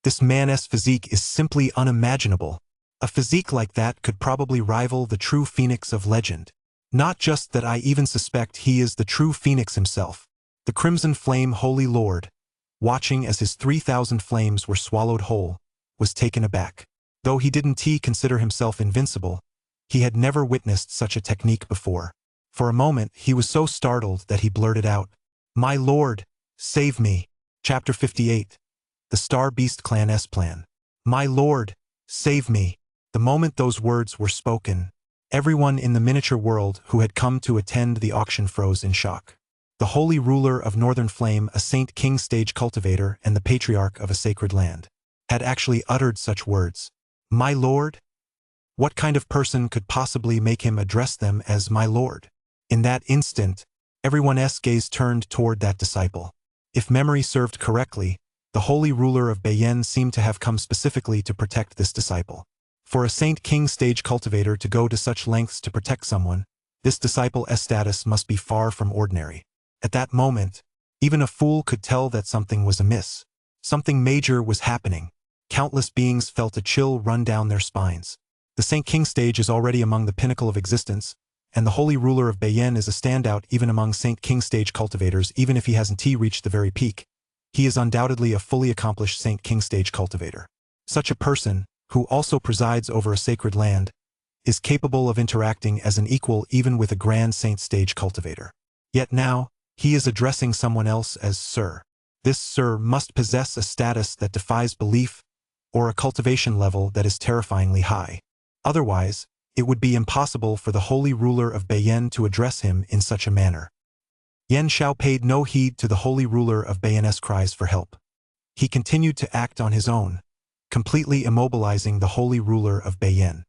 This man's physique is simply unimaginable. A physique like that could probably rival the true phoenix of legend. Not just that, I even suspect he is the true phoenix himself. The Crimson Flame Holy Lord, watching as his 3,000 flames were swallowed whole, was taken aback. Though he didn't consider himself invincible, he had never witnessed such a technique before. For a moment, he was so startled that he blurted out, "My lord, save me." Chapter 58. The Star Beast Clan's Plan. My lord, save me. The moment those words were spoken, Everyone in the miniature world who had come to attend the auction froze in shock. The holy ruler of Northern Flame, a Saint King stage cultivator and the patriarch of a sacred land, had actually uttered such words. My lord? What kind of person could possibly make him address them as my lord? In that instant, everyone's gaze turned toward that disciple. If memory served correctly, the holy ruler of Bayern seemed to have come specifically to protect this disciple. For a Saint King stage cultivator to go to such lengths to protect someone, this disciple's status must be far from ordinary. At that moment, even a fool could tell that something was amiss. Something major was happening. Countless beings felt a chill run down their spines. The Saint King stage is already among the pinnacle of existence, and the holy ruler of Bayern is a standout even among Saint King stage cultivators. Even if he hasn't reached the very peak, he is undoubtedly a fully accomplished Saint King stage cultivator. Such a person, who also presides over a sacred land, is capable of interacting as an equal even with a grand saint stage cultivator. Yet now, he is addressing someone else as Sir. This Sir must possess a status that defies belief, or a cultivation level that is terrifyingly high. Otherwise, it would be impossible for the holy ruler of Bayern to address him in such a manner. Yan Shao paid no heed to the holy ruler of Bayern's cries for help. He continued to act on his own, completely immobilizing the holy ruler of Bayern.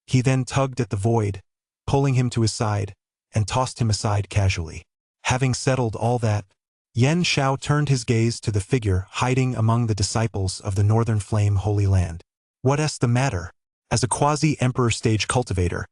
He then tugged at the void, pulling him to his side, and tossed him aside casually. Having settled all that, Yan Shao turned his gaze to the figure hiding among the disciples of the Northern Flame Holy Land. What's the matter? As a quasi-emperor stage cultivator,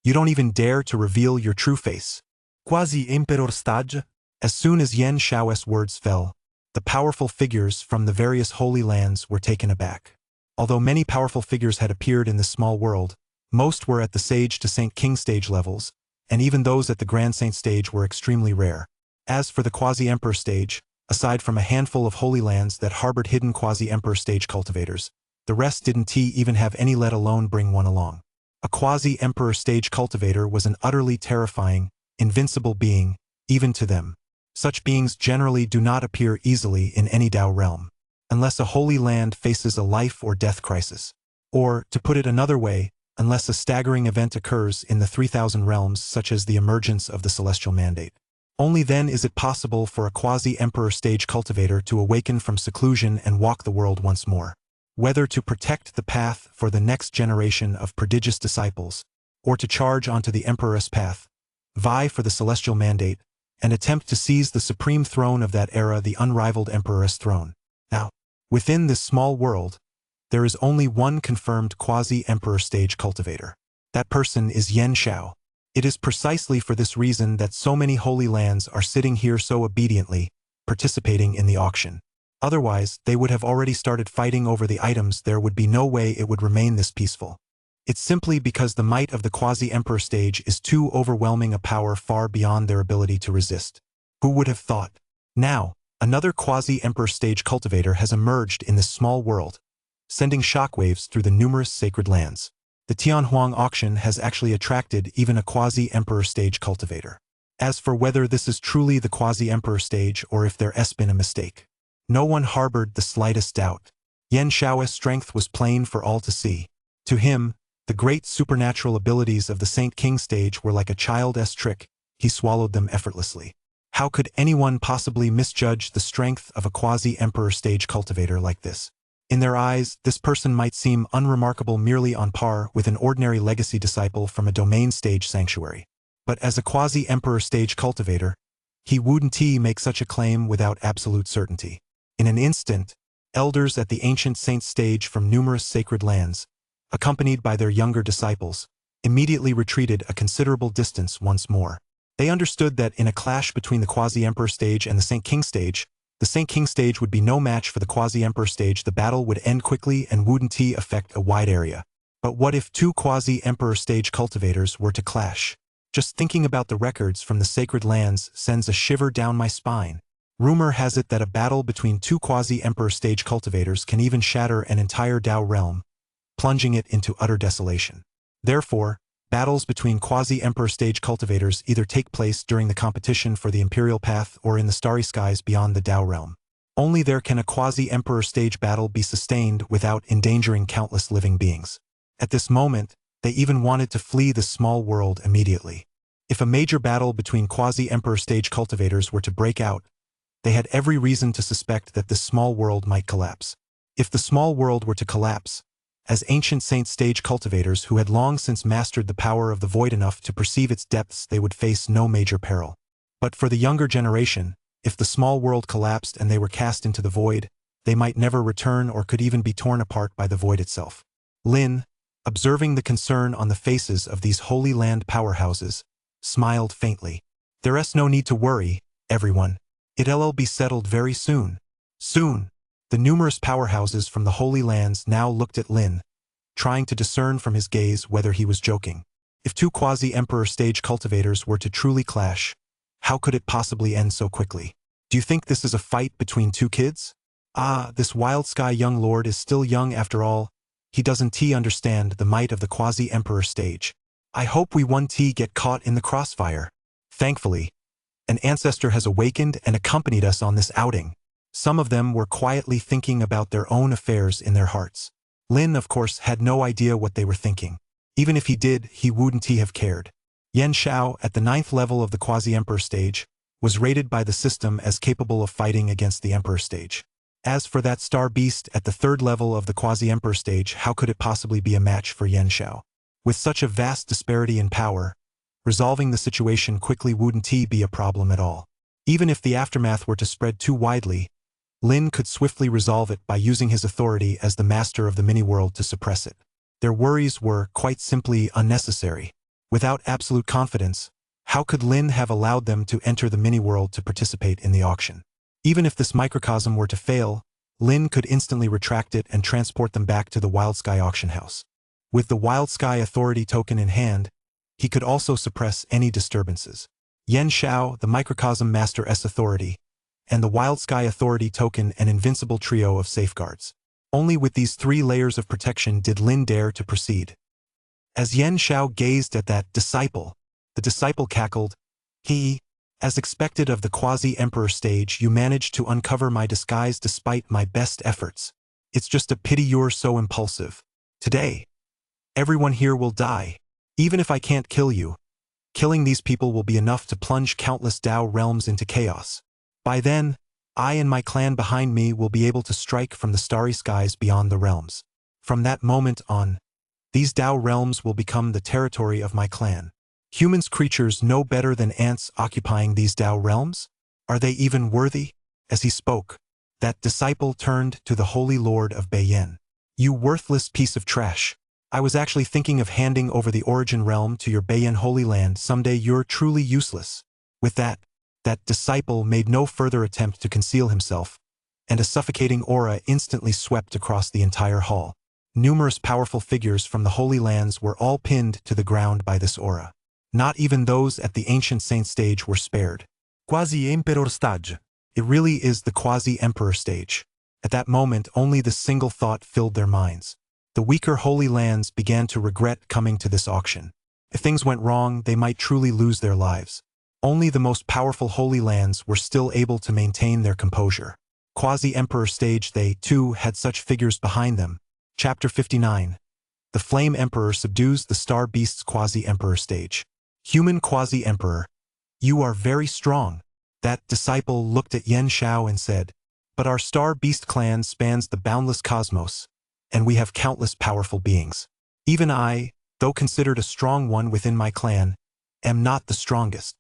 you don't even dare to reveal your true face. Quasi-emperor stage? As soon as Yan Shao's words fell, the powerful figures from the various holy lands were taken aback. Although many powerful figures had appeared in this small world, most were at the Sage to Saint King stage levels, and even those at the Grand Saint stage were extremely rare. As for the Quasi-Emperor stage, aside from a handful of holy lands that harbored hidden Quasi-Emperor stage cultivators, the rest didn't even have any, let alone bring one along. A Quasi-Emperor stage cultivator was an utterly terrifying, invincible being, even to them. Such beings generally do not appear easily in any Dao realm, unless a holy land faces a life or death crisis. Or, to put it another way, unless a staggering event occurs in the 3000 realms such as the emergence of the Celestial Mandate. Only then is it possible for a quasi-emperor stage cultivator to awaken from seclusion and walk the world once more. Whether to protect the path for the next generation of prodigious disciples, or to charge onto the Emperor's path, vie for the Celestial Mandate, and attempt to seize the supreme throne of that era, the unrivaled Emperor's throne. Now, within this small world, there is only one confirmed quasi-emperor stage cultivator. That person is Yan Shao. It is precisely for this reason that so many holy lands are sitting here so obediently, participating in the auction. Otherwise, they would have already started fighting over the items. There would be no way it would remain this peaceful. It's simply because the might of the quasi-emperor stage is too overwhelming, a power far beyond their ability to resist. Who would have thought? Now, another quasi-emperor stage cultivator has emerged in this small world, sending shockwaves through the numerous sacred lands. The Tianhuang auction has actually attracted even a quasi-emperor stage cultivator. As for whether this is truly the quasi-emperor stage or if there's been a mistake, no one harbored the slightest doubt. Yan Shao's strength was plain for all to see. To him, the great supernatural abilities of the Saint King stage were like a child's trick. He swallowed them effortlessly. How could anyone possibly misjudge the strength of a quasi-emperor stage cultivator like this? In their eyes, this person might seem unremarkable, merely on par with an ordinary legacy disciple from a domain stage sanctuary. But as a quasi-emperor stage cultivator, he wouldn't make such a claim without absolute certainty. In an instant, elders at the ancient saint stage from numerous sacred lands, accompanied by their younger disciples, immediately retreated a considerable distance once more. They understood that in a clash between the quasi-emperor stage and the Saint King stage, the Saint King stage would be no match for the quasi-emperor stage. The battle would end quickly and wouldn't affect a wide area. But what if two quasi-emperor stage cultivators were to clash? Just thinking about the records from the sacred lands sends a shiver down my spine. Rumor has it that a battle between two quasi-emperor stage cultivators can even shatter an entire Dao realm, plunging it into utter desolation. Therefore, battles between quasi-emperor stage cultivators either take place during the competition for the imperial path or in the starry skies beyond the Dao realm. Only there can a quasi-emperor stage battle be sustained without endangering countless living beings. At this moment, They even wanted to flee the small world immediately. If a major battle between quasi-emperor stage cultivators were to break out, they had every reason to suspect that this small world might collapse. If the small world were to collapse, as ancient saint stage cultivators who had long since mastered the power of the void enough to perceive its depths, they would face no major peril. But for the younger generation, if the small world collapsed and they were cast into the void, they might never return or could even be torn apart by the void itself. Lin, observing the concern on the faces of these Holy Land powerhouses, smiled faintly. There's no need to worry, everyone. It'll be settled very soon. Soon. The numerous powerhouses from the Holy Lands now looked at Lin, trying to discern from his gaze whether he was joking. If two quasi-emperor stage cultivators were to truly clash, how could it possibly end so quickly? Do you think this is a fight between two kids? Ah, this wild sky young lord is still young after all. He doesn't understand the might of the quasi-emperor stage. I hope we won't get caught in the crossfire. Thankfully, an ancestor has awakened and accompanied us on this outing. Some of them were quietly thinking about their own affairs in their hearts. Lin, of course, had no idea what they were thinking. Even if he did, he wouldn't have cared. Yan Xiao, at the 9th level of the quasi-emperor stage, was rated by the system as capable of fighting against the emperor stage. As for that star beast at the 3rd level of the quasi-emperor stage, how could it possibly be a match for Yan Xiao? With such a vast disparity in power, resolving the situation quickly wouldn't be a problem at all. Even if the aftermath were to spread too widely, Lin could swiftly resolve it by using his authority as the master of the mini-world to suppress it. Their worries were, quite simply, unnecessary. Without absolute confidence, how could Lin have allowed them to enter the mini-world to participate in the auction? Even if this microcosm were to fail, Lin could instantly retract it and transport them back to the Wild Sky auction house. With the Wild Sky authority token in hand, he could also suppress any disturbances. Yan Xiao, the microcosm master S authority, and the Wild Sky authority token, an invincible trio of safeguards. Only with these 3 layers of protection did Lin dare to proceed. As Yan Xiao gazed at that disciple, the disciple cackled, as expected of the quasi-emperor stage, you managed to uncover my disguise despite my best efforts. It's just a pity you're so impulsive. Today, everyone here will die. Even if I can't kill you, killing these people will be enough to plunge countless Dao realms into chaos. By then, I and my clan behind me will be able to strike from the starry skies beyond the realms. From that moment on, these Dao realms will become the territory of my clan. Humans, creatures no better than ants occupying these Dao realms? Are they even worthy? As he spoke, that disciple turned to the Holy Lord of Beiyan. You worthless piece of trash. I was actually thinking of handing over the origin realm to your Beiyan Holy Land. Someday you're truly useless. With that disciple made no further attempt to conceal himself, and a suffocating aura instantly swept across the entire hall. Numerous powerful figures from the Holy Lands were all pinned to the ground by this aura. Not even those at the ancient saint stage were spared. Quasi-emperor stage. It really is the quasi-emperor stage. At that moment, only this single thought filled their minds. The weaker Holy Lands began to regret coming to this auction. If things went wrong, they might truly lose their lives. Only the most powerful Holy Lands were still able to maintain their composure. Quasi-emperor stage, they, too, had such figures behind them. Chapter 59. The Flame Emperor subdues the Star Beast's quasi-emperor stage. Human quasi-emperor, you are very strong. That disciple looked at Yan Xiao and said, but our Star Beast clan spans the boundless cosmos, and we have countless powerful beings. Even I, though considered a strong one within my clan, am not the strongest.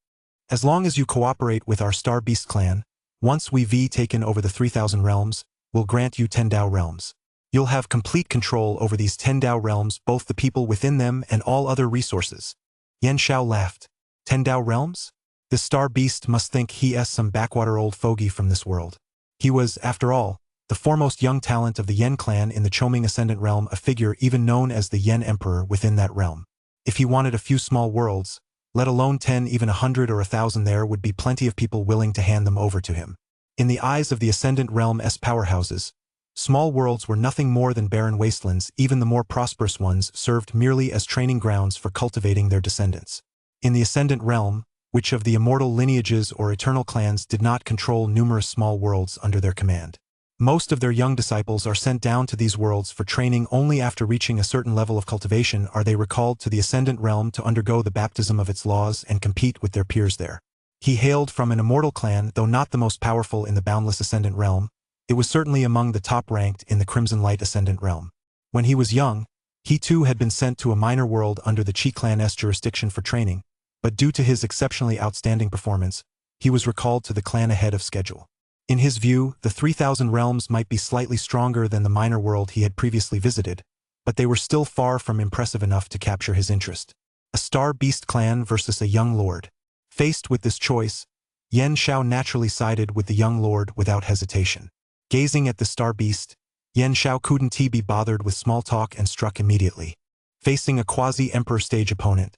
As long as you cooperate with our Star Beast clan, once we've taken over the 3,000 realms, we'll grant you 10 Dao realms. You'll have complete control over these 10 Dao realms, both the people within them and all other resources. Yan Xiao laughed. 10 Dao realms? This Star Beast must think he's some backwater old fogey from this world. He was, after all, the foremost young talent of the Yan clan in the Choming Ascendant realm, a figure even known as the Yan Emperor within that realm. If he wanted a few small worlds, let alone 10, even 100 or 1,000, there would be plenty of people willing to hand them over to him. In the eyes of the Ascendant realm's powerhouses, small worlds were nothing more than barren wastelands. Even the more prosperous ones served merely as training grounds for cultivating their descendants. In the Ascendant realm, which of the immortal lineages or eternal clans did not control numerous small worlds under their command? Most of their young disciples are sent down to these worlds for training. Only after reaching a certain level of cultivation are they recalled to the Ascendant Realm to undergo the baptism of its laws and compete with their peers there. He hailed from an immortal clan, though not the most powerful in the boundless Ascendant Realm. It was certainly among the top-ranked in the Crimson Light Ascendant Realm. When he was young, he too had been sent to a minor world under the Chi clan's jurisdiction for training, but due to his exceptionally outstanding performance, he was recalled to the clan ahead of schedule. In his view, the 3,000 realms might be slightly stronger than the minor world he had previously visited, but they were still far from impressive enough to capture his interest. A Star Beast clan versus a young lord. Faced with this choice, Yan Shao naturally sided with the young lord without hesitation. Gazing at the Star Beast, Yan Shao couldn't be bothered with small talk and struck immediately. Facing a quasi-emperor stage opponent,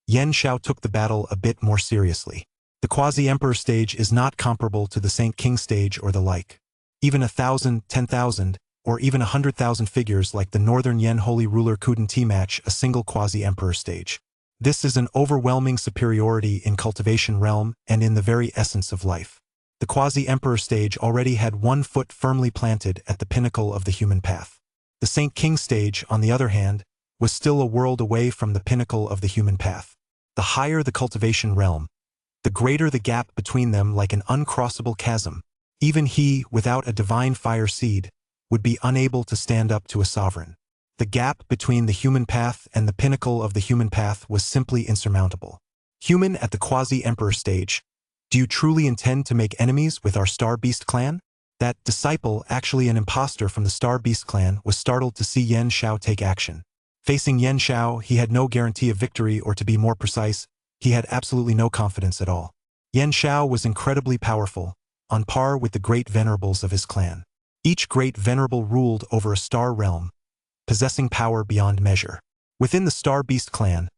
Yan Shao took the battle a bit more seriously. The quasi-emperor stage is not comparable to the Saint King stage or the like. Even 1,000, 10,000, or even 100,000 figures like the Northern Yen Holy Ruler couldn't match a single quasi-emperor stage. This is an overwhelming superiority in cultivation realm and in the very essence of life. The quasi-emperor stage already had 1 foot firmly planted at the pinnacle of the human path. The Saint King stage, on the other hand, was still a world away from the pinnacle of the human path. The higher the cultivation realm, the greater the gap between them, like an uncrossable chasm. Even he, without a divine fire seed, would be unable to stand up to a sovereign. The gap between the human path and the pinnacle of the human path was simply insurmountable. Human at the quasi-emperor stage, do you truly intend to make enemies with our Star Beast clan? That disciple, actually an imposter from the Star Beast clan, was startled to see Yan Shao take action. Facing Yan Shao, he had no guarantee of victory, or to be more precise, he had absolutely no confidence at all. Yan Shao was incredibly powerful, on par with the great venerables of his clan. Each great venerable ruled over a star realm, possessing power beyond measure. Within the Star Beast clan,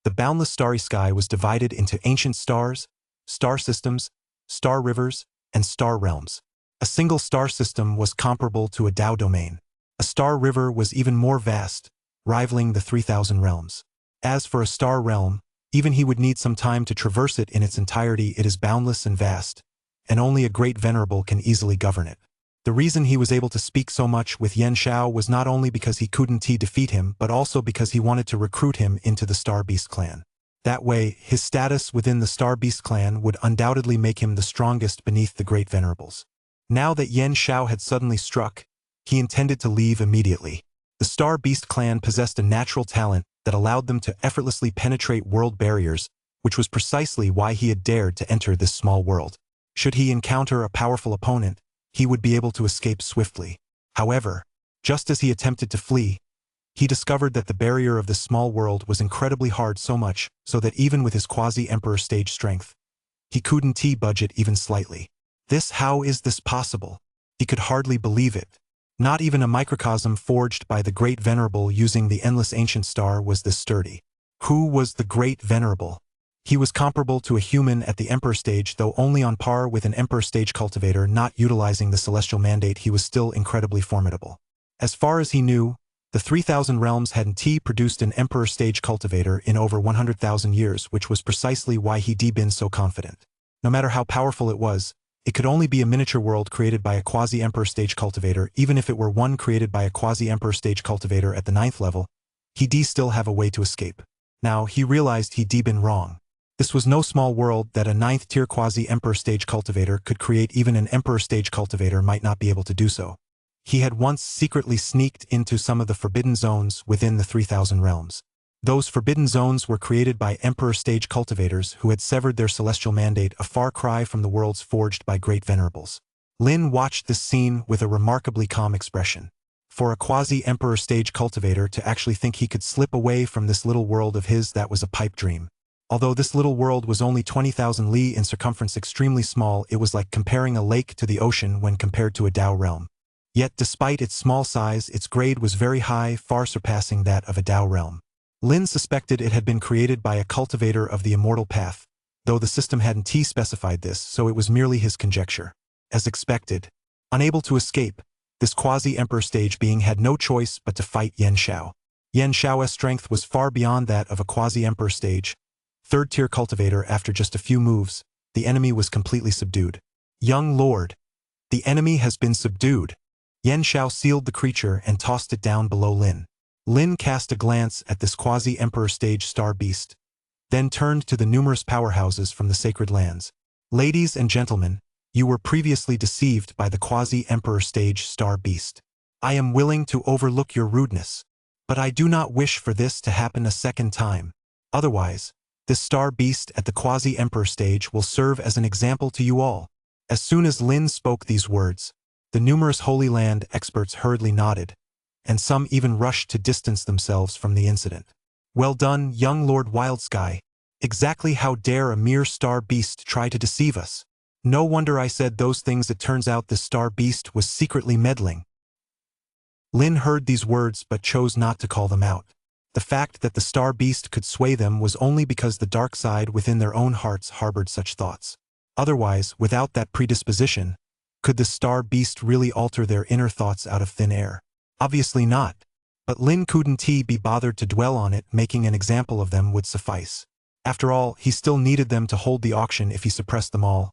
the boundless starry sky was divided into ancient stars, star systems, star rivers, and star realms. A single star system was comparable to a Tao domain. A star river was even more vast, rivaling the 3,000 realms. As for a star realm, even he would need some time to traverse it in its entirety. It is boundless and vast, and only a great venerable can easily govern it. The reason he was able to speak so much with Yan Shao was not only because he couldn't defeat him, but also because he wanted to recruit him into the Star Beast clan. That way, his status within the Star Beast clan would undoubtedly make him the strongest beneath the great venerables. Now that Yan Shao had suddenly struck, he intended to leave immediately. The Star Beast clan possessed a natural talent that allowed them to effortlessly penetrate world barriers, which was precisely why he had dared to enter this small world. Should he encounter a powerful opponent, he would be able to escape swiftly. However, just as he attempted to flee, he discovered that the barrier of this small world was incredibly hard, so much so that even with his quasi-emperor stage strength, he couldn't budge it even slightly. How is this possible? He could hardly believe it. Not even a microcosm forged by the Great Venerable using the endless ancient star was this sturdy. Who was the Great Venerable? He was comparable to a human at the Emperor stage, though only on par with an Emperor stage cultivator. Not utilizing the celestial mandate, he was still incredibly formidable. As far as he knew, the 3,000 realms hadn't produced an Emperor stage cultivator in over 100,000 years, which was precisely why he'd been so confident. No matter how powerful it was, it could only be a miniature world created by a quasi-emperor stage cultivator. Even if it were one created by a quasi-emperor stage cultivator at the 9th level, he'd still have a way to escape. Now, he realized he'd been wrong. This was no small world that a 9th-tier quasi-emperor stage cultivator could create. Even an emperor stage cultivator might not be able to do so. He had once secretly sneaked into some of the forbidden zones within the 3,000 realms. Those forbidden zones were created by emperor stage cultivators who had severed their celestial mandate, a far cry from the worlds forged by great venerables. Lin watched this scene with a remarkably calm expression. For a quasi-emperor stage cultivator to actually think he could slip away from this little world of his, that was a pipe dream. Although this little world was only 20,000 li in circumference, extremely small, it was like comparing a lake to the ocean when compared to a Tao realm. Yet despite its small size, its grade was very high, far surpassing that of a Tao realm. Lin suspected it had been created by a cultivator of the immortal path, though the system hadn't specified this, so it was merely his conjecture. As expected, unable to escape, this quasi-emperor stage being had no choice but to fight Yan Shao. Yan Shao's strength was far beyond that of a quasi-emperor stage, 3rd-tier cultivator. After just a few moves, the enemy was completely subdued. Young Lord, the enemy has been subdued. Yen Shao sealed the creature and tossed it down below Lin. Lin cast a glance at this quasi-emperor stage star beast, then turned to the numerous powerhouses from the sacred lands. Ladies and gentlemen, you were previously deceived by the quasi-emperor stage star beast. I am willing to overlook your rudeness, but I do not wish for this to happen a second time. Otherwise, this star beast at the quasi-emperor stage will serve as an example to you all. As soon as Lin spoke these words, the numerous Holy Land experts hurriedly nodded, and some even rushed to distance themselves from the incident. Well done, young Lord Wildsky. Exactly how dare a mere star beast try to deceive us? No wonder I said those things. It turns out this star beast was secretly meddling. Lin heard these words but chose not to call them out. The fact that the star beast could sway them was only because the dark side within their own hearts harbored such thoughts. Otherwise, without that predisposition, could the star beast really alter their inner thoughts out of thin air? Obviously not. But Lin couldn't be bothered to dwell on it. Making an example of them would suffice. After all, he still needed them to hold the auction. If he suppressed them all,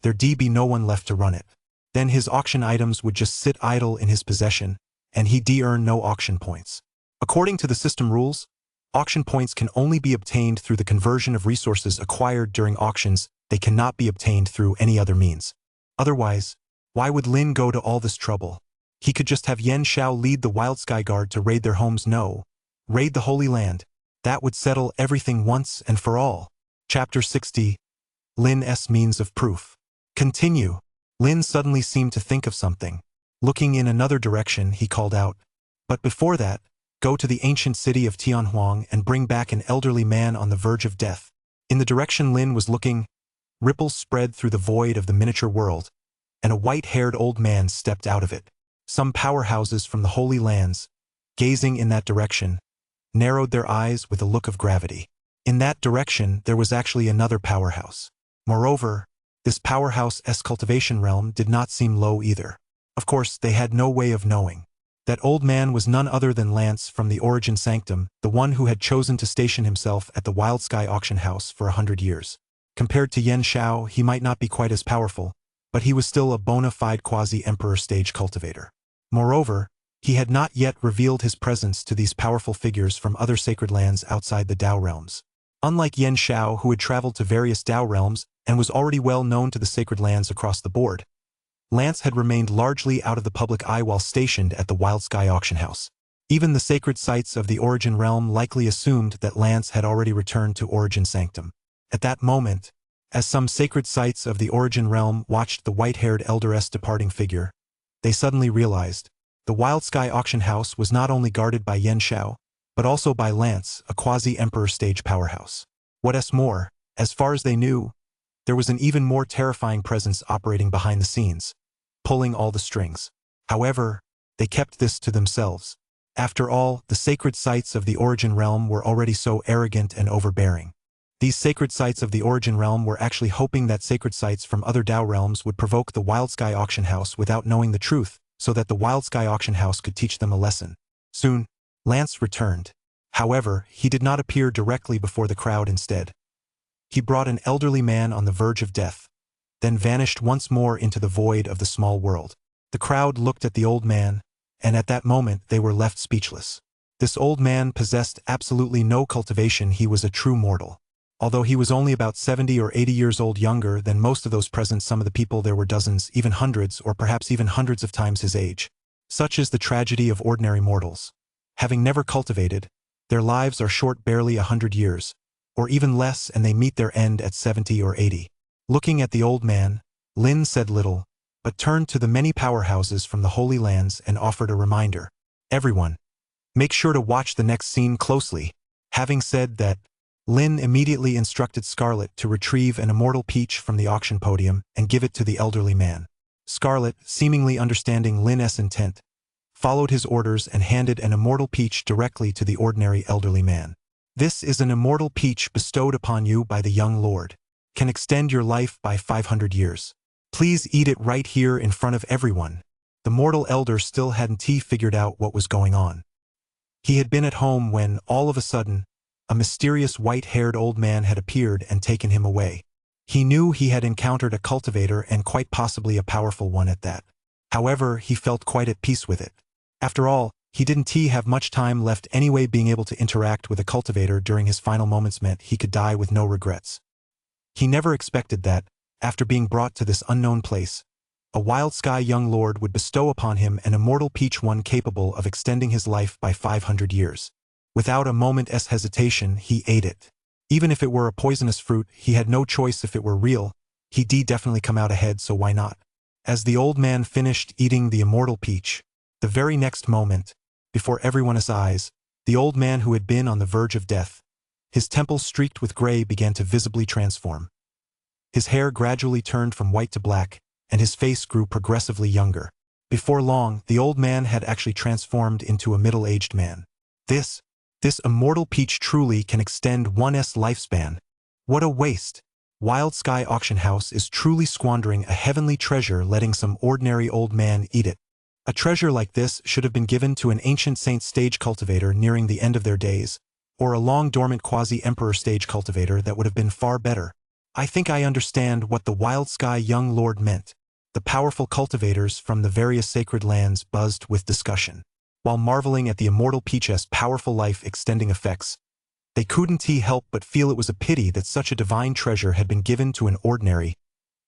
there'd be no one left to run it. Then his auction items would just sit idle in his possession, and he'd earn no auction points. According to the system rules, auction points can only be obtained through the conversion of resources acquired during auctions. They cannot be obtained through any other means. Otherwise, why would Lin go to all this trouble? He could just have Yen Shao lead the Wildsky Guard to raid their homes. No, raid the Holy Land. That would settle everything once and for all. Chapter 60. Lin's means of proof. Continue. Lin suddenly seemed to think of something. Looking in another direction, he called out, "But before that, go to the ancient city of Tianhuang and bring back an elderly man on the verge of death." In the direction Lin was looking, ripples spread through the void of the miniature world, and a white-haired old man stepped out of it. Some powerhouses from the Holy Lands, gazing in that direction, narrowed their eyes with a look of gravity. In that direction, there was actually another powerhouse. Moreover, this powerhouse's cultivation realm did not seem low either. Of course, they had no way of knowing. That old man was none other than Lance from the Origin Sanctum, the one who had chosen to station himself at the Wildsky auction house for 100 years. Compared to Yen Shao, he might not be quite as powerful, but he was still a bona fide quasi-emperor stage cultivator. Moreover, he had not yet revealed his presence to these powerful figures from other sacred lands outside the Dao realms. Unlike Yen Shao, who had traveled to various Dao realms and was already well known to the sacred lands across the board, Lance had remained largely out of the public eye while stationed at the Wildsky auction house. Even the sacred sites of the Origin realm likely assumed that Lance had already returned to Origin Sanctum. At that moment, as some sacred sites of the Origin realm watched the white-haired elder's departing figure, they suddenly realized the Wildsky auction house was not only guarded by Yen Shao, but also by Lance, a quasi-emperor stage powerhouse. What's more, as far as they knew, there was an even more terrifying presence operating behind the scenes, pulling all the strings. However, they kept this to themselves. After all, the sacred sites of the Origin realm were already so arrogant and overbearing. These sacred sites of the Origin realm were actually hoping that sacred sites from other Dao realms would provoke the Wildsky auction house without knowing the truth, so that the Wildsky auction house could teach them a lesson. Soon, Lance returned. However, he did not appear directly before the crowd. Instead, he brought an elderly man on the verge of death, then vanished once more into the void of the small world. The crowd looked at the old man, and at that moment they were left speechless. This old man possessed absolutely no cultivation. He was a true mortal. Although he was only about 70 or 80 years old younger than most of those present, some of the people there were dozens, even hundreds, or perhaps even hundreds of times his age. Such is the tragedy of ordinary mortals. Having never cultivated, their lives are short barely 100 years, or even less, and they meet their end at 70 or 80. Looking at the old man, Lin said little, but turned to the many powerhouses from the Holy Lands and offered a reminder. "Everyone, make sure to watch the next scene closely." Having said that, Lin immediately instructed Scarlet to retrieve an immortal peach from the auction podium and give it to the elderly man. Scarlet, seemingly understanding Lin's intent, followed his orders and handed an immortal peach directly to the ordinary elderly man. "This is an immortal peach bestowed upon you by the young lord. Can extend your life by 500 years. Please eat it right here in front of everyone." The mortal elder still hadn't figured out what was going on. He had been at home when, all of a sudden, a mysterious white-haired old man had appeared and taken him away. He knew he had encountered a cultivator, and quite possibly a powerful one at that. However, he felt quite at peace with it. After all, he didn't have much time left anyway. Being able to interact with a cultivator during his final moments meant he could die with no regrets. He never expected that, after being brought to this unknown place, a wild sky young lord would bestow upon him an immortal peach, one capable of extending his life by 500 years. Without a moment's hesitation, he ate it. Even if it were a poisonous fruit, he had no choice. If it were real, he'd definitely come out ahead, so why not? As the old man finished eating the immortal peach, the very next moment, before everyone's eyes, the old man who had been on the verge of death, his temples streaked with gray, began to visibly transform. His hair gradually turned from white to black, and his face grew progressively younger. Before long, the old man had actually transformed into a middle-aged man. This immortal peach truly can extend one's lifespan. What a waste! Wild Sky Auction House is truly squandering a heavenly treasure, letting some ordinary old man eat it. A treasure like this should have been given to an ancient saint stage cultivator nearing the end of their days, or a long-dormant quasi-emperor stage cultivator. That would have been far better. I think I understand what the Wild Sky young lord meant. The powerful cultivators from the various sacred lands buzzed with discussion. While marveling at the immortal peach's powerful life-extending effects, they couldn't help but feel it was a pity that such a divine treasure had been given to an ordinary,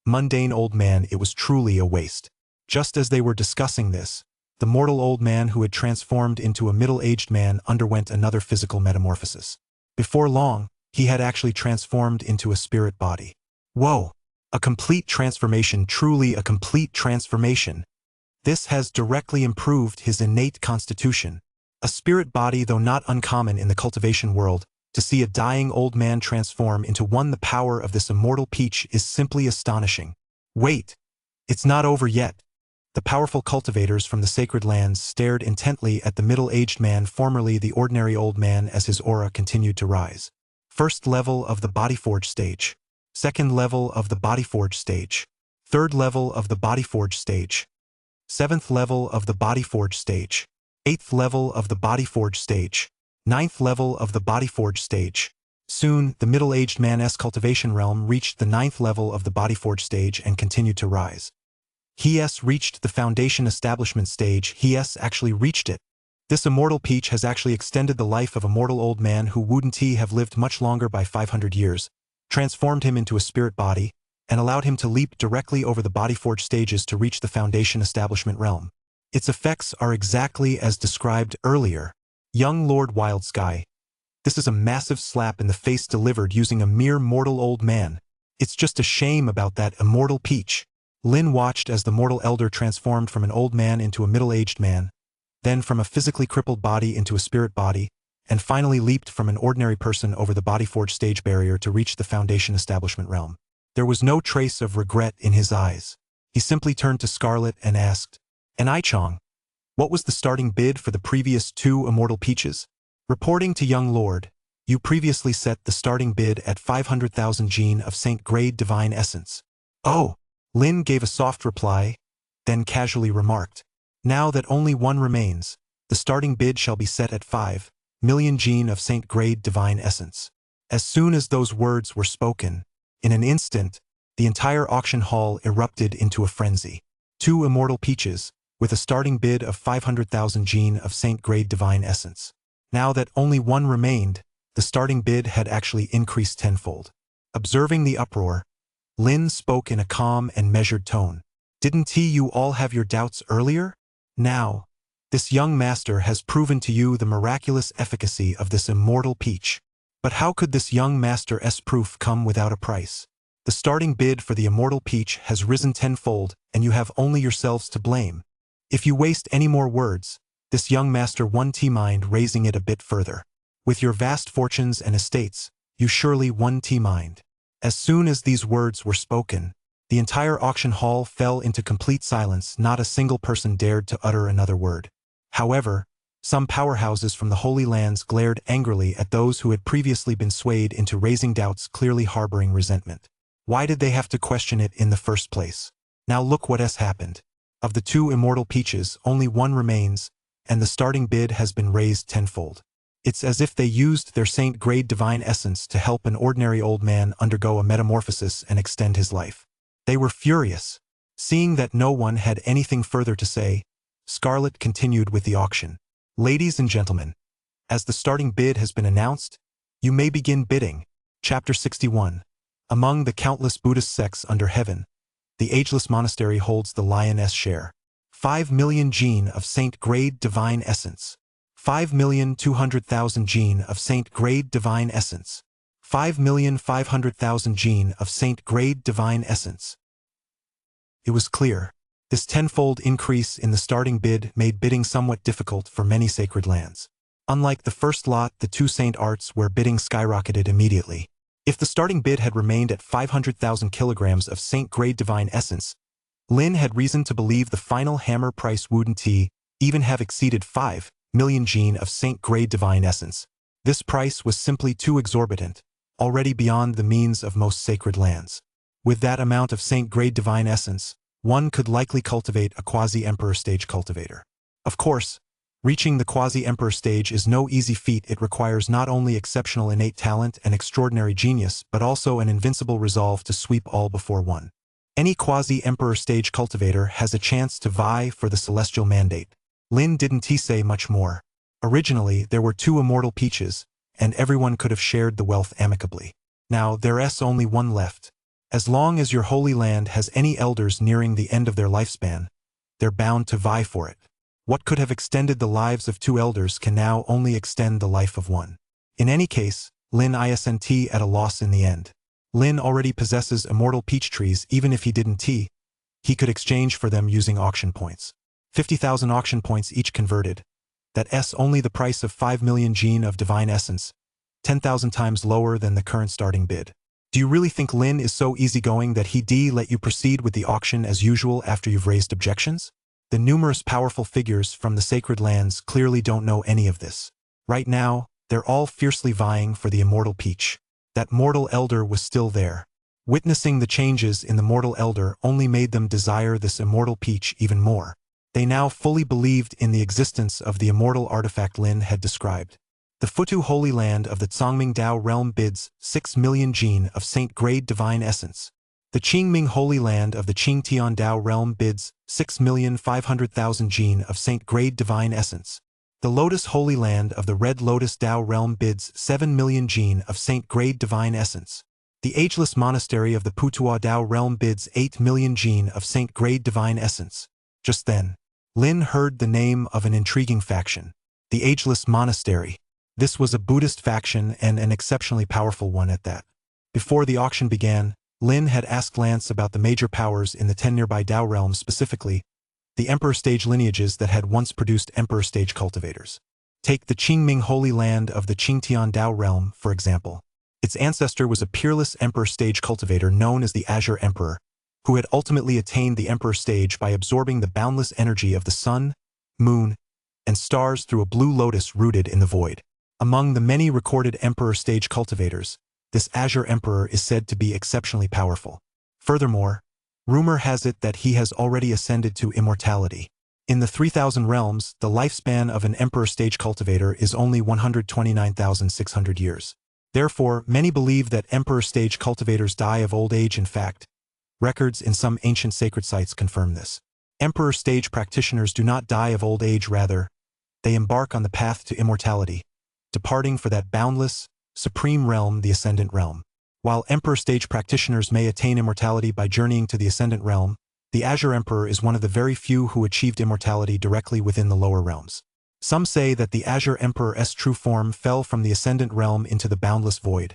mundane old man. It was truly a waste. Just as they were discussing this, the mortal old man who had transformed into a middle-aged man underwent another physical metamorphosis. Before long, he had actually transformed into a spirit body. Whoa! A complete transformation, truly a complete transformation. This has directly improved his innate constitution. A spirit body, though not uncommon in the cultivation world, to see a dying old man transform into one. The power of this immortal peach is simply astonishing. Wait! It's not over yet. The powerful cultivators from the sacred lands stared intently at the middle-aged man, formerly the ordinary old man, as his aura continued to rise. First level of the body forge stage. Second level of the body forge stage. Third level of the body forge stage. Seventh level of the body forge stage. Eighth level of the body forge stage. Ninth level of the body forge stage. Soon, the middle-aged man's cultivation realm reached the ninth level of the body forge stage and continued to rise. He reached the foundation establishment stage. He actually reached it. This immortal peach has actually extended the life of a mortal old man who wouldn't have lived much longer by 500 years, transformed him into a spirit body, and allowed him to leap directly over the body forge stages to reach the foundation establishment realm. Its effects are exactly as described earlier. Young Lord Wild Sky. This is a massive slap in the face delivered using a mere mortal old man. It's just a shame about that immortal peach. Lin watched as the mortal elder transformed from an old man into a middle-aged man, then from a physically crippled body into a spirit body, and finally leaped from an ordinary person over the body forge stage barrier to reach the foundation establishment realm. There was no trace of regret in his eyes. He simply turned to Scarlet and asked, "And Ichong, what was the starting bid for the previous 2 immortal peaches?" Reporting to young lord, "You previously set the starting bid at 500,000 gene of Saint Grade Divine Essence." "Oh!" Lin gave a soft reply, then casually remarked, "Now that only one remains, the starting bid shall be set at 5 million gene of Saint Grade Divine Essence." As soon as those words were spoken, in an instant, the entire auction hall erupted into a frenzy. 2 immortal peaches, with a starting bid of 500,000 gene of Saint Grade Divine Essence. Now that only one remained, the starting bid had actually increased tenfold. Observing the uproar, Lin spoke in a calm and measured tone. "Didn't you all have your doubts earlier? Now, this young master has proven to you the miraculous efficacy of this immortal peach. But how could this young master's proof come without a price? The starting bid for the immortal peach has risen tenfold, and you have only yourselves to blame. If you waste any more words, this young master won't mind raising it a bit further. With your vast fortunes and estates, you surely won't mind." As soon as these words were spoken, the entire auction hall fell into complete silence. Not a single person dared to utter another word. However, some powerhouses from the Holy Lands glared angrily at those who had previously been swayed into raising doubts, clearly harboring resentment. Why did they have to question it in the first place? Now look what has happened. Of the 2 immortal peaches, only one remains, and the starting bid has been raised tenfold. It's as if they used their Saint Grade Divine Essence to help an ordinary old man undergo a metamorphosis and extend his life. They were furious. Seeing that no one had anything further to say, Scarlet continued with the auction. Ladies and gentlemen, as the starting bid has been announced, you may begin bidding. Chapter 61. Among the countless Buddhist sects under heaven, the ageless monastery holds the lioness share. 5 million gene of Saint Grade Divine Essence. 5,200,000 gene of Saint Grade Divine Essence. 5,500,000 gene of Saint Grade Divine Essence. It was clear. This tenfold increase in the starting bid made bidding somewhat difficult for many sacred lands. Unlike the first lot, the 2 Saint Arts where bidding skyrocketed immediately. If the starting bid had remained at 500,000 kilograms of Saint Grade Divine Essence, Lin had reason to believe the final hammer price wouldn't even have exceeded 5 million gene of Saint Grade Divine Essence. This price was simply too exorbitant, already beyond the means of most sacred lands. With that amount of Saint Grade Divine Essence, one could likely cultivate a quasi-emperor stage cultivator. Of course, reaching the quasi-emperor stage is no easy feat. It requires not only exceptional innate talent and extraordinary genius, but also an invincible resolve to sweep all before one. Any quasi-emperor stage cultivator has a chance to vie for the celestial mandate. Lin didn't say much more. Originally, there were 2 immortal peaches, and everyone could have shared the wealth amicably. Now, there's only one left. As long as your holy land has any elders nearing the end of their lifespan, they're bound to vie for it. What could have extended the lives of 2 elders can now only extend the life of one. In any case, Lin isn't at a loss in the end. Lin already possesses immortal peach trees. Even if he didn't, he could exchange for them using auction points. 50,000 auction points each converted. That's only the price of 5 million gene of divine essence, 10,000 times lower than the current starting bid. Do you really think Lin is so easygoing that he'd let you proceed with the auction as usual after you've raised objections? The numerous powerful figures from the sacred lands clearly don't know any of this. Right now, they're all fiercely vying for the immortal peach. That mortal elder was still there. Witnessing the changes in the mortal elder only made them desire this immortal peach even more. They now fully believed in the existence of the immortal artifact Lin had described. The Futu Holy Land of the Zhongming Dao Realm bids 6 million gene of Saint Grade Divine Essence. The Qingming Holy Land of the Qingtian Dao Realm bids 6,500,000 gene of Saint Grade Divine Essence. The Lotus Holy Land of the Red Lotus Dao Realm bids 7 million gene of Saint Grade Divine Essence. The Ageless Monastery of the Putua Dao Realm bids 8 million gene of Saint Grade Divine Essence. Just then, Lin heard the name of an intriguing faction. The Ageless Monastery. This was a Buddhist faction and an exceptionally powerful one at that. Before the auction began, Lin had asked Lance about the major powers in the 10 nearby Dao realms, specifically the Emperor stage lineages that had once produced Emperor stage cultivators. Take the Qingming Holy Land of the Qingtian Dao realm, for example. Its ancestor was a peerless Emperor stage cultivator known as the Azure Emperor, who had ultimately attained the Emperor stage by absorbing the boundless energy of the sun, moon, and stars through a blue lotus rooted in the void. Among the many recorded Emperor stage cultivators, this Azure Emperor is said to be exceptionally powerful. Furthermore, rumor has it that he has already ascended to immortality. In the 3,000 realms, the lifespan of an Emperor stage cultivator is only 129,600 years. Therefore, many believe that Emperor stage cultivators die of old age. In fact, records in some ancient sacred sites confirm this. Emperor stage practitioners do not die of old age, rather, they embark on the path to immortality, departing for that boundless, supreme realm, the Ascendant Realm. While Emperor stage practitioners may attain immortality by journeying to the Ascendant Realm, the Azure Emperor is one of the very few who achieved immortality directly within the lower realms. Some say that the Azure Emperor's true form fell from the Ascendant Realm into the boundless void,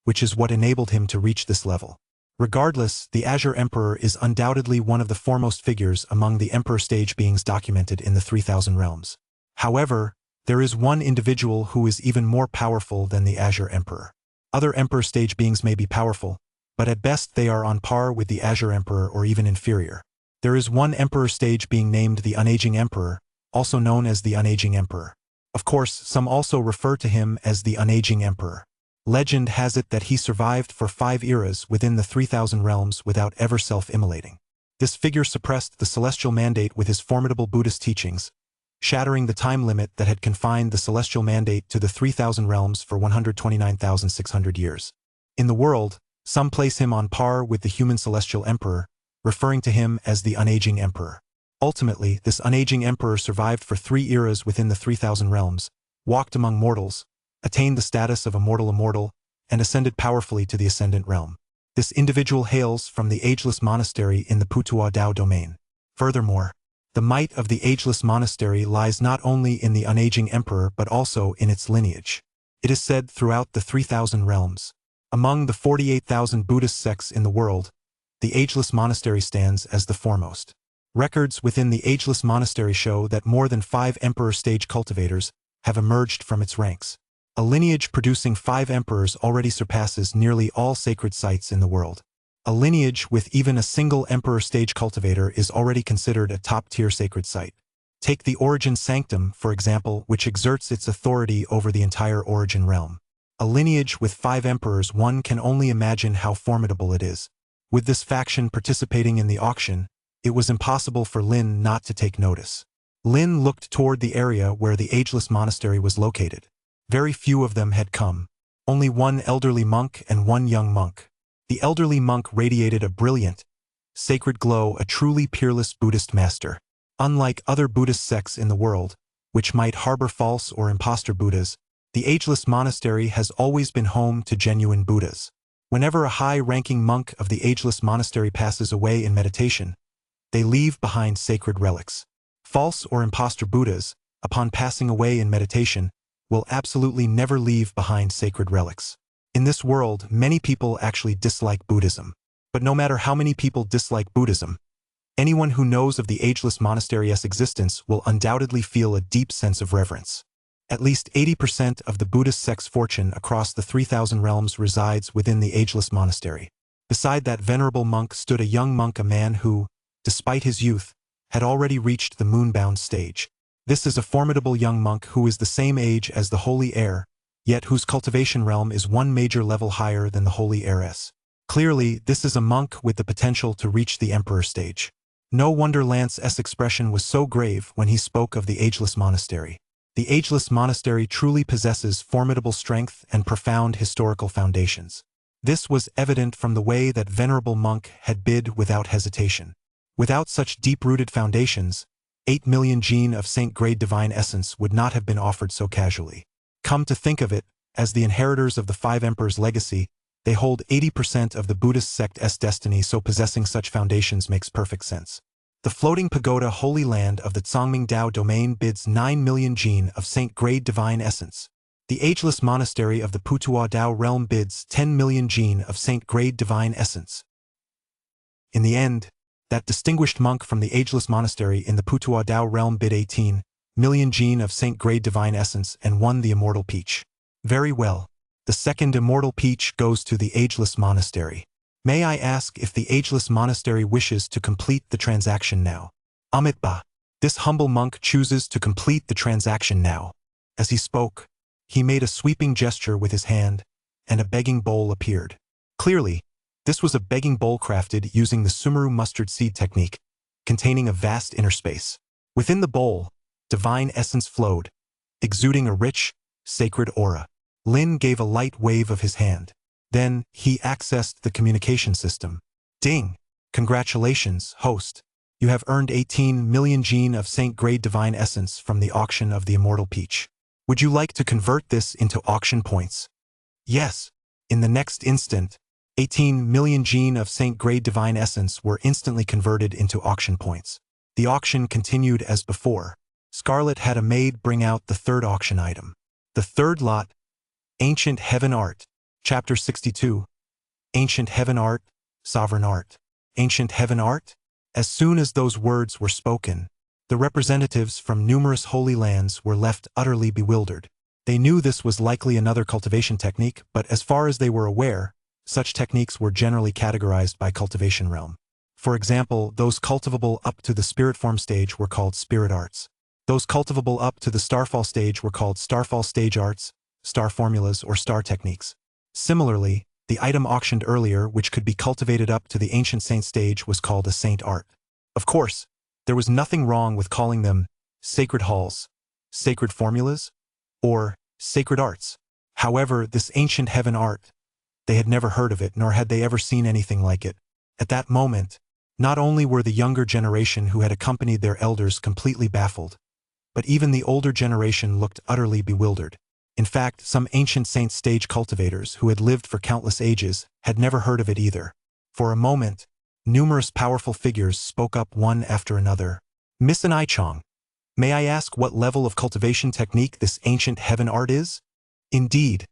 which is what enabled him to reach this level. Regardless, the Azure Emperor is undoubtedly one of the foremost figures among the Emperor stage beings documented in the 3,000 realms. However, there is one individual who is even more powerful than the Azure Emperor. Other Emperor stage beings may be powerful, but at best they are on par with the Azure Emperor or even inferior. There is one Emperor stage being named the Unaging Emperor, also known as the Unaging Emperor. Of course, some also refer to him as the Unaging Emperor. Legend has it that he survived for 5 eras within the 3,000 realms without ever self-immolating. This figure suppressed the celestial mandate with his formidable Buddhist teachings, shattering the time limit that had confined the celestial mandate to the 3,000 realms for 129,600 years. In the world, some place him on par with the human celestial emperor, referring to him as the unaging emperor. Ultimately, this unaging emperor survived for 3 eras within the 3,000 realms, walked among mortals, attained the status of immortal, and ascended powerfully to the ascendant realm. This individual hails from the ageless monastery in the Putuo Dao domain. Furthermore, the might of the ageless monastery lies not only in the unaging emperor but also in its lineage. It is said throughout the 3,000 realms. Among the 48,000 Buddhist sects in the world, the ageless monastery stands as the foremost. Records within the ageless monastery show that more than 5 emperor stage cultivators have emerged from its ranks. A lineage producing 5 emperors already surpasses nearly all sacred sites in the world. A lineage with even a single emperor stage cultivator is already considered a top-tier sacred site. Take the Origin Sanctum, for example, which exerts its authority over the entire Origin realm. A lineage with 5 emperors, one can only imagine how formidable it is. With this faction participating in the auction, it was impossible for Lin not to take notice. Lin looked toward the area where the ageless monastery was located. Very few of them had come. Only 1 elderly monk and 1 young monk. The elderly monk radiated a brilliant, sacred glow, a truly peerless Buddhist master. Unlike other Buddhist sects in the world, which might harbor false or impostor Buddhas, the ageless monastery has always been home to genuine Buddhas. Whenever a high-ranking monk of the ageless monastery passes away in meditation, they leave behind sacred relics. False or impostor Buddhas, upon passing away in meditation, will absolutely never leave behind sacred relics. In this world, many people actually dislike Buddhism. But no matter how many people dislike Buddhism, anyone who knows of the ageless monastery's existence will undoubtedly feel a deep sense of reverence. At least 80% of the Buddhist sect's fortune across the 3,000 realms resides within the ageless monastery. Beside that venerable monk stood a young monk, a man who, despite his youth, had already reached the moonbound stage. This is a formidable young monk who is the same age as the holy heir, yet whose cultivation realm is 1 major level higher than the holy heiress. Clearly, this is a monk with the potential to reach the emperor stage. No wonder Lance's expression was so grave when he spoke of the ageless monastery. The ageless monastery truly possesses formidable strength and profound historical foundations. This was evident from the way that venerable monk had bid without hesitation. Without such deep-rooted foundations, 8 million gene of Saint-grade divine essence would not have been offered so casually. Come to think of it, as the inheritors of the 5 emperors' legacy, they hold 80% of the Buddhist sect's destiny, so possessing such foundations makes perfect sense. The floating pagoda Holy Land of the Tsangming Dao domain bids 9 million gene of Saint-grade divine essence. The ageless monastery of the Putuo Dao realm bids 10 million gene of Saint-grade divine essence. In the end, that distinguished monk from the ageless monastery in the Putuo Dao realm bid 18 million gene of Saint-grade divine essence and won the Immortal Peach. Very well. The second Immortal Peach goes to the ageless monastery. May I ask if the ageless monastery wishes to complete the transaction now? Amitba. This humble monk chooses to complete the transaction now. As he spoke, he made a sweeping gesture with his hand, and a begging bowl appeared. Clearly, this was a begging bowl crafted using the Sumeru mustard seed technique, containing a vast inner space. Within the bowl, divine essence flowed, exuding a rich, sacred aura. Lin gave a light wave of his hand. Then, he accessed the communication system. Ding! Congratulations, host. You have earned 18 million gene of Saint-grade divine essence from the auction of the Immortal Peach. Would you like to convert this into auction points? Yes. In the next instant, 18 million gene of Saint-grade divine essence were instantly converted into auction points. The auction continued as before. Scarlet had a maid bring out the 3rd auction item. The 3rd lot, Ancient Heaven Art. Chapter 62. Ancient Heaven Art, Sovereign Art. Ancient Heaven Art? As soon as those words were spoken, the representatives from numerous holy lands were left utterly bewildered. They knew this was likely another cultivation technique, but as far as they were aware, such techniques were generally categorized by cultivation realm. For example, those cultivable up to the spirit form stage were called spirit arts. Those cultivable up to the starfall stage were called starfall stage arts, star formulas, or star techniques. Similarly, the item auctioned earlier, which could be cultivated up to the ancient saint stage, was called a saint art. Of course, there was nothing wrong with calling them sacred halls, sacred formulas, or sacred arts. However, this ancient heaven art, they had never heard of it, nor had they ever seen anything like it. At that moment, Not only were the younger generation who had accompanied their elders completely baffled, but even the older generation looked utterly bewildered. In fact, some ancient saint stage cultivators who had lived for countless ages had never heard of it either. For a moment, numerous powerful figures spoke up one after another. Miss and Ichong, may I ask what level of cultivation technique this ancient heaven art is? Indeed,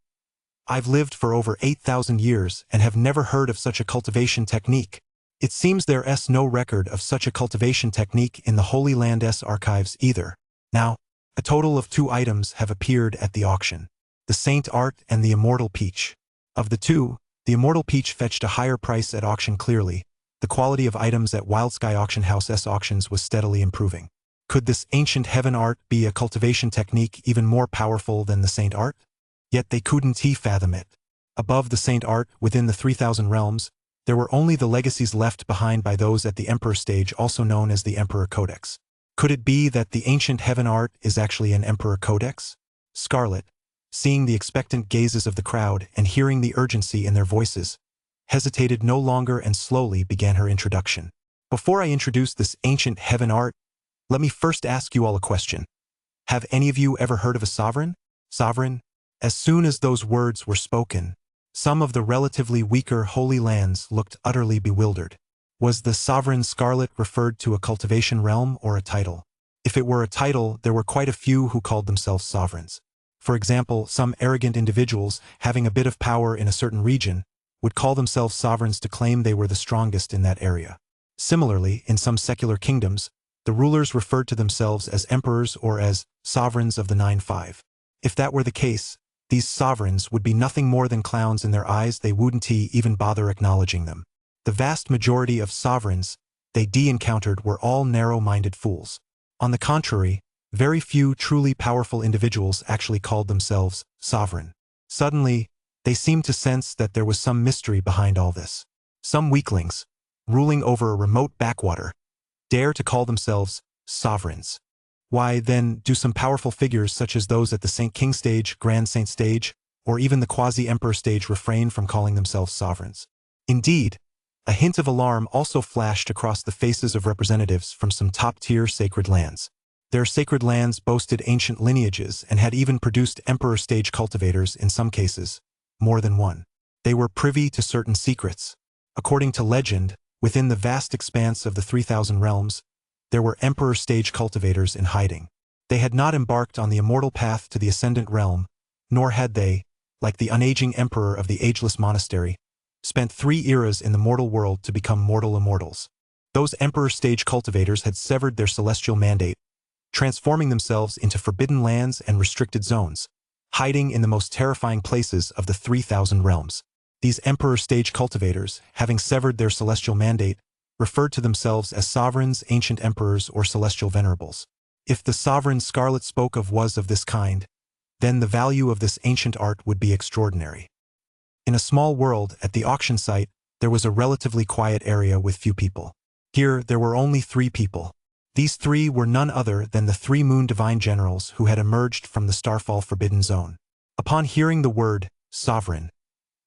I've lived for over 8,000 years and have never heard of such a cultivation technique. It seems there's no record of such a cultivation technique in the Holy Land's archives either. Now, a total of 2 items have appeared at the auction: the Saint Art and the Immortal Peach. Of the two, the Immortal Peach fetched a higher price at auction. Clearly, the quality of items at Wildsky Auction House's auctions was steadily improving. Could this ancient heaven art be a cultivation technique even more powerful than the Saint Art? Yet they couldn't fathom it. Above the Saint Art, within the 3,000 realms, there were only the legacies left behind by those at the Emperor stage, also known as the Emperor Codex. Could it be that the ancient heaven art is actually an Emperor Codex? Scarlet, seeing the expectant gazes of the crowd and hearing the urgency in their voices, hesitated no longer and slowly began her introduction. Before I introduce this ancient heaven art, let me first ask you all a question. Have any of you ever heard of a sovereign? Sovereign? As soon as those words were spoken, some of the relatively weaker Holy Lands looked utterly bewildered. Was the sovereign Scarlet referred to a cultivation realm or a title? If it were a title, there were quite a few who called themselves sovereigns. For example, some arrogant individuals, having a bit of power in a certain region, would call themselves sovereigns to claim they were the strongest in that area. Similarly, in some secular kingdoms, the rulers referred to themselves as emperors or as sovereigns of the 9-5. If that were the case, these sovereigns would be nothing more than clowns in their eyes. They wouldn't even bother acknowledging them. The vast majority of sovereigns they encountered were all narrow-minded fools. On the contrary, very few truly powerful individuals actually called themselves sovereign. Suddenly, they seemed to sense that there was some mystery behind all this. Some weaklings, ruling over a remote backwater, dare to call themselves sovereigns. Why, then, do some powerful figures such as those at the Saint King stage, Grand Saint stage, or even the Quasi-Emperor stage refrain from calling themselves sovereigns? Indeed, a hint of alarm also flashed across the faces of representatives from some top-tier sacred lands. Their sacred lands boasted ancient lineages and had even produced Emperor stage cultivators in some cases, more than one. They were privy to certain secrets. According to legend, within the vast expanse of the 3,000 realms, there were Emperor stage cultivators in hiding. They had not embarked on the immortal path to the Ascendant Realm, nor had they, like the unaging Emperor of the Ageless Monastery, spent 3 eras in the mortal world to become mortal immortals. Those Emperor stage cultivators had severed their celestial mandate, transforming themselves into forbidden lands and restricted zones, hiding in the most terrifying places of the 3,000 realms. These Emperor stage cultivators, having severed their celestial mandate, referred to themselves as sovereigns, ancient emperors, or celestial venerables. If the sovereign Scarlet spoke of was of this kind, then the value of this ancient art would be extraordinary. In a small world, at the auction site, there was a relatively quiet area with few people. Here, there were only 3 people. These 3 were none other than the 3 Moon Divine Generals who had emerged from the Starfall Forbidden Zone. Upon hearing the word, sovereign,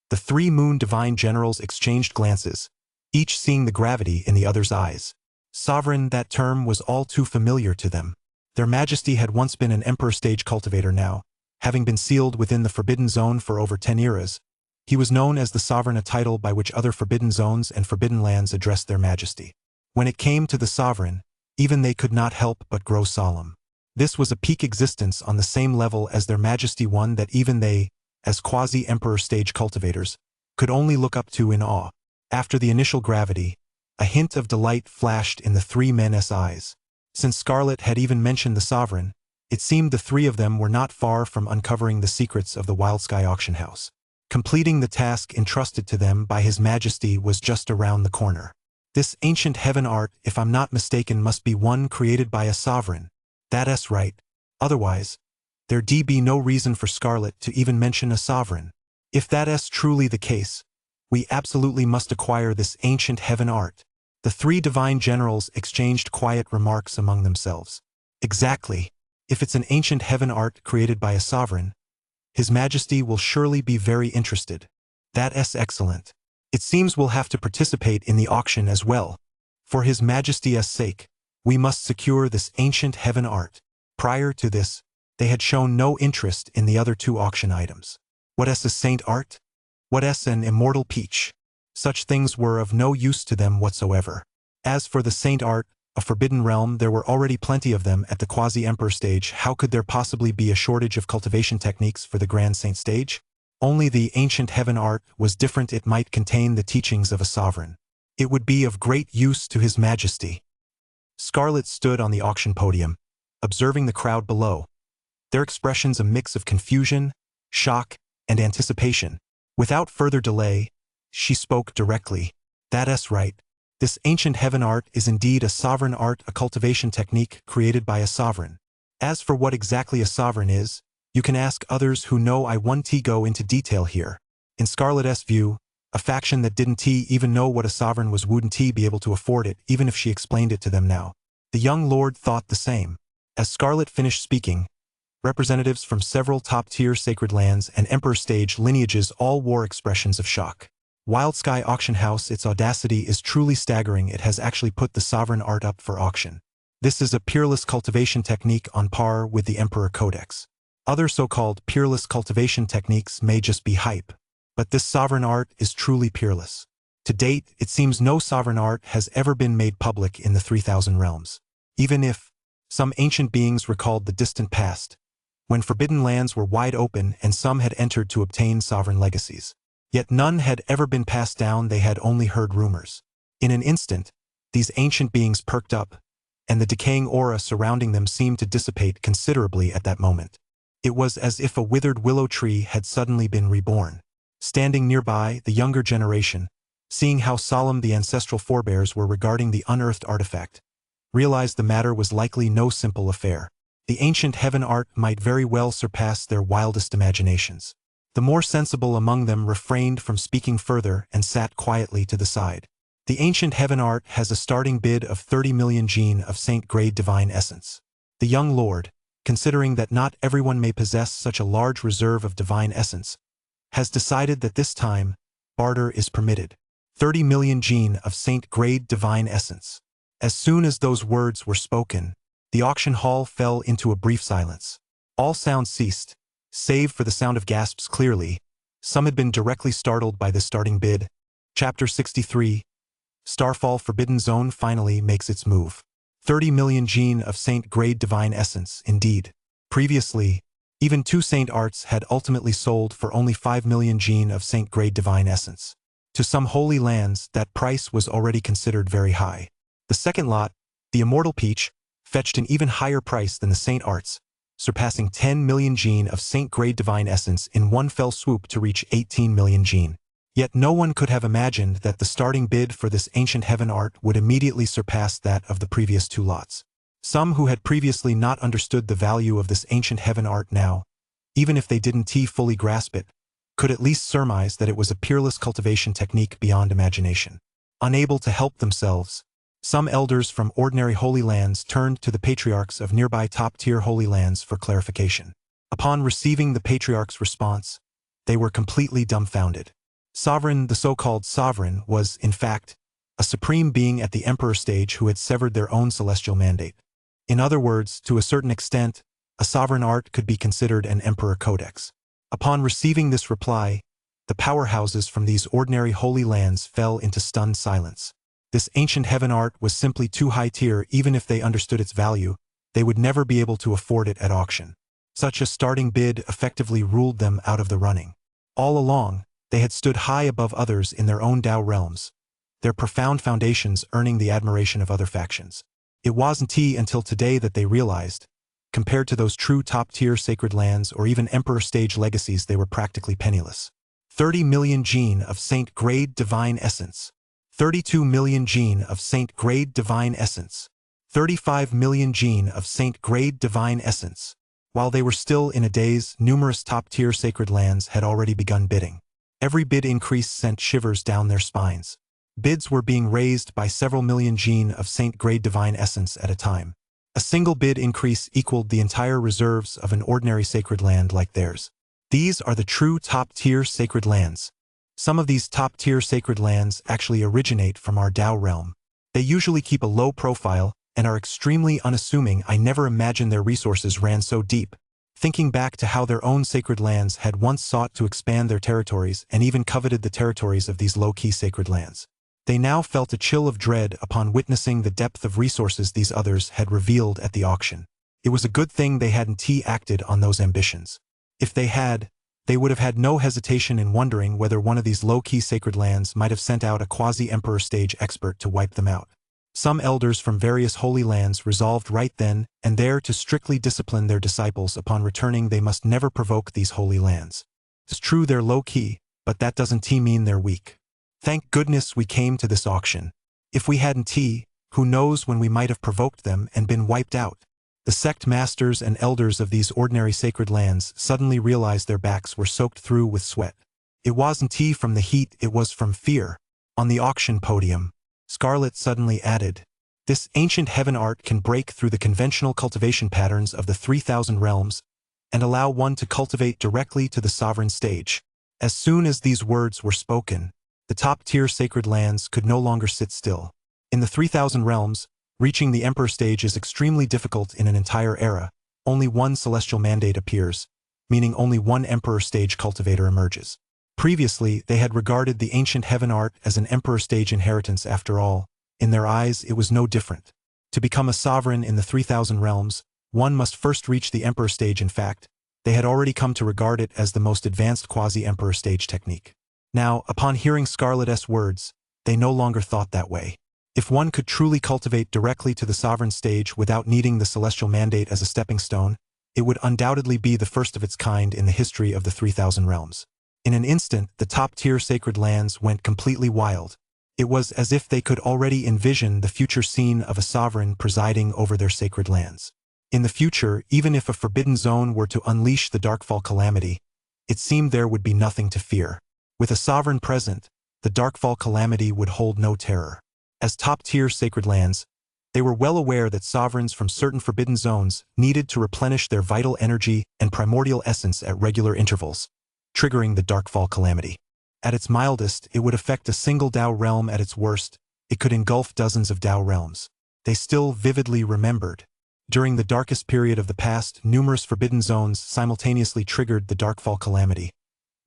the 3 Moon Divine Generals exchanged glances, each seeing the gravity in the other's eyes. Sovereign, that term was all too familiar to them. Their Majesty had once been an Emperor stage cultivator. Now, having been sealed within the Forbidden Zone for over 10 eras, he was known as the Sovereign, a title by which other Forbidden Zones and Forbidden Lands addressed their Majesty. When it came to the Sovereign, even they could not help but grow solemn. This was a peak existence on the same level as their Majesty, one that even they, as quasi-Emperor stage cultivators, could only look up to in awe. After the initial gravity, a hint of delight flashed in the 3 men's eyes. Since Scarlet had even mentioned the Sovereign, it seemed the 3 of them were not far from uncovering the secrets of the Wildsky Auction House. Completing the task entrusted to them by His Majesty was just around the corner. This ancient heaven art, if I'm not mistaken, must be one created by a sovereign. That's right. Otherwise, there'd be no reason for Scarlet to even mention a sovereign. If that's truly the case, we absolutely must acquire this ancient heaven art. The 3 divine generals exchanged quiet remarks among themselves. Exactly. If it's an ancient heaven art created by a sovereign, His Majesty will surely be very interested. That's excellent. It seems we'll have to participate in the auction as well. For His Majesty's sake, we must secure this ancient heaven art. Prior to this, they had shown no interest in the other two auction items. What is a saint art? What is an immortal peach? Such things were of no use to them whatsoever. As for the saint art, a forbidden realm, there were already plenty of them at the quasi-emperor stage. How could there possibly be a shortage of cultivation techniques for the grand saint stage? Only the ancient heaven art was different. It might contain the teachings of a sovereign. It would be of great use to His Majesty. Scarlet stood on the auction podium, observing the crowd below, their expressions a mix of confusion, shock, and anticipation. Without further delay, she spoke directly. That's right. This ancient heaven art is indeed a sovereign art, a cultivation technique created by a sovereign. As for what exactly a sovereign is, you can ask others who know. I won't go into detail here. In Scarlet's view, a faction that didn't even know what a sovereign was wouldn't be able to afford it, even if she explained it to them now. The young lord thought the same. As Scarlet finished speaking, representatives from several top-tier sacred lands and emperor stage lineages all wore expressions of shock. Wild Sky Auction House, its audacity is truly staggering. It has actually put the sovereign art up for auction. This is a peerless cultivation technique on par with the Emperor Codex. Other so-called peerless cultivation techniques may just be hype, but this sovereign art is truly peerless. To date, it seems no sovereign art has ever been made public in the 3000 realms. Even if some ancient beings recalled the distant past, when forbidden lands were wide open and some had entered to obtain sovereign legacies. Yet none had ever been passed down. They had only heard rumors. In an instant, these ancient beings perked up, and the decaying aura surrounding them seemed to dissipate considerably at that moment. It was as if a withered willow tree had suddenly been reborn. Standing nearby, the younger generation, seeing how solemn the ancestral forebears were regarding the unearthed artifact, realized the matter was likely no simple affair. The ancient heaven art might very well surpass their wildest imaginations. The more sensible among them refrained from speaking further and sat quietly to the side. The ancient heaven art has a starting bid of 30 million gene of saint-grade divine essence. The young lord, considering that not everyone may possess such a large reserve of divine essence, has decided that this time, barter is permitted. 30 million gene of saint-grade divine essence. As soon as those words were spoken, the auction hall fell into a brief silence. All sounds ceased, save for the sound of gasps. Clearly, some had been directly startled by this starting bid. Chapter 63. Starfall Forbidden Zone finally makes its move. 30 million gene of saint-grade divine essence, indeed. Previously, even two saint arts had ultimately sold for only 5 million gene of saint-grade divine essence. To some holy lands, that price was already considered very high. The second lot, the Immortal Peach, fetched an even higher price than the saint arts, surpassing 10 million gene of saint-grade divine essence in one fell swoop to reach 18 million gene. Yet no one could have imagined that the starting bid for this ancient heaven art would immediately surpass that of the previous two lots. Some who had previously not understood the value of this ancient heaven art now, even if they didn't fully grasp it, could at least surmise that it was a peerless cultivation technique beyond imagination. Unable to help themselves, some elders from ordinary holy lands turned to the patriarchs of nearby top-tier holy lands for clarification. Upon receiving the patriarch's response, they were completely dumbfounded. Sovereign, the so-called sovereign, was, in fact, a supreme being at the emperor stage who had severed their own celestial mandate. In other words, to a certain extent, a sovereign art could be considered an emperor codex. Upon receiving this reply, the powerhouses from these ordinary holy lands fell into stunned silence. This ancient heaven art was simply too high tier. Even if they understood its value, they would never be able to afford it at auction. Such a starting bid effectively ruled them out of the running. All along, they had stood high above others in their own Tao realms, their profound foundations earning the admiration of other factions. It wasn't until today that they realized, compared to those true top-tier sacred lands or even emperor stage legacies, they were practically penniless. 30 million gene of saint-grade divine essence. 32 million gene of saint-grade divine essence. 35 million gene of saint-grade divine essence. While they were still in a daze, numerous top-tier sacred lands had already begun bidding. Every bid increase sent shivers down their spines. Bids were being raised by several million gene of saint-grade divine essence at a time. A single bid increase equaled the entire reserves of an ordinary sacred land like theirs. These are the true top-tier sacred lands. Some of these top-tier sacred lands actually originate from our Tao realm. They usually keep a low profile and are extremely unassuming. I never imagined their resources ran so deep. Thinking back to how their own sacred lands had once sought to expand their territories and even coveted the territories of these low-key sacred lands. They now felt a chill of dread upon witnessing the depth of resources these others had revealed at the auction. It was a good thing they hadn't acted on those ambitions. If they had, they would have had no hesitation in wondering whether one of these low-key sacred lands might have sent out a quasi-emperor stage expert to wipe them out. Some elders from various holy lands resolved right then and there to strictly discipline their disciples. Upon returning, they must never provoke these holy lands. It's true they're low-key, but that doesn't mean they're weak. Thank goodness we came to this auction. If we hadn't, who knows when we might have provoked them and been wiped out. The sect masters and elders of these ordinary sacred lands suddenly realized their backs were soaked through with sweat. It wasn't from the heat, it was from fear. On the auction podium, Scarlet suddenly added, "This ancient heaven art can break through the conventional cultivation patterns of the 3,000 realms and allow one to cultivate directly to the sovereign stage." As soon as these words were spoken, the top-tier sacred lands could no longer sit still. In the 3,000 realms, reaching the Emperor stage is extremely difficult in an entire era. Only one celestial mandate appears, meaning only one Emperor stage cultivator emerges. Previously, they had regarded the ancient heaven art as an Emperor stage inheritance. After all, in their eyes it was no different. To become a sovereign in the 3,000 realms, one must first reach the Emperor stage. In fact, they had already come to regard it as the most advanced quasi-Emperor stage technique. Now, upon hearing Scarlet's words, they no longer thought that way. If one could truly cultivate directly to the sovereign stage without needing the celestial mandate as a stepping stone, it would undoubtedly be the first of its kind in the history of the 3,000 realms. In an instant, the top-tier sacred lands went completely wild. It was as if they could already envision the future scene of a sovereign presiding over their sacred lands. In the future, even if a forbidden zone were to unleash the Darkfall calamity, it seemed there would be nothing to fear. With a sovereign present, the Darkfall calamity would hold no terror. As top-tier sacred lands, they were well aware that sovereigns from certain forbidden zones needed to replenish their vital energy and primordial essence at regular intervals, triggering the Darkfall calamity. At its mildest, it would affect a single Dao realm. At its worst, it could engulf dozens of Dao realms. They still vividly remembered. During the darkest period of the past, numerous forbidden zones simultaneously triggered the Darkfall calamity,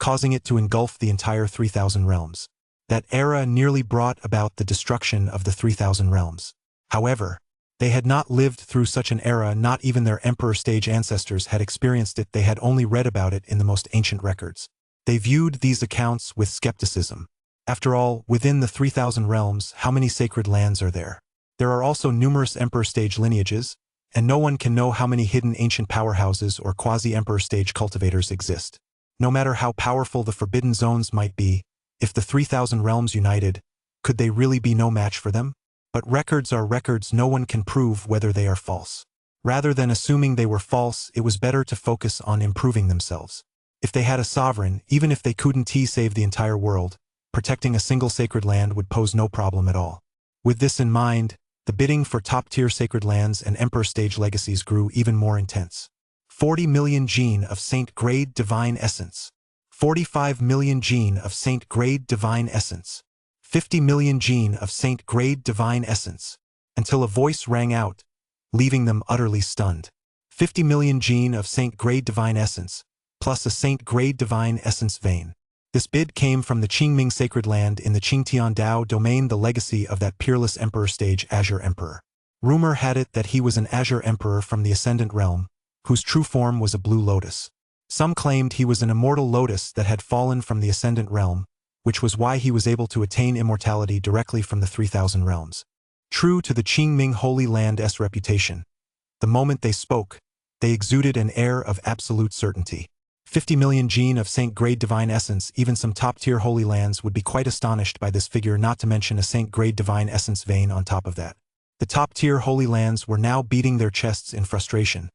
causing it to engulf the entire 3,000 realms. That era nearly brought about the destruction of the 3,000 realms. However, they had not lived through such an era. Not even their Emperor stage ancestors had experienced it. They had only read about it in the most ancient records. They viewed these accounts with skepticism. After all, within the 3,000 realms, how many sacred lands are there? There are also numerous Emperor stage lineages, and no one can know how many hidden ancient powerhouses or quasi-Emperor stage cultivators exist. No matter how powerful the forbidden zones might be, if the 3,000 realms united, could they really be no match for them? But records are records. No one can prove whether they are false. Rather than assuming they were false, it was better to focus on improving themselves. If they had a sovereign, even if they couldn't save the entire world, protecting a single sacred land would pose no problem at all. With this in mind, the bidding for top-tier sacred lands and Emperor stage legacies grew even more intense. 40 million gene of Saint-grade divine essence. 45 million gene of Saint-grade divine essence. 50 million gene of Saint-grade divine essence. Until a voice rang out, leaving them utterly stunned. 50 million gene of Saint-grade divine essence, plus a Saint-grade divine essence vein. This bid came from the Qingming sacred land in the Qingtian Dao domain, the legacy of that peerless Emperor stage Azure Emperor. Rumor had it that he was an Azure Emperor from the Ascendant realm, whose true form was a blue lotus. Some claimed he was an immortal lotus that had fallen from the Ascendant realm, which was why he was able to attain immortality directly from the 3,000 realms. True to the Qingming Holy Land's reputation, the moment they spoke, they exuded an air of absolute certainty. 50 million gene of Saint-grade divine essence. Even some top-tier holy lands would be quite astonished by this figure, not to mention a Saint-grade divine essence vein on top of that. The top-tier holy lands were now beating their chests in frustration,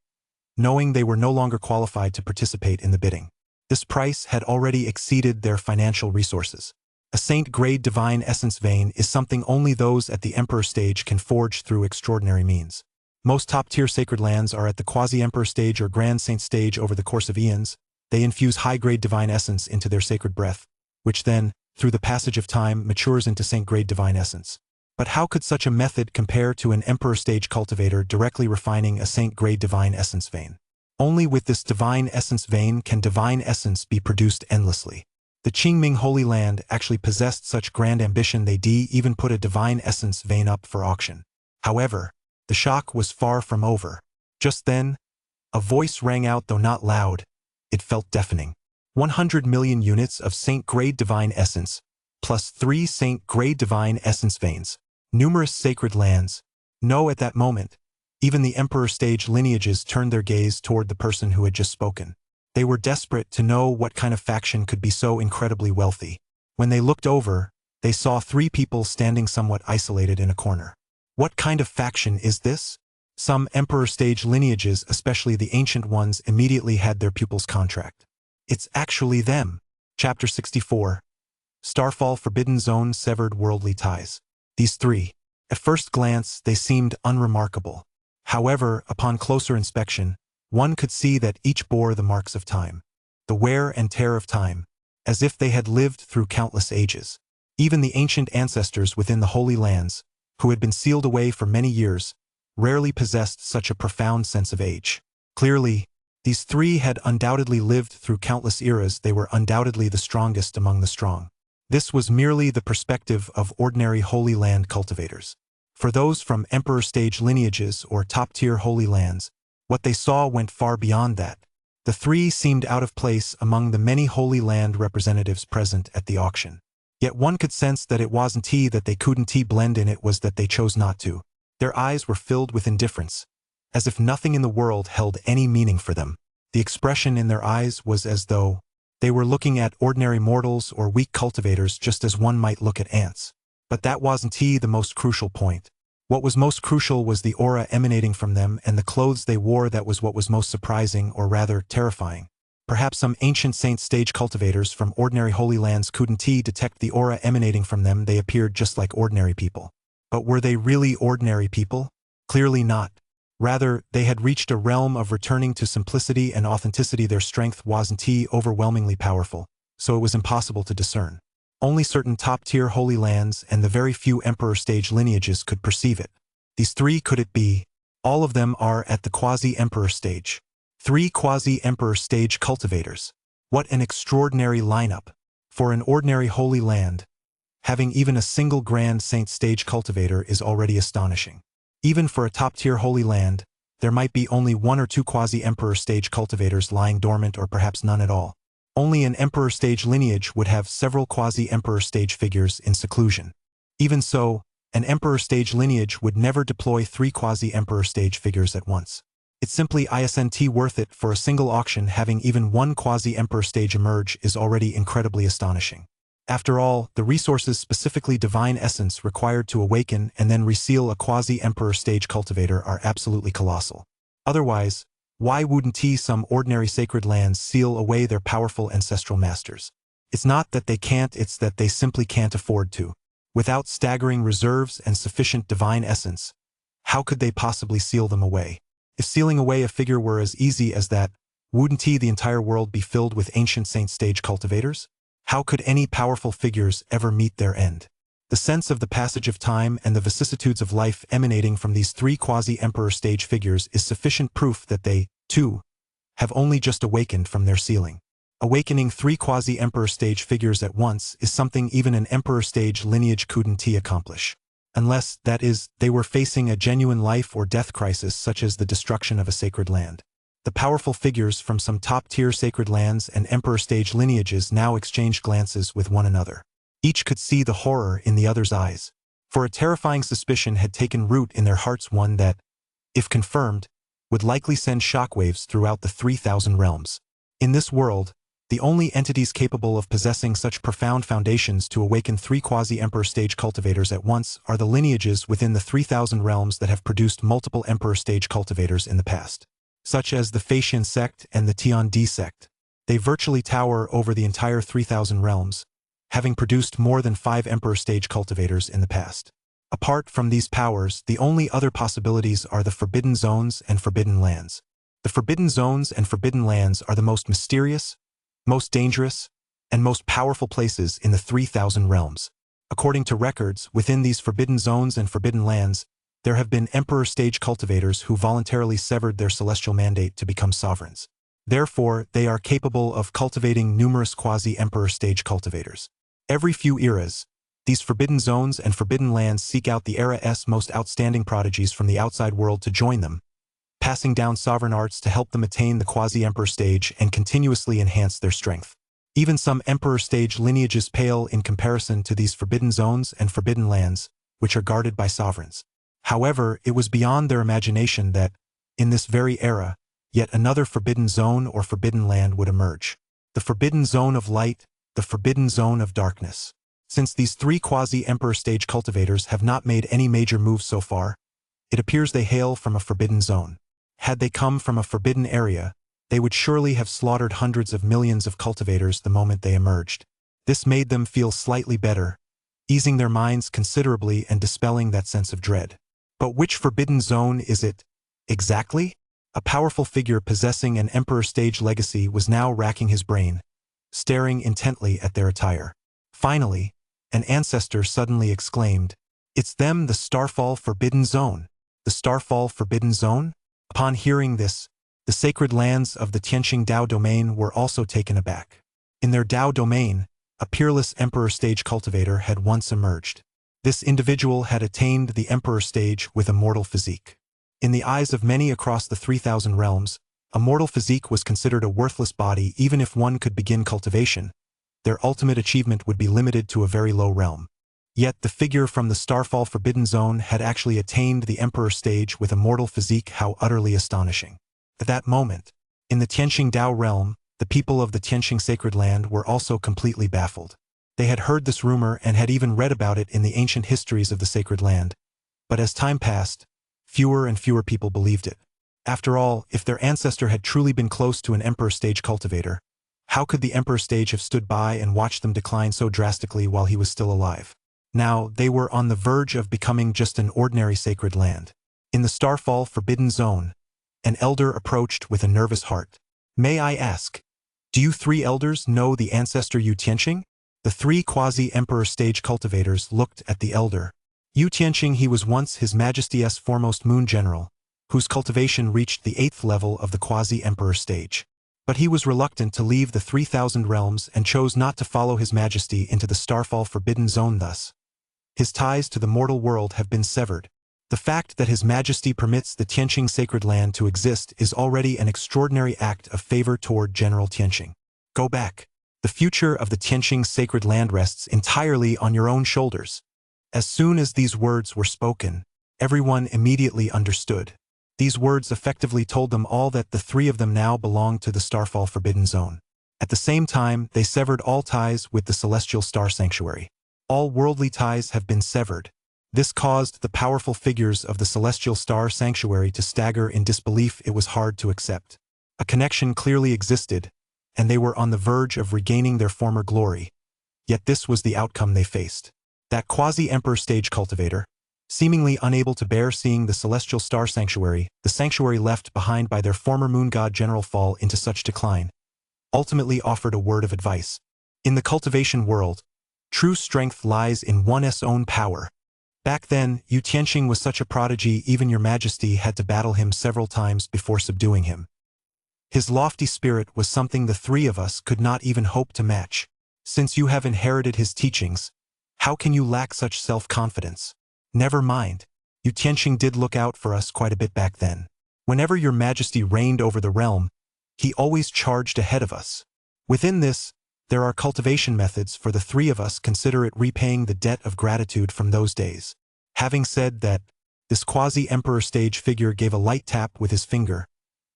knowing they were no longer qualified to participate in the bidding. This price had already exceeded their financial resources. A Saint-grade divine essence vein is something only those at the Emperor stage can forge through extraordinary means. Most top-tier sacred lands are at the quasi-Emperor stage or Grand Saint stage. Over the course of eons, they infuse high-grade divine essence into their sacred breath, which then, through the passage of time, matures into Saint-grade divine essence. But how could such a method compare to an Emperor stage cultivator directly refining a Saint-grade divine essence vein? Only with this divine essence vein can divine essence be produced endlessly. The Qingming Holy Land actually possessed such grand ambition they even put a divine essence vein up for auction. However, the shock was far from over. Just then, a voice rang out, though not loud. It felt deafening. 100 million units of Saint-grade divine essence, plus 3 Saint-grade divine essence veins. Numerous sacred lands. No, at that moment, even the Emperor stage lineages turned their gaze toward the person who had just spoken. They were desperate to know what kind of faction could be so incredibly wealthy. When they looked over, they saw 3 people standing somewhat isolated in a corner. What kind of faction is this? Some Emperor stage lineages, especially the ancient ones, immediately had their pupils contract. It's actually them. Chapter 64. Starfall Forbidden Zone Severed Worldly Ties. These 3. At first glance, they seemed unremarkable. However, upon closer inspection, one could see that each bore the marks of time. The wear and tear of time, as if they had lived through countless ages. Even the ancient ancestors within the Holy Lands, who had been sealed away for many years, rarely possessed such a profound sense of age. Clearly, these 3 had undoubtedly lived through countless eras. They were undoubtedly the strongest among the strong. This was merely the perspective of ordinary Holy Land cultivators. For those from Emperor stage lineages or top-tier Holy Lands, what they saw went far beyond that. The 3 seemed out of place among the many Holy Land representatives present at the auction. Yet one could sense that it wasn't that they couldn't blend in, it was that they chose not to. Their eyes were filled with indifference, as if nothing in the world held any meaning for them. The expression in their eyes was as though they were looking at ordinary mortals or weak cultivators, just as one might look at ants. But that wasn't the most crucial point. What was most crucial was the aura emanating from them and the clothes they wore. That was what was most surprising, or rather terrifying. Perhaps some ancient saint stage cultivators from ordinary Holy Lands couldn't detect the aura emanating from them. They appeared just like ordinary people. But were they really ordinary people? Clearly not. Rather, they had reached a realm of returning to simplicity and authenticity. Their strength wasn't overwhelmingly powerful, so it was impossible to discern. Only certain top-tier Holy Lands and the very few Emperor stage lineages could perceive it. These 3 could it be? All of them are at the quasi-Emperor stage. 3 quasi-Emperor stage cultivators. What an extraordinary lineup. For an ordinary Holy Land, having even a single Grand Saint stage cultivator is already astonishing. Even for a top-tier Holy Land, there might be only 1 or 2 quasi-Emperor stage cultivators lying dormant, or perhaps none at all. Only an Emperor stage lineage would have several quasi-Emperor stage figures in seclusion. Even so, an Emperor stage lineage would never deploy 3 quasi-Emperor stage figures at once. It's simply isn't worth it. For a single auction, having even 1 quasi-Emperor stage emerge is already incredibly astonishing. After all, the resources, specifically divine essence, required to awaken and then reseal a quasi-Emperor stage cultivator are absolutely colossal. Otherwise, why wouldn't some ordinary sacred lands seal away their powerful ancestral masters? It's not that they can't, it's that they simply can't afford to. Without staggering reserves and sufficient divine essence, how could they possibly seal them away? If sealing away a figure were as easy as that, wouldn't the entire world be filled with ancient saint stage cultivators? How could any powerful figures ever meet their end? The sense of the passage of time and the vicissitudes of life emanating from these 3 quasi-Emperor stage figures is sufficient proof that they, too, have only just awakened from their sealing. Awakening 3 quasi-Emperor stage figures at once is something even an Emperor stage lineage couldn't accomplish. Unless, that is, they were facing a genuine life or death crisis, such as the destruction of a sacred land. The powerful figures from some top-tier sacred lands and Emperor stage lineages now exchanged glances with one another. Each could see the horror in the other's eyes, for a terrifying suspicion had taken root in their hearts, one that, if confirmed, would likely send shockwaves throughout the 3,000 realms. In this world, the only entities capable of possessing such profound foundations to awaken 3 quasi-Emperor stage cultivators at once are the lineages within the 3,000 realms that have produced multiple Emperor stage cultivators in the past, such as the Faxian sect and the Tiandi sect. They virtually tower over the entire 3,000 realms, having produced more than 5 Emperor stage cultivators in the past. Apart from these powers, the only other possibilities are the Forbidden Zones and Forbidden Lands. The Forbidden Zones and Forbidden Lands are the most mysterious, most dangerous, and most powerful places in the 3,000 realms. According to records, within these forbidden zones and forbidden lands, there have been emperor stage cultivators who voluntarily severed their celestial mandate to become sovereigns. Therefore, they are capable of cultivating numerous quasi-emperor stage cultivators. Every few eras, these forbidden zones and forbidden lands seek out the era's most outstanding prodigies from the outside world to join them, passing down sovereign arts to help them attain the quasi-emperor stage and continuously enhance their strength. Even some emperor stage lineages pale in comparison to these forbidden zones and forbidden lands, which are guarded by sovereigns. However, it was beyond their imagination that, in this very era, yet another forbidden zone or forbidden land would emerge. The forbidden zone of light, the forbidden zone of darkness. Since these three quasi-emperor stage cultivators have not made any major moves so far, it appears they hail from a forbidden zone. Had they come from a forbidden area, they would surely have slaughtered hundreds of millions of cultivators the moment they emerged. This made them feel slightly better, easing their minds considerably and dispelling that sense of dread. But which forbidden zone is it, exactly? A powerful figure possessing an emperor stage legacy was now racking his brain, staring intently at their attire. Finally, an ancestor suddenly exclaimed, "It's them, the Starfall Forbidden Zone." The Starfall Forbidden Zone? Upon hearing this, the sacred lands of the Tianqing Dao domain were also taken aback. In their Dao domain, a peerless emperor stage cultivator had once emerged. This individual had attained the emperor stage with a mortal physique. In the eyes of many across the 3,000 realms, a mortal physique was considered a worthless body. Even if one could begin cultivation, their ultimate achievement would be limited to a very low realm. Yet the figure from the Starfall Forbidden Zone had actually attained the emperor stage with a mortal physique. How utterly astonishing. At that moment, in the Tianqing Dao realm, the people of the Tianqing Sacred Land were also completely baffled. They had heard this rumor and had even read about it in the ancient histories of the Sacred Land. But as time passed, fewer and fewer people believed it. After all, if their ancestor had truly been close to an emperor stage cultivator, how could the emperor stage have stood by and watched them decline so drastically while he was still alive? Now, they were on the verge of becoming just an ordinary sacred land. In the Starfall Forbidden Zone, an elder approached with a nervous heart. "May I ask, do you three elders know the ancestor Yu Tianqing?" The three quasi-emperor stage cultivators looked at the elder. Yu Tianqing, he was once His Majesty's foremost moon general, whose cultivation reached the 8th level of the quasi-emperor stage. But he was reluctant to leave the 3,000 realms and chose not to follow His Majesty into the Starfall Forbidden Zone. Thus, his ties to the mortal world have been severed. The fact that His Majesty permits the Tianqing Sacred Land to exist is already an extraordinary act of favor toward General Tianqing. Go back. The future of the Tianqing Sacred Land rests entirely on your own shoulders. As soon as these words were spoken, everyone immediately understood. These words effectively told them all that the three of them now belonged to the Starfall Forbidden Zone. At the same time, they severed all ties with the Celestial Star Sanctuary. All worldly ties have been severed. This caused the powerful figures of the Celestial Star Sanctuary to stagger in disbelief. It was hard to accept. A connection clearly existed, and they were on the verge of regaining their former glory. Yet this was the outcome they faced. That quasi-emperor stage cultivator, seemingly unable to bear seeing the Celestial Star Sanctuary, the sanctuary left behind by their former moon god general, fall into such decline, ultimately offered a word of advice. In the cultivation world, true strength lies in one's own power. Back then, Yu Tianqing was such a prodigy, even Your Majesty had to battle him several times before subduing him. His lofty spirit was something the three of us could not even hope to match. Since you have inherited his teachings, how can you lack such self-confidence? Never mind. Yu Tianqing did look out for us quite a bit back then. Whenever Your Majesty reigned over the realm, he always charged ahead of us. Within this, there are cultivation methods for the three of us. Consider it repaying the debt of gratitude from those days. Having said that, this quasi-emperor stage figure gave a light tap with his finger,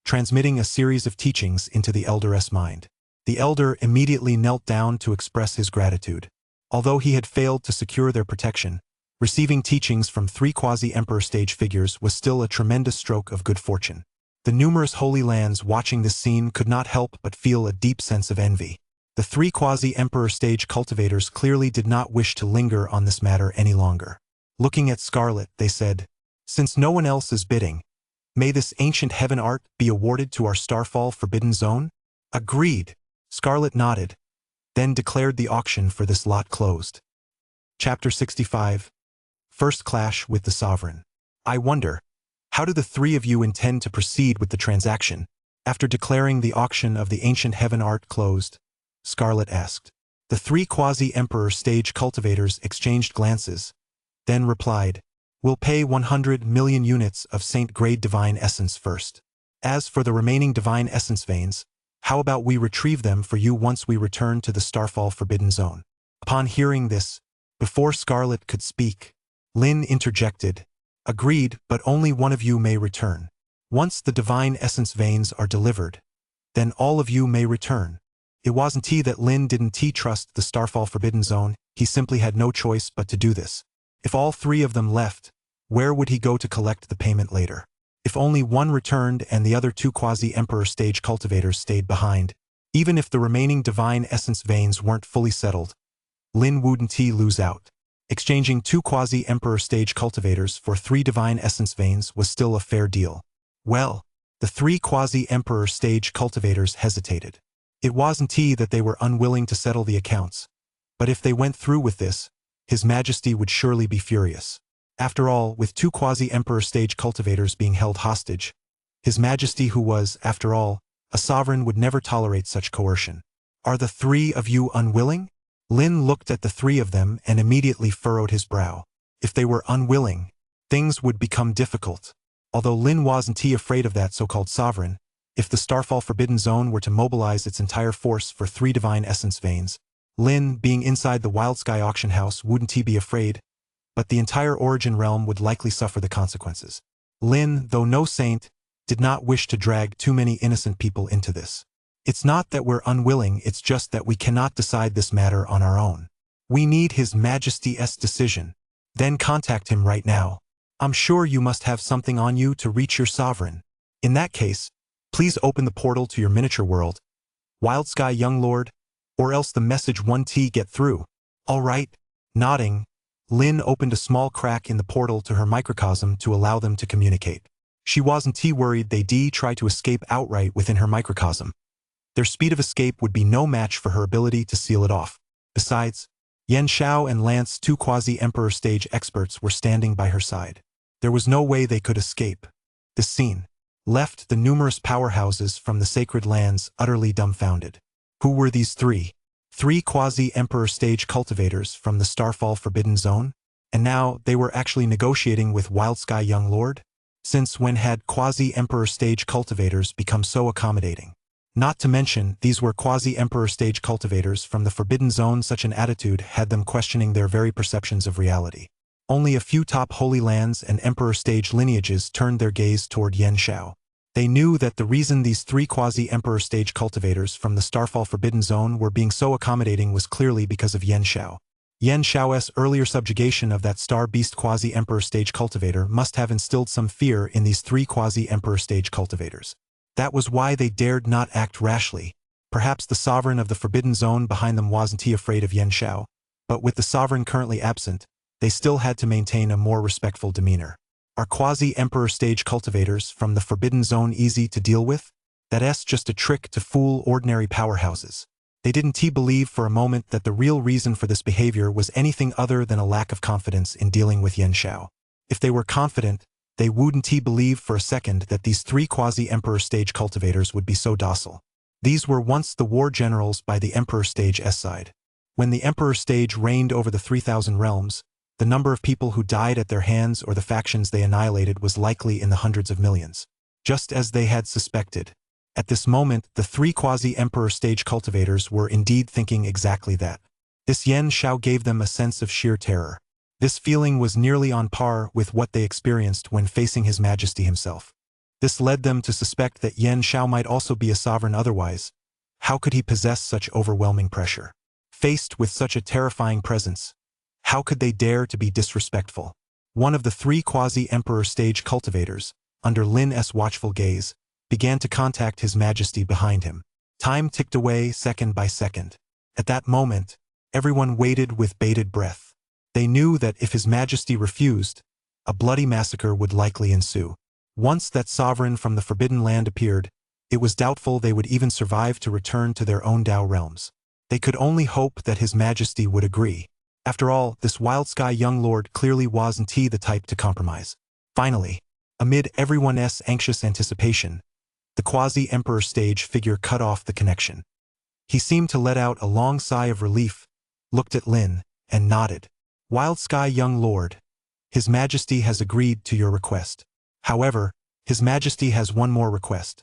transmitting a series of teachings into the elder's mind. The elder immediately knelt down to express his gratitude. Although he had failed to secure their protection, receiving teachings from three quasi-emperor stage figures was still a tremendous stroke of good fortune. The numerous holy lands watching this scene could not help but feel a deep sense of envy. The three quasi-emperor stage cultivators clearly did not wish to linger on this matter any longer. Looking at Scarlet, they said, "Since no one else is bidding, may this ancient heaven art be awarded to our Starfall Forbidden Zone?" "Agreed." Scarlet nodded, then declared the auction for this lot closed. Chapter 65. First Clash with the Sovereign. I wonder, how do the three of you intend to proceed with the transaction? After declaring the auction of the ancient heaven art closed, Scarlet asked. The three quasi-emperor stage cultivators exchanged glances, then replied, "We'll pay 100 million units of Saint-grade divine essence first. As for the remaining divine essence veins, how about we retrieve them for you once we return to the Starfall Forbidden Zone?" Upon hearing this, before Scarlet could speak, Lin interjected, "Agreed, but only one of you may return. Once the divine essence veins are delivered, then all of you may return." It wasn't that Lin didn't trust the Starfall Forbidden Zone, he simply had no choice but to do this. If all three of them left, where would he go to collect the payment later? If only one returned and the other two quasi-emperor stage cultivators stayed behind, even if the remaining divine essence veins weren't fully settled, Lin wouldn't lose out. Exchanging two quasi-emperor stage cultivators for 3 divine essence veins was still a fair deal. Well, the 3 quasi-emperor stage cultivators hesitated. It wasn't that they were unwilling to settle the accounts, but if they went through with this, His Majesty would surely be furious. After all, with 2 quasi-emperor stage cultivators being held hostage, His Majesty, who was, after all, a sovereign, would never tolerate such coercion. "Are the 3 of you unwilling?" Lin looked at the 3 of them and immediately furrowed his brow. If they were unwilling, things would become difficult. Although Lin wasn't afraid of that so-called sovereign, if the Starfall Forbidden Zone were to mobilize its entire force for 3 divine essence veins, Lin, being inside the Wild Sky auction house, wouldn't be afraid, but the entire Origin realm would likely suffer the consequences. Lin, though no saint, did not wish to drag too many innocent people into this. It's not that we're unwilling, it's just that we cannot decide this matter on our own. We need His Majesty's decision. Then contact him right now. I'm sure you must have something on you to reach your sovereign. In that case, please open the portal to your miniature world, Wild Sky young lord, or else the message won't get through. All right. Nodding, Lin opened a small crack in the portal to her microcosm to allow them to communicate. She wasn't worried they'd try to escape outright within her microcosm. Their speed of escape would be no match for her ability to seal it off. Besides, Yan Xiao and Lance, 2 quasi-emperor stage experts, were standing by her side. There was no way they could escape. This scene left the numerous powerhouses from the sacred lands utterly dumbfounded. Who were these 3? 3 quasi-emperor stage cultivators from the Starfall Forbidden Zone? And now they were actually negotiating with Wild Sky young lord? Since when had quasi-emperor stage cultivators become so accommodating? Not to mention, these were quasi-emperor stage cultivators from the Forbidden Zone. Such an attitude had them questioning their very perceptions of reality. Only a few top Holy Lands and Emperor stage lineages turned their gaze toward Yan Xiao. They knew that the reason these 3 quasi-emperor stage cultivators from the Starfall Forbidden Zone were being so accommodating was clearly because of Yan Xiao. Yan Xiao's earlier subjugation of that Star Beast quasi-emperor stage cultivator must have instilled some fear in these 3 quasi-emperor stage cultivators. That was why they dared not act rashly. Perhaps the sovereign of the Forbidden Zone behind them wasn't afraid of Yan Xiao, but with the sovereign currently absent, they still had to maintain a more respectful demeanor. Are quasi-emperor stage cultivators from the Forbidden Zone easy to deal with? That's just a trick to fool ordinary powerhouses. They didn't believe for a moment that the real reason for this behavior was anything other than a lack of confidence in dealing with Yan Xiao. If they were confident, they wouldn't believe for a second that these 3 quasi-emperor stage cultivators would be so docile. These were once the war generals by the Emperor Stage side. When the Emperor Stage reigned over the 3,000 realms, the number of people who died at their hands or the factions they annihilated was likely in the hundreds of millions. Just as they had suspected. At this moment, the 3 quasi-emperor stage cultivators were indeed thinking exactly that. This Yan Xiao gave them a sense of sheer terror. This feeling was nearly on par with what they experienced when facing His Majesty himself. This led them to suspect that Yan Xiao might also be a sovereign otherwise. How could he possess such overwhelming pressure? Faced with such a terrifying presence, how could they dare to be disrespectful? One of the 3 quasi-emperor stage cultivators, under Lin's watchful gaze, began to contact His Majesty behind him. Time ticked away second by second. At that moment, everyone waited with bated breath. They knew that if His Majesty refused, a bloody massacre would likely ensue. Once that sovereign from the Forbidden Land appeared, it was doubtful they would even survive to return to their own Dao realms. They could only hope that His Majesty would agree. After all, this wild sky young lord clearly wasn't he the type to compromise. Finally, amid everyone's anxious anticipation, the quasi-emperor stage figure cut off the connection. He seemed to let out a long sigh of relief, looked at Lin, and nodded. Wild sky young lord, His Majesty has agreed to your request. However, His Majesty has one more request.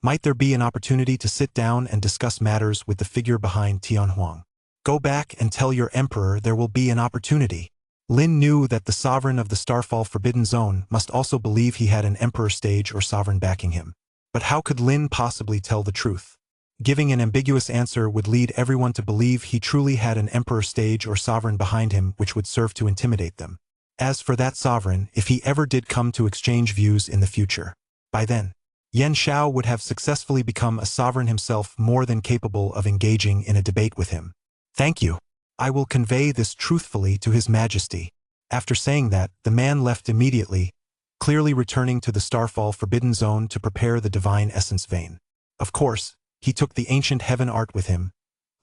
Might there be an opportunity to sit down and discuss matters with the figure behind Tianhuang? Go back and tell your emperor there will be an opportunity. Lin knew that the sovereign of the Starfall Forbidden Zone must also believe he had an emperor stage or sovereign backing him. But how could Lin possibly tell the truth? Giving an ambiguous answer would lead everyone to believe he truly had an emperor stage or sovereign behind him, which would serve to intimidate them. As for that sovereign, if he ever did come to exchange views in the future, by then, Yan Shao would have successfully become a sovereign himself, more than capable of engaging in a debate with him. Thank you. I will convey this truthfully to His Majesty. After saying that, the man left immediately, clearly returning to the Starfall Forbidden Zone to prepare the Divine Essence Vein. Of course, he took the ancient heaven art with him,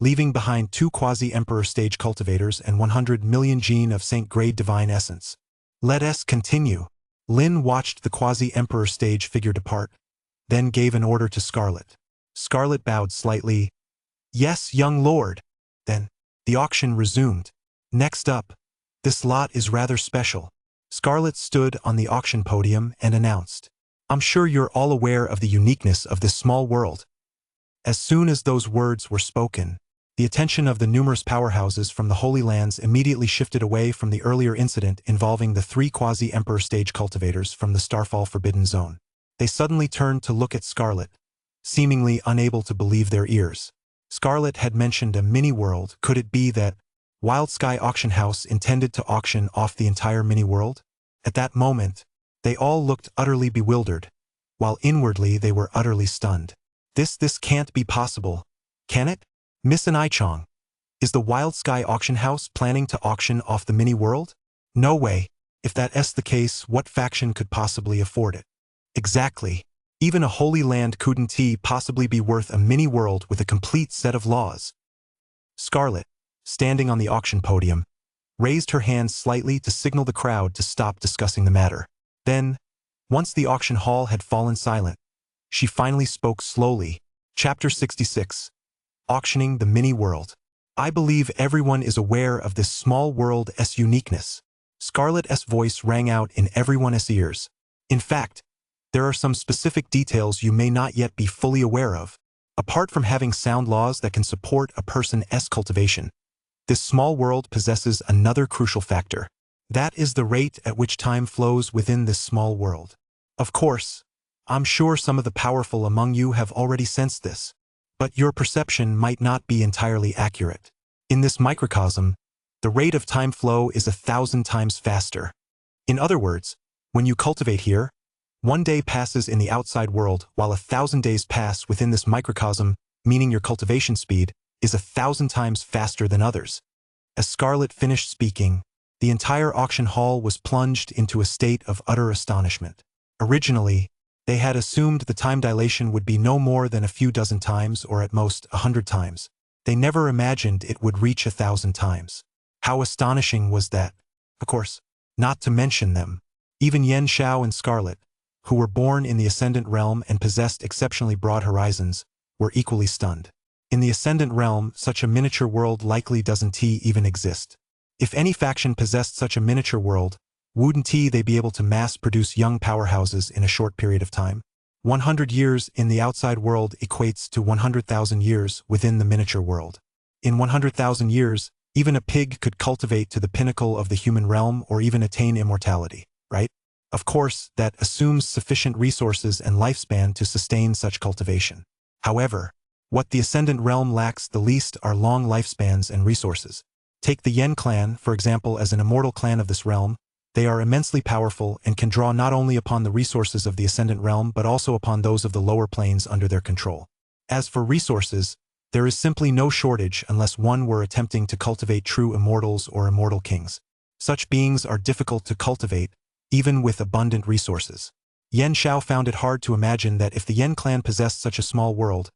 leaving behind 2 quasi-emperor stage cultivators and 100 million gene of Saint-grade divine essence. Let us continue. Lin watched the quasi-emperor stage figure depart, then gave an order to Scarlet. Scarlet bowed slightly. Yes, young lord. Then, the auction resumed. Next up, this lot is rather special. Scarlet stood on the auction podium and announced, I'm sure you're all aware of the uniqueness of this small world. As soon as those words were spoken, the attention of the numerous powerhouses from the Holy Lands immediately shifted away from the earlier incident involving the 3 quasi-emperor stage cultivators from the Starfall Forbidden Zone. They suddenly turned to look at Scarlet, seemingly unable to believe their ears. Scarlet had mentioned a mini-world. Could it be that Wild Sky Auction House intended to auction off the entire mini-world? At that moment, they all looked utterly bewildered, while inwardly they were utterly stunned. This can't be possible, can it? Miss and Ichong, is the Wild Sky Auction House planning to auction off the mini-world? No way. If that's the case, what faction could possibly afford it? Exactly. Even a Holy Land couldn't possibly be worth a mini-world with a complete set of laws. Scarlet, standing on the auction podium, raised her hand slightly to signal the crowd to stop discussing the matter. Then, once the auction hall had fallen silent, she finally spoke slowly. Chapter 66. Auctioning the Mini-World. I believe everyone is aware of this small world's uniqueness. Scarlet's voice rang out in everyone's ears. In fact, there are some specific details you may not yet be fully aware of. Apart from having sound laws that can support a person's cultivation, this small world possesses another crucial factor. That is the rate at which time flows within this small world. Of course, I'm sure some of the powerful among you have already sensed this, but your perception might not be entirely accurate. In this microcosm, the rate of time flow is 1,000 times faster. In other words, when you cultivate here, 1 day passes in the outside world while 1,000 days pass within this microcosm, meaning your cultivation speed is 1,000 times faster than others. As Scarlet finished speaking, the entire auction hall was plunged into a state of utter astonishment. Originally, they had assumed the time dilation would be no more than a few dozen times or at most 100 times. They never imagined it would reach 1,000 times. How astonishing was that? Of course, not to mention them. Even Yan Shao and Scarlet, who were born in the Ascendant Realm and possessed exceptionally broad horizons, were equally stunned. In the Ascendant Realm, such a miniature world likely doesn't even exist. If any faction possessed such a miniature world, wouldn't they be able to mass-produce young powerhouses in a short period of time? 100 years in the outside world equates to 100,000 years within the miniature world. In 100,000 years, even a pig could cultivate to the pinnacle of the human realm or even attain immortality, right? Of course, that assumes sufficient resources and lifespan to sustain such cultivation. However, what the Ascendant Realm lacks the least are long lifespans and resources. Take the Yen clan, for example, as an immortal clan of this realm. They are immensely powerful and can draw not only upon the resources of the Ascendant Realm but also upon those of the lower planes under their control. As for resources, there is simply no shortage unless one were attempting to cultivate true immortals or immortal kings. Such beings are difficult to cultivate, even with abundant resources. Yan Shao found it hard to imagine that if the Yen clan possessed such a small world,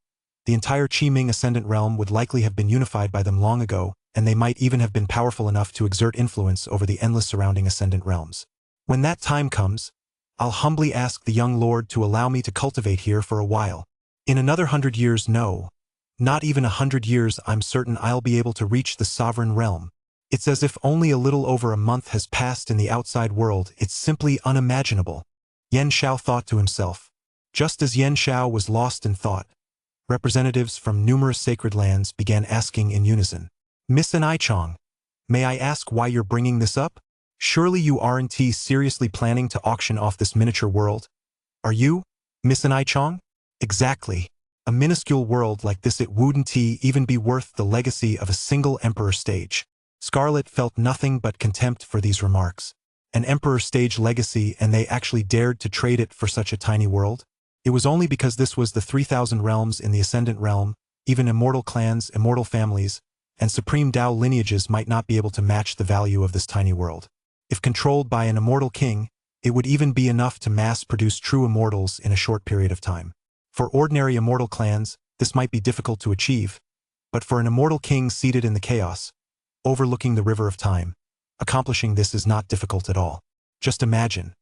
the entire Qiming Ascendant Realm would likely have been unified by them long ago, and they might even have been powerful enough to exert influence over the endless surrounding ascendant realms. When that time comes, I'll humbly ask the young lord to allow me to cultivate here for a while. In another 100 years, no. Not even 100 years, I'm certain I'll be able to reach the sovereign realm. It's as if only a little over a month has passed in the outside world. It's simply unimaginable. Yan Shao thought to himself. Just as Yan Shao was lost in thought, representatives from numerous sacred lands began asking in unison. Miss Chong, may I ask why you're bringing this up? Surely you aren't seriously planning to auction off this miniature world? Are you, Miss Chong? Exactly. A minuscule world like this, it wouldn't even be worth the legacy of a single emperor stage. Scarlet felt nothing but contempt for these remarks. An emperor stage legacy, and they actually dared to trade it for such a tiny world? It was only because this was the 3,000 realms in the Ascendant Realm. Even immortal clans, immortal families, and supreme Dao lineages might not be able to match the value of this tiny world. If controlled by an immortal king, it would even be enough to mass-produce true immortals in a short period of time. For ordinary immortal clans, this might be difficult to achieve, but for an immortal king seated in the chaos, overlooking the river of time, accomplishing this is not difficult at all. Just imagine,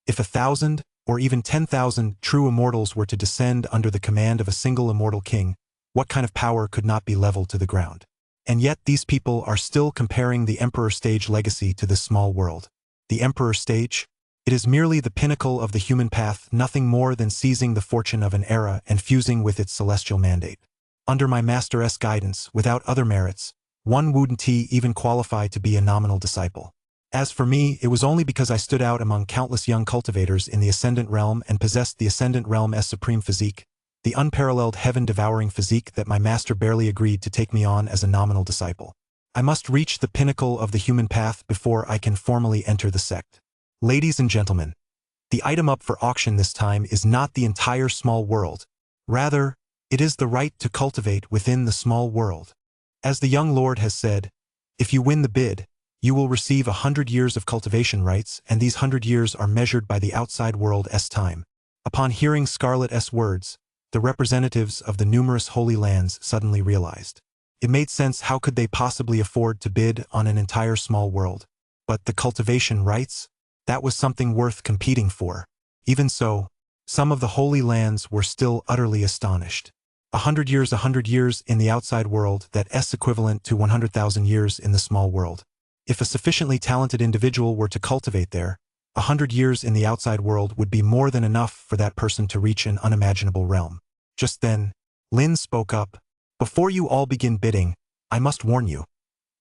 if 1,000 or even 10,000 true immortals were to descend under the command of a single immortal king, what kind of power could not be leveled to the ground? And yet these people are still comparing the Emperor Stage legacy to this small world. The Emperor Stage? It is merely the pinnacle of the human path, nothing more than seizing the fortune of an era and fusing with its celestial mandate. Under my Master's guidance, without other merits, one wouldn't even qualify to be a nominal disciple. As for me, it was only because I stood out among countless young cultivators in the Ascendant Realm and possessed the Ascendant Realm's supreme physique, the unparalleled heaven-devouring physique, that my master barely agreed to take me on as a nominal disciple. I must reach the pinnacle of the human path before I can formally enter the sect. Ladies and gentlemen, the item up for auction this time is not the entire small world. Rather, it is the right to cultivate within the small world. As the young lord has said, if you win the bid, you will receive 100 years of cultivation rights, and these 100 years are measured by the outside world's time. Upon hearing Scarlet's words, the representatives of the numerous holy lands suddenly realized. It made sense. How could they possibly afford to bid on an entire small world? But the cultivation rights? That was something worth competing for. Even so, some of the holy lands were still utterly astonished. 100 years in the outside world, that's equivalent to 100,000 years in the small world. If a sufficiently talented individual were to cultivate there, 100 years in the outside world would be more than enough for that person to reach an unimaginable realm. Just then, Lin spoke up. Before you all begin bidding, I must warn you.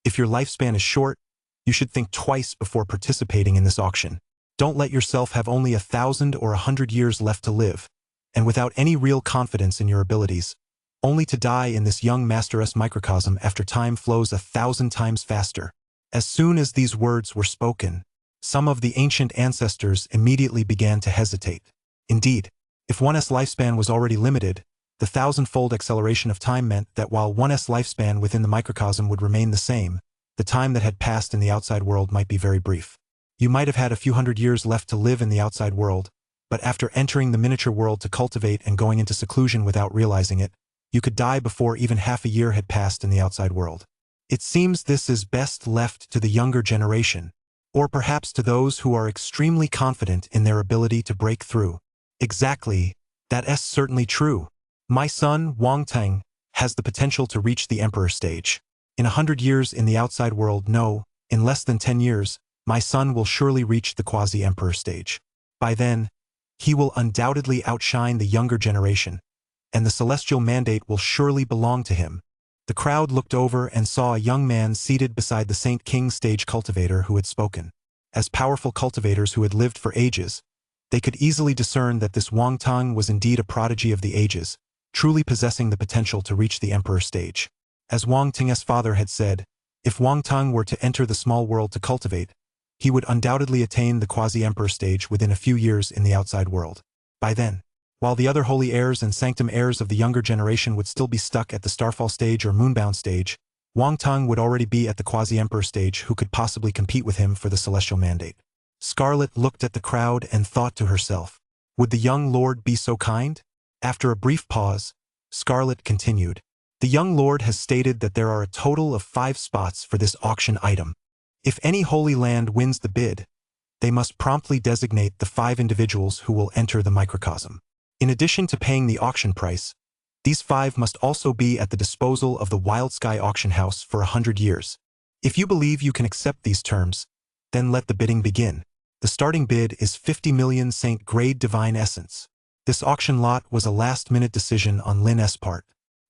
If your lifespan is short, you should think twice before participating in this auction. Don't let yourself have only 1,000 or 100 years left to live, and without any real confidence in your abilities, only to die in this young master's microcosm after time flows 1,000 times faster. As soon as these words were spoken, some of the ancient ancestors immediately began to hesitate. Indeed, if one's lifespan was already limited, the 1,000-fold acceleration of time meant that while one's lifespan within the microcosm would remain the same, the time that had passed in the outside world might be very brief. You might have had a few hundred years left to live in the outside world, but after entering the miniature world to cultivate and going into seclusion without realizing it, you could die before even half a year had passed in the outside world. It seems this is best left to the younger generation, or perhaps to those who are extremely confident in their ability to break through. Exactly, that's certainly true. My son, Wang Teng, has the potential to reach the Emperor stage. In 100 years in the outside world, no, in less than 10 years, my son will surely reach the quasi-emperor stage. By then, he will undoubtedly outshine the younger generation, and the celestial mandate will surely belong to him. The crowd looked over and saw a young man seated beside the Saint King stage cultivator who had spoken. As powerful cultivators who had lived for ages, they could easily discern that this Wang Teng was indeed a prodigy of the ages, truly possessing the potential to reach the emperor stage. As Wang Teng's father had said, if Wang Teng were to enter the small world to cultivate, he would undoubtedly attain the quasi-emperor stage within a few years in the outside world. By then, while the other holy heirs and sanctum heirs of the younger generation would still be stuck at the starfall stage or moonbound stage, Wang Teng would already be at the quasi-emperor stage. Who could possibly compete with him for the celestial mandate? Scarlet looked at the crowd and thought to herself, would the young lord be so kind? After a brief pause, Scarlet continued, The young lord has stated that there are a total of 5 spots for this auction item. If any Holy Land wins the bid, they must promptly designate the 5 individuals who will enter the microcosm. In addition to paying the auction price, these 5 must also be at the disposal of the Wild Sky auction house for 100 years. If you believe you can accept these terms, then let the bidding begin. The starting bid is 50 million Saint Grade Divine Essence. This auction lot was a last-minute decision on Lin's part.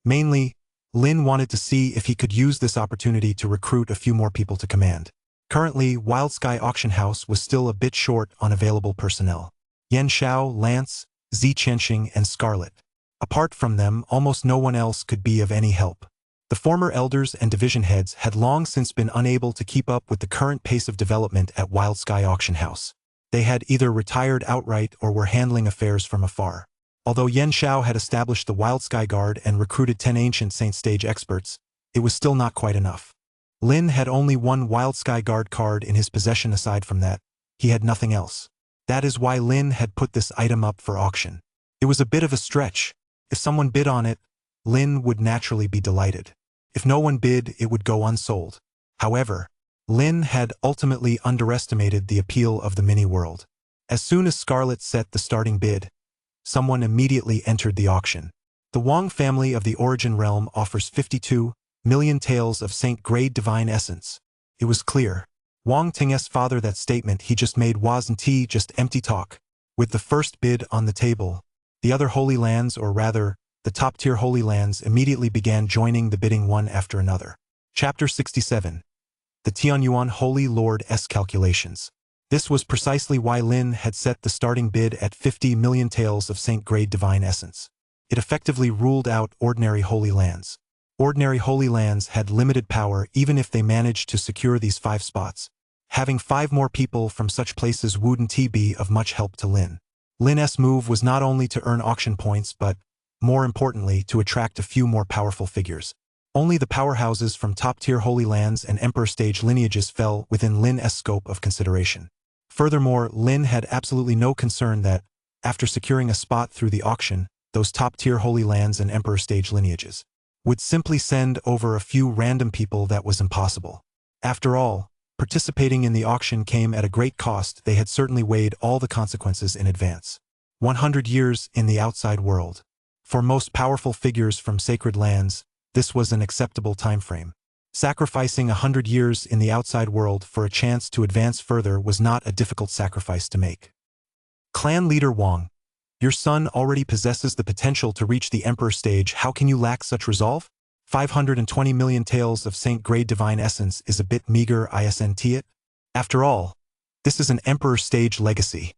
Mainly, Lin wanted to see if he could use this opportunity to recruit a few more people to command. Currently, Wild Sky Auction House was still a bit short on available personnel. Yan Xiao, Lance, Zi Qianxing, and Scarlet. Apart from them, almost no one else could be of any help. The former elders and division heads had long since been unable to keep up with the current pace of development at Wild Sky Auction House. They had either retired outright or were handling affairs from afar. Although Yan Xiao had established the Wild Sky Guard and recruited 10 ancient Saint Stage experts, it was still not quite enough. Lin had only 1 Wild Sky Guard card in his possession. Aside from that, he had nothing else. That is why Lin had put this item up for auction. It was a bit of a stretch. If someone bid on it, Lin would naturally be delighted. If no one bid, it would go unsold. However, Lin had ultimately underestimated the appeal of the mini-world. As soon as Scarlet set the starting bid, someone immediately entered the auction. The Wang family of the Origin Realm offers 52 million taels of Saint Grade Divine Essence. It was clear. Wang Ting's father, that statement he just made wasn't just empty talk. With the first bid on the table, the other Holy Lands, or rather, the top-tier Holy Lands, immediately began joining the bidding one after another. Chapter 67. The Tianyuan Holy Lord's Calculations. This was precisely why Lin had set the starting bid at 50 million taels of Saint Grade Divine Essence. It effectively ruled out ordinary Holy Lands. Ordinary Holy Lands had limited power even if they managed to secure these 5 spots. Having 5 more people from such places wouldn't be of much help to Lin. Lin's move was not only to earn auction points but, more importantly, to attract a few more powerful figures. Only the powerhouses from top-tier Holy Lands and Emperor Stage lineages fell within Lin's scope of consideration. Furthermore, Lin had absolutely no concern that, after securing a spot through the auction, those top-tier Holy Lands and Emperor Stage lineages would simply send over a few random people. That was impossible. After all, participating in the auction came at a great cost. They had certainly weighed all the consequences in advance. 100 years in the outside world. For most powerful figures from sacred lands, this was an acceptable time frame. Sacrificing 100 years in the outside world for a chance to advance further was not a difficult sacrifice to make. Clan leader Wang, your son already possesses the potential to reach the Emperor Stage. How can you lack such resolve? 520 million taels of Saint Grade Divine Essence is a bit meager, isn't it? After all, this is an Emperor Stage legacy.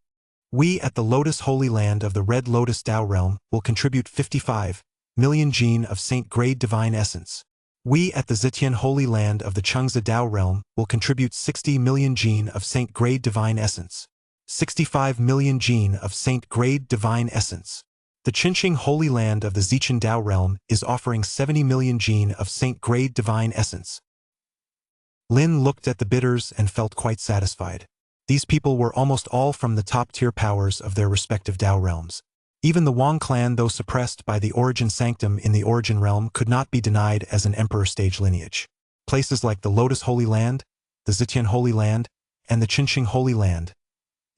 We at the Lotus Holy Land of the Red Lotus Dao Realm will contribute 55 million jin of Saint Grade Divine Essence. We at the Zetian Holy Land of the Chengzi Dao Realm will contribute 60 million jin of Saint Grade Divine Essence. 65 million jin of Saint Grade Divine Essence. The Qinqing Holy Land of the Zichen Dao Realm is offering 70 million jin of Saint Grade Divine Essence. Lin looked at the bidders and felt quite satisfied. These people were almost all from the top-tier powers of their respective Dao realms. Even the Wang clan, though suppressed by the Origin Sanctum in the Origin Realm, could not be denied as an Emperor Stage lineage. Places like the Lotus Holy Land, the Zetian Holy Land, and the Qinqing Holy Land.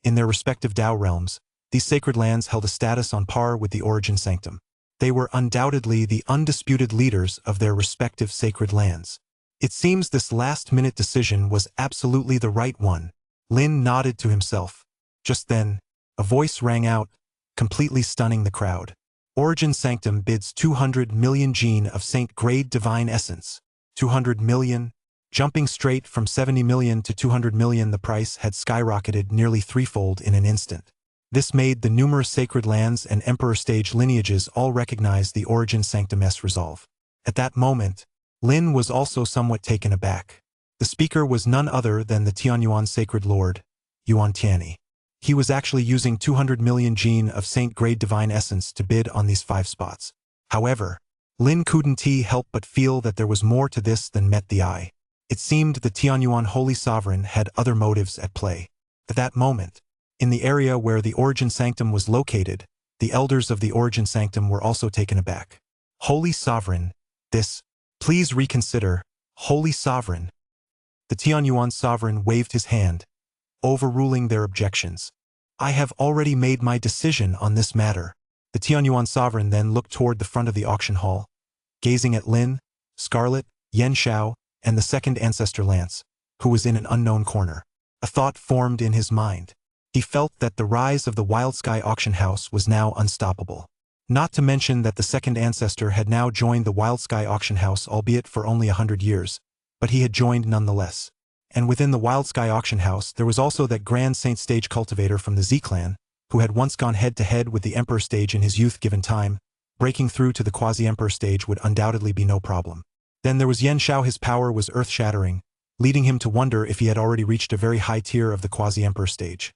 In their respective Dao realms, these sacred lands held a status on par with the Origin Sanctum. They were undoubtedly the undisputed leaders of their respective sacred lands. It seems this last-minute decision was absolutely the right one. Lin nodded to himself. Just then, a voice rang out, completely stunning the crowd. Origin Sanctum bids 200 million jin of Saint Grade Divine Essence. 200 million? Jumping straight from 70 million to 200 million, the price had skyrocketed nearly threefold in an instant. This made the numerous sacred lands and Emperor Stage lineages all recognize the Origin Sanctum's resolve. At that moment, Lin was also somewhat taken aback. The speaker was none other than the Tianyuan Sacred Lord, Yuan Tianyi. He was actually using 200 million jin of Saint Grade Divine Essence to bid on these 5 spots. However, Lin couldn't help but feel that there was more to this than met the eye. It seemed the Tianyuan Holy Sovereign had other motives at play. At that moment, in the area where the Origin Sanctum was located, the elders of the Origin Sanctum were also taken aback. Holy Sovereign, This, please reconsider, Holy Sovereign. The Tianyuan sovereign waved his hand, overruling their objections. I have already made my decision on this matter. The Tianyuan sovereign then looked toward the front of the auction hall, gazing at Lin, Scarlet, Yen Xiao, and the second ancestor Lance, who was in an unknown corner. A thought formed in his mind. He felt that the rise of the Wild Sky auction house was now unstoppable. Not to mention that the second ancestor had now joined the Wild Sky auction house, albeit for only 100 years, but he had joined nonetheless. And within the Wild Sky auction house there was also that Grand Saint Stage cultivator from the Z-clan, who had once gone head-to-head with the Emperor Stage in his youth. Given time, breaking through to the Quasi-Emperor Stage would undoubtedly be no problem. Then there was Yen Xiao. His power was earth-shattering, leading him to wonder if he had already reached a very high tier of the Quasi-Emperor Stage.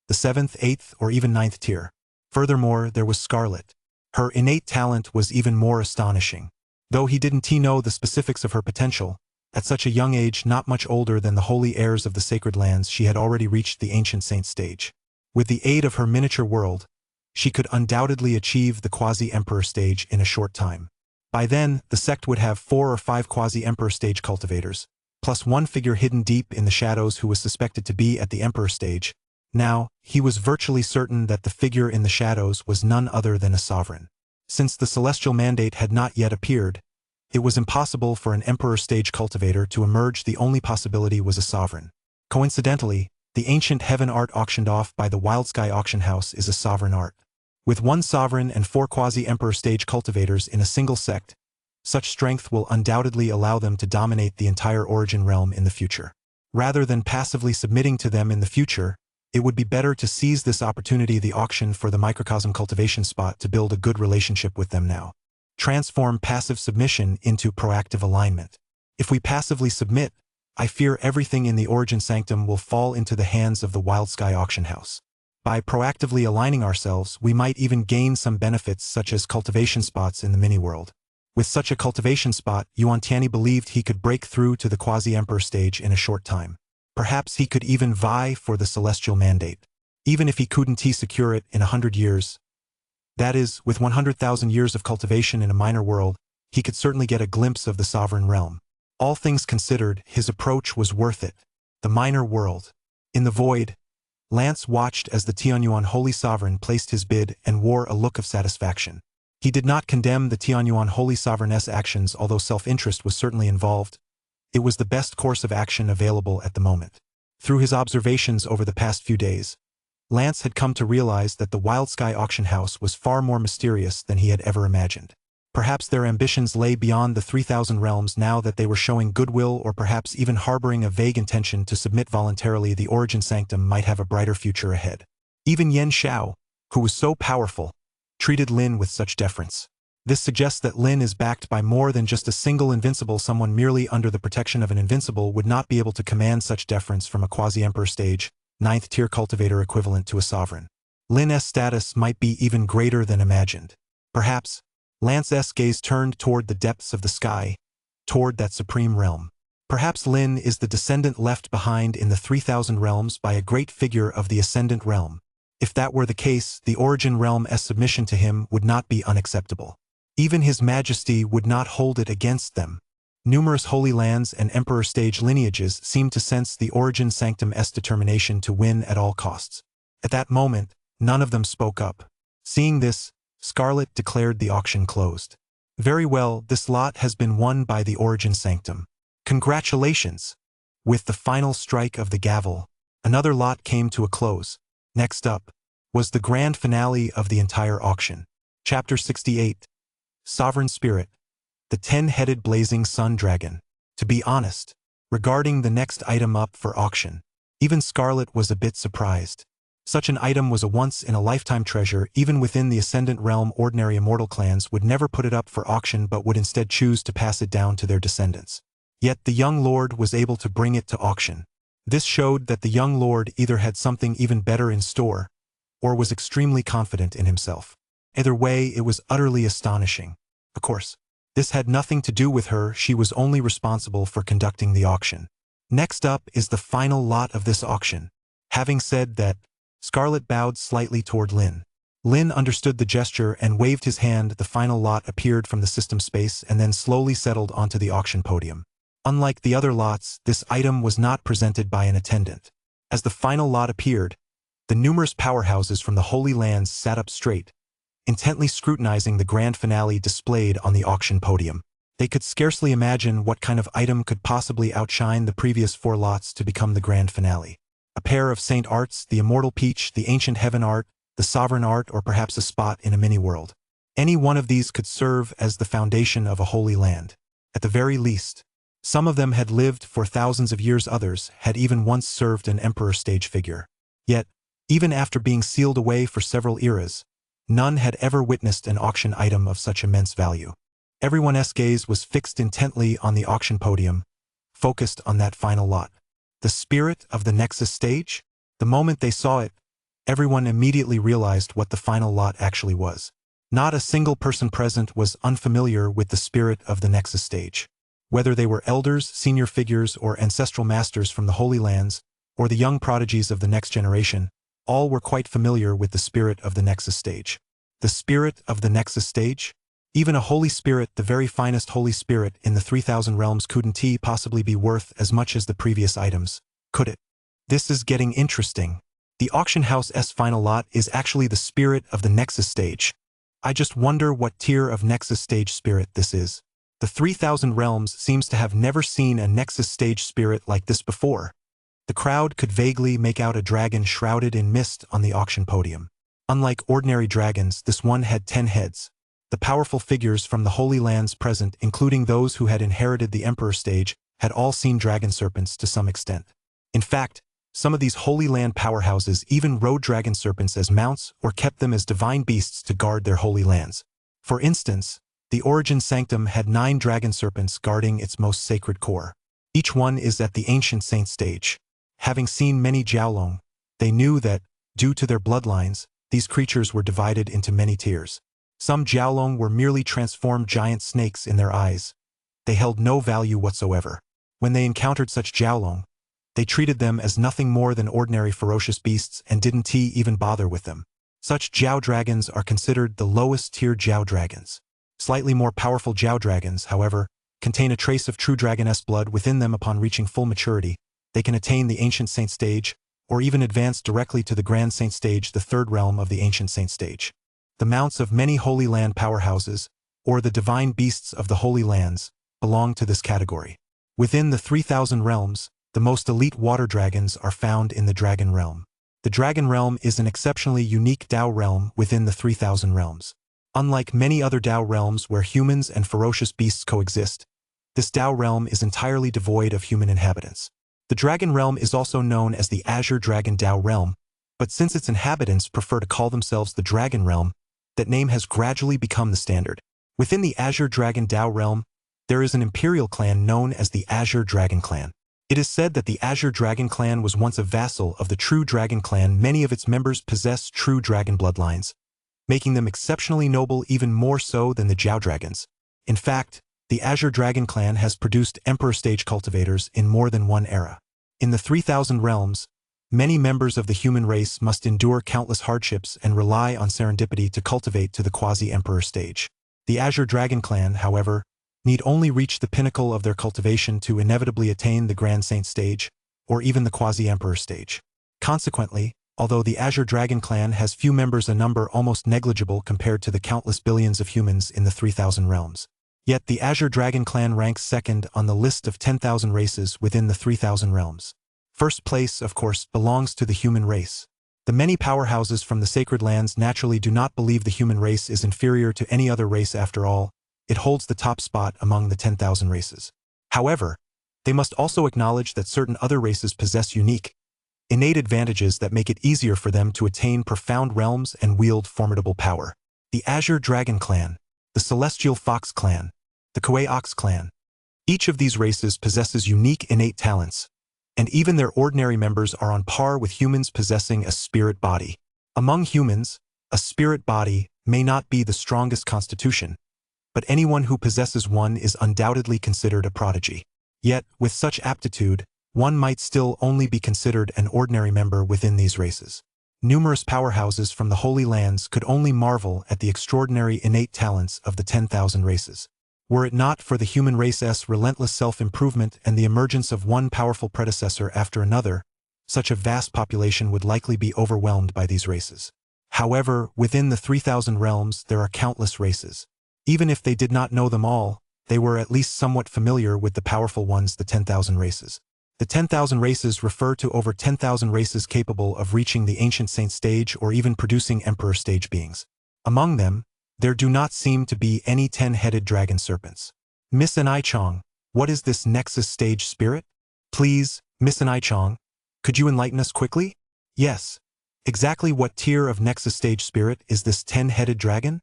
The 7th, 8th, or even 9th tier. Furthermore, there was Scarlet. Her innate talent was even more astonishing. Though he didn't know the specifics of her potential, at such a young age, not much older than the holy heirs of the sacred lands, she had already reached the ancient saint stage. With the aid of her miniature world, she could undoubtedly achieve the quasi-emperor stage in a short time. By then, the sect would have 4 or 5 quasi-emperor stage cultivators, plus one figure hidden deep in the shadows who was suspected to be at the emperor stage. Now, he was virtually certain that the figure in the shadows was none other than a sovereign. Since the celestial mandate had not yet appeared, it was impossible for an emperor stage cultivator to emerge. The only possibility was a sovereign. Coincidentally, the ancient heaven art auctioned off by the Wild Sky auction house is a sovereign art. With 1 sovereign and 4 quasi-emperor stage cultivators in a single sect, such strength will undoubtedly allow them to dominate the entire origin realm in the future. Rather than passively submitting to them in the future, it would be better to seize this opportunity, the auction for the microcosm cultivation spot, to build a good relationship with them now. Transform passive submission into proactive alignment. If we passively submit, I fear everything in the origin sanctum will fall into the hands of the Wild Sky auction house. By proactively aligning ourselves, we might even gain some benefits such as cultivation spots in the mini-world. With such a cultivation spot, Yuan Tianyi believed he could break through to the quasi-emperor stage in a short time. Perhaps he could even vie for the celestial mandate. Even if he couldn't secure it in 100 years, that is, with 100,000 years of cultivation in a minor world, he could certainly get a glimpse of the sovereign realm. All things considered, his approach was worth it. The minor world. In the void, Lance watched as the Tianyuan Holy Sovereign placed his bid and wore a look of satisfaction. He did not condemn the Tianyuan Holy Sovereign's actions, although self-interest was certainly involved. It was the best course of action available at the moment. Through his observations over the past few days, Lance had come to realize that the Wild Sky auction house was far more mysterious than he had ever imagined. Perhaps their ambitions lay beyond the 3,000 realms now that they were showing goodwill, or perhaps even harboring a vague intention to submit voluntarily. The origin sanctum might have a brighter future ahead. Even Yen Xiao, who was so powerful, treated Lin with such deference. This suggests that Lin is backed by more than just a single invincible. Someone merely under the protection of an invincible would not be able to command such deference from a quasi-emperor stage, 9th tier cultivator equivalent to a sovereign. Lin's status might be even greater than imagined. Perhaps, Lance's gaze turned toward the depths of the sky, toward that supreme realm. Perhaps Lin is the descendant left behind in the 3,000 realms by a great figure of the ascendant realm. If that were the case, the origin realm's submission to him would not be unacceptable. Even His Majesty would not hold it against them. Numerous holy lands and emperor stage lineages seemed to sense the origin sanctum's determination to win at all costs. At that moment, none of them spoke up. Seeing this, Scarlet declared the auction closed. Very well, this lot has been won by the origin sanctum. Congratulations! With the final strike of the gavel, another lot came to a close. Next up was the grand finale of the entire auction. Chapter 68. Sovereign Spirit. The 10-headed blazing sun dragon. To be honest, regarding the next item up for auction, even Scarlet was a bit surprised. Such an item was a once-in-a-lifetime treasure. Even within the Ascendant Realm, ordinary immortal clans would never put it up for auction but would instead choose to pass it down to their descendants. Yet the young lord was able to bring it to auction. This showed that the young lord either had something even better in store, or was extremely confident in himself. Either way, it was utterly astonishing. Of course, this had nothing to do with her. She was only responsible for conducting the auction. Next up is the final lot of this auction. Having said that, Scarlet bowed slightly toward Lin. Lin understood the gesture and waved his hand. The final lot appeared from the system space and then slowly settled onto the auction podium. Unlike the other lots, this item was not presented by an attendant. As the final lot appeared, the numerous powerhouses from the Holy Lands sat up straight, intently scrutinizing the grand finale displayed on the auction podium. They could scarcely imagine what kind of item could possibly outshine the previous 4 lots to become the grand finale. A pair of Saint Arts, the Immortal Peach, the Ancient Heaven Art, the Sovereign Art, or perhaps a spot in a mini-world. Any one of these could serve as the foundation of a holy land. At the very least, some of them had lived for thousands of years, others had even once served an emperor stage figure. Yet, even after being sealed away for several eras, none had ever witnessed an auction item of such immense value. Everyone's gaze was fixed intently on the auction podium, focused on that final lot. The spirit of the Nexus stage? The moment they saw it, everyone immediately realized what the final lot actually was. Not a single person present was unfamiliar with the spirit of the Nexus stage. Whether they were elders, senior figures, or ancestral masters from the Holy Lands, or the young prodigies of the next generation, all were quite familiar with the spirit of the Nexus stage. The spirit of the Nexus stage? Even a holy spirit, the very finest holy spirit in the 3,000 realms, couldn't possibly be worth as much as the previous items, could it? This is getting interesting. The auction house's final lot is actually the spirit of the Nexus stage. I just wonder what tier of Nexus stage spirit this is. The 3,000 realms seems to have never seen a Nexus stage spirit like this before. The crowd could vaguely make out a dragon shrouded in mist on the auction podium. Unlike ordinary dragons, this one had 10 heads. The powerful figures from the Holy Lands present, including those who had inherited the Emperor stage, had all seen dragon serpents to some extent. In fact, some of these Holy Land powerhouses even rode dragon serpents as mounts or kept them as divine beasts to guard their holy lands. For instance, the Origin Sanctum had 9 dragon serpents guarding its most sacred core. Each one is at the Ancient Saint stage. Having seen many Jiaolong, they knew that, due to their bloodlines, these creatures were divided into many tiers. Some Jiaolong were merely transformed giant snakes in their eyes. They held no value whatsoever. When they encountered such Jiaolong, they treated them as nothing more than ordinary ferocious beasts and didn't even bother with them. Such Jiao dragons are considered the lowest tier Jiao dragons. Slightly more powerful Jiao dragons, however, contain a trace of true dragoness blood within them. Upon reaching full maturity, they can attain the Ancient Saint stage, or even advance directly to the Grand Saint stage, the 3rd realm of the Ancient Saint stage. The mounts of many Holy Land powerhouses, or the divine beasts of the Holy Lands, belong to this category. Within the 3,000 realms, the most elite water dragons are found in the Dragon Realm. The Dragon Realm is an exceptionally unique Dao realm within the 3,000 realms. Unlike many other Dao realms where humans and ferocious beasts coexist, this Dao realm is entirely devoid of human inhabitants. The Dragon Realm is also known as the Azure Dragon Dao Realm, but since its inhabitants prefer to call themselves the Dragon Realm, that name has gradually become the standard. Within the Azure Dragon Dao Realm, there is an imperial clan known as the Azure Dragon Clan. It is said that the Azure Dragon Clan was once a vassal of the True Dragon Clan. Many of its members possess true dragon bloodlines, making them exceptionally noble, even more so than the Jiao dragons. In fact, the Azure Dragon Clan has produced Emperor stage cultivators in more than one era. In the 3,000 realms, many members of the human race must endure countless hardships and rely on serendipity to cultivate to the quasi-emperor stage. The Azure Dragon Clan, however, need only reach the pinnacle of their cultivation to inevitably attain the Grand Saint stage, or even the quasi-emperor stage. Consequently, although the Azure Dragon Clan has few members, a number almost negligible compared to the countless billions of humans in the 3,000 realms. Yet the Azure Dragon Clan ranks 2nd on the list of 10,000 races within the 3,000 realms. First place, of course, belongs to the human race. The many powerhouses from the sacred lands naturally do not believe the human race is inferior to any other race. After all, it holds the top spot among the 10,000 races. However, they must also acknowledge that certain other races possess unique, innate advantages that make it easier for them to attain profound realms and wield formidable power. The Azure Dragon Clan, the Celestial Fox Clan, the Kuei Ox Clan. Each of these races possesses unique innate talents, and even their ordinary members are on par with humans possessing a spirit body. Among humans, a spirit body may not be the strongest constitution, but anyone who possesses one is undoubtedly considered a prodigy. Yet, with such aptitude, one might still only be considered an ordinary member within these races. Numerous powerhouses from the Holy Lands could only marvel at the extraordinary innate talents of the 10,000 races. Were it not for the human race's relentless self-improvement and the emergence of one powerful predecessor after another, such a vast population would likely be overwhelmed by these races. However, within the 3,000 realms there are countless races. Even if they did not know them all, they were at least somewhat familiar with the powerful ones, the 10,000 races. The 10,000 races refer to over 10,000 races capable of reaching the ancient saint stage or even producing emperor stage beings. Among them, there do not seem to be any 10-headed dragon serpents. Miss Anichong, what is this Nexus stage spirit? Please, Miss Anichong, could you enlighten us quickly? Yes. Exactly what tier of Nexus stage spirit is this 10-headed dragon?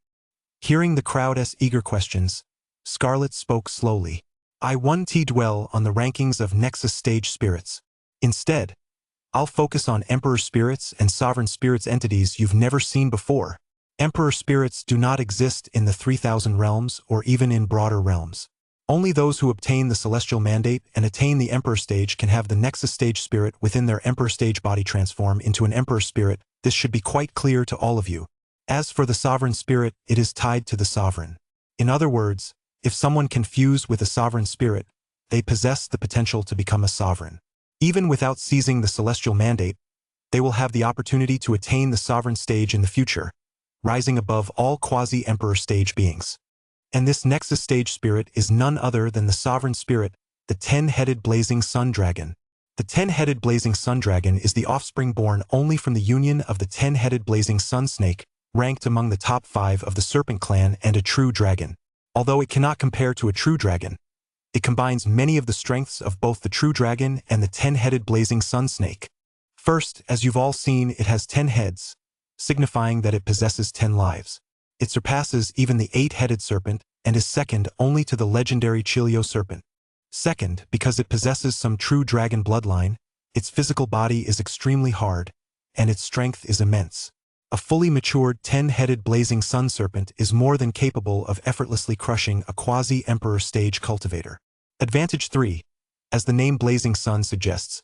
Hearing the crowd's eager questions, Scarlet spoke slowly. I won't dwell on the rankings of Nexus stage spirits. Instead, I'll focus on Emperor spirits and Sovereign spirits, entities you've never seen before. Emperor spirits do not exist in the 3,000 realms or even in broader realms. Only those who obtain the celestial mandate and attain the Emperor stage can have the Nexus stage spirit within their Emperor stage body transform into an Emperor spirit. This should be quite clear to all of you. As for the Sovereign spirit, it is tied to the Sovereign. In other words, if someone can fuse with a Sovereign spirit, they possess the potential to become a Sovereign. Even without seizing the celestial mandate, they will have the opportunity to attain the Sovereign stage in the future, rising above all quasi-Emperor stage beings. And this Nexus stage spirit is none other than the Sovereign spirit, the 10-headed blazing sun dragon. The 10-headed blazing sun dragon is the offspring born only from the union of the 10-headed blazing sun snake, ranked among the top 5 of the serpent clan and a true dragon. Although it cannot compare to a true dragon, it combines many of the strengths of both the true dragon and the 10-headed blazing sun snake. First, as you've all seen, it has 10 heads, signifying that it possesses 10 lives. It surpasses even the 8-headed serpent and is second only to the legendary Chilio serpent. Second, because it possesses some true dragon bloodline, its physical body is extremely hard, and its strength is immense. A fully matured 10-headed blazing sun serpent is more than capable of effortlessly crushing a quasi-emperor stage cultivator. Advantage 3. As the name Blazing Sun suggests,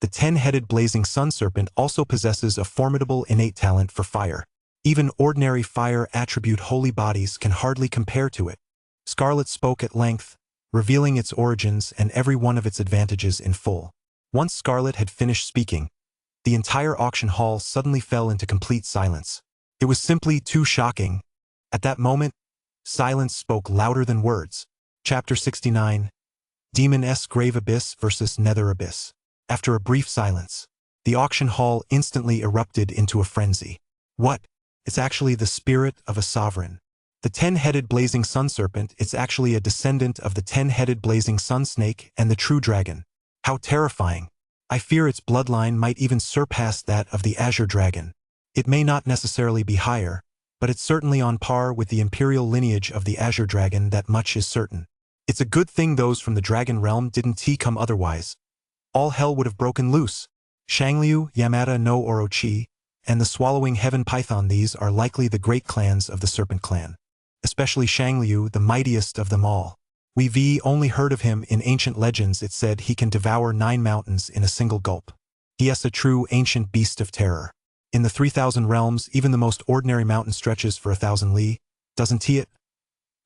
the 10-headed blazing sun serpent also possesses a formidable innate talent for fire. Even ordinary fire attribute holy bodies can hardly compare to it. Scarlet spoke at length, revealing its origins and every one of its advantages in full. Once Scarlet had finished speaking, the entire auction hall suddenly fell into complete silence. It was simply too shocking. At that moment, silence spoke louder than words. Chapter 69. Demon-S Grave Abyss versus Nether Abyss. After a brief silence, the auction hall instantly erupted into a frenzy. What? It's actually the spirit of a sovereign. The 10-headed blazing sun serpent, it's actually a descendant of the 10-headed blazing sun snake and the true dragon. How terrifying. I fear its bloodline might even surpass that of the Azure Dragon. It may not necessarily be higher, but it's certainly on par with the imperial lineage of the Azure Dragon, that much is certain. It's a good thing those from the Dragon Realm didn't come otherwise. All hell would have broken loose. Shangliu, Yamada no Orochi, and the Swallowing Heaven Python, these are likely the great clans of the Serpent Clan. Especially Shangliu, the mightiest of them all. We've only heard of him in ancient legends. It said he can devour 9 mountains in a single gulp. He is a true ancient beast of terror. In the 3,000 realms, even the most ordinary mountain stretches for 1,000 li, doesn't he it?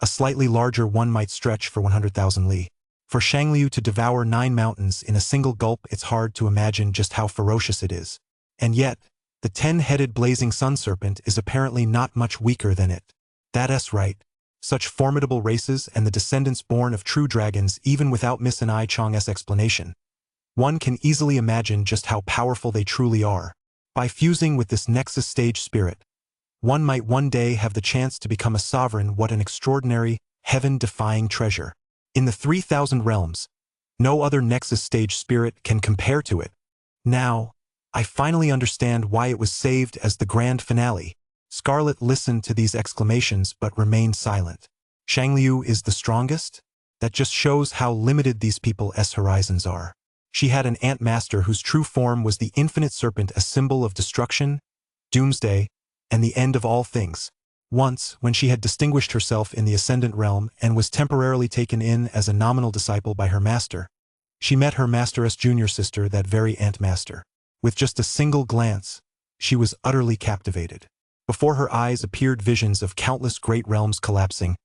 A slightly larger one might stretch for 100,000 li. For Shangliu to devour 9 mountains in a single gulp, it's hard to imagine just how ferocious it is. And yet, the 10-headed blazing sun serpent is apparently not much weaker than it. That's right. Such formidable races and the descendants born of true dragons, even without Miss and I Chong's explanation. One can easily imagine just how powerful they truly are. By fusing with this Nexus stage spirit, one might one day have the chance to become a sovereign. What an extraordinary, heaven-defying treasure. In the 3,000 realms, no other Nexus stage spirit can compare to it. Now, I finally understand why it was saved as the grand finale. Scarlet listened to these exclamations but remained silent. Shangliu is the strongest? That just shows how limited these people's horizons are. She had an ant master whose true form was the infinite serpent, a symbol of destruction, doomsday, and the end of all things. Once, when she had distinguished herself in the Ascendant Realm and was temporarily taken in as a nominal disciple by her master, she met her master's junior sister, that very ant master. With just a single glance, She was utterly captivated. Before her eyes appeared visions of countless great realms collapsing,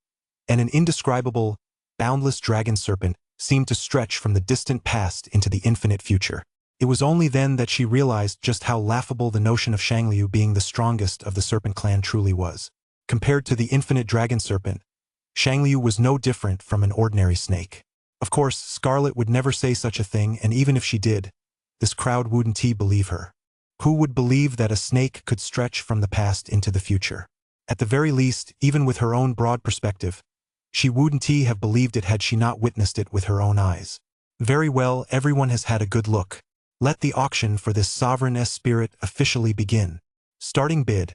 and an indescribable, boundless dragon serpent seemed to stretch from the distant past into the infinite future. It was only then that she realized just how laughable the notion of Shangliu being the strongest of the serpent clan truly was. Compared to the infinite dragon serpent, Shangliu was no different from an ordinary snake. Of course, Scarlet would never say such a thing, and even if she did, this crowd wouldn't believe her. Who would believe that a snake could stretch from the past into the future? At the very least, even with her own broad perspective, she wouldn't have believed it had she not witnessed it with her own eyes. Very well, everyone has had a good look. Let the auction for this sovereign spirit officially begin. Starting bid: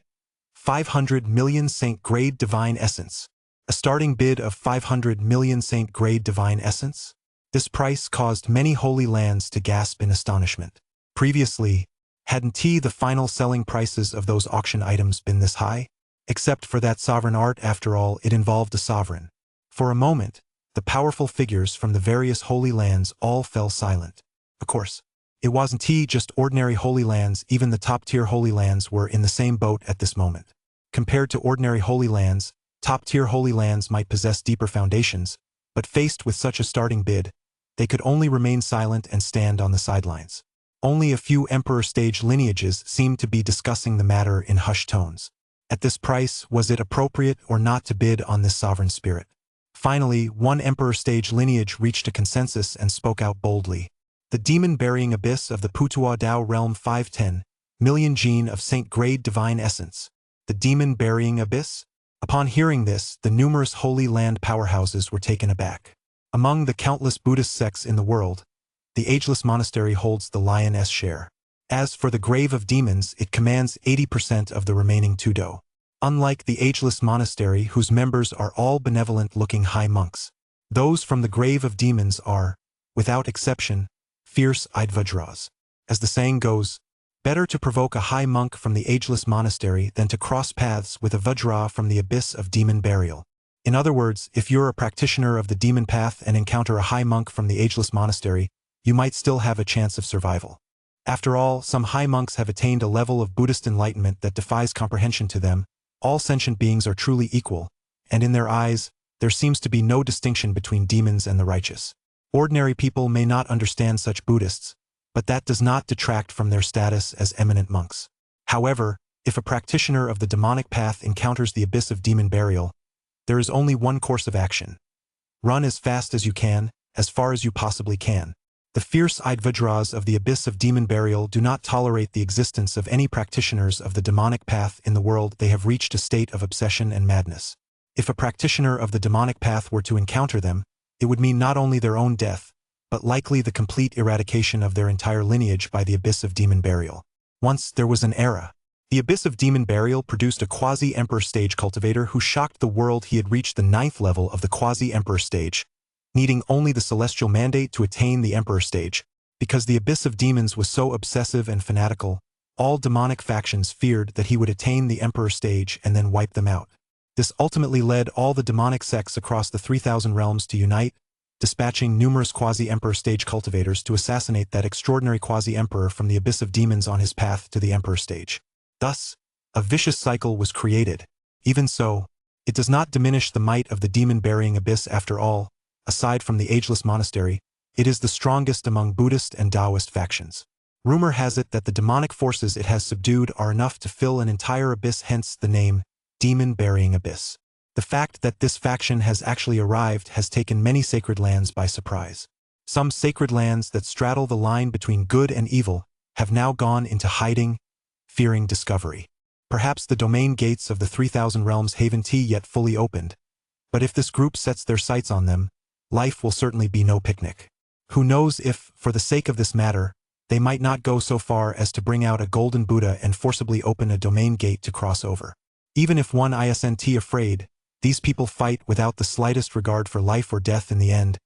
500 million Saint Grade Divine Essence. A starting bid of 500 million Saint Grade Divine Essence? This price caused many holy lands to gasp in astonishment. Previously, hadn't the final selling prices of those auction items been this high? Except for that sovereign art, after all, it involved a sovereign. For a moment, the powerful figures from the various holy lands all fell silent. Of course, it wasn't just ordinary holy lands, even the top-tier holy lands were in the same boat at this moment. Compared to ordinary holy lands, top-tier holy lands might possess deeper foundations, but faced with such a starting bid, they could only remain silent and stand on the sidelines. Only a few emperor stage lineages seemed to be discussing the matter in hushed tones. At this price, was it appropriate or not to bid on this sovereign spirit? Finally, one emperor stage lineage reached a consensus and spoke out boldly. The demon-burying abyss of the Putua Dao realm, 510 million gene of Saint Grade Divine Essence. The demon-burying abyss? Upon hearing this, the numerous holy land powerhouses were taken aback. Among the countless Buddhist sects in the world, the Ageless Monastery holds the lion's share. As for the Grave of Demons, it commands 80% of the remaining Tudo. Unlike the Ageless Monastery, whose members are all benevolent-looking high monks, those from the Grave of Demons are, without exception, fierce-eyed Vajras. As the saying goes, better to provoke a high monk from the Ageless Monastery than to cross paths with a Vajra from the abyss of demon burial. In other words, if you're a practitioner of the demon path and encounter a high monk from the Ageless Monastery, you might still have a chance of survival. After all, some high monks have attained a level of Buddhist enlightenment that defies comprehension to them. All sentient beings are truly equal, and in their eyes, there seems to be no distinction between demons and the righteous. Ordinary people may not understand such Buddhists, but that does not detract from their status as eminent monks. However, if a practitioner of the demonic path encounters the abyss of demon burial, there is only one course of action. Run as fast as you can, as far as you possibly can. The fierce-eyed Vajras of the abyss of demon burial do not tolerate the existence of any practitioners of the demonic path in the world. They have reached a state of obsession and madness. If a practitioner of the demonic path were to encounter them, it would mean not only their own death, but likely the complete eradication of their entire lineage by the abyss of demon burial. Once there was an era. The abyss of demon burial produced a quasi-emperor stage cultivator who shocked the world. He had reached the 9th level of the quasi-emperor stage, needing only the celestial mandate to attain the emperor stage. Because the abyss of demons was so obsessive and fanatical, all demonic factions feared that he would attain the emperor stage and then wipe them out. This ultimately led all the demonic sects across the 3,000 realms to unite, dispatching numerous quasi-emperor stage cultivators to assassinate that extraordinary quasi-emperor from the abyss of demons on his path to the emperor stage. Thus, a vicious cycle was created. Even so, it does not diminish the might of the demon-burying abyss. After all, aside from the Ageless Monastery, it is the strongest among Buddhist and Taoist factions. Rumor has it that the demonic forces it has subdued are enough to fill an entire abyss, hence the name Demon-Burying Abyss. The fact that this faction has actually arrived has taken many sacred lands by surprise. Some sacred lands that straddle the line between good and evil have now gone into hiding, fearing discovery. Perhaps the domain gates of the 3,000 realms haven't yet fully opened, but if this group sets their sights on them, life will certainly be no picnic. Who knows if, for the sake of this matter, they might not go so far as to bring out a golden Buddha and forcibly open a domain gate to cross over. Even if one isn't afraid, these people fight without the slightest regard for life or death. In the end,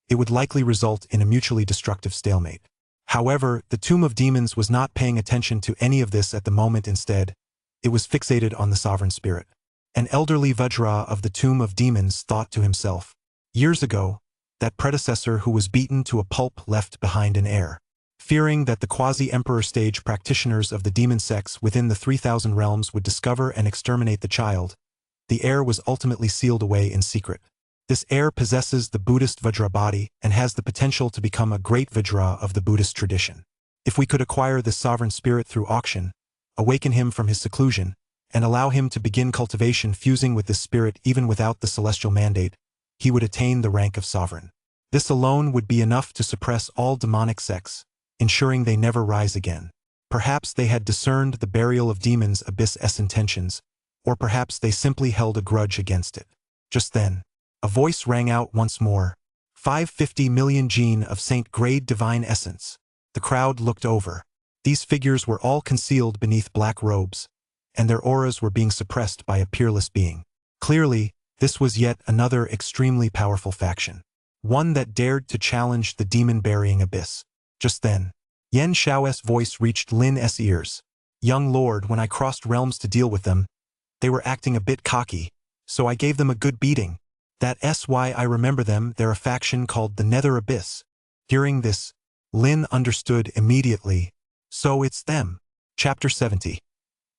it would likely result in a mutually destructive stalemate. However, the Tomb of Demons was not paying attention to any of this at the moment. Instead, it was fixated on the sovereign spirit. An elderly Vajra of the Tomb of Demons thought to himself, years ago, that predecessor who was beaten to a pulp left behind an heir. Fearing that the quasi-emperor stage practitioners of the demon sects within the 3,000 realms would discover and exterminate the child, the heir was ultimately sealed away in secret. This heir possesses the Buddhist Vajra body and has the potential to become a great Vajra of the Buddhist tradition. If we could acquire this sovereign spirit through auction, awaken him from his seclusion, and allow him to begin cultivation fusing with this spirit even without the celestial mandate, he would attain the rank of sovereign. This alone would be enough to suppress all demonic sects, ensuring they never rise again. Perhaps they had discerned the burial of demons' abyss' intentions, or perhaps they simply held a grudge against it. Just then, a voice rang out once more, 550 million gene of Saint-grade divine essence. The crowd looked over. These figures were all concealed beneath black robes, and their auras were being suppressed by a peerless being. Clearly, this was yet another extremely powerful faction. One that dared to challenge the demon-burying abyss. Just then, Yen Shao's voice reached Lin's ears. Young lord, when I crossed realms to deal with them, they were acting a bit cocky, so I gave them a good beating. That's why I remember them. They're a faction called the Nether Abyss. Hearing this, Lin understood immediately. So it's them. Chapter 70.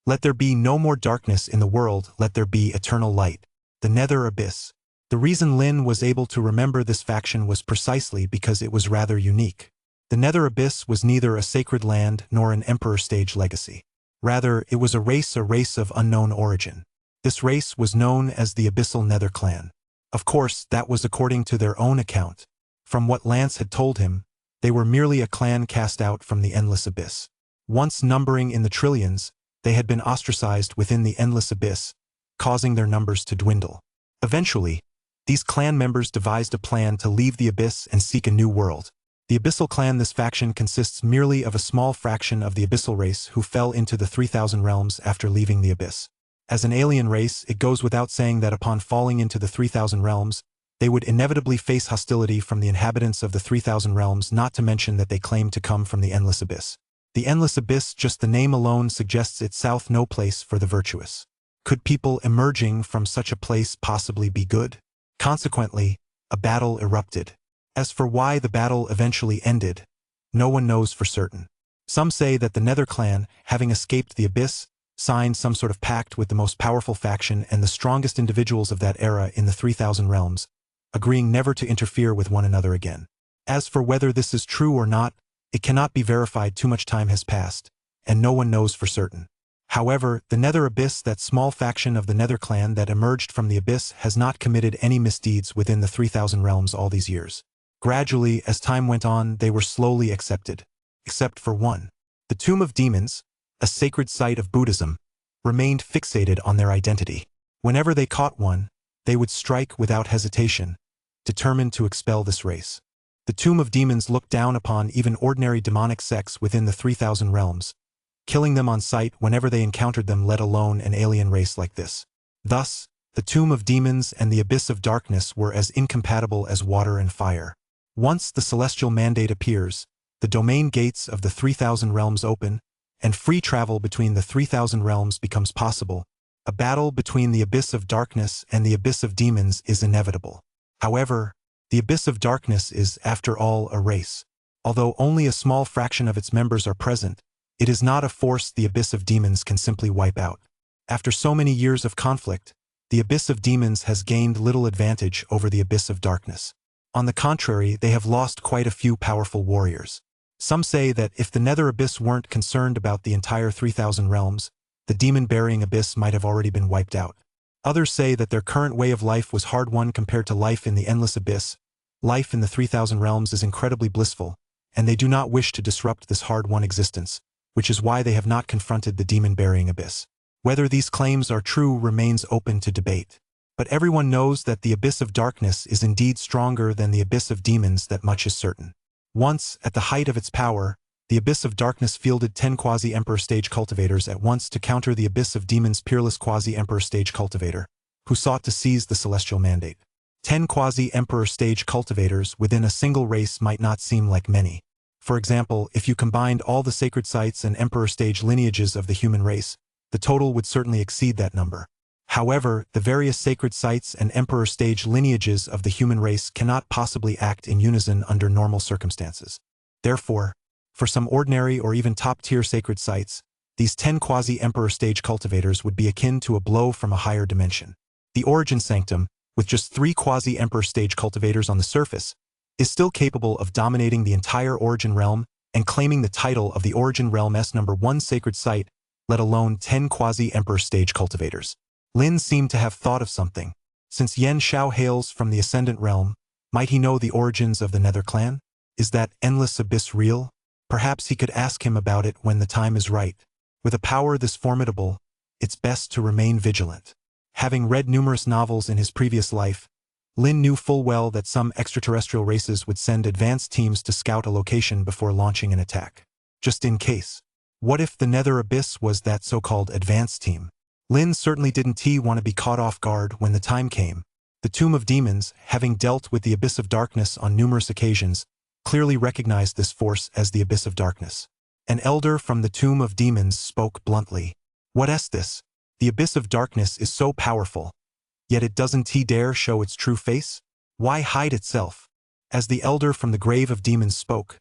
Let there be no more darkness in the world, let there be eternal light. The Nether Abyss. The reason Lin was able to remember this faction was precisely because it was rather unique. The Nether Abyss was neither a sacred land nor an emperor stage legacy. Rather, it was a race of unknown origin. This race was known as the Abyssal Nether Clan. Of course, that was according to their own account. From what Lance had told him, they were merely a clan cast out from the endless abyss. Once numbering in the trillions, they had been ostracized within the endless abyss, causing their numbers to dwindle. Eventually, these clan members devised a plan to leave the abyss and seek a new world. The Abyssal Clan. This faction consists merely of a small fraction of the Abyssal race who fell into the 3,000 realms after leaving the abyss. As an alien race, it goes without saying that upon falling into the 3,000 realms, they would inevitably face hostility from the inhabitants of the 3,000 realms, not to mention that they claim to come from the Endless Abyss. The Endless Abyss, just the name alone suggests itself no place for the virtuous. Could people emerging from such a place possibly be good? Consequently, a battle erupted. As for why the battle eventually ended, no one knows for certain. Some say that the Nether Clan, having escaped the abyss, signed some sort of pact with the most powerful faction and the strongest individuals of that era in the 3,000 realms, agreeing never to interfere with one another again. As for whether this is true or not, it cannot be verified. Too much time has passed, and no one knows for certain. However, the Nether Abyss, that small faction of the Nether Clan that emerged from the abyss, has not committed any misdeeds within the 3,000 realms all these years. Gradually, as time went on, they were slowly accepted. Except for one. The Tomb of Demons, a sacred site of Buddhism, remained fixated on their identity. Whenever they caught one, they would strike without hesitation, determined to expel this race. The Tomb of Demons looked down upon even ordinary demonic sects within the 3,000 realms, killing them on sight whenever they encountered them, let alone an alien race like this. Thus, the Tomb of Demons and the Abyss of Darkness were as incompatible as water and fire. Once the celestial mandate appears, the domain gates of the 3,000 realms open, and free travel between the 3,000 realms becomes possible. A battle between the Abyss of Darkness and the Abyss of Demons is inevitable. However, the Abyss of Darkness is, after all, a race. Although only a small fraction of its members are present, it is not a force the Abyss of Demons can simply wipe out. After so many years of conflict, the Abyss of Demons has gained little advantage over the Abyss of Darkness. On the contrary, they have lost quite a few powerful warriors. Some say that if the Nether Abyss weren't concerned about the entire 3,000 realms, the demon-burying abyss might have already been wiped out. Others say that their current way of life was hard-won compared to life in the endless abyss. Life in the 3,000 realms is incredibly blissful, and they do not wish to disrupt this hard-won existence, which is why they have not confronted the demon-burying abyss. Whether these claims are true remains open to debate. But everyone knows that the Abyss of Darkness is indeed stronger than the Abyss of Demons, that much is certain. Once, at the height of its power, the Abyss of Darkness fielded 10 quasi-emperor stage cultivators at once to counter the Abyss of Demons' peerless quasi-emperor stage cultivator, who sought to seize the celestial mandate. 10 quasi-emperor stage cultivators within a single race might not seem like many. For example, if you combined all the sacred sites and emperor stage lineages of the human race, the total would certainly exceed that number. However, the various sacred sites and emperor stage lineages of the human race cannot possibly act in unison under normal circumstances. Therefore, For some ordinary or even top-tier sacred sites, these 10 quasi-emperor stage cultivators would be akin to a blow from a higher dimension. The Origin Sanctum, with just 3 quasi-emperor stage cultivators on the surface, is still capable of dominating the entire Origin realm and claiming the title of the Origin Realm's #1 sacred site, let alone 10 quasi-emperor stage cultivators. Lin seemed to have thought of something. Since Yen Xiao hails from the Ascendant Realm, might he know the origins of the Nether Clan? Is that endless abyss real? Perhaps he could ask him about it when the time is right. With a power this formidable, it's best to remain vigilant. Having read numerous novels in his previous life, Lin knew full well that some extraterrestrial races would send advanced teams to scout a location before launching an attack. Just in case. What if the Nether Abyss was that so-called advanced team? Lin certainly didn't want to be caught off guard when the time came. The Tomb of Demons, having dealt with the Abyss of Darkness on numerous occasions, clearly recognized this force as the Abyss of Darkness. An elder from the Tomb of Demons spoke bluntly. What is this? The Abyss of Darkness is so powerful, yet it doesn't dare show its true face? Why hide itself? As the elder from the Grave of Demons spoke,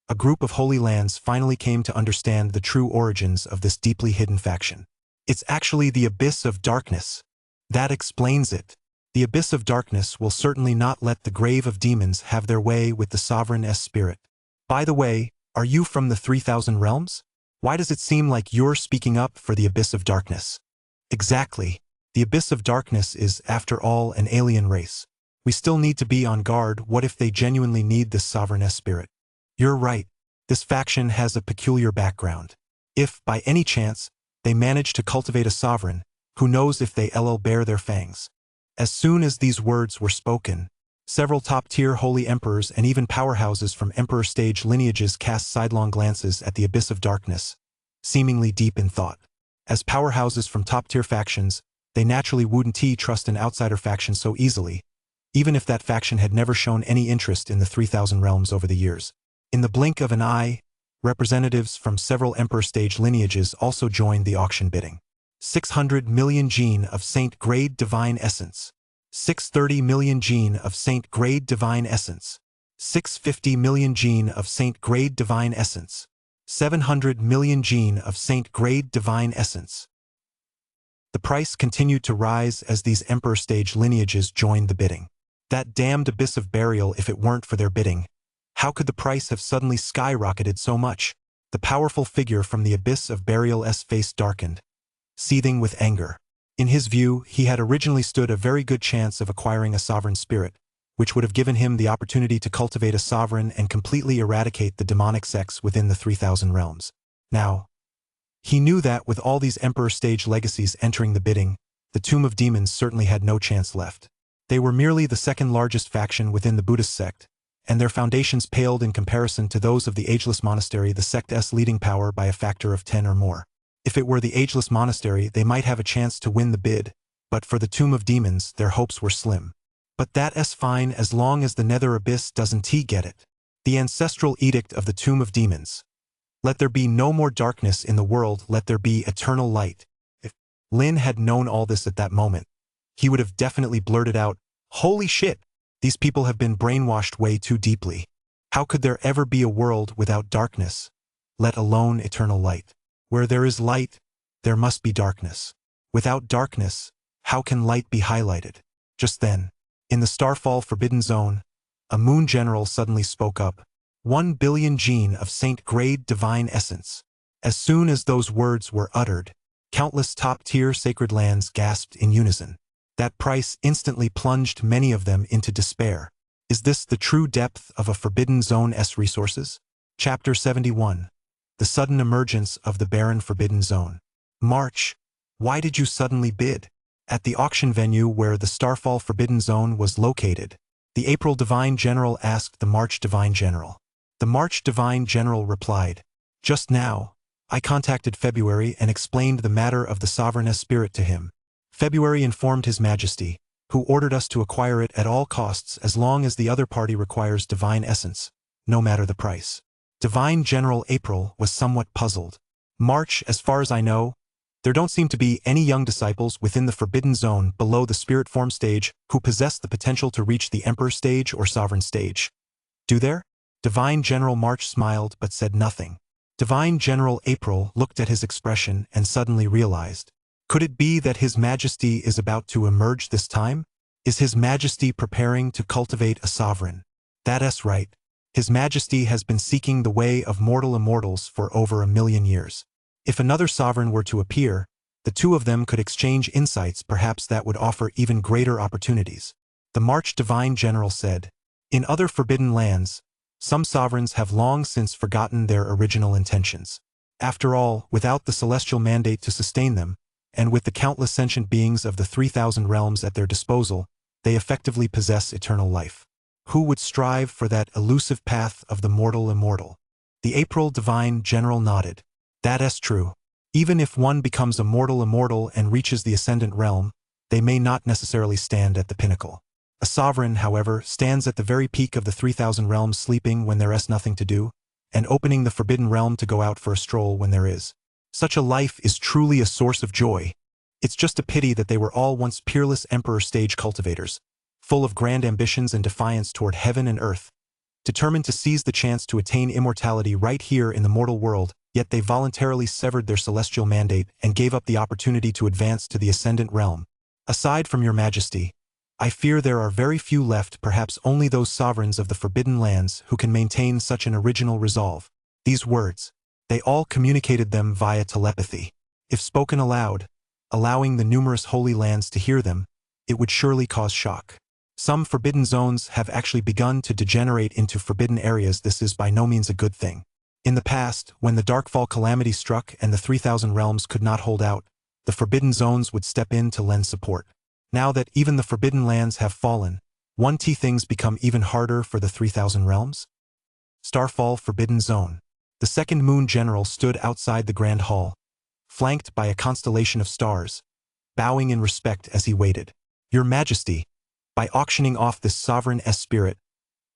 a group of Holy Lands finally came to understand the true origins of this deeply hidden faction. It's actually the Abyss of Darkness. That explains it. The Abyss of Darkness will certainly not let the Grave of Demons have their way with the Sovereign's spirit. By the way, are you from the 3000 Realms? Why does it seem like you're speaking up for the Abyss of Darkness? Exactly. The Abyss of Darkness is, after all, an alien race. We still need to be on guard. What if they genuinely need this Sovereign's spirit? You're right. This faction has a peculiar background. If, by any chance, they manage to cultivate a sovereign, who knows if they bear their fangs. As soon as these words were spoken, several top-tier holy emperors and even powerhouses from emperor stage lineages cast sidelong glances at the Abyss of Darkness, seemingly deep in thought. As powerhouses from top-tier factions, they naturally wouldn't trust an outsider faction so easily, even if that faction had never shown any interest in the 3000 Realms over the years. In the blink of an eye, representatives from several emperor stage lineages also joined the auction bidding. 600 million gene of Saint Grade Divine Essence. 630 million gene of Saint Grade Divine Essence. 650 million gene of Saint Grade Divine Essence. 700 million gene of Saint Grade Divine Essence. The price continued to rise as these emperor stage lineages joined the bidding. That damned Abyss of Burial, if it weren't for their bidding, how could the price have suddenly skyrocketed so much? The powerful figure from the Abyss of Burial's face darkened, seething with anger. In his view, he had originally stood a very good chance of acquiring a sovereign spirit, which would have given him the opportunity to cultivate a sovereign and completely eradicate the demonic sects within the 3000 Realms. Now, he knew that with all these emperor stage legacies entering the bidding, the Tomb of Demons certainly had no chance left. They were merely the second largest faction within the Buddhist sect, and their foundations paled in comparison to those of the Ageless Monastery, the sect's leading power, by a factor of 10 or more. If it were the Ageless Monastery, they might have a chance to win the bid, but for the Tomb of Demons, their hopes were slim. But that's fine as long as the Nether Abyss doesn't get it. The ancestral edict of the Tomb of Demons. Let there be no more darkness in the world, let there be eternal light. If Lin had known all this at that moment, he would have definitely blurted out, "Holy shit! These people have been brainwashed way too deeply. How could there ever be a world without darkness, let alone eternal light? Where there is light, there must be darkness. Without darkness, how can light be highlighted?" Just then, in the Starfall Forbidden Zone, a moon general suddenly spoke up. 1 billion gene of Saint Grade Divine Essence. As soon as those words were uttered, countless top-tier sacred lands gasped in unison. That price instantly plunged many of them into despair. Is this the true depth of a Forbidden Zone's resources? Chapter 71. The Sudden Emergence of the Barren Forbidden Zone. March. Why did you suddenly bid? At the auction venue where the Starfall Forbidden Zone was located, the April Divine General asked the March Divine General. The March Divine General replied, "Just now, I contacted February and explained the matter of the Sovereign's spirit to him. February informed His Majesty, who ordered us to acquire it at all costs as long as the other party requires divine essence, no matter the price." Divine General April was somewhat puzzled. "March, as far as I know, there don't seem to be any young disciples within the Forbidden Zone below the Spirit Form stage who possess the potential to reach the Emperor stage or Sovereign stage. Do there?" Divine General March smiled but said nothing. Divine General April looked at his expression and suddenly realized. Could it be that His Majesty is about to emerge this time? Is His Majesty preparing to cultivate a sovereign? That's right. His Majesty has been seeking the way of mortal immortals for over 1,000,000 years. If another sovereign were to appear, the two of them could exchange insights. Perhaps that would offer even greater opportunities. The March Divine General said. In other forbidden lands, some sovereigns have long since forgotten their original intentions. After all, without the celestial mandate to sustain them, and with the countless sentient beings of the 3,000 realms at their disposal, they effectively possess eternal life. Who would strive for that elusive path of the mortal immortal? The April Divine General nodded. That's true. Even if one becomes a mortal immortal and reaches the ascendant realm, they may not necessarily stand at the pinnacle. A sovereign, however, stands at the very peak of the 3,000 realms, sleeping when there's nothing to do, and opening the forbidden realm to go out for a stroll when there is. Such a life is truly a source of joy. It's just a pity that they were all once peerless emperor stage cultivators, full of grand ambitions and defiance toward heaven and earth, determined to seize the chance to attain immortality right here in the mortal world, yet they voluntarily severed their celestial mandate and gave up the opportunity to advance to the ascendant realm. Aside from Your Majesty, I fear there are very few left, perhaps only those sovereigns of the forbidden lands who can maintain such an original resolve. These words, they all communicated them via telepathy. If spoken aloud, allowing the numerous holy lands to hear them, it would surely cause shock. Some forbidden zones have actually begun to degenerate into forbidden areas. This is by no means a good thing. In the past, when the Darkfall calamity struck and the 3,000 realms could not hold out, the forbidden zones would step in to lend support. Now that even the forbidden lands have fallen, things become even harder for the 3,000 realms. Starfall Forbidden Zone. The second Moon General stood outside the Grand Hall, flanked by a constellation of stars, bowing in respect as he waited. Your Majesty, by auctioning off this sovereign spirit,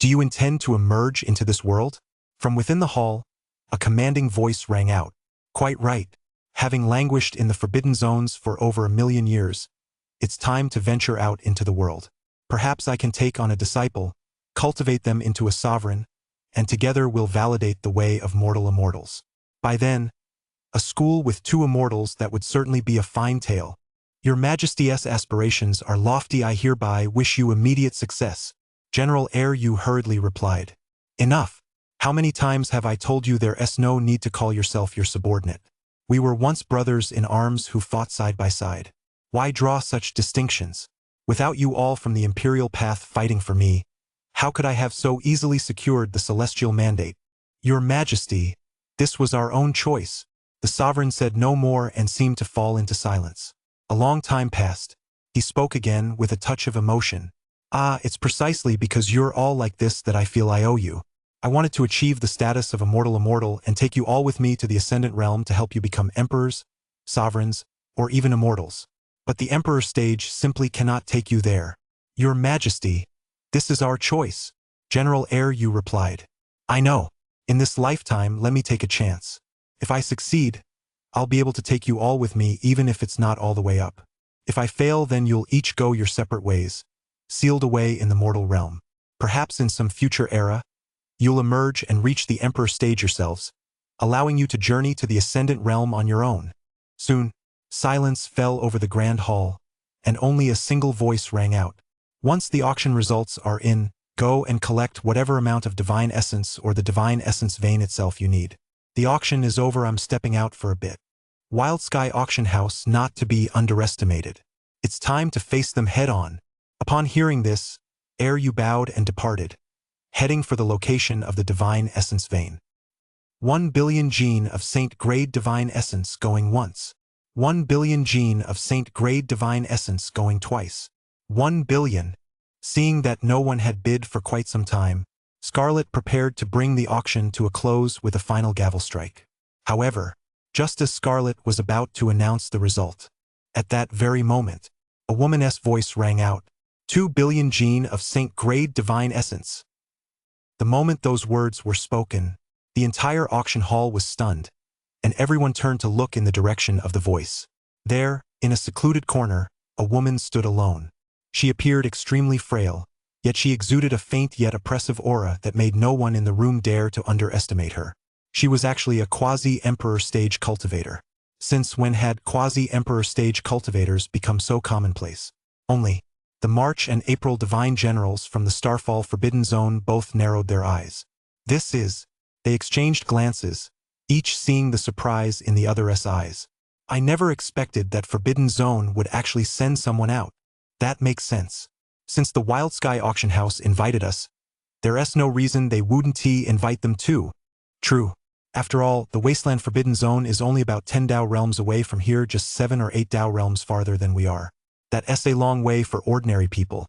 do you intend to emerge into this world? From within the hall, a commanding voice rang out. Quite right. Having languished in the forbidden zones for over 1,000,000 years, it's time to venture out into the world. Perhaps I can take on a disciple, cultivate them into a sovereign, and together we'll validate the way of mortal immortals. By then, a school with 2 immortals, that would certainly be a fine tale. Your Majesty's aspirations are lofty. I hereby wish you immediate success. General Yu hurriedly replied. Enough. How many times have I told you there's no need to call yourself your subordinate? We were once brothers in arms who fought side by side. Why draw such distinctions? Without you all from the imperial path fighting for me, how could I have so easily secured the celestial mandate? Your Majesty, this was our own choice. The sovereign said no more and seemed to fall into silence. A long time passed. He spoke again with a touch of emotion. It's precisely because you're all like this that I feel I owe you. I wanted to achieve the status of a mortal immortal and take you all with me to the ascendant realm to help you become emperors, sovereigns, or even immortals. But the emperor stage simply cannot take you there. Your Majesty, this is our choice. General Yu replied. I know. In this lifetime, let me take a chance. If I succeed, I'll be able to take you all with me, even if it's not all the way up. If I fail, then you'll each go your separate ways, sealed away in the mortal realm. Perhaps in some future era, you'll emerge and reach the emperor stage yourselves, allowing you to journey to the ascendant realm on your own. Soon, silence fell over the grand hall, and only a single voice rang out. Once the auction results are in, go and collect whatever amount of divine essence or the divine essence vein itself you need. The auction is over. I'm stepping out for a bit. Wild Sky Auction House not to be underestimated. It's time to face them head on. Upon hearing this, Yu bowed and departed, heading for the location of the divine essence vein. 1 billion gene of Saint Grade divine essence going once. 1 billion gene of Saint Grade divine essence going twice. 1 billion. Seeing that no one had bid for quite some time, Scarlet prepared to bring the auction to a close with a final gavel strike. However, just as Scarlet was about to announce the result, at that very moment, a woman's voice rang out. 2 billion gene of Saint Grade divine essence. The moment those words were spoken, the entire auction hall was stunned, and everyone turned to look in the direction of the voice. There, in a secluded corner, a woman stood alone. She appeared extremely frail, yet she exuded a faint yet oppressive aura that made no one in the room dare to underestimate her. She was actually a quasi-emperor stage cultivator. Since when had quasi-emperor stage cultivators become so commonplace? Only, the March and April divine generals from the Starfall Forbidden Zone both narrowed their eyes. They exchanged glances, each seeing the surprise in the other's eyes. I never expected that Forbidden Zone would actually send someone out. That makes sense. Since the Wild Sky Auction House invited us, there's no reason they wouldn't invite them too. True. After all, the Wasteland Forbidden Zone is only about 10 Dao realms away from here, just 7 or 8 Dao realms farther than we are. That's a long way for ordinary people.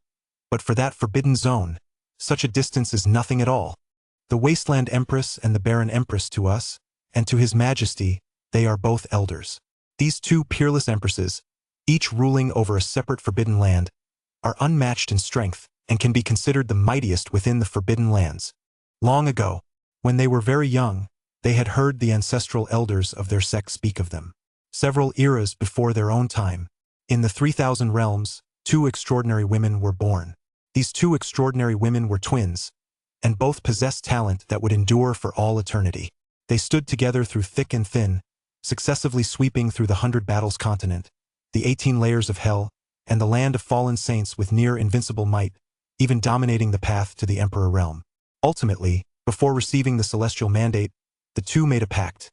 But for that Forbidden Zone, such a distance is nothing at all. The Wasteland Empress and the Baron Empress to us, and to His Majesty, they are both elders. These two peerless empresses, each ruling over a separate forbidden land, are unmatched in strength and can be considered the mightiest within the Forbidden Lands. Long ago, when they were very young, they had heard the ancestral elders of their sect speak of them. Several eras before their own time, in the 3,000 realms, 2 extraordinary women were born. These 2 extraordinary women were twins, and both possessed talent that would endure for all eternity. They stood together through thick and thin, successively sweeping through the 100 battles continent, the 18 layers of hell, and the land of fallen saints with near invincible might, even dominating the path to the Emperor realm. Ultimately, before receiving the celestial mandate, the two made a pact.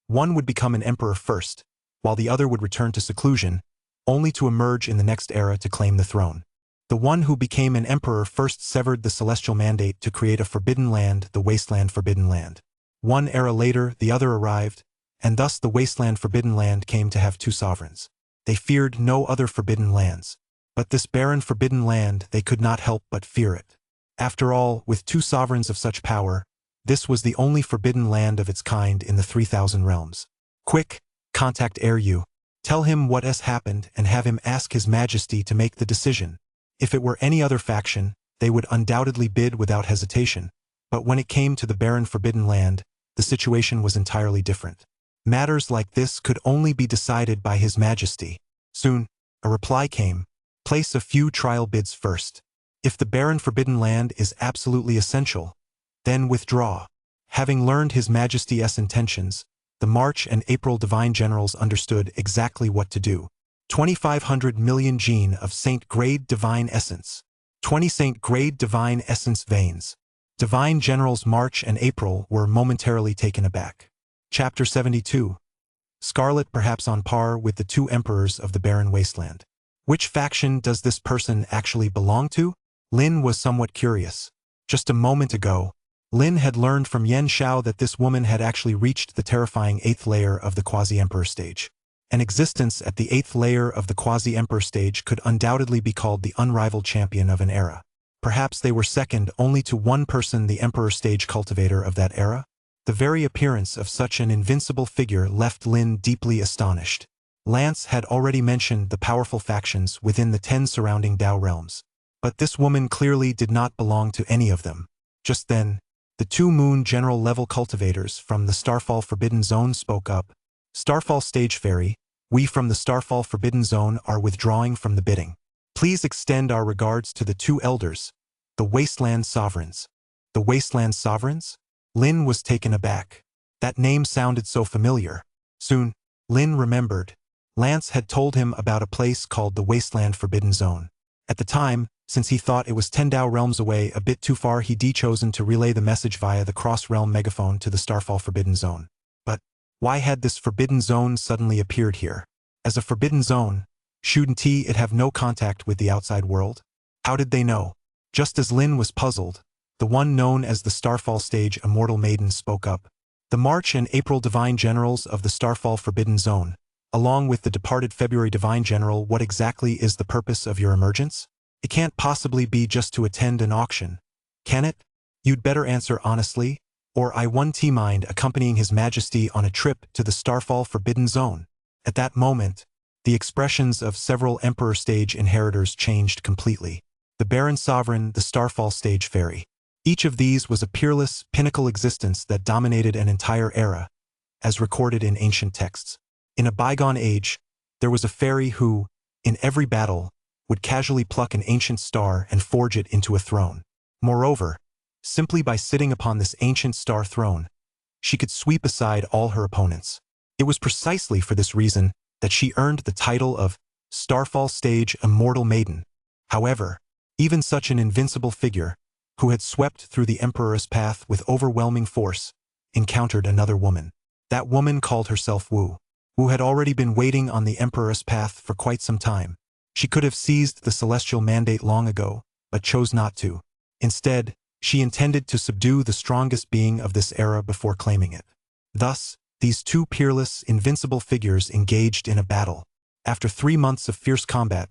One would become an emperor first, while the other would return to seclusion, only to emerge in the next era to claim the throne. The one who became an emperor first severed the celestial mandate to create a forbidden land, the Wasteland Forbidden Land. One era later, the other arrived, and thus the Wasteland Forbidden Land came to have 2 sovereigns. They feared no other forbidden lands. But this barren forbidden land, they could not help but fear it. After all, with 2 sovereigns of such power, this was the only forbidden land of its kind in the 3,000 realms. Quick, contact Yu. Tell him what has happened and have him ask His Majesty to make the decision. If it were any other faction, they would undoubtedly bid without hesitation. But when it came to the barren forbidden land, the situation was entirely different. Matters like this could only be decided by His Majesty. Soon, a reply came. Place a few trial bids first. If the barren forbidden land is absolutely essential, then withdraw. Having learned His Majesty's intentions, the March and April Divine Generals understood exactly what to do. 2,500 million gene of Saint Grade Divine Essence. 20 Saint Grade Divine Essence veins. Divine Generals March and April were momentarily taken aback. Chapter 72. Scarlet perhaps on par with the 2 emperors of the barren wasteland. Which faction does this person actually belong to? Lin was somewhat curious. Just a moment ago, Lin had learned from Yen Xiao that this woman had actually reached the terrifying 8th layer of the quasi-emperor stage. An existence at the 8th layer of the quasi-emperor stage could undoubtedly be called the unrivaled champion of an era. Perhaps they were second only to one person, the emperor stage cultivator of that era? The very appearance of such an invincible figure left Lin deeply astonished. Lance had already mentioned the powerful factions within the 10 surrounding Dao realms. But this woman clearly did not belong to any of them. Just then, the 2 Moon General level cultivators from the Starfall Forbidden Zone spoke up. Starfall Stage Fairy, we from the Starfall Forbidden Zone are withdrawing from the bidding. Please extend our regards to the 2 elders, the Wasteland Sovereigns. The Wasteland Sovereigns? Lin was taken aback. That name sounded so familiar. Soon, Lin remembered. Lance had told him about a place called the Wasteland Forbidden Zone. At the time, since he thought it was 10 Dao realms away, a bit too far, he'd chosen to relay the message via the cross-realm megaphone to the Starfall Forbidden Zone. But why had this Forbidden Zone suddenly appeared here? As a Forbidden Zone, shouldn't it have no contact with the outside world? How did they know? Just as Lin was puzzled, the one known as the Starfall Stage Immortal Maiden spoke up. The March and April Divine Generals of the Starfall Forbidden Zone, along with the departed February Divine General, what exactly is the purpose of your emergence? It can't possibly be just to attend an auction, can it? You'd better answer honestly, or I won't mind accompanying His Majesty on a trip to the Starfall Forbidden Zone. At that moment, the expressions of several Emperor Stage inheritors changed completely. The Baron Sovereign, the Starfall Stage Fairy. Each of these was a peerless, pinnacle existence that dominated an entire era, as recorded in ancient texts. In a bygone age, there was a fairy who, in every battle, would casually pluck an ancient star and forge it into a throne. Moreover, simply by sitting upon this ancient star throne, she could sweep aside all her opponents. It was precisely for this reason that she earned the title of Starfall Stage Immortal Maiden. However, even such an invincible figure, who had swept through the Emperor's path with overwhelming force, encountered another woman. That woman called herself Wu. Wu had already been waiting on the Emperor's path for quite some time. She could have seized the celestial mandate long ago, but chose not to. Instead, she intended to subdue the strongest being of this era before claiming it. Thus, these two peerless, invincible figures engaged in a battle. After 3 months of fierce combat,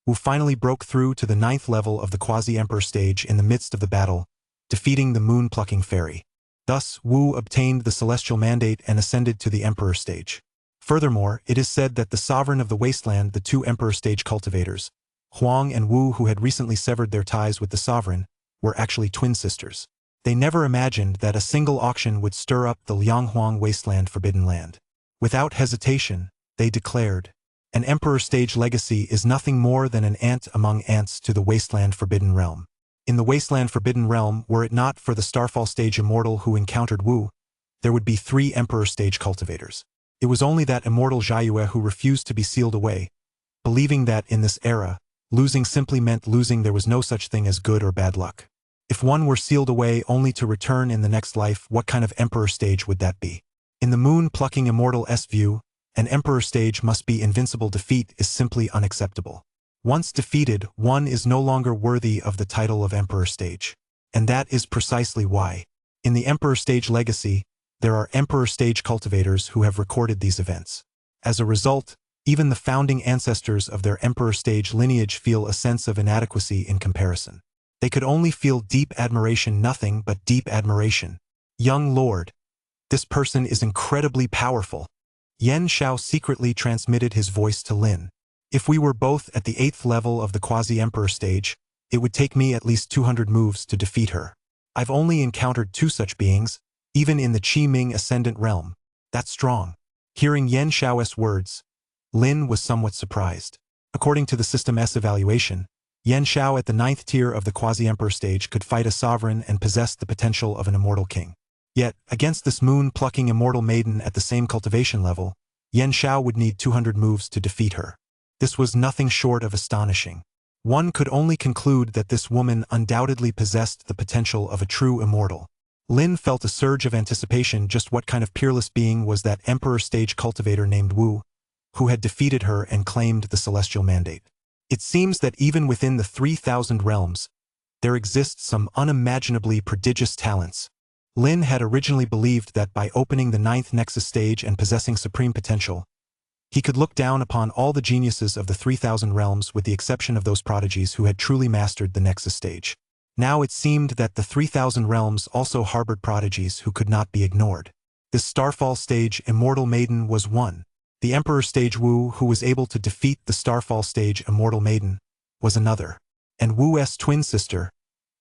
Wu finally broke through to the 9th level of the Quasi-Emperor stage in the midst of the battle, defeating the moon-plucking fairy. Thus, Wu obtained the celestial mandate and ascended to the Emperor stage. Furthermore, it is said that the sovereign of the wasteland, the two Emperor stage cultivators, Huang and Wu, who had recently severed their ties with the sovereign, were actually twin sisters. They never imagined that a single auction would stir up the Lianghuang wasteland forbidden land. Without hesitation, they declared, an Emperor stage legacy is nothing more than an ant among ants to the wasteland forbidden realm. In the wasteland forbidden realm, were it not for the Starfall stage immortal who encountered Wu, there would be 3 Emperor stage cultivators. It was only that immortal Jiayue who refused to be sealed away, believing that in this era, losing simply meant losing. There was no such thing as good or bad luck. If one were sealed away only to return in the next life, what kind of Emperor stage would that be? In the moon-plucking immortal's view, an Emperor stage must be invincible. Defeat is simply unacceptable. Once defeated, one is no longer worthy of the title of Emperor stage. And that is precisely why, in the Emperor stage legacy, there are Emperor stage cultivators who have recorded these events. As a result, even the founding ancestors of their Emperor stage lineage feel a sense of inadequacy in comparison. They could only feel deep admiration, nothing but deep admiration. Young Lord, this person is incredibly powerful. Yan Xiao secretly transmitted his voice to Lin. If we were both at the 8th level of the Quasi-Emperor stage, it would take me at least 200 moves to defeat her. I've only encountered 2 such beings, even in the Qi Ming Ascendant realm. That's strong. Hearing Yan Xiao's words, Lin was somewhat surprised. According to the system's evaluation, Yan Xiao at the 9th tier of the Quasi-Emperor stage could fight a sovereign and possess the potential of an immortal king. Yet, against this moon-plucking immortal maiden at the same cultivation level, Yan Xiao would need 200 moves to defeat her. This was nothing short of astonishing. One could only conclude that this woman undoubtedly possessed the potential of a true immortal. Lin felt a surge of anticipation. Just what kind of peerless being was that Emperor stage cultivator named Wu, who had defeated her and claimed the celestial mandate? It seems that even within the 3,000 realms, there exists some unimaginably prodigious talents. Lin had originally believed that by opening the 9th Nexus stage and possessing supreme potential, he could look down upon all the geniuses of the 3,000 realms with the exception of those prodigies who had truly mastered the Nexus stage. Now it seemed that the 3,000 realms also harbored prodigies who could not be ignored. This Starfall stage Immortal Maiden was one. The Emperor stage Wu, who was able to defeat the Starfall stage Immortal Maiden, was another. And Wu's twin sister,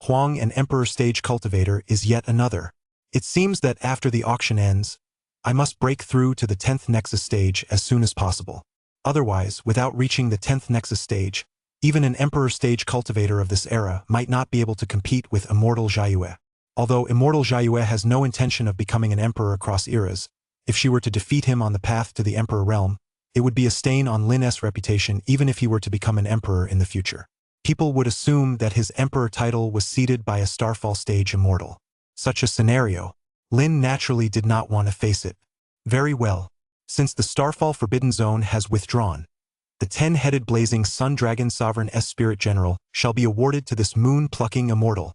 Huang, an Emperor stage cultivator, is yet another. It seems that after the auction ends, I must break through to the 10th Nexus stage as soon as possible. Otherwise, without reaching the 10th Nexus stage, even an Emperor stage cultivator of this era might not be able to compete with Immortal Jiayue. Although Immortal Jiayue has no intention of becoming an emperor across eras, if she were to defeat him on the path to the Emperor realm, it would be a stain on Lin's reputation. Even if he were to become an emperor in the future, people would assume that his emperor title was ceded by a Starfall stage immortal. Such a scenario, Lin naturally did not want to face it. Very well. Since the Starfall Forbidden Zone has withdrawn, the 10-headed blazing Sun Dragon Sovereign Spirit General shall be awarded to this moon-plucking immortal.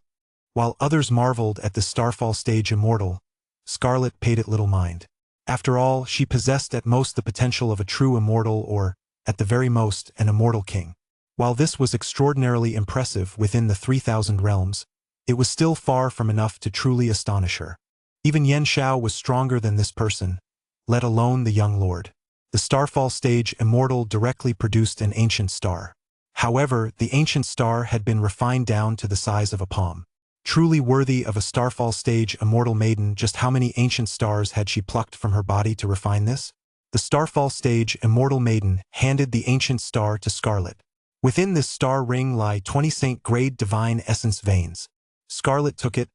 While others marveled at the Starfall stage immortal, Scarlet paid it little mind. After all, she possessed at most the potential of a true immortal or, at the very most, an immortal king. While this was extraordinarily impressive within the 3,000 realms, it was still far from enough to truly astonish her. Even Yan Xiao was stronger than this person, let alone the young lord. The Starfall stage immortal directly produced an ancient star. However, the ancient star had been refined down to the size of a palm. Truly worthy of a Starfall stage immortal maiden, just how many ancient stars had she plucked from her body to refine this? The Starfall stage immortal maiden handed the ancient star to Scarlet. Within this star ring lie 20 Saint-grade divine essence veins. Scarlet took it,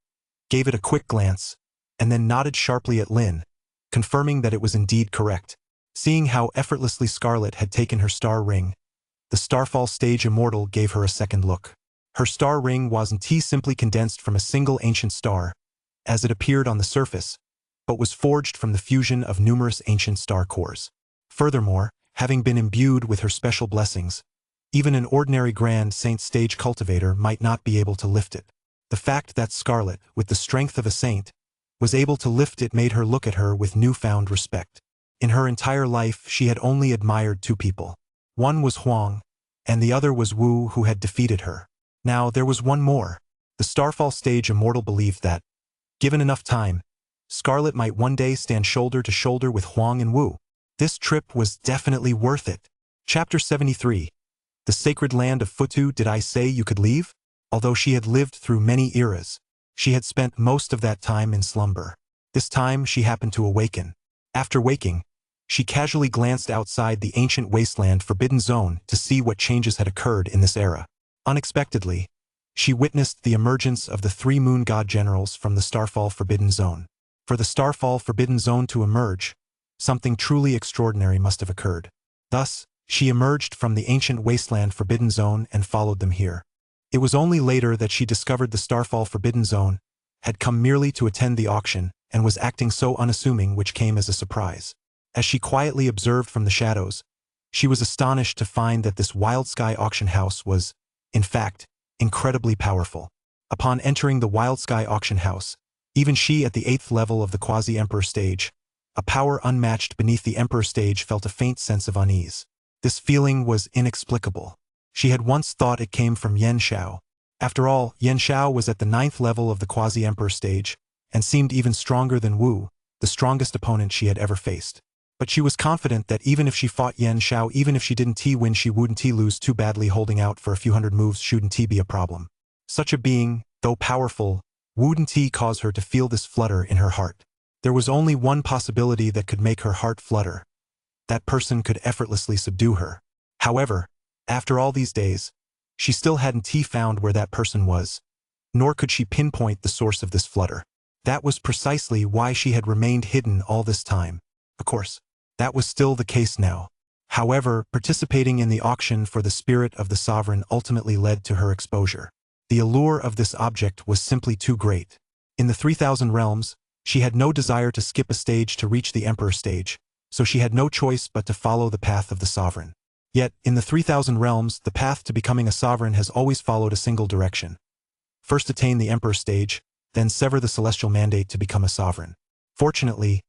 gave it a quick glance, and then nodded sharply at Lin, confirming that it was indeed correct. Seeing how effortlessly Scarlet had taken her star ring, the Starfall stage Immortal gave her a second look. Her star ring wasn't simply condensed from a single ancient star, as it appeared on the surface, but was forged from the fusion of numerous ancient star cores. Furthermore, having been imbued with her special blessings, even an ordinary Grand Saint stage cultivator might not be able to lift it. The fact that Scarlet, with the strength of a saint, was able to lift it made her look at her with newfound respect. In her entire life she had only admired two people. One was Huang, and the other was Wu, who had defeated her. Now there was one more. The Starfall stage Immortal believed that, given enough time, Scarlet might one day stand shoulder to shoulder with Huang and Wu. This trip was definitely worth it. Chapter 73. The sacred land of Futu. Did I say you could leave? Although she had lived through many eras, she had spent most of that time in slumber. This time she happened to awaken. After waking, she casually glanced outside the ancient wasteland Forbidden Zone to see what changes had occurred in this era. Unexpectedly, she witnessed the emergence of the three moon god generals from the Starfall Forbidden Zone. For the Starfall Forbidden Zone to emerge, something truly extraordinary must have occurred. Thus, she emerged from the ancient wasteland Forbidden Zone and followed them here. It was only later that she discovered the Starfall Forbidden Zone had come merely to attend the auction and was acting so unassuming, which came as a surprise. As she quietly observed from the shadows, she was astonished to find that this Wild Sky auction house was, in fact, incredibly powerful. Upon entering the Wild Sky auction house, even she at the 8th level of the Quasi-Emperor stage, a power unmatched beneath the Emperor stage, felt a faint sense of unease. This feeling was inexplicable. She had once thought it came from Yen Xiao. After all, Yen Xiao was at the 9th level of the Quasi-Emperor stage, and seemed even stronger than Wu, the strongest opponent she had ever faced. But she was confident that even if she fought Yen Xiao, even if she didn't win, she wouldn't lose too badly. Holding out for a few hundred moves shouldn't be a problem. Such a being, though powerful, wouldn't cause her to feel this flutter in her heart. There was only one possibility that could make her heart flutter. That person could effortlessly subdue her. However, after all these days, she still hadn't found where that person was, nor could she pinpoint the source of this flutter. That was precisely why she had remained hidden all this time. Of course, that was still the case now. However, participating in the auction for the spirit of the sovereign ultimately led to her exposure. The allure of this object was simply too great. In the 3000 realms, she had no desire to skip a stage to reach the Emperor stage, so she had no choice but to follow the path of the sovereign. Yet, in the 3000 realms, the path to becoming a sovereign has always followed a single direction. First attain the Emperor stage, then sever the celestial mandate to become a sovereign. Fortunately,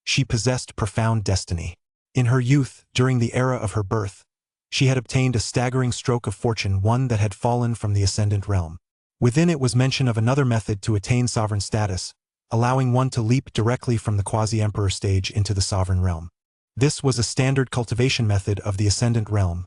she possessed profound destiny. In her youth, during the era of her birth, she had obtained a staggering stroke of fortune, one that had fallen from the ascendant realm. Within it was mention of another method to attain sovereign status, allowing one to leap directly from the quasi-emperor stage into the sovereign realm. This was a standard cultivation method of the ascendant realm,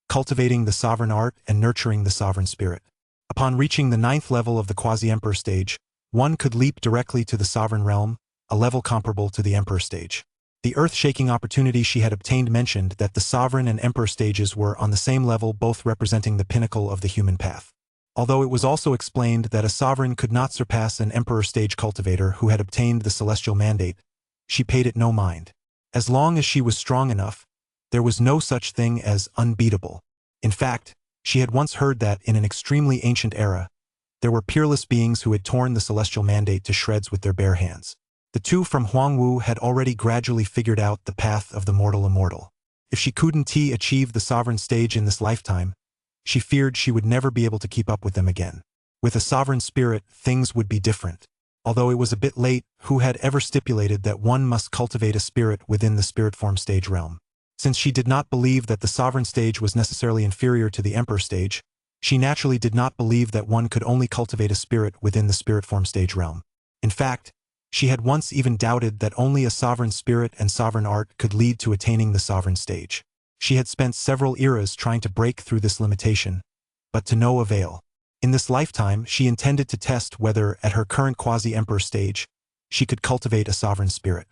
cultivating the sovereign art and nurturing the sovereign spirit. Upon reaching the 9th level of the quasi-emperor stage, one could leap directly to the sovereign realm, a level comparable to the emperor stage. The earth-shaking opportunity she had obtained mentioned that the sovereign and emperor stages were on the same level, both representing the pinnacle of the human path. Although it was also explained that a sovereign could not surpass an emperor stage cultivator who had obtained the celestial mandate, she paid it no mind. As long as she was strong enough, there was no such thing as unbeatable. In fact, she had once heard that in an extremely ancient era, there were peerless beings who had torn the celestial mandate to shreds with their bare hands. The two from Huangwu had already gradually figured out the path of the mortal immortal. If she couldn't achieve the sovereign stage in this lifetime, she feared she would never be able to keep up with them again. With a sovereign spirit, things would be different. Although it was a bit late, who had ever stipulated that one must cultivate a spirit within the spirit form stage realm? Since she did not believe that the sovereign stage was necessarily inferior to the emperor stage, she naturally did not believe that one could only cultivate a spirit within the spirit form stage realm. In fact, she had once even doubted that only a sovereign spirit and sovereign art could lead to attaining the sovereign stage. She had spent several eras trying to break through this limitation, but to no avail. In this lifetime, she intended to test whether, at her current quasi-emperor stage, she could cultivate a sovereign spirit.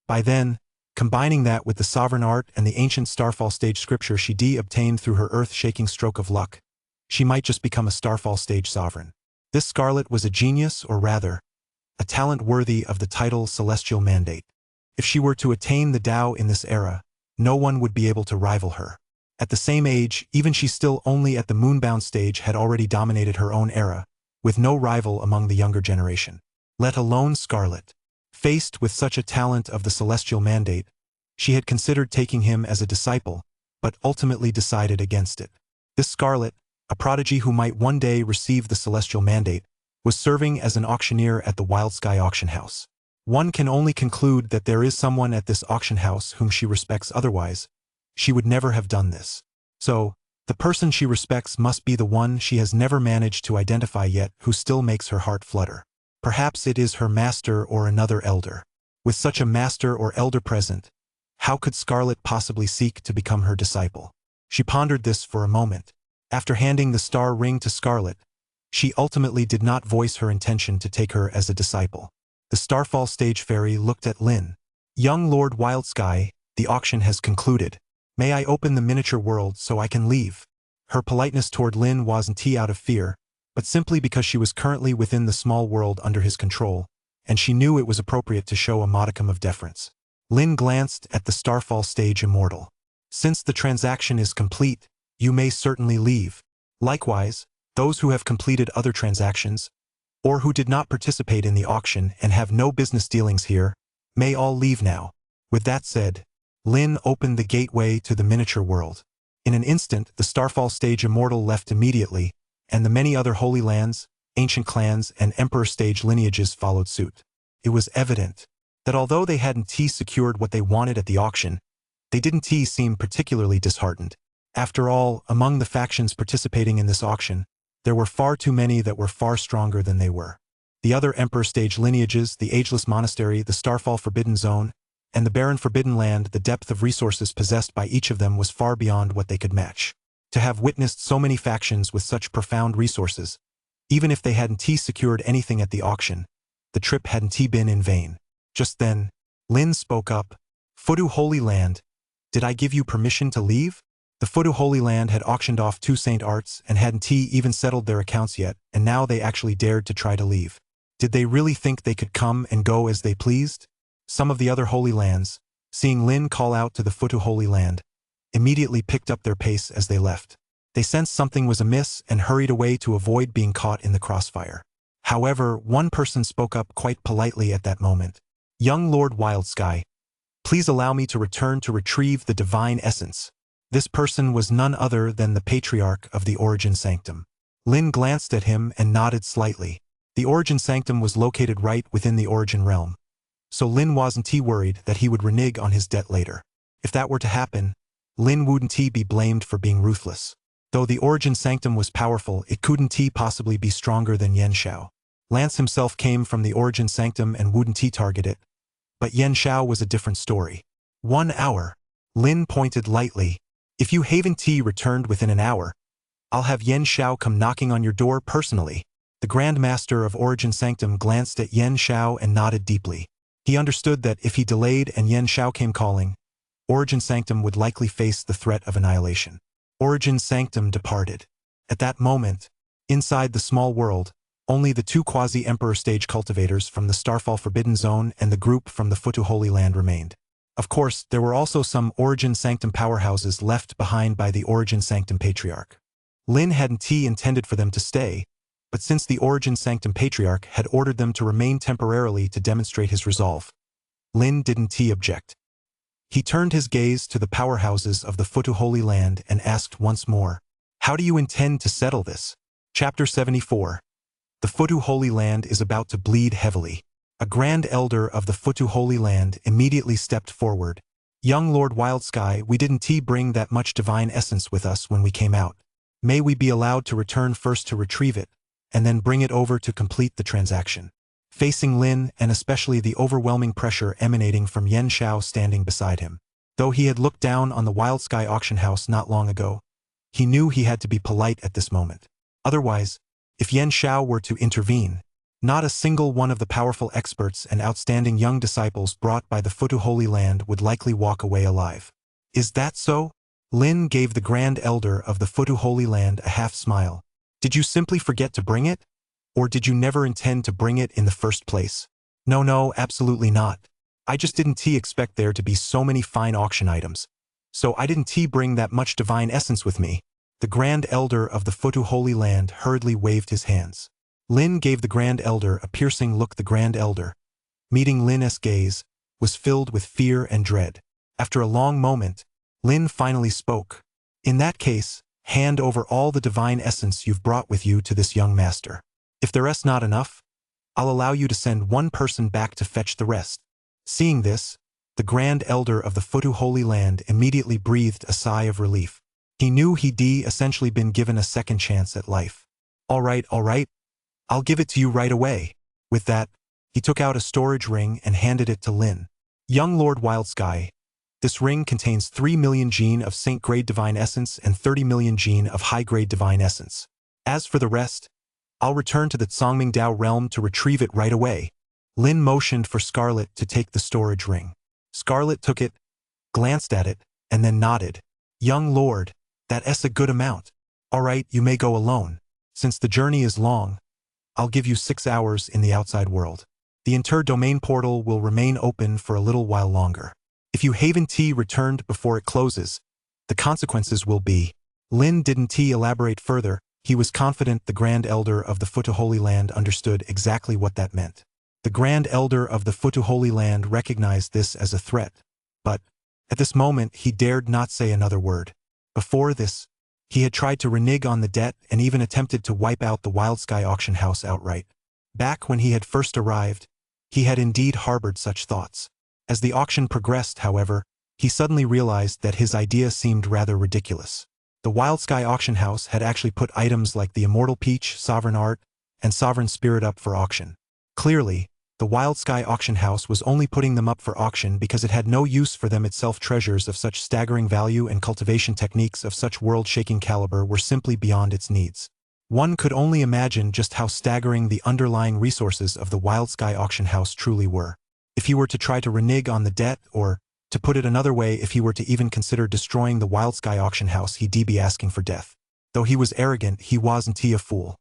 By then, Combining that with the sovereign art and the ancient Starfall stage scripture she obtained through her earth-shaking stroke of luck, she might just become a Starfall stage sovereign. This Scarlet was a genius, or rather, a talent worthy of the title Celestial Mandate. If she were to attain the Tao in this era, no one would be able to rival her. At the same age, even she still only at the moonbound stage had already dominated her own era, with no rival among the younger generation. Let alone Scarlet. Faced with such a talent of the Celestial Mandate, she had considered taking him as a disciple, but ultimately decided against it. This Scarlet, a prodigy who might one day receive the Celestial Mandate, was serving as an auctioneer at the Wild Sky auction house. One can only conclude that there is someone at this auction house whom she respects, otherwise she would never have done this. So, the person she respects must be the one she has never managed to identify yet, who still makes her heart flutter. Perhaps it is her master or another elder. With such a master or elder present, how could Scarlet possibly seek to become her disciple? She pondered this for a moment. After handing the star ring to Scarlet, she ultimately did not voice her intention to take her as a disciple. The Starfall stage fairy looked at Lin. Young Lord Wildsky, the auction has concluded. May I open the miniature world so I can leave? Her politeness toward Lin wasn't out of fear, but simply because she was currently within the small world under his control, and she knew it was appropriate to show a modicum of deference. Lin glanced at the Starfall stage Immortal. Since the transaction is complete, you may certainly leave. Likewise, those who have completed other transactions, or who did not participate in the auction and have no business dealings here, may all leave now. With that said, Lin opened the gateway to the miniature world. In an instant, the Starfall stage Immortal left immediately, and the many other Holy Lands, ancient clans, and Emperor stage lineages followed suit. It was evident that although they hadn't secured what they wanted at the auction, they didn't seem particularly disheartened. After all, among the factions participating in this auction, there were far too many that were far stronger than they were. The other Emperor stage lineages, the Ageless Monastery, the Starfall Forbidden Zone, and the Barren Forbidden Land, the depth of resources possessed by each of them was far beyond what they could match. To have witnessed so many factions with such profound resources, even if they hadn't secured anything at the auction, the trip hadn't been in vain. Just then, Lin spoke up. Futu Holy Land, did I give you permission to leave? The Futu Holy Land had auctioned off 2 Saint Arts and hadn't even settled their accounts yet, and now they actually dared to try to leave. Did they really think they could come and go as they pleased? Some of the other Holy Lands, seeing Lin call out to the Futu Holy Land, immediately picked up their pace as they left. They sensed something was amiss and hurried away to avoid being caught in the crossfire. However, one person spoke up quite politely at that moment. Young Lord Wildsky, please allow me to return to retrieve the divine essence. This person was none other than the Patriarch of the Origin Sanctum. Lin glanced at him and nodded slightly. The Origin Sanctum was located right within the Origin realm, so Lin wasn't worried that he would renege on his debt later. If that were to happen, Lin wouldn't be blamed for being ruthless. Though the Origin Sanctum was powerful, it couldn't possibly be stronger than Yen Xiao. Lance himself came from the Origin Sanctum and wouldn't target it, but Yen Xiao was a different story. 1 hour. Lin pointed lightly. If you haven't returned within an hour, I'll have Yen Xiao come knocking on your door personally. The Grand Master of Origin Sanctum glanced at Yen Xiao and nodded deeply. He understood that if he delayed and Yen Xiao came calling, Origin Sanctum would likely face the threat of annihilation. Origin Sanctum departed. At that moment, inside the small world, only the 2 quasi-Emperor stage cultivators from the Starfall Forbidden Zone and the group from the Futu Holy Land remained. Of course, there were also some Origin Sanctum powerhouses left behind by the Origin Sanctum Patriarch. Lin hadn't intended for them to stay, but since the Origin Sanctum Patriarch had ordered them to remain temporarily to demonstrate his resolve, Lin didn't object. He turned his gaze to the powerhouses of the Futu Holy Land and asked once more, how do you intend to settle this? Chapter 74. The Futu Holy Land is about to bleed heavily. A Grand Elder of the Futu Holy Land immediately stepped forward. Young Lord Wildsky, we didn't bring that much divine essence with us when we came out. May we be allowed to return first to retrieve it, and then bring it over to complete the transaction. Facing Lin, and especially the overwhelming pressure emanating from Yen Xiao standing beside him. Though he had looked down on the Wildsky auction house not long ago, he knew he had to be polite at this moment. Otherwise, if Yen Xiao were to intervene, Not a single one of the powerful experts and outstanding young disciples brought by the Futu Holy Land would likely walk away alive. Is that so? Lin gave the Grand Elder of the Futu Holy Land a half-smile. Did you simply forget to bring it? Or did you never intend to bring it in the first place? No, absolutely not. I just didn't expect there to be so many fine auction items. So I didn't bring that much divine essence with me. The Grand Elder of the Futu Holy Land hurriedly waved his hands. Lin gave the Grand Elder a piercing look. The Grand Elder, meeting Lin's gaze, was filled with fear and dread. After a long moment, Lin finally spoke. In that case, hand over all the divine essence you've brought with you to this young master. If the rest not enough, I'll allow you to send one person back to fetch the rest. Seeing this, the Grand Elder of the Futu Holy Land immediately breathed a sigh of relief. He knew he'd essentially been given a second chance at life. All right, I'll give it to you right away. With that, he took out a storage ring and handed it to Lin. Young Lord Wildsky, this ring contains 3 million gene of Saint-grade divine essence and 30 million gene of high-grade divine essence. As for the rest, I'll return to the Tsangmingdao realm to retrieve it right away. Lin motioned for Scarlet to take the storage ring. Scarlet took it, glanced at it, and then nodded. Young Lord, that's a good amount. All right, you may go alone. Since the journey is long, I'll give you 6 hours in the outside world. The inter-domain portal will remain open for a little while longer. If you haven't returned before it closes, the consequences will be. Lin didn't elaborate further. He was confident the Grand Elder of the Futu Holy Land understood exactly what that meant. The Grand Elder of the Futu Holy Land recognized this as a threat. But, at this moment, he dared not say another word. Before this, he had tried to renege on the debt and even attempted to wipe out the Wildsky auction house outright. Back when he had first arrived, he had indeed harbored such thoughts. As the auction progressed, however, he suddenly realized that his idea seemed rather ridiculous. The Wildsky auction house had actually put items like the Immortal Peach, Sovereign Art, and Sovereign Spirit up for auction. Clearly, the Wildsky auction house was only putting them up for auction because it had no use for them itself. Treasures of such staggering value and cultivation techniques of such world-shaking caliber were simply beyond its needs. One could only imagine just how staggering the underlying resources of the Wildsky auction house truly were. If he were to try to renege on the debt, or, to put it another way, if he were to even consider destroying the Wildsky auction house, he'd be asking for death. Though he was arrogant, he wasn't a fool.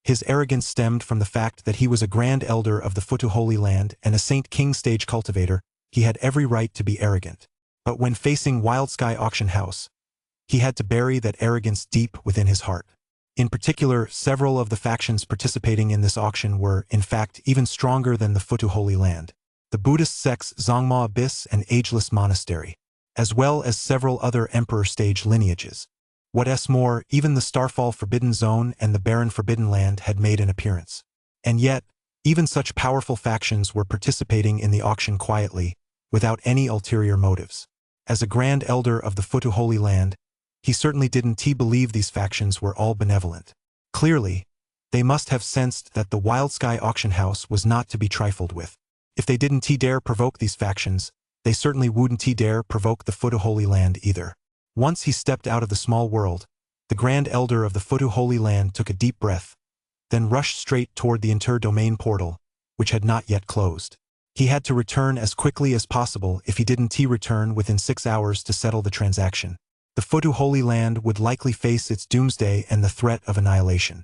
His arrogance stemmed from the fact that he was a Grand Elder of the Futu Holy Land and a Saint King stage cultivator. He had every right to be arrogant. But when facing Wildsky auction house, he had to bury that arrogance deep within his heart. In particular, several of the factions participating in this auction were, in fact, even stronger than the Futu Holy Land. The Buddhist sects Zongma Abyss and Ageless Monastery, as well as several other Emperor stage lineages. What's more, even the Starfall Forbidden Zone and the Barren Forbidden Land had made an appearance. And yet, even such powerful factions were participating in the auction quietly, without any ulterior motives. As a Grand Elder of the Futu Holy Land, he certainly didn't believe these factions were all benevolent. Clearly, they must have sensed that the Wildsky auction house was not to be trifled with. If they didn't dare provoke these factions, they certainly wouldn't dare provoke the Futu Holy Land either. Once he stepped out of the small world, the Grand Elder of the Futu Holy Land took a deep breath, then rushed straight toward the inter-domain portal, which had not yet closed. He had to return as quickly as possible. If he didn't return within 6 hours to settle the transaction, the Futu Holy Land would likely face its doomsday and the threat of annihilation.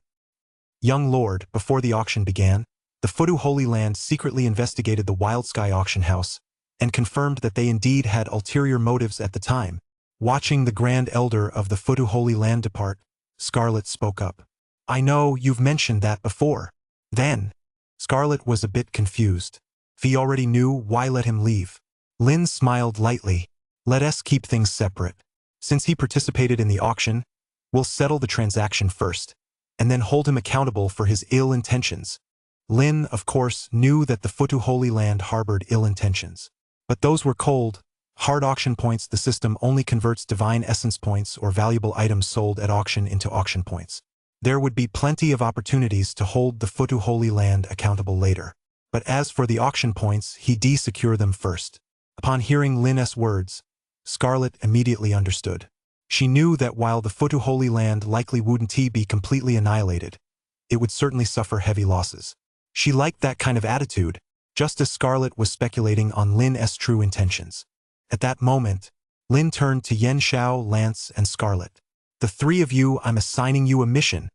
Young Lord, before the auction began, the Futu Holy Land secretly investigated the Wildsky auction house and confirmed that they indeed had ulterior motives at the time. Watching the Grand Elder of the Futu Holy Land depart, Scarlet spoke up. I know you've mentioned that before. Then, Scarlet was a bit confused. If he already knew, why let him leave? Lin smiled lightly. Let us keep things separate. Since he participated in the auction, we'll settle the transaction first, and then hold him accountable for his ill intentions. Lin, of course, knew that the Futu Holy Land harbored ill intentions. But those were cold, hard auction points. The system only converts divine essence points or valuable items sold at auction into auction points. There would be plenty of opportunities to hold the Futu Holy Land accountable later. But as for the auction points, he'd secure them first. Upon hearing Lin's words, Scarlet immediately understood. She knew that while the Futu Holy Land likely wouldn't be completely annihilated, it would certainly suffer heavy losses. She liked that kind of attitude, just as Scarlet was speculating on Lin's true intentions. At that moment, Lin turned to Yen Xiao, Lance, and Scarlet. "The three of you, I'm assigning you a mission."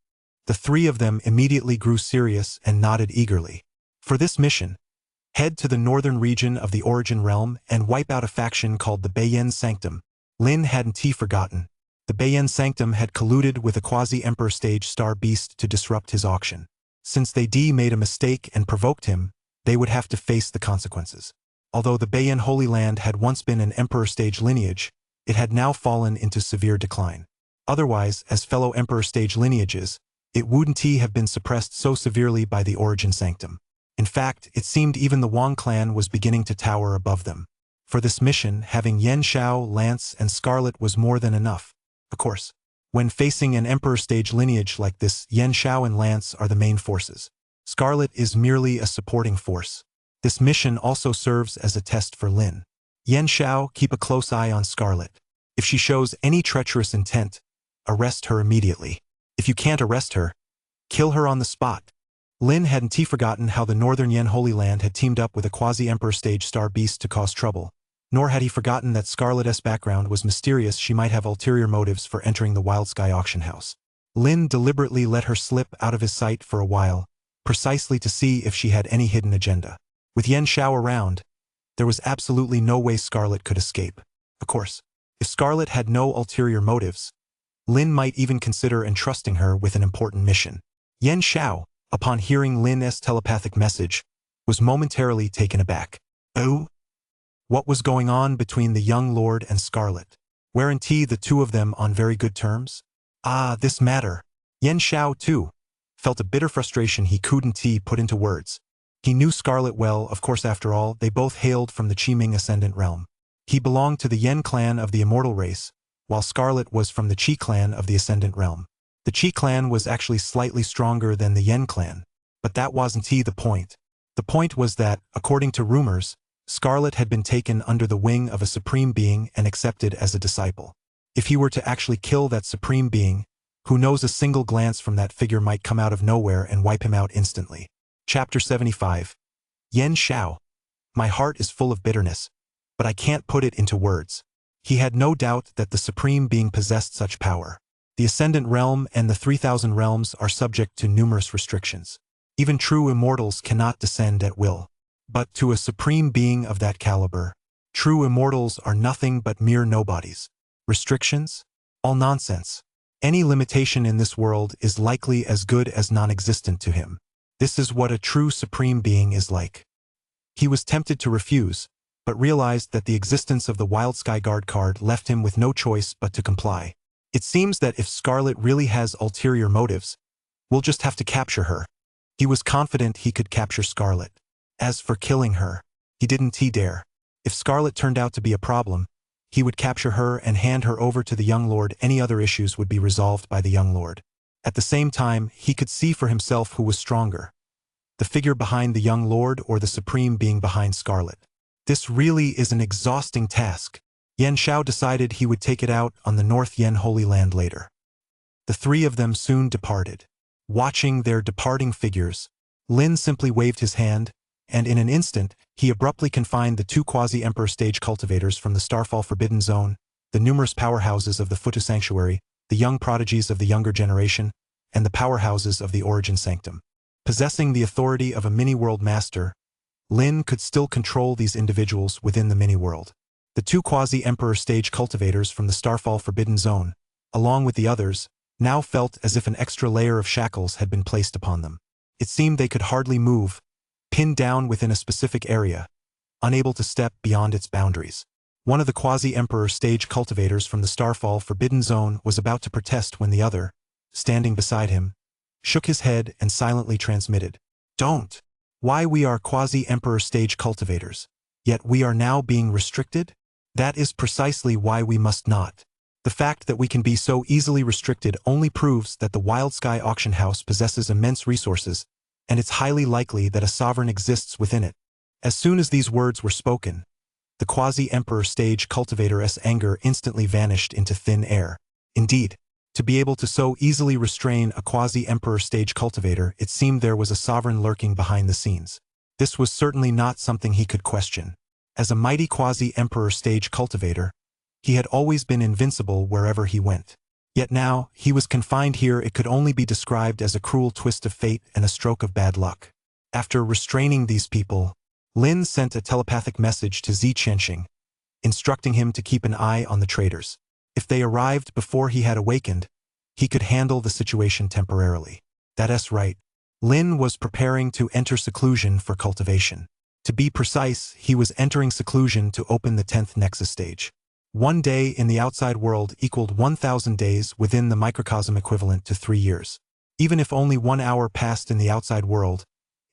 The three of them immediately grew serious and nodded eagerly. For this mission, head to the northern region of the Origin Realm and wipe out a faction called the Beiyan Sanctum. Lin hadn't forgotten. The Beiyan Sanctum had colluded with a quasi-emperor stage star beast to disrupt his auction. Since they made a mistake and provoked him, they would have to face the consequences. Although the Beiyan Holy Land had once been an emperor stage lineage, it had now fallen into severe decline. Otherwise, as fellow emperor stage lineages, it wouldn't have been suppressed so severely by the Origin Sanctum. In fact, it seemed even the Wang clan was beginning to tower above them. For this mission, having Yen Xiao, Lance, and Scarlet was more than enough. Of course, when facing an emperor stage lineage like this, Yen Xiao and Lance are the main forces. Scarlet is merely a supporting force. This mission also serves as a test for Lin. Yen Xiao, keep a close eye on Scarlet. If she shows any treacherous intent, arrest her immediately. If you can't arrest her, kill her on the spot. Lin hadn't forgotten how the Northern Yen Holy Land had teamed up with a quasi-emperor stage star beast to cause trouble. Nor had he forgotten that Scarlet's background was mysterious. She might have ulterior motives for entering the Wild Sky auction house. Lin deliberately let her slip out of his sight for a while, precisely to see if she had any hidden agenda. With Yen Xiao around, there was absolutely no way Scarlet could escape. Of course, if Scarlet had no ulterior motives, Lin might even consider entrusting her with an important mission. Yen Xiao, upon hearing Lin's telepathic message, was momentarily taken aback. Oh? What was going on between the young lord and Scarlet? Weren't the two of them on very good terms? This matter. Yen Xiao, too, felt a bitter frustration he couldn't put into words. He knew Scarlet well, of course. After all, they both hailed from the Qiming Ascendant realm. He belonged to the Yen clan of the Immortal race, while Scarlet was from the Qi clan of the Ascendant realm. The Qi clan was actually slightly stronger than the Yen clan, but that wasn't the point. The point was that, according to rumors, Scarlet had been taken under the wing of a supreme being and accepted as a disciple. If he were to actually kill that supreme being, who knows, a single glance from that figure might come out of nowhere and wipe him out instantly. Chapter 75. Yen Xiao. My heart is full of bitterness, but I can't put it into words. He had no doubt that the supreme being possessed such power. The Ascendant realm and the 3,000 realms are subject to numerous restrictions. Even true immortals cannot descend at will. But to a supreme being of that caliber, true immortals are nothing but mere nobodies. Restrictions? All nonsense. Any limitation in this world is likely as good as non-existent to him. This is what a true supreme being is like. He was tempted to refuse, but realized that the existence of the Wild Sky Guard card left him with no choice but to comply. It seems that if Scarlet really has ulterior motives, we'll just have to capture her. He was confident he could capture Scarlet. As for killing her, he didn't dare. If Scarlet turned out to be a problem, he would capture her and hand her over to the young lord. Any other issues would be resolved by the young lord. At the same time, he could see for himself who was stronger, the figure behind the young lord or the supreme being behind Scarlet. This really is an exhausting task. Yen Xiao decided he would take it out on the North Yen Holy Land later. The three of them soon departed. Watching their departing figures, Lin simply waved his hand, and in an instant, he abruptly confined the two quasi-emperor stage cultivators from the Starfall Forbidden Zone, the numerous powerhouses of the Futu Sanctuary, the young prodigies of the younger generation, and the powerhouses of the Origin Sanctum. Possessing the authority of a mini-world master, Lin could still control these individuals within the mini-world. The two quasi-emperor stage cultivators from the Starfall Forbidden Zone, along with the others, now felt as if an extra layer of shackles had been placed upon them. It seemed they could hardly move, pinned down within a specific area, unable to step beyond its boundaries. One of the quasi-emperor stage cultivators from the Starfall Forbidden Zone was about to protest when the other, standing beside him, shook his head and silently transmitted, "Don't! Why, we are quasi-emperor stage cultivators, yet we are now being restricted? That is precisely why we must not. The fact that we can be so easily restricted only proves that the Wild Sky Auction House possesses immense resources, and it's highly likely that a sovereign exists within it." As soon as these words were spoken, the quasi-emperor stage cultivator's anger instantly vanished into thin air. Indeed, To be able to so easily restrain a quasi-emperor stage cultivator, it seemed there was a sovereign lurking behind the scenes. This was certainly not something he could question. As a mighty quasi-emperor stage cultivator, he had always been invincible wherever he went. Yet now, he was confined here. It could only be described as a cruel twist of fate and a stroke of bad luck. After restraining these people, Lin sent a telepathic message to Zi Qianxing, instructing him to keep an eye on the traders. If they arrived before he had awakened, he could handle the situation temporarily. That's right. Lin was preparing to enter seclusion for cultivation. To be precise, he was entering seclusion to open the 10th Nexus stage. 1 day in the outside world equaled 1,000 days within the microcosm, equivalent to 3 years. Even if only 1 hour passed in the outside world,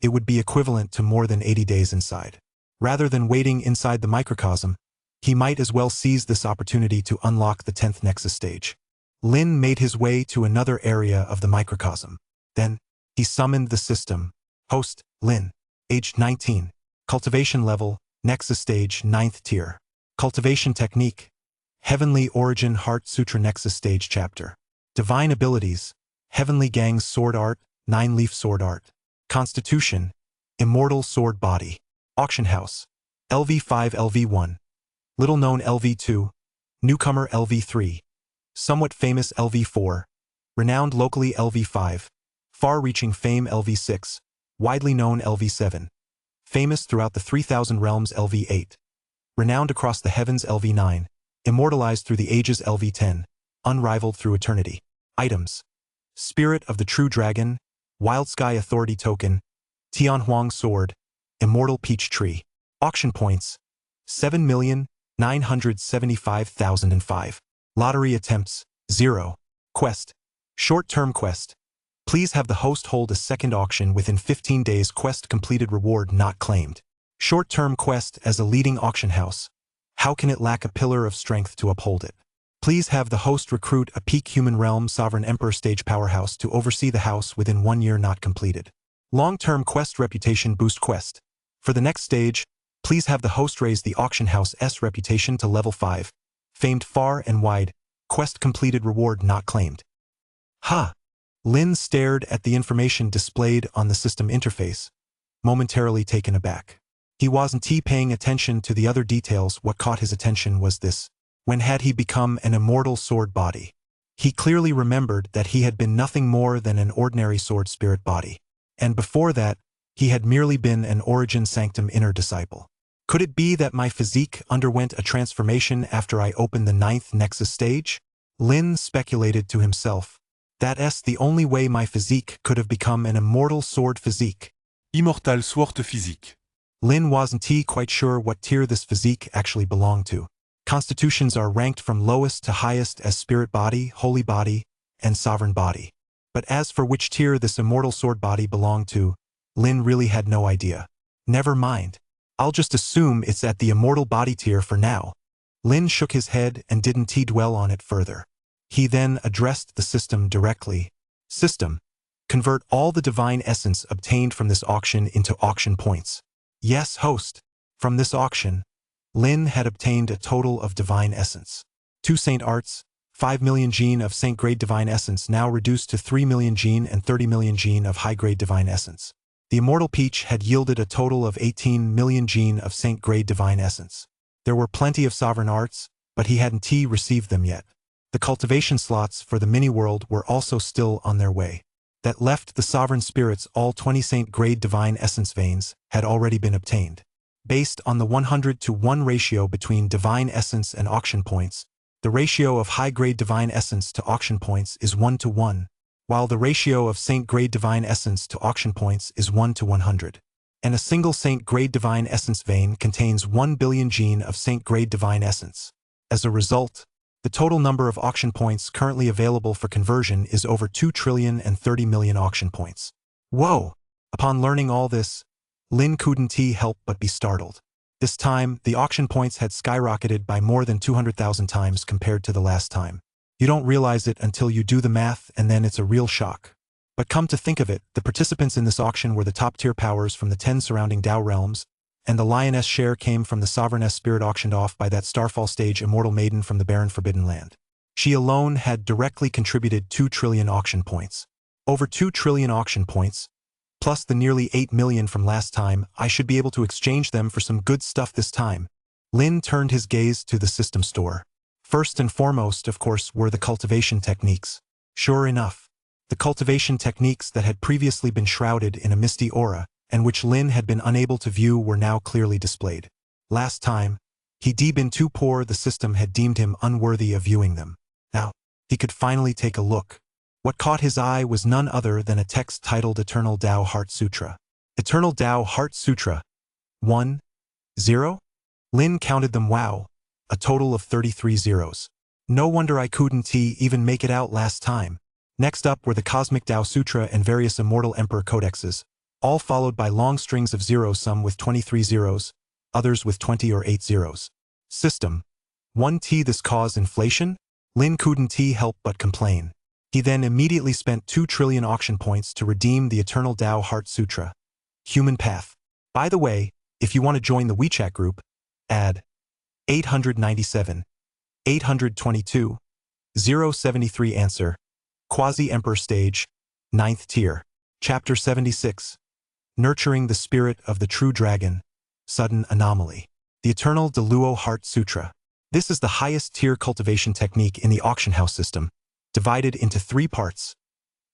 it would be equivalent to more than 80 days inside. Rather than waiting inside the microcosm, he might as well seize this opportunity to unlock the 10th Nexus stage. Lin made his way to another area of the microcosm. Then, he summoned the system. Host, Lin. Age 19. Cultivation level, Nexus stage 9th tier. Cultivation technique, Heavenly Origin Heart Sutra Nexus stage chapter. Divine abilities, Heavenly Gang's Sword Art, 9-leaf Sword Art. Constitution, Immortal Sword Body. Auction House, LV5 LV1. Little known LV2. Newcomer LV3. Somewhat famous LV4. Renowned locally LV5. Far-reaching fame LV6. Widely known LV7. Famous throughout the 3,000 realms LV8. Renowned across the heavens LV9. Immortalized through the ages LV10. Unrivaled through eternity. Items. Spirit of the True Dragon. Wild Sky Authority Token. Tianhuang Sword. Immortal Peach Tree. Auction points. 7,975,005. Lottery attempts. 0. Quest. Short-term quest. Please have the host hold a second auction within 15 days. Quest completed. Reward not claimed. Short-term quest. As a leading auction house, how can it lack a pillar of strength to uphold it? Please have the host recruit a peak human realm sovereign emperor stage powerhouse to oversee the house within 1 year. Not completed. Long-term quest. Reputation boost quest. For the next stage, please have the host raise the auction house's reputation to level 5. Famed far and wide. Quest completed. Reward not claimed. Ha! Lin stared at the information displayed on the system interface, momentarily taken aback. He wasn't paying attention to the other details. What caught his attention was this. When had he become an immortal sword body? He clearly remembered that he had been nothing more than an ordinary sword spirit body. And before that, he had merely been an Origin Sanctum inner disciple. Could it be that my physique underwent a transformation after I opened the 9th Nexus stage? Lin speculated to himself. That's the only way my physique could have become an immortal sword physique. Immortal Sword Physique. Lin wasn't quite sure what tier this physique actually belonged to. Constitutions are ranked from lowest to highest as spirit body, holy body, and sovereign body. But as for which tier this immortal sword body belonged to, Lin really had no idea. Never mind. I'll just assume it's at the immortal body tier for now. Lin shook his head and didn't dwell on it further. He then addressed the system directly. System, convert all the divine essence obtained from this auction into auction points. Yes, host. From this auction, Lin had obtained a total of divine essence. 2 Saint Arts, 5 million gene of Saint-grade divine essence, now reduced to 3 million gene and 30 million gene of high-grade divine essence. The Immortal Peach had yielded a total of 18 million gene of Saint-grade divine essence. There were plenty of sovereign arts, but he hadn't received them yet. The cultivation slots for the mini-world were also still on their way. That left the sovereign spirits. All 20 Saint-grade divine essence veins had already been obtained. Based on the 100-to-1 ratio between divine essence and auction points, the ratio of high-grade divine essence to auction points is 1-to-1, while the ratio of Saint-grade divine essence to auction points is 1-to-100. And a single Saint-grade divine essence vein contains 1 billion gene of Saint-grade divine essence. As a result, the total number of auction points currently available for conversion is over 2,030,000,000 auction points. Whoa! Upon learning all this, Lin couldn't help but be startled. This time, the auction points had skyrocketed by more than 200,000 times compared to the last time. You don't realize it until you do the math, and then it's a real shock. But come to think of it, the participants in this auction were the top-tier powers from the 10 surrounding Tao realms, and the lioness share came from the sovereigness spirit auctioned off by that Starfall stage immortal maiden from the barren Forbidden Land. She alone had directly contributed 2 trillion auction points. Over 2 trillion auction points, plus the nearly 8 million from last time, I should be able to exchange them for some good stuff this time. Lin turned his gaze to the system store. First and foremost, of course, were the cultivation techniques. Sure enough, the cultivation techniques that had previously been shrouded in a misty aura, and which Lin had been unable to view, were now clearly displayed. Last time, he'd been too poor, the system had deemed him unworthy of viewing them. Now, he could finally take a look. What caught his eye was none other than a text titled Eternal Tao Heart Sutra. Eternal Tao Heart Sutra. 1, 0? Lin counted them. Wow, a total of 33 zeros. No wonder I couldn't even make it out last time. Next up were the Cosmic Tao Sutra and various Immortal Emperor codexes, all followed by long strings of zeros, some with 23 zeros, others with 20 or 8 zeros. System. 1T. This caused inflation? Lin couldn't help but complain. He then immediately spent 2 trillion auction points to redeem the Eternal Tao Heart Sutra. Human Path. By the way, if you want to join the WeChat group, add 897 822 073. Answer. Quasi-Emperor Stage, 9th Tier. Chapter 76. Nurturing the Spirit of the True Dragon. Sudden Anomaly. The Eternal Deluo Heart Sutra. This is the highest tier cultivation technique in the auction house system, divided into 3 parts: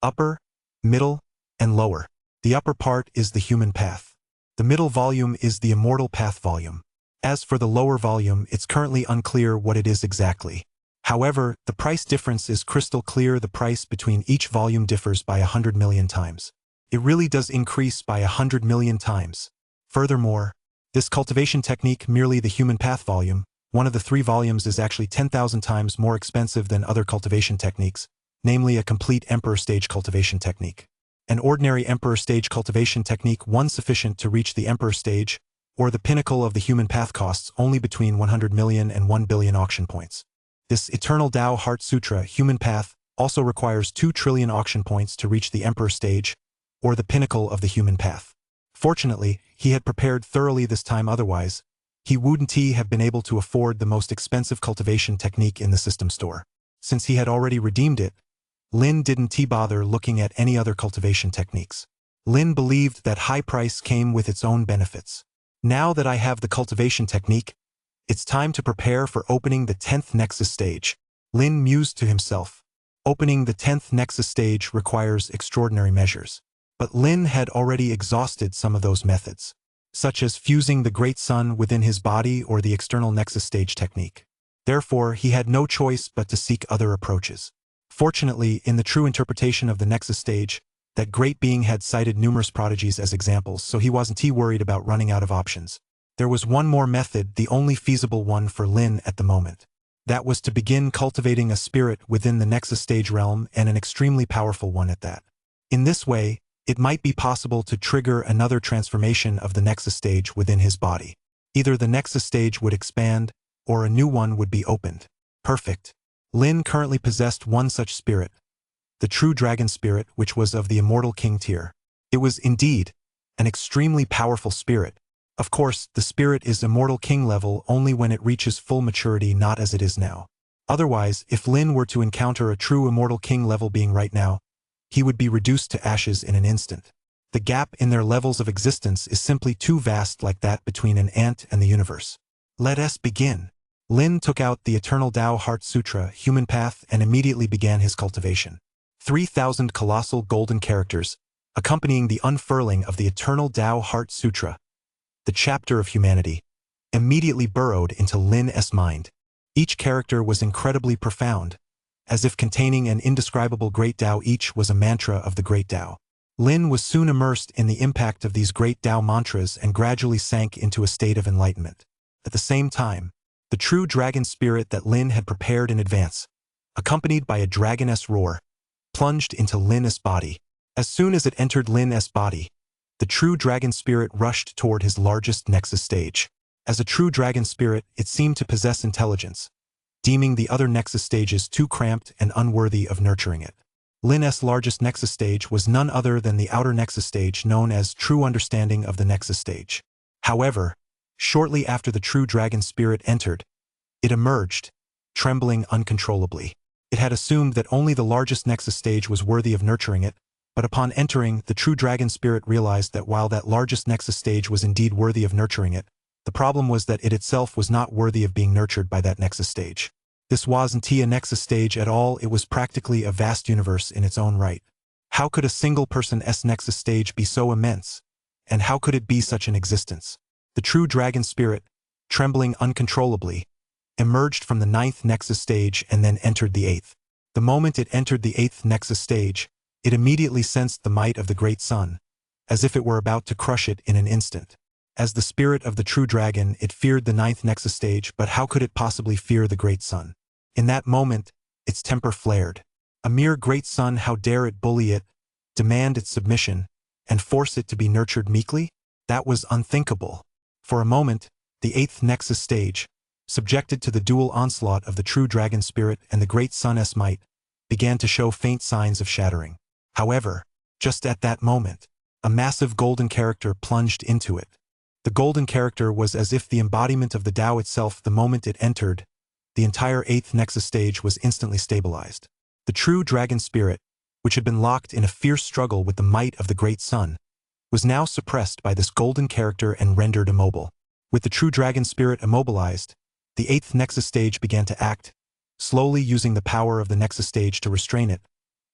upper, middle, and lower. The upper part is the Human Path. The middle volume is the Immortal Path volume. As for the lower volume, it's currently unclear what it is exactly. However, the price difference is crystal clear. The price between each volume differs by 100 million times. It really does increase by 100 million times. Furthermore, this cultivation technique, merely the Human Path volume, one of the 3 volumes, is actually 10,000 times more expensive than other cultivation techniques, namely a complete Emperor Stage cultivation technique. An ordinary Emperor Stage cultivation technique, one sufficient to reach the Emperor Stage, or the pinnacle of the Human Path, costs only between 100 million and 1 billion auction points. This Eternal Tao Heart Sutra Human Path also requires 2 trillion auction points to reach the Emperor Stage, or the pinnacle of the Human Path. Fortunately, he had prepared thoroughly this time, otherwise, he wouldn't have been able to afford the most expensive cultivation technique in the system store. Since he had already redeemed it, Lin didn't bother looking at any other cultivation techniques. Lin believed that high price came with its own benefits. Now that I have the cultivation technique, it's time to prepare for opening the 10th Nexus Stage. Lin mused to himself. Opening the 10th Nexus Stage requires extraordinary measures. But Lin had already exhausted some of those methods, such as fusing the Great Sun within his body or the external Nexus Stage technique. Therefore, he had no choice but to seek other approaches. Fortunately, in the true interpretation of the Nexus Stage, that great being had cited numerous prodigies as examples, so he wasn't worried about running out of options. There was one more method, the only feasible one for Lin at the moment. That was to begin cultivating a spirit within the Nexus Stage realm, and an extremely powerful one at that. In this way, it might be possible to trigger another transformation of the Nexus Stage within his body. Either the Nexus Stage would expand, or a new one would be opened. Perfect. Lin currently possessed one such spirit, the True Dragon Spirit, which was of the Immortal King tier. It was indeed an extremely powerful spirit. Of course, the spirit is Immortal King level only when it reaches full maturity, not as it is now. Otherwise, if Lin were to encounter a true Immortal King level being right now, he would be reduced to ashes in an instant. The gap in their levels of existence is simply too vast, like that between an ant and the universe. Let us begin. Lin took out the Eternal Tao Heart Sutra Human Path and immediately began his cultivation. 3,000 colossal golden characters, accompanying the unfurling of the Eternal Tao Heart Sutra, the chapter of humanity, immediately burrowed into Lin's mind. Each character was incredibly profound, as if containing an indescribable great Tao. Each was a mantra of the great Tao. Lin was soon immersed in the impact of these great Tao mantras and gradually sank into a state of enlightenment. At the same time, the true dragon spirit that Lin had prepared in advance, accompanied by a dragoness roar, plunged into Lin's body. As soon as it entered Lin's body, the true dragon spirit rushed toward his largest Nexus Stage. As a true dragon spirit, it seemed to possess intelligence, deeming the other Nexus Stages too cramped and unworthy of nurturing it. Lin's largest Nexus Stage was none other than the outer Nexus Stage, known as True Understanding of the Nexus Stage. However, shortly after the true dragon spirit entered, it emerged, trembling uncontrollably. It had assumed that only the largest Nexus stage was worthy of nurturing it, but upon entering, the true dragon spirit realized that while that largest Nexus stage was indeed worthy of nurturing it, the problem was that it itself was not worthy of being nurtured by that Nexus stage. This wasn't a Nexus stage at all, it was practically a vast universe in its own right. How could a single-person-S Nexus stage be so immense? And how could it be such an existence? The true dragon spirit, trembling uncontrollably, emerged from the 9th Nexus stage and then entered the 8th. The moment it entered the 8th Nexus stage, it immediately sensed the might of the great sun, as if it were about to crush it in an instant. As the spirit of the true dragon, it feared the 9th Nexus stage, but how could it possibly fear the great sun? In that moment, its temper flared. A mere great sun, how dare it bully it, demand its submission, and force it to be nurtured meekly? That was unthinkable. For a moment, the 8th Nexus stage, subjected to the dual onslaught of the true dragon spirit and the great sun's might, began to show faint signs of shattering. However, just at that moment, a massive golden character plunged into it. The golden character was as if the embodiment of the Tao itself. The moment it entered, the entire 8th Nexus stage was instantly stabilized. The true dragon spirit, which had been locked in a fierce struggle with the might of the great sun, was now suppressed by this golden character and rendered immobile. With the true dragon spirit immobilized, the 8th Nexus stage began to act, slowly using the power of the Nexus stage to restrain it,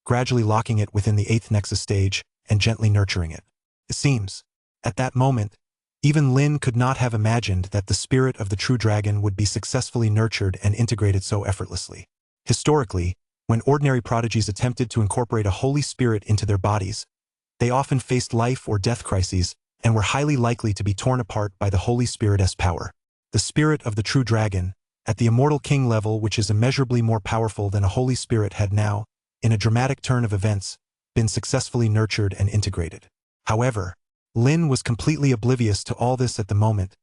gradually locking it within the 8th Nexus stage and gently nurturing it. It seems, at that moment, even Lin could not have imagined that the spirit of the true dragon would be successfully nurtured and integrated so effortlessly. Historically, when ordinary prodigies attempted to incorporate a holy spirit into their bodies, they often faced life or death crises and were highly likely to be torn apart by the Holy Spirit's power. The spirit of the true dragon, at the Immortal King level, which is immeasurably more powerful than a Holy Spirit, had now, in a dramatic turn of events, been successfully nurtured and integrated. However, Lin was completely oblivious to all this at the moment,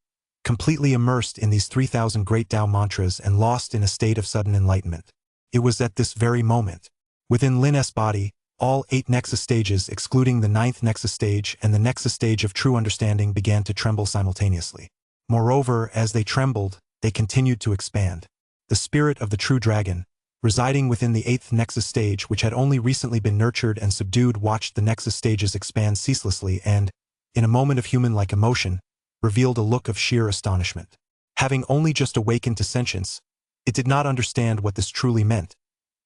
completely immersed in these 3,000 great Tao mantras and lost in a state of sudden enlightenment. It was at this very moment, within Lin's body, all 8 Nexus stages, excluding the 9th Nexus stage and the Nexus stage of true understanding, began to tremble simultaneously. Moreover, as they trembled, they continued to expand. The spirit of the true dragon, residing within the 8th Nexus stage, which had only recently been nurtured and subdued, watched the Nexus stages expand ceaselessly and, in a moment of human-like emotion, revealed a look of sheer astonishment. Having only just awakened to sentience, it did not understand what this truly meant,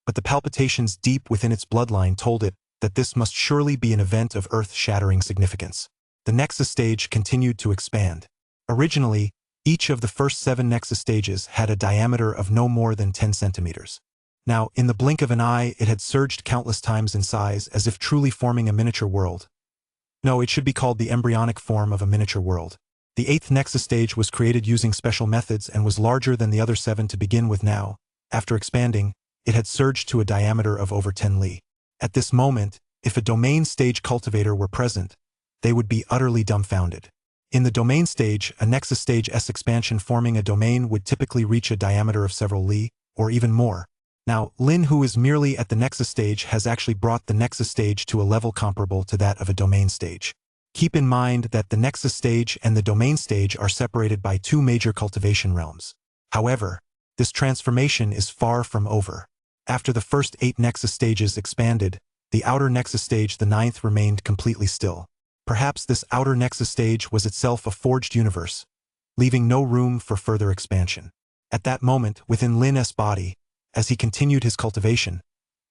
but the palpitations deep within its bloodline told it that this must surely be an event of earth-shattering significance. The Nexus stage continued to expand. Originally, each of the first 7 Nexus stages had a diameter of no more than 10 centimeters. Now, in the blink of an eye, it had surged countless times in size, as if truly forming a miniature world. No, it should be called the embryonic form of a miniature world. The 8th Nexus stage was created using special methods and was larger than the other 7 to begin with. Now, after expanding, it had surged to a diameter of over 10 li. At this moment, if a domain stage cultivator were present, they would be utterly dumbfounded. In the domain stage, a Nexus stage's expansion forming a domain would typically reach a diameter of several li, or even more. Now, Lin, who is merely at the Nexus stage, has actually brought the Nexus stage to a level comparable to that of a domain stage. Keep in mind that the Nexus stage and the domain stage are separated by 2 major cultivation realms. However, this transformation is far from over. After the first 8 Nexus stages expanded, the outer Nexus stage, the 9th, remained completely still. Perhaps this outer Nexus stage was itself a forged universe, leaving no room for further expansion. At that moment, within Lin's body, as he continued his cultivation,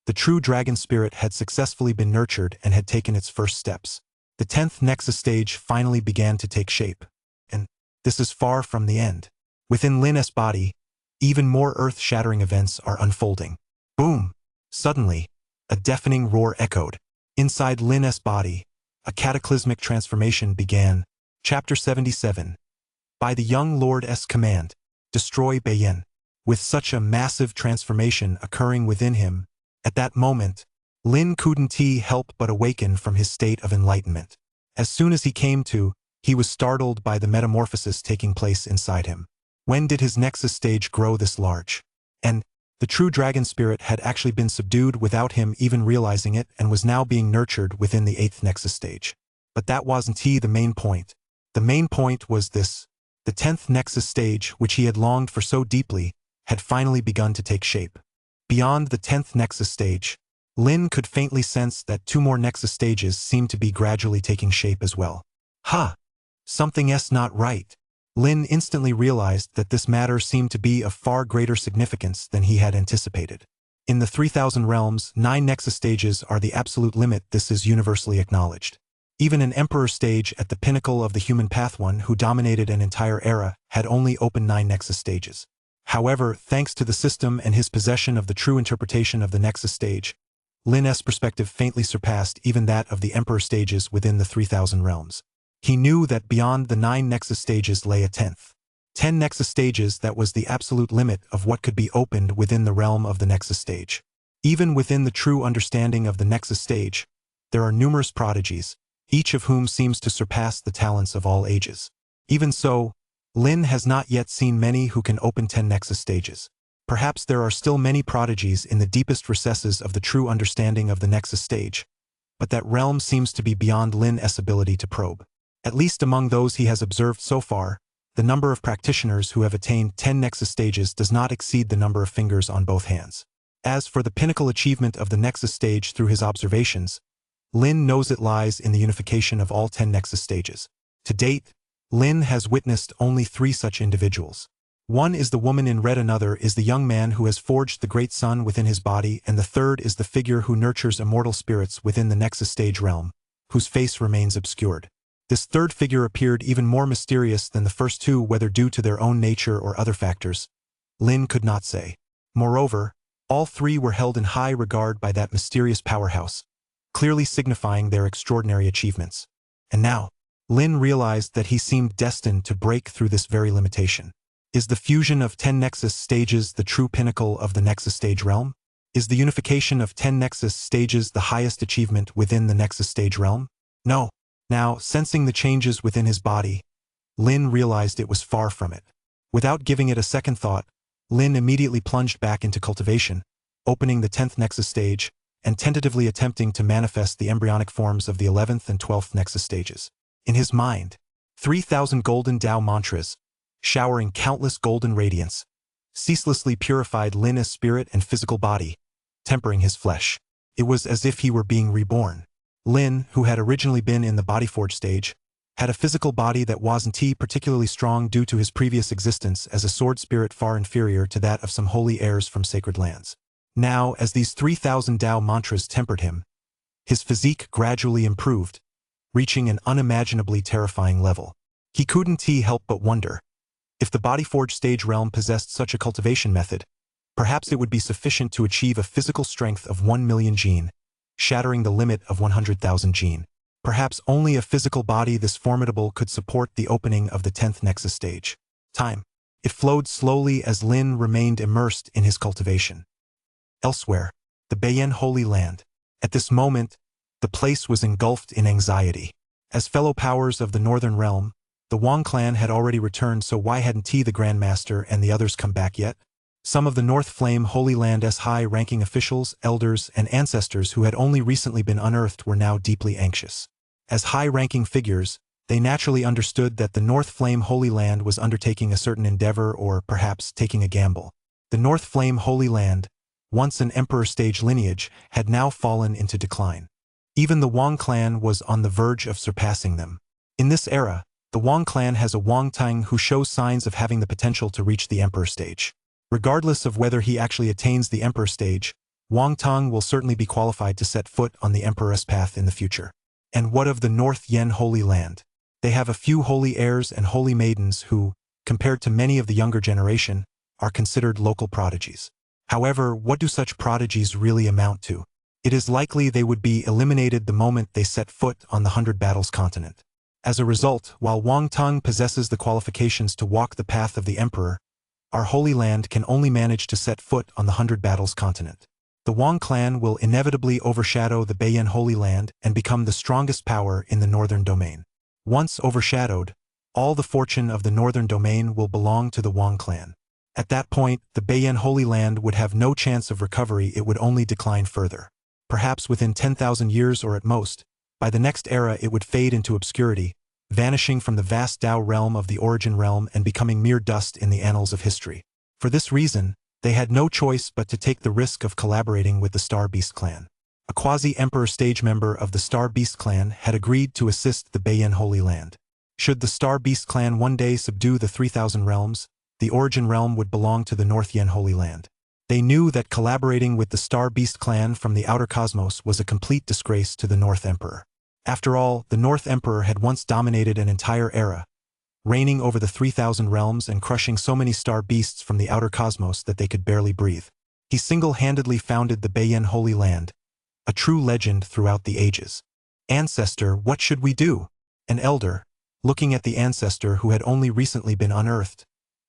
the true dragon spirit had successfully been nurtured and had taken its first steps. The 10th Nexus stage finally began to take shape. And this is far from the end. Within Lin's body, even more earth-shattering events are unfolding. Boom! Suddenly, a deafening roar echoed. Inside Lin's body, a cataclysmic transformation began. Chapter 77. By the young Lord's command, destroy Beiyan. With such a massive transformation occurring within him, at that moment, Lin couldn't help but awaken from his state of enlightenment. As soon as he came to, he was startled by the metamorphosis taking place inside him. When did his Nexus stage grow this large? And the true dragon spirit had actually been subdued without him even realizing it and was now being nurtured within the 8th Nexus stage. But that wasn't the main point. The main point was this. The 10th Nexus stage, which he had longed for so deeply, had finally begun to take shape. Beyond the 10th Nexus stage, Lin could faintly sense that 2 more Nexus stages seemed to be gradually taking shape as well. Something's not right. Lin instantly realized that this matter seemed to be of far greater significance than he had anticipated. In the 3000 realms, 9 Nexus stages are the absolute limit. This is universally acknowledged. Even an Emperor stage at the pinnacle of the human path, one who dominated an entire era, had only opened 9 Nexus stages. However, thanks to the system and his possession of the true interpretation of the Nexus stage, Lin's perspective faintly surpassed even that of the Emperor stages within the 3000 realms. He knew that beyond the 9 Nexus stages lay a 10th. 10 Nexus stages that was the absolute limit of what could be opened within the realm of the Nexus stage. Even within the true understanding of the Nexus stage, there are numerous prodigies, each of whom seems to surpass the talents of all ages. Even so, Lin has not yet seen many who can open 10 Nexus stages. Perhaps there are still many prodigies in the deepest recesses of the true understanding of the Nexus stage, but that realm seems to be beyond Lin's ability to probe. At least among those he has observed so far, the number of practitioners who have attained 10 Nexus stages does not exceed the number of fingers on both hands. As for the pinnacle achievement of the Nexus stage through his observations, Lin knows it lies in the unification of all 10 Nexus stages. To date, Lin has witnessed only 3 such individuals. One is the woman in red, another is the young man who has forged the great sun within his body, and the third is the figure who nurtures immortal spirits within the Nexus stage realm, whose face remains obscured. This third figure appeared even more mysterious than the first 2, whether due to their own nature or other factors. Lin could not say. Moreover, all 3 were held in high regard by that mysterious powerhouse, clearly signifying their extraordinary achievements. And now, Lin realized that he seemed destined to break through this very limitation. Is the fusion of 10 Nexus stages the true pinnacle of the Nexus stage realm? Is the unification of 10 Nexus stages the highest achievement within the Nexus stage realm? No. Now, sensing the changes within his body, Lin realized it was far from it. Without giving it a second thought, Lin immediately plunged back into cultivation, opening the 10th Nexus stage, and tentatively attempting to manifest the embryonic forms of the 11th and 12th Nexus stages. In his mind, 3,000 golden Tao mantras, showering countless golden radiance, ceaselessly purified Lin's spirit and physical body, tempering his flesh. It was as if he were being reborn. Lin, who had originally been in the bodyforge stage, had a physical body that wasn't particularly strong due to his previous existence as a sword spirit far inferior to that of some holy heirs from sacred lands. Now, as these 3,000 Tao mantras tempered him, his physique gradually improved, reaching an unimaginably terrifying level. He couldn't help but wonder, if the bodyforge stage realm possessed such a cultivation method, perhaps it would be sufficient to achieve a physical strength of 1 million gene, shattering the limit of 100,000 gene. Perhaps only a physical body this formidable could support the opening of the 10th Nexus stage. Time. It flowed slowly as Lin remained immersed in his cultivation. Elsewhere, the Beiyan Holy Land. At this moment, the place was engulfed in anxiety. As fellow powers of the Northern Realm, the Wang clan had already returned, so why hadn't the Grandmaster and the others come back yet? Some of the North Flame Holy Land's high-ranking officials, elders, and ancestors who had only recently been unearthed were now deeply anxious. As high-ranking figures, they naturally understood that the North Flame Holy Land was undertaking a certain endeavor or perhaps taking a gamble. The North Flame Holy Land, once an Emperor stage lineage, had now fallen into decline. Even the Wang clan was on the verge of surpassing them. In this era, the Wang clan has a Wang Tang who shows signs of having the potential to reach the Emperor stage. Regardless of whether he actually attains the Emperor stage, Wang Tang will certainly be qualified to set foot on the Emperor's path in the future. And what of the North Yen Holy Land? They have a few holy heirs and holy maidens who, compared to many of the younger generation, are considered local prodigies. However, what do such prodigies really amount to? It is likely they would be eliminated the moment they set foot on the 100 Battles continent. As a result, while Wang Tang possesses the qualifications to walk the path of the Emperor, our Holy Land can only manage to set foot on the 100 Battles continent. The Wang clan will inevitably overshadow the Beiyan Holy Land and become the strongest power in the Northern Domain. Once overshadowed, all the fortune of the Northern Domain will belong to the Wang clan. At that point, the Beiyan Holy Land would have no chance of recovery, it would only decline further. Perhaps within 10,000 years or at most, by the next era it would fade into obscurity, vanishing from the vast Tao realm of the Origin realm and becoming mere dust in the annals of history. For this reason, They had no choice but to take the risk of collaborating with the Star Beast clan. A quasi-emperor stage member of the Star Beast clan had agreed to assist the Beiyin Holy Land. Should the Star Beast clan one day subdue the 3,000 realms, the origin realm would belong to the North Yen Holy Land. They knew that collaborating with the Star Beast clan from the outer cosmos was a complete disgrace to the North Emperor. After all, the North Emperor had once dominated an entire era, reigning over the 3,000 realms and crushing so many star beasts from the outer cosmos that they could barely breathe. He single-handedly founded the Beiyin Holy Land, a true legend throughout the ages. Ancestor, what should we do? An elder, looking at the ancestor who had only recently been unearthed,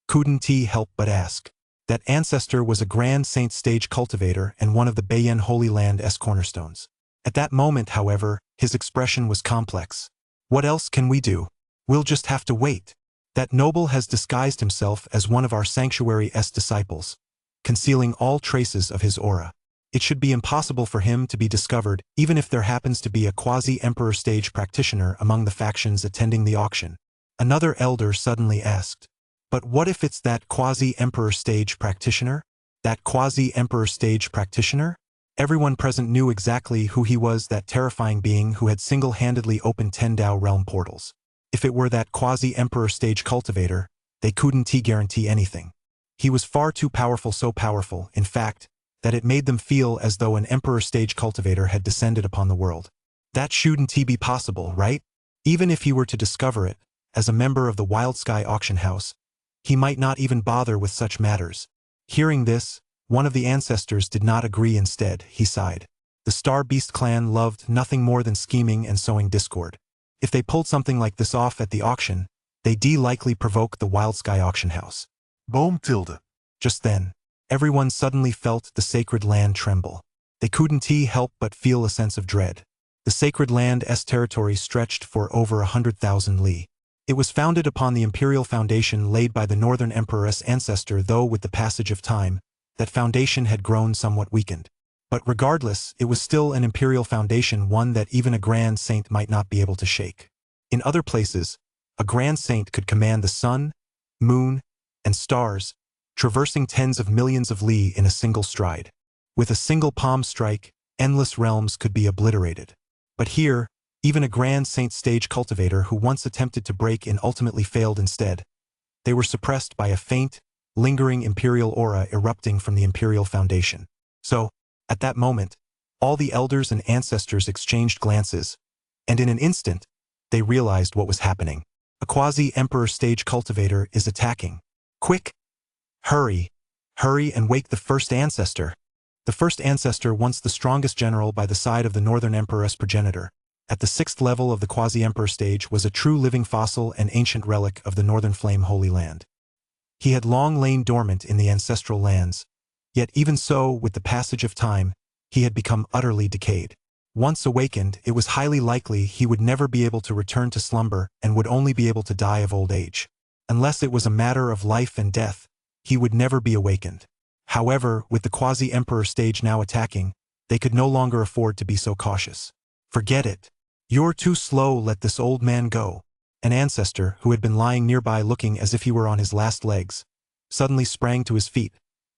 couldn't help but ask. That ancestor was a grand saint stage cultivator and one of the Beiyin Holy Land's cornerstones. At that moment, however, his expression was complex. What else can we do? We'll just have to wait. That noble has disguised himself as one of our sanctuary's disciples, concealing all traces of his aura. It should be impossible for him to be discovered, even if there happens to be a quasi-emperor stage practitioner among the factions attending the auction. Another elder suddenly asked. But what if it's that quasi-emperor stage practitioner? That quasi-emperor stage practitioner? Everyone present knew exactly who he was, that terrifying being who had single-handedly opened 10 Dao realm portals. If it were that quasi-emperor stage cultivator, they couldn't guarantee anything. He was far too powerful, so powerful, in fact, that it made them feel as though an emperor stage cultivator had descended upon the world. That shouldn't be possible, right? Even if he were to discover it, as a member of the Wild Sky auction house, he might not even bother with such matters. Hearing this, one of the ancestors did not agree. Instead, he sighed. The Star Beast clan loved nothing more than scheming and sowing discord. If they pulled something like this off at the auction, they'd likely provoke the Wild Sky auction house. Boom tilde. Just then, everyone suddenly felt the sacred land tremble. They couldn't help but feel a sense of dread. The sacred land's territory stretched for over 100,000 li. It was founded upon the imperial foundation laid by the Northern Emperor's ancestor, though with the passage of time, that foundation had grown somewhat weakened. But regardless, it was still an imperial foundation, one that even a grand saint might not be able to shake. In other places, a grand saint could command the sun, moon, and stars, traversing tens of millions of li in a single stride. With a single palm strike, endless realms could be obliterated. But here, even a grand saint stage cultivator who once attempted to break in ultimately failed instead. They were suppressed by a faint, lingering imperial aura erupting from the imperial foundation. So, at that moment, all the elders and ancestors exchanged glances, and in an instant, they realized what was happening. A quasi-emperor stage cultivator is attacking. Quick! Hurry! Hurry and wake the first ancestor! The first ancestor, once the strongest general by the side of the Northern Emperor's progenitor, at the 6th level of the quasi-emperor stage, was a true living fossil and ancient relic of the Northern Flame Holy Land. He had long lain dormant in the ancestral lands, yet even so, with the passage of time, he had become utterly decayed. Once awakened, it was highly likely he would never be able to return to slumber and would only be able to die of old age. Unless it was a matter of life and death, he would never be awakened. However, with the quasi-emperor stage now attacking, they could no longer afford to be so cautious. Forget it. You're too slow, let this old man go. An ancestor, who had been lying nearby looking as if he were on his last legs, suddenly sprang to his feet,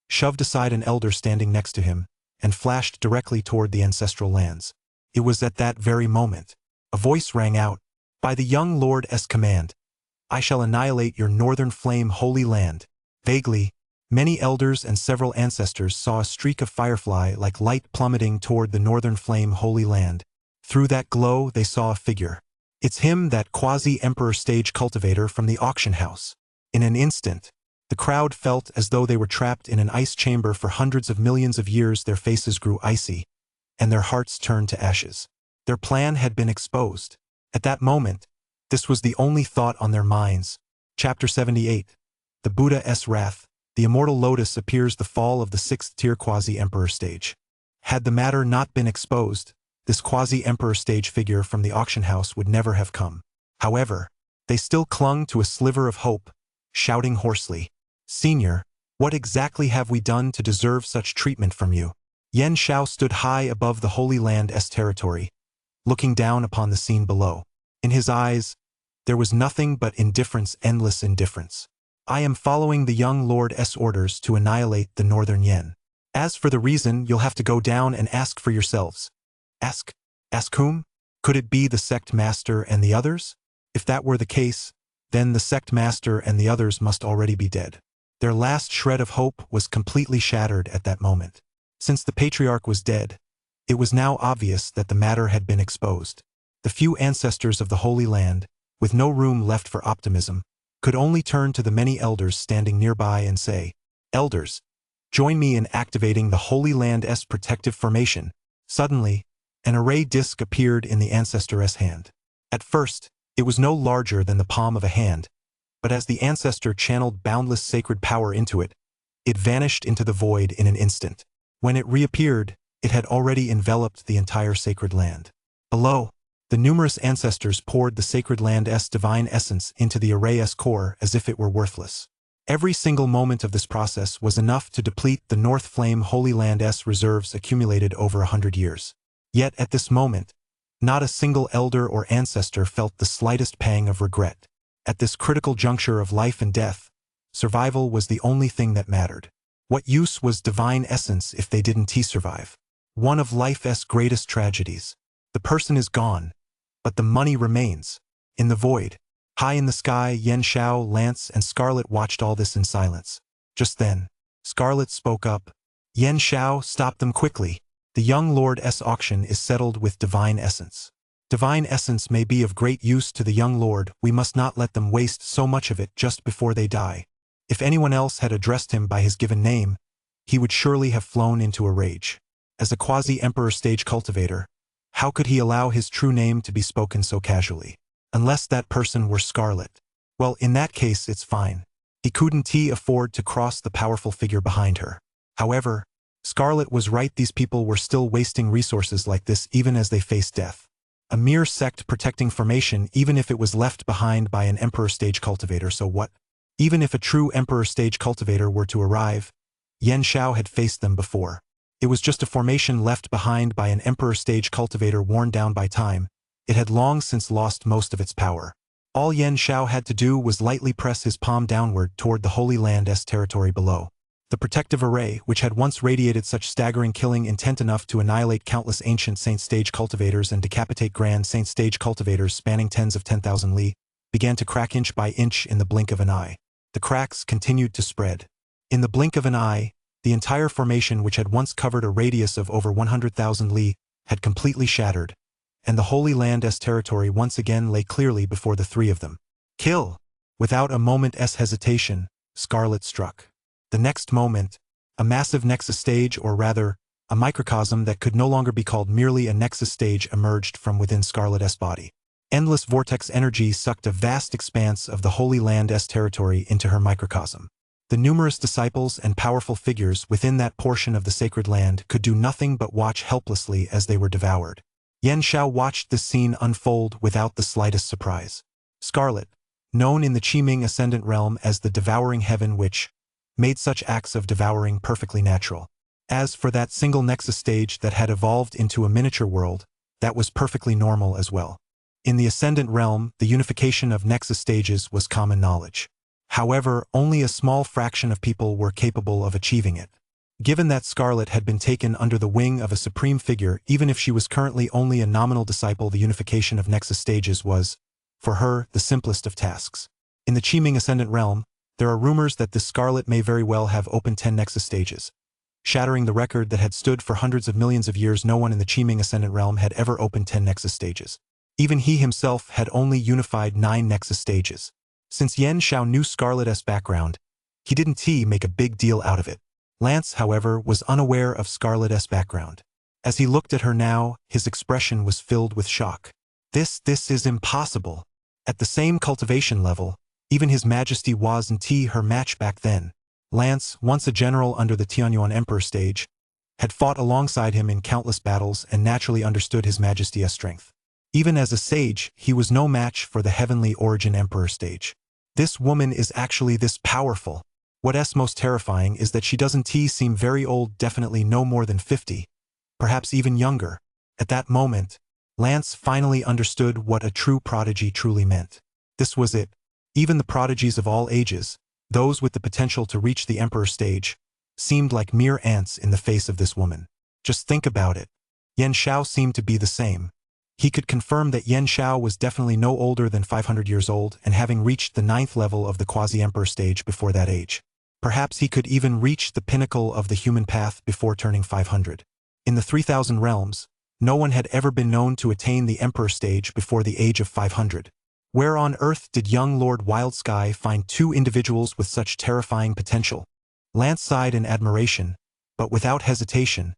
shoved aside an elder standing next to him, and flashed directly toward the ancestral lands. It was at that very moment. A voice rang out. By the young Lord's command, I shall annihilate your Northern Flame Holy Land. Vaguely, many elders and several ancestors saw a streak of firefly-like light plummeting toward the Northern Flame Holy Land. Through that glow, they saw a figure. It's him, that quasi-emperor stage cultivator from the auction house. In an instant, the crowd felt as though they were trapped in an ice chamber for hundreds of millions of years. Their faces grew icy, and their hearts turned to ashes. Their plan had been exposed. At that moment, this was the only thought on their minds. Chapter 78. The Buddha's Wrath. The Immortal Lotus appears. The fall of the 6th-tier quasi-emperor stage. Had the matter not been exposed, this quasi-emperor stage figure from the auction house would never have come. However, they still clung to a sliver of hope, shouting hoarsely, "Senior, what exactly have we done to deserve such treatment from you?" Yen Shao stood high above the Holy Land's territory, looking down upon the scene below. In his eyes, there was nothing but indifference, endless indifference. I am following the young Lord's orders to annihilate the Northern Yen. As for the reason, you'll have to go down and ask for yourselves. Ask? Ask whom? Could it be the sect master and the others? If that were the case, then the sect master and the others must already be dead. Their last shred of hope was completely shattered at that moment. Since the patriarch was dead, it was now obvious that the matter had been exposed. The few ancestors of the Holy Land, with no room left for optimism, could only turn to the many elders standing nearby and say, "Elders, join me in activating the Holy Land's protective formation." Suddenly, an array disc appeared in the ancestor's hand. At first, it was no larger than the palm of a hand, but as the ancestor channeled boundless sacred power into it, it vanished into the void in an instant. When it reappeared, it had already enveloped the entire sacred land. Below, the numerous ancestors poured the sacred land's divine essence into the array's core as if it were worthless. Every single moment of this process was enough to deplete the North Flame Holy Land's reserves accumulated over 100 years. Yet at this moment, not a single elder or ancestor felt the slightest pang of regret. At this critical juncture of life and death, survival was the only thing that mattered. What use was divine essence if they didn't survive? One of life's greatest tragedies. The person is gone, but the money remains. In the void, high in the sky, Yen Xiao, Lance, and Scarlet watched all this in silence. Just then, Scarlet spoke up. Yen Xiao, stop them quickly. The young Lord's auction is settled with divine essence. Divine essence may be of great use to the young Lord, we must not let them waste so much of it just before they die. If anyone else had addressed him by his given name, he would surely have flown into a rage. As a quasi-emperor stage cultivator, how could he allow his true name to be spoken so casually? Unless that person were Scarlet. Well, in that case it's fine. He couldn't afford to cross the powerful figure behind her. However, Scarlet was right, these people were still wasting resources like this even as they faced death. A mere sect protecting formation even if it was left behind by an emperor stage cultivator, so what? Even if a true emperor stage cultivator were to arrive, Yen Xiao had faced them before. It was just a formation left behind by an emperor stage cultivator worn down by time. It had long since lost most of its power. All Yen Xiao had to do was lightly press his palm downward toward the Holy Land's territory below. The protective array, which had once radiated such staggering killing intent enough to annihilate countless ancient saint stage cultivators and decapitate grand saint stage cultivators spanning tens of 10,000 li, began to crack inch by inch in the blink of an eye. The cracks continued to spread. In the blink of an eye, the entire formation, which had once covered a radius of over 100,000 li, had completely shattered, and the Holy Land's territory once again lay clearly before the three of them. Kill! Without a moment's hesitation, Scarlet struck. The next moment, a massive nexus stage, or rather, a microcosm that could no longer be called merely a nexus stage, emerged from within Scarlet's body. Endless vortex energy sucked a vast expanse of the Holy Land's territory into her microcosm. The numerous disciples and powerful figures within that portion of the sacred land could do nothing but watch helplessly as they were devoured. Yen Xiao watched this scene unfold without the slightest surprise. Scarlet, known in the Qiming Ascendant realm as the Devouring Heaven, which made such acts of devouring perfectly natural. As for that single nexus stage that had evolved into a miniature world, that was perfectly normal as well. In the Ascendant realm, the unification of nexus stages was common knowledge. However, only a small fraction of people were capable of achieving it. Given that Scarlet had been taken under the wing of a supreme figure, even if she was currently only a nominal disciple, the unification of nexus stages was, for her, the simplest of tasks. In the Qiming Ascendant realm, there are rumors that this Scarlet may very well have opened 10 nexus stages. Shattering the record that had stood for hundreds of millions of years, no one in the Qiming Ascendant realm had ever opened 10 nexus stages. Even he himself had only unified 9 nexus stages. Since Yen Xiao knew Scarlet's background, he didn't make a big deal out of it. Lance, however, was unaware of Scarlet's background. As he looked at her now, his expression was filled with shock. This is impossible. At the same cultivation level, even His Majesty wasn't her match back then. Lance, once a general under the Tianyuan Emperor stage, had fought alongside him in countless battles and naturally understood His Majesty's strength. Even as a sage, he was no match for the Heavenly Origin Emperor stage. This woman is actually this powerful. What's most terrifying is that she doesn't seem very old, definitely no more than 50, perhaps even younger. At that moment, Lance finally understood what a true prodigy truly meant. This was it. Even the prodigies of all ages, those with the potential to reach the emperor stage, seemed like mere ants in the face of this woman. Just think about it. Yan Xiao seemed to be the same. He could confirm that Yan Xiao was definitely no older than 500 years old and having reached the 9th level of the quasi-emperor stage before that age. Perhaps he could even reach the pinnacle of the human path before turning 500. In the 3,000 realms, no one had ever been known to attain the emperor stage before the age of 500. Where on earth did young Lord Wildsky find two individuals with such terrifying potential? Lance sighed in admiration, but without hesitation,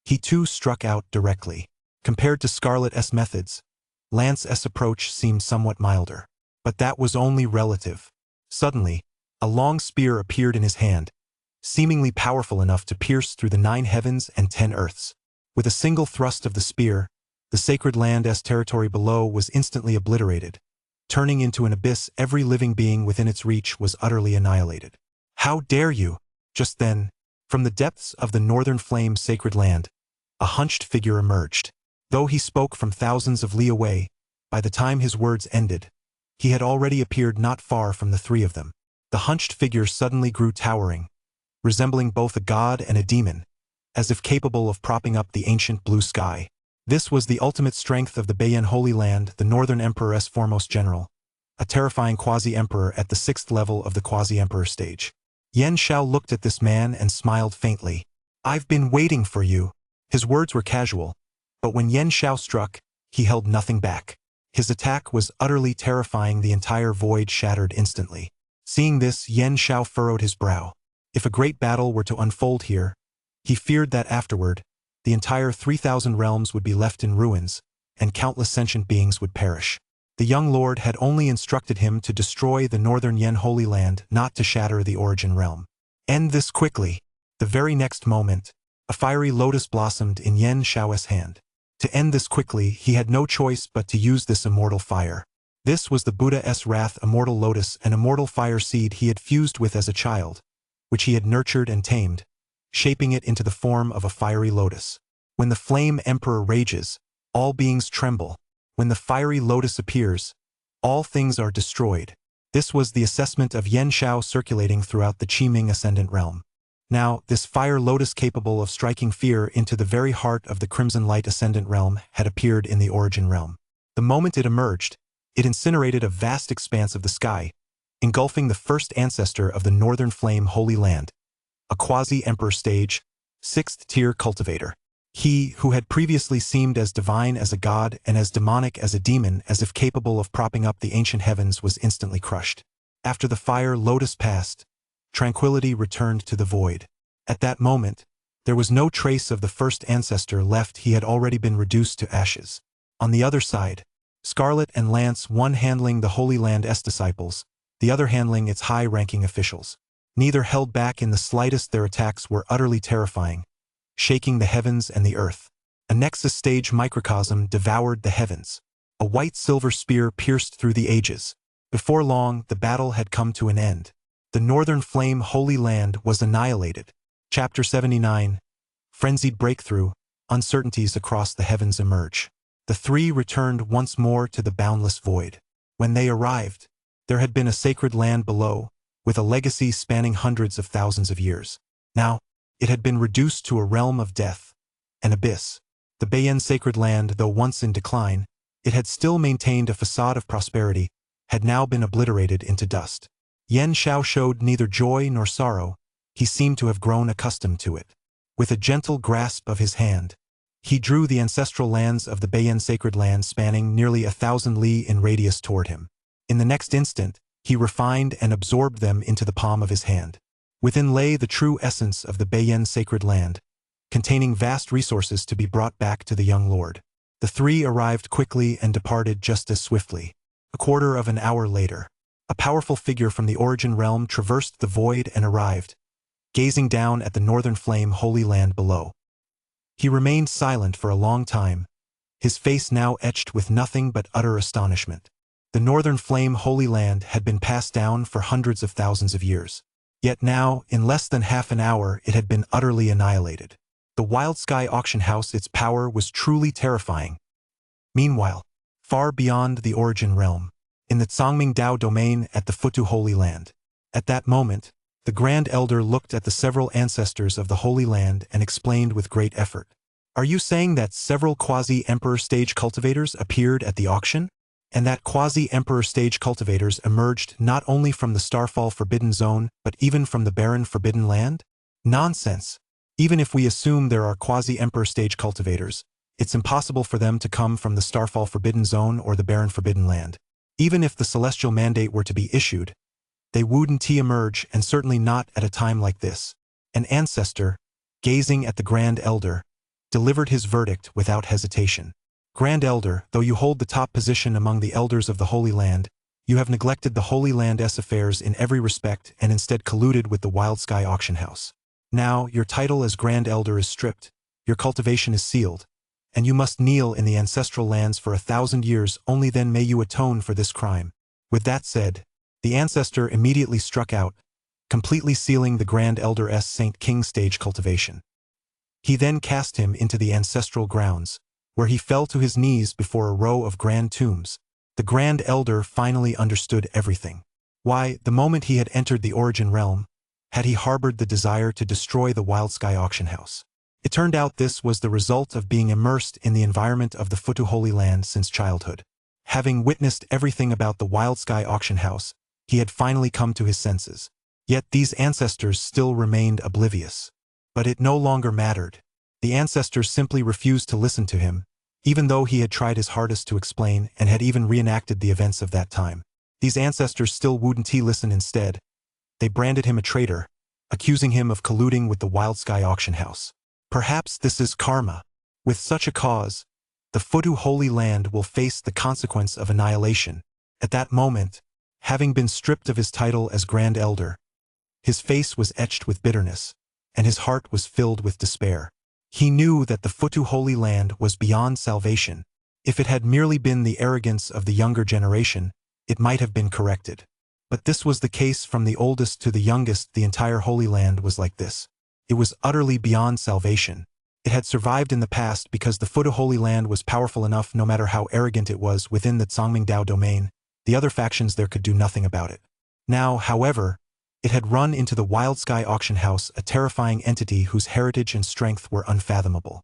he too struck out directly. Compared to Scarlet's methods, Lance's approach seemed somewhat milder. But that was only relative. Suddenly, a long spear appeared in his hand, seemingly powerful enough to pierce through the 9 heavens and 10 earths. With a single thrust of the spear, the sacred land's territory below was instantly obliterated. Turning into an abyss, every living being within its reach was utterly annihilated. "How dare you!" Just then, from the depths of the northern flame sacred land, a hunched figure emerged. Though he spoke from thousands of li away, by the time his words ended, he had already appeared not far from the three of them. The hunched figure suddenly grew towering, resembling both a god and a demon, as if capable of propping up the ancient blue sky. This was the ultimate strength of the Beiyan Holy Land, the Northern Emperor's foremost general, a terrifying quasi-emperor at the 6th level of the quasi-emperor stage. Yan Xiao looked at this man and smiled faintly. "I've been waiting for you." His words were casual, but when Yan Xiao struck, he held nothing back. His attack was utterly terrifying. The entire void shattered instantly. Seeing this, Yan Xiao furrowed his brow. If a great battle were to unfold here, he feared that afterward, the entire 3,000 realms would be left in ruins, and countless sentient beings would perish. The young lord had only instructed him to destroy the northern Yen Holy Land, not to shatter the origin realm. End this quickly. The very next moment, a fiery lotus blossomed in Yan Xiao's hand. To end this quickly, he had no choice but to use this immortal fire. This was the Buddha's Wrath Immortal Lotus, an immortal fire seed he had fused with as a child, which he had nurtured and tamed, shaping it into the form of a fiery lotus. When the flame emperor rages, all beings tremble. When the fiery lotus appears, all things are destroyed. This was the assessment of Yan Xiao circulating throughout the Qiming Ascendant realm. Now, this fire lotus capable of striking fear into the very heart of the Crimson Light Ascendant realm had appeared in the Origin realm. The moment it emerged, it incinerated a vast expanse of the sky, engulfing the first ancestor of the Northern Flame Holy Land, a quasi-emperor stage, 6th-tier cultivator. He, who had previously seemed as divine as a god and as demonic as a demon, as if capable of propping up the ancient heavens, was instantly crushed. After the fire lotus passed, tranquility returned to the void. At that moment, there was no trace of the first ancestor left. He had already been reduced to ashes. On the other side, Scarlet and Lance, one handling the Holy Land's disciples, the other handling its high-ranking officials. Neither held back in the slightest. Their attacks were utterly terrifying, shaking the heavens and the earth. A Nexus stage microcosm devoured the heavens. A white-silver spear pierced through the ages. Before long, the battle had come to an end. The Northern Flame Holy Land was annihilated. Chapter 79. Frenzied Breakthrough. Uncertainties across the heavens emerge. The three returned once more to the boundless void. When they arrived, there had been a sacred land below, with a legacy spanning hundreds of thousands of years. Now, it had been reduced to a realm of death, an abyss. The Beiyan sacred land, though once in decline, it had still maintained a facade of prosperity, had now been obliterated into dust. Yan Xiao showed neither joy nor sorrow. He seemed to have grown accustomed to it. With a gentle grasp of his hand, he drew the ancestral lands of the Beiyan sacred land spanning nearly 1,000 li in radius toward him. In the next instant, he refined and absorbed them into the palm of his hand. Within lay the true essence of the Beiyan sacred land, containing vast resources to be brought back to the young lord. The three arrived quickly and departed just as swiftly. A quarter of an hour later, a powerful figure from the Origin realm traversed the void and arrived, gazing down at the Northern Flame Holy Land below. He remained silent for a long time, his face now etched with nothing but utter astonishment. The Northern Flame Holy Land had been passed down for hundreds of thousands of years. Yet now, in less than half an hour, it had been utterly annihilated. The Wild Sky Auction House, its power was truly terrifying. Meanwhile, far beyond the Origin realm, in the Zhangming Dao domain at the Futu Holy Land, At that moment, the Grand Elder looked at the several ancestors of the Holy Land and explained with great effort. Are you saying that several quasi-emperor stage cultivators appeared at the auction? And that quasi-emperor stage cultivators emerged not only from the Starfall Forbidden Zone, but even from the barren Forbidden Land? Nonsense! Even if we assume there are quasi-emperor stage cultivators, it's impossible for them to come from the Starfall Forbidden Zone or the barren Forbidden Land. Even if the Celestial Mandate were to be issued, they wouldn't emerge, and certainly not at a time like this. An ancestor, gazing at the Grand Elder, delivered his verdict without hesitation. Grand Elder, though you hold the top position among the elders of the Holy Land, you have neglected the Holy Land's affairs in every respect and instead colluded with the Wild Sky Auction House. Now, your title as Grand Elder is stripped, your cultivation is sealed, and you must kneel in the ancestral lands for 1,000 years. Only then may you atone for this crime. With that said, the ancestor immediately struck out, completely sealing the Grand Elder's Saint King stage cultivation. He then cast him into the ancestral grounds, where he fell to his knees before a row of grand tombs. The Grand Elder finally understood everything. Why, the moment he had entered the Origin Realm, had he harbored the desire to destroy the Wild Sky Auction House. It turned out this was the result of being immersed in the environment of the Futu Holy Land since childhood. Having witnessed everything about the Wild Sky Auction House, he had finally come to his senses. Yet these ancestors still remained oblivious. But it no longer mattered. The ancestors simply refused to listen to him, even though he had tried his hardest to explain and had even reenacted the events of that time. These ancestors still wouldn't listen. Instead, they branded him a traitor, accusing him of colluding with the Wild Sky Auction House. Perhaps this is karma. With such a cause, the Futu Holy Land will face the consequence of annihilation. At that moment, having been stripped of his title as Grand Elder, his face was etched with bitterness, and his heart was filled with despair. He knew that the Futu Holy Land was beyond salvation. If it had merely been the arrogance of the younger generation, it might have been corrected. But this was the case from the oldest to the youngest. The entire Holy Land was like this. It was utterly beyond salvation. It had survived in the past because the Futu Holy Land was powerful enough. No matter how arrogant it was within the Zhongmingdao domain, the other factions there could do nothing about it. Now, however, it had run into the Wild Sky Auction House, a terrifying entity whose heritage and strength were unfathomable.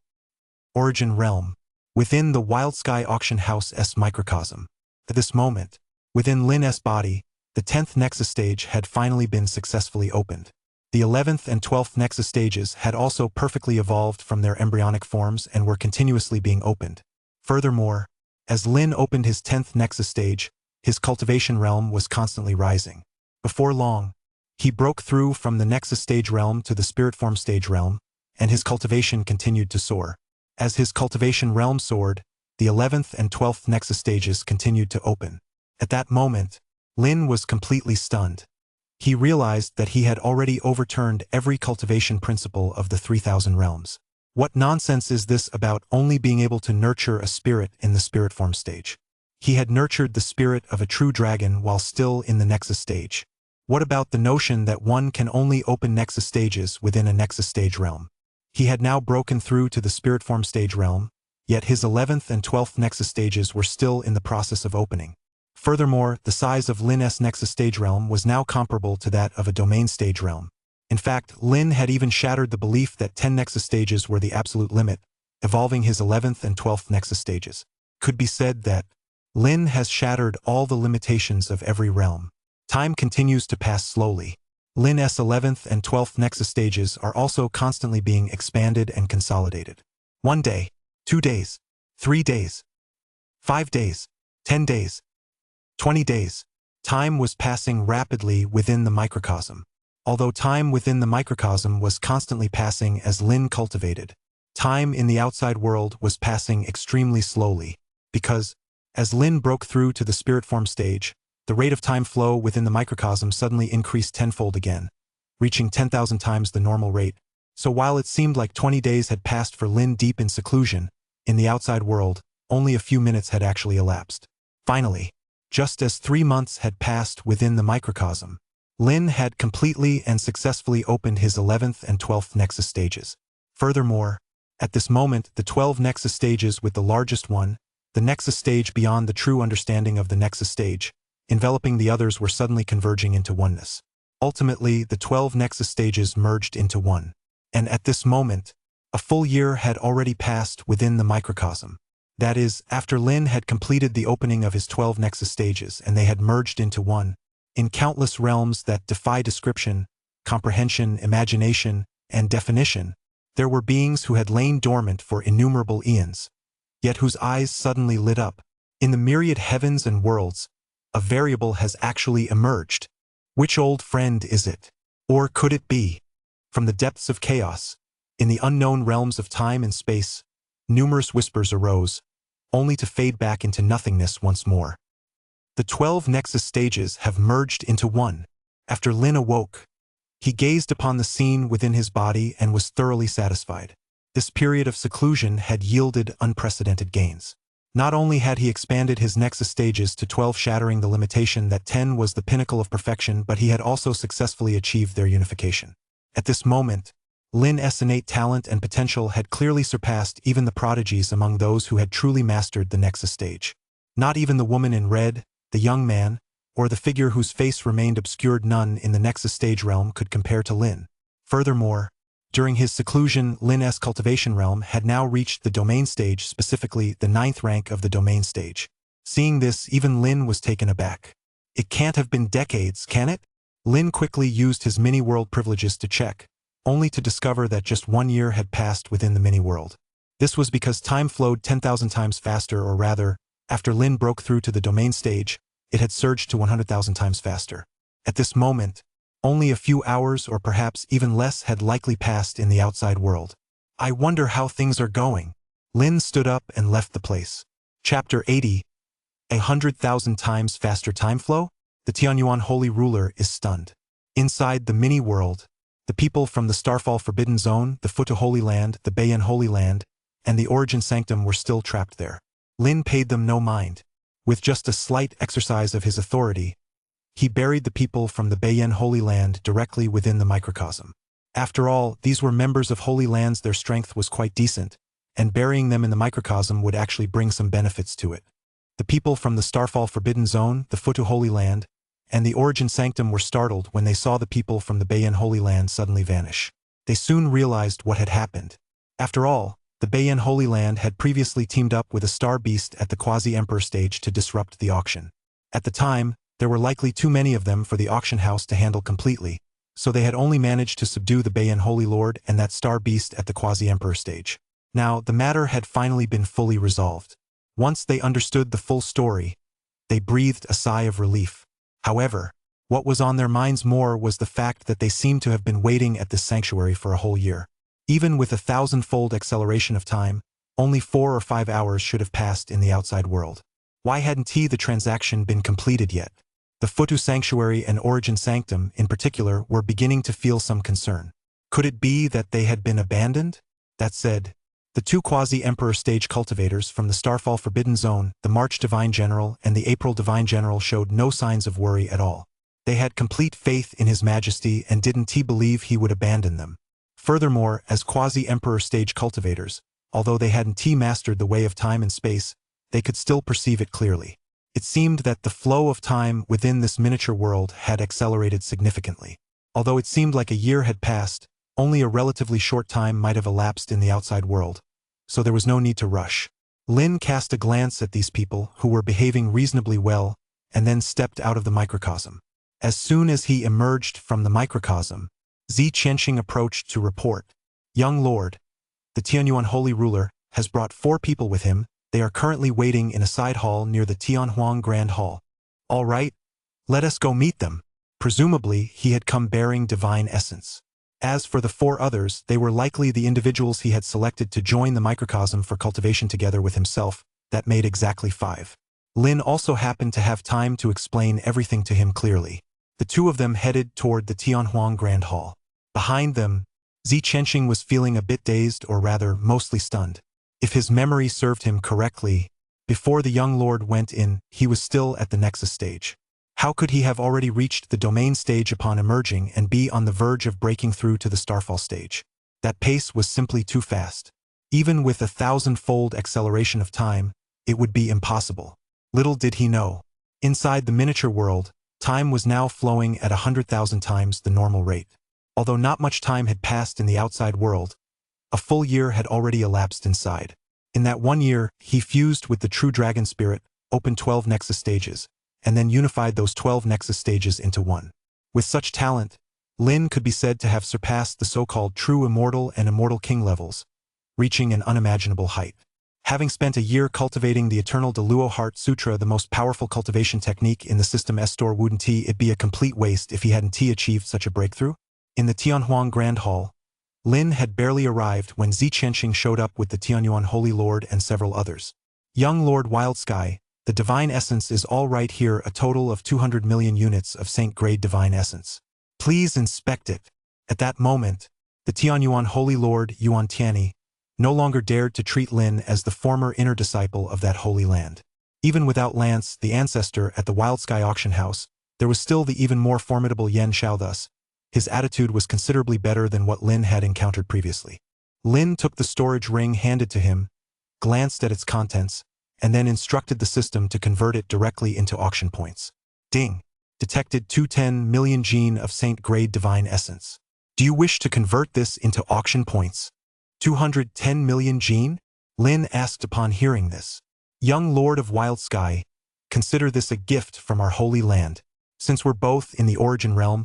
Origin Realm. Within the Wild Sky Auction House's microcosm. At this moment, within Lin's body, the 10th Nexus stage had finally been successfully opened. The 11th and 12th Nexus stages had also perfectly evolved from their embryonic forms and were continuously being opened. Furthermore, as Lin opened his 10th Nexus stage, his cultivation realm was constantly rising. Before long, he broke through from the Nexus stage realm to the Spirit Form stage realm, and his cultivation continued to soar. As his cultivation realm soared, the 11th and 12th Nexus stages continued to open. At that moment, Lin was completely stunned. He realized that he had already overturned every cultivation principle of the 3000 realms. What nonsense is this about only being able to nurture a spirit in the Spirit Form stage? He had nurtured the spirit of a true dragon while still in the Nexus stage. What about the notion that one can only open Nexus stages within a Nexus stage realm? He had now broken through to the Spirit Form stage realm, yet his 11th and 12th Nexus stages were still in the process of opening. Furthermore, the size of Lin's Nexus stage realm was now comparable to that of a domain stage realm. In fact, Lin had even shattered the belief that 10 Nexus stages were the absolute limit, evolving his 11th and 12th Nexus stages. Could be said that Lin has shattered all the limitations of every realm. Time continues to pass slowly. Lin's 11th and 12th Nexus stages are also constantly being expanded and consolidated. 1 day, 2 days, 3 days, 5 days, 10 days, 20 days. Time was passing rapidly within the microcosm. Although time within the microcosm was constantly passing as Lin cultivated, time in the outside world was passing extremely slowly, because, as Lin broke through to the Spirit Form stage, the rate of time flow within the microcosm suddenly increased tenfold again, reaching 10,000 times the normal rate. So while it seemed like 20 days had passed for Lin deep in seclusion, in the outside world, only a few minutes had actually elapsed. Finally, just as 3 months had passed within the microcosm, Lin had completely and successfully opened his 11th and 12th Nexus stages. Furthermore, at this moment, the 12 Nexus stages with the largest one, the Nexus stage beyond the true understanding of the Nexus stage, enveloping the others, were suddenly converging into oneness. Ultimately, the 12 Nexus stages merged into one. And at this moment, a full year had already passed within the microcosm. That is, after Lin had completed the opening of his 12 Nexus stages and they had merged into one, in countless realms that defy description, comprehension, imagination, and definition, there were beings who had lain dormant for innumerable eons, yet whose eyes suddenly lit up. In the myriad heavens and worlds, a variable has actually emerged. Which old friend is it? Or could it be? From the depths of chaos, in the unknown realms of time and space, numerous whispers arose, only to fade back into nothingness once more. The 12 Nexus stages have merged into one. After Lin awoke, he gazed upon the scene within his body and was thoroughly satisfied. This period of seclusion had yielded unprecedented gains. Not only had he expanded his Nexus stages to 12, shattering the limitation that 10 was the pinnacle of perfection, but he had also successfully achieved their unification. At this moment, Lin's innate talent and potential had clearly surpassed even the prodigies among those who had truly mastered the Nexus stage. Not even the woman in red, the young man, or the figure whose face remained obscured, none in the Nexus stage realm could compare to Lin. Furthermore, during his seclusion, Lin's cultivation realm had now reached the domain stage, specifically the 9th rank of the domain stage. Seeing this, even Lin was taken aback. It can't have been decades, can it? Lin quickly used his mini-world privileges to check, only to discover that just 1 year had passed within the mini-world. This was because time flowed 10,000 times faster, or rather, after Lin broke through to the domain stage, it had surged to 100,000 times faster. At this moment, only a few hours or perhaps even less had likely passed in the outside world. I wonder how things are going. Lin stood up and left the place. Chapter 80. 100,000 times faster time flow? The Tianyuan Holy Ruler is stunned. Inside the mini-world, the people from the Starfall Forbidden Zone, the Futu Holy Land, the Bayan Holy Land, and the Origin Sanctum were still trapped there. Lin paid them no mind. With just a slight exercise of his authority, he buried the people from the Bayan Holy Land directly within the microcosm. After all, these were members of Holy Lands, their strength was quite decent, and burying them in the microcosm would actually bring some benefits to it. The people from the Starfall Forbidden Zone, the Futu Holy Land, and the Origin Sanctum were startled when they saw the people from the Bayan Holy Land suddenly vanish. They soon realized what had happened. After all, the Bayan Holy Land had previously teamed up with a star beast at the Quasi-Emperor stage to disrupt the auction. At the time, there were likely too many of them for the auction house to handle completely, so they had only managed to subdue the Bayan Holy Lord and that star beast at the Quasi-Emperor stage. Now, the matter had finally been fully resolved. Once they understood the full story, they breathed a sigh of relief. However, what was on their minds more was the fact that they seemed to have been waiting at this sanctuary for a whole year. Even with a 1,000-fold acceleration of time, only 4 or 5 hours should have passed in the outside world. Why hadn't the transaction been completed yet? The Futu Sanctuary and Origin Sanctum, in particular, were beginning to feel some concern. Could it be that they had been abandoned? That said, the 2 Quasi-Emperor stage cultivators from the Starfall Forbidden Zone, the March Divine General and the April Divine General, showed no signs of worry at all. They had complete faith in His Majesty and didn't believe he would abandon them. Furthermore, as Quasi-Emperor stage cultivators, although they hadn't mastered the way of time and space, they could still perceive it clearly. It seemed that the flow of time within this miniature world had accelerated significantly. Although it seemed like a year had passed, only a relatively short time might have elapsed in the outside world, so there was no need to rush. Lin cast a glance at these people, who were behaving reasonably well, and then stepped out of the microcosm. As soon as he emerged from the microcosm, Zi Qianxing approached to report. Young Lord, the Tianyuan Holy Ruler, has brought 4 people with him. They are currently waiting in a side hall near the Tianhuang Grand Hall. All right, let us go meet them. Presumably, he had come bearing divine essence. As for the 4 others, they were likely the individuals he had selected to join the microcosm for cultivation together with himself. That made exactly 5. Lin also happened to have time to explain everything to him clearly. The 2 of them headed toward the Tianhuang Grand Hall. Behind them, Zi Qianxing was feeling a bit dazed, or rather, mostly stunned. If his memory served him correctly, before the young lord went in, he was still at the Nexus stage. How could he have already reached the domain stage upon emerging and be on the verge of breaking through to the Starfall stage? That pace was simply too fast. Even with a 1,000-fold acceleration of time, it would be impossible. Little did he know. Inside the miniature world, Time was now flowing at 100,000 times the normal rate. Although not much time had passed in the outside world, a full year had already elapsed inside. In that 1 year, he fused with the true dragon spirit, opened 12 Nexus stages, and then unified those 12 Nexus stages into one. With such talent, Lin could be said to have surpassed the so-called true Immortal and Immortal King levels, reaching an unimaginable height. Having spent a year cultivating the Eternal Deluo Heart Sutra, the most powerful cultivation technique in the system Estor, wouldn't it be a complete waste if he hadn't achieved such a breakthrough? In the Tianhuang Grand Hall, Lin had barely arrived when Zi Qianxing showed up with the Tianyuan Holy Lord and several others. Young Lord Wildsky, the divine essence is all right here, a total of 200 million units of Saint-grade divine essence. Please inspect it. At that moment, the Tianyuan Holy Lord Yuan Tianyi no longer dared to treat Lin as the former inner disciple of that holy land. Even without Lance, the ancestor, at the Wildsky auction house, there was still the even more formidable Yen Xiao. Thus, his attitude was considerably better than what Lin had encountered previously. Lin took the storage ring handed to him, glanced at its contents, and then instructed the system to convert it directly into auction points. Ding! Detected 210 million gene of Saint-grade divine essence. Do you wish to convert this into auction points? 210 million gene? Lin asked upon hearing this. Young Lord of Wildsky, consider this a gift from our holy land. Since we're both in the origin realm,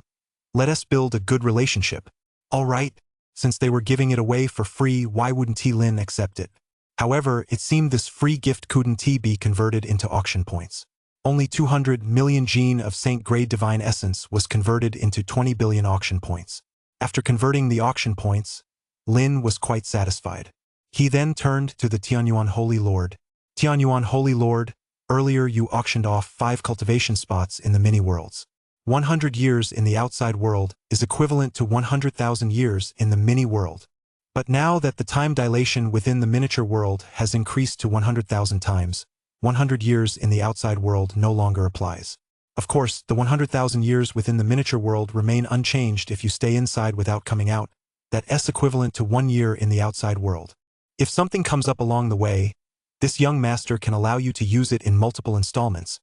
let us build a good relationship. All right, since they were giving it away for free, why wouldn't Lin accept it? However, it seemed this free gift couldn't be converted into auction points. Only 200 million gene of Saint-grade divine essence was converted into 20 billion auction points. After converting the auction points, Lin was quite satisfied. He then turned to the Tianyuan Holy Lord. Tianyuan Holy Lord, earlier you auctioned off 5 cultivation spots in the mini-worlds. 100 years in the outside world is equivalent to 100,000 years in the mini-world. But now that the time dilation within the miniature world has increased to 100,000 times, 100 years in the outside world no longer applies. Of course, the 100,000 years within the miniature world remain unchanged if you stay inside without coming out. That's equivalent to 1 year in the outside world. If something comes up along the way, this young master can allow you to use it in multiple installments,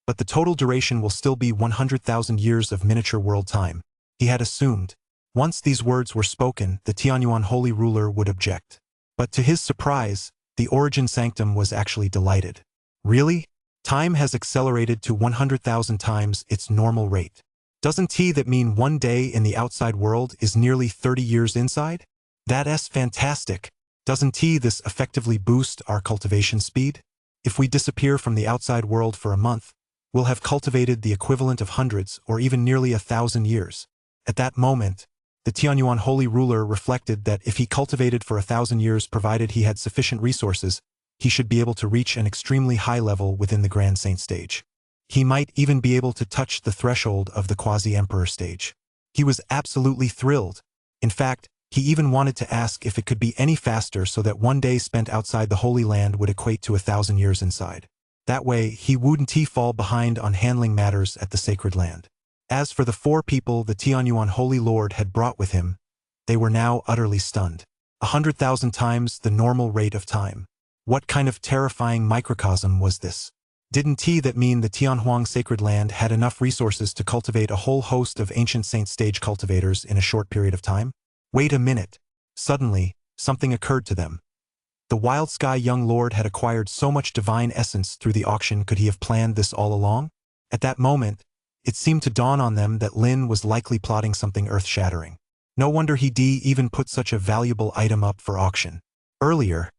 but the total duration will still be 100,000 years of miniature world time, he had assumed. Once these words were spoken, the Tianyuan holy ruler would object. But to his surprise, the Origin Sanctum was actually delighted. Really? Time has accelerated to 100,000 times its normal rate. Doesn't that mean 1 day in the outside world is nearly 30 years inside? That's fantastic. Doesn't this effectively boost our cultivation speed? If we disappear from the outside world for a month, we'll have cultivated the equivalent of hundreds or even nearly 1,000 years. At that moment, the Tianyuan holy ruler reflected that if he cultivated for 1,000 years provided he had sufficient resources, he should be able to reach an extremely high level within the Grand Saint stage. He might even be able to touch the threshold of the Quasi-Emperor stage. He was absolutely thrilled. In fact, he even wanted to ask if it could be any faster so that 1 day spent outside the Holy Land would equate to 1,000 years inside. That way, he wouldn't fall behind on handling matters at the Sacred Land. As for the 4 people the Tianyuan Holy Lord had brought with him, they were now utterly stunned. 100,000 times the normal rate of time. What kind of terrifying microcosm was this? Didn't that mean the Tianhuang Sacred Land had enough resources to cultivate a whole host of ancient saint stage cultivators in a short period of time? Wait a minute. Suddenly, something occurred to them. The Wildsky young lord had acquired so much divine essence through the auction. Could he have planned this all along? At that moment, it seemed to dawn on them that Lin was likely plotting something earth-shattering. No wonder he even put such a valuable item up for auction. Earlier,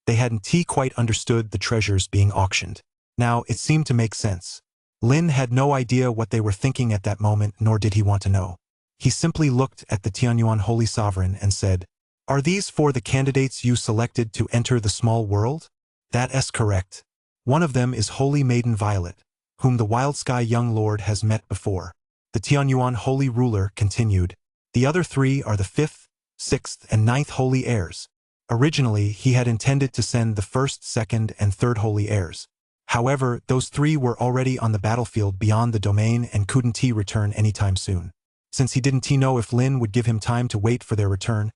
they hadn't quite understood the treasures being auctioned. Now, it seemed to make sense. Lin had no idea what they were thinking at that moment, nor did he want to know. He simply looked at the Tianyuan Holy Sovereign and said, "Are these for the candidates you selected to enter the small world?" That's correct. One of them is Holy Maiden Violet, whom the Wildsky young lord has met before. The Tianyuan Holy Ruler continued. The other 3 are the 5th, 6th, and 9th Holy Heirs. Originally, he had intended to send the 1st, 2nd, and 3rd Holy Heirs. However, those 3 were already on the battlefield beyond the domain and couldn't return anytime soon. Since he didn't know if Lin would give him time to wait for their return,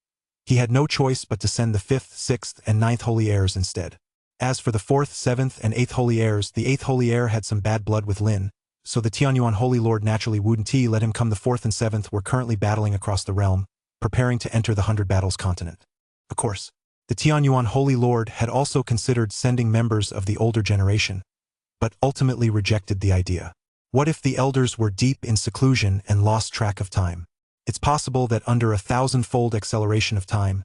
he had no choice but to send the 5th, 6th, and 9th Holy Heirs instead. As for the 4th, 7th, and 8th Holy Heirs, the 8th Holy Heir had some bad blood with Lin, so the Tianyuan Holy Lord naturally Wuden Ti let him come. The 4th and 7th were currently battling across the realm, preparing to enter the 100 Battles continent. Of course, the Tianyuan Holy Lord had also considered sending members of the older generation, but ultimately rejected the idea. What if the elders were deep in seclusion and lost track of time? It's possible that under a 1,000-fold acceleration of time,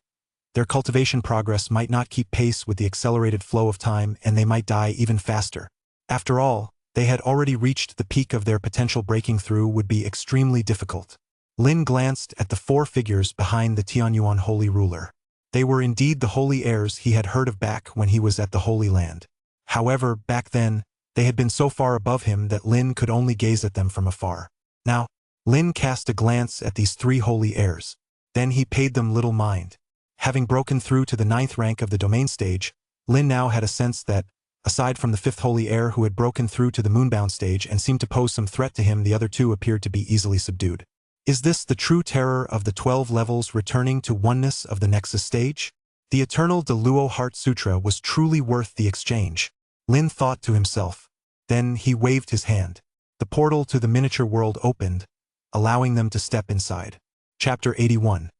their cultivation progress might not keep pace with the accelerated flow of time, and they might die even faster. After all, they had already reached the peak of their potential. Breaking through would be extremely difficult. Lin glanced at the 4 figures behind the Tianyuan Holy Ruler. They were indeed the holy heirs he had heard of back when he was at the Holy Land. However, back then, they had been so far above him that Lin could only gaze at them from afar. Now, Lin cast a glance at these 3 holy heirs. Then he paid them little mind. Having broken through to the 9th rank of the domain stage, Lin now had a sense that, aside from the 5th holy heir who had broken through to the moonbound stage and seemed to pose some threat to him, the other 2 appeared to be easily subdued. Is this the true terror of the 12 levels returning to oneness of the Nexus stage? The eternal De Luo Heart Sutra was truly worth the exchange, Lin thought to himself. Then he waved his hand. The portal to the miniature world opened, allowing them to step inside. Chapter 81.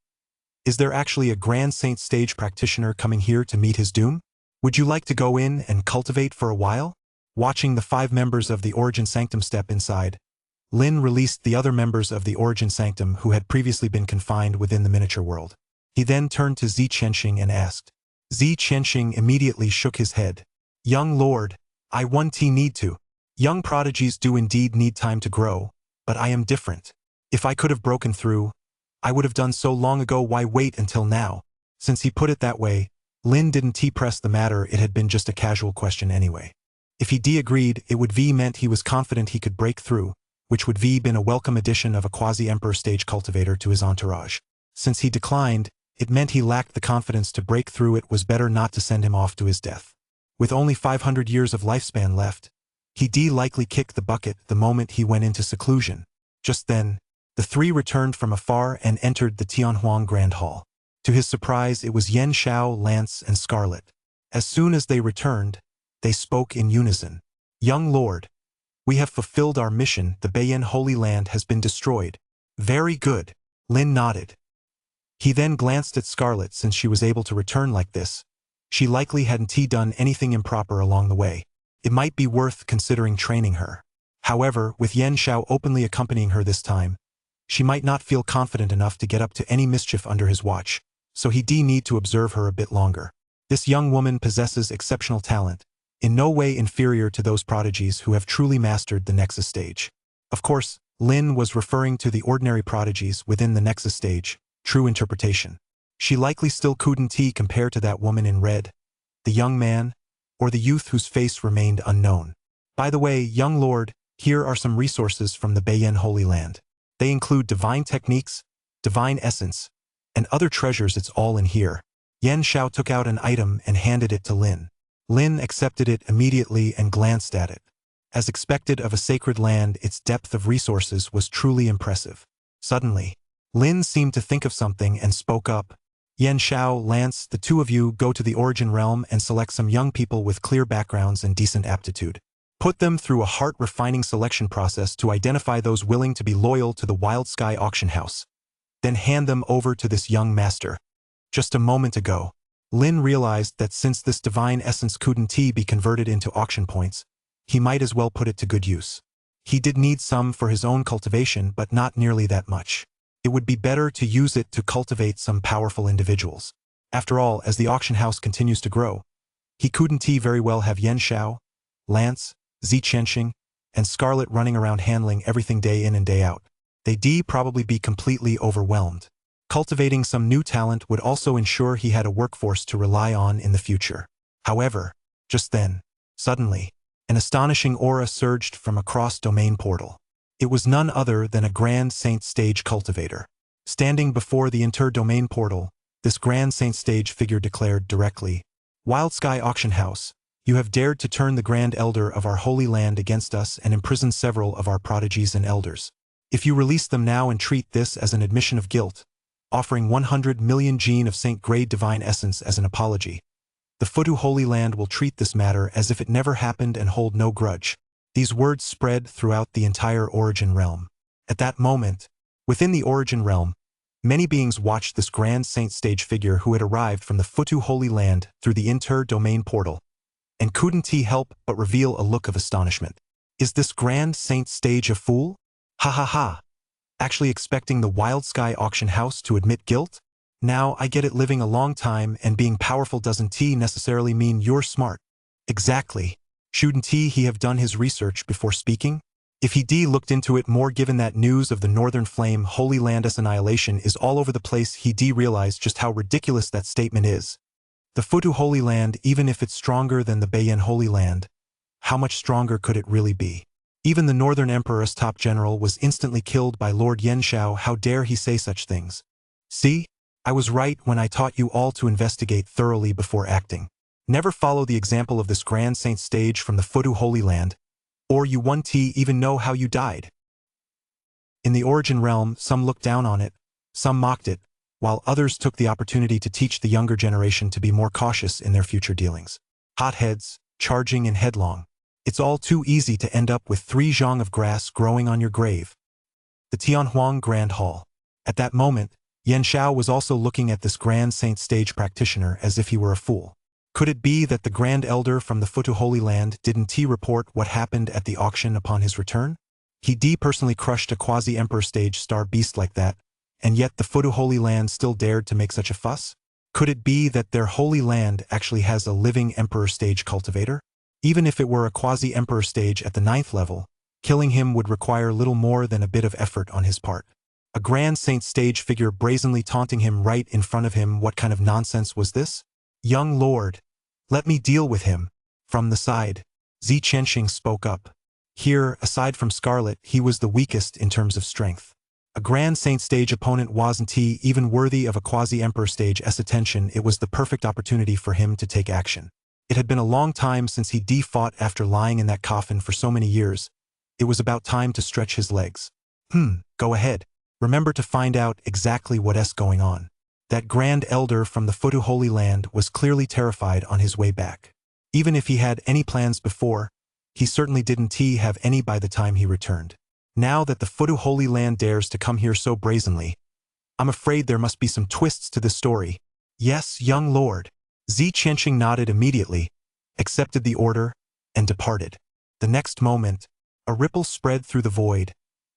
Is there actually a Grand Saint stage practitioner coming here to meet his doom? Would you like to go in and cultivate for a while? Watching the 5 members of the Origin Sanctum step inside, Lin released the other members of the Origin Sanctum who had previously been confined within the miniature world. He then turned to Zi Qianxing and asked. Zi Qianxing immediately shook his head. Young lord, I need to. Young prodigies do indeed need time to grow, but I am different. If I could have broken through, I would have done so long ago. Why wait until now? Since he put it that way, Lin didn't press the matter. It had been just a casual question anyway. If he agreed, it would meant he was confident he could break through, which would been a welcome addition of a quasi-emperor stage cultivator to his entourage. Since he declined, it meant he lacked the confidence to break through. It was better not to send him off to his death. With only 500 years of lifespan left, he likely kicked the bucket the moment he went into seclusion. Just then, the 3 returned from afar and entered the Tianhuang Grand Hall. To his surprise, it was Yan Xiao, Lance, and Scarlet. As soon as they returned, they spoke in unison. Young lord, we have fulfilled our mission. The Beiyan Holy Land has been destroyed. Very good. Lin nodded. He then glanced at Scarlet. Since she was able to return like this, she likely hadn't done anything improper along the way. It might be worth considering training her. However, with Yan Xiao openly accompanying her this time, she might not feel confident enough to get up to any mischief under his watch, so he need to observe her a bit longer. This young woman possesses exceptional talent, in no way inferior to those prodigies who have truly mastered the Nexus stage. Of course, Lin was referring to the ordinary prodigies within the Nexus stage, true interpretation. She likely still couldn't compare to that woman in red, the young man, or the youth whose face remained unknown. By the way, young lord, here are some resources from the Beiyan Holy Land. They include divine techniques, divine essence, and other treasures. It's all in here. Yan Xiao took out an item and handed it to Lin. Lin accepted it immediately and glanced at it. As expected of a sacred land, its depth of resources was truly impressive. Suddenly, Lin seemed to think of something and spoke up. Yan Xiao, Lance, the 2 of you go to the Origin Realm and select some young people with clear backgrounds and decent aptitude. Put them through a heart-refining selection process to identify those willing to be loyal to the Wild Sky Auction House. Then hand them over to this young master. Just a moment ago, Lin realized that since this divine essence couldn't be converted into auction points, he might as well put it to good use. He did need some for his own cultivation, but not nearly that much. It would be better to use it to cultivate some powerful individuals. After all, as the auction house continues to grow, he couldn't very well have Yan Xiao, Lance, Zi Qianxing, and Scarlet running around handling everything day in and day out. They'd probably be completely overwhelmed. Cultivating some new talent would also ensure he had a workforce to rely on in the future. However, just then, suddenly, an astonishing aura surged from across domain portal. It was none other than a Grand Saint stage cultivator. Standing before the inter-domain portal, this Grand Saint stage figure declared directly, "Wild Sky Auction House, you have dared to turn the Grand Elder of our Holy Land against us and imprison several of our prodigies and elders. If you release them now and treat this as an admission of guilt, offering 100 million gene of Saint-grade divine essence as an apology, the Futu Holy Land will treat this matter as if it never happened and hold no grudge. These words spread throughout the entire Origin realm. At that moment, within the Origin realm, many beings watched this Grand Saint stage figure who had arrived from the Futu Holy Land through the inter-domain portal, and couldn't he help but reveal a look of astonishment. Is this Grand Saint stage a fool? Ha ha ha. Actually expecting the Wild Sky auction house to admit guilt? Now I get it, living a long time and being powerful doesn't necessarily mean you're smart. Exactly. Shouldn't he have done his research before speaking? If he looked into it more, given that news of the Northern Flame Holy Land's annihilation is all over the place, he realized just how ridiculous that statement is. The Futu Holy Land, even if it's stronger than the Beiyan Holy Land, how much stronger could it really be? Even the Northern Emperor's top general was instantly killed by Lord Yanshao. How dare he say such things? See? I was right when I taught you all to investigate thoroughly before acting. Never follow the example of this Grand Saint stage from the Futu Holy Land, or you won't even know how you died. In the Origin realm, some looked down on it, some mocked it, while others took the opportunity to teach the younger generation to be more cautious in their future dealings. Hotheads, charging and headlong. It's all too easy to end up with 3 zhang of grass growing on your grave. The Tianhuang Grand Hall. At that moment, Yanshao was also looking at this Grand Saint stage practitioner as if he were a fool. Could it be that the Grand Elder from the Futu Holy Land didn't report what happened at the auction upon his return? He personally crushed a quasi-emperor stage star beast like that, and yet the Futu Holy Land still dared to make such a fuss? Could it be that their Holy Land actually has a living emperor stage cultivator? Even if it were a quasi-emperor stage at the 9th level, killing him would require little more than a bit of effort on his part. A Grand Saint stage figure brazenly taunting him right in front of him. What kind of nonsense was this? Young Lord, let me deal with him. From the side, Zi Qianxing spoke up. Here, aside from Scarlet, he was the weakest in terms of strength. A Grand Saint stage opponent wasn't even worthy of a quasi-emperor stage's attention. It was the perfect opportunity for him to take action. It had been a long time since he fought after lying in that coffin for so many years. It was about time to stretch his legs. Go ahead. Remember to find out exactly what's going on. That Grand Elder from the Futu Holy Land was clearly terrified on his way back. Even if he had any plans before, he certainly didn't have any by the time he returned. Now that the Futu Holy Land dares to come here so brazenly, I'm afraid there must be some twists to this story. Yes, young lord. Zi Qianxing nodded immediately, accepted the order, and departed. The next moment, a ripple spread through the void,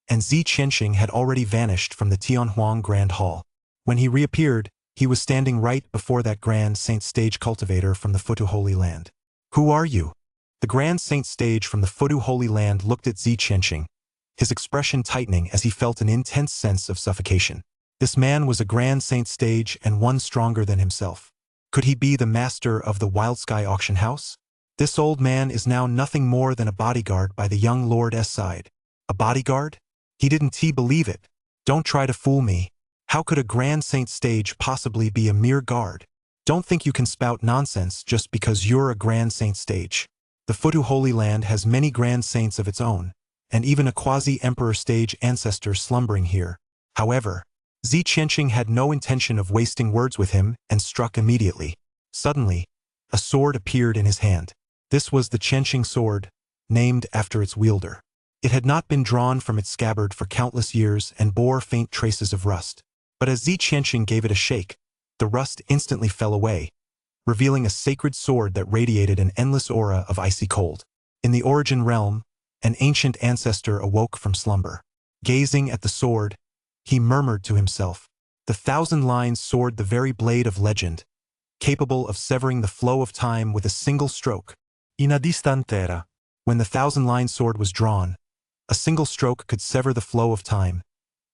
and Zi Qianxing had already vanished from the Tianhuang Grand Hall. When he reappeared, he was standing right before that Grand Saint stage cultivator from the Futu Holy Land. Who are you? The Grand Saint stage from the Futu Holy Land looked at Zi Qianxing, his expression tightening as he felt an intense sense of suffocation. This man was a Grand Saint stage and one stronger than himself. Could he be the master of the Wild Sky auction house? This old man is now nothing more than a bodyguard by the young lord's side. A bodyguard? He didn't believe it. Don't try to fool me. How could a Grand Saint stage possibly be a mere guard? Don't think you can spout nonsense just because you're a Grand Saint stage. The Futu Holy Land has many Grand Saints of its own, and even a quasi-emperor stage ancestor slumbering here. However, Zi Qianxing had no intention of wasting words with him and struck immediately. Suddenly, a sword appeared in his hand. This was the Qianxing sword, named after its wielder. It had not been drawn from its scabbard for countless years and bore faint traces of rust. But as Zi Qianxing gave it a shake, the rust instantly fell away, revealing a sacred sword that radiated an endless aura of icy cold. In the Origin realm, an ancient ancestor awoke from slumber. Gazing at the sword, he murmured to himself, "The thousand-line sword, the very blade of legend, capable of severing the flow of time with a single stroke." In a distantera. When the thousand-line sword was drawn, a single stroke could sever the flow of time,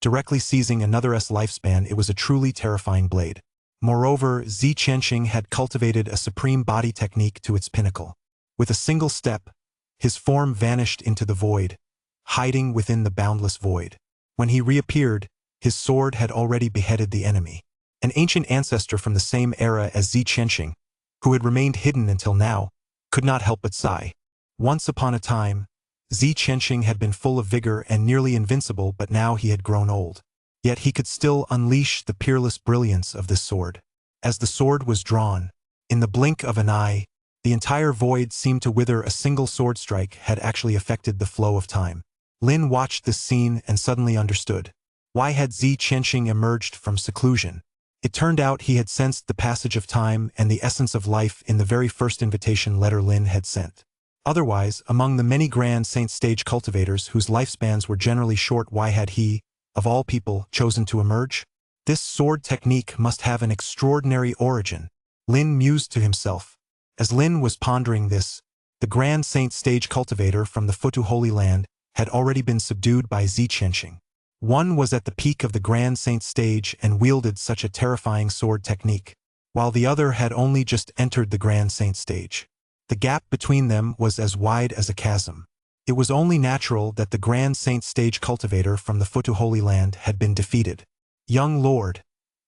directly seizing another's lifespan. It was a truly terrifying blade. Moreover, Zi Qianxing had cultivated a supreme body technique to its pinnacle. With a single step, his form vanished into the void, hiding within the boundless void. When he reappeared, his sword had already beheaded the enemy. An ancient ancestor from the same era as Zi Qianxing, who had remained hidden until now, could not help but sigh. Once upon a time, Zi Qianxing had been full of vigor and nearly invincible, but now he had grown old. Yet he could still unleash the peerless brilliance of this sword. As the sword was drawn, in the blink of an eye, The entire void seemed to wither. A single sword strike had actually affected the flow of time. Lin watched this scene and suddenly understood. Why had Zi Qianxing emerged from seclusion? It turned out he had sensed the passage of time and the essence of life in the very first invitation letter Lin had sent. Otherwise, among the many Grand Saint stage cultivators whose lifespans were generally short, why had he, of all people, chosen to emerge? This sword technique must have an extraordinary origin. Lin mused to himself. As Lin was pondering this, the Grand Saint stage cultivator from the Futu Holy Land had already been subdued by Zi Qianxing. One was at the peak of the Grand Saint stage and wielded such a terrifying sword technique, while the other had only just entered the Grand Saint stage. The gap between them was as wide as a chasm. It was only natural that the Grand Saint stage cultivator from the Futu Holy Land had been defeated. Young lord,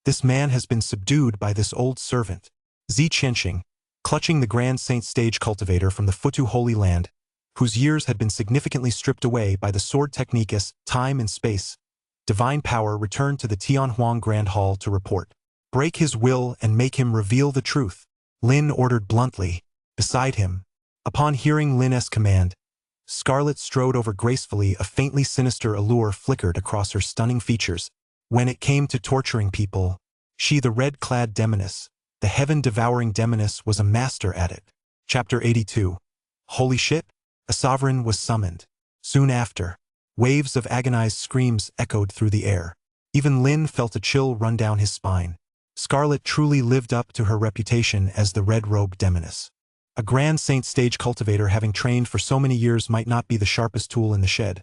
this man has been subdued by this old servant. Zi Qianxing, clutching the Grand Saint stage cultivator from the Futu Holy Land, whose years had been significantly stripped away by the sword technique as time and space, divine power, returned to the Tianhuang Grand Hall to report. Break his will and make him reveal the truth, Lin ordered bluntly. Beside him, upon hearing Lin's command, Scarlet strode over gracefully. A faintly sinister allure flickered across her stunning features. When it came to torturing people, she, the red-clad demoness, the heaven-devouring demoness, was a master at it. Chapter 82. Holy shit! A sovereign was summoned. Soon after, waves of agonized screams echoed through the air. Even Lin felt a chill run down his spine. Scarlet truly lived up to her reputation as the red-robed demoness. A Grand Saint stage cultivator having trained for so many years might not be the sharpest tool in the shed,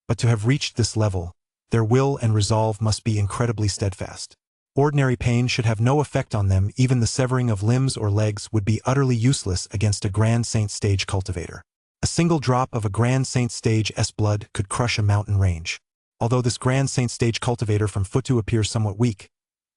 but to have reached this level, their will and resolve must be incredibly steadfast. Ordinary pain should have no effect on them. Even the severing of limbs or legs would be utterly useless against a Grand Saint stage cultivator. A single drop of a Grand Saint stage's blood could crush a mountain range. Although this Grand Saint stage cultivator from Futu appears somewhat weak,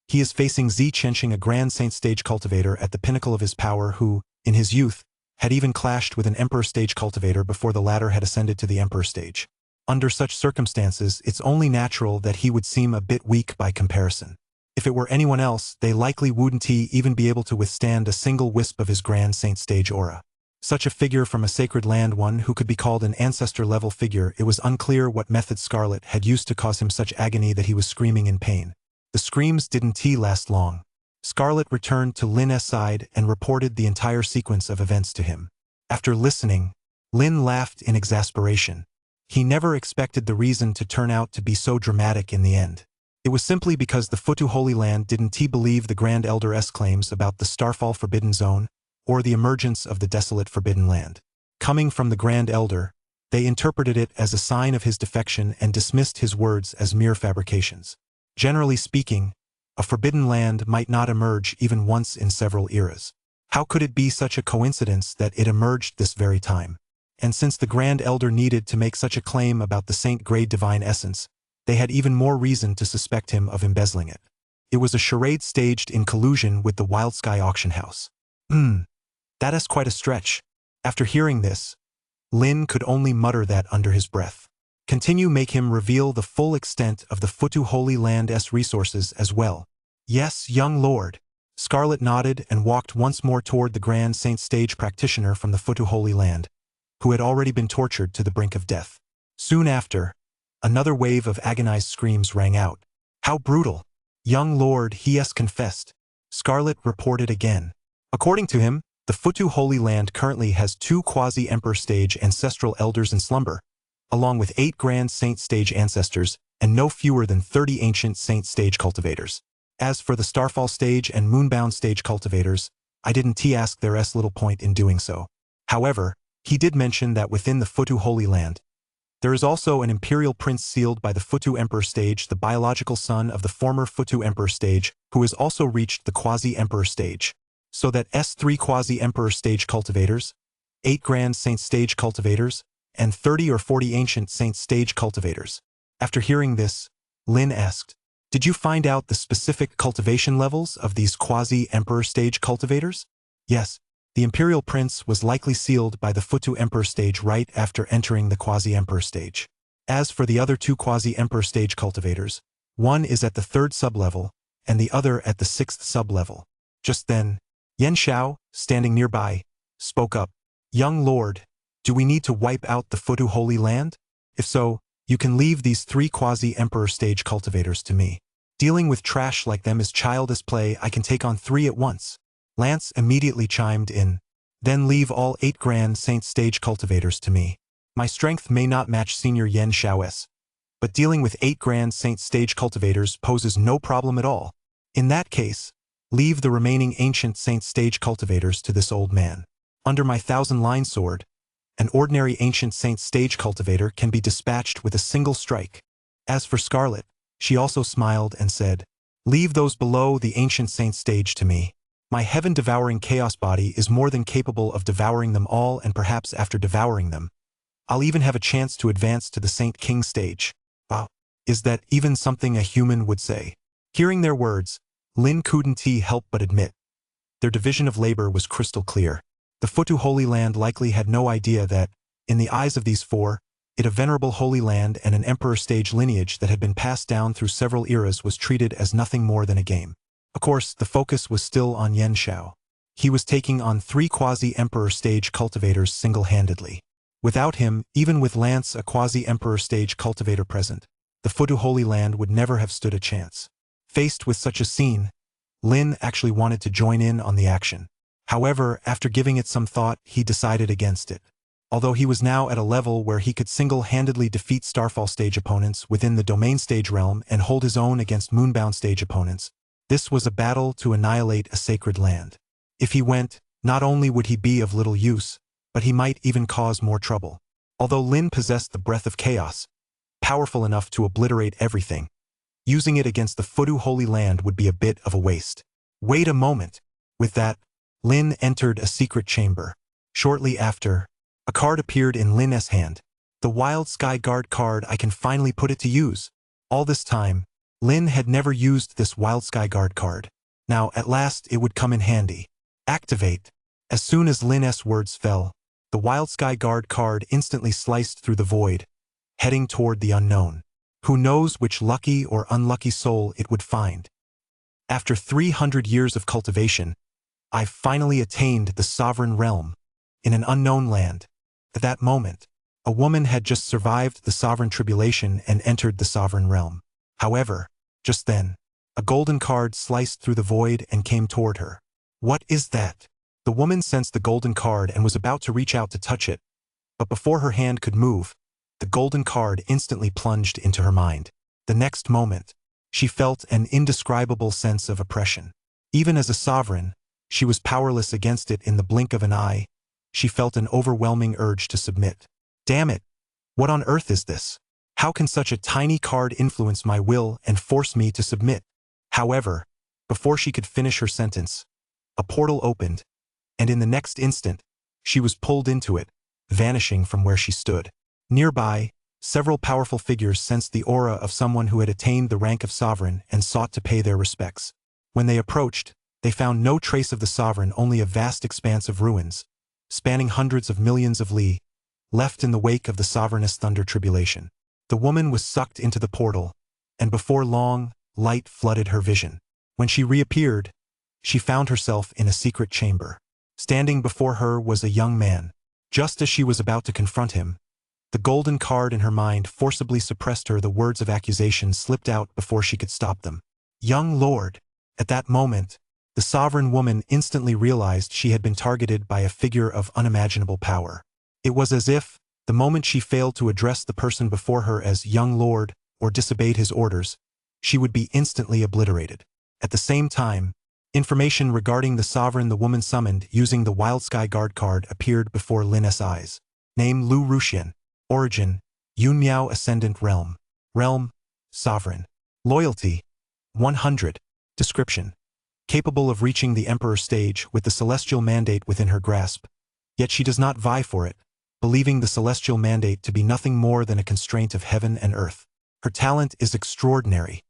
he is facing Zi Qianxing, a Grand Saint stage cultivator at the pinnacle of his power who, in his youth, had even clashed with an Emperor stage cultivator before the latter had ascended to the Emperor stage. Under such circumstances, it's only natural that he would seem a bit weak by comparison. If it were anyone else, they likely wouldn't even be able to withstand a single wisp of his Grand Saint stage aura. Such a figure from a sacred land, one who could be called an ancestor-level figure, it was unclear what method Scarlet had used to cause him such agony that he was screaming in pain. The screams didn't last long. Scarlet returned to Lin's side and reported the entire sequence of events to him. After listening, Lin laughed in exasperation. He never expected the reason to turn out to be so dramatic in the end. It was simply because the Futu Holy Land didn't believe the Grand Elder's claims about the Starfall Forbidden Zone, or the emergence of the desolate Forbidden Land. Coming from the Grand Elder, they interpreted it as a sign of his defection and dismissed his words as mere fabrications. Generally speaking, a Forbidden Land might not emerge even once in several eras. How could it be such a coincidence that it emerged this very time? And since the Grand Elder needed to make such a claim about the Saint-grade divine essence, they had even more reason to suspect him of embezzling it. It was a charade staged in collusion with the Wild Sky auction house. That is quite a stretch. After hearing this, Lin could only mutter that under his breath. Continue, make him reveal the full extent of the Futu Holy Land's resources as well. Yes, young lord. Scarlet nodded and walked once more toward the Grand Saint stage practitioner from the Futu Holy Land, who had already been tortured to the brink of death. Soon after, another wave of agonized screams rang out. How brutal! Young lord, he has confessed. Scarlet reported again. According to him, the Futu Holy Land currently has 2 quasi-emperor stage ancestral elders in slumber, along with 8 Grand Saint stage ancestors and no fewer than 30 ancient Saint stage cultivators. As for the Starfall stage and Moonbound stage cultivators, I didn't ask there's little point in doing so. However, he did mention that within the Futu Holy Land, there is also an imperial prince sealed by the Futu Emperor stage, the biological son of the former Futu Emperor stage, who has also reached the quasi-emperor stage. So that S3 quasi-emperor stage cultivators, 8 Grand Saint stage cultivators, and 30 or 40 ancient Saint stage cultivators. After hearing this, Lin asked, did you find out the specific cultivation levels of these quasi-emperor stage cultivators? Yes, the imperial prince was likely sealed by the Futu Emperor stage right after entering the quasi-emperor stage. As for the other 2 quasi-emperor stage cultivators, one is at the 3rd sublevel, and the other at the 6th sublevel. Just then, Yen Xiao, standing nearby, spoke up. Young lord, do we need to wipe out the Futu Holy Land? If so, you can leave these 3 quasi-emperor stage cultivators to me. Dealing with trash like them is childish play. I can take on 3 at once. Lance immediately chimed in. Then leave all 8 Grand Saint stage cultivators to me. My strength may not match Senior Yen Xiao's, but dealing with 8 Grand Saint stage cultivators poses no problem at all. In that case, leave the remaining Ancient Saint stage cultivators to this old man. Under my 1,000-line sword, an ordinary Ancient Saint stage cultivator can be dispatched with a single strike. As for Scarlet, she also smiled and said, leave those below the Ancient Saint stage to me. My heaven-devouring chaos body is more than capable of devouring them all, and perhaps after devouring them, I'll even have a chance to advance to the Saint King stage. Wow, is that even something a human would say? Hearing their words, Lin couldn't help but admit. Their division of labor was crystal clear. The Futu Holy Land likely had no idea that, in the eyes of these 4, a venerable Holy Land and an Emperor stage lineage that had been passed down through several eras was treated as nothing more than a game. Of course, the focus was still on Yen Xiao. He was taking on 3 quasi-emperor stage cultivators single-handedly. Without him, even with Lance, a quasi-emperor stage cultivator present, the Futu Holy Land would never have stood a chance. Faced with such a scene, Lin actually wanted to join in on the action. However, after giving it some thought, he decided against it. Although he was now at a level where he could single-handedly defeat Starfall stage opponents within the Domain stage realm and hold his own against Moonbound stage opponents, this was a battle to annihilate a sacred land. If he went, not only would he be of little use, but he might even cause more trouble. Although Lin possessed the breath of chaos, powerful enough to obliterate everything, using it against the Futu Holy Land would be a bit of a waste. Wait a moment. With that, Lin entered a secret chamber. Shortly after, a card appeared in Lin's hand. The Wild Sky Guard card. I can finally put it to use. All this time, Lin had never used this Wild Sky Guard card. Now, at last, it would come in handy. Activate. As soon as Lin's words fell, the Wild Sky Guard card instantly sliced through the void, heading toward the unknown. Who knows which lucky or unlucky soul it would find. After 300 years of cultivation, I finally attained the sovereign realm, in an unknown land. At that moment, a woman had just survived the sovereign tribulation and entered the sovereign realm. However, just then, a golden card sliced through the void and came toward her. What is that? The woman sensed the golden card and was about to reach out to touch it, but before her hand could move, the golden card instantly plunged into her mind. The next moment, she felt an indescribable sense of oppression. Even as a sovereign, she was powerless against it. In the blink of an eye, she felt an overwhelming urge to submit. Damn it! What on earth is this? How can such a tiny card influence my will and force me to submit? However, before she could finish her sentence, a portal opened, and in the next instant, she was pulled into it, vanishing from where she stood. Nearby, several powerful figures sensed the aura of someone who had attained the rank of sovereign and sought to pay their respects. When they approached, they found no trace of the sovereign, only a vast expanse of ruins, spanning hundreds of millions of li, left in the wake of the sovereign's thunder tribulation. The woman was sucked into the portal, and before long, light flooded her vision. When she reappeared, she found herself in a secret chamber. Standing before her was a young man. Just as she was about to confront him, the golden card in her mind forcibly suppressed her. The words of accusation slipped out before she could stop them. Young lord. At that moment, the sovereign woman instantly realized she had been targeted by a figure of unimaginable power. It was as if, the moment she failed to address the person before her as young lord or disobeyed his orders, she would be instantly obliterated. At the same time, information regarding the sovereign the woman summoned using the Wild Sky Guard card appeared before Lin's eyes. Name Lu Ruxian. Origin, Yunmiao Ascendant Realm. Realm, Sovereign. Loyalty, 100. Description. Capable of reaching the Emperor stage with the celestial mandate within her grasp, yet she does not vie for it, believing the celestial mandate to be nothing more than a constraint of heaven and earth. Her talent is extraordinary.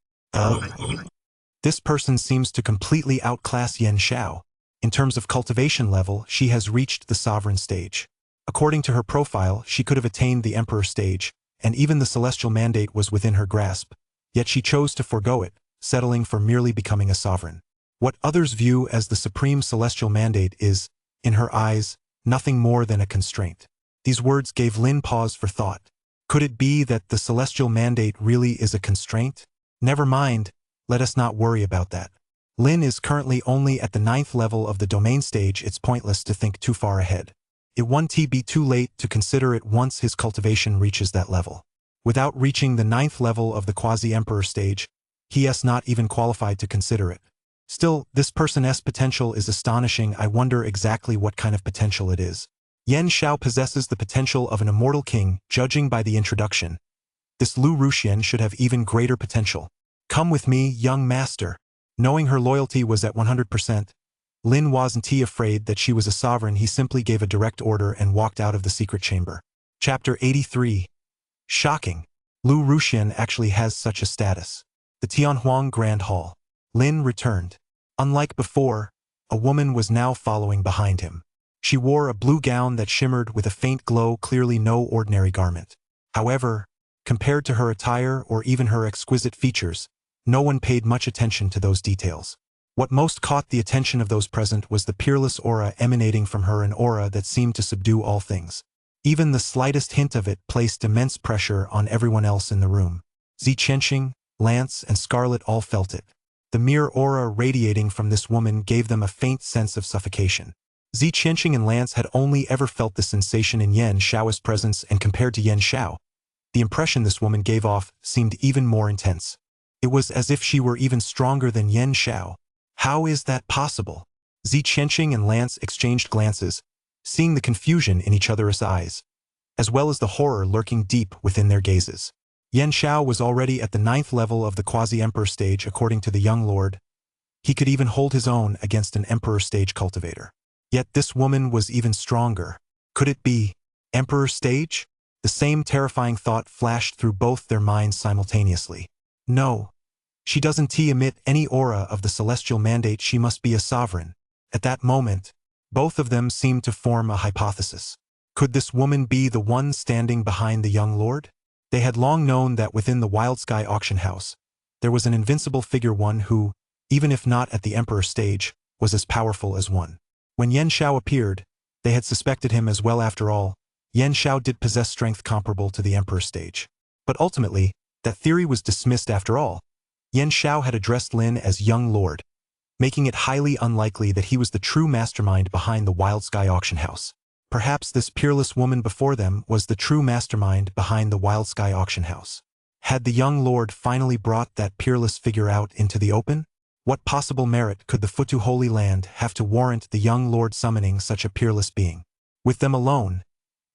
This person seems to completely outclass Yen Xiao. In terms of cultivation level, she has reached the sovereign stage. According to her profile, she could have attained the Emperor stage, and even the celestial mandate was within her grasp, yet she chose to forego it, settling for merely becoming a sovereign. What others view as the supreme celestial mandate is, in her eyes, nothing more than a constraint. These words gave Lin pause for thought. Could it be that the celestial mandate really is a constraint? Never mind, let us not worry about that. Lin is currently only at the 9th level of the domain stage. It's pointless to think too far ahead. It won't be too late to consider it once his cultivation reaches that level. Without reaching the 9th level of the quasi-emperor stage, he is not even qualified to consider it. Still, this person's potential is astonishing. I wonder exactly what kind of potential it is. Yan Shao possesses the potential of an immortal king, judging by the introduction. This Lu Ruxian should have even greater potential. Come with me, young master. Knowing her loyalty was at 100%, Lin wasn't afraid that she was a sovereign. He simply gave a direct order and walked out of the secret chamber. Chapter 83. Shocking. Lu Ruxian actually has such a status. The Tianhuang Grand Hall. Lin returned. Unlike before, a woman was now following behind him. She wore a blue gown that shimmered with a faint glow, clearly no ordinary garment. However, compared to her attire or even her exquisite features, no one paid much attention to those details. What most caught the attention of those present was the peerless aura emanating from her, an aura that seemed to subdue all things. Even the slightest hint of it placed immense pressure on everyone else in the room. Zi Qianxing, Lance, and Scarlet all felt it. The mere aura radiating from this woman gave them a faint sense of suffocation. Zi Qianxing and Lance had only ever felt the sensation in Yan Shao's presence, and compared to Yan Shao, the impression this woman gave off seemed even more intense. It was as if she were even stronger than Yan Shao. How is that possible? Zi Qianxing and Lance exchanged glances, seeing the confusion in each other's eyes, as well as the horror lurking deep within their gazes. Yan Shao was already at the 9th level of the quasi-emperor stage according to the young lord. He could even hold his own against an emperor stage cultivator. Yet this woman was even stronger. Could it be emperor stage? The same terrifying thought flashed through both their minds simultaneously. No. She doesn't emit any aura of the celestial mandate. She must be a sovereign. At that moment, both of them seemed to form a hypothesis. Could this woman be the one standing behind the young lord? They had long known that within the Wild Sky auction house, there was an invincible figure, one who, even if not at the emperor stage, was as powerful as one. When Yan Shao appeared, they had suspected him as well. After all, Yan Shao did possess strength comparable to the emperor stage. But ultimately, that theory was dismissed after all. Yan Shao had addressed Lin as young lord, making it highly unlikely that he was the true mastermind behind the Wild Sky auction house. Perhaps this peerless woman before them was the true mastermind behind the Wild Sky auction house. Had the young lord finally brought that peerless figure out into the open? What possible merit could the Futu Holy Land have to warrant the young lord summoning such a peerless being? With them alone,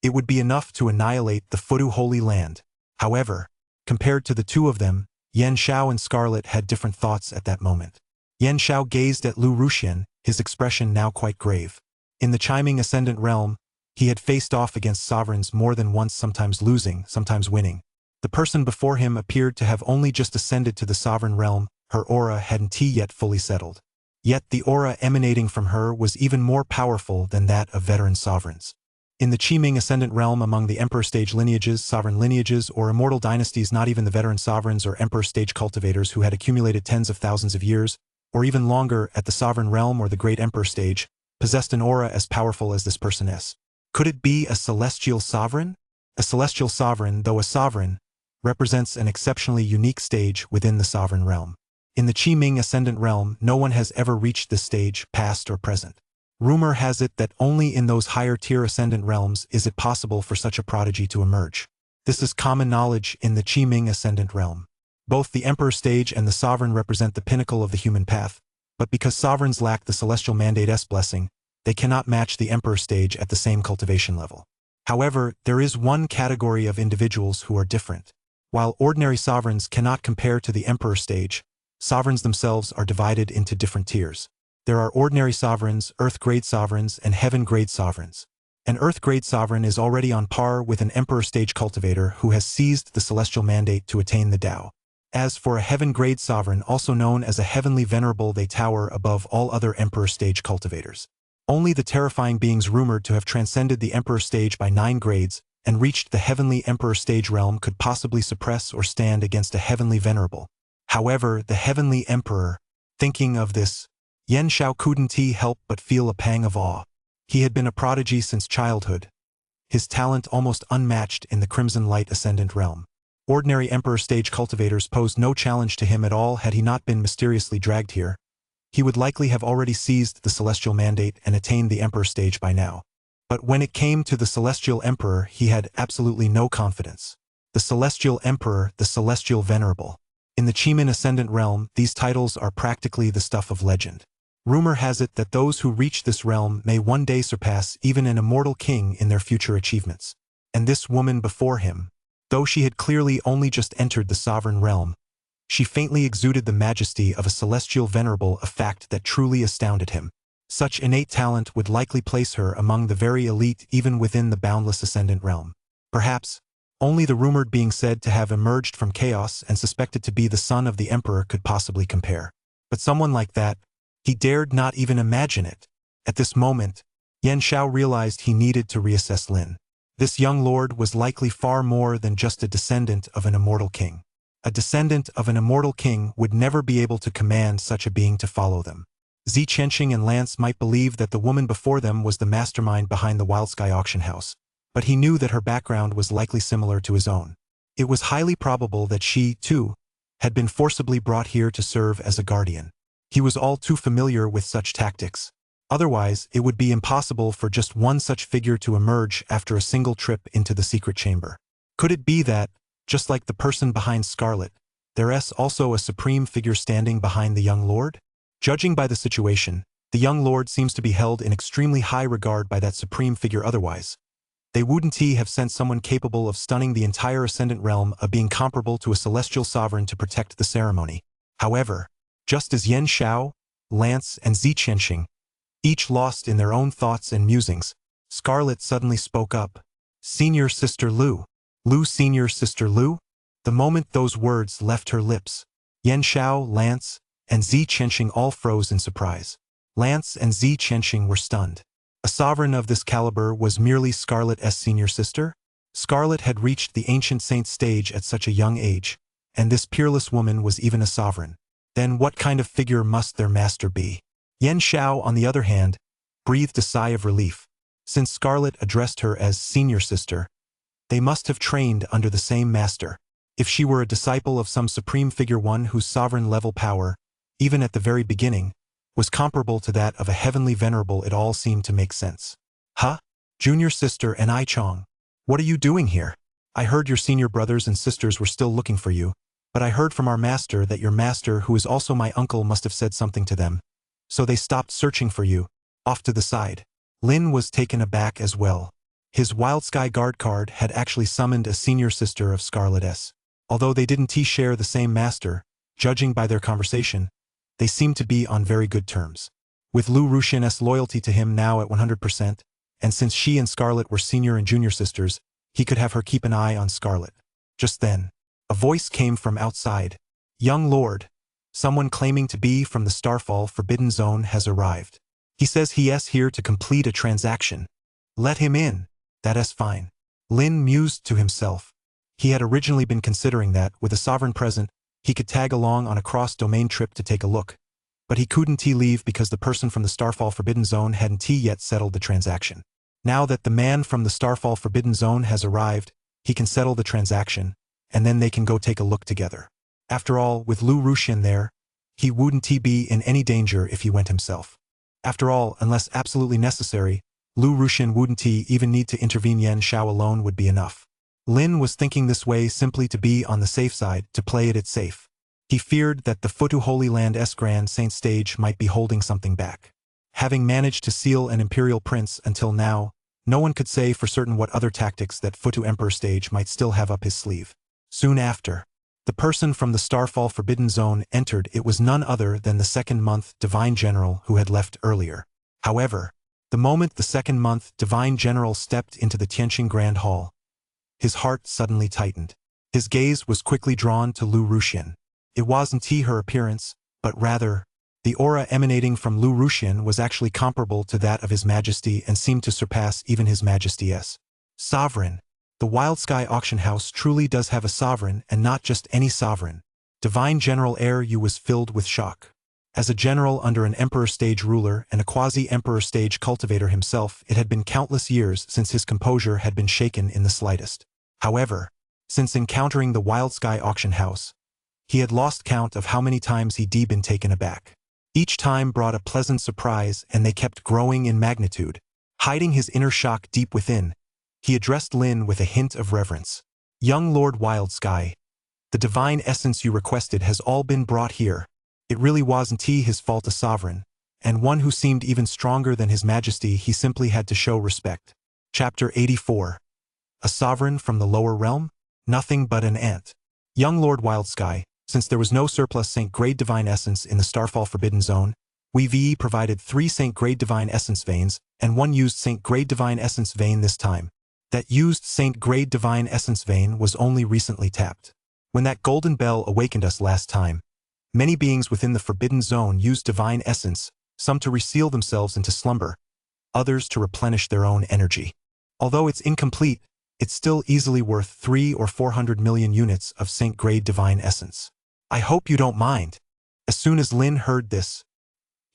it would be enough to annihilate the Futu Holy Land. However, compared to the two of them, Yan Shao and Scarlet had different thoughts at that moment. Yan Shao gazed at Lu Ruxian, his expression now quite grave. In the chiming ascendant realm, he had faced off against sovereigns more than once, sometimes losing, sometimes winning. The person before him appeared to have only just ascended to the sovereign realm. Her aura hadn't yet fully settled. Yet the aura emanating from her was even more powerful than that of veteran sovereigns. In the Qiming ascendant realm, among the emperor stage lineages, sovereign lineages, or immortal dynasties, not even the veteran sovereigns or emperor stage cultivators who had accumulated tens of thousands of years, or even longer at the sovereign realm or the great emperor stage, possessed an aura as powerful as this person is. Could it be a celestial sovereign? A celestial sovereign, though a sovereign, represents an exceptionally unique stage within the sovereign realm. In the Qiming ascendant realm, no one has ever reached this stage, past or present. Rumor has it that only in those higher-tier ascendant realms is it possible for such a prodigy to emerge. This is common knowledge in the Qiming ascendant realm. Both the emperor stage and the sovereign represent the pinnacle of the human path, but because sovereigns lack the celestial mandate's blessing, they cannot match the emperor stage at the same cultivation level. However, there is one category of individuals who are different. While ordinary sovereigns cannot compare to the emperor stage, sovereigns themselves are divided into different tiers. There are ordinary sovereigns, earth-grade sovereigns, and heaven-grade sovereigns. An earth-grade sovereign is already on par with an emperor stage cultivator who has seized the celestial mandate to attain the Tao. As for a heaven-grade sovereign, also known as a heavenly venerable, they tower above all other emperor stage cultivators. Only the terrifying beings rumored to have transcended the emperor stage by 9 grades and reached the heavenly emperor stage realm could possibly suppress or stand against a heavenly venerable. However, the heavenly emperor, thinking of this, Yan Shao couldn't help but feel a pang of awe. He had been a prodigy since childhood, his talent almost unmatched in the Crimson Light Ascendant realm. Ordinary Emperor stage cultivators posed no challenge to him at all had he not been mysteriously dragged here. He would likely have already seized the Celestial Mandate and attained the Emperor stage by now. But when it came to the Celestial Emperor, he had absolutely no confidence. The Celestial Emperor, the Celestial Venerable. In the Chiman Ascendant realm, these titles are practically the stuff of legend. Rumor has it that those who reach this realm may one day surpass even an immortal king in their future achievements. And this woman before him, though she had clearly only just entered the sovereign realm, she faintly exuded the majesty of a celestial venerable, a fact that truly astounded him. Such innate talent would likely place her among the very elite even within the boundless Ascendant realm. Perhaps, only the rumored being said to have emerged from chaos and suspected to be the son of the Emperor could possibly compare. But someone like that, he dared not even imagine it. At this moment, Yan Xiao realized he needed to reassess Lin. This young lord was likely far more than just a descendant of an immortal king. A descendant of an immortal king would never be able to command such a being to follow them. Zi Qianxing and Lance might believe that the woman before them was the mastermind behind the Wild Sky auction house, but he knew that her background was likely similar to his own. It was highly probable that she, too, had been forcibly brought here to serve as a guardian. He was all too familiar with such tactics. Otherwise, it would be impossible for just one such figure to emerge after a single trip into the secret chamber. Could it be that, just like the person behind Scarlet, there is also a supreme figure standing behind the young lord? Judging by the situation, the young lord seems to be held in extremely high regard by that supreme figure. Otherwise, they wouldn't have sent someone capable of stunning the entire Ascendant realm, a being comparable to a celestial sovereign, to protect the ceremony. However, just as Yan Xiao, Lance, and Zi Qianxing, each lost in their own thoughts and musings, Scarlet suddenly spoke up. "Senior Sister Lu. Lu, Senior Sister Lu?" The moment those words left her lips, Yan Xiao, Lance, and Zi Qianxing all froze in surprise. Lance and Zi Qianxing were stunned. A sovereign of this caliber was merely Scarlet's senior sister? Scarlet had reached the ancient saint stage at such a young age, and this peerless woman was even a sovereign. Then what kind of figure must their master be? Yan Xiao, on the other hand, breathed a sigh of relief. Since Scarlet addressed her as senior sister, they must have trained under the same master. If she were a disciple of some supreme figure, one whose sovereign-level power, even at the very beginning, was comparable to that of a heavenly venerable, it all seemed to make sense. "Huh? Junior sister and I Chong. What are you doing here? I heard your senior brothers and sisters were still looking for you, but I heard from our master that your master, who is also my uncle, must have said something to them. So they stopped searching for you." Off to the side, Lin was taken aback as well. His Wild Sky Guard card had actually summoned a senior sister of Scarlet's. Although they didn't share the same master, judging by their conversation, they seemed to be on very good terms. With Lu Ruxian's loyalty to him now at 100%, and since she and Scarlet were senior and junior sisters, he could have her keep an eye on Scarlet. Just then, a voice came from outside. "Young Lord, someone claiming to be from the Starfall Forbidden Zone has arrived. He says he is here to complete a transaction. Let him in." "That's fine." Lin mused to himself. He had originally been considering that, with a sovereign present, he could tag along on a cross-domain trip to take a look. But he couldn't leave because the person from the Starfall Forbidden Zone hadn't yet settled the transaction. Now that the man from the Starfall Forbidden Zone has arrived, he can settle the transaction, and then they can go take a look together. After all, with Lu Ruxian there, he wouldn't be in any danger if he went himself. After all, unless absolutely necessary, Lu Ruxian wouldn't even need to intervene. Yan Xiao alone would be enough. Lin was thinking this way simply to be on the safe side, to play it safe. He feared that the Futu Holy Land's Grand Saint stage might be holding something back. Having managed to seal an Imperial Prince until now, no one could say for certain what other tactics that Futu Emperor stage might still have up his sleeve. Soon after, the person from the Starfall Forbidden Zone entered. It was none other than the second-month Divine General who had left earlier. However, the moment the second-month Divine General stepped into the Tianqing Grand Hall, his heart suddenly tightened. His gaze was quickly drawn to Lu Ruxian. It wasn't her appearance, but rather, the aura emanating from Lu Ruxian was actually comparable to that of His Majesty and seemed to surpass even His Majesty's. Sovereign. The Wild Sky Auction House truly does have a sovereign, and not just any sovereign. Divine General Air Yu was filled with shock. As a general under an emperor stage ruler and a quasi-emperor stage cultivator himself, it had been countless years since his composure had been shaken in the slightest. However, since encountering the Wild Sky auction house, he had lost count of how many times he'd been taken aback. Each time brought a pleasant surprise, and they kept growing in magnitude. Hiding his inner shock deep within, he addressed Lin with a hint of reverence. "Young Lord Wild Sky, the divine essence you requested has all been brought here. It really wasn't his fault, a sovereign, and one who seemed even stronger than his majesty. He simply had to show respect." Chapter 84. A sovereign from the lower realm? Nothing but an ant. Young Lord Wild Sky, since there was no surplus Saint Grade Divine Essence in the Starfall Forbidden Zone, we provided 3 Saint Grade Divine Essence veins and 1 used Saint Grade Divine Essence vein this time. That used Saint Grade Divine Essence vein was only recently tapped. When that golden bell awakened us last time, many beings within the Forbidden Zone used Divine Essence, some to reseal themselves into slumber, others to replenish their own energy. Although it's incomplete, it's still easily worth 300 or 400 million units of Saint Grade Divine Essence. I hope you don't mind. As soon as Lin heard this,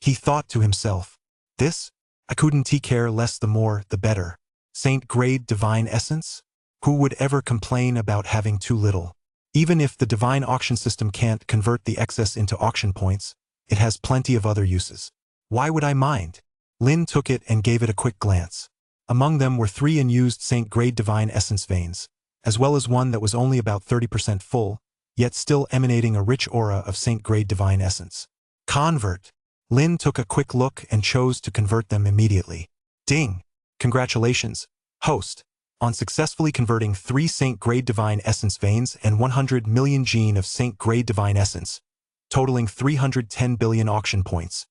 he thought to himself, this? I couldn't care less, the more, the better. Saint Grade Divine Essence? Who would ever complain about having too little? Even if the divine auction system can't convert the excess into auction points, it has plenty of other uses. Why would I mind? Lin took it and gave it a quick glance. Among them were 3 unused Saint Grade Divine Essence veins, as well as one that was only about 30% full, yet still emanating a rich aura of Saint Grade Divine Essence. Convert. Lin took a quick look and chose to convert them immediately. Ding! Congratulations, host, on successfully converting 3 Saint Grade Divine Essence veins and 100 million gene of Saint Grade Divine Essence, totaling 310 billion auction points.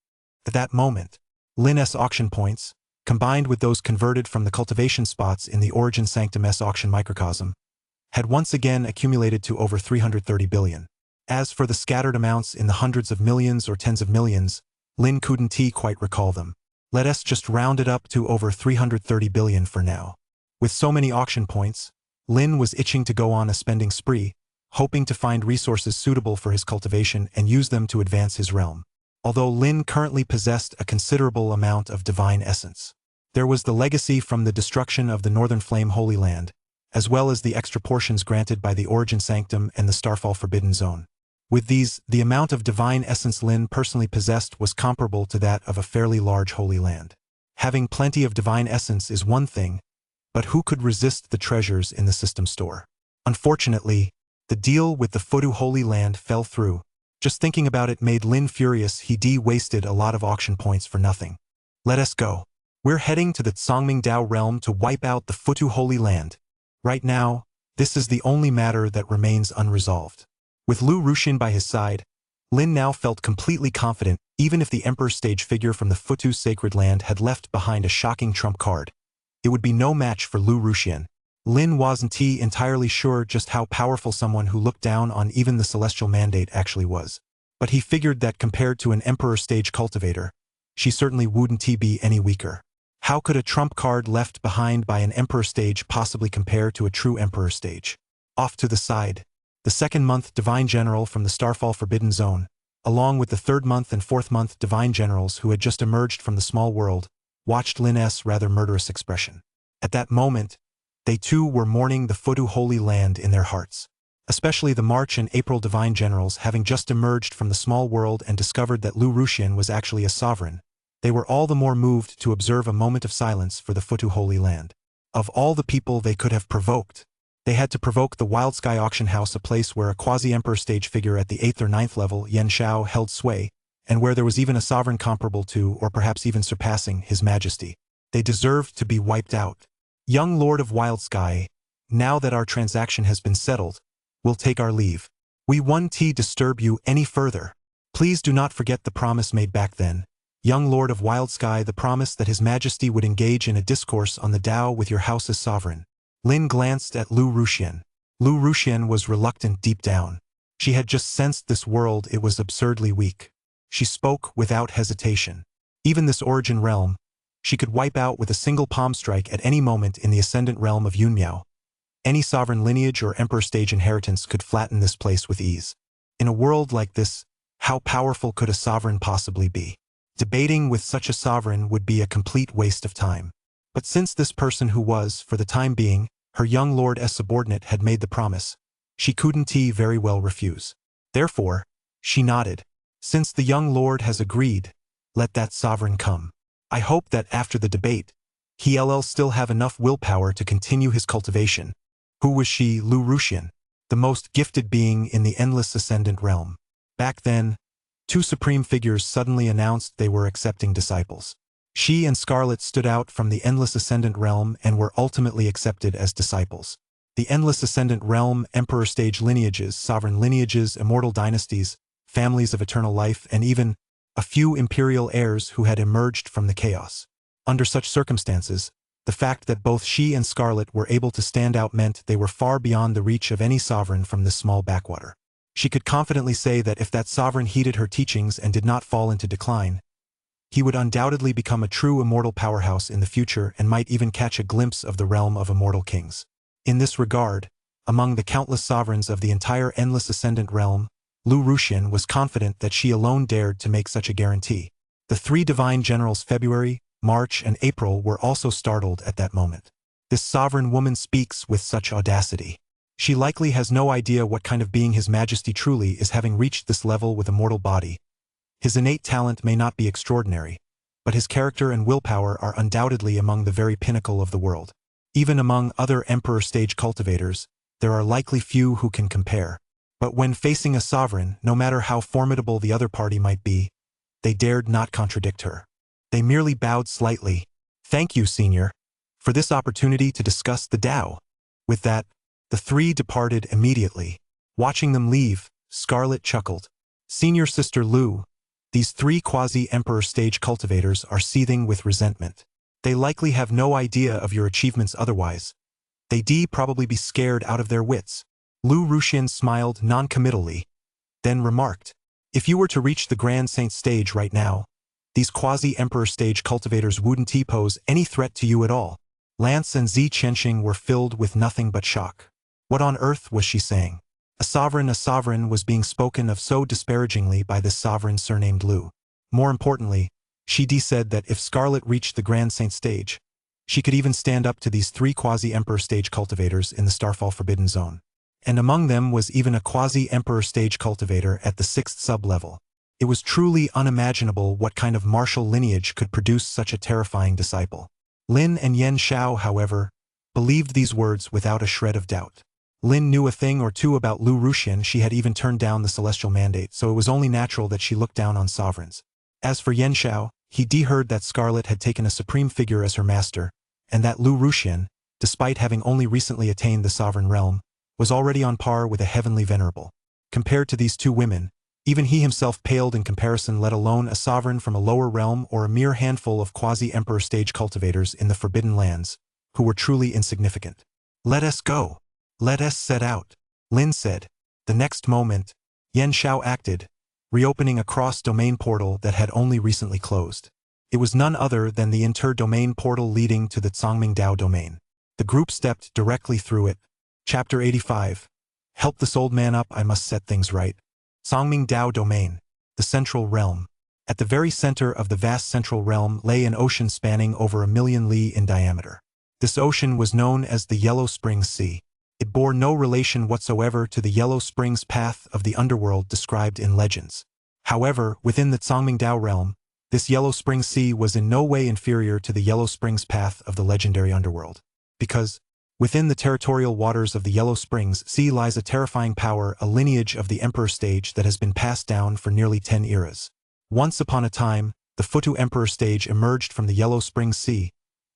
At that moment, Lin's auction points, combined with those converted from the cultivation spots in the Origin Sanctum S auction microcosm, had once again accumulated to over 330 billion. As for the scattered amounts in the hundreds of millions or tens of millions, Lin couldn't quite recall them. Let us just round it up to over 330 billion for now. With so many auction points, Lin was itching to go on a spending spree, hoping to find resources suitable for his cultivation and use them to advance his realm. Although Lin currently possessed a considerable amount of divine essence, there was the legacy from the destruction of the Northern Flame Holy Land, as well as the extra portions granted by the Origin Sanctum and the Starfall Forbidden Zone. With these, the amount of divine essence Lin personally possessed was comparable to that of a fairly large Holy Land. Having plenty of divine essence is one thing, but who could resist the treasures in the system store? Unfortunately, the deal with the Futu Holy Land fell through. Just thinking about it made Lin furious. He wasted a lot of auction points for nothing. Let us go. We're heading to the Tsangming Dao realm to wipe out the Futu Holy Land. Right now, this is the only matter that remains unresolved. With Lu Ruxian by his side, Lin now felt completely confident. Even if the Emperor stage figure from the Futu Sacred Land had left behind a shocking trump card, it would be no match for Lu Ruxian. Lin wasn't entirely sure just how powerful someone who looked down on even the Celestial Mandate actually was. But he figured that compared to an Emperor stage cultivator, she certainly wouldn't be any weaker. How could a trump card left behind by an Emperor stage possibly compare to a true Emperor stage? Off to the side, the 2nd month Divine General from the Starfall Forbidden Zone, along with the 3rd month and 4th month Divine Generals who had just emerged from the small world, watched Lin's rather murderous expression. At that moment, they too were mourning the Futu Holy Land in their hearts. Especially the March and April Divine Generals, having just emerged from the small world and discovered that Lu Ruxian was actually a sovereign, they were all the more moved to observe a moment of silence for the Futu Holy Land. Of all the people they could have provoked, they had to provoke the Wild Sky Auction House, a place where a quasi-emperor stage figure at the 8th or 9th level, Yan Shao, held sway, and where there was even a sovereign comparable to, or perhaps even surpassing, His Majesty. They deserved to be wiped out. Young Lord of Wild Sky, now that our transaction has been settled, we'll take our leave. We won't disturb you any further. Please do not forget the promise made back then. Young Lord of Wild Sky, the promise that His Majesty would engage in a discourse on the Tao with your house as sovereign. Lin glanced at Lu Ruxian. Lu Ruxian was reluctant deep down. She had just sensed this world, it was absurdly weak. She spoke without hesitation. Even this origin realm, she could wipe out with a single palm strike at any moment in the ascendant realm of Yunmiao. Any sovereign lineage or emperor stage inheritance could flatten this place with ease. In a world like this, How powerful could a sovereign possibly be? Debating with such a sovereign would be a complete waste of time. But since this person who was, for the time being, her young lord's subordinate had made the promise, she couldn't very well refuse. Therefore, she nodded. Since the young lord has agreed, let that sovereign come. I hope that after the debate, he'll still have enough willpower to continue his cultivation. Who was she? Lu Ruxian, the most gifted being in the endless ascendant realm. Back then, two supreme figures suddenly announced they were accepting disciples. She and Scarlet stood out from the endless ascendant realm and were ultimately accepted as disciples. The endless ascendant realm, emperor stage lineages, sovereign lineages, immortal dynasties, families of eternal life, and even a few imperial heirs who had emerged from the chaos. Under such circumstances, the fact that both she and Scarlet were able to stand out meant they were far beyond the reach of any sovereign from this small backwater. She could confidently say that if that sovereign heeded her teachings and did not fall into decline, he would undoubtedly become a true immortal powerhouse in the future and might even catch a glimpse of the realm of immortal kings. In this regard, among the countless sovereigns of the entire endless ascendant realm, Lu Ruxian was confident that she alone dared to make such a guarantee. The three divine generals February, March, and April were also startled at that moment. This sovereign woman speaks with such audacity. She likely has no idea what kind of being His Majesty truly is, having reached this level with a mortal body. His innate talent may not be extraordinary, but his character and willpower are undoubtedly among the very pinnacle of the world. Even among other emperor stage cultivators, there are likely few who can compare. But when facing a sovereign, no matter how formidable the other party might be, they dared not contradict her. They merely bowed slightly. "Thank you, Senior, for this opportunity to discuss the Tao." With that, the three departed immediately. Watching them leave, Scarlet chuckled. "Senior Sister Lu, these three quasi-emperor stage cultivators are seething with resentment. They likely have no idea of your achievements otherwise. They'd probably be scared out of their wits." Lu Ruxian smiled non-committally, then remarked, "If you were to reach the Grand Saint stage right now, these quasi-emperor stage cultivators wouldn't pose any threat to you at all." Lance and Zi Qianxing were filled with nothing but shock. What on earth was she saying? A sovereign was being spoken of so disparagingly by this sovereign surnamed Lu. More importantly, she said that if Scarlet reached the Grand Saint stage, she could even stand up to these three quasi-emperor stage cultivators in the Starfall Forbidden Zone. And among them was even a quasi-emperor stage cultivator at the 6th sub-level. It was truly unimaginable what kind of martial lineage could produce such a terrifying disciple. Lin and Yen Xiao, however, believed these words without a shred of doubt. Lin knew a thing or two about Lu Ruxian. She had even turned down the celestial mandate, so it was only natural that she looked down on sovereigns. As for Yen Xiao, he heard that Scarlet had taken a supreme figure as her master, and that Lu Ruxian, despite having only recently attained the sovereign realm, was already on par with a heavenly venerable. Compared to these two women, even he himself paled in comparison, let alone a sovereign from a lower realm or a mere handful of quasi-emperor stage cultivators in the Forbidden Lands, who were truly insignificant. "Let us go. Let us set out," Lin said. The next moment, Yen Xiao acted, reopening a cross-domain portal that had only recently closed. It was none other than the inter-domain portal leading to the Cangming Dao domain. The group stepped directly through it. Chapter 85. Help this old man up, I must set things right. Cangming Dao domain, the central realm. At the very center of the vast central realm lay an ocean spanning over 1,000,000 li in diameter. This ocean was known as the Yellow Springs Sea. It bore no relation whatsoever to the Yellow Springs path of the underworld described in legends. However, within the Cangming Dao realm, this Yellow Springs Sea was in no way inferior to the Yellow Springs path of the legendary underworld. Because, within the territorial waters of the Yellow Springs Sea lies a terrifying power, a lineage of the Emperor stage that has been passed down for nearly 10 eras. Once upon a time, the Futu Emperor stage emerged from the Yellow Springs Sea,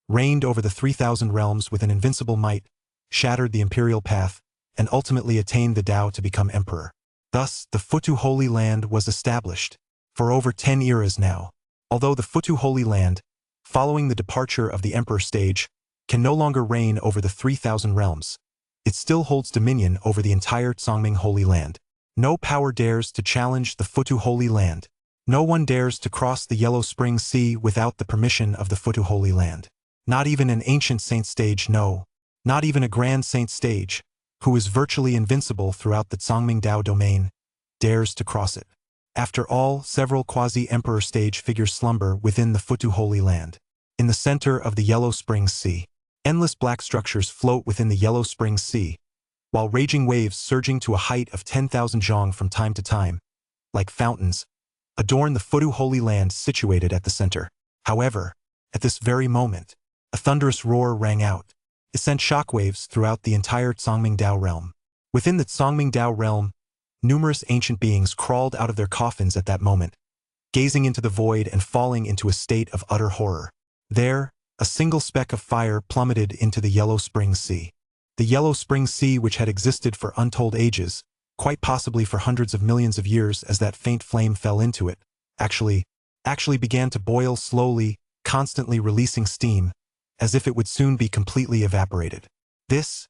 reigned over the 3,000 realms with an invincible might, shattered the imperial path, and ultimately attained the Tao to become emperor. Thus, the Futu Holy Land was established. For over 10 eras now. Although the Futu Holy Land, following the departure of the Emperor stage, can no longer reign over the 3,000 realms, it still holds dominion over the entire Cangming Holy Land. No power dares to challenge the Futu Holy Land. No one dares to cross the Yellow Springs Sea without the permission of the Futu Holy Land. Not even an ancient saint stage, no. Not even a grand saint stage, who is virtually invincible throughout the Cangming Dao domain, dares to cross it. After all, several quasi-emperor stage figures slumber within the Futu Holy Land. In the center of the Yellow Springs Sea, endless black structures float within the Yellow Springs Sea, while raging waves surging to a height of 10,000 zhong from time to time, like fountains, adorn the Futu Holy Land situated at the center. However, at this very moment, a thunderous roar rang out. It sent shockwaves throughout the entire Zhongmingdao realm. Within the Zhongmingdao realm, numerous ancient beings crawled out of their coffins at that moment, gazing into the void and falling into a state of utter horror. There, a single speck of fire plummeted into the Yellow Springs Sea. The Yellow Springs Sea, which had existed for untold ages, quite possibly for hundreds of millions of years as that faint flame fell into it, actually began to boil slowly, constantly releasing steam, as if it would soon be completely evaporated. This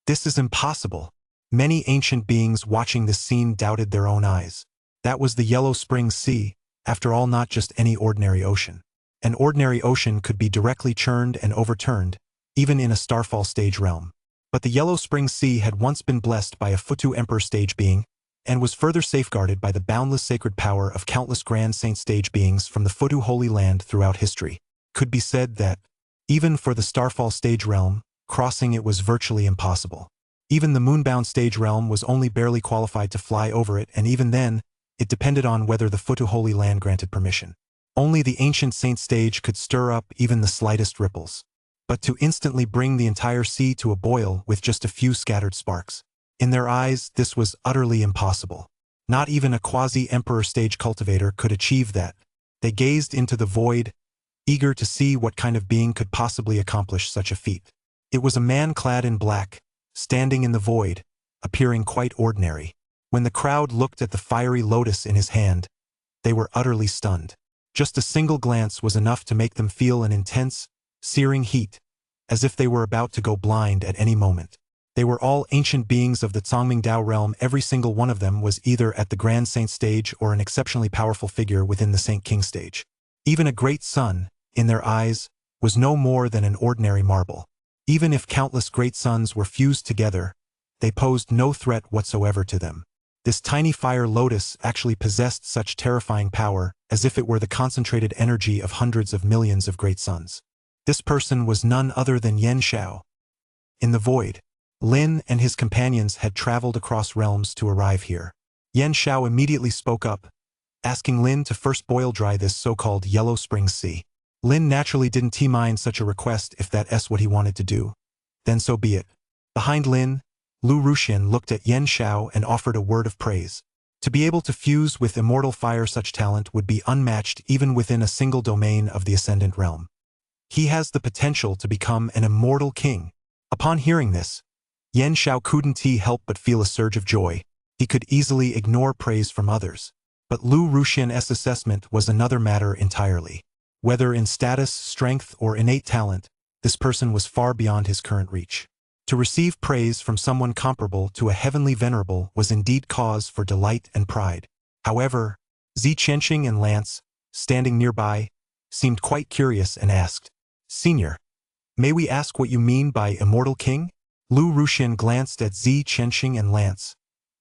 is impossible. Many ancient beings watching this scene doubted their own eyes. That was the Yellow Springs Sea, after all, not just any ordinary ocean. An ordinary ocean could be directly churned and overturned, even in a starfall stage realm. But the Yellow Springs Sea had once been blessed by a Futu Emperor stage being, and was further safeguarded by the boundless sacred power of countless Grand Saint stage beings from the Futu Holy Land throughout history. Could be said that, even for the starfall stage realm, crossing it was virtually impossible. Even the moonbound stage realm was only barely qualified to fly over it, and even then, it depended on whether the Futu Holy Land granted permission. Only the ancient saint stage could stir up even the slightest ripples. But to instantly bring the entire sea to a boil with just a few scattered sparks. In their eyes, this was utterly impossible. Not even a quasi-emperor stage cultivator could achieve that. They gazed into the void, eager to see what kind of being could possibly accomplish such a feat. It was a man clad in black, standing in the void, appearing quite ordinary. When the crowd looked at the fiery lotus in his hand, they were utterly stunned. Just a single glance was enough to make them feel an intense, searing heat, as if they were about to go blind at any moment. They were all ancient beings of the Zhongmingdao realm. Every single one of them was either at the Grand Saint stage or an exceptionally powerful figure within the Saint King stage. Even a great sun, in their eyes, was no more than an ordinary marble. Even if countless great suns were fused together, they posed no threat whatsoever to them. This tiny fire lotus actually possessed such terrifying power, as if it were the concentrated energy of hundreds of millions of great suns. This person was none other than Yen Shao. In the void, Lin and his companions had traveled across realms to arrive here. Yen Shao immediately spoke up, asking Lin to first boil dry this so-called Yellow Springs Sea. Lin naturally didn't mind such a request. If that's what he wanted to do, then so be it. Behind Lin, Lu Ruxian looked at Yen Shao and offered a word of praise. To be able to fuse with immortal fire, such talent would be unmatched even within a single domain of the Ascendant Realm. He has the potential to become an immortal king. Upon hearing this, Yen Shao couldn't help but feel a surge of joy. He could easily ignore praise from others. But Lu Ruxian's assessment was another matter entirely. Whether in status, strength, or innate talent, this person was far beyond his current reach. To receive praise from someone comparable to a heavenly venerable was indeed cause for delight and pride. However, Zi Qianxing and Lance, standing nearby, seemed quite curious and asked, "Senior, may we ask what you mean by immortal king?" Lu Ruxian glanced at Zi Qianxing and Lance,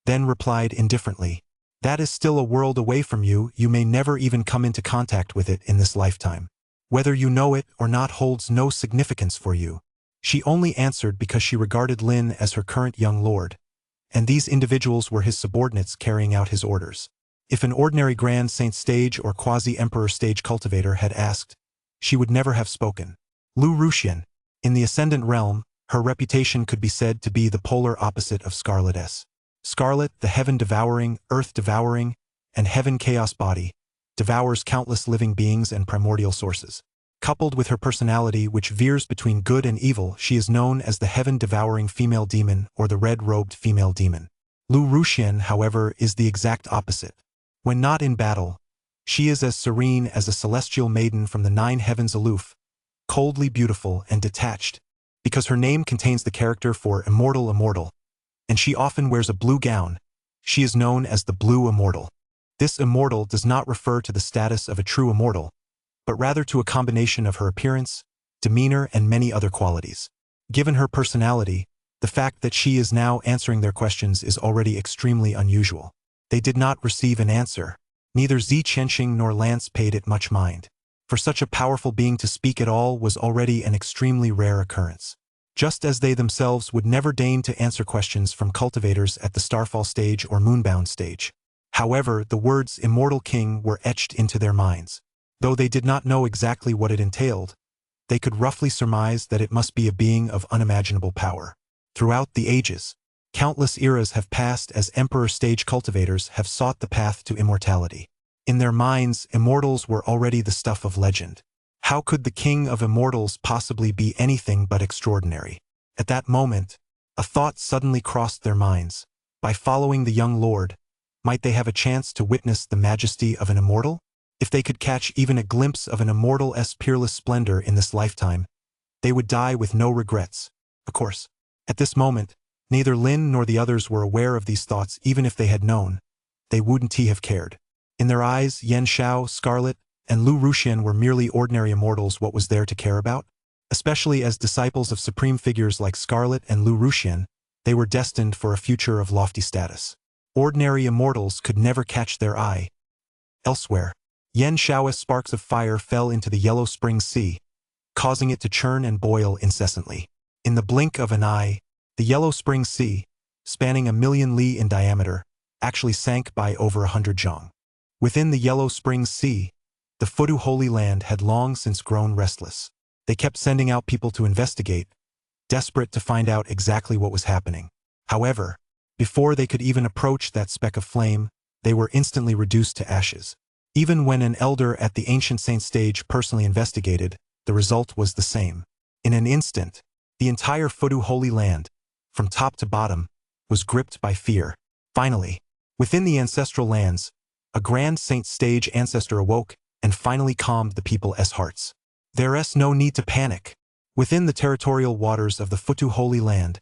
then replied indifferently, "That is still a world away from you. You may never even come into contact with it in this lifetime. Whether you know it or not holds no significance for you." She only answered because she regarded Lin as her current young lord, and these individuals were his subordinates carrying out his orders. If an ordinary Grand Saint stage or quasi-emperor stage cultivator had asked, she would never have spoken. Lu Ruxian, in the Ascendant Realm, her reputation could be said to be the polar opposite of Scarlet S. Scarlet, the heaven-devouring, earth-devouring, and heaven-chaos body, devours countless living beings and primordial sources. Coupled with her personality, which veers between good and evil, she is known as the heaven-devouring female demon or the red-robed female demon. Lu Ruxian, however, is the exact opposite. When not in battle, she is as serene as a celestial maiden from the 9 heavens, aloof, coldly beautiful and detached, because her name contains the character for immortal, and she often wears a blue gown. She is known as the Blue Immortal. This immortal does not refer to the status of a true immortal, but rather to a combination of her appearance, demeanor, and many other qualities. Given her personality, the fact that she is now answering their questions is already extremely unusual. They did not receive an answer. Neither Zi Qianxing nor Lance paid it much mind. For such a powerful being to speak at all was already an extremely rare occurrence. Just as they themselves would never deign to answer questions from cultivators at the Starfall stage or Moonbound stage. However, the words Immortal King were etched into their minds. Though they did not know exactly what it entailed, they could roughly surmise that it must be a being of unimaginable power. Throughout the ages, countless eras have passed as Emperor stage cultivators have sought the path to immortality. In their minds, immortals were already the stuff of legend. How could the king of immortals possibly be anything but extraordinary? At that moment, a thought suddenly crossed their minds. By following the young lord, might they have a chance to witness the majesty of an immortal? If they could catch even a glimpse of an immortal's peerless splendor in this lifetime, they would die with no regrets. Of course, at this moment, neither Lin nor the others were aware of these thoughts. Even if they had known, they wouldn't have cared. In their eyes, Yan Xiao, Scarlet, and Lu Ruxian were merely ordinary immortals. What was there to care about? Especially as disciples of supreme figures like Scarlet and Lu Ruxian, they were destined for a future of lofty status. Ordinary immortals could never catch their eye. Elsewhere, Yan Xiao's sparks of fire fell into the Yellow Spring Sea, causing it to churn and boil incessantly. In the blink of an eye, the Yellow Spring Sea, spanning 1,000,000 li in diameter, actually sank by over 100 zhang. Within the Yellow Spring Sea, the Futu Holy Land had long since grown restless. They kept sending out people to investigate, desperate to find out exactly what was happening. However, before they could even approach that speck of flame, they were instantly reduced to ashes. Even when an elder at the Ancient Saint stage personally investigated, the result was the same. In an instant, the entire Futu Holy Land, from top to bottom, was gripped by fear. Finally, within the ancestral lands, a Grand Saint stage ancestor awoke and finally calmed the people's hearts. There's no need to panic. Within the territorial waters of the Futu Holy Land,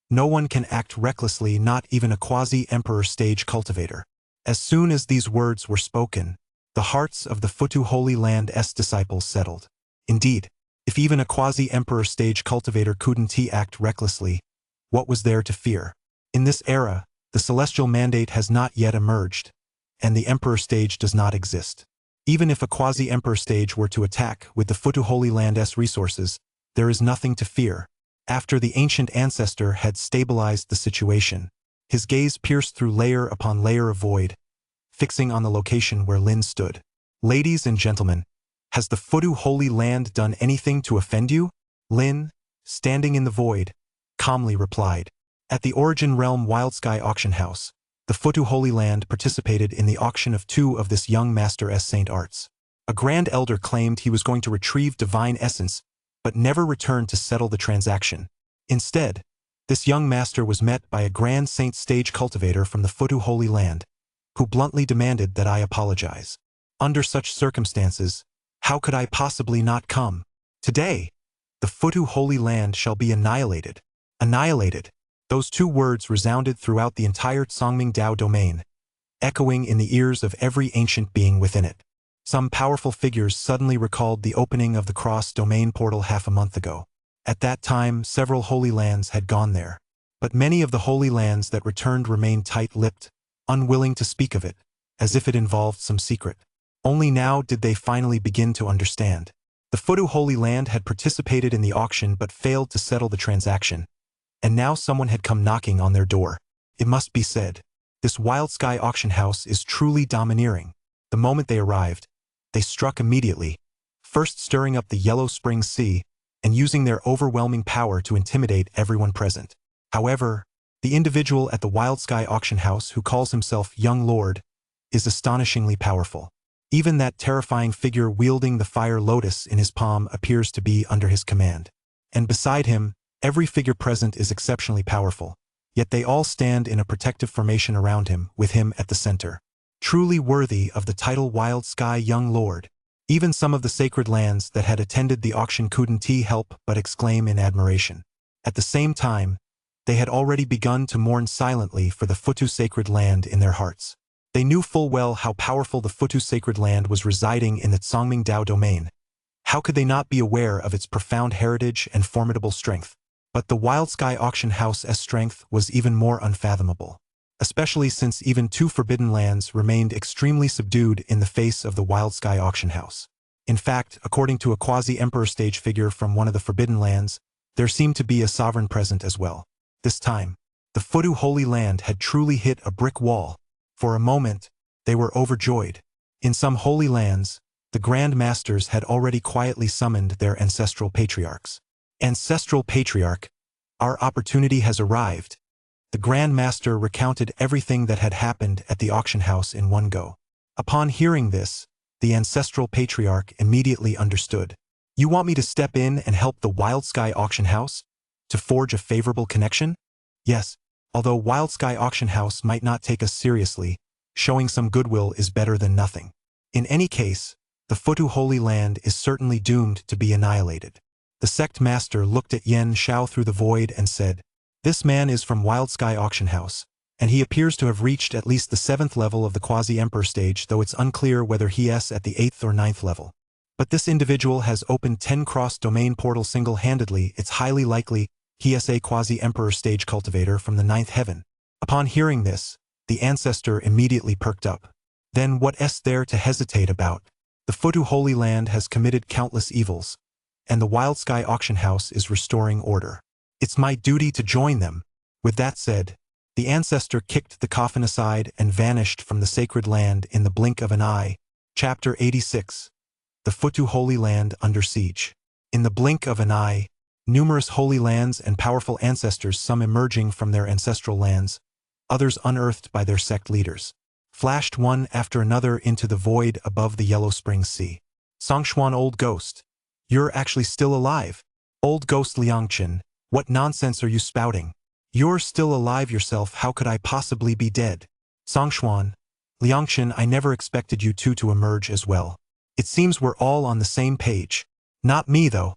no one can act recklessly, not even a quasi-emperor stage cultivator. As soon as these words were spoken, the hearts of the Futu Holy Land's disciples settled. Indeed, if even a quasi-emperor stage cultivator couldn't act recklessly, what was there to fear? In this era, the celestial mandate has not yet emerged, and the emperor stage does not exist. Even if a quasi-emperor stage were to attack with the Futu Holy Land's resources, there is nothing to fear. After the ancient ancestor had stabilized the situation, his gaze pierced through layer upon layer of void, fixing on the location where Lin stood. Ladies and gentlemen, has the Futu Holy Land done anything to offend you? Lin, standing in the void, calmly replied. At the Origin Realm Wild Sky Auction House, the Futu Holy Land participated in the auction of 2 of this young master's saint arts. A Grand Elder claimed he was going to retrieve divine essence, but never returned to settle the transaction. Instead, this young master was met by a Grand Saint stage cultivator from the Futu Holy Land, who bluntly demanded that I apologize. Under such circumstances, how could I possibly not come? Today, the Futu Holy Land shall be annihilated. Annihilated. Those 2 words resounded throughout the entire Tsangming Dao domain, echoing in the ears of every ancient being within it. Some powerful figures suddenly recalled the opening of the cross-domain portal half a month ago. At that time, several holy lands had gone there, but many of the holy lands that returned remained tight-lipped, unwilling to speak of it, as if it involved some secret. Only now did they finally begin to understand. The Futu Holy Land had participated in the auction but failed to settle the transaction, and now someone had come knocking on their door. It must be said, this Wild Sky Auction House is truly domineering. The moment they arrived, they struck immediately, first stirring up the Yellow Spring Sea and using their overwhelming power to intimidate everyone present. However, the individual at the Wild Sky Auction House who calls himself Young Lord is astonishingly powerful. Even that terrifying figure wielding the fire lotus in his palm appears to be under his command. And beside him, every figure present is exceptionally powerful, yet they all stand in a protective formation around him, with him at the center. Truly worthy of the title Wild Sky Young Lord. Even some of the sacred lands that had attended the auction couldn't help but exclaim in admiration. At the same time, they had already begun to mourn silently for the Futu sacred land in their hearts. They knew full well how powerful the Futu sacred land was residing in the Tsangming Dao domain. How could they not be aware of its profound heritage and formidable strength? But the Wild Sky Auction House's strength was even more unfathomable. especially since even 2 forbidden lands remained extremely subdued in the face of the Wild Sky auction house. In fact, according to a quasi-emperor stage figure from one of the forbidden lands, there seemed to be a sovereign present as well. This time, the Futu Holy Land had truly hit a brick wall. For a moment, they were overjoyed. In some holy lands, the Grand Masters had already quietly summoned their ancestral patriarchs. Ancestral Patriarch, our opportunity has arrived. The Grand Master recounted everything that had happened at the auction house in one go. Upon hearing this, the Ancestral Patriarch immediately understood. You want me to step in and help the Wild Sky auction house? To forge a favorable connection? Yes, although Wild Sky auction house might not take us seriously, showing some goodwill is better than nothing. In any case, the Futu Holy Land is certainly doomed to be annihilated. The sect master looked at Yen Xiao through the void and said, "This man is from Wild Sky Auction House, and he appears to have reached at least the 7th level of the Quasi-Emperor stage, though it's unclear whether he is at the 8th or 9th level. But this individual has opened 10 cross-domain portals single-handedly. It's highly likely he is a Quasi-Emperor stage cultivator from the 9th heaven." Upon hearing this, the ancestor immediately perked up. Then what is there to hesitate about? The Futu Holy Land has committed countless evils, and the Wild Sky auction house is restoring order. It's my duty to join them. With that said, the ancestor kicked the coffin aside and vanished from the sacred land in the blink of an eye. Chapter 86. The Futu Holy Land under siege. In the blink of an eye, numerous holy lands and powerful ancestors, some emerging from their ancestral lands, others unearthed by their sect leaders, flashed one after another into the void above the Yellow Spring Sea. Songshuan, old ghost. You're actually still alive. Old ghost Liangchen, what nonsense are you spouting? You're still alive yourself, how could I possibly be dead? Songshuan, Liangchen, I never expected you two to emerge as well. It seems we're all on the same page. Not me though.